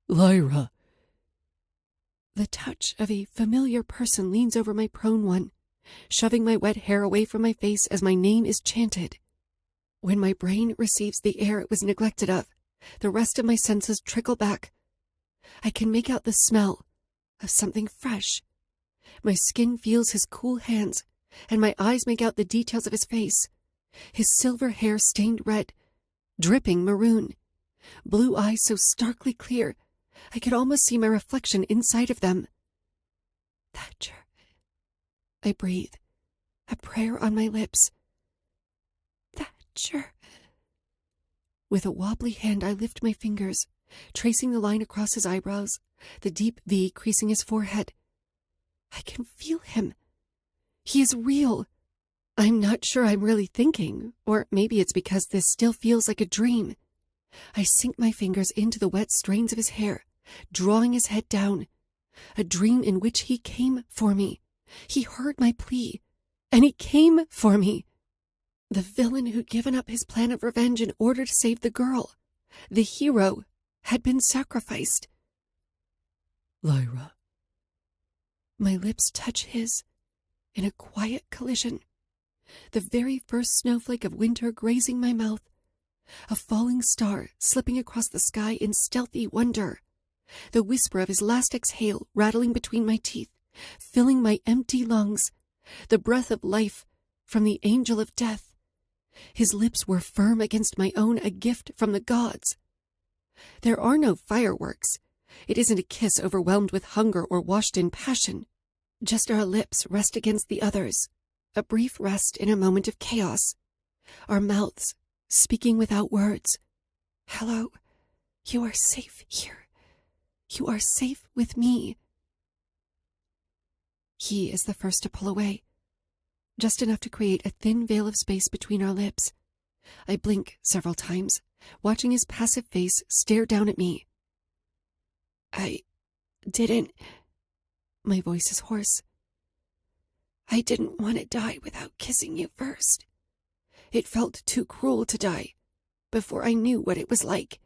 Lyra. The touch of a familiar person leans over my prone one, shoving my wet hair away from my face as my name is chanted. When my brain receives the air it was neglected of, the rest of my senses trickle back. I can make out the smell of something fresh. My skin feels his cool hands, and my eyes make out the details of his face. His silver hair stained red, dripping maroon. Blue eyes so starkly clear, I could almost see my reflection inside of them. Thatcher. I breathe, a prayer on my lips. Thatcher. With a wobbly hand, I lift my fingers, tracing the line across his eyebrows, the deep V creasing his forehead. I can feel him. He is real. I'm not sure I'm really thinking, or maybe it's because this still feels like a dream. I sink my fingers into the wet strands of his hair, drawing his head down. A dream in which he came for me. He heard my plea, and he came for me. The villain who'd given up his plan of revenge in order to save the girl. The hero had been sacrificed. Lyra. My lips touch his in a quiet collision. The very first snowflake of winter grazing my mouth. A falling star slipping across the sky in stealthy wonder. the whisper of his last exhale rattling between my teeth, filling my empty lungs, the breath of life from the angel of death. His lips were firm against my own, a gift from the gods. There are no fireworks. It isn't a kiss overwhelmed with hunger or washed in passion. Just our lips rest against the others, a brief rest in a moment of chaos. Our mouths speaking without words. Hello, you are safe here. You are safe with me. He is the first to pull away, just enough to create a thin veil of space between our lips. I blink several times, watching his passive face stare down at me. I didn't... My voice is hoarse. I didn't want to die without kissing you first. It felt too cruel to die before I knew what it was like.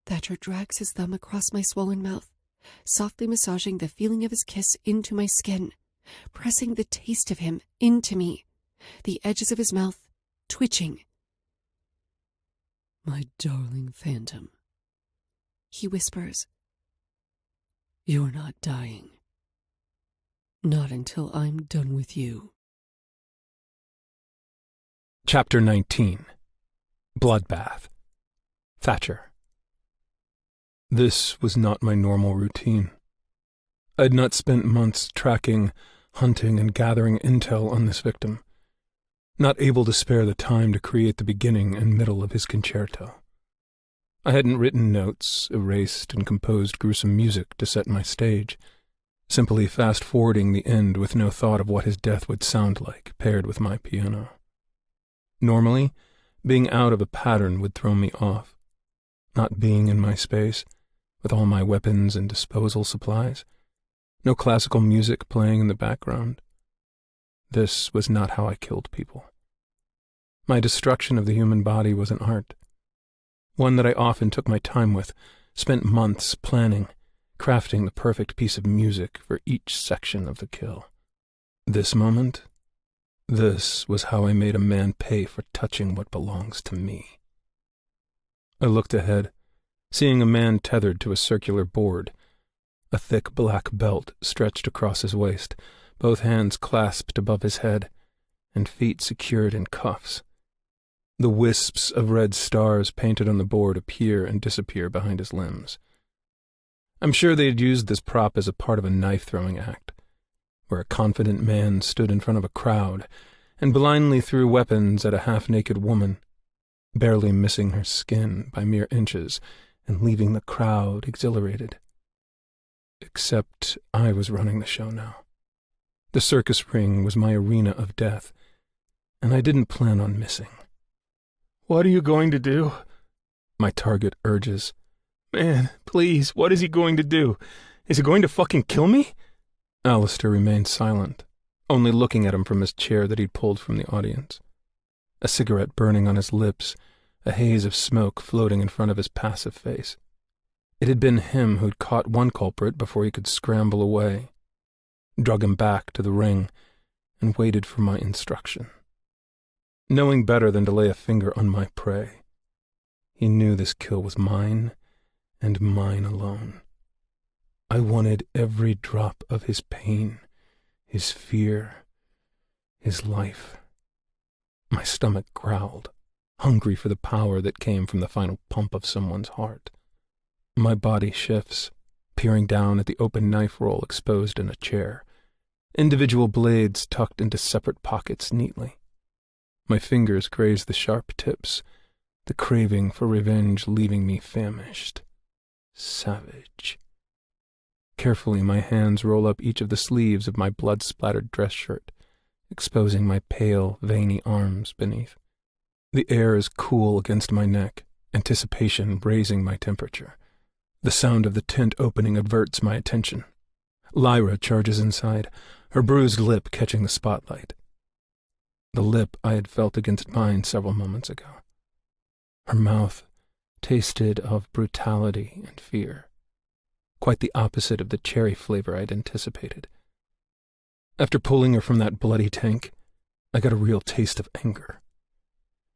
Thatcher drags his thumb across my swollen mouth, softly massaging the feeling of his kiss into my skin, pressing the taste of him into me, the edges of his mouth twitching. My darling phantom, he whispers. You're not dying. Not until I'm done with you. Chapter 19. Bloodbath. Thatcher. This was not my normal routine. I had not spent months tracking, hunting, and gathering intel on this victim, not able to spare the time to create the beginning and middle of his concerto. I hadn't written notes, erased, and composed gruesome music to set my stage, simply fast-forwarding the end with no thought of what his death would sound like paired with my piano. Normally, being out of a pattern would throw me off. Not being in my space, with all my weapons and disposal supplies, no classical music playing in the background. This was not how I killed people. My destruction of the human body was an art, one that I often took my time with, spent months planning, crafting the perfect piece of music for each section of the kill. This moment, this was how I made a man pay for touching what belongs to me. I looked ahead, seeing a man tethered to a circular board, a thick black belt stretched across his waist, both hands clasped above his head, and feet secured in cuffs. The wisps of red stars painted on the board appear and disappear behind his limbs. I'm sure they had used this prop as a part of a knife-throwing act, where a confident man stood in front of a crowd and blindly threw weapons at a half-naked woman, barely missing her skin by mere inches and leaving the crowd exhilarated. Except I was running the show now. The circus ring was my arena of death, and I didn't plan on missing. "What are you going to do?" my target urges. "Man, please, what is he going to do? Is he going to fucking kill me?" Alistair remained silent, only looking at him from his chair that he'd pulled from the audience. A cigarette burning on his lips, a haze of smoke floating in front of his passive face. It had been him who'd caught one culprit before he could scramble away, drug him back to the ring, and waited for my instruction. Knowing better than to lay a finger on my prey, he knew this kill was mine, and mine alone. I wanted every drop of his pain, his fear, his life. My stomach growled, hungry for the power that came from the final pump of someone's heart. My body shifts, peering down at the open knife roll exposed in a chair, individual blades tucked into separate pockets neatly. My fingers graze the sharp tips, the craving for revenge leaving me famished. Savage. Carefully, my hands roll up each of the sleeves of my blood-splattered dress shirt, exposing my pale, veiny arms beneath. The air is cool against my neck, anticipation raising my temperature. The sound of the tent opening averts my attention. Lyra charges inside, her bruised lip catching the spotlight. The lip I had felt against mine several moments ago. Her mouth tasted of brutality and fear, quite the opposite of the cherry flavor I'd anticipated. After pulling her from that bloody tank, I got a real taste of anger.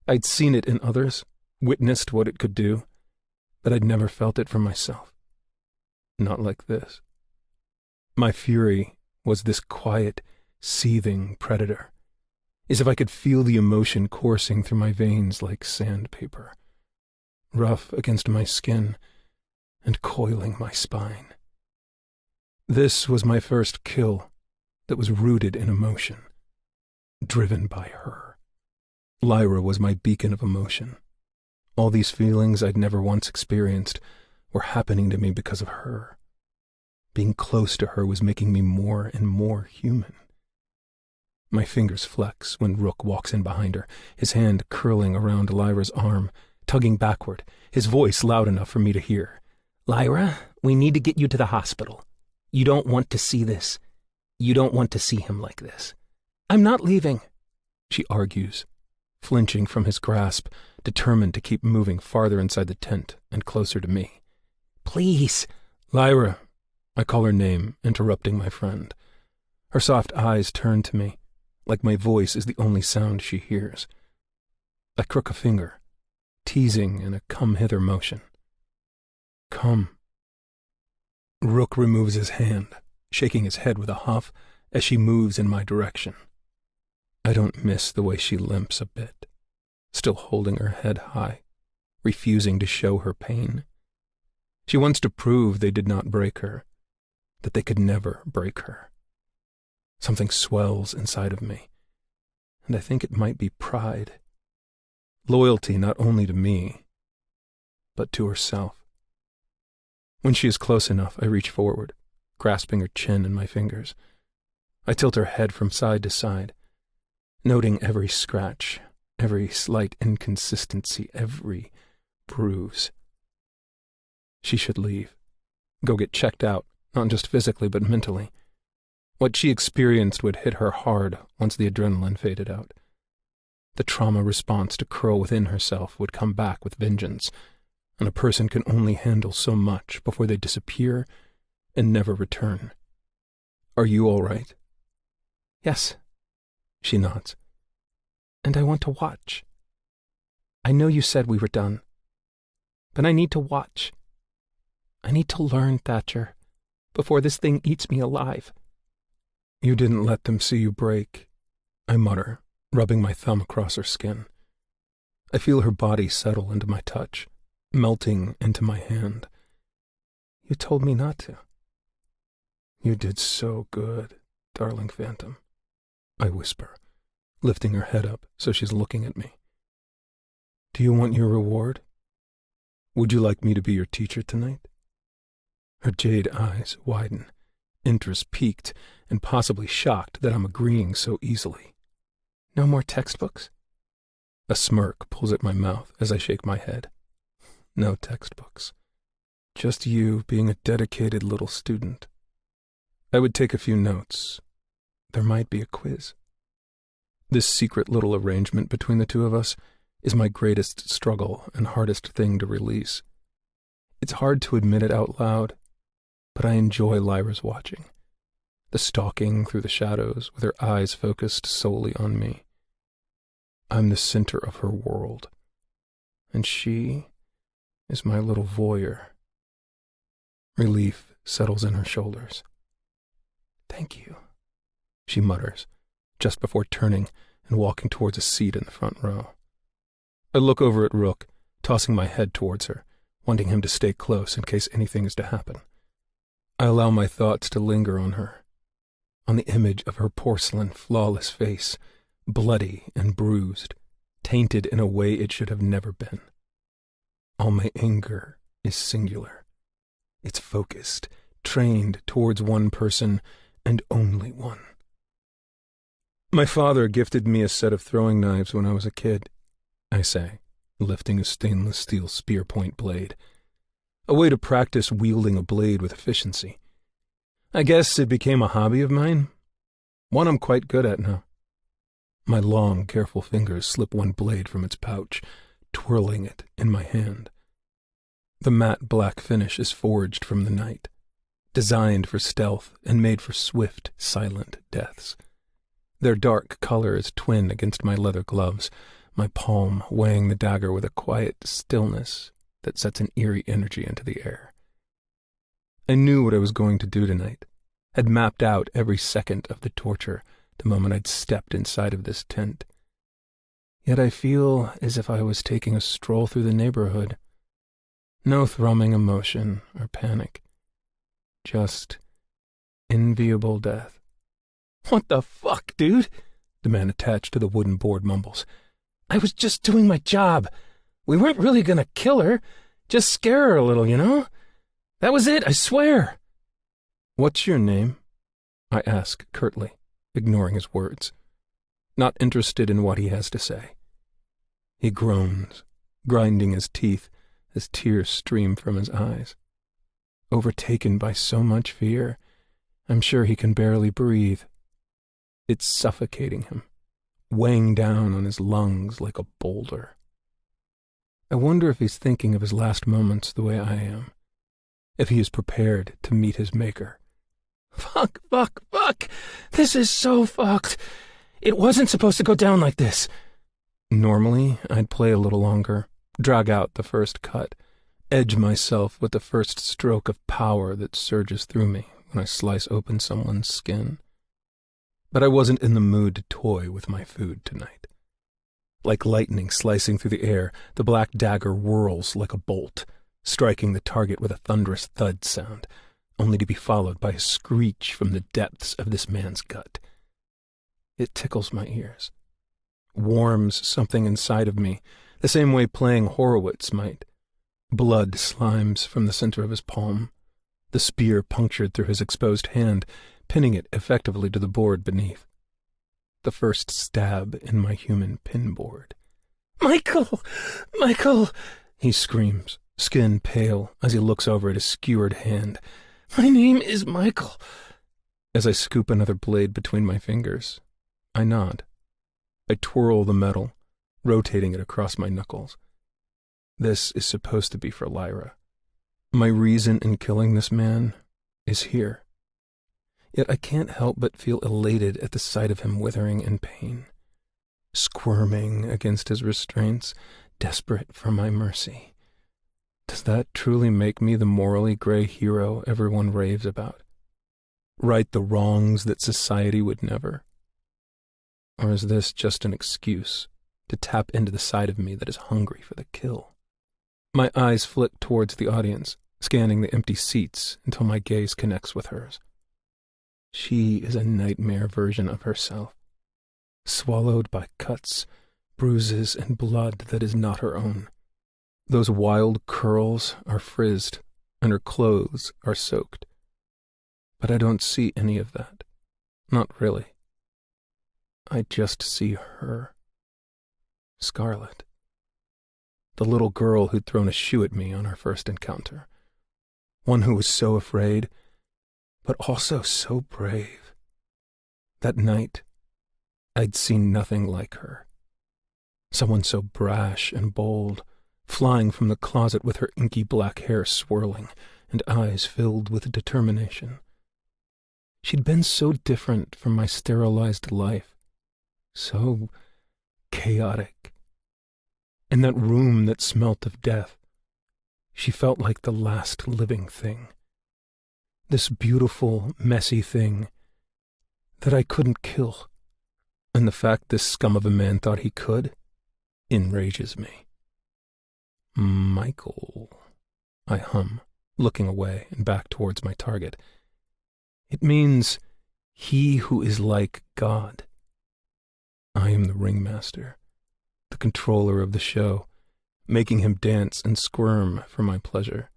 I'd seen it in others, witnessed what it could do, but I'd never felt it for myself. Not like this. My fury was this quiet, seething predator, as if I could feel the emotion coursing through my veins like sandpaper, rough against my skin and coiling my spine. This was my first kill that was rooted in emotion, driven by her. Lyra was my beacon of emotion. All these feelings I'd never once experienced were happening to me because of her. Being close to her was making me more and more human. My fingers flex when Rook walks in behind her, his hand curling around Lyra's arm, tugging backward, his voice loud enough for me to hear. Lyra, we need to get you to the hospital. You don't want to see this. You don't want to see him like this. I'm not leaving, she argues, flinching from his grasp, determined to keep moving farther inside the tent and closer to me. Please. Lyra, I call her name, interrupting my friend. Her soft eyes turn to me, like my voice is the only sound she hears. I crook a finger, teasing in a come-hither motion. Come. Rook removes his hand, shaking his head with a huff as she moves in my direction. I don't miss the way she limps a bit, still holding her head high, refusing to show her pain. She wants to prove they did not break her, that they could never break her. Something swells inside of me, and I think it might be pride. Loyalty not only to me, but to herself. When she is close enough, I reach forward, grasping her chin in my fingers. I tilt her head from side to side, noting every scratch, every slight inconsistency, every bruise. She should leave, go get checked out, not just physically but mentally. What she experienced would hit her hard once the adrenaline faded out. The trauma response to curl within herself would come back with vengeance, and a person can only handle so much before they disappear and never return. Are you all right? Yes. She nods. And I want to watch. I know you said we were done, but I need to watch. I need to learn, Thatcher, before this thing eats me alive. You didn't let them see you break, I mutter, rubbing my thumb across her skin. I feel her body settle into my touch, melting into my hand. You told me not to. You did so good, darling Phantom, I whisper, lifting her head up so she's looking at me. Do you want your reward? Would you like me to be your teacher tonight? Her jade eyes widen, interest piqued and possibly shocked that I'm agreeing so easily. No more textbooks? A smirk pulls at my mouth as I shake my head. No textbooks. Just you being a dedicated little student. I would take a few notes. There might be a quiz. This secret little arrangement between the two of us is my greatest struggle and hardest thing to release. It's hard to admit it out loud, but I enjoy Lyra's watching. The stalking through the shadows with her eyes focused solely on me. I'm the center of her world, and she is my little voyeur. Relief settles in her shoulders. Thank you, she mutters, just before turning and walking towards a seat in the front row. I look over at Rook, tossing my head towards her, wanting him to stay close in case anything is to happen. I allow my thoughts to linger on her, on the image of her porcelain, flawless face, bloody and bruised, tainted in a way it should have never been. All my anger is singular. It's focused, trained towards one person, and only one. My father gifted me a set of throwing knives when I was a kid, I say, lifting a stainless steel spear-point blade. A way to practice wielding a blade with efficiency. I guess it became a hobby of mine, one I'm quite good at now. My long, careful fingers slip one blade from its pouch, twirling it in my hand. The matte black finish is forged from the night, designed for stealth and made for swift, silent deaths. Their dark color is twin against my leather gloves, my palm weighing the dagger with a quiet stillness that sets an eerie energy into the air. I knew what I was going to do tonight, had mapped out every second of the torture the moment I'd stepped inside of this tent. Yet I feel as if I was taking a stroll through the neighborhood. No thrumming emotion or panic. Just enviable death. What the fuck, dude? The man attached to the wooden board mumbles. I was just doing my job. We weren't really gonna kill her. Just scare her a little, you know? That was it, I swear. What's your name? I ask curtly, ignoring his words, not interested in what he has to say. He groans, grinding his teeth as tears stream from his eyes. Overtaken by so much fear, I'm sure he can barely breathe. It's suffocating him, weighing down on his lungs like a boulder. I wonder if he's thinking of his last moments the way I am, if he is prepared to meet his maker. Fuck, fuck, fuck! This is so fucked! It wasn't supposed to go down like this. Normally, I'd play a little longer, drag out the first cut, edge myself with the first stroke of power that surges through me when I slice open someone's skin. But I wasn't in the mood to toy with my food tonight. Like lightning slicing through the air, the black dagger whirls like a bolt, striking the target with a thunderous thud sound, only to be followed by a screech from the depths of this man's gut. It tickles my ears, warms something inside of me, the same way playing Horowitz might. Blood slimes from the center of his palm, the spear punctured through his exposed hand, pinning it effectively to the board beneath. The first stab in my human pinboard. Michael! Michael! He screams, skin pale, as he looks over at his skewered hand. My name is Michael. As I scoop another blade between my fingers, I nod. I twirl the metal, rotating it across my knuckles. This is supposed to be for Lyra. My reason in killing this man is here. Yet I can't help but feel elated at the sight of him withering in pain, squirming against his restraints, desperate for my mercy. Does that truly make me the morally gray hero everyone raves about? Right the wrongs that society would never? Or is this just an excuse to tap into the side of me that is hungry for the kill? My eyes flick towards the audience, scanning the empty seats until my gaze connects with hers. She is a nightmare version of herself, swallowed by cuts, bruises, and blood that is not her own. Those wild curls are frizzed, and her clothes are soaked. But I don't see any of that. Not really. I just see her. Scarlet. The little girl who'd thrown a shoe at me on our first encounter. One who was so afraid, but also so brave. That night, I'd seen nothing like her. Someone so brash and bold, flying from the closet with her inky black hair swirling and eyes filled with determination. She'd been so different from my sterilized life, so chaotic. In that room that smelt of death, she felt like the last living thing. This beautiful, messy thing that I couldn't kill. And the fact this scum of a man thought he could enrages me. Michael, I hum, looking away and back towards my target. It means he who is like God. I am the ringmaster, the controller of the show, making him dance and squirm for my pleasure.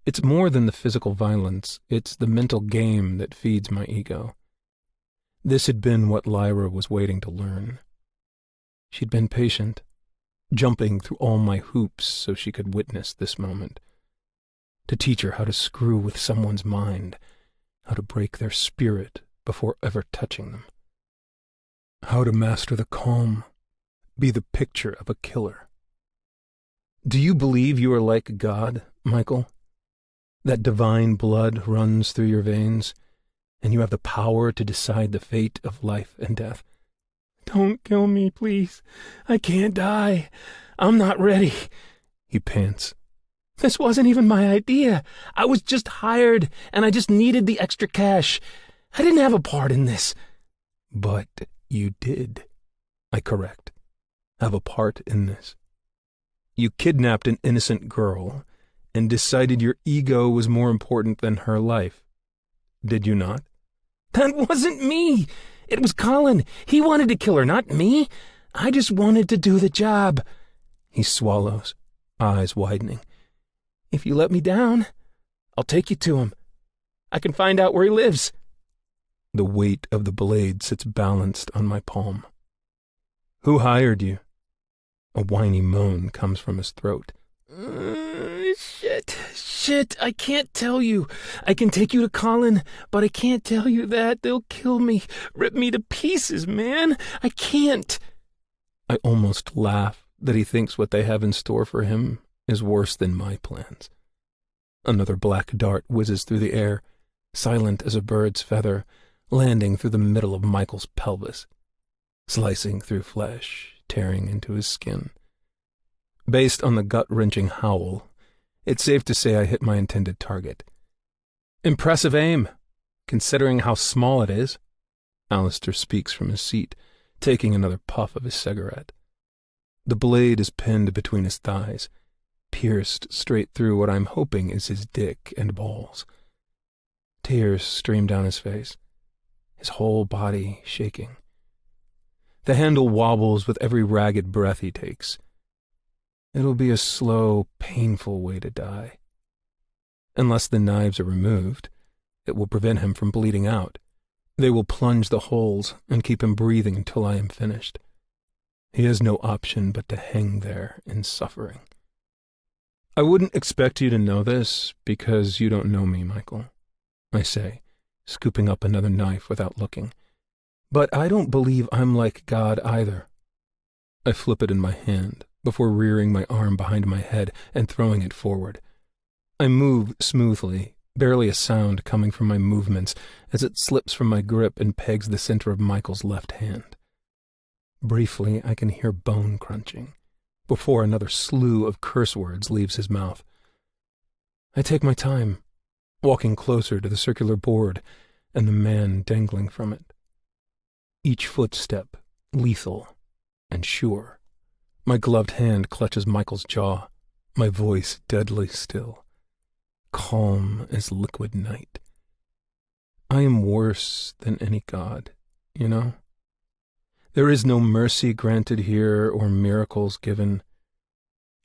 It's more than the physical violence, it's the mental game that feeds my ego. This had been what Lyra was waiting to learn. She'd been patient, jumping through all my hoops so she could witness this moment. To teach her how to screw with someone's mind, how to break their spirit before ever touching them. How to master the calm, be the picture of a killer. Do you believe you are like God, Michael? That divine blood runs through your veins, and you have the power to decide the fate of life and death. Don't kill me, please. I can't die. I'm not ready, he pants, This wasn't even my idea. I was just hired, and I just needed the extra cash. I didn't have a part in this." "But you did," I correct, "have a part in this. You kidnapped an innocent girl and decided your ego was more important than her life. Did you not?" "That wasn't me. It was Colin. He wanted to kill her, not me. I just wanted to do the job." He swallows, eyes widening. "If you let me down, I'll take you to him. I can find out where he lives." The weight of the blade sits balanced on my palm. "Who hired you?" A whiny moan comes from his throat. Shit, I can't tell you. I can take you to Colin, but I can't tell you that. They'll kill me, rip me to pieces, man. I can't." I almost laugh that he thinks what they have in store for him is worse than my plans. Another black dart whizzes through the air, silent as a bird's feather, landing through the middle of Michael's pelvis, slicing through flesh, tearing into his skin. Based on the gut-wrenching howl, it's safe to say I hit my intended target. "Impressive aim, considering how small it is." Alistair speaks from his seat, taking another puff of his cigarette. The blade is pinned between his thighs, pierced straight through what I'm hoping is his dick and balls. Tears stream down his face, his whole body shaking. The handle wobbles with every ragged breath he takes. It'll be a slow, painful way to die. Unless the knives are removed, it will prevent him from bleeding out. They will plunge the holes and keep him breathing until I am finished. He has no option but to hang there in suffering. "I wouldn't expect you to know this because you don't know me, Michael," I say, scooping up another knife without looking. "But I don't believe I'm like God either." I flip it in my hand before rearing my arm behind my head and throwing it forward. I move smoothly, barely a sound coming from my movements as it slips from my grip and pegs the center of Michael's left hand. Briefly, I can hear bone crunching before another slew of curse words leaves his mouth. I take my time, walking closer to the circular board and the man dangling from it. Each footstep lethal and sure. My gloved hand clutches Michael's jaw, my voice deadly still, calm as liquid night. I am worse than any god, you know? There is no mercy granted here or miracles given.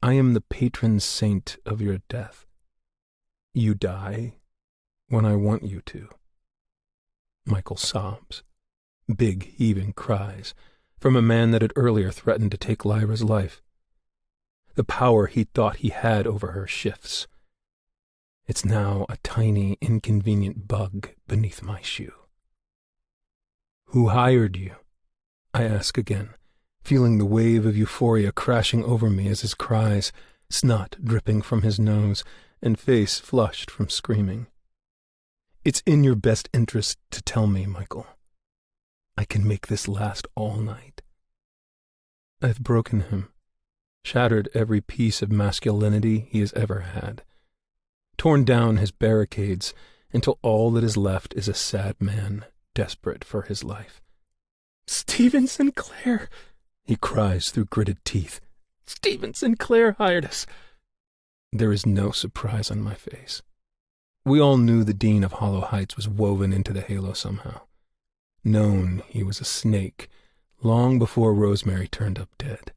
I am the patron saint of your death. You die when I want you to." Michael sobs, big heaving cries, from a man that had earlier threatened to take Lyra's life. The power he thought he had over her shifts. It's now a tiny, inconvenient bug beneath my shoe. "Who hired you?" I ask again, feeling the wave of euphoria crashing over me as his cries, snot dripping from his nose, and face flushed from screaming. "It's in your best interest to tell me, Michael. I can make this last all night." I've broken him, shattered every piece of masculinity he has ever had, torn down his barricades until all that is left is a sad man desperate for his life. "Stephen Sinclair," he cries through gritted teeth. "Stephen Sinclair hired us." There is no surprise on my face. We all knew the Dean of Hollow Heights was woven into the halo somehow. Known he was a snake long before Rosemary turned up dead.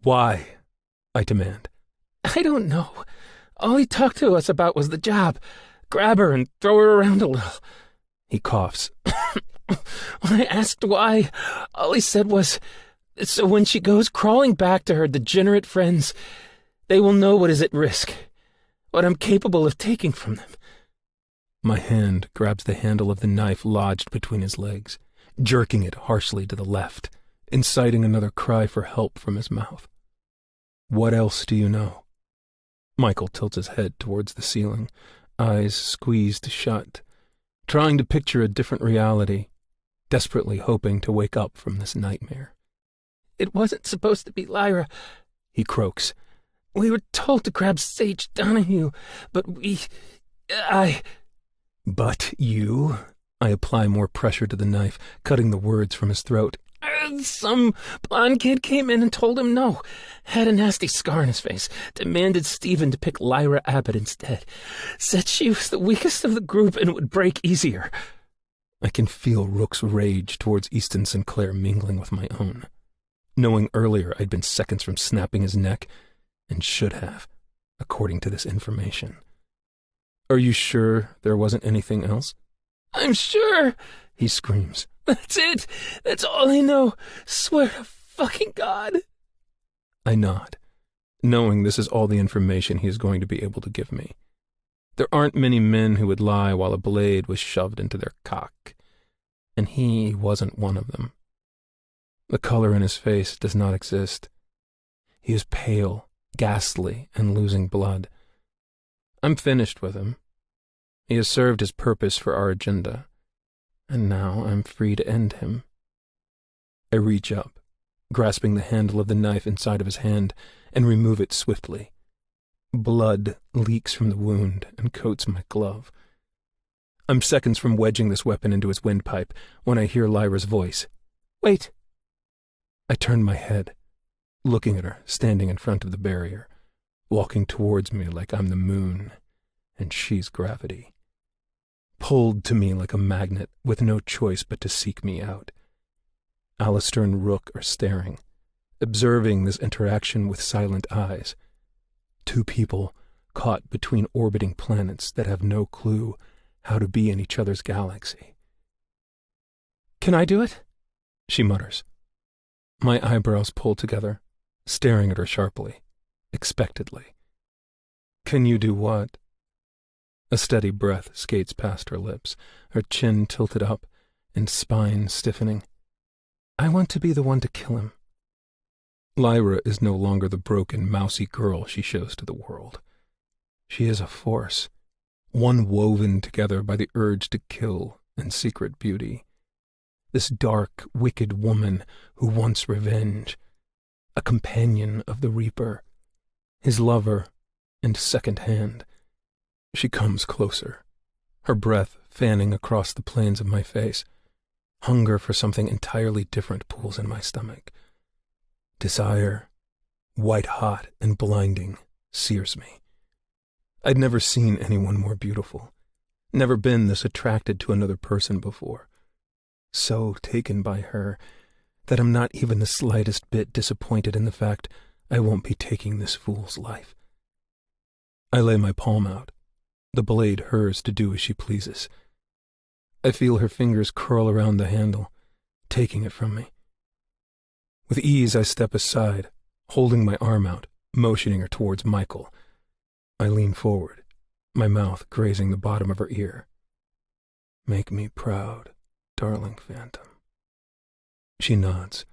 "Why?" I demand. "I don't know. All he talked to us about was the job. Grab her and throw her around a little." He coughs. "When I asked why, all he said was, so when she goes crawling back to her degenerate friends, they will know what is at risk, what I'm capable of taking from them." My hand grabs the handle of the knife lodged between his legs, jerking it harshly to the left, inciting another cry for help from his mouth. "What else do you know?" Michael tilts his head towards the ceiling, eyes squeezed shut, trying to picture a different reality, desperately hoping to wake up from this nightmare. "It wasn't supposed to be Lyra," he croaks. We were told to grab Sage Donahue, but But you? I apply more pressure to the knife, cutting the words from his throat. Some blonde kid came in and told him no. Had a nasty scar on his face. Demanded Stephen to pick Lyra Abbott instead. Said she was the weakest of the group and would break easier. I can feel Rook's rage towards Easton Sinclair mingling with my own. Knowing earlier I'd been seconds from snapping his neck, and should have, according to this information. Are you sure there wasn't anything else? I'm sure, he screams. That's it. That's all I know. Swear to fucking God. I nod, knowing this is all the information he is going to be able to give me. There aren't many men who would lie while a blade was shoved into their cock, and he wasn't one of them. The color in his face does not exist. He is pale, ghastly, and losing blood. I'm finished with him. He has served his purpose for our agenda, and now I'm free to end him. I reach up, grasping the handle of the knife inside of his hand, and remove it swiftly. Blood leaks from the wound and coats my glove. I'm seconds from wedging this weapon into his windpipe when I hear Lyra's voice. Wait! I turn my head, looking at her standing in front of the barrier, walking towards me like I'm the moon, and she's gravity. Pulled to me like a magnet, with no choice but to seek me out. Alistair and Rook are staring, observing this interaction with silent eyes. Two people caught between orbiting planets that have no clue how to be in each other's galaxy. "Can I do it?" she mutters. My eyebrows pull together, staring at her sharply, expectantly. "Can you do what?" A steady breath skates past her lips, her chin tilted up and spine stiffening. "I want to be the one to kill him." Lyra is no longer the broken, mousy girl she shows to the world. She is a force, one woven together by the urge to kill and secret beauty. This dark, wicked woman who wants revenge, a companion of the Reaper, his lover and second hand. She comes closer, her breath fanning across the planes of my face. Hunger for something entirely different pools in my stomach. Desire, white-hot and blinding, sears me. I'd never seen anyone more beautiful, never been this attracted to another person before. So taken by her that I'm not even the slightest bit disappointed in the fact I won't be taking this fool's life. I lay my palm out, the blade hers to do as she pleases. I feel her fingers curl around the handle, taking it from me. With ease, I step aside, holding my arm out, motioning her towards Michael. I lean forward, my mouth grazing the bottom of her ear. "Make me proud, darling phantom." She nods,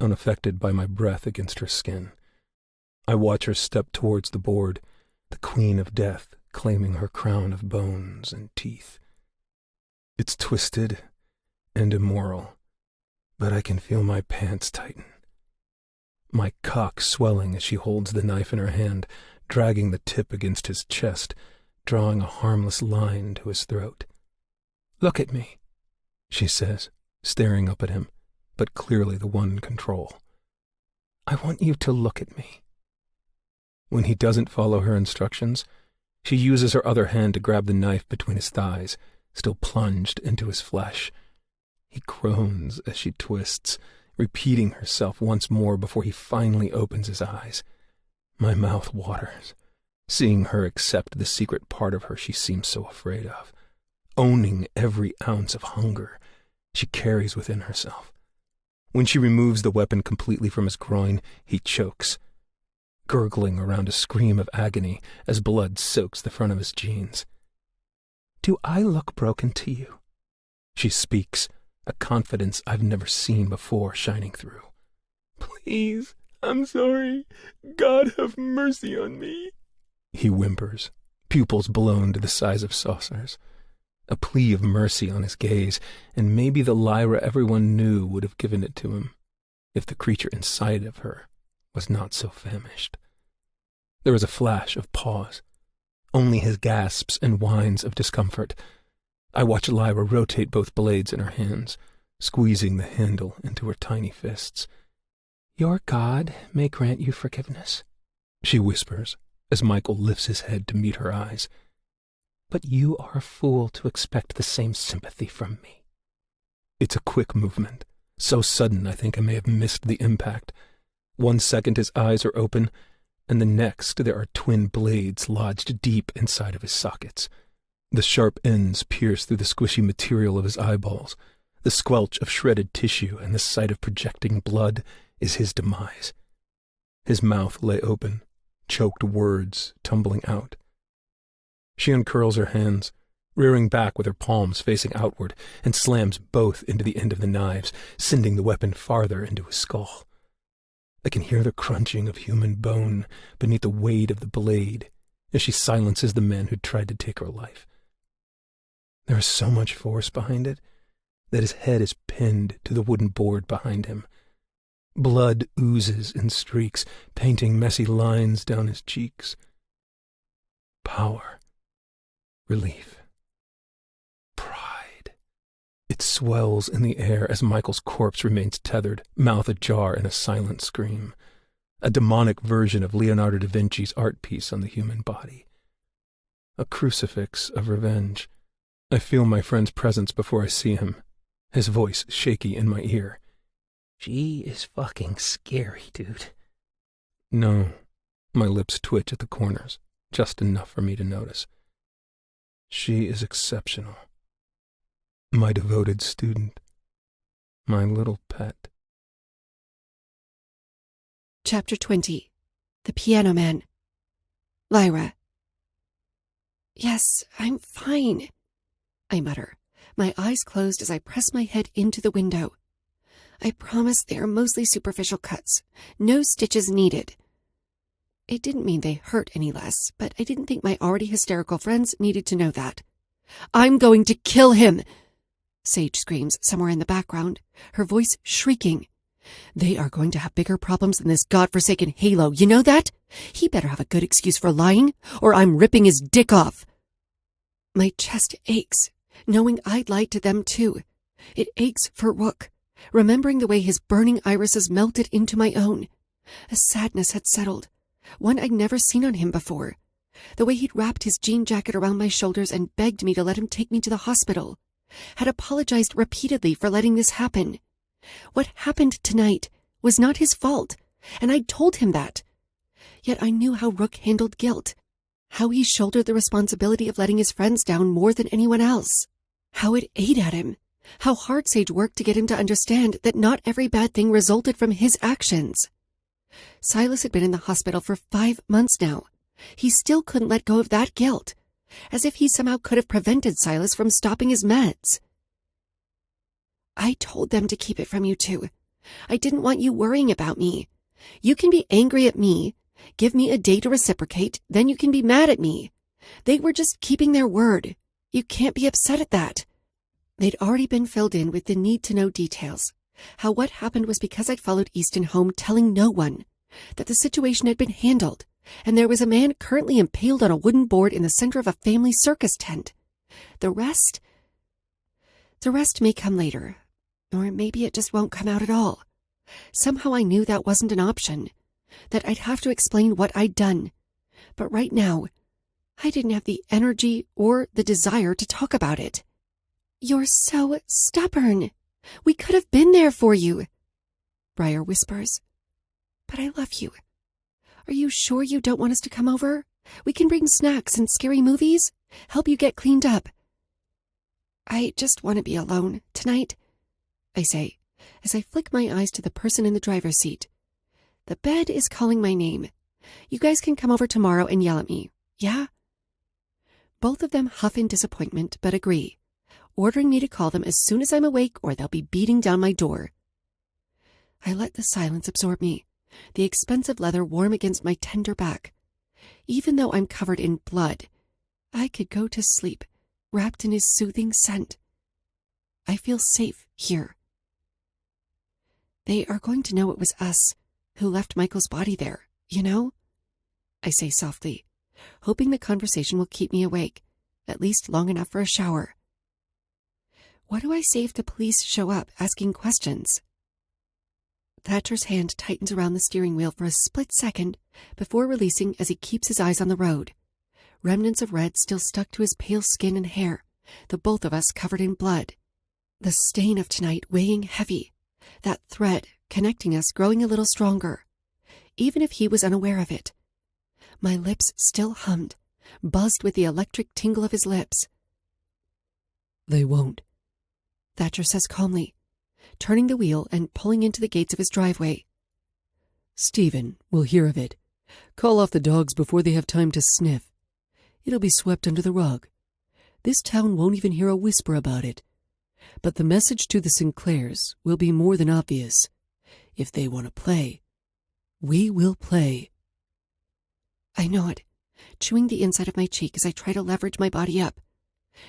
unaffected by my breath against her skin. I watch her step towards the board, the queen of death claiming her crown of bones and teeth. It's twisted and immoral, but I can feel my pants tighten. My cock swelling as she holds the knife in her hand, dragging the tip against his chest, drawing a harmless line to his throat. "Look at me," she says, staring up at him, but clearly the one in control. "I want you to look at me." When he doesn't follow her instructions, she uses her other hand to grab the knife between his thighs, still plunged into his flesh. He groans as she twists, repeating herself once more before he finally opens his eyes. My mouth waters, seeing her accept the secret part of her she seems so afraid of, owning every ounce of hunger she carries within herself. When she removes the weapon completely from his groin, he chokes, gurgling around a scream of agony as blood soaks the front of his jeans. "Do I look broken to you?" She speaks, a confidence I've never seen before shining through. "Please, I'm sorry. God have mercy on me," he whimpers, pupils blown to the size of saucers. A plea of mercy on his gaze, and maybe the Lyra everyone knew would have given it to him, if the creature inside of her was not so famished. There was a flash of pause. Only his gasps and whines of discomfort. I watched Lyra rotate both blades in her hands, squeezing the handle into her tiny fists. "Your God may grant you forgiveness," she whispers, as Michael lifts his head to meet her eyes. "But you are a fool to expect the same sympathy from me." It's a quick movement, so sudden I think I may have missed the impact. 1 second his eyes are open, and the next there are twin blades lodged deep inside of his sockets. The sharp ends pierce through the squishy material of his eyeballs. The squelch of shredded tissue and the sight of projecting blood is his demise. His mouth lay open, choked words tumbling out. She uncurls her hands, rearing back with her palms facing outward, and slams both into the end of the knives, sending the weapon farther into his skull. I can hear the crunching of human bone beneath the weight of the blade as she silences the man who tried to take her life. There is so much force behind it that his head is pinned to the wooden board behind him. Blood oozes in streaks, painting messy lines down his cheeks. Power. Relief. Pride. It swells in the air as Michael's corpse remains tethered, mouth ajar in a silent scream. A demonic version of Leonardo da Vinci's art piece on the human body. A crucifix of revenge. I feel my friend's presence before I see him, his voice shaky in my ear. "She is fucking scary, dude." No. My lips twitch at the corners, just enough for me to notice. She is exceptional. My devoted student. My little pet. Chapter 20. The Piano Man. Lyra. "Yes, I'm fine," I mutter, my eyes closed as I press my head into the window. I promise they are mostly superficial cuts. No stitches needed. It didn't mean they hurt any less, but I didn't think my already hysterical friends needed to know that. "I'm going to kill him!" Sage screams somewhere in the background, her voice shrieking. "They are going to have bigger problems than this godforsaken Halo, you know that? He better have a good excuse for lying, or I'm ripping his dick off." My chest aches, knowing I'd lied to them too. It aches for Rook, remembering the way his burning irises melted into my own. A sadness had settled, one I'd never seen on him before. The way he'd wrapped his jean jacket around my shoulders and begged me to let him take me to the hospital. Had apologized repeatedly for letting this happen. What happened tonight was not his fault, and I'd told him that. Yet I knew how Rook handled guilt, how he shouldered the responsibility of letting his friends down more than anyone else, how it ate at him, how hard Sage worked to get him to understand that not every bad thing resulted from his actions. Silas had been in the hospital for 5 months now. He still couldn't let go of that guilt, as if he somehow could have prevented Silas from stopping his meds. "I told them to keep it from you two. I didn't want you worrying about me. You can be angry at me, give me a day to reciprocate, then you can be mad at me. They were just keeping their word. You can't be upset at that." They'd already been filled in with the need-to-know details, how what happened was because I'd followed Easton home telling no one, that the situation had been handled, and there was a man currently impaled on a wooden board in the center of a family circus tent. The rest may come later, or maybe it just won't come out at all. Somehow I knew that wasn't an option, that I'd have to explain what I'd done. But right now, I didn't have the energy or the desire to talk about it. "You're so stubborn. We could have been there for you," Briar whispers. "But I love you. Are you sure you don't want us to come over? We can bring snacks and scary movies, help you get cleaned up." "I just want to be alone tonight," I say, as I flick my eyes to the person in the driver's seat. "The bed is calling my name. You guys can come over tomorrow and yell at me, yeah?" Both of them huff in disappointment, but agree, ordering me to call them as soon as I'm awake or they'll be beating down my door. I let the silence absorb me, the expensive leather warm against my tender back. Even though I'm covered in blood, I could go to sleep, wrapped in his soothing scent. I feel safe here. They are going to know it was us who left Michael's body there, you know? I say softly, hoping the conversation will keep me awake, at least long enough for a shower. What do I say if the police show up asking questions? Thatcher's hand tightens around the steering wheel for a split second before releasing as he keeps his eyes on the road. Remnants of red still stuck to his pale skin and hair, the both of us covered in blood. The stain of tonight weighing heavy, that thread connecting us growing a little stronger, even if he was unaware of it. My lips still hummed, buzzed with the electric tingle of his lips. They won't, Thatcher says calmly, turning the wheel and pulling into the gates of his driveway. Stephen will hear of it. Call off the dogs before they have time to sniff. It'll be swept under the rug. This town won't even hear a whisper about it. But the message to the Sinclairs will be more than obvious. If they want to play, we will play. I nod, chewing the inside of my cheek as I try to leverage my body up.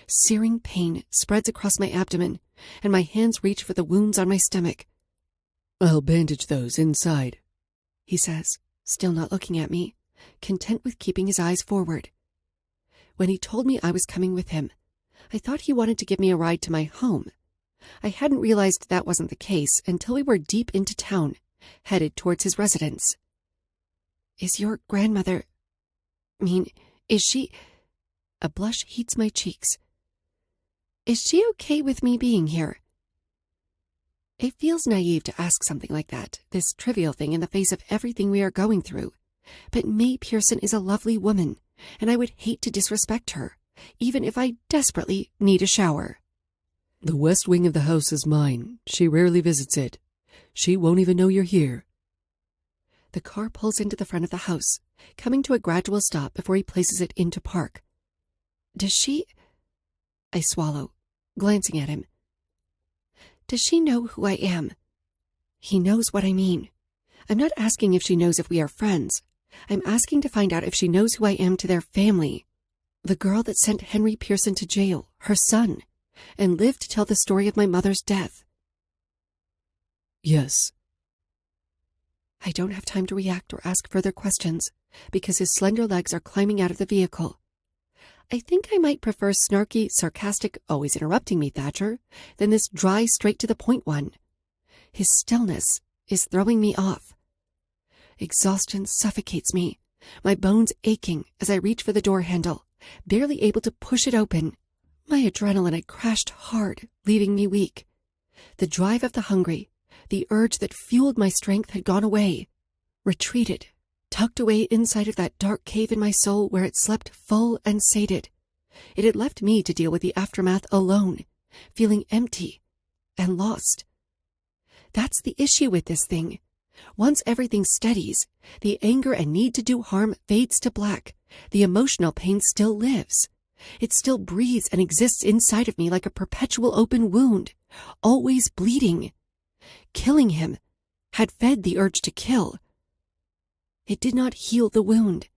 Searing pain spreads across my abdomen, and my hands reach for the wounds on my stomach. I'll bandage those inside, he says, still not looking at me, content with keeping his eyes forward. When he told me I was coming with him, I thought he wanted to give me a ride to my home. I hadn't realized that wasn't the case until we were deep into town, headed towards his residence. Is your grandmother... is she... A blush heats my cheeks. Is she okay with me being here? It feels naive to ask something like that, this trivial thing in the face of everything we are going through. But May Pearson is a lovely woman, and I would hate to disrespect her, even if I desperately need a shower. The west wing of the house is mine. She rarely visits it. She won't even know you're here. The car pulls into the front of the house, coming to a gradual stop before he places it into park. Does she... I swallow, glancing at him. Does she know who I am? He knows what I mean. I'm not asking if she knows if we are friends. I'm asking to find out if she knows who I am to their family. The girl that sent Henry Pearson to jail, her son, and lived to tell the story of my mother's death. Yes. I don't have time to react or ask further questions, because his slender legs are climbing out of the vehicle. I think I might prefer snarky, sarcastic, always interrupting me, Thatcher, than this dry, straight-to-the-point one. His stillness is throwing me off. Exhaustion suffocates me, my bones aching as I reach for the door handle, barely able to push it open. My adrenaline had crashed hard, leaving me weak. The drive of the hungry, the urge that fueled my strength had gone away, retreated, tucked away inside of that dark cave in my soul where it slept full and sated. It had left me to deal with the aftermath alone, feeling empty and lost. That's the issue with this thing. Once everything steadies, the anger and need to do harm fades to black. The emotional pain still lives. It still breathes and exists inside of me like a perpetual open wound, always bleeding. Killing him had fed the urge to kill. It did not heal the wound.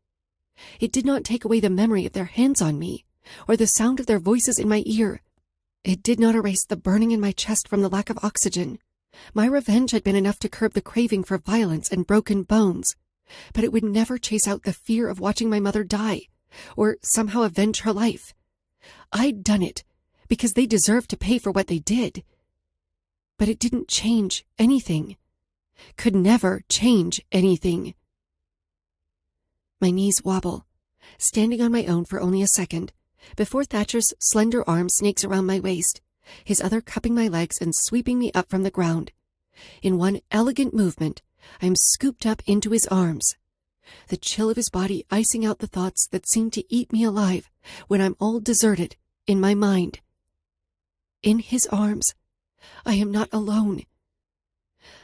It did not take away the memory of their hands on me, or the sound of their voices in my ear. It did not erase the burning in my chest from the lack of oxygen. My revenge had been enough to curb the craving for violence and broken bones, but it would never chase out the fear of watching my mother die, or somehow avenge her life. I'd done it, because they deserved to pay for what they did. But it didn't change anything. Could never change anything. My knees wobble, standing on my own for only a second, before Thatcher's slender arm snakes around my waist, his other cupping my legs and sweeping me up from the ground. In one elegant movement, I am scooped up into his arms, the chill of his body icing out the thoughts that seem to eat me alive when I'm all deserted in my mind. In his arms, I am not alone.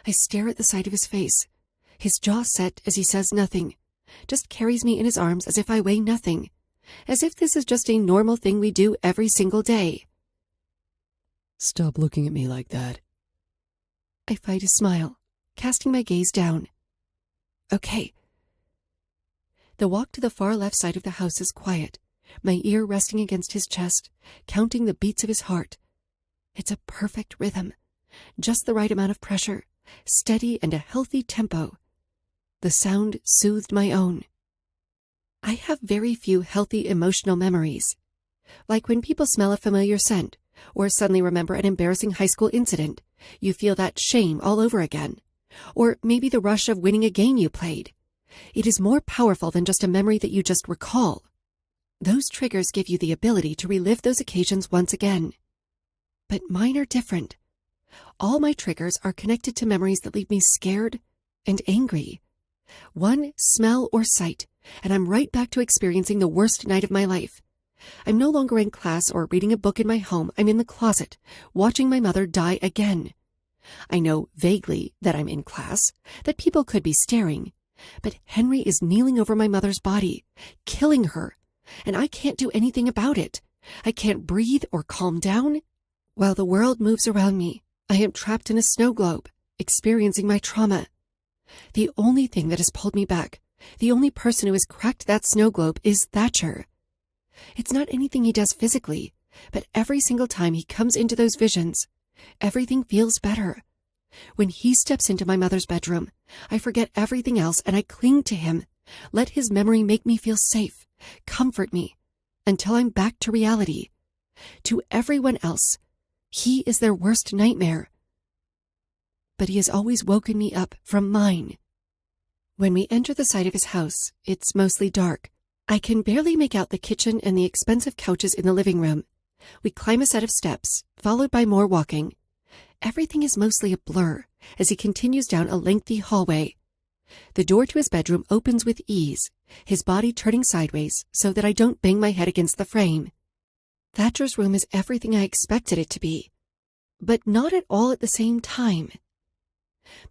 I stare at the side of his face, his jaw set as he says nothing, just carries me in his arms as if I weigh nothing, as if this is just a normal thing we do every single day. Stop looking at me like that. I fight a smile, casting my gaze down. Okay. The walk to the far left side of the house is quiet, my ear resting against his chest, counting the beats of his heart. It's a perfect rhythm, just the right amount of pressure, steady and a healthy tempo. The sound soothed my own. I have very few healthy emotional memories. Like when people smell a familiar scent, or suddenly remember an embarrassing high school incident, you feel that shame all over again. Or maybe the rush of winning a game you played. It is more powerful than just a memory that you just recall. Those triggers give you the ability to relive those occasions once again. But mine are different. All my triggers are connected to memories that leave me scared and angry. One smell or sight, and I'm right back to experiencing the worst night of my life. I'm no longer in class or reading a book in my home. I'm in the closet, watching my mother die again. I know vaguely that I'm in class, that people could be staring, but Henry is kneeling over my mother's body, killing her, and I can't do anything about it. I can't breathe or calm down. While the world moves around me, I am trapped in a snow globe, experiencing my trauma. The only thing that has pulled me back, the only person who has cracked that snow globe, is Thatcher. It's not anything he does physically, but every single time he comes into those visions, everything feels better. When he steps into my mother's bedroom, I forget everything else and I cling to him. Let his memory make me feel safe, comfort me, until I'm back to reality. To everyone else, he is their worst nightmare. But he has always woken me up from mine. When we enter the side of his house, it's mostly dark. I can barely make out the kitchen and the expensive couches in the living room. We climb a set of steps, followed by more walking. Everything is mostly a blur as he continues down a lengthy hallway. The door to his bedroom opens with ease, his body turning sideways so that I don't bang my head against the frame. Thatcher's room is everything I expected it to be, but not at all at the same time.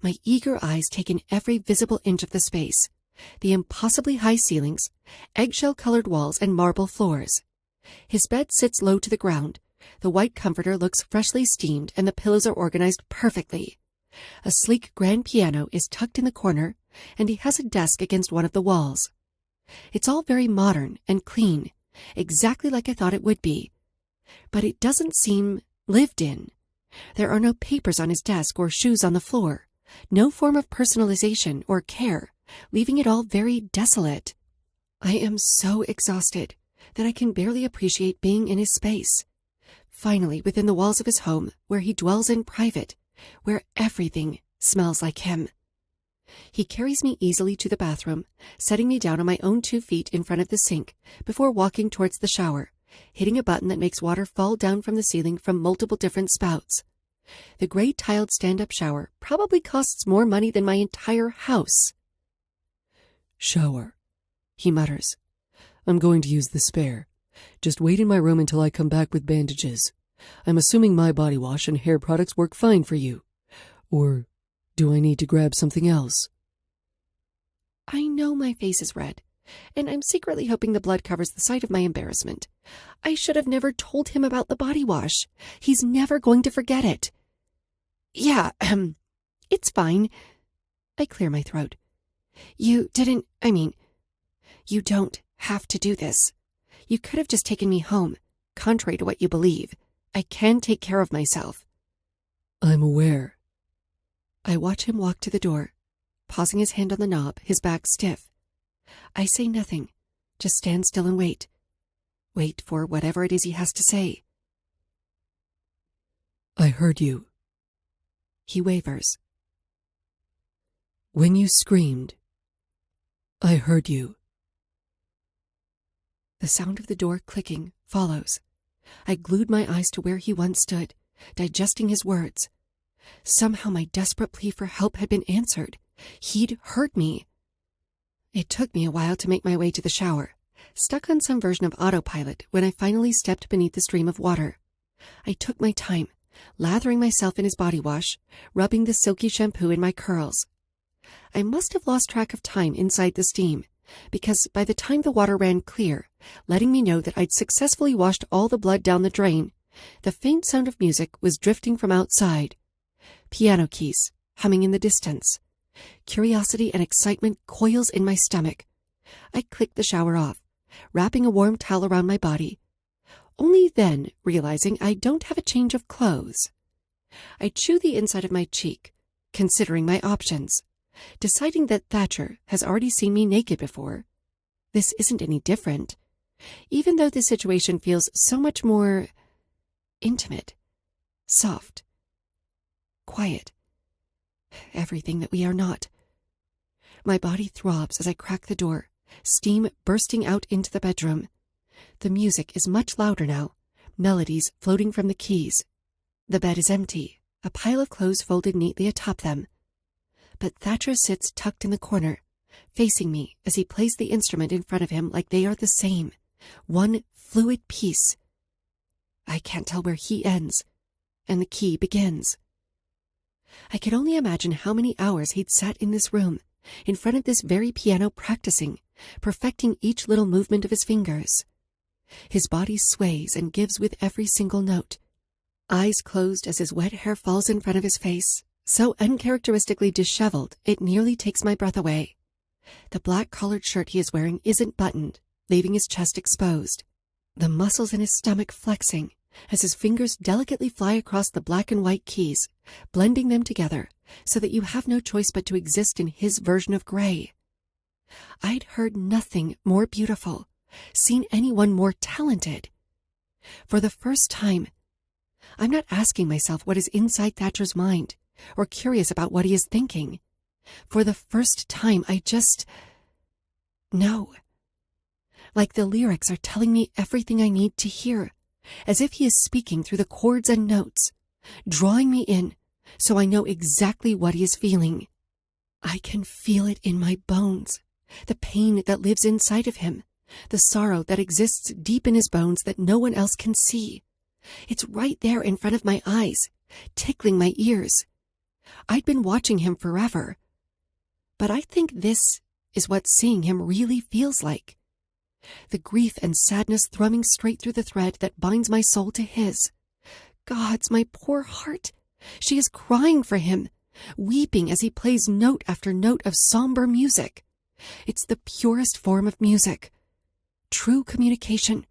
My eager eyes take in every visible inch of the space, the impossibly high ceilings, eggshell-colored walls, and marble floors. His bed sits low to the ground. The white comforter looks freshly steamed, and the pillows are organized perfectly. A sleek grand piano is tucked in the corner, and he has a desk against one of the walls. It's all very modern and clean, exactly like I thought it would be. But it doesn't seem lived in. There are no papers on his desk or shoes on the floor, no form of personalization or care, leaving it all very desolate. I am so exhausted that I can barely appreciate being in his space. Finally, within the walls of his home, where he dwells in private, where everything smells like him. He carries me easily to the bathroom, setting me down on my own 2 feet in front of the sink before walking towards the shower, hitting a button that makes water fall down from the ceiling from multiple different spouts. The gray tiled stand-up shower probably costs more money than my entire house. "Shower," he mutters. "I'm going to use the spare. Just wait in my room until I come back with bandages. I'm assuming my body wash and hair products work fine for you. Or do I need to grab something else?" I know my face is red, and I'm secretly hoping the blood covers the sight of my embarrassment. I should have never told him about the body wash. He's never going to forget it. Yeah, it's fine. I clear my throat. You don't have to do this. You could have just taken me home, contrary to what you believe. I can take care of myself. I'm aware. I watch him walk to the door, pausing his hand on the knob, his back stiff. I say nothing, just stand still and wait. Wait for whatever it is he has to say. I heard you. He wavers. When you screamed, I heard you. The sound of the door clicking follows. I glued my eyes to where he once stood, digesting his words. Somehow my desperate plea for help had been answered. He'd heard me. It took me a while to make my way to the shower, stuck on some version of autopilot when I finally stepped beneath the stream of water. I took my time, lathering myself in his body wash, rubbing the silky shampoo in my curls. I must have lost track of time inside the steam, because by the time the water ran clear, letting me know that I'd successfully washed all the blood down the drain, the faint sound of music was drifting from outside. Piano keys, humming in the distance. Curiosity and excitement coils in my stomach. I click the shower off, wrapping a warm towel around my body, only then realizing I don't have a change of clothes. I chew the inside of my cheek, considering my options, deciding that Thatcher has already seen me naked before. this isn't any different, even though the situation feels so much more intimate, soft, quiet, everything that we are not. My body throbs as I crack the door, steam bursting out into the bedroom. The music is much louder now, melodies floating from the keys. The bed is empty, a pile of clothes folded neatly atop them. But Thatcher sits tucked in the corner, facing me as he plays the instrument in front of him like they are the same, one fluid piece. I can't tell where he ends, and the key begins. I could only imagine how many hours he'd sat in this room, in front of this very piano practicing, perfecting each little movement of his fingers. His body sways and gives with every single note. Eyes closed as his wet hair falls in front of his face, so uncharacteristically disheveled it nearly takes my breath away. The black collared shirt he is wearing isn't buttoned, leaving his chest exposed. The muscles in his stomach flexing as his fingers delicately fly across the black and white keys, blending them together so that you have no choice but to exist in his version of gray. I'd heard nothing more beautiful, seen anyone more talented. For the first time, I'm not asking myself what is inside Thatcher's mind, or curious about what he is thinking. For the first time, I just know. Like the lyrics are telling me everything I need to hear, as if he is speaking through the chords and notes, drawing me in so I know exactly what he is feeling. I can feel it in my bones, the pain that lives inside of him, the sorrow that exists deep in his bones that no one else can see. It's right there in front of my eyes, tickling my ears. I'd been watching him forever, but I think this is what seeing him really feels like. The grief and sadness thrumming straight through the thread that binds my soul to his. Gods, my poor heart. She is crying for him, weeping as he plays note after note of somber music. It's the purest form of music. True communication,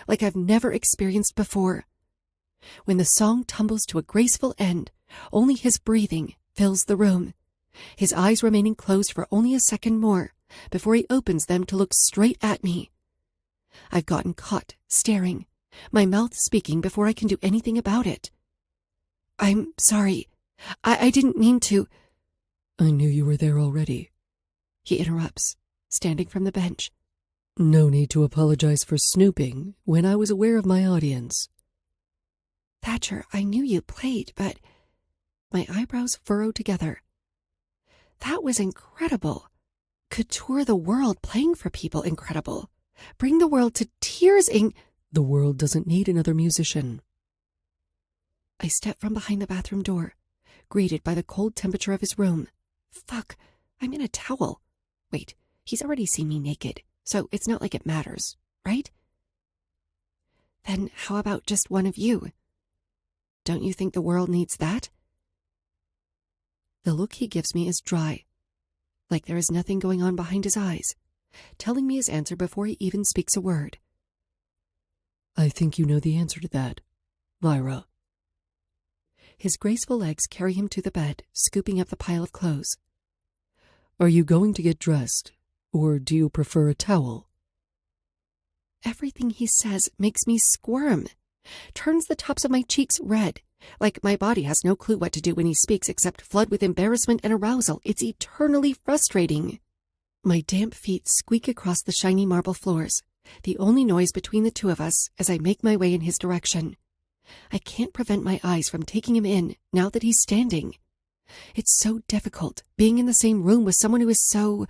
like I've never experienced before. When the song tumbles to a graceful end, only his breathing fills the room, his eyes remaining closed for only a second more before he opens them to look straight at me. I've gotten caught, staring, my mouth speaking before I can do anything about it. I'm sorry. I didn't mean to. I knew you were there already, He interrupts, standing from the bench. No need to apologize for snooping when I was aware of my audience. Thatcher, I knew you played, but... My eyebrows furrow together. That was incredible. Could tour the world playing for people incredible. Bring the world to tears The world doesn't need another musician. I step from behind the bathroom door, greeted by the cold temperature of his room. Fuck, I'm in a towel. Wait, he's already seen me naked, so it's not like it matters, right? Then how about just one of you? Don't you think the world needs that? The look he gives me is dry, like there is nothing going on behind his eyes, telling me his answer before he even speaks a word. I think you know the answer to that, Lyra. His graceful legs carry him to the bed, scooping up the pile of clothes. Are you going to get dressed, or do you prefer a towel? Everything he says makes me squirm, turns the tops of my cheeks red, like my body has no clue what to do when he speaks except flood with embarrassment and arousal. It's eternally frustrating. My damp feet squeak across the shiny marble floors, the only noise between the two of us as I make my way in his direction. I can't prevent my eyes from taking him in now that he's standing. It's so difficult being in the same room with someone who is so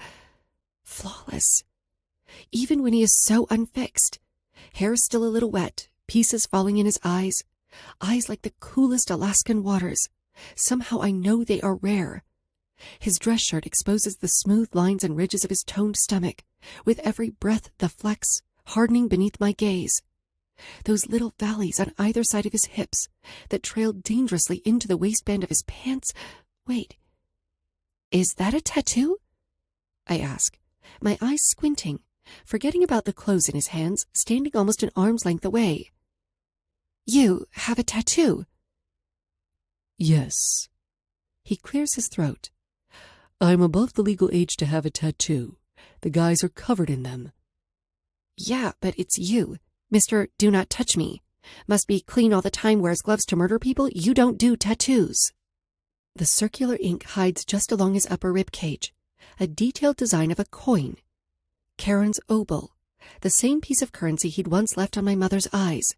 flawless. Even when he is so unfixed, hair still a little wet, pieces falling in his eyes like the coolest Alaskan waters. Somehow I know they are rare. His dress shirt exposes the smooth lines and ridges of his toned stomach, with every breath the flex hardening beneath my gaze. Those little valleys on either side of his hips that trail dangerously into the waistband of his pants. Wait, is that a tattoo? I ask, my eyes squinting, forgetting about the clothes in his hands, standing almost an arm's length away. You have a tattoo? Yes. He clears his throat. I'm above the legal age to have a tattoo. The guys are covered in them. Yeah, but it's you. Mr. Do Not Touch Me. Must be clean all the time, wears gloves to murder people. You don't do tattoos. The circular ink hides just along his upper rib cage, a detailed design of a coin. Karen's obol, the same piece of currency he'd once left on my mother's eyes,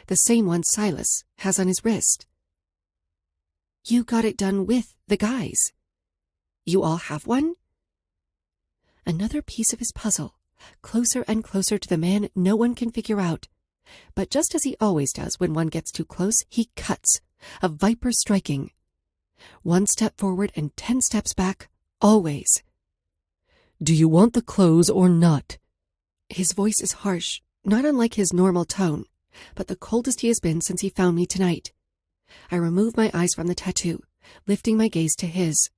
the same one Silas has on his wrist. You got it done with the guys. You all have one? Another piece of his puzzle, closer and closer to the man no one can figure out. But just as he always does when one gets too close, he cuts, a viper striking. 1 step forward and 10 steps back, always. Do you want the clothes or not? His voice is harsh, not unlike his normal tone, but the coldest he has been since he found me tonight. I remove my eyes from the tattoo, lifting my gaze to his.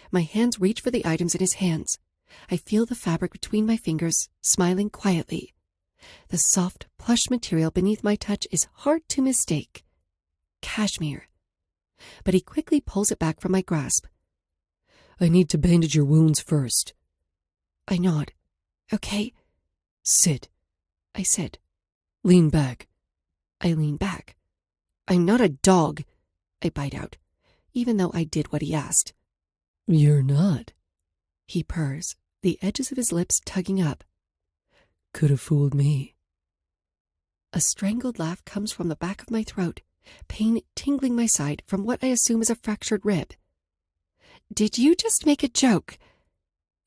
My hands reach for the items in his hands. I feel the fabric between my fingers, smiling quietly. The soft, plush material beneath my touch is hard to mistake. Cashmere. But he quickly pulls it back from my grasp. I need to bandage your wounds first. I nod. Okay. Sit. I sit. Lean back. I lean back. I'm not a dog, I bite out, even though I did what he asked. You're not. He purrs, the edges of his lips tugging up. Could have fooled me. A strangled laugh comes from the back of my throat, pain tingling my side from what I assume is a fractured rib. Did you just make a joke?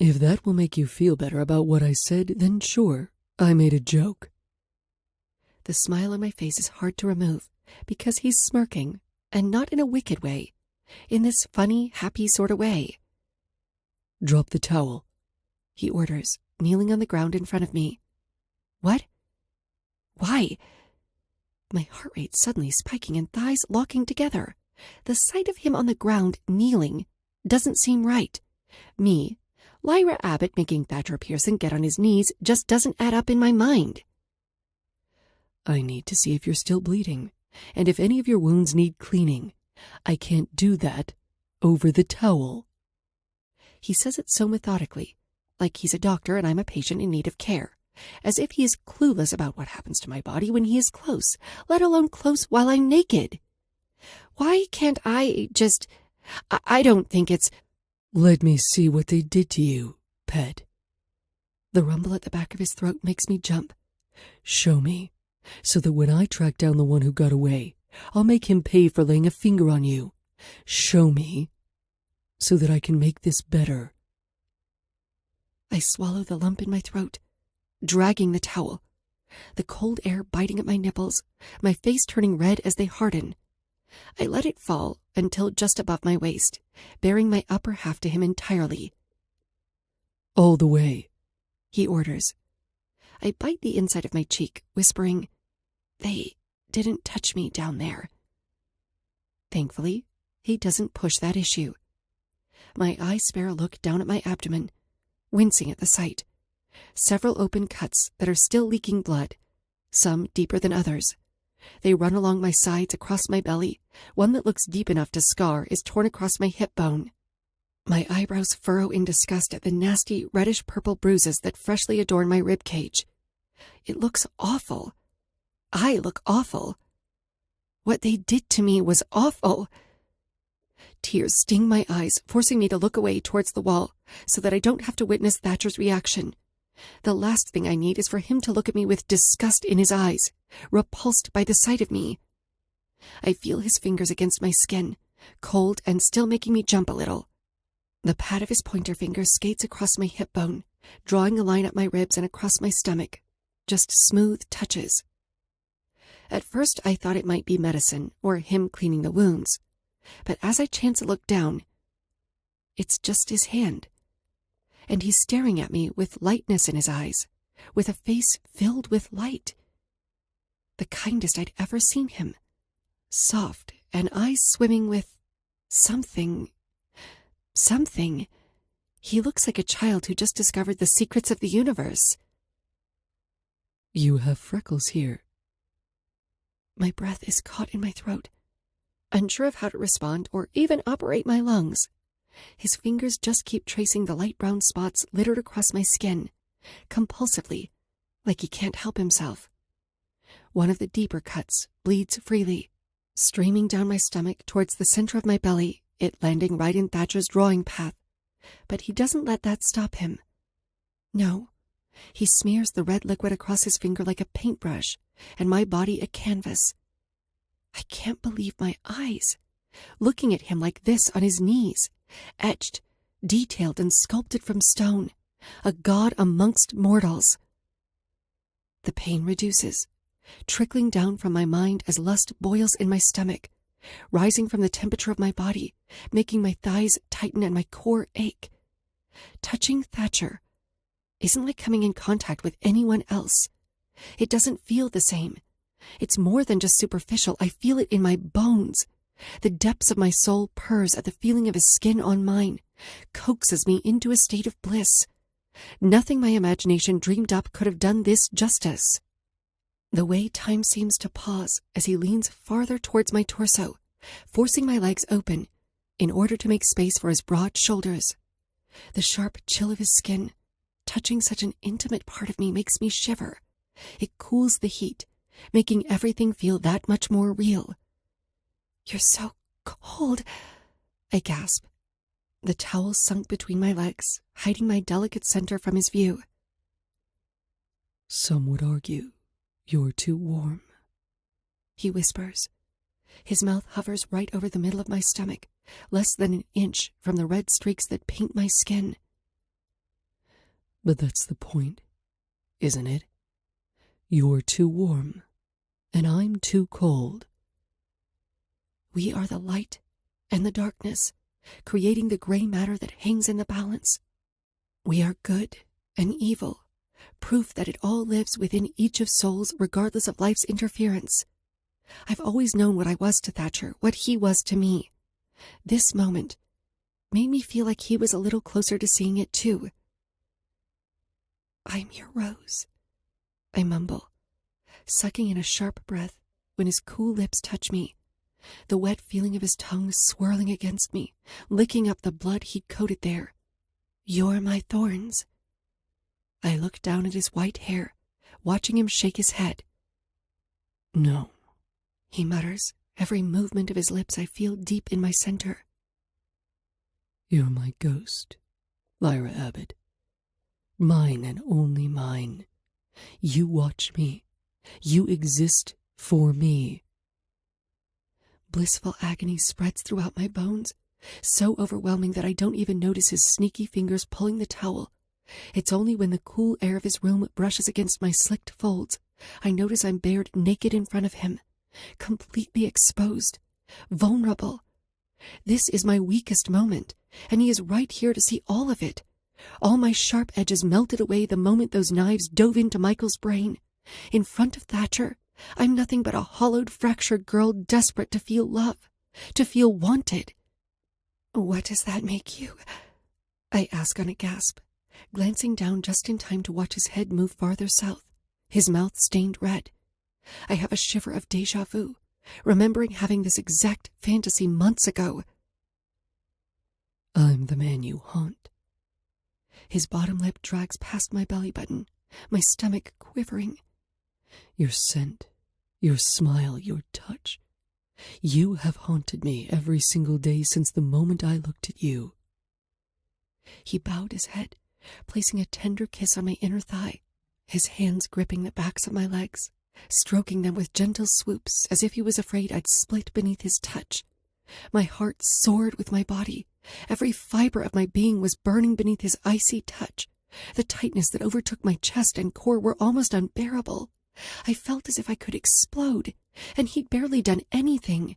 If that will make you feel better about what I said, then sure, I made a joke. The smile on my face is hard to remove, because he's smirking, and not in a wicked way, in this funny, happy sort of way. Drop the towel, he orders, kneeling on the ground in front of me. What? Why? My heart rate suddenly spiking and thighs locking together. The sight of him on the ground, kneeling, doesn't seem right. Me, Lyra Abbott making Thatcher Pearson get on his knees, just doesn't add up in my mind. I need to see if you're still bleeding, and if any of your wounds need cleaning. I can't do that over the towel. He says it so methodically, like he's a doctor and I'm a patient in need of care, as if he is clueless about what happens to my body when he is close, let alone close while I'm naked. Why can't I just... I don't think it's... Let me see what they did to you, pet. The rumble at the back of his throat makes me jump. Show me, so that when I track down the one who got away, I'll make him pay for laying a finger on you. Show me, so that I can make this better. I swallow the lump in my throat, dragging the towel, the cold air biting at my nipples, my face turning red as they harden. I let it fall until just above my waist, bearing my upper half to him entirely. All the way, he orders. I bite the inside of my cheek, whispering, They didn't touch me down there. Thankfully, he doesn't push that issue. My eyes spare a look down at my abdomen, wincing at the sight. Several open cuts that are still leaking blood, some deeper than others. They run along my sides, across my belly. One that looks deep enough to scar is torn across my hip bone. My eyebrows furrow in disgust at the nasty reddish-purple bruises that freshly adorn my rib cage. It looks awful. I look awful. What they did to me was awful. Tears sting my eyes, forcing me to look away towards the wall, so that I don't have to witness Thatcher's reaction. The last thing I need is for him to look at me with disgust in his eyes, repulsed by the sight of me. I feel his fingers against my skin, cold and still making me jump a little. The pad of his pointer finger skates across my hip bone, drawing a line up my ribs and across my stomach. Just smooth touches. At first I thought it might be medicine, or him cleaning the wounds. But as I chance a look down, it's just his hand. And he's staring at me with lightness in his eyes, with a face filled with light. The kindest I'd ever seen him. Soft, and eyes swimming with something. He looks like a child who just discovered the secrets of the universe. You have freckles here. My breath is caught in my throat, unsure of how to respond or even operate my lungs. His fingers just keep tracing the light brown spots littered across my skin, compulsively, like he can't help himself. One of the deeper cuts bleeds freely, streaming down my stomach towards the center of my belly, it landing right in Thatcher's drawing path. But he doesn't let that stop him. No, he smears the red liquid across his finger like a paintbrush, and my body a canvas. I can't believe my eyes, looking at him like this on his knees, etched, detailed, and sculpted from stone, a god amongst mortals. The pain reduces, trickling down from my mind as lust boils in my stomach, rising from the temperature of my body, making my thighs tighten and my core ache. Touching Thatcher isn't like coming in contact with anyone else. It doesn't feel the same. It's more than just superficial. I feel it in my bones. The depths of my soul purrs at the feeling of his skin on mine, coaxes me into a state of bliss. Nothing my imagination dreamed up could have done this justice. The way time seems to pause as he leans farther towards my torso, forcing my legs open in order to make space for his broad shoulders. The sharp chill of his skin, touching such an intimate part of me, makes me shiver. It cools the heat, making everything feel that much more real. "You're so cold," I gasp. The towel sunk between my legs, hiding my delicate center from his view. "Some would argue you're too warm," he whispers. His mouth hovers right over the middle of my stomach, less than an inch from the red streaks that paint my skin. "But that's the point, isn't it? You're too warm, and I'm too cold." We are the light and the darkness, creating the gray matter that hangs in the balance. We are good and evil, proof that it all lives within each of souls regardless of life's interference. I've always known what I was to Thatcher, what he was to me. This moment made me feel like he was a little closer to seeing it too. "I'm your rose," I mumble, sucking in a sharp breath when his cool lips touch me, the wet feeling of his tongue swirling against me, licking up the blood he'd coated there. "You're my thorns." I look down at his white hair, watching him shake his head. "No," he mutters, every movement of his lips I feel deep in my center. "You're my ghost, Lyra Abbott. Mine and only mine. You watch me. You exist for me." Blissful agony spreads throughout my bones, so overwhelming that I don't even notice his sneaky fingers pulling the towel. It's only when the cool air of his room brushes against my slicked folds I notice I'm bared naked in front of him, completely exposed, vulnerable. This is my weakest moment, and he is right here to see all of it. All my sharp edges melted away the moment those knives dove into Michael's brain. In front of Thatcher, I'm nothing but a hollowed, fractured girl desperate to feel love, to feel wanted. "What does that make you?" I ask on a gasp, glancing down just in time to watch his head move farther south, his mouth stained red. I have a shiver of déjà vu, remembering having this exact fantasy months ago. "I'm the man you haunt." His bottom lip drags past my belly button, my stomach quivering. "Your scent, your smile, your touch. You have haunted me every single day since the moment I looked at you." He bowed his head, placing a tender kiss on my inner thigh, his hands gripping the backs of my legs, stroking them with gentle swoops as if he was afraid I'd split beneath his touch. My heart soared with my body. Every fiber of my being was burning beneath his icy touch. The tightness that overtook my chest and core were almost unbearable. I felt as if I could explode, and he'd barely done anything.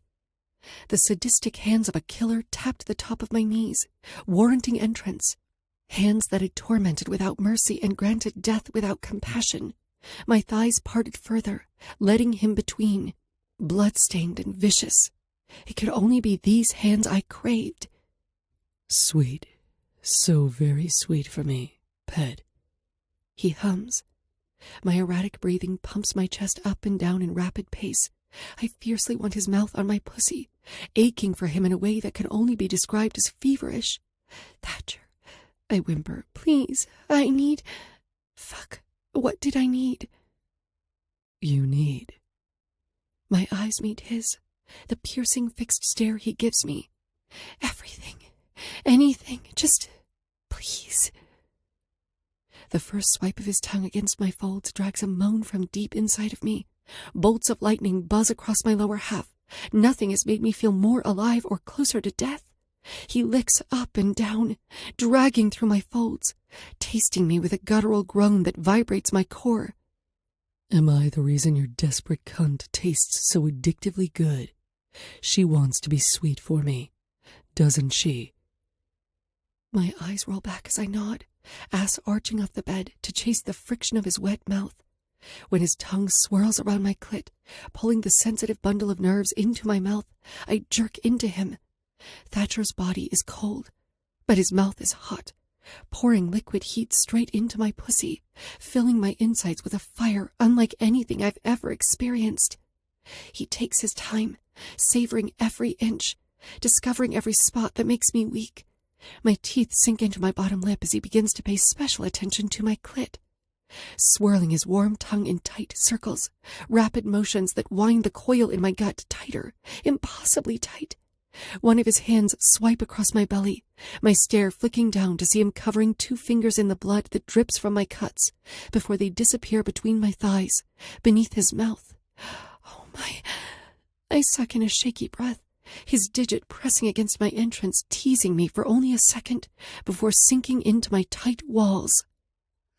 The sadistic hands of a killer tapped the top of my knees, warranting entrance. Hands that had tormented without mercy and granted death without compassion. My thighs parted further, letting him between, blood-stained and vicious. It could only be these hands I craved. "Sweet, so very sweet for me, pet," he hums. My erratic breathing pumps my chest up and down in rapid pace. I fiercely want his mouth on my pussy, aching for him in a way that can only be described as feverish. "Thatcher," I whimper, "please, I need..." Fuck, What did I need? You need. My eyes meet his, the piercing fixed stare he gives me. Everything, anything, just please. The first swipe of his tongue against my folds drags a moan from deep inside of me. Bolts of lightning buzz across my lower half. Nothing has made me feel more alive or closer to death. He licks up and down, dragging through my folds, tasting me with a guttural groan that vibrates my core. Am I the reason your desperate cunt tastes so addictively good? She wants to be sweet for me, doesn't she? My eyes roll back as I nod, ass arching off the bed to chase the friction of his wet mouth. When his tongue swirls around my clit, pulling the sensitive bundle of nerves into my mouth, I jerk into him. Thatcher's body is cold, but his mouth is hot, pouring liquid heat straight into my pussy, filling my insides with a fire unlike anything I've ever experienced. He takes his time, savoring every inch, discovering every spot that makes me weak. My teeth sink into my bottom lip as he begins to pay special attention to my clit, swirling his warm tongue in tight circles, rapid motions that wind the coil in my gut tighter, impossibly tight. One of his hands swipe across my belly, my stare flicking down to see him covering 2 fingers in the blood that drips from my cuts before they disappear between my thighs, beneath his mouth. Oh my! I suck in a shaky breath, his digit pressing against my entrance, teasing me for only a second before sinking into my tight walls.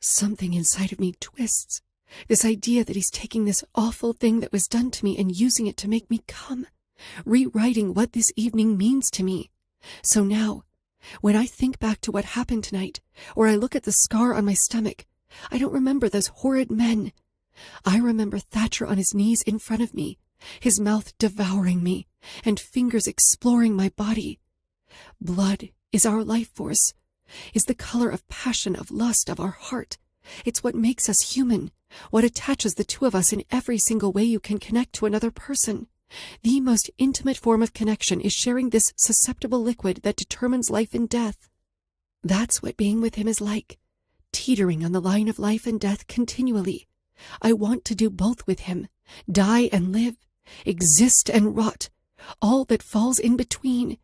Something inside of me twists. This idea that he's taking this awful thing that was done to me and using it to make me come, rewriting what this evening means to me. So now, when I think back to what happened tonight, or I look at the scar on my stomach, I don't remember those horrid men. I remember Thatcher on his knees in front of me, his mouth devouring me, and fingers exploring my body. Blood is our life force, is the color of passion, of lust, of our heart. It's what makes us human, what attaches the two of us in every single way you can connect to another person. The most intimate form of connection is sharing this susceptible liquid that determines life and death. That's what being with him is like, teetering on the line of life and death continually. I want to do both with him, die and live, exist and rot, all that falls in between.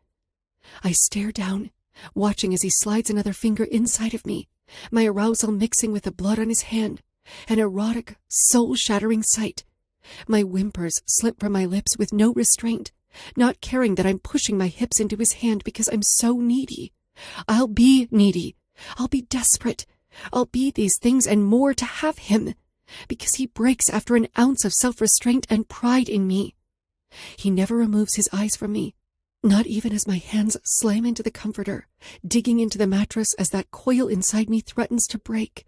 I stare down, watching as he slides another finger inside of me, my arousal mixing with the blood on his hand, an erotic, soul-shattering sight. My whimpers slip from my lips with no restraint, not caring that I'm pushing my hips into his hand because I'm so needy. I'll be needy. I'll be desperate. I'll be these things and more to have him, because he breaks after an ounce of self-restraint and pride in me. He never removes his eyes from me, not even as my hands slam into the comforter, digging into the mattress as that coil inside me threatens to break.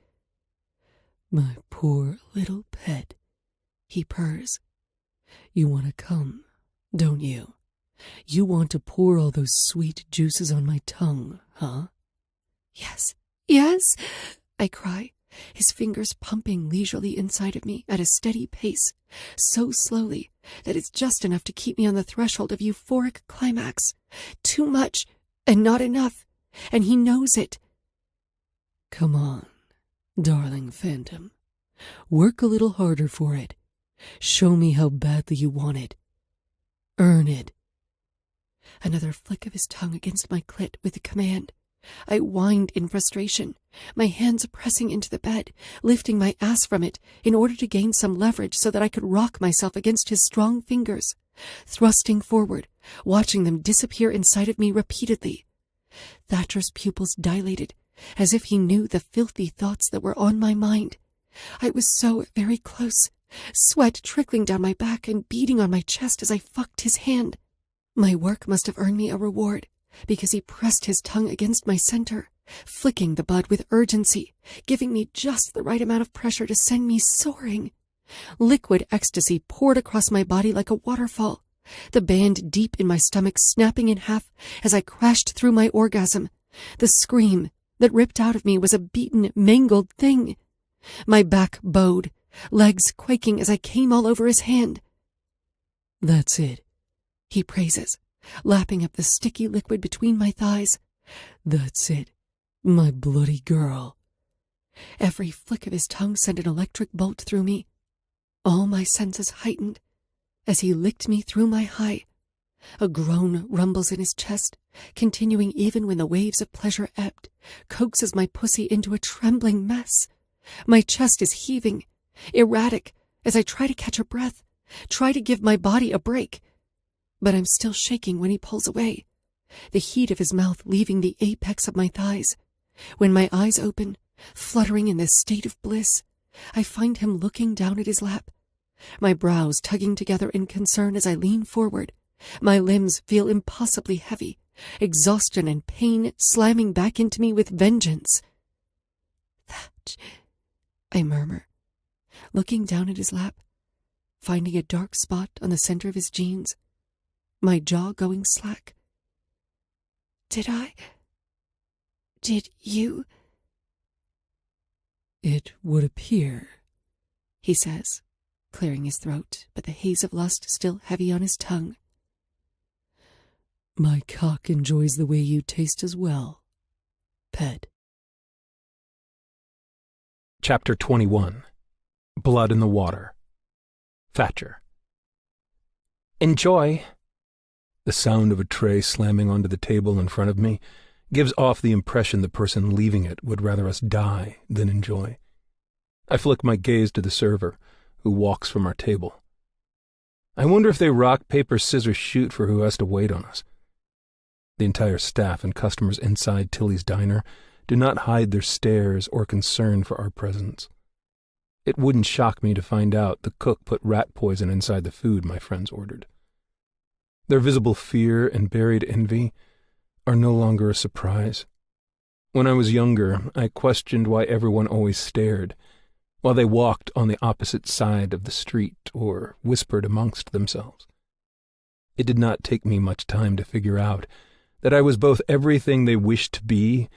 My poor little pet, he purrs. You want to come, don't you? You want to pour all those sweet juices on my tongue, huh? Yes, yes, I cry, his fingers pumping leisurely inside of me at a steady pace, so slowly that it's just enough to keep me on the threshold of euphoric climax. Too much and not enough, and he knows it. Come on, darling phantom. Work a little harder for it. Show me how badly you want it. Earn it. Another flick of his tongue against my clit with a command. I whined in frustration, my hands pressing into the bed, lifting my ass from it in order to gain some leverage so that I could rock myself against his strong fingers, thrusting forward, watching them disappear inside of me repeatedly. Thatcher's pupils dilated, as if he knew the filthy thoughts that were on my mind. I was so very close, sweat trickling down my back and beating on my chest as I fucked his hand. My work must have earned me a reward, because he pressed his tongue against my center, flicking the bud with urgency, giving me just the right amount of pressure to send me soaring. Liquid ecstasy poured across my body like a waterfall, the band deep in my stomach snapping in half as I crashed through my orgasm. The scream that ripped out of me was a beaten, mangled thing. My back bowed, legs quaking as I came all over his hand. That's it, he praises, lapping up the sticky liquid between my thighs. That's it, my bloody girl. Every flick of his tongue sent an electric bolt through me. All my senses heightened as he licked me through my high. A groan rumbles in his chest, continuing even when the waves of pleasure ebbed, coaxes my pussy into a trembling mess. My chest is heaving, erratic, as I try to catch a breath, try to give my body a break. But I'm still shaking when he pulls away, the heat of his mouth leaving the apex of my thighs. When my eyes open, fluttering in this state of bliss, I find him looking down at his lap, my brows tugging together in concern as I lean forward. My limbs feel impossibly heavy, exhaustion and pain slamming back into me with vengeance. "Thatch," I murmur, looking down at his lap, finding a dark spot on the center of his jeans, my jaw going slack. Did you? "It would appear," he says, clearing his throat, but the haze of lust still heavy on his tongue. "My cock enjoys the way you taste as well, pet." Chapter 21. Blood in the Water. Thatcher. "Enjoy." The sound of a tray slamming onto the table in front of me gives off the impression the person leaving it would rather us die than enjoy. I flick my gaze to the server, who walks from our table. I wonder if they rock, paper, scissors, shoot for who has to wait on us. The entire staff and customers inside Tilly's diner do not hide their stares or concern for our presence. It wouldn't shock me to find out the cook put rat poison inside the food my friends ordered. Their visible fear and buried envy are no longer a surprise. When I was younger, I questioned why everyone always stared, while they walked on the opposite side of the street or whispered amongst themselves. It did not take me much time to figure out that I was both everything they wished to be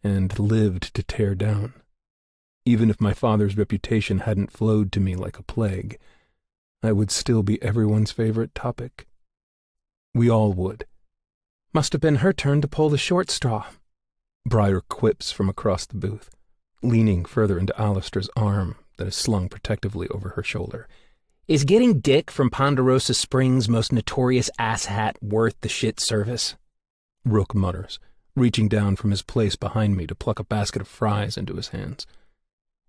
and lived to tear down. Even if my father's reputation hadn't flowed to me like a plague, I would still be everyone's favorite topic. We all would. "Must have been her turn to pull the short straw," Briar quips from across the booth, leaning further into Alistair's arm that is slung protectively over her shoulder. "Is getting Dick from Ponderosa Springs' most notorious asshat worth the shit service?" Rook mutters, reaching down from his place behind me to pluck a basket of fries into his hands.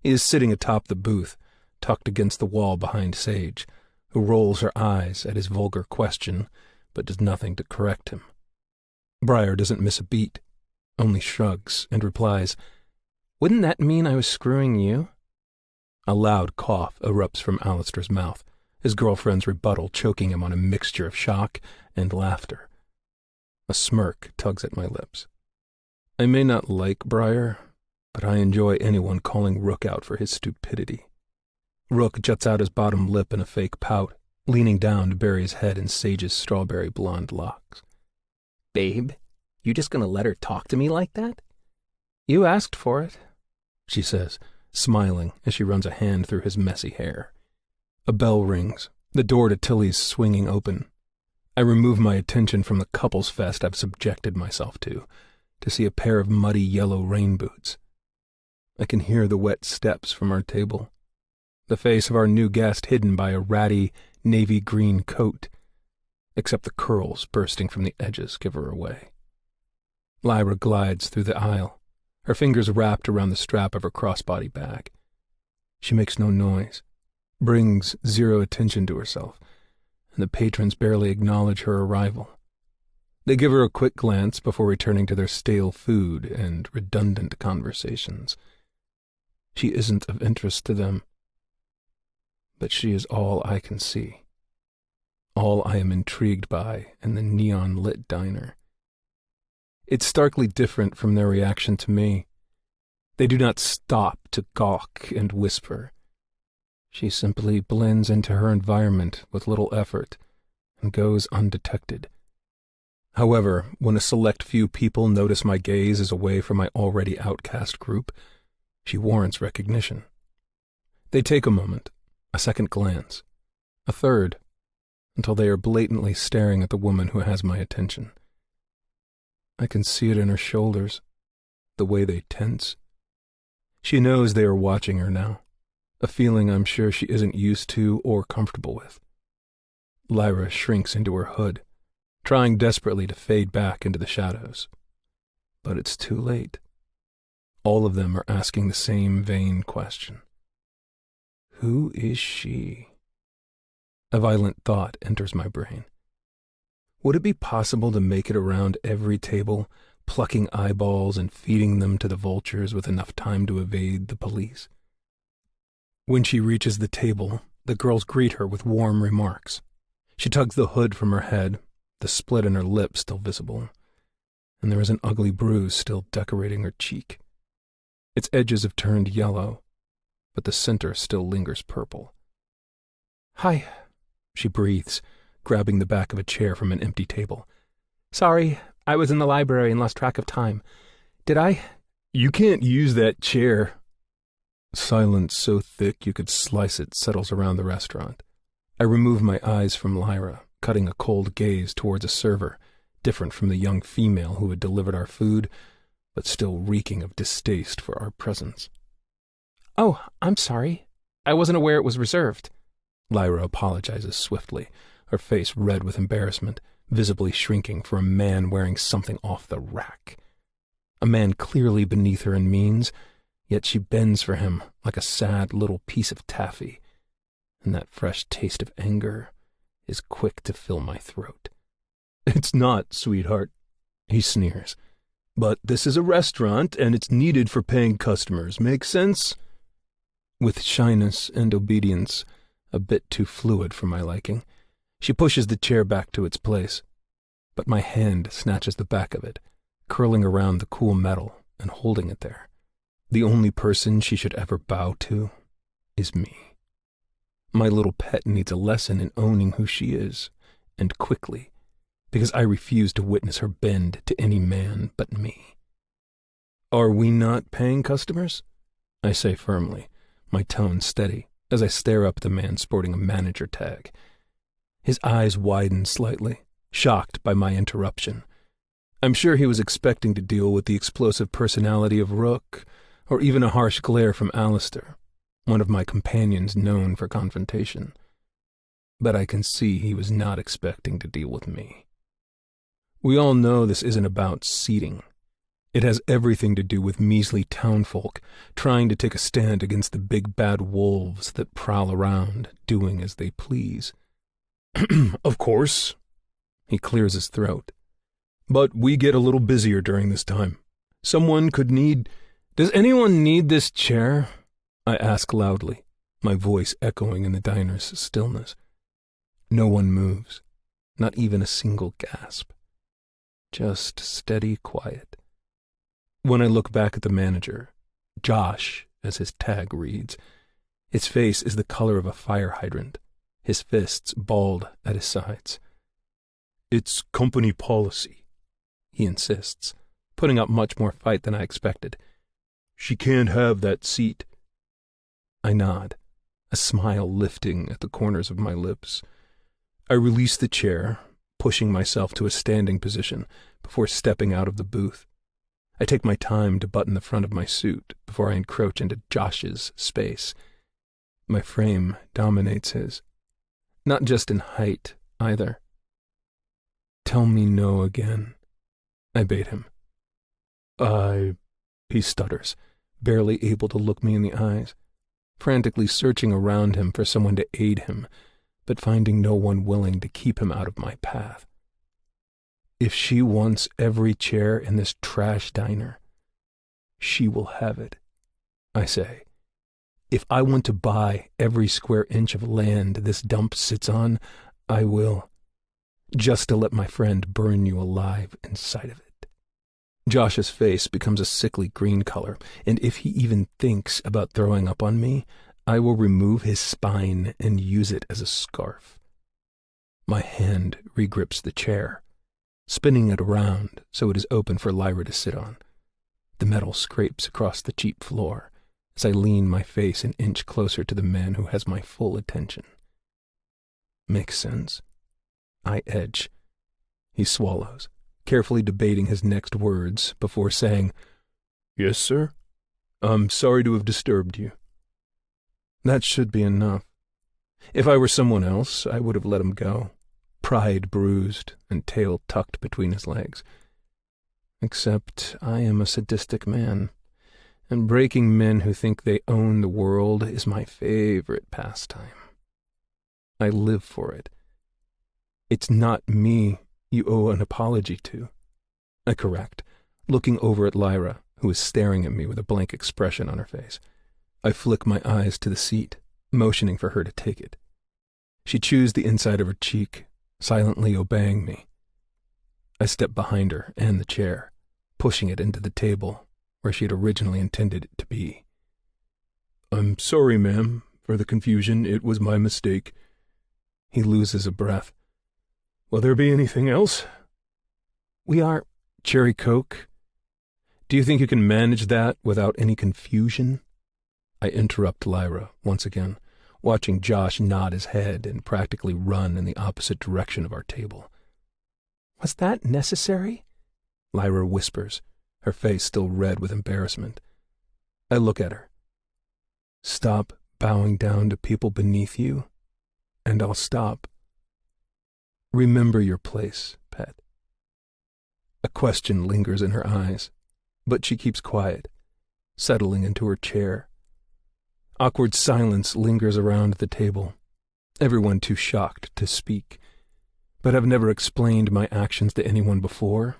He is sitting atop the booth, tucked against the wall behind Sage, who rolls her eyes at his vulgar question, but does nothing to correct him. Briar doesn't miss a beat, only shrugs and replies, "Wouldn't that mean I was screwing you?" A loud cough erupts from Alistair's mouth, his girlfriend's rebuttal choking him on a mixture of shock and laughter. A smirk tugs at my lips. I may not like Briar, but I enjoy anyone calling Rook out for his stupidity. Rook juts out his bottom lip in a fake pout, leaning down to bury his head in Sage's strawberry blonde locks. "Babe, you just gonna let her talk to me like that?" "You asked for it," she says, smiling as she runs a hand through his messy hair. A bell rings, the door to Tilly's swinging open. I remove my attention from the couples fest I've subjected myself to see a pair of muddy yellow rain boots. I can hear the wet steps from our table, the face of our new guest hidden by a ratty navy green coat, except the curls bursting from the edges give her away. Lyra glides through the aisle, her fingers wrapped around the strap of her crossbody bag. She makes no noise, brings zero attention to herself, and the patrons barely acknowledge her arrival. They give her a quick glance before returning to their stale food and redundant conversations. She isn't of interest to them, but she is all I can see, all I am intrigued by in the neon-lit diner. It's starkly different from their reaction to me. They do not stop to gawk and whisper. She simply blends into her environment with little effort and goes undetected. However, when a select few people notice my gaze is away from my already outcast group, she warrants recognition. They take a moment, a second glance, a third, until they are blatantly staring at the woman who has my attention. I can see it in her shoulders, the way they tense. She knows they are watching her now, a feeling I'm sure she isn't used to or comfortable with. Lyra shrinks into her hood, trying desperately to fade back into the shadows. But it's too late. All of them are asking the same vain question. Who is she? A violent thought enters my brain. Would it be possible to make it around every table, plucking eyeballs and feeding them to the vultures with enough time to evade the police? When she reaches the table, the girls greet her with warm remarks. She tugs the hood from her head, the split in her lip still visible, and there is an ugly bruise still decorating her cheek. Its edges have turned yellow, but the center still lingers purple. "Hi," she breathes, grabbing the back of a chair from an empty table. "Sorry, I was in the library and lost track of time. Did I?" "You can't use that chair." Silence so thick you could slice it settles around the restaurant. I remove my eyes from Lyra, cutting a cold gaze towards a server, different from the young female who had delivered our food, but still reeking of distaste for our presence. "Oh, I'm sorry. I wasn't aware it was reserved." Lyra apologizes swiftly, her face red with embarrassment, visibly shrinking for a man wearing something off the rack. A man clearly beneath her in means, yet she bends for him like a sad little piece of taffy, and that fresh taste of anger is quick to fill my throat. "It's not, sweetheart," he sneers. "But this is a restaurant, and it's needed for paying customers. Make sense?" With shyness and obedience a bit too fluid for my liking, she pushes the chair back to its place, but my hand snatches the back of it, curling around the cool metal and holding it there. The only person she should ever bow to is me. My little pet needs a lesson in owning who she is, and quickly, because I refuse to witness her bend to any man but me. "Are we not paying customers?" I say firmly, my tone steady, as I stare up at the man sporting a manager tag. His eyes widen slightly, shocked by my interruption. I'm sure he was expecting to deal with the explosive personality of Rook, or even a harsh glare from Alistair, one of my companions known for confrontation. But I can see he was not expecting to deal with me. We all know this isn't about seating. It has everything to do with measly townfolk trying to take a stand against the big bad wolves that prowl around, doing as they please. "Of course," he clears his throat. "But we get a little busier during this time. Someone could need—" "Does anyone need this chair?" I ask loudly, my voice echoing in the diner's stillness. No one moves, not even a single gasp. Just steady quiet. When I look back at the manager, Josh, as his tag reads, his face is the color of a fire hydrant, his fists balled at his sides. "It's company policy," he insists, putting up much more fight than I expected. "She can't have that seat." I nod, a smile lifting at the corners of my lips. I release the chair, pushing myself to a standing position before stepping out of the booth. I take my time to button the front of my suit before I encroach into Josh's space. My frame dominates his. Not just in height, either. "Tell me no again," I bade him. He stutters, barely able to look me in the eyes, frantically searching around him for someone to aid him, but finding no one willing to keep him out of my path. "If she wants every chair in this trash diner, she will have it," I say. "If I want to buy every square inch of land this dump sits on, I will, just to let my friend burn you alive inside of it." Josh's face becomes a sickly green color, and if he even thinks about throwing up on me, I will remove his spine and use it as a scarf. My hand regrips the chair, spinning it around so it is open for Lyra to sit on. The metal scrapes across the cheap floor as I lean my face an inch closer to the man who has my full attention. "Makes sense?" I edge. He swallows, carefully debating his next words before saying, "Yes, sir." I'm sorry to have disturbed you. That should be enough. If I were someone else, I would have let him go, pride bruised and tail tucked between his legs. Except I am a sadistic man, and breaking men who think they own the world is my favorite pastime. I live for it. It's not me you owe an apology to, I correct, looking over at Lyra, who is staring at me with a blank expression on her face. I flick my eyes to the seat, motioning for her to take it. She chews the inside of her cheek, silently obeying me. I step behind her and the chair, pushing it into the table where she had originally intended it to be. I'm sorry, ma'am, for the confusion. It was my mistake. He loses a breath. Will there be anything else? We are cherry Coke. Do you think you can manage that without any confusion? I interrupt Lyra once again, watching Josh nod his head and practically run in the opposite direction of our table. Was that necessary? Lyra whispers, her face still red with embarrassment. I look at her. Stop bowing down to people beneath you, and I'll stop. Remember your place, pet. A question lingers in her eyes, but she keeps quiet, settling into her chair. Awkward silence lingers around the table, everyone too shocked to speak. But I've never explained my actions to anyone before,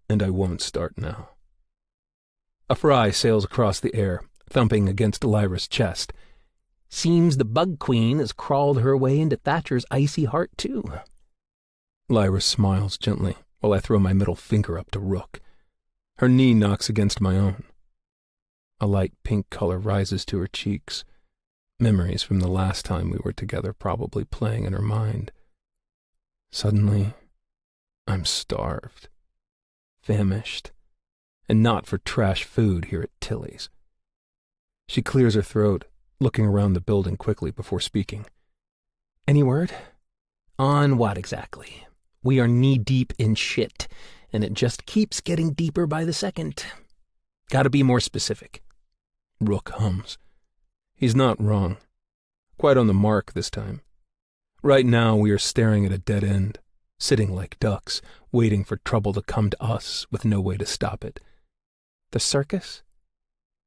and I won't start now. A fry sails across the air, thumping against Lyra's chest. Seems the Bug Queen has crawled her way into Thatcher's icy heart, too. Lyra smiles gently while I throw my middle finger up to Rook. Her knee knocks against my own. A light pink color rises to her cheeks, memories from the last time we were together probably playing in her mind. Suddenly, I'm starved, famished, and not for trash food here at Tilly's. She clears her throat, looking around the building quickly before speaking. Any word? On what exactly? We are knee-deep in shit, and it just keeps getting deeper by the second. Gotta be more specific. Rook hums. He's not wrong. Quite on the mark this time. Right now we are staring at a dead end, sitting like ducks, waiting for trouble to come to us with no way to stop it. The circus?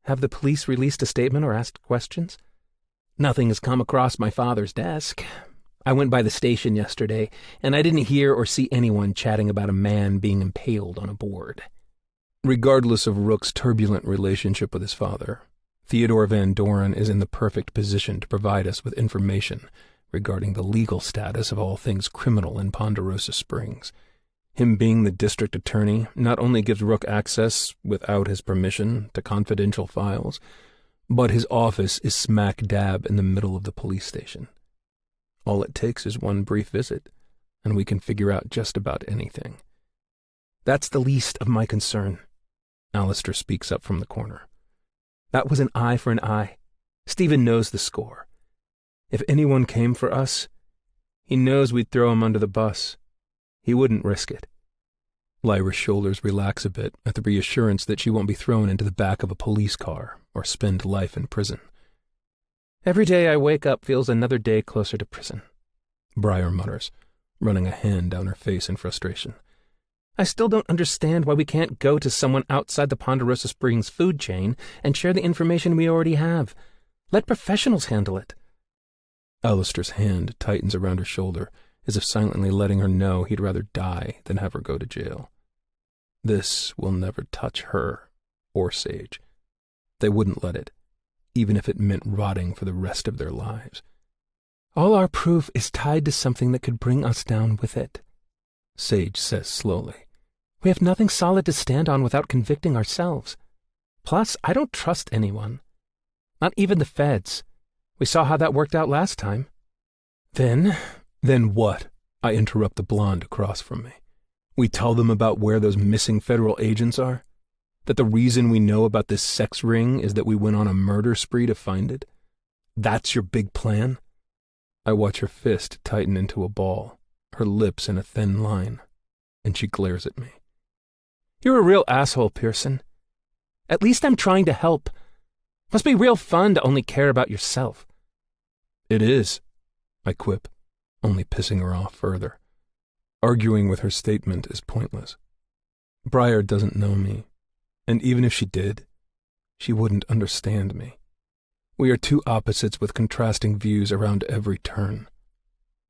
Have the police released a statement or asked questions? Nothing has come across my father's desk. I went by the station yesterday, and I didn't hear or see anyone chatting about a man being impaled on a board. Regardless of Rook's turbulent relationship with his father, Theodore Van Doren is in the perfect position to provide us with information regarding the legal status of all things criminal in Ponderosa Springs. Him being the district attorney not only gives Rook access, without his permission, to confidential files, but his office is smack dab in the middle of the police station. All it takes is one brief visit, and we can figure out just about anything. That's the least of my concern. Alistair speaks up from the corner. That was an eye for an eye. Stephen knows the score. If anyone came for us, he knows we'd throw him under the bus. He wouldn't risk it. Lyra's shoulders relax a bit at the reassurance that she won't be thrown into the back of a police car or spend life in prison. Every day I wake up feels another day closer to prison, Briar mutters, running a hand down her face in frustration. I still don't understand why we can't go to someone outside the Ponderosa Springs food chain and share the information we already have. Let professionals handle it. Alistair's hand tightens around her shoulder, as if silently letting her know he'd rather die than have her go to jail. This will never touch her or Sage. They wouldn't let it, even if it meant rotting for the rest of their lives. All our proof is tied to something that could bring us down with it, Sage says slowly. We have nothing solid to stand on without convicting ourselves. Plus, I don't trust anyone. Not even the feds. We saw how that worked out last time. Then what? I interrupt the blonde across from me. We tell them about where those missing federal agents are? That the reason we know about this sex ring is that we went on a murder spree to find it? That's your big plan? I watch her fist tighten into a ball, her lips in a thin line, and she glares at me. You're a real asshole, Pearson. At least I'm trying to help. Must be real fun to only care about yourself. It is, I quip, only pissing her off further. Arguing with her statement is pointless. Briar doesn't know me, and even if she did, she wouldn't understand me. We are two opposites with contrasting views around every turn.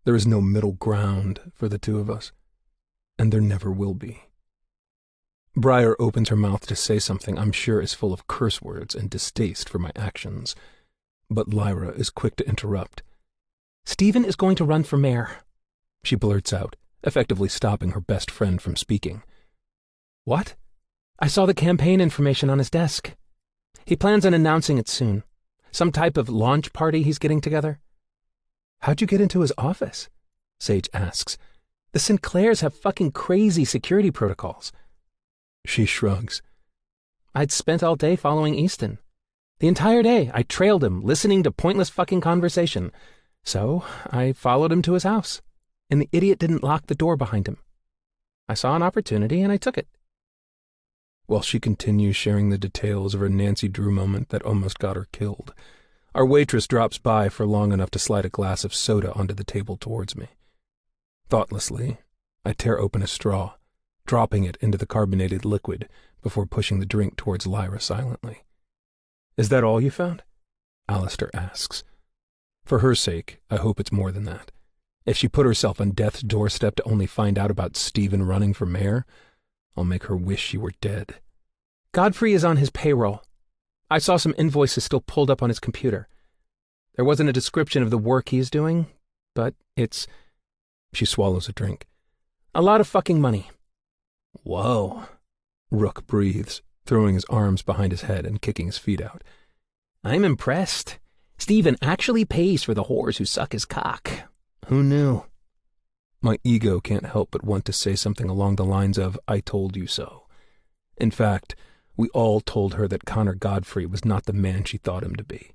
There is no middle ground for the two of us, and there never will be. Briar opens her mouth to say something I'm sure is full of curse words and distaste for my actions, but Lyra is quick to interrupt. Stephen is going to run for mayor, she blurts out, effectively stopping her best friend from speaking. What? I saw the campaign information on his desk. He plans on announcing it soon. Some type of launch party he's getting together. How'd you get into his office? Sage asks. The Sinclairs have fucking crazy security protocols. She shrugs. I'd spent all day following Easton. The entire day I trailed him, listening to pointless fucking conversation. So I followed him to his house, and the idiot didn't lock the door behind him. I saw an opportunity and I took it. While she continues sharing the details of her Nancy Drew moment that almost got her killed, our waitress drops by for long enough to slide a glass of soda onto the table towards me. Thoughtlessly, I tear open a straw, dropping it into the carbonated liquid before pushing the drink towards Lyra silently. Is that all you found? Alistair asks. For her sake, I hope it's more than that. If she put herself on death's doorstep to only find out about Stephen running for mayor, I'll make her wish she were dead. Godfrey is on his payroll. I saw some invoices still pulled up on his computer. There wasn't a description of the work he's doing, but it's... She swallows a drink. A lot of fucking money. Whoa, Rook breathes, throwing his arms behind his head and kicking his feet out. I'm impressed. Stephen actually pays for the whores who suck his cock. Who knew? My ego can't help but want to say something along the lines of, I told you so. In fact, we all told her that Connor Godfrey was not the man she thought him to be.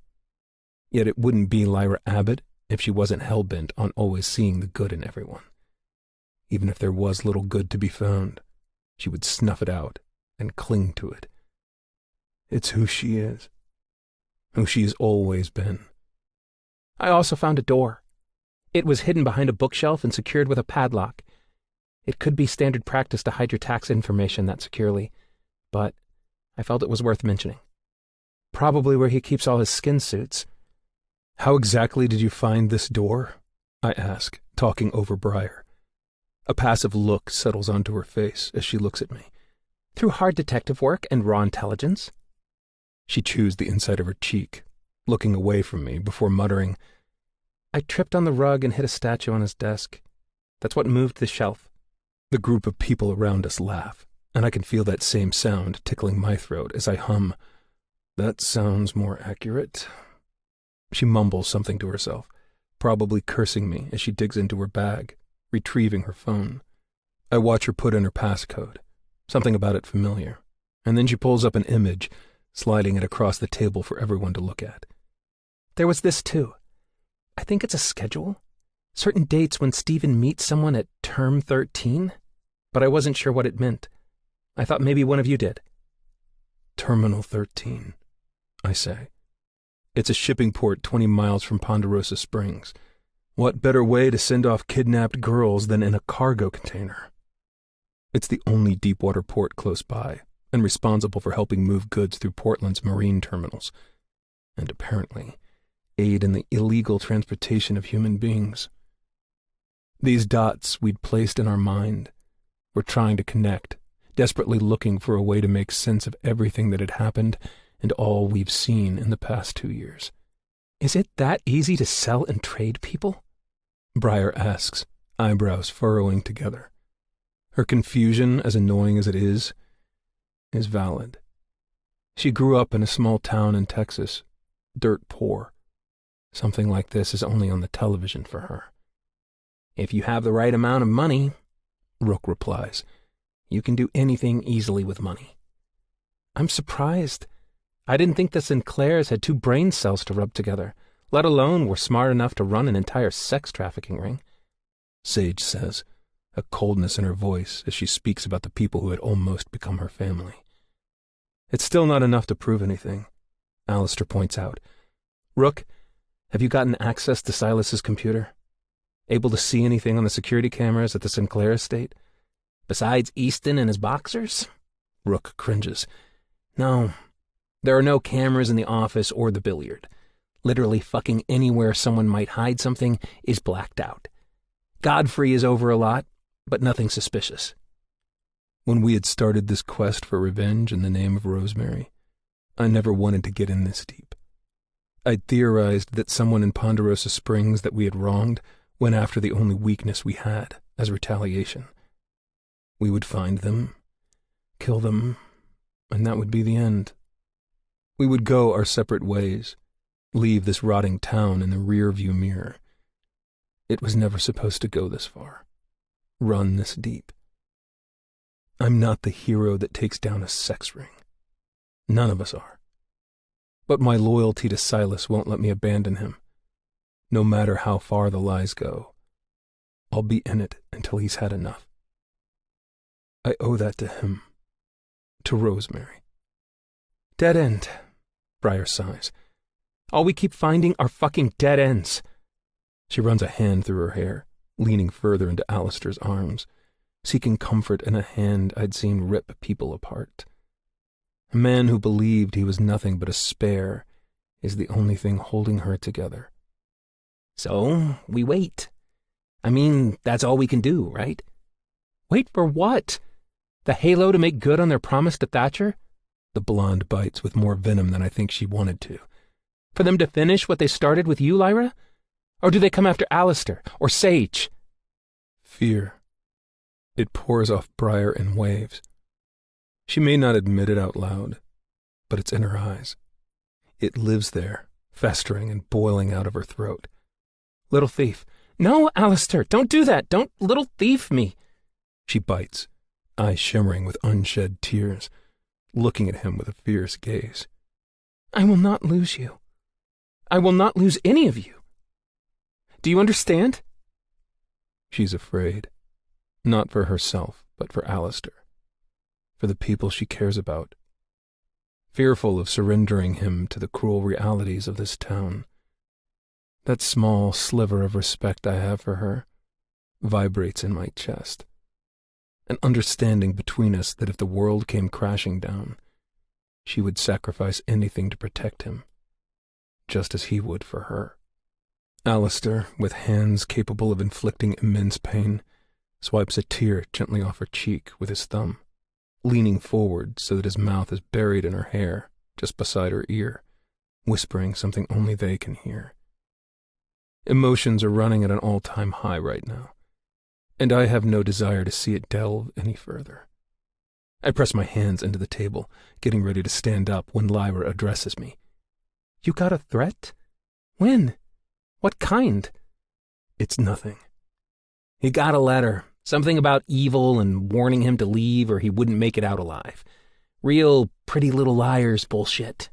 Yet it wouldn't be Lyra Abbott if she wasn't hell-bent on always seeing the good in everyone. Even if there was little good to be found, she would snuff it out and cling to it. It's who she is. Who she has always been. I also found a door. It was hidden behind a bookshelf and secured with a padlock. It could be standard practice to hide your tax information that securely, but I felt it was worth mentioning. Probably where he keeps all his skin suits. How exactly did you find this door? I ask, talking over Briar. A passive look settles onto her face as she looks at me. Through hard detective work and raw intelligence. She chews the inside of her cheek, looking away from me before muttering, I tripped on the rug and hit a statue on his desk. That's what moved the shelf. The group of people around us laugh, and I can feel that same sound tickling my throat as I hum, That sounds more accurate. She mumbles something to herself, probably cursing me as she digs into her bag, retrieving her phone. I watch her put in her passcode, something about it familiar, and then she pulls up an image, sliding it across the table for everyone to look at. There was this too. I think it's a schedule. Certain dates when Stephen meets someone at term 13, but I wasn't sure what it meant. I thought maybe one of you did. Terminal 13, I say. It's a shipping port 20 miles from Ponderosa Springs. What better way to send off kidnapped girls than in a cargo container? It's the only deepwater port close by, and responsible for helping move goods through Portland's marine terminals, and apparently aid in the illegal transportation of human beings. These dots we'd placed in our mind were trying to connect, desperately looking for a way to make sense of everything that had happened and all we've seen in the past 2 years. Is it that easy to sell and trade people? Briar asks, eyebrows furrowing together. Her confusion, as annoying as it is valid. She grew up in a small town in Texas, dirt poor. Something like this is only on the television for her. If you have the right amount of money, Rook replies, you can do anything easily with money. I'm surprised. I didn't think the Sinclairs had 2 brain cells to rub together, let alone were smart enough to run an entire sex trafficking ring. Sage says, a coldness in her voice as she speaks about the people who had almost become her family. It's still not enough to prove anything, Alistair points out. Rook, have you gotten access to Silas's computer? Able to see anything on the security cameras at the Sinclair estate? Besides Easton and his boxers? Rook cringes. No. There are no cameras in the office or the billiard. Literally fucking anywhere someone might hide something is blacked out. Godfrey is over a lot, but nothing suspicious. When we had started this quest for revenge in the name of Rosemary, I never wanted to get in this deep. I'd theorized that someone in Ponderosa Springs that we had wronged went after the only weakness we had as retaliation. We would find them, kill them, and that would be the end. We would go our separate ways, leave this rotting town in the rear-view mirror. It was never supposed to go this far, run this deep. I'm not the hero that takes down a sex ring. None of us are. But my loyalty to Silas won't let me abandon him. No matter how far the lies go, I'll be in it until he's had enough. I owe that to him, to Rosemary. Dead end, Briar sighs. All we keep finding are fucking dead ends. She runs a hand through her hair, leaning further into Alistair's arms, seeking comfort in a hand I'd seen rip people apart. A man who believed he was nothing but a spare is the only thing holding her together. So, we wait. I mean, that's all we can do, right? Wait for what? The Halo to make good on their promise to Thatcher? The blonde bites with more venom than I think she wanted to. For them to finish what they started with you, Lyra? Or do they come after Alistair or Sage? Fear. It pours off Briar in waves. She may not admit it out loud, but it's in her eyes. It lives there, festering and boiling out of her throat. Little thief. No, Alistair, don't do that. Don't little thief me. She bites, eyes shimmering with unshed tears, looking at him with a fierce gaze. I will not lose you. I will not lose any of you. Do you understand? She's afraid, not for herself, but for Alistair, for the people she cares about, fearful of surrendering him to the cruel realities of this town. That small sliver of respect I have for her vibrates in my chest, an understanding between us that if the world came crashing down, she would sacrifice anything to protect him, just as he would for her. Alistair, with hands capable of inflicting immense pain, swipes a tear gently off her cheek with his thumb, leaning forward so that his mouth is buried in her hair, just beside her ear, whispering something only they can hear. Emotions are running at an all-time high right now, and I have no desire to see it delve any further. I press my hands into the table, getting ready to stand up when Lyra addresses me. You got a threat? When? What kind? It's nothing. He got a letter, something about evil and warning him to leave or he wouldn't make it out alive. Real Pretty Little Liars bullshit.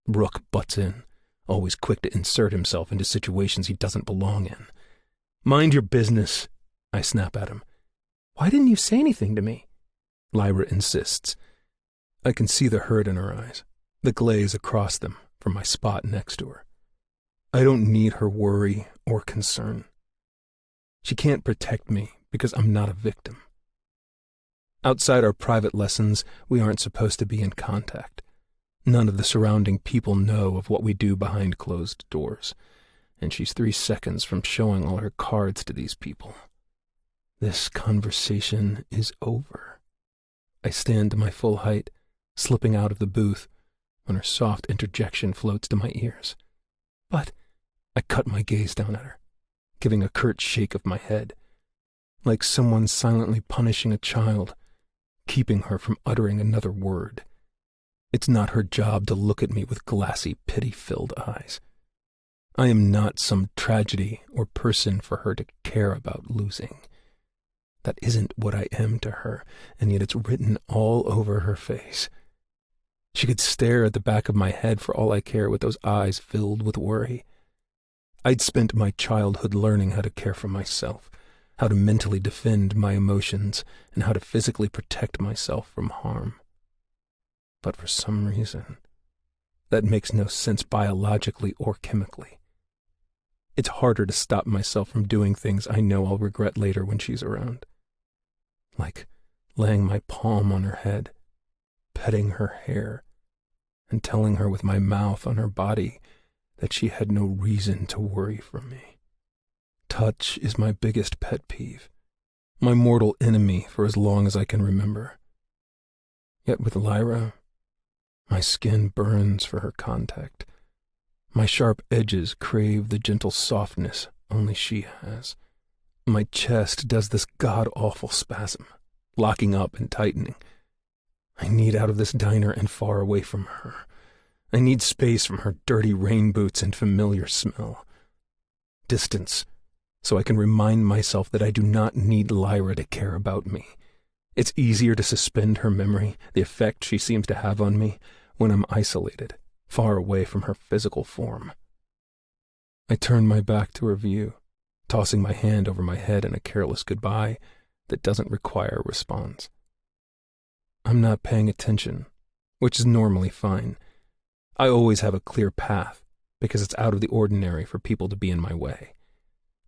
Rook butts in, always quick to insert himself into situations he doesn't belong in. Mind your business, I snap at him. Why didn't you say anything to me? Lyra insists. I can see the hurt in her eyes, the glaze across them from my spot next to her. I don't need her worry or concern. She can't protect me because I'm not a victim. Outside our private lessons, we aren't supposed to be in contact. None of the surrounding people know of what we do behind closed doors, and she's 3 seconds from showing all her cards to these people. This conversation is over. I stand to my full height, slipping out of the booth, when her soft interjection floats to my ears. But I cut my gaze down at her, giving a curt shake of my head, like someone silently punishing a child, keeping her from uttering another word. It's not her job to look at me with glassy, pity-filled eyes. I am not some tragedy or person for her to care about losing. That isn't what I am to her, and yet it's written all over her face. She could stare at the back of my head for all I care with those eyes filled with worry. I'd spent my childhood learning how to care for myself, how to mentally defend my emotions, and how to physically protect myself from harm. But for some reason, That makes no sense biologically or chemically. It's harder to stop myself from doing things I know I'll regret later when she's around. Like laying my palm on her head, petting her hair, and telling her with my mouth on her body that she had no reason to worry for me. Touch is my biggest pet peeve, my mortal enemy for as long as I can remember. Yet with Lyra, my skin burns for her contact. My sharp edges crave the gentle softness only she has. My chest does this god-awful spasm, locking up and tightening. I need out of this diner and far away from her. I need space from her dirty rain boots and familiar smell. Distance, so I can remind myself that I do not need Lyra to care about me. It's easier to suspend her memory, the effect she seems to have on me, when I'm isolated, far away from her physical form. I turn my back to her view, tossing my hand over my head in a careless goodbye that doesn't require a response. I'm not paying attention, which is normally fine. I always have a clear path, because it's out of the ordinary for people to be in my way.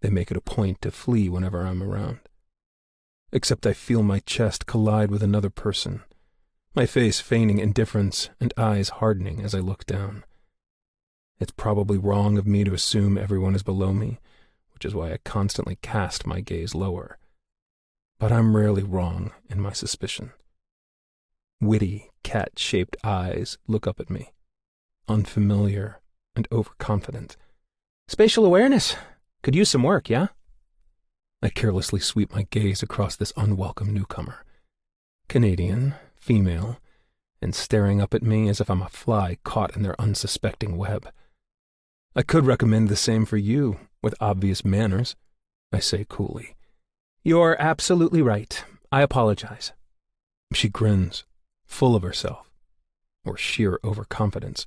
They make it a point to flee whenever I'm around. Except I feel my chest collide with another person, my face feigning indifference and eyes hardening as I look down. It's probably wrong of me to assume everyone is below me, which is why I constantly cast my gaze lower. But I'm rarely wrong in my suspicion. Witty, cat-shaped eyes look up at me, unfamiliar and overconfident. Spatial awareness. Could use some work, yeah? I carelessly sweep my gaze across this unwelcome newcomer. Canadian, female, and staring up at me as if I'm a fly caught in their unsuspecting web. I could recommend the same for you, with obvious manners, I say coolly. You're absolutely right. I apologize. She grins, full of herself, or sheer overconfidence.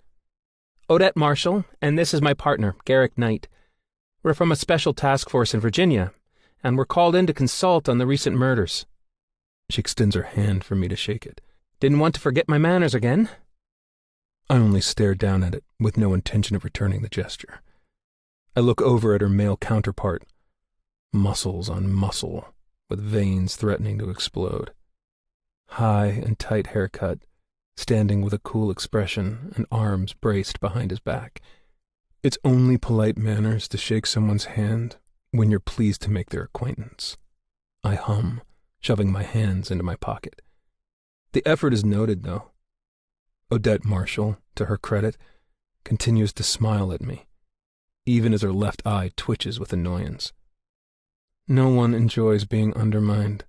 Odette Marshall, and this is my partner, Garrick Knight. We're from a special task force in Virginia, and we're called in to consult on the recent murders. She extends her hand for me to shake it. Didn't want to forget my manners again. I only stare down at it, with no intention of returning the gesture. I look over at her male counterpart, muscles on muscle, with veins threatening to explode. High and tight haircut, standing with a cool expression and arms braced behind his back. It's only polite manners to shake someone's hand when you're pleased to make their acquaintance. I hum, shoving my hands into my pocket. The effort is noted, though. Odette Marshall, to her credit, continues to smile at me, even as her left eye twitches with annoyance. No one enjoys being undermined,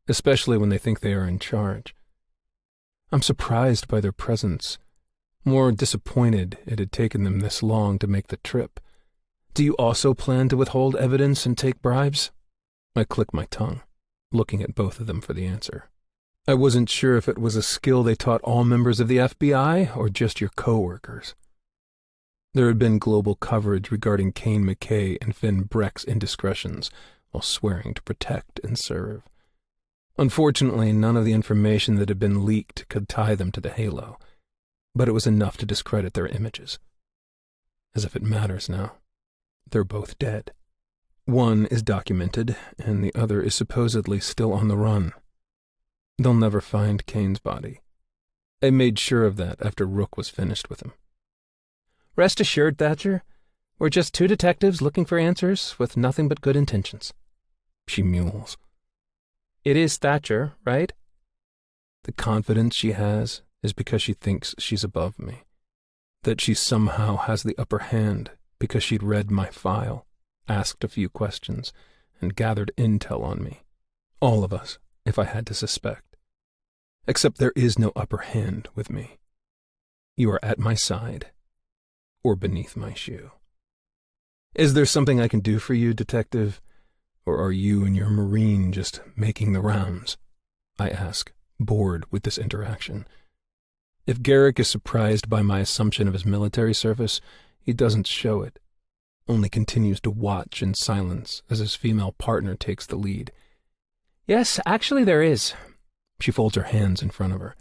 especially when they think they are in charge. I'm surprised by their presence, more disappointed it had taken them this long to make the trip. Do you also plan to withhold evidence and take bribes? I click my tongue, looking at both of them for the answer. I wasn't sure if it was a skill they taught all members of the FBI or just your coworkers. There had been global coverage regarding Kane McKay and Finn Breck's indiscretions while swearing to protect and serve. Unfortunately, none of the information that had been leaked could tie them to the halo, but it was enough to discredit their images. As if it matters now. They're both dead. One is documented, and the other is supposedly still on the run. They'll never find Kane's body. I made sure of that after Rook was finished with him. Rest assured, Thatcher, we're just two detectives looking for answers with nothing but good intentions. She mules. It is Thatcher, right? The confidence she has is because she thinks she's above me. That she somehow has the upper hand because she'd read my file, asked a few questions, and gathered intel on me. All of us, if I had to suspect. Except there is no upper hand with me. You are at my side, or beneath my shoe. Is there something I can do for you, Detective? Or are you and your Marine just making the rounds? I ask, bored with this interaction. If Garrick is surprised by my assumption of his military service, he doesn't show it, only continues to watch in silence as his female partner takes the lead. Yes, actually there is. She folds her hands in front of her.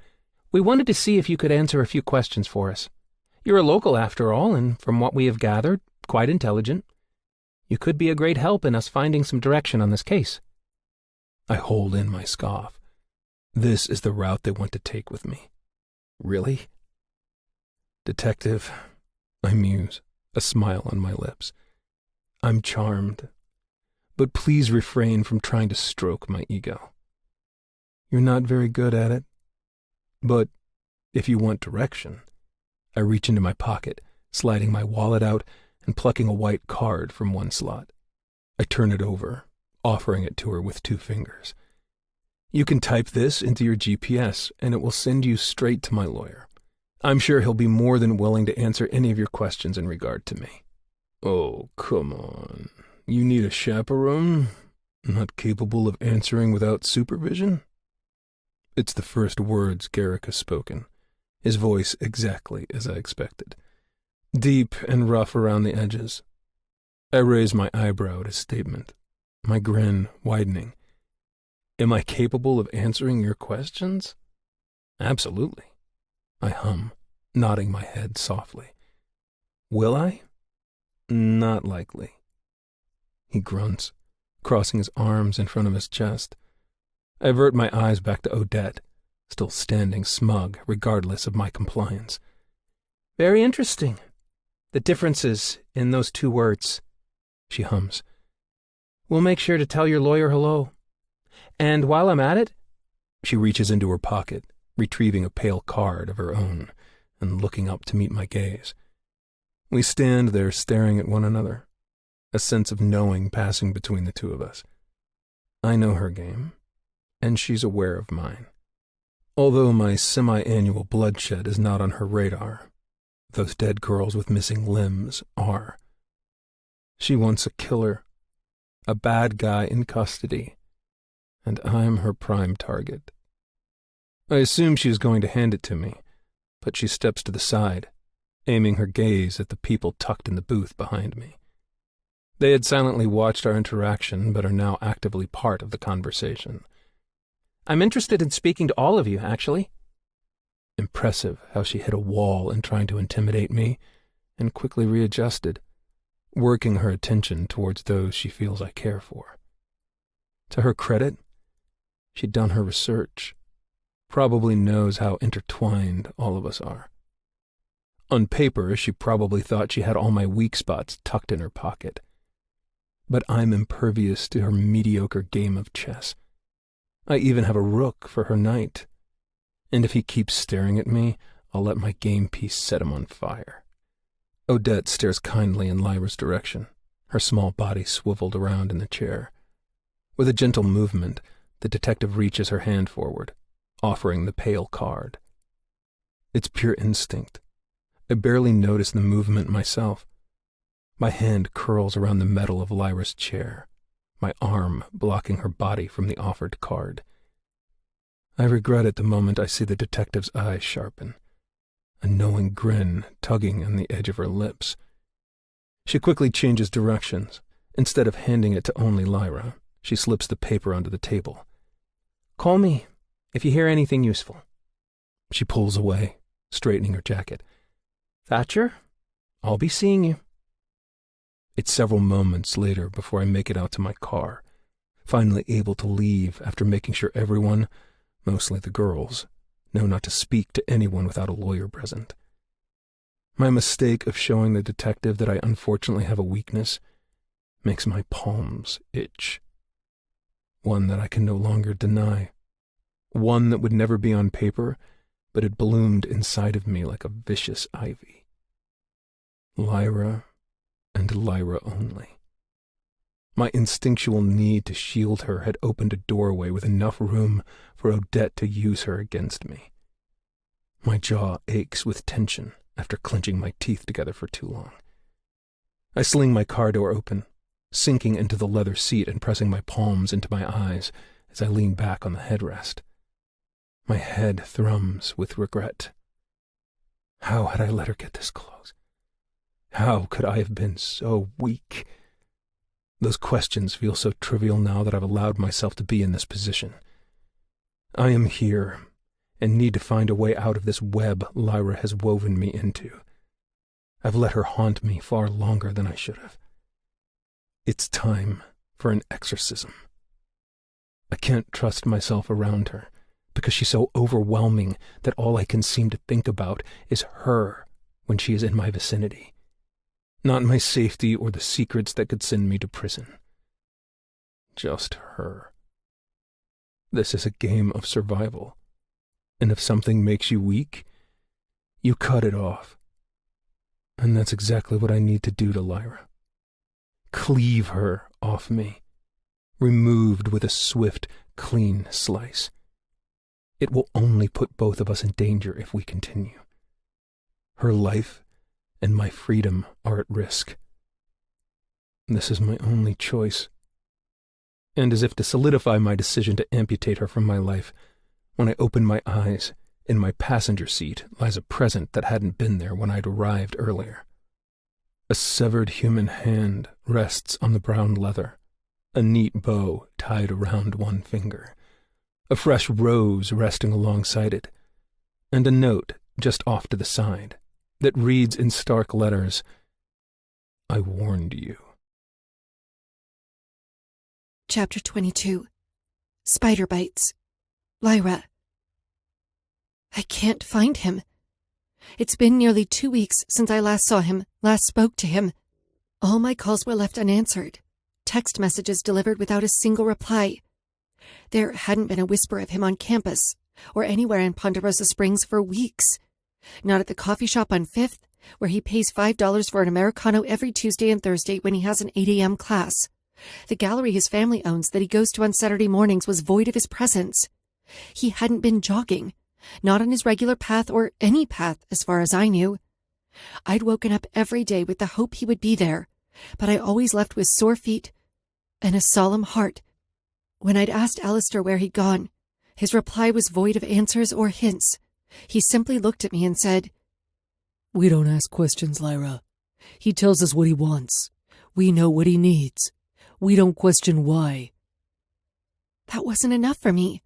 We wanted to see if you could answer a few questions for us. You're a local after all, and from what we have gathered, quite intelligent. You could be a great help in us finding some direction on this case. I hold in my scoff. This is the route they want to take with me. Really? Detective, I muse, a smile on my lips. I'm charmed, but please refrain from trying to stroke my ego. You're not very good at it, but if you want direction, I reach into my pocket, sliding my wallet out and plucking a white card from one slot. I turn it over, offering it to her with 2 fingers. You can type this into your GPS, and it will send you straight to my lawyer. I'm sure he'll be more than willing to answer any of your questions in regard to me. Oh, come on. You need a chaperone? Not capable of answering without supervision? It's the first words Garrick has spoken, his voice exactly as I expected, deep and rough around the edges. I raise my eyebrow at his statement, my grin widening. Am I capable of answering your questions? Absolutely. I hum, nodding my head softly. Will I? Not likely. He grunts, crossing his arms in front of his chest. I avert my eyes back to Odette, still standing smug regardless of my compliance. Very interesting. The differences in those 2 words, she hums. We'll make sure to tell your lawyer hello. And while I'm at it, she reaches into her pocket, retrieving a pale card of her own and looking up to meet my gaze. We stand there staring at one another, a sense of knowing passing between the 2 of us. I know her game, and she's aware of mine. Although my semi-annual bloodshed is not on her radar, those dead girls with missing limbs are. She wants a killer, a bad guy in custody, and I'm her prime target. I assume she is going to hand it to me, but she steps to the side, aiming her gaze at the people tucked in the booth behind me. They had silently watched our interaction, but are now actively part of the conversation. I'm interested in speaking to all of you, actually. Impressive how she hit a wall in trying to intimidate me, and quickly readjusted, working her attention towards those she feels I care for. To her credit, she'd done her research, probably knows how intertwined all of us are. On paper, she probably thought she had all my weak spots tucked in her pocket. But I'm impervious to her mediocre game of chess. I even have a rook for her knight. And if he keeps staring at me, I'll let my game piece set him on fire. Odette stares kindly in Lyra's direction, her small body swiveled around in the chair. With a gentle movement, the detective reaches her hand forward, offering the pale card. It's pure instinct. I barely notice the movement myself. My hand curls around the metal of Lyra's chair, my arm blocking her body from the offered card. I regret it the moment I see the detective's eyes sharpen, a knowing grin tugging on the edge of her lips. She quickly changes directions. Instead of handing it to only Lyra, she slips the paper onto the table. Call me if you hear anything useful. She pulls away, straightening her jacket. Thatcher, I'll be seeing you. It's several moments later before I make it out to my car, finally able to leave after making sure everyone, mostly the girls, know not to speak to anyone without a lawyer present. My mistake of showing the detective that I unfortunately have a weakness makes my palms itch. One that I can no longer deny. One that would never be on paper, but had bloomed inside of me like a vicious ivy. Lyra and Lyra only. My instinctual need to shield her had opened a doorway with enough room for Odette to use her against me. My jaw aches with tension after clenching my teeth together for too long. I sling my car door open, sinking into the leather seat and pressing my palms into my eyes as I lean back on the headrest. My head thrums with regret. How had I let her get this close? How could I have been so weak? Those questions feel so trivial now that I've allowed myself to be in this position. I am here, and need to find a way out of this web Lyra has woven me into. I've let her haunt me far longer than I should have. It's time for an exorcism. I can't trust myself around her, because she's so overwhelming that all I can seem to think about is her when she is in my vicinity. Not my safety or the secrets that could send me to prison. Just her. This is a game of survival, and if something makes you weak, you cut it off. And that's exactly what I need to do to Lyra. Cleave her off me, removed with a swift, clean slice. It will only put both of us in danger if we continue. Her life and my freedom are at risk. This is my only choice. And as if to solidify my decision to amputate her from my life, when I open my eyes, in my passenger seat lies a present that hadn't been there when I'd arrived earlier. A severed human hand rests on the brown leather, a neat bow tied around one finger, a fresh rose resting alongside it, and a note just off to the side that reads in stark letters, "I warned you." Chapter 22. Spider Bites. Lyra. I can't find him. It's been nearly 2 weeks since I last saw him, last spoke to him. All my calls were left unanswered, text messages delivered without a single reply. There hadn't been a whisper of him on campus or anywhere in Ponderosa Springs for weeks. Not at the coffee shop on 5th, where he pays $5 for an Americano every Tuesday and Thursday when he has an 8 a.m. class. The gallery his family owns that he goes to on Saturday mornings was void of his presence. He hadn't been jogging, not on his regular path or any path as far as I knew. I'd woken up every day with the hope he would be there, but I always left with sore feet and a solemn heart. When I'd asked Alistair where he'd gone, his reply was void of answers or hints. He simply looked at me and said, "We don't ask questions, Lyra. He tells us what he wants. We know what he needs. We don't question why." That wasn't enough for me.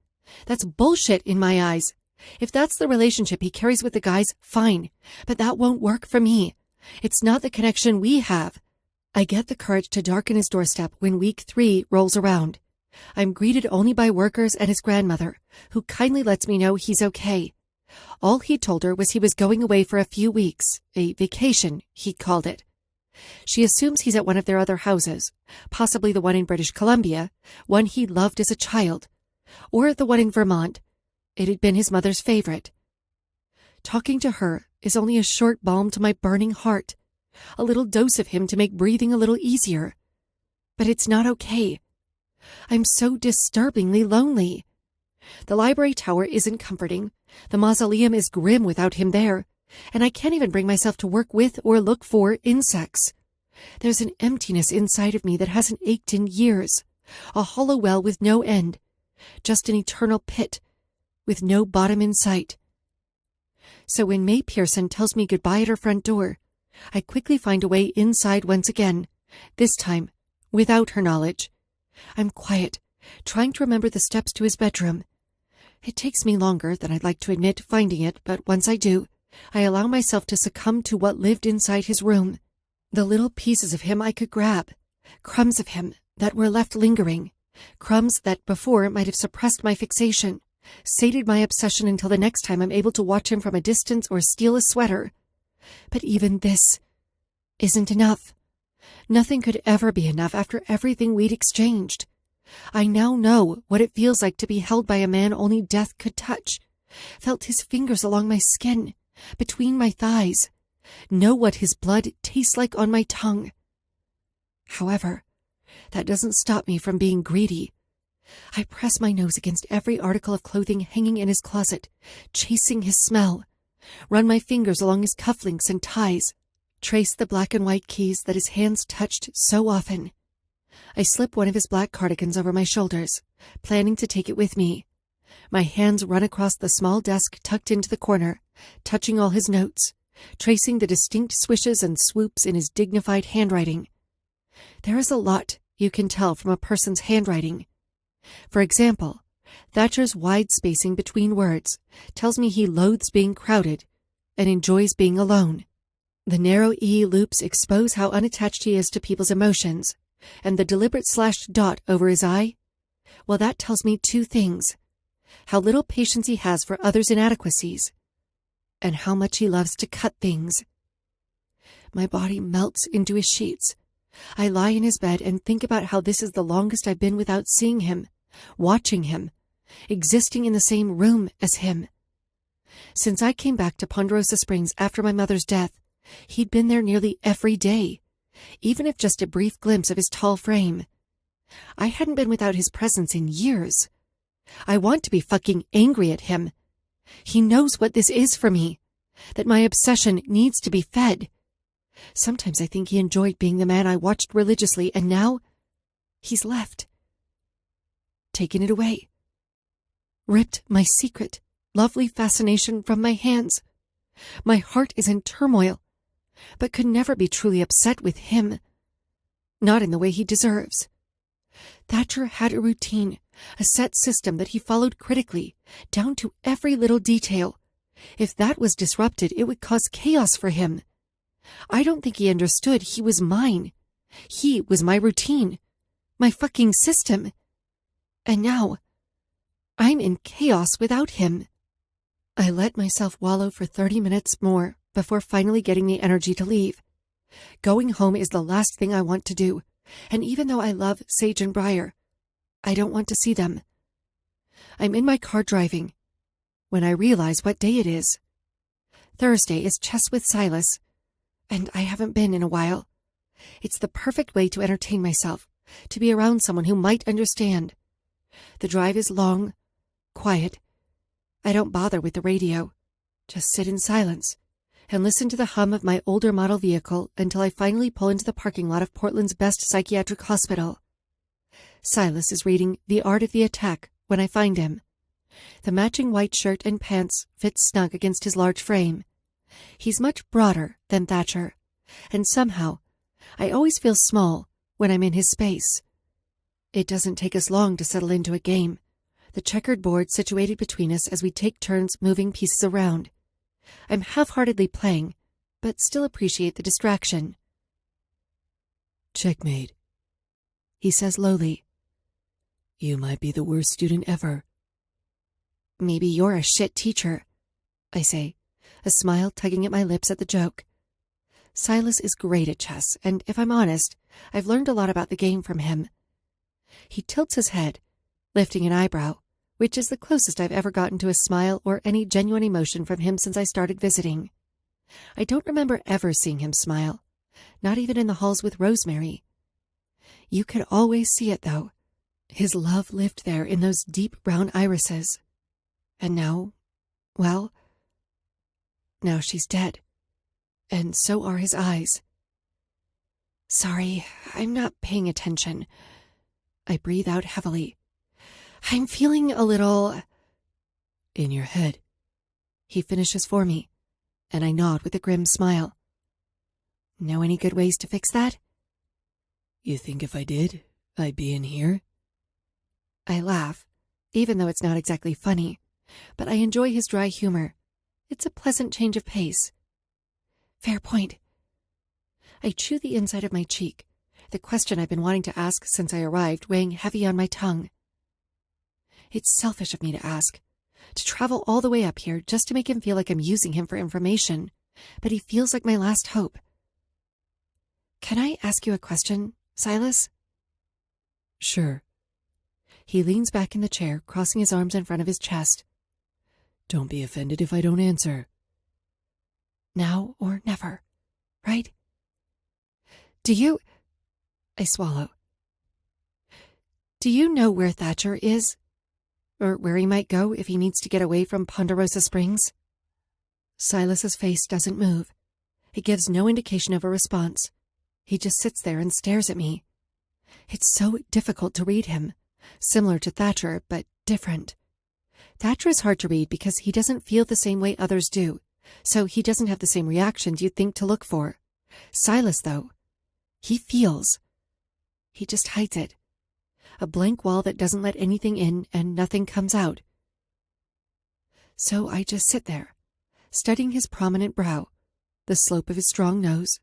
That's bullshit in my eyes. If that's the relationship he carries with the guys, fine, but that won't work for me. It's not the connection we have. I get the courage to darken his doorstep when week 3 rolls around. I'm greeted only by workers and his grandmother, who kindly lets me know he's okay. All he told her was he was going away for a few weeks, a vacation, he called it. She assumes he's at one of their other houses, possibly the one in British Columbia, one he loved as a child, or the one in Vermont. It had been his mother's favorite. Talking to her is only a short balm to my burning heart, a little dose of him to make breathing a little easier. But it's not okay. I'm so disturbingly lonely. The library tower isn't comforting, the mausoleum is grim without him there, and I can't even bring myself to work with or look for insects. There's an emptiness inside of me that hasn't ached in years, a hollow well with no end, just an eternal pit with no bottom in sight. So when May Pearson tells me goodbye at her front door, I quickly find a way inside once again, this time without her knowledge. I'm quiet, trying to remember the steps to his bedroom. It takes me longer than I'd like to admit finding it, but once I do, I allow myself to succumb to what lived inside his room. The little pieces of him I could grab, crumbs of him that were left lingering, crumbs that before might have suppressed my fixation, sated my obsession until the next time I'm able to watch him from a distance or steal a sweater. But even this isn't enough. Nothing could ever be enough after everything we'd exchanged. I now know what it feels like to be held by a man only death could touch, felt his fingers along my skin, between my thighs, know what his blood tastes like on my tongue. However, that doesn't stop me from being greedy. I press my nose against every article of clothing hanging in his closet, chasing his smell, run my fingers along his cufflinks and ties, trace the black and white keys that his hands touched so often. I slip one of his black cardigans over my shoulders, planning to take it with me. My hands run across the small desk tucked into the corner, touching all his notes, tracing the distinct swishes and swoops in his dignified handwriting. There is a lot you can tell from a person's handwriting. For example, Thatcher's wide spacing between words tells me he loathes being crowded and enjoys being alone. The narrow E loops expose how unattached he is to people's emotions, and the deliberate slashed dot over his eye, well, that tells me two things: how little patience he has for others' inadequacies, and how much he loves to cut things. My body melts into his sheets. I lie in his bed and think about how this is the longest I've been without seeing him, watching him, existing in the same room as him. Since I came back to Ponderosa Springs after my mother's death, he'd been there nearly every day, even if just a brief glimpse of his tall frame. I hadn't been without his presence in years. I want to be fucking angry at him. He knows what this is for me, that my obsession needs to be fed. Sometimes I think he enjoyed being the man I watched religiously, and now he's left. Taken it away. Ripped my secret, lovely fascination from my hands. My heart is in turmoil, but could never be truly upset with him. Not in the way he deserves. Thatcher had a routine, a set system that he followed critically, down to every little detail. If that was disrupted, it would cause chaos for him. I don't think he understood he was mine. He was my routine, my fucking system. And now, I'm in chaos without him. I let myself wallow for 30 minutes more before finally getting the energy to leave. Going home is the last thing I want to do, and even though I love Sage and Briar, I don't want to see them. I'm in my car driving when I realize what day it is. Thursday is chess with Silas, and I haven't been in a while. It's the perfect way to entertain myself, to be around someone who might understand. The drive is long, quiet. I don't bother with the radio, just sit in silence and listen to the hum of my older model vehicle until I finally pull into the parking lot of Portland's best psychiatric hospital. Silas is reading The Art of the Attack when I find him. The matching white shirt and pants fit snug against his large frame. He's much broader than Thatcher, and somehow I always feel small when I'm in his space. It doesn't take us long to settle into a game, the checkered board situated between us as we take turns moving pieces around. I'm half-heartedly playing, but still appreciate the distraction. Checkmate, he says lowly. You might be the worst student ever. Maybe you're a shit teacher, I say, a smile tugging at my lips at the joke. Silas is great at chess, and if I'm honest, I've learned a lot about the game from him. He tilts his head, lifting an eyebrow, which is the closest I've ever gotten to a smile or any genuine emotion from him since I started visiting. I don't remember ever seeing him smile, not even in the halls with Rosemary. You could always see it, though. His love lived there in those deep brown irises. And now, well, now she's dead. And so are his eyes. Sorry, I'm not paying attention. I breathe out heavily. I'm feeling a little... In your head. He finishes for me, and I nod with a grim smile. Know any good ways to fix that? You think if I did, I'd be in here? I laugh, even though it's not exactly funny, but I enjoy his dry humor. It's a pleasant change of pace. Fair point. I chew the inside of my cheek, the question I've been wanting to ask since I arrived weighing heavy on my tongue. It's selfish of me to ask, to travel all the way up here just to make him feel like I'm using him for information, but he feels like my last hope. Can I ask you a question, Silas? Sure. He leans back in the chair, crossing his arms in front of his chest. Don't be offended if I don't answer. Now or never, right? Do you... I swallow. Do you know where Thatcher is? Or where he might go if he needs to get away from Ponderosa Springs? Silas's face doesn't move. He gives no indication of a response. He just sits there and stares at me. It's so difficult to read him. Similar to Thatcher, but different. Thatcher is hard to read because he doesn't feel the same way others do, so he doesn't have the same reactions you'd think to look for. Silas, though, he feels. He just hides it. A blank wall that doesn't let anything in and nothing comes out. So I just sit there, studying his prominent brow, the slope of his strong nose,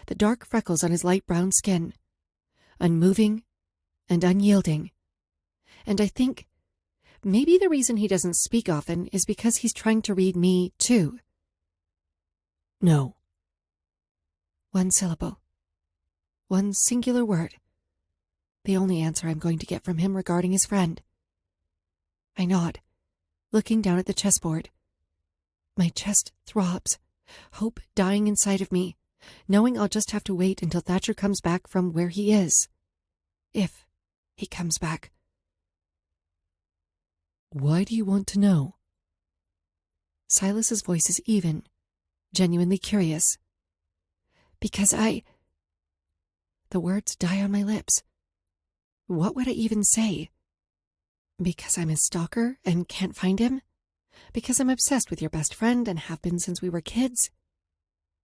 the dark freckles on his light brown skin, unmoving and unyielding. And I think maybe the reason he doesn't speak often is because he's trying to read me, too. No. One syllable. One singular word. The only answer I'm going to get from him regarding his friend. I nod, looking down at the chessboard. My chest throbs, hope dying inside of me, knowing I'll just have to wait until Thatcher comes back from where he is. If he comes back. Why do you want to know? Silas's voice is even, genuinely curious. Because The words die on my lips. What would I even say? Because I'm his stalker and can't find him? Because I'm obsessed with your best friend and have been since we were kids?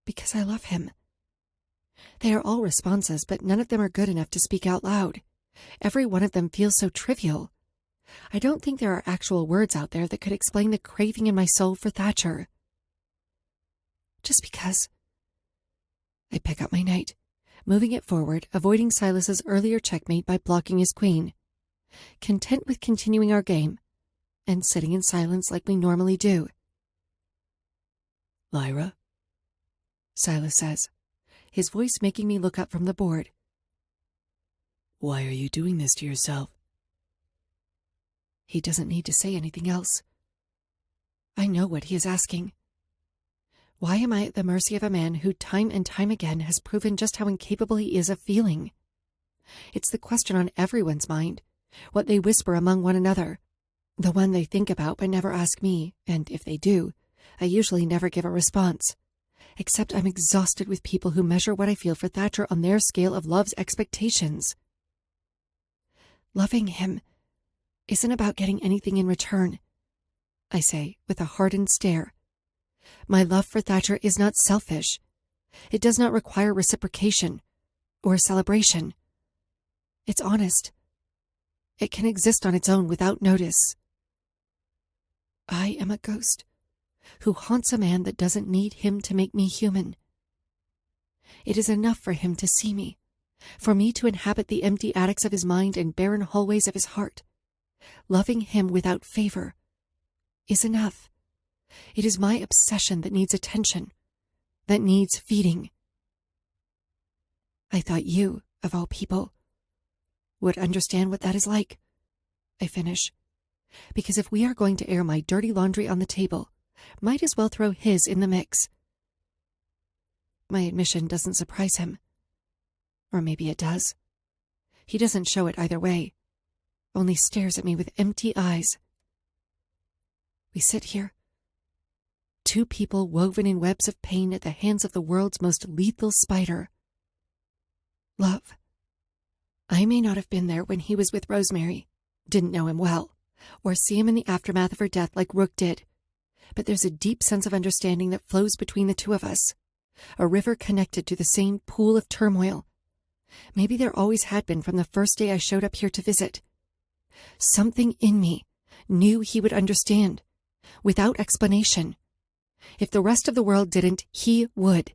Because I love him. They are all responses, but none of them are good enough to speak out loud. Every one of them feels so trivial. I don't think there are actual words out there that could explain the craving in my soul for Thatcher. Just because. I pick up my knight, moving it forward, avoiding Silas's earlier checkmate by blocking his queen, content with continuing our game, and sitting in silence like we normally do. Lyra? Silas says, his voice making me look up from the board. Why are you doing this to yourself? He doesn't need to say anything else. I know what he is asking. Why am I at the mercy of a man who time and time again has proven just how incapable he is of feeling? It's the question on everyone's mind, what they whisper among one another, the one they think about but never ask me, and if they do, I usually never give a response. Except I'm exhausted with people who measure what I feel for Thatcher on their scale of love's expectations. Loving him isn't about getting anything in return, I say with a hardened stare. My love for Thatcher is not selfish. It does not require reciprocation or celebration. It's honest. It can exist on its own without notice. I am a ghost who haunts a man that doesn't need him to make me human. It is enough for him to see me, for me to inhabit the empty attics of his mind and barren hallways of his heart. Loving him without favor is enough. It is my obsession that needs attention, that needs feeding. I thought you, of all people, would understand what that is like, I finish. Because if we are going to air my dirty laundry on the table, might as well throw his in the mix. My admission doesn't surprise him. Or maybe it does. He doesn't show it either way, only stares at me with empty eyes. We sit here, two people woven in webs of pain at the hands of the world's most lethal spider. Love. I may not have been there when he was with Rosemary, didn't know him well, or see him in the aftermath of her death like Rook did, but there's a deep sense of understanding that flows between the two of us, a river connected to the same pool of turmoil. Maybe there always had been from the first day I showed up here to visit. Something in me knew he would understand, without explanation. If the rest of the world didn't, he would.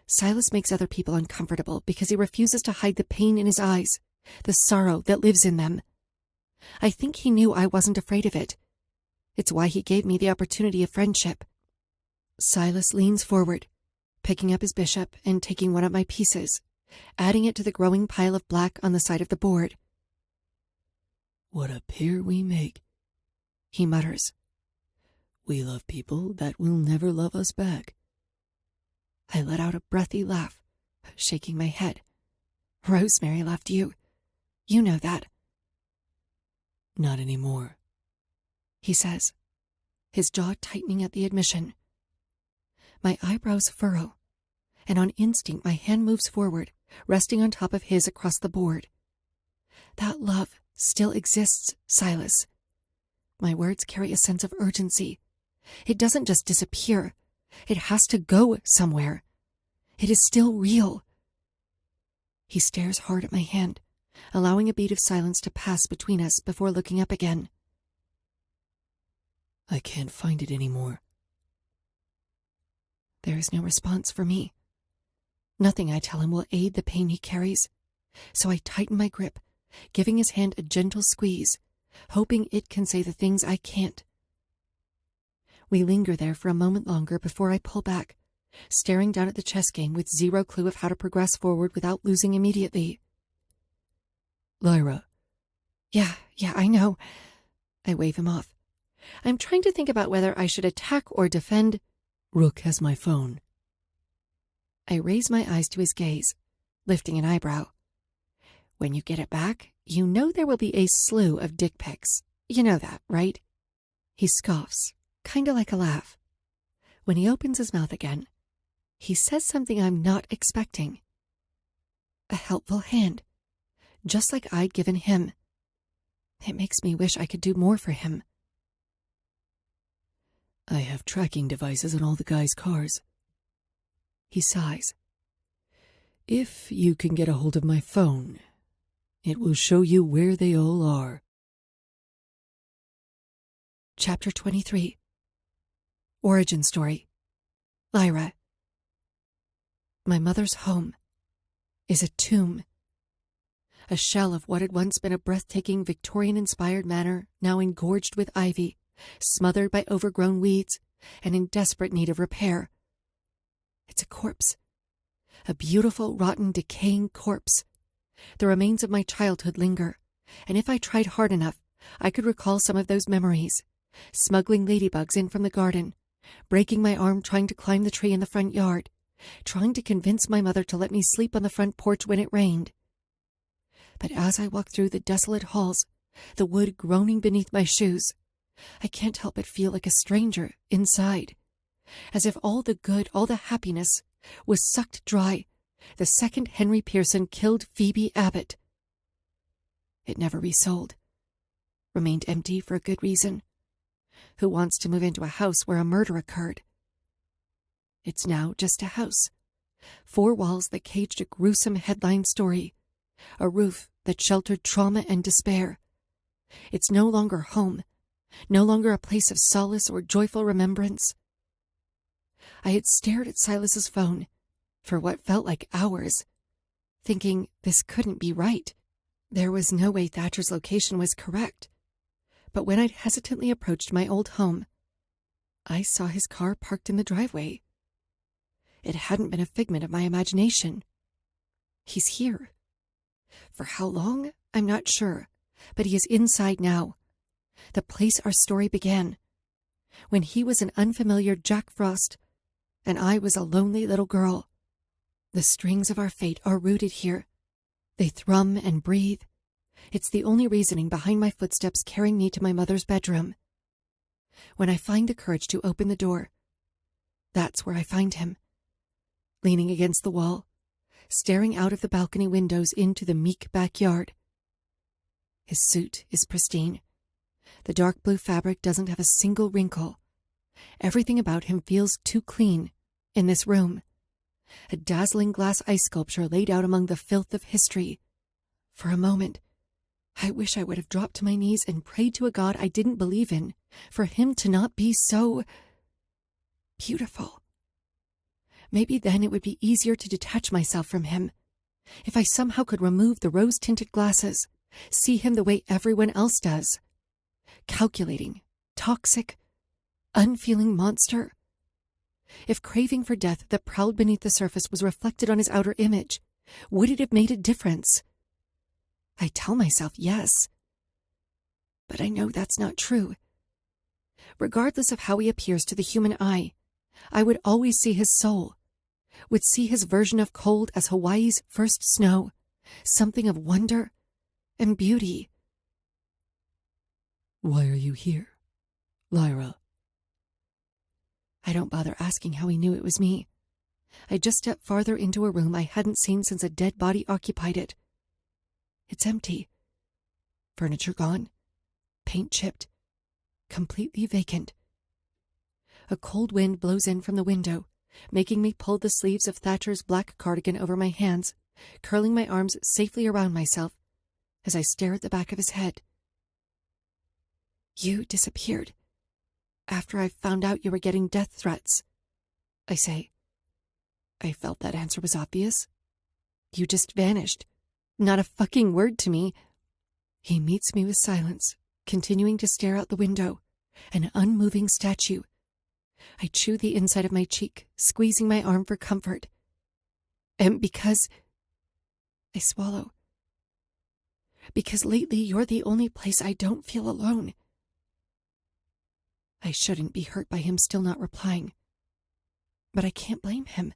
Silas makes other people uncomfortable because he refuses to hide the pain in his eyes, the sorrow that lives in them. I think he knew I wasn't afraid of it. It's why he gave me the opportunity of friendship. Silas leans forward, picking up his bishop and taking one of my pieces, adding it to the growing pile of black on the side of the board. What a pair we make, he mutters. We love people that will never love us back. I let out a breathy laugh, shaking my head. Rosemary loved you. You know that. Not anymore, he says, his jaw tightening at the admission. My eyebrows furrow, and on instinct my hand moves forward, resting on top of his across the board. That love still exists, Silas. My words carry a sense of urgency. It doesn't just disappear. It has to go somewhere. It is still real. He stares hard at my hand, allowing a beat of silence to pass between us before looking up again. I can't find it anymore. There is no response for me. Nothing I tell him will aid the pain he carries, so I tighten my grip, giving his hand a gentle squeeze, hoping it can say the things I can't. We linger there for a moment longer before I pull back, staring down at the chess game with zero clue of how to progress forward without losing immediately. Lyra. Yeah, I know. I wave him off. I'm trying to think about whether I should attack or defend. Rook has my phone. I raise my eyes to his gaze, lifting an eyebrow. When you get it back, you know there will be a slew of dick pics. You know that, right? He scoffs, kinda like a laugh. When he opens his mouth again, he says something I'm not expecting. A helpful hand, just like I'd given him. It makes me wish I could do more for him. I have tracking devices on all the guys' cars. He sighs. If you can get a hold of my phone, it will show you where they all are. Chapter 23. Origin Story. Lyra. My mother's home is a tomb. A shell of what had once been a breathtaking Victorian-inspired manor, now engorged with ivy, smothered by overgrown weeds, and in desperate need of repair. It's a corpse. A beautiful, rotten, decaying corpse. The remains of my childhood linger, and if I tried hard enough, I could recall some of those memories. Smuggling ladybugs in from the garden, breaking my arm trying to climb the tree in the front yard, trying to convince my mother to let me sleep on the front porch when it rained. But as I walk through the desolate halls, the wood groaning beneath my shoes, I can't help but feel like a stranger inside, as if all the good, all the happiness was sucked dry the second Henry Pearson killed Phoebe Abbott. It never resold. Remained empty for a good reason. Who wants to move into a house where a murder occurred? It's now just a house. 4 walls that caged a gruesome headline story. A roof that sheltered trauma and despair. It's no longer home. No longer a place of solace or joyful remembrance. I had stared at Silas's phone for what felt like hours, thinking this couldn't be right. There was no way Thatcher's location was correct. But when I'd hesitantly approached my old home, I saw his car parked in the driveway. It hadn't been a figment of my imagination. He's here. For how long, I'm not sure, but he is inside now. The place our story began, when he was an unfamiliar Jack Frost, and I was a lonely little girl. The strings of our fate are rooted here. They thrum and breathe. It's the only reasoning behind my footsteps carrying me to my mother's bedroom. When I find the courage to open the door, that's where I find him, leaning against the wall, staring out of the balcony windows into the meek backyard. His suit is pristine. The dark blue fabric doesn't have a single wrinkle. Everything about him feels too clean in this room. A dazzling glass ice sculpture laid out among the filth of history. For a moment, I wish I would have dropped to my knees and prayed to a God I didn't believe in, for him to not be so beautiful. Maybe then it would be easier to detach myself from him. If I somehow could remove the rose-tinted glasses, see him the way everyone else does. Calculating, toxic, unfeeling monster. If craving for death that prowled beneath the surface was reflected on his outer image, would it have made a difference? I tell myself yes. But I know that's not true. Regardless of how he appears to the human eye, I would always see his soul, would see his version of cold as Hawaii's first snow, something of wonder and beauty. Why are you here, Lyra? I don't bother asking how he knew it was me. I just stepped farther into a room I hadn't seen since a dead body occupied it. It's empty. Furniture gone. Paint chipped. Completely vacant. A cold wind blows in from the window, making me pull the sleeves of Thatcher's black cardigan over my hands, curling my arms safely around myself as I stare at the back of his head. You disappeared after I found out you were getting death threats. I say. I felt that answer was obvious. You just vanished. Not a fucking word to me. He meets me with silence, continuing to stare out the window, an unmoving statue. I chew the inside of my cheek, squeezing my arm for comfort. And because... I swallow. Because lately you're the only place I don't feel alone. I shouldn't be hurt by him still not replying. But I can't blame him.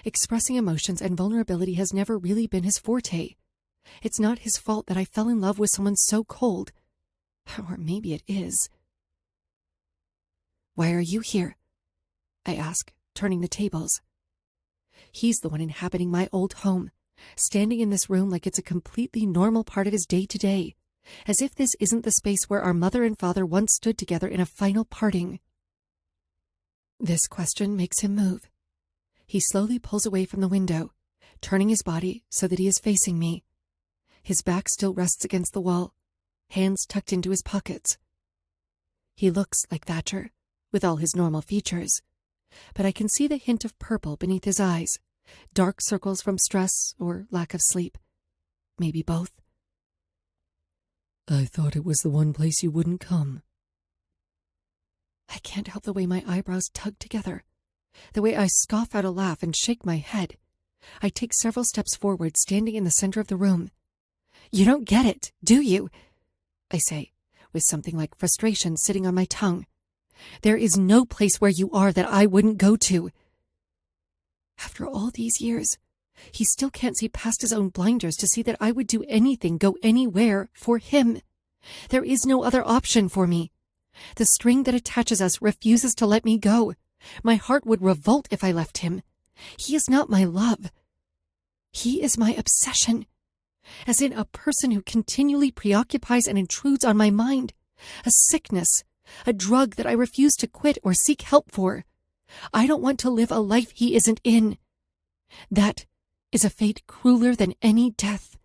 Expressing emotions and vulnerability has never really been his forte. It's not his fault that I fell in love with someone so cold. Or maybe it is. Why are you here? I ask, turning the tables. He's the one inhabiting my old home, standing in this room like it's a completely normal part of his day-to-day, as if this isn't the space where our mother and father once stood together in a final parting. This question makes him move. He slowly pulls away from the window, turning his body so that he is facing me. His back still rests against the wall, hands tucked into his pockets. He looks like Thatcher, with all his normal features, but I can see the hint of purple beneath his eyes, dark circles from stress or lack of sleep. Maybe both. I thought it was the one place you wouldn't come. I can't help the way my eyebrows tug together, the way I scoff out a laugh and shake my head. I take several steps forward, standing in the center of the room. You don't get it, do you? I say, with something like frustration sitting on my tongue. There is no place where you are that I wouldn't go to. After all these years, he still can't see past his own blinders to see that I would do anything, go anywhere for him. There is no other option for me. The string that attaches us refuses to let me go. My heart would revolt if I left him. He is not my love. He is my obsession, as in a person who continually preoccupies and intrudes on my mind, a sickness, a drug that I refuse to quit or seek help for. I don't want to live a life he isn't in. That is a fate crueler than any death.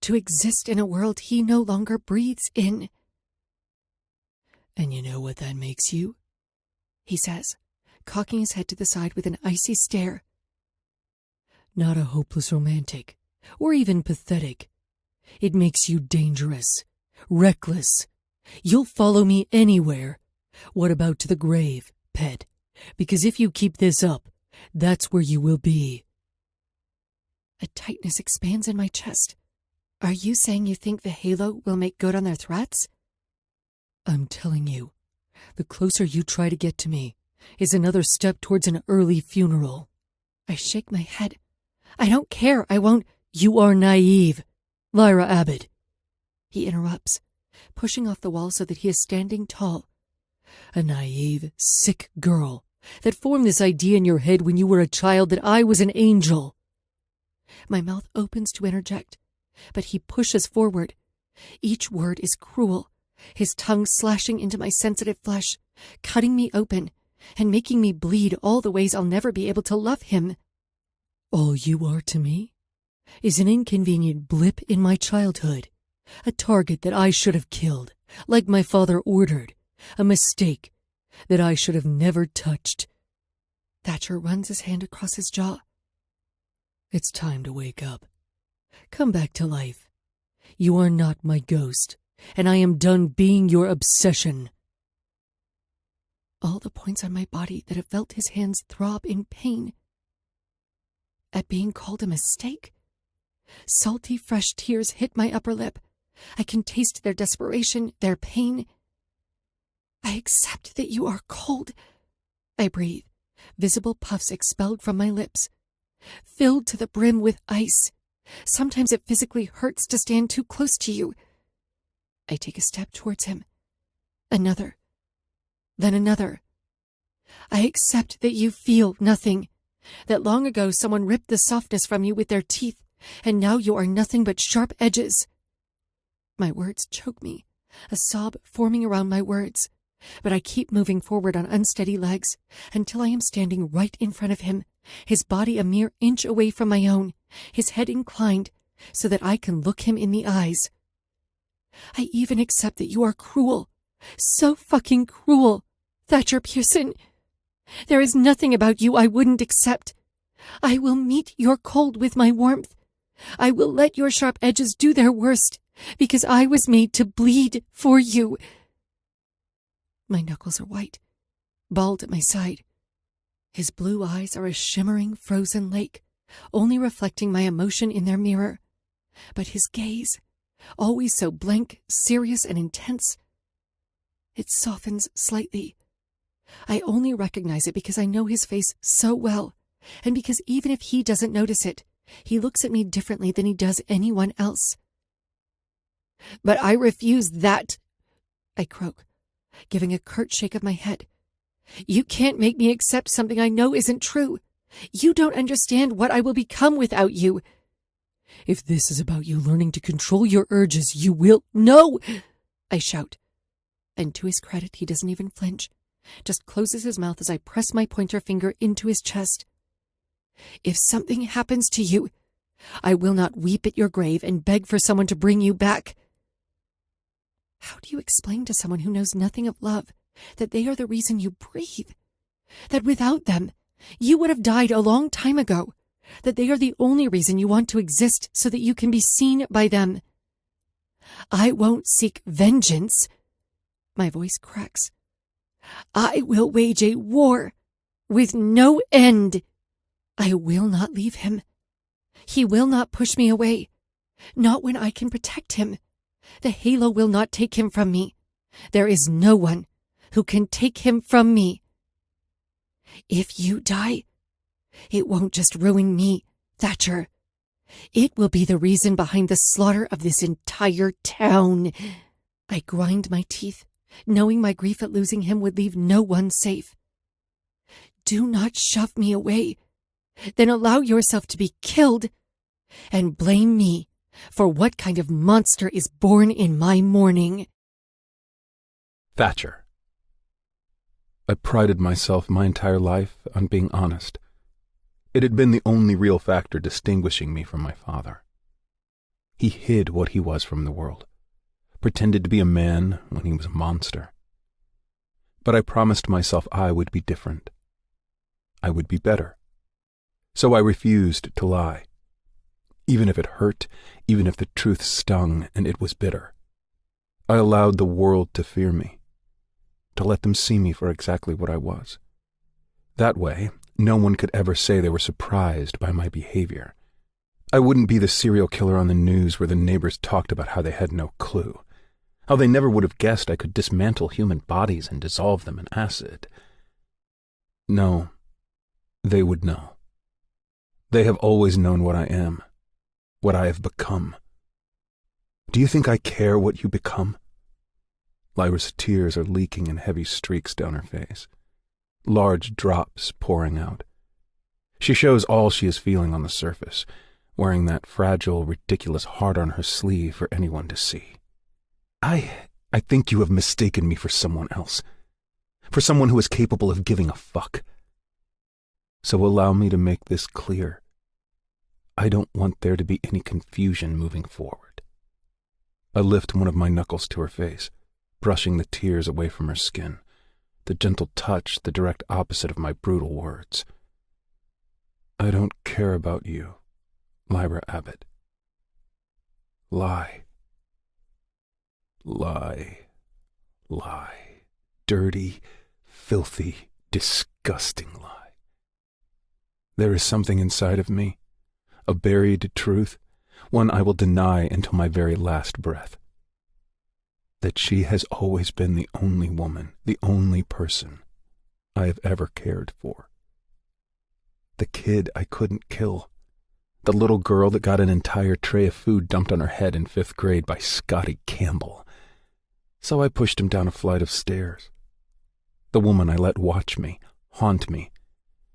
To exist in a world he no longer breathes in. And you know what that makes you? He says, cocking his head to the side with an icy stare. Not a hopeless romantic, or even pathetic. It makes you dangerous, reckless. You'll follow me anywhere. What about to the grave, pet? Because if you keep this up, that's where you will be. A tightness expands in my chest. Are you saying you think the Halo will make good on their threats? I'm telling you, the closer you try to get to me is another step towards an early funeral. I shake my head. I don't care. I won't. You are naive, Lyra Abbott. He interrupts, pushing off the wall so that he is standing tall. A naive, sick girl that formed this idea in your head when you were a child that I was an angel. My mouth opens to interject, but he pushes forward. Each word is cruel, his tongue slashing into my sensitive flesh, cutting me open, and making me bleed all the ways I'll never be able to love him. All you are to me is an inconvenient blip in my childhood, a target that I should have killed, like my father ordered, a mistake that I should have never touched. Thatcher runs his hand across his jaw. It's time to wake up. Come back to life. You are not my ghost, and I am done being your obsession. All the points on my body that have felt his hands throb in pain. At being called a mistake. Salty, fresh tears hit my upper lip. I can taste their desperation, their pain. I accept that you are cold. I breathe, visible puffs expelled from my lips, filled to the brim with ice. Sometimes it physically hurts to stand too close to you. I take a step towards him. Another. Then another. I accept that you feel nothing, that long ago someone ripped the softness from you with their teeth, and now you are nothing but sharp edges. My words choke me, a sob forming around my words, but I keep moving forward on unsteady legs until I am standing right in front of him, his body a mere inch away from my own, his head inclined so that I can look him in the eyes. I even accept that you are cruel, so fucking cruel, Thatcher Pearson. There is nothing about you I wouldn't accept. I will meet your cold with my warmth. I will let your sharp edges do their worst, because I was made to bleed for you. My knuckles are white, bald at my side. His blue eyes are a shimmering frozen lake, only reflecting my emotion in their mirror. But his gaze, always so blank, serious, and intense, it softens slightly. I only recognize it because I know his face so well, and because even if he doesn't notice it, he looks at me differently than he does anyone else. But I refuse that, I croak, giving a curt shake of my head. You can't make me accept something I know isn't true. You don't understand what I will become without you. If this is about you learning to control your urges, you will— No! I shout. And to his credit, he doesn't even flinch, just closes his mouth as I press my pointer finger into his chest. If something happens to you, I will not weep at your grave and beg for someone to bring you back. How do you explain to someone who knows nothing of love that they are the reason you breathe? That without them, you would have died a long time ago? That they are the only reason you want to exist so that you can be seen by them? I won't seek vengeance. My voice cracks. I will wage a war with no end. I will not leave him. He will not push me away. Not when I can protect him. The halo will not take him from me. There is no one who can take him from me. If you die, it won't just ruin me, Thatcher. It will be the reason behind the slaughter of this entire town. I grind my teeth, knowing my grief at losing him would leave no one safe. Do not shove me away. Then allow yourself to be killed, and blame me for what kind of monster is born in my mourning. Thatcher. I prided myself my entire life on being honest. It had been the only real factor distinguishing me from my father. He hid what he was from the world, pretended to be a man when he was a monster. But I promised myself I would be different. I would be better. So I refused to lie. Even if it hurt, even if the truth stung and it was bitter. I allowed the world to fear me, to let them see me for exactly what I was. That way, no one could ever say they were surprised by my behavior. I wouldn't be the serial killer on the news where the neighbors talked about how they had no clue, how they never would have guessed I could dismantle human bodies and dissolve them in acid. No, they would know. They have always known what I am, what I have become. Do you think I care what you become? Lyra's tears are leaking in heavy streaks down her face, large drops pouring out. She shows all she is feeling on the surface, wearing that fragile, ridiculous heart on her sleeve for anyone to see. I think you have mistaken me for someone else, for someone who is capable of giving a fuck. So allow me to make this clear. I don't want there to be any confusion moving forward. I lift one of my knuckles to her face, brushing the tears away from her skin, the gentle touch the direct opposite of my brutal words. I don't care about you, Lyra Abbott. Lie. Lie. Lie. Dirty, filthy, disgusting lie. There is something inside of me, a buried truth, one I will deny until my very last breath. That she has always been the only woman, the only person I have ever cared for. The kid I couldn't kill. The little girl that got an entire tray of food dumped on her head in 5th grade by Scotty Campbell. So I pushed him down a flight of stairs. The woman I let watch me, haunt me,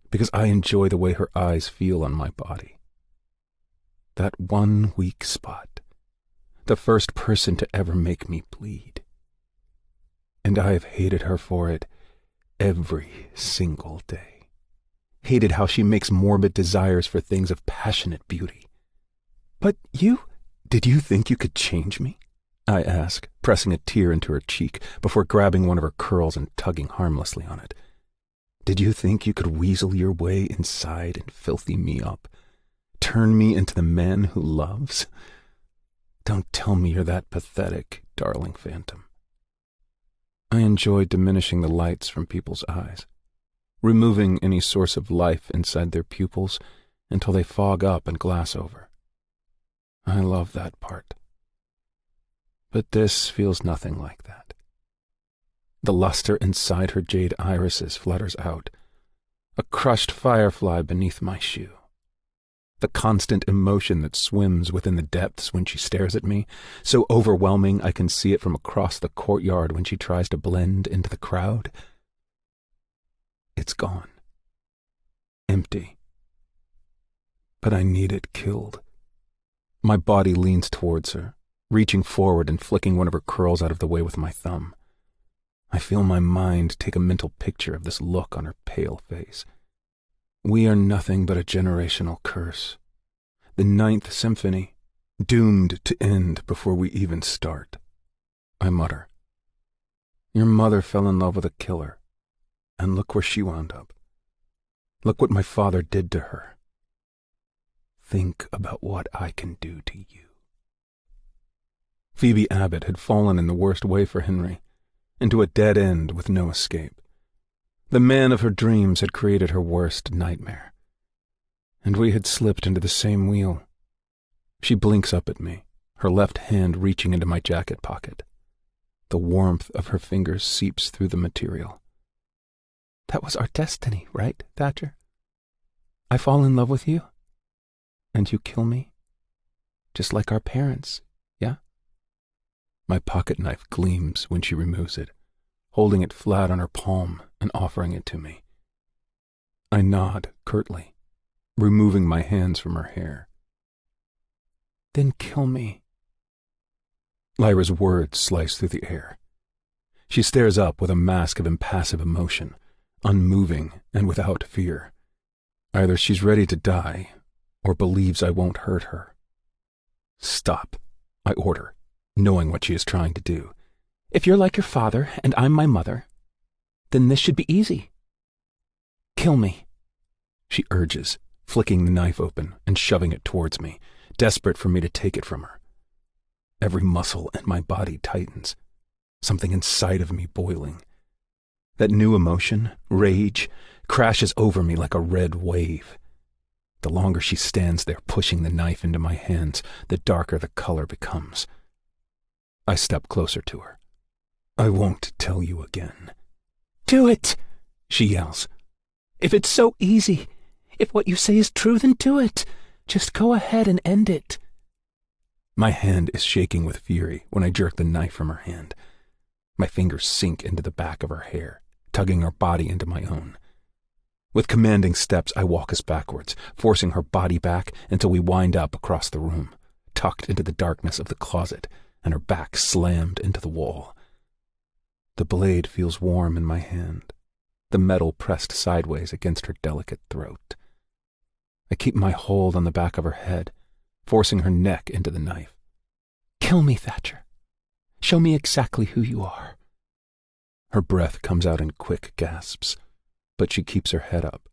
because I enjoy the way her eyes feel on my body. That one weak spot, the first person to ever make me bleed. And I have hated her for it every single day. Hated how she makes morbid desires for things of passionate beauty. But did you think you could change me? I ask, pressing a tear into her cheek before grabbing one of her curls and tugging harmlessly on it. Did you think you could weasel your way inside and filthy me up? Turn me into the man who loves? Don't tell me you're that pathetic, darling phantom. I enjoy diminishing the lights from people's eyes, removing any source of life inside their pupils until they fog up and glass over. I love that part. But this feels nothing like that. The luster inside her jade irises flutters out, a crushed firefly beneath my shoe. The constant emotion that swims within the depths when she stares at me, so overwhelming I can see it from across the courtyard when she tries to blend into the crowd. It's gone. Empty. But I need it killed. My body leans towards her, reaching forward and flicking one of her curls out of the way with my thumb. I feel my mind take a mental picture of this look on her pale face. We are nothing but a generational curse. The 9th Symphony, doomed to end before we even start. I mutter. Your mother fell in love with a killer, and look where she wound up. Look what my father did to her. Think about what I can do to you. Phoebe Abbott had fallen in the worst way for Henry, into a dead end with no escape. The man of her dreams had created her worst nightmare. And we had slipped into the same wheel. She blinks up at me, her left hand reaching into my jacket pocket. The warmth of her fingers seeps through the material. That was our destiny, right, Thatcher? I fall in love with you, and you kill me, just like our parents, yeah? My pocket knife gleams when she removes it, holding it flat on her palm and offering it to me. I nod curtly, removing my hands from her hair. Then kill me. Lyra's words slice through the air. She stares up with a mask of impassive emotion, unmoving and without fear. Either she's ready to die, or believes I won't hurt her. Stop, I order, knowing what she is trying to do. If you're like your father and I'm my mother, then this should be easy. Kill me, she urges, flicking the knife open and shoving it towards me, desperate for me to take it from her. Every muscle in my body tightens, something inside of me boiling. That new emotion, rage, crashes over me like a red wave. The longer she stands there pushing the knife into my hands, the darker the color becomes. I step closer to her. I won't tell you again. Do it, she yells. If it's so easy, if what you say is true, then do it. Just go ahead and end it. My hand is shaking with fury when I jerk the knife from her hand. My fingers sink into the back of her hair, tugging her body into my own. With commanding steps, I walk us backwards, forcing her body back until we wind up across the room, tucked into the darkness of the closet, and her back slammed into the wall. The blade feels warm in my hand, the metal pressed sideways against her delicate throat. I keep my hold on the back of her head, forcing her neck into the knife. Kill me, Thatcher. Show me exactly who you are. Her breath comes out in quick gasps, but she keeps her head up,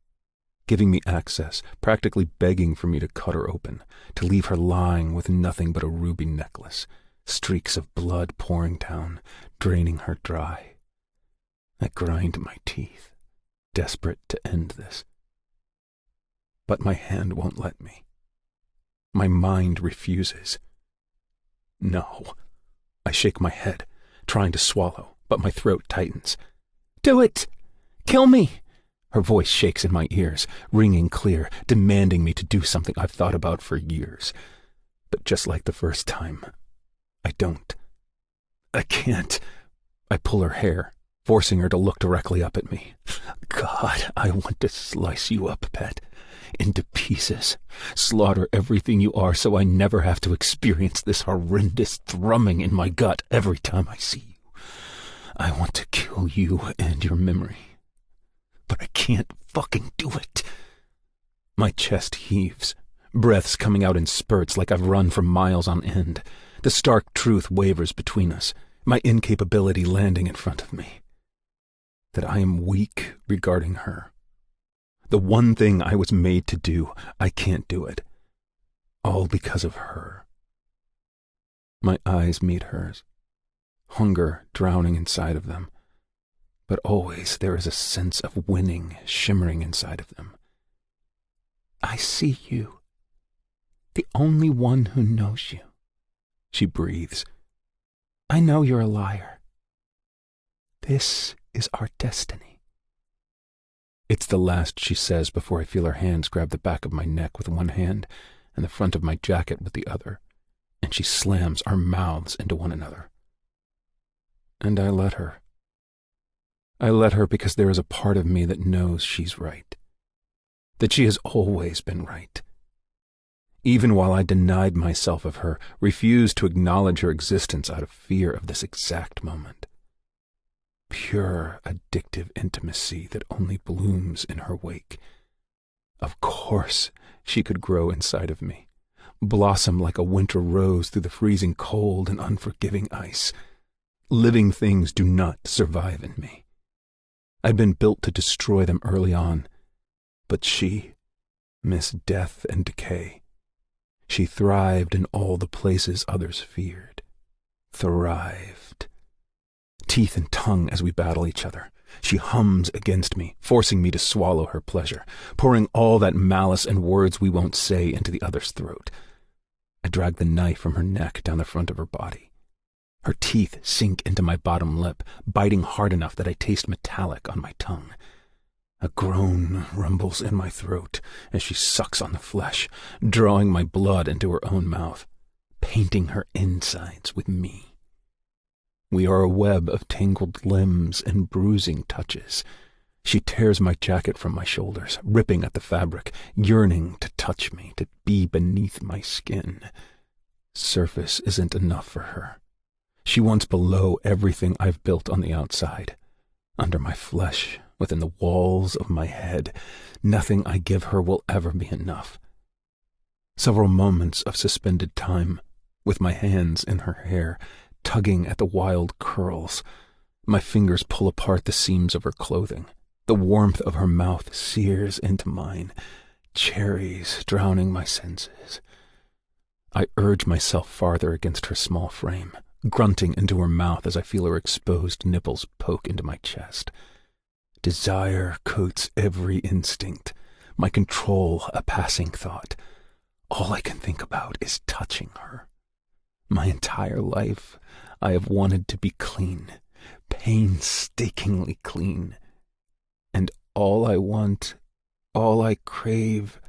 giving me access, practically begging for me to cut her open, to leave her lying with nothing but a ruby necklace, streaks of blood pouring down, draining her dry. I grind my teeth, desperate to end this. But my hand won't let me. My mind refuses. No. I shake my head, trying to swallow, but my throat tightens. Do it! Kill me! Her voice shakes in my ears, ringing clear, demanding me to do something I've thought about for years. But just like the first time, I don't. I can't. I pull her hair, forcing her to look directly up at me. God, I want to slice you up, pet, into pieces, slaughter everything you are so I never have to experience this horrendous thrumming in my gut every time I see you. I want to kill you and your memory, but I can't fucking do it. My chest heaves, breaths coming out in spurts like I've run for miles on end. The stark truth wavers between us, my incapability landing in front of me. that I am weak regarding her. The one thing I was made to do, I can't do it. All because of her. My eyes meet hers, hunger drowning inside of them, but always there is a sense of winning shimmering inside of them. I see you, the only one who knows you, she breathes. I know you're a liar. This is our destiny. It's the last she says before I feel her hands grab the back of my neck with one hand and the front of my jacket with the other, and she slams our mouths into one another. And I let her. I let her because there is a part of me that knows she's right, that she has always been right. Even while I denied myself of her, refused to acknowledge her existence out of fear of this exact moment. Pure, addictive intimacy that only blooms in her wake. Of course, she could grow inside of me, blossom like a winter rose through the freezing cold and unforgiving ice. Living things do not survive in me. I'd been built to destroy them early on, but she missed death and decay. She thrived in all the places others feared. Thrived. Teeth and tongue as we battle each other. She hums against me, forcing me to swallow her pleasure, pouring all that malice and words we won't say into the other's throat. I drag the knife from her neck down the front of her body. Her teeth sink into my bottom lip, biting hard enough that I taste metallic on my tongue. A groan rumbles in my throat as she sucks on the flesh, drawing my blood into her own mouth, painting her insides with me. We are a web of tangled limbs and bruising touches. She tears my jacket from my shoulders, ripping at the fabric, yearning to touch me, to be beneath my skin. Surface isn't enough for her. She wants below everything I've built on the outside, under my flesh, within the walls of my head. Nothing I give her will ever be enough. Several moments of suspended time, with my hands in her hair, tugging at the wild curls. My fingers pull apart the seams of her clothing. The warmth of her mouth sears into mine, cherries drowning my senses. I urge myself farther against her small frame, grunting into her mouth as I feel her exposed nipples poke into my chest. Desire coats every instinct, my control a passing thought. All I can think about is touching her. My entire life I have wanted to be clean, painstakingly clean. And all I want, all I crave,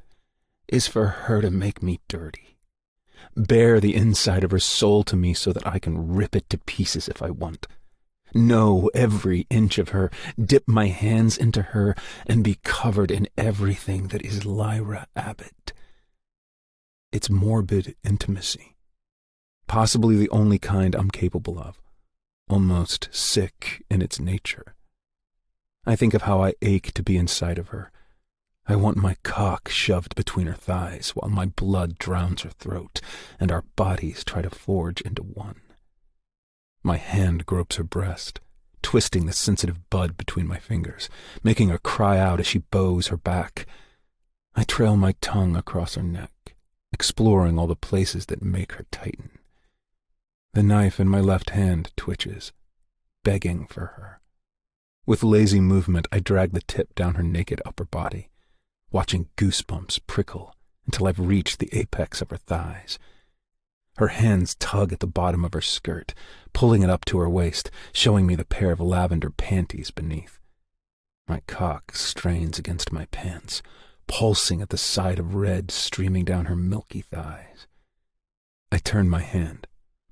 is for her to make me dirty. Bare the inside of her soul to me so that I can rip it to pieces if I want. Know every inch of her, dip my hands into her, and be covered in everything that is Lyra Abbott. It's morbid intimacy, possibly the only kind I'm capable of, almost sick in its nature. I think of how I ache to be inside of her. I want my cock shoved between her thighs while my blood drowns her throat, and our bodies try to forge into one. My hand gropes her breast, twisting the sensitive bud between my fingers, making her cry out as she bows her back. I trail my tongue across her neck, exploring all the places that make her tighten. The knife in my left hand twitches, begging for her. With lazy movement, I drag the tip down her naked upper body, watching goosebumps prickle until I've reached the apex of her thighs. Her hands tug at the bottom of her skirt, pulling it up to her waist, showing me the pair of lavender panties beneath. My cock strains against my pants, pulsing at the side of red streaming down her milky thighs. I turn my hand,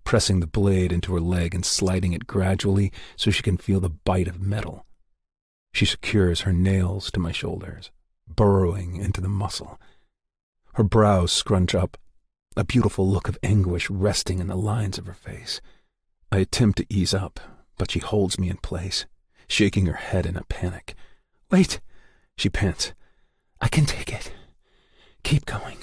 pressing the blade into her leg and sliding it gradually so she can feel the bite of metal. She secures her nails to my shoulders, burrowing into the muscle. Her brows scrunch up, a beautiful look of anguish resting in the lines of her face. I attempt to ease up, but she holds me in place, shaking her head in a panic. "Wait," she pants. "I can take it. Keep going."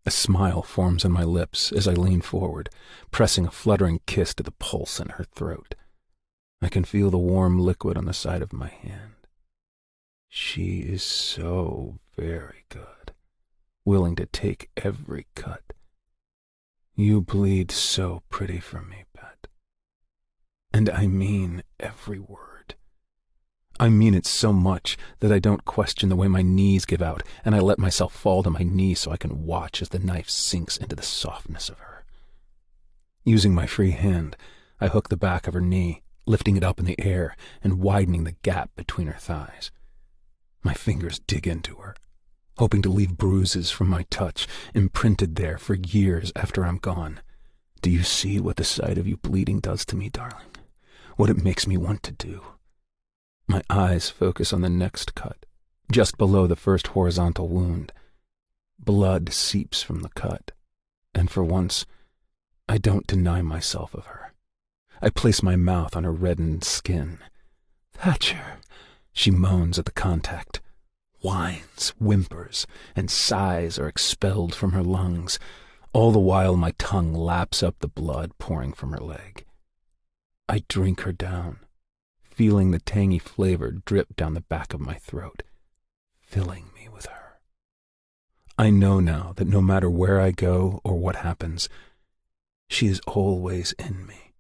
A smile forms on my lips as I lean forward, pressing a fluttering kiss to the pulse in her throat. I can feel the warm liquid on the side of my hand. She is so very good, willing to take every cut. You bleed so pretty for me, pet. And I mean every word. I mean it so much that I don't question the way my knees give out, and I let myself fall to my knees so I can watch as the knife sinks into the softness of her. Using my free hand, I hook the back of her knee, lifting it up in the air and widening the gap between her thighs. My fingers dig into her, hoping to leave bruises from my touch imprinted there for years after I'm gone. Do you see what the sight of you bleeding does to me, darling? What it makes me want to do? My eyes focus on the next cut, just below the first horizontal wound. Blood seeps from the cut, and for once, I don't deny myself of her. I place my mouth on her reddened skin. "Thatcher," she moans at the contact. Whines, whimpers, and sighs are expelled from her lungs, all the while my tongue laps up the blood pouring from her leg. I drink her down, feeling the tangy flavor drip down the back of my throat, filling me with her. I know now that no matter where I go or what happens, she is always in me,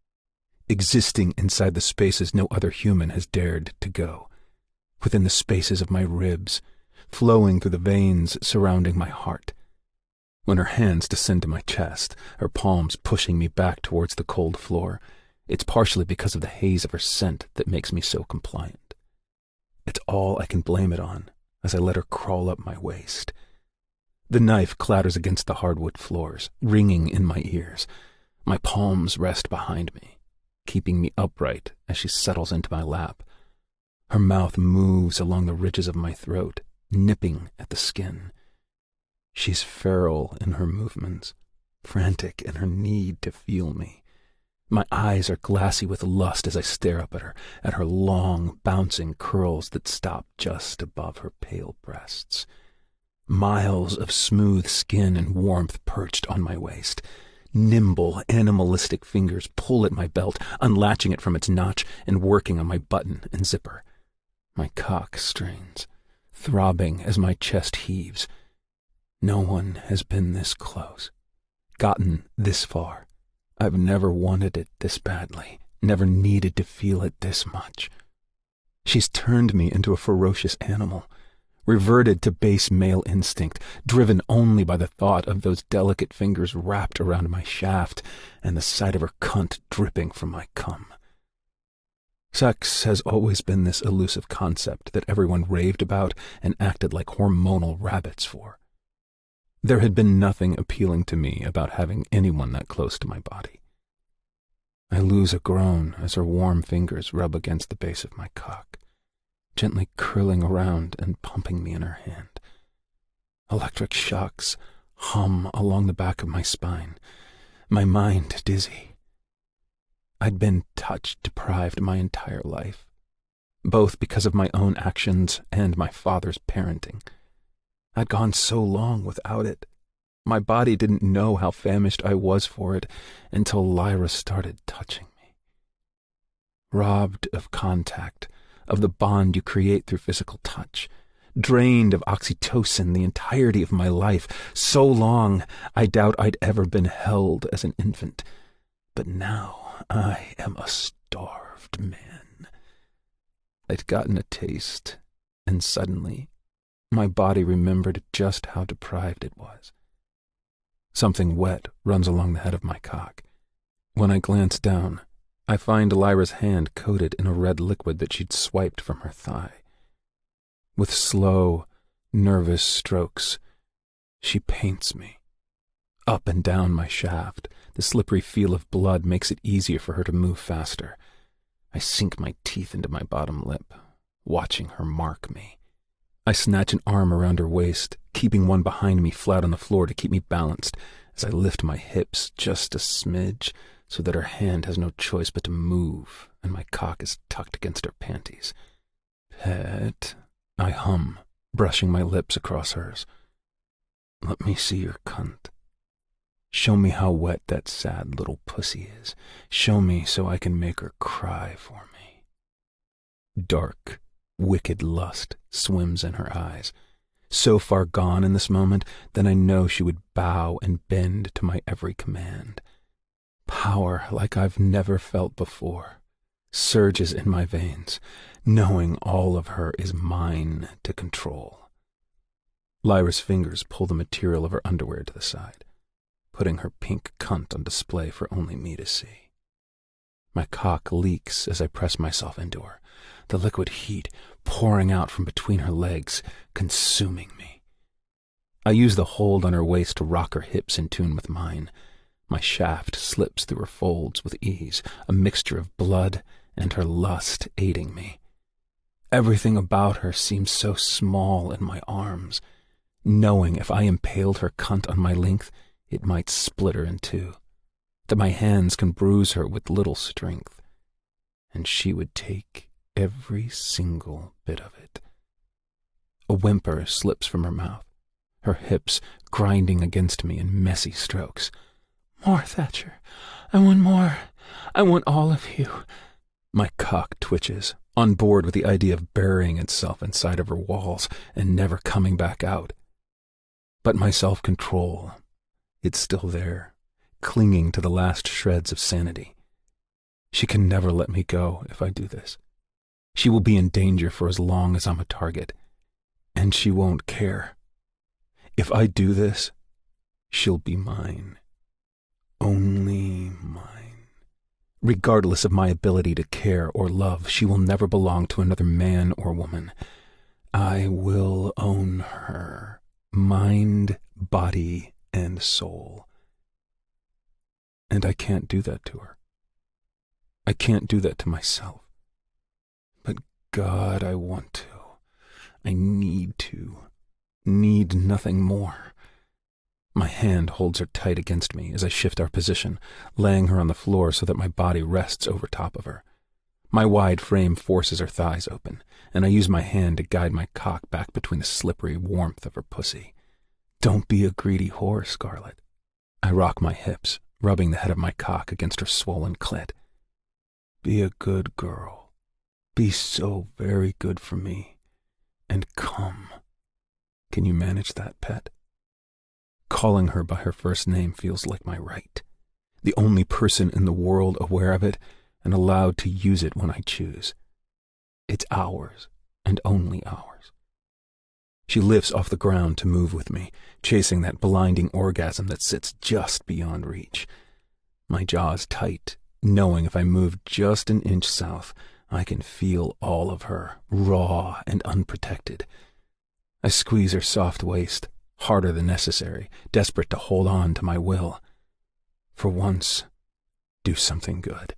existing inside the spaces no other human has dared to go, within the spaces of my ribs, flowing through the veins surrounding my heart. When her hands descend to my chest, her palms pushing me back towards the cold floor, it's partially because of the haze of her scent that makes me so compliant. It's all I can blame it on as I let her crawl up my waist. The knife clatters against the hardwood floors, ringing in my ears. My palms rest behind me, keeping me upright as she settles into my lap. Her mouth moves along the ridges of my throat, nipping at the skin. She's feral in her movements, frantic in her need to feel me. My eyes are glassy with lust as I stare up at her long, bouncing curls that stop just above her pale breasts. Miles of smooth skin and warmth perched on my waist. Nimble, animalistic fingers pull at my belt, unlatching it from its notch and working on my button and zipper. My cock strains, throbbing as my chest heaves. No one has been this close, gotten this far. I've never wanted it this badly, never needed to feel it this much. She's turned me into a ferocious animal, reverted to base male instinct, driven only by the thought of those delicate fingers wrapped around my shaft and the sight of her cunt dripping from my cum. Sex has always been this elusive concept that everyone raved about and acted like hormonal rabbits for. There had been nothing appealing to me about having anyone that close to my body. I lose a groan as her warm fingers rub against the base of my cock, gently curling around and pumping me in her hand. Electric shocks hum along the back of my spine, my mind dizzy. I'd been touch-deprived my entire life, both because of my own actions and my father's parenting. I'd gone so long without it. My body didn't know how famished I was for it until Lyra started touching me. Robbed of contact, of the bond you create through physical touch, drained of oxytocin the entirety of my life, so long I doubt I'd ever been held as an infant. But now I am a starved man. I'd gotten a taste, and suddenly my body remembered just how deprived it was. Something wet runs along the head of my cock. When I glance down, I find Lyra's hand coated in a red liquid that she'd swiped from her thigh. With slow, nervous strokes, she paints me. Up and down my shaft, the slippery feel of blood makes it easier for her to move faster. I sink my teeth into my bottom lip, watching her mark me. I snatch an arm around her waist, keeping one behind me flat on the floor to keep me balanced as I lift my hips just a smidge so that her hand has no choice but to move and my cock is tucked against her panties. "Pet," I hum, brushing my lips across hers. "Let me see your cunt. Show me how wet that sad little pussy is. Show me so I can make her cry for me." Dark, wicked lust swims in her eyes, so far gone in this moment that I know she would bow and bend to my every command. Power like I've never felt before surges in my veins, knowing all of her is mine to control. Lyra's fingers pull the material of her underwear to the side, putting her pink cunt on display for only me to see. My cock leaks as I press myself into her, the liquid heat pouring out from between her legs, consuming me. I use the hold on her waist to rock her hips in tune with mine. My shaft slips through her folds with ease, a mixture of blood and her lust aiding me. Everything about her seems so small in my arms, knowing if I impaled her cunt on my length, it might split her in two, that my hands can bruise her with little strength, and she would take every single bit of it. A whimper slips from her mouth, her hips grinding against me in messy strokes. "More, Thatcher. I want more. I want all of you." My cock twitches, on board with the idea of burying itself inside of her walls and never coming back out. But my self-control, it's still there, clinging to the last shreds of sanity. She can never let me go if I do this. She will be in danger for as long as I'm a target, and she won't care. If I do this, she'll be mine. Only mine. Regardless of my ability to care or love, she will never belong to another man or woman. I will own her, mind, body, and soul. And I can't do that to her. I can't do that to myself. But God, I want to. I need to. Need nothing more. My hand holds her tight against me as I shift our position, laying her on the floor so that my body rests over top of her. My wide frame forces her thighs open, and I use my hand to guide my cock back between the slippery warmth of her pussy. Don't be a greedy whore, Scarlet. I rock my hips, rubbing the head of my cock against her swollen clit. Be a good girl. Be so very good for me. And come. Can you manage that, pet? Calling her by her first name feels like my right. The only person in the world aware of it and allowed to use it when I choose. It's ours, and only ours. She lifts off the ground to move with me, chasing that blinding orgasm that sits just beyond reach. My jaws tight, knowing if I move just an inch south, I can feel all of her, raw and unprotected. I squeeze her soft waist, harder than necessary, desperate to hold on to my will. For once, do something good.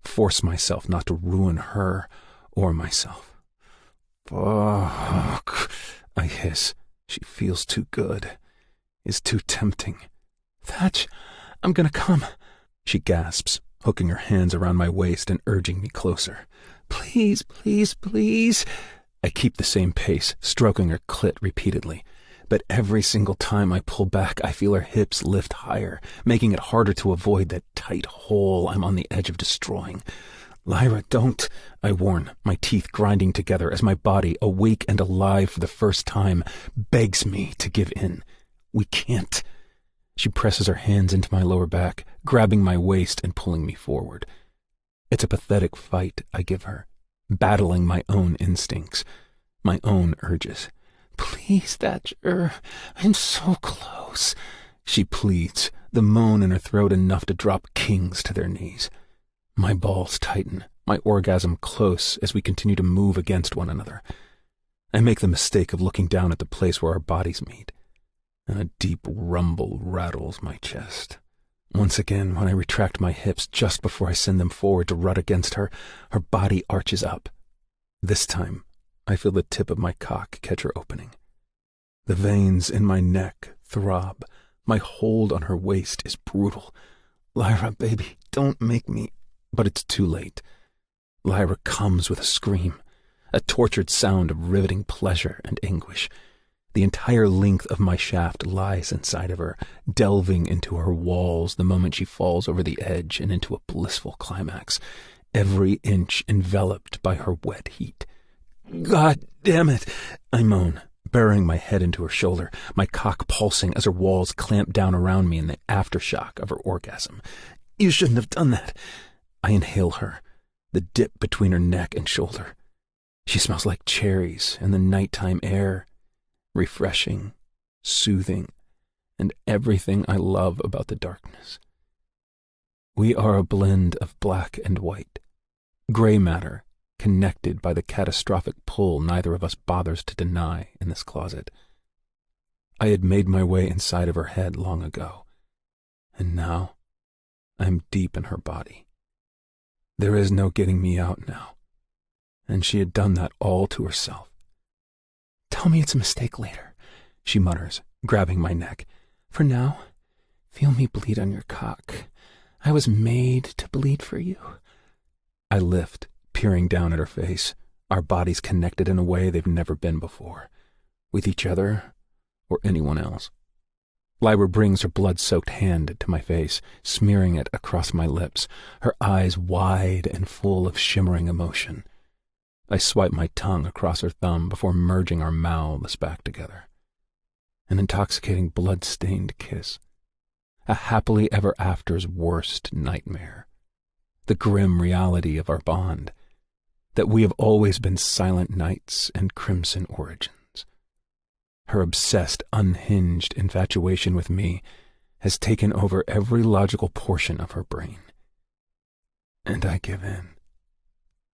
Force myself not to ruin her or myself. Fuck, I hiss. She feels too good. Is too tempting. Thatch, I'm gonna come. She gasps, hooking her hands around my waist and urging me closer. Please, please, please. I keep the same pace, stroking her clit repeatedly. But every single time I pull back, I feel her hips lift higher, making it harder to avoid that tight hole I'm on the edge of destroying. Lyra, don't, I warn, my teeth grinding together as my body, awake and alive for the first time, begs me to give in. We can't. She presses her hands into my lower back, grabbing my waist and pulling me forward. It's a pathetic fight I give her, battling my own instincts, my own urges. Please, Thatcher, I'm so close, she pleads, the moan in her throat enough to drop kings to their knees. My balls tighten, my orgasm close as we continue to move against one another. I make the mistake of looking down at the place where our bodies meet, and a deep rumble rattles my chest. Once again, when I retract my hips just before I send them forward to rut against her, her body arches up. This time, I feel the tip of my cock catch her opening. The veins in my neck throb. My hold on her waist is brutal. Lyra, baby, don't make me... But it's too late. Lyra comes with a scream, a tortured sound of riveting pleasure and anguish. The entire length of my shaft lies inside of her, delving into her walls the moment she falls over the edge and into a blissful climax. every inch enveloped by her wet heat. "God damn it," I moan, burying my head into her shoulder, my cock pulsing as her walls clamp down around me in the aftershock of her orgasm. "You shouldn't have done that." I inhale her, the dip between her neck and shoulder. She smells like cherries in the nighttime air, refreshing, soothing, and everything I love about the darkness. We are a blend of black and white, gray matter connected by the catastrophic pull neither of us bothers to deny in this closet. I had made my way inside of her head long ago, and now I am deep in her body. There is no getting me out now, and she had done that all to herself. "Tell me it's a mistake later," she mutters, grabbing my neck. "For now, feel me bleed on your cock. I was made to bleed for you." I lift, peering down at her face, our bodies connected in a way they've never been before, with each other or anyone else. Lyra brings her blood-soaked hand to my face, smearing it across my lips, her eyes wide and full of shimmering emotion. I swipe my tongue across her thumb before merging our mouths back together. An intoxicating blood-stained kiss. A happily ever after's worst nightmare. The grim reality of our bond. That we have always been silent nights and crimson origins. Her obsessed, unhinged infatuation with me has taken over every logical portion of her brain. And I give in.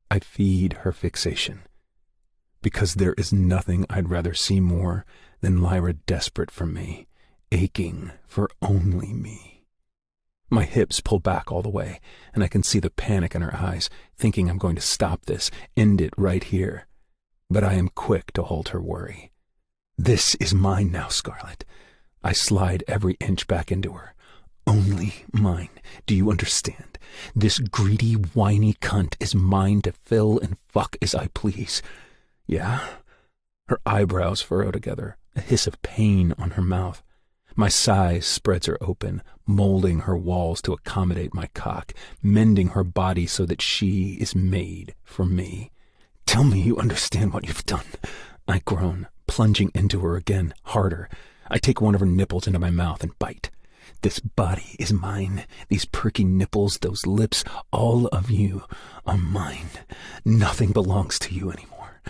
I feed her fixation. Because there is nothing I'd rather see more than Lyra desperate for me, aching for only me. My hips pull back all the way, and I can see the panic in her eyes, thinking I'm going to stop this, end it right here. But I am quick to hold her worry. "This is mine now, Scarlet." I slide every inch back into her. "Only mine. Do you understand? This greedy, whiny cunt is mine to fill and fuck as I please." "Yeah?" Her eyebrows furrow together, a hiss of pain on her mouth. My size spreads her open, molding her walls to accommodate my cock, mending her body so that she is made for me. "Tell me you understand what you've done," I groan, plunging into her again, harder. I take one of her nipples into my mouth and bite. "This body is mine. These perky nipples, those lips, all of you are mine. Nothing belongs to you anymore."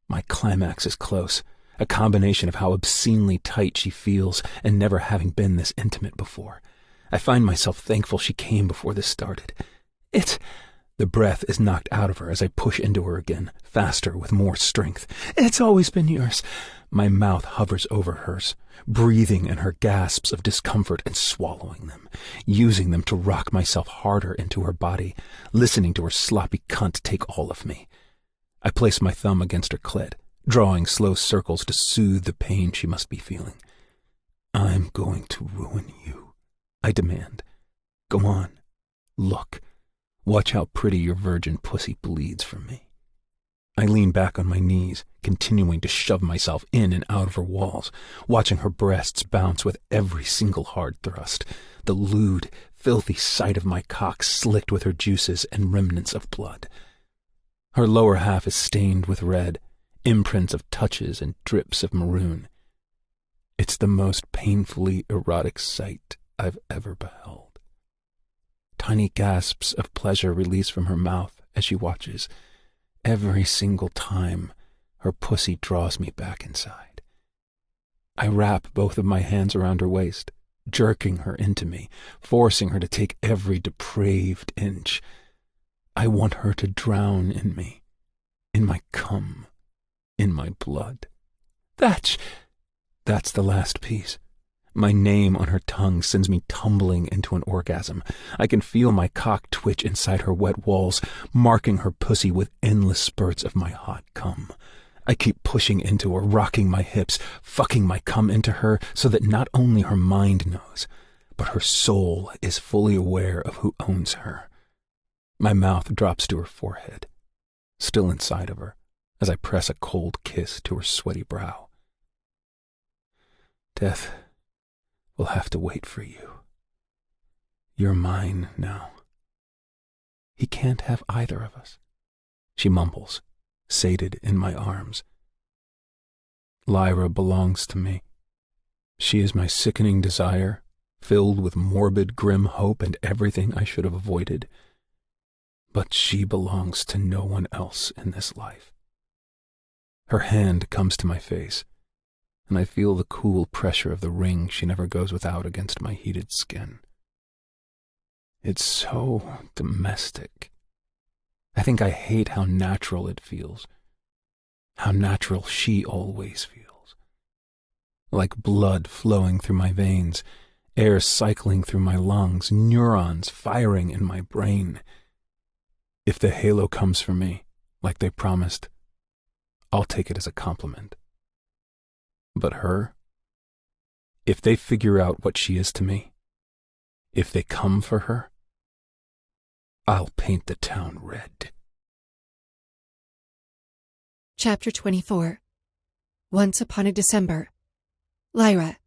My climax is close. A combination of how obscenely tight she feels and never having been this intimate before. I find myself thankful she came before this started. The breath is knocked out of her as I push into her again, faster, with more strength. "It's always been yours." My mouth hovers over hers, breathing in her gasps of discomfort and swallowing them, using them to rock myself harder into her body, listening to her sloppy cunt take all of me. I place my thumb against her clit, drawing slow circles to soothe the pain she must be feeling. "I'm going to ruin you," I demand. "Go on. Look. Watch how pretty your virgin pussy bleeds from me." I lean back on my knees, continuing to shove myself in and out of her walls, watching her breasts bounce with every single hard thrust, the lewd, filthy sight of my cock slicked with her juices and remnants of blood. Her lower half is stained with red, imprints of touches and drips of maroon. It's the most painfully erotic sight I've ever beheld. Tiny gasps of pleasure release from her mouth as she watches. Every single time, her pussy draws me back inside. I wrap both of my hands around her waist, jerking her into me, forcing her to take every depraved inch. I want her to drown in me, in my cum, in my blood. That's the last piece. My name on her tongue sends me tumbling into an orgasm. I can feel my cock twitch inside her wet walls, marking her pussy with endless spurts of my hot cum. I keep pushing into her, rocking my hips, fucking my cum into her so that not only her mind knows, but her soul is fully aware of who owns her. My mouth drops to her forehead, still inside of her, as I press a cold kiss to her sweaty brow. "Death will have to wait for you. You're mine now. He can't have either of us, she mumbles, sated in my arms. Lyra belongs to me. She is my sickening desire, filled with morbid, grim hope and everything I should have avoided. But she belongs to no one else in this life. Her hand comes to my face, and I feel the cool pressure of the ring she never goes without against my heated skin. It's so domestic. I think I hate how natural it feels, how natural she always feels. Like blood flowing through my veins, air cycling through my lungs, neurons firing in my brain. If the halo comes for me, like they promised, I'll take it as a compliment. But her, if they figure out what she is to me, if they come for her, I'll paint the town red. Chapter 24. Once Upon a December. Lyra.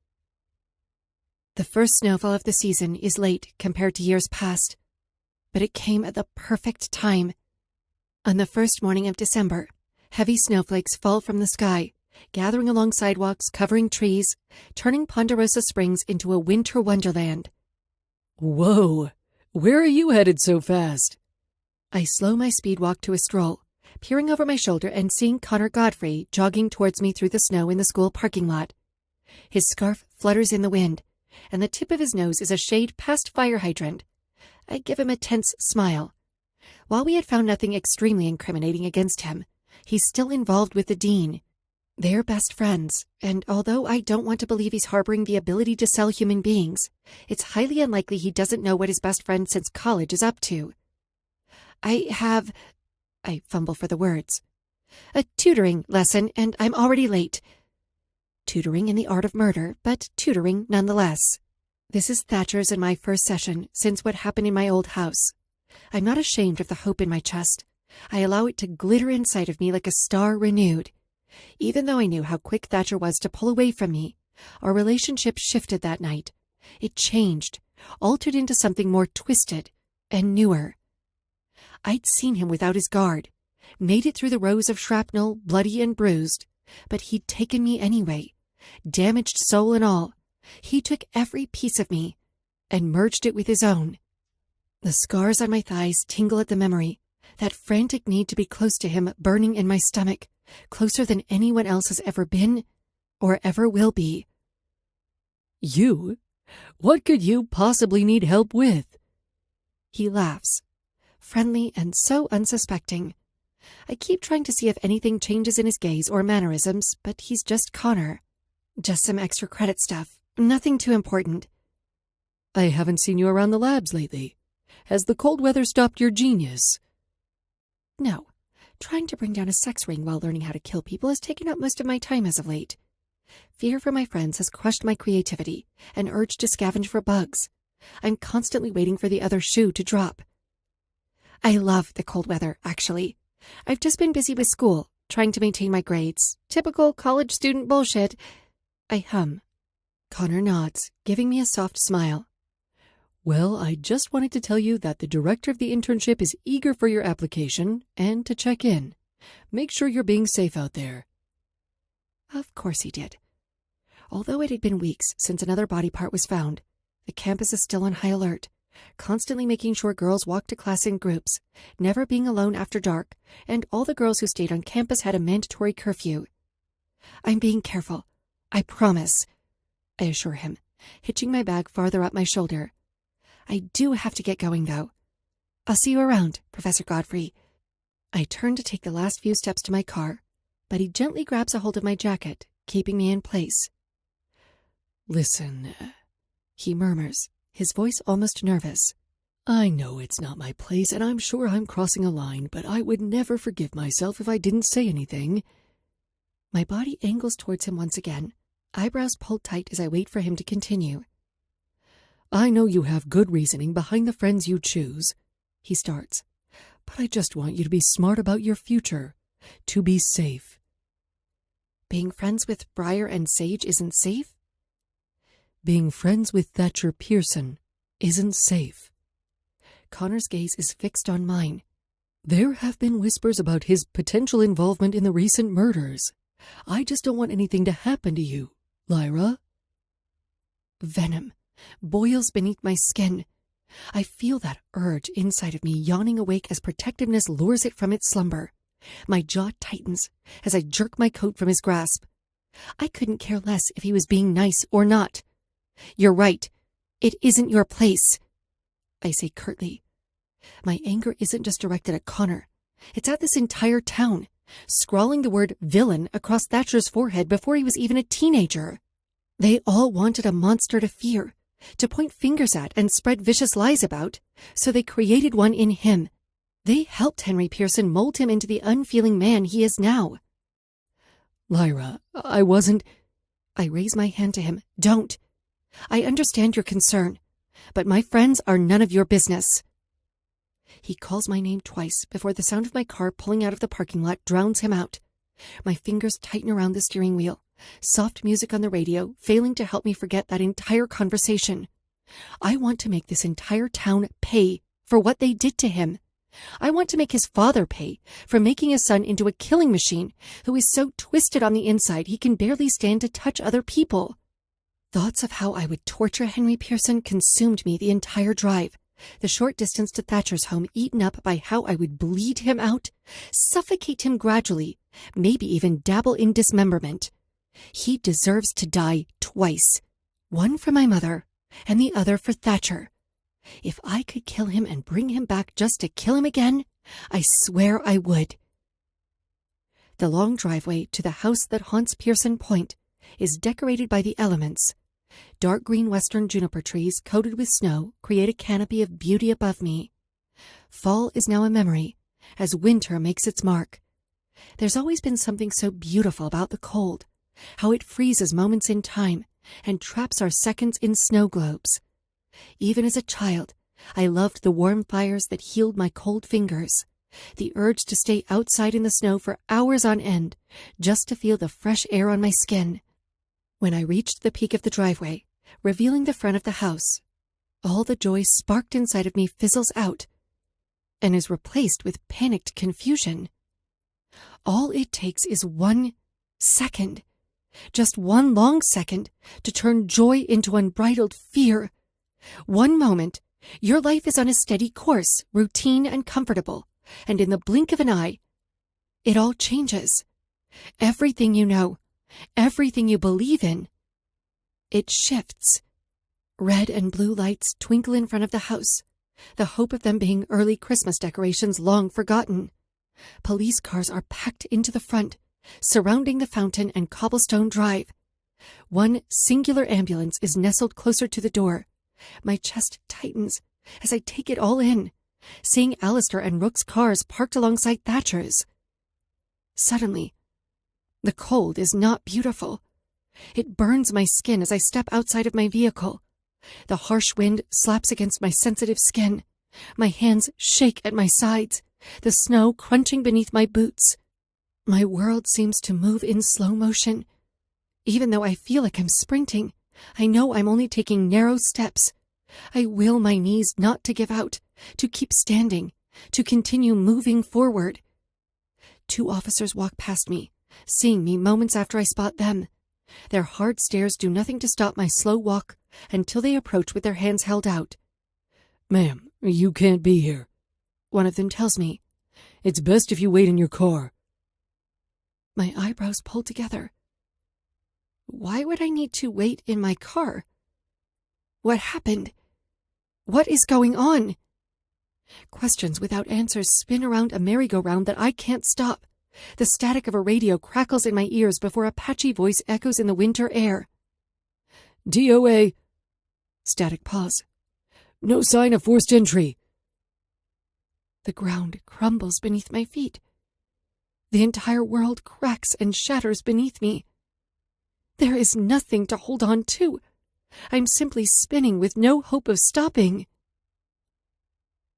The first snowfall of the season is late compared to years past, but it came at the perfect time. On the first morning of December, heavy snowflakes fall from the sky, gathering along sidewalks, covering trees, turning Ponderosa Springs into a winter wonderland. Whoa! Where are you headed so fast? I slow my speed walk to a stroll, peering over my shoulder and seeing Connor Godfrey jogging towards me through the snow in the school parking lot. His scarf flutters in the wind, and the tip of his nose is a shade past fire hydrant. I give him a tense smile. While we had found nothing extremely incriminating against him, he's still involved with the dean. They're best friends, and although I don't want to believe he's harboring the ability to sell human beings, it's highly unlikely he doesn't know what his best friend since college is up to. I fumble for the words. A tutoring lesson, and I'm already late. Tutoring in the art of murder, but tutoring nonetheless. This is Thatcher's and my first session since what happened in my old house. I'm not ashamed of the hope in my chest. I allow it to glitter inside of me like a star renewed. Even though I knew how quick Thatcher was to pull away from me, our relationship shifted that night. It changed, altered into something more twisted and newer. I'd seen him without his guard, made it through the rows of shrapnel, bloody and bruised, but he'd taken me anyway, damaged soul and all. He took every piece of me and merged it with his own. The scars on my thighs tingle at the memory, that frantic need to be close to him burning in my stomach, closer than anyone else has ever been or ever will be. You? What could you possibly need help with? He laughs, friendly and so unsuspecting. I keep trying to see if anything changes in his gaze or mannerisms, but he's just Connor. Just some extra credit stuff, nothing too important. I haven't seen you around the labs lately. Has the cold weather stopped your genius? No. Trying to bring down a sex ring while learning how to kill people has taken up most of my time as of late. Fear for my friends has crushed my creativity, an urge to scavenge for bugs. I'm constantly waiting for the other shoe to drop. I love the cold weather, actually. I've just been busy with school, trying to maintain my grades. Typical college student bullshit. I hum. Connor nods, giving me a soft smile. Well, I just wanted to tell you that the director of the internship is eager for your application and to check in. Make sure you're being safe out there. Of course he did. Although it had been weeks since another body part was found, the campus is still on high alert, constantly making sure girls walked to class in groups, never being alone after dark, and all the girls who stayed on campus had a mandatory curfew. I'm being careful. I promise, I assure him, hitching my bag farther up my shoulder. I do have to get going, though. I'll see you around, Professor Godfrey. I turn to take the last few steps to my car, but he gently grabs a hold of my jacket, keeping me in place. Listen, he murmurs, his voice almost nervous. I know it's not my place, and I'm sure I'm crossing a line, but I would never forgive myself if I didn't say anything. My body angles towards him once again, eyebrows pulled tight as I wait for him to continue. I know you have good reasoning behind the friends you choose, he starts, but I just want you to be smart about your future, to be safe. Being friends with Briar and Sage isn't safe? Being friends with Thatcher Pearson isn't safe. Connor's gaze is fixed on mine. There have been whispers about his potential involvement in the recent murders. I just don't want anything to happen to you, Lyra. Venom boils beneath my skin. I feel that urge inside of me yawning awake as protectiveness lures it from its slumber. My jaw tightens as I jerk my coat from his grasp. I couldn't care less if he was being nice or not. You're right. It isn't your place, I say curtly. My anger isn't just directed at Connor. It's at this entire town, scrawling the word villain across Thatcher's forehead before he was even a teenager. They all wanted a monster to fear, to point fingers at and spread vicious lies about, so they created one in him. They helped Henry Pearson mold him into the unfeeling man he is now. Lyra, I wasn't... I raise my hand to him. Don't. I understand your concern, but my friends are none of your business. He calls my name twice before the sound of my car pulling out of the parking lot drowns him out. My fingers tighten around the steering wheel, soft music on the radio failing to help me forget that entire conversation. I want to make this entire town pay for what they did to him. I want to make his father pay for making his son into a killing machine who is so twisted on the inside he can barely stand to touch other people. Thoughts of how I would torture Henry Pearson consumed me the entire drive. The short distance to Thatcher's home eaten up by how I would bleed him out, suffocate him gradually, maybe even dabble in dismemberment. He deserves to die twice, one for my mother and the other for Thatcher. If I could kill him and bring him back just to kill him again, I swear I would. The long driveway to the house that haunts Pearson Point is decorated by the elements. Dark green western juniper trees coated with snow create a canopy of beauty above me. Fall is now a memory, as winter makes its mark. There's always been something so beautiful about the cold, how it freezes moments in time and traps our seconds in snow globes. Even as a child, I loved the warm fires that healed my cold fingers, the urge to stay outside in the snow for hours on end, just to feel the fresh air on my skin. When I reached the peak of the driveway, revealing the front of the house, all the joy sparked inside of me fizzles out and is replaced with panicked confusion. All it takes is 1 second, just one long second, to turn joy into unbridled fear. One moment, your life is on a steady course, routine and comfortable, and in the blink of an eye, it all changes. Everything you know, everything you believe in, it shifts. Red and blue lights twinkle in front of the house, the hope of them being early Christmas decorations long forgotten. Police cars are packed into the front, surrounding the fountain and cobblestone drive. One singular ambulance is nestled closer to the door. My chest tightens as I take it all in, seeing Alistair and Rook's cars parked alongside Thatcher's. Suddenly, the cold is not beautiful. It burns my skin as I step outside of my vehicle. The harsh wind slaps against my sensitive skin. My hands shake at my sides, the snow crunching beneath my boots. My world seems to move in slow motion. Even though I feel like I'm sprinting, I know I'm only taking narrow steps. I will my knees not to give out, to keep standing, to continue moving forward. 2 officers walk past me, seeing me moments after I spot them. Their hard stares do nothing to stop my slow walk until they approach with their hands held out. Ma'am, you can't be here, one of them tells me. It's best if you wait in your car. My eyebrows pull together. Why would I need to wait in my car? What happened? What is going on? Questions without answers spin around a merry-go-round that I can't stop. The static of a radio crackles in my ears before a patchy voice echoes in the winter air. DOA. Static pause. No sign of forced entry. The ground crumbles beneath my feet. The entire world cracks and shatters beneath me. There is nothing to hold on to. I'm simply spinning with no hope of stopping.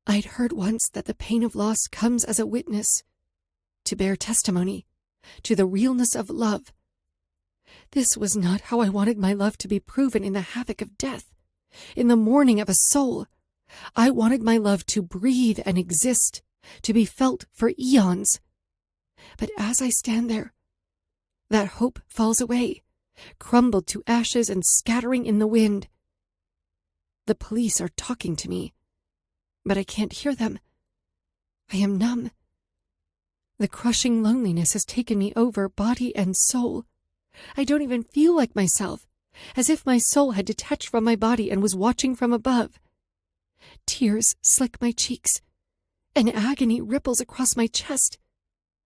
I'd heard once that the pain of loss comes as a witness, to bear testimony to the realness of love. This was not how I wanted my love to be proven in the havoc of death, in the mourning of a soul. I wanted my love to breathe and exist, to be felt for eons. But as I stand there, that hope falls away, crumbled to ashes and scattering in the wind. The police are talking to me, but I can't hear them. I am numb. The crushing loneliness has taken me over body and soul. I don't even feel like myself, as if my soul had detached from my body and was watching from above. Tears slick my cheeks. An agony ripples across my chest.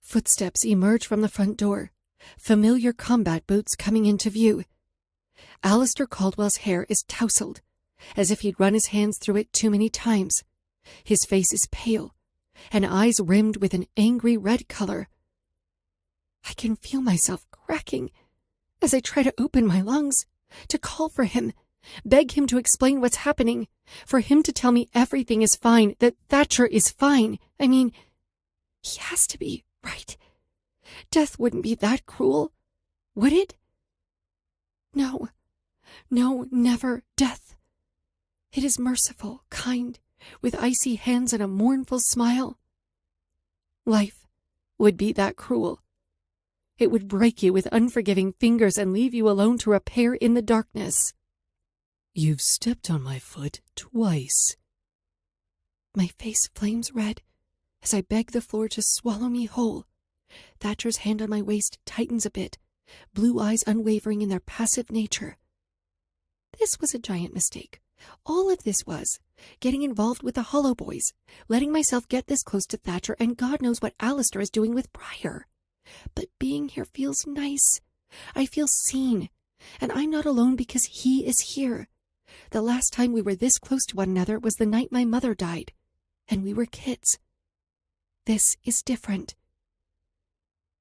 Footsteps emerge from the front door, familiar combat boots coming into view. Alistair Caldwell's hair is tousled, as if he'd run his hands through it too many times. His face is pale, and eyes rimmed with an angry red color. I can feel myself cracking as I try to open my lungs, to call for him, beg him to explain what's happening, for him to tell me everything is fine, that Thatcher is fine. I mean, he has to be, right? Death wouldn't be that cruel, would it? No, never death. It is merciful, kind, with icy hands and a mournful smile. Life would be that cruel. It would break you with unforgiving fingers and leave you alone to repair in the darkness. You've stepped on my foot twice. My face flames red as I beg the floor to swallow me whole. Thatcher's hand on my waist tightens a bit, blue eyes unwavering in their passive nature. This was a giant mistake. All of this was getting involved with the Hollow Boys, letting myself get this close to Thatcher, and God knows what Alistair is doing with Briar. But being here feels nice. I feel seen, and I'm not alone because he is here. The last time we were this close to one another was the night my mother died, and we were kids. This is different.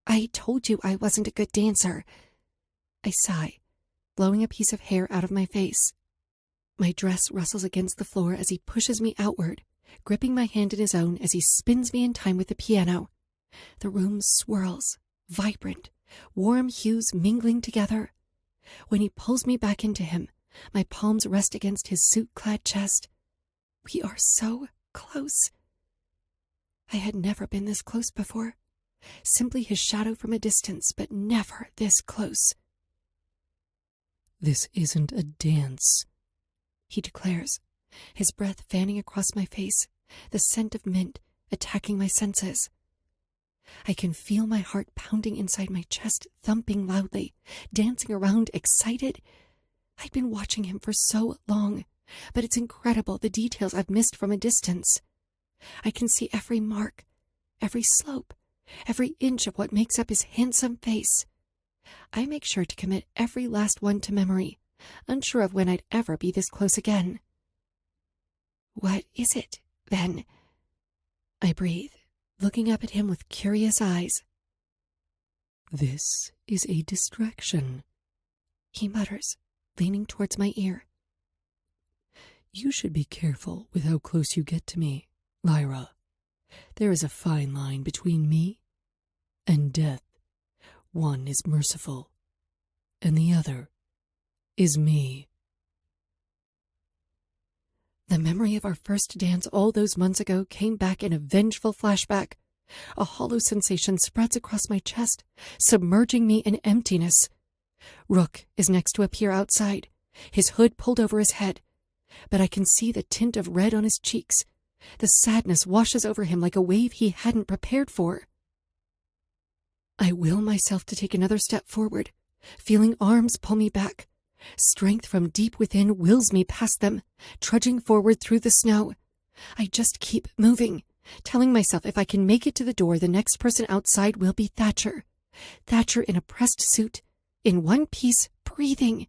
I told you I wasn't a good dancer. I sigh, blowing a piece of hair out of my face. My dress rustles against the floor as he pushes me outward, gripping my hand in his own as he spins me in time with the piano. The room swirls, vibrant, warm hues mingling together. When he pulls me back into him, my palms rest against his suit-clad chest. We are so close. I had never been this close before. Simply his shadow from a distance, but never this close. This isn't a dance, he declares, his breath fanning across my face, the scent of mint attacking my senses. I can feel my heart pounding inside my chest, thumping loudly, dancing around, excited. I'd been watching him for so long, but it's incredible the details I've missed from a distance. I can see every mark, every slope, every inch of what makes up his handsome face. I make sure to commit every last one to memory, unsure of when I'd ever be this close again. What is it, then? I breathe, looking up at him with curious eyes. This is a distraction, he mutters, leaning towards my ear. You should be careful with how close you get to me, Lyra. There is a fine line between me and death. One is merciful, and the other is me. The memory of our first dance all those months ago came back in a vengeful flashback. A hollow sensation spreads across my chest, submerging me in emptiness. Rook is next to appear outside, his hood pulled over his head, but I can see the tint of red on his cheeks. The sadness washes over him like a wave he hadn't prepared for. I will myself to take another step forward, feeling arms pull me back. Strength from deep within wills me past them, trudging forward through the snow. I just keep moving, telling myself if I can make it to the door, the next person outside will be Thatcher. Thatcher in a pressed suit, in one piece, breathing.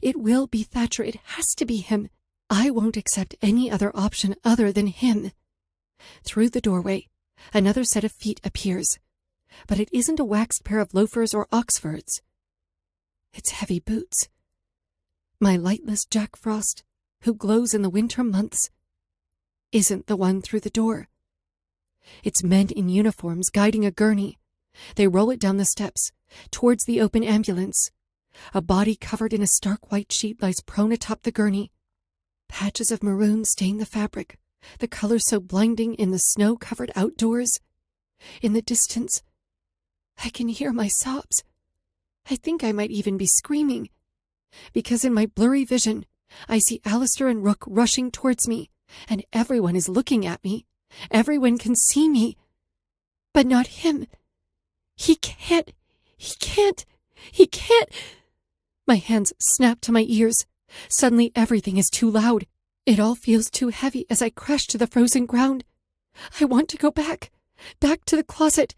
It will be Thatcher. It has to be him. I won't accept any other option other than him. Through the doorway, another set of feet appears. But it isn't a waxed pair of loafers or Oxfords. It's heavy boots. My lightless Jack Frost, who glows in the winter months, isn't the one through the door. It's men in uniforms guiding a gurney. They roll it down the steps, towards the open ambulance. A body covered in a stark white sheet lies prone atop the gurney. Patches of maroon stain the fabric, the color so blinding in the snow-covered outdoors. In the distance, I can hear my sobs. I think I might even be screaming, because in my blurry vision, I see Alistair and Rook rushing towards me, and everyone is looking at me. Everyone can see me, but not him. He can't. My hands snap to my ears. Suddenly everything is too loud. It all feels too heavy as I crash to the frozen ground. I want to go back to the closet.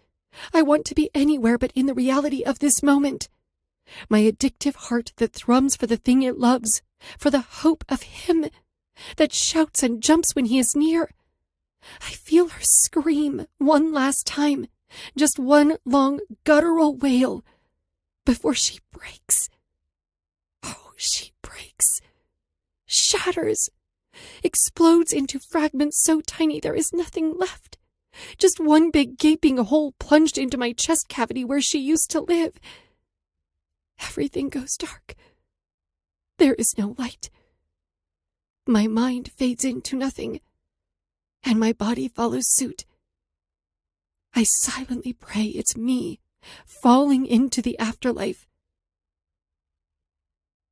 I want to be anywhere but in the reality of this moment. My addictive heart that thrums for the thing it loves, for the hope of him, that shouts and jumps when he is near. I feel her scream one last time, just one long guttural wail, before she breaks. Oh, she breaks, shatters, explodes into fragments so tiny there is nothing left. Just one big gaping hole plunged into my chest cavity where she used to live. Everything goes dark. There is no light. My mind fades into nothing, and my body follows suit. I silently pray it's me, falling into the afterlife.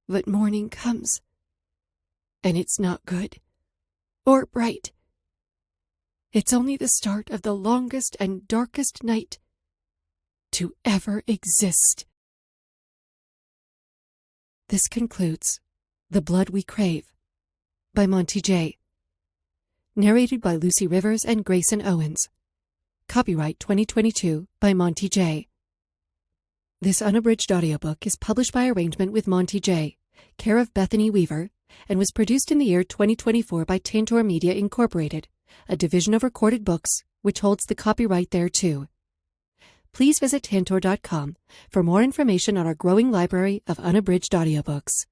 But morning comes, and it's not good or bright. It's only the start of the longest and darkest night to ever exist. This concludes The Blood We Crave by Monty J. Narrated by Lucy Rivers and Grayson Owens. Copyright 2022 by Monty J. This unabridged audiobook is published by arrangement with Monty J., care of Bethany Weaver, and was produced in the year 2024 by Tantor Media Incorporated, a division of Recorded Books, which holds the copyright thereto. Please visit Tantor.com for more information on our growing library of unabridged audiobooks.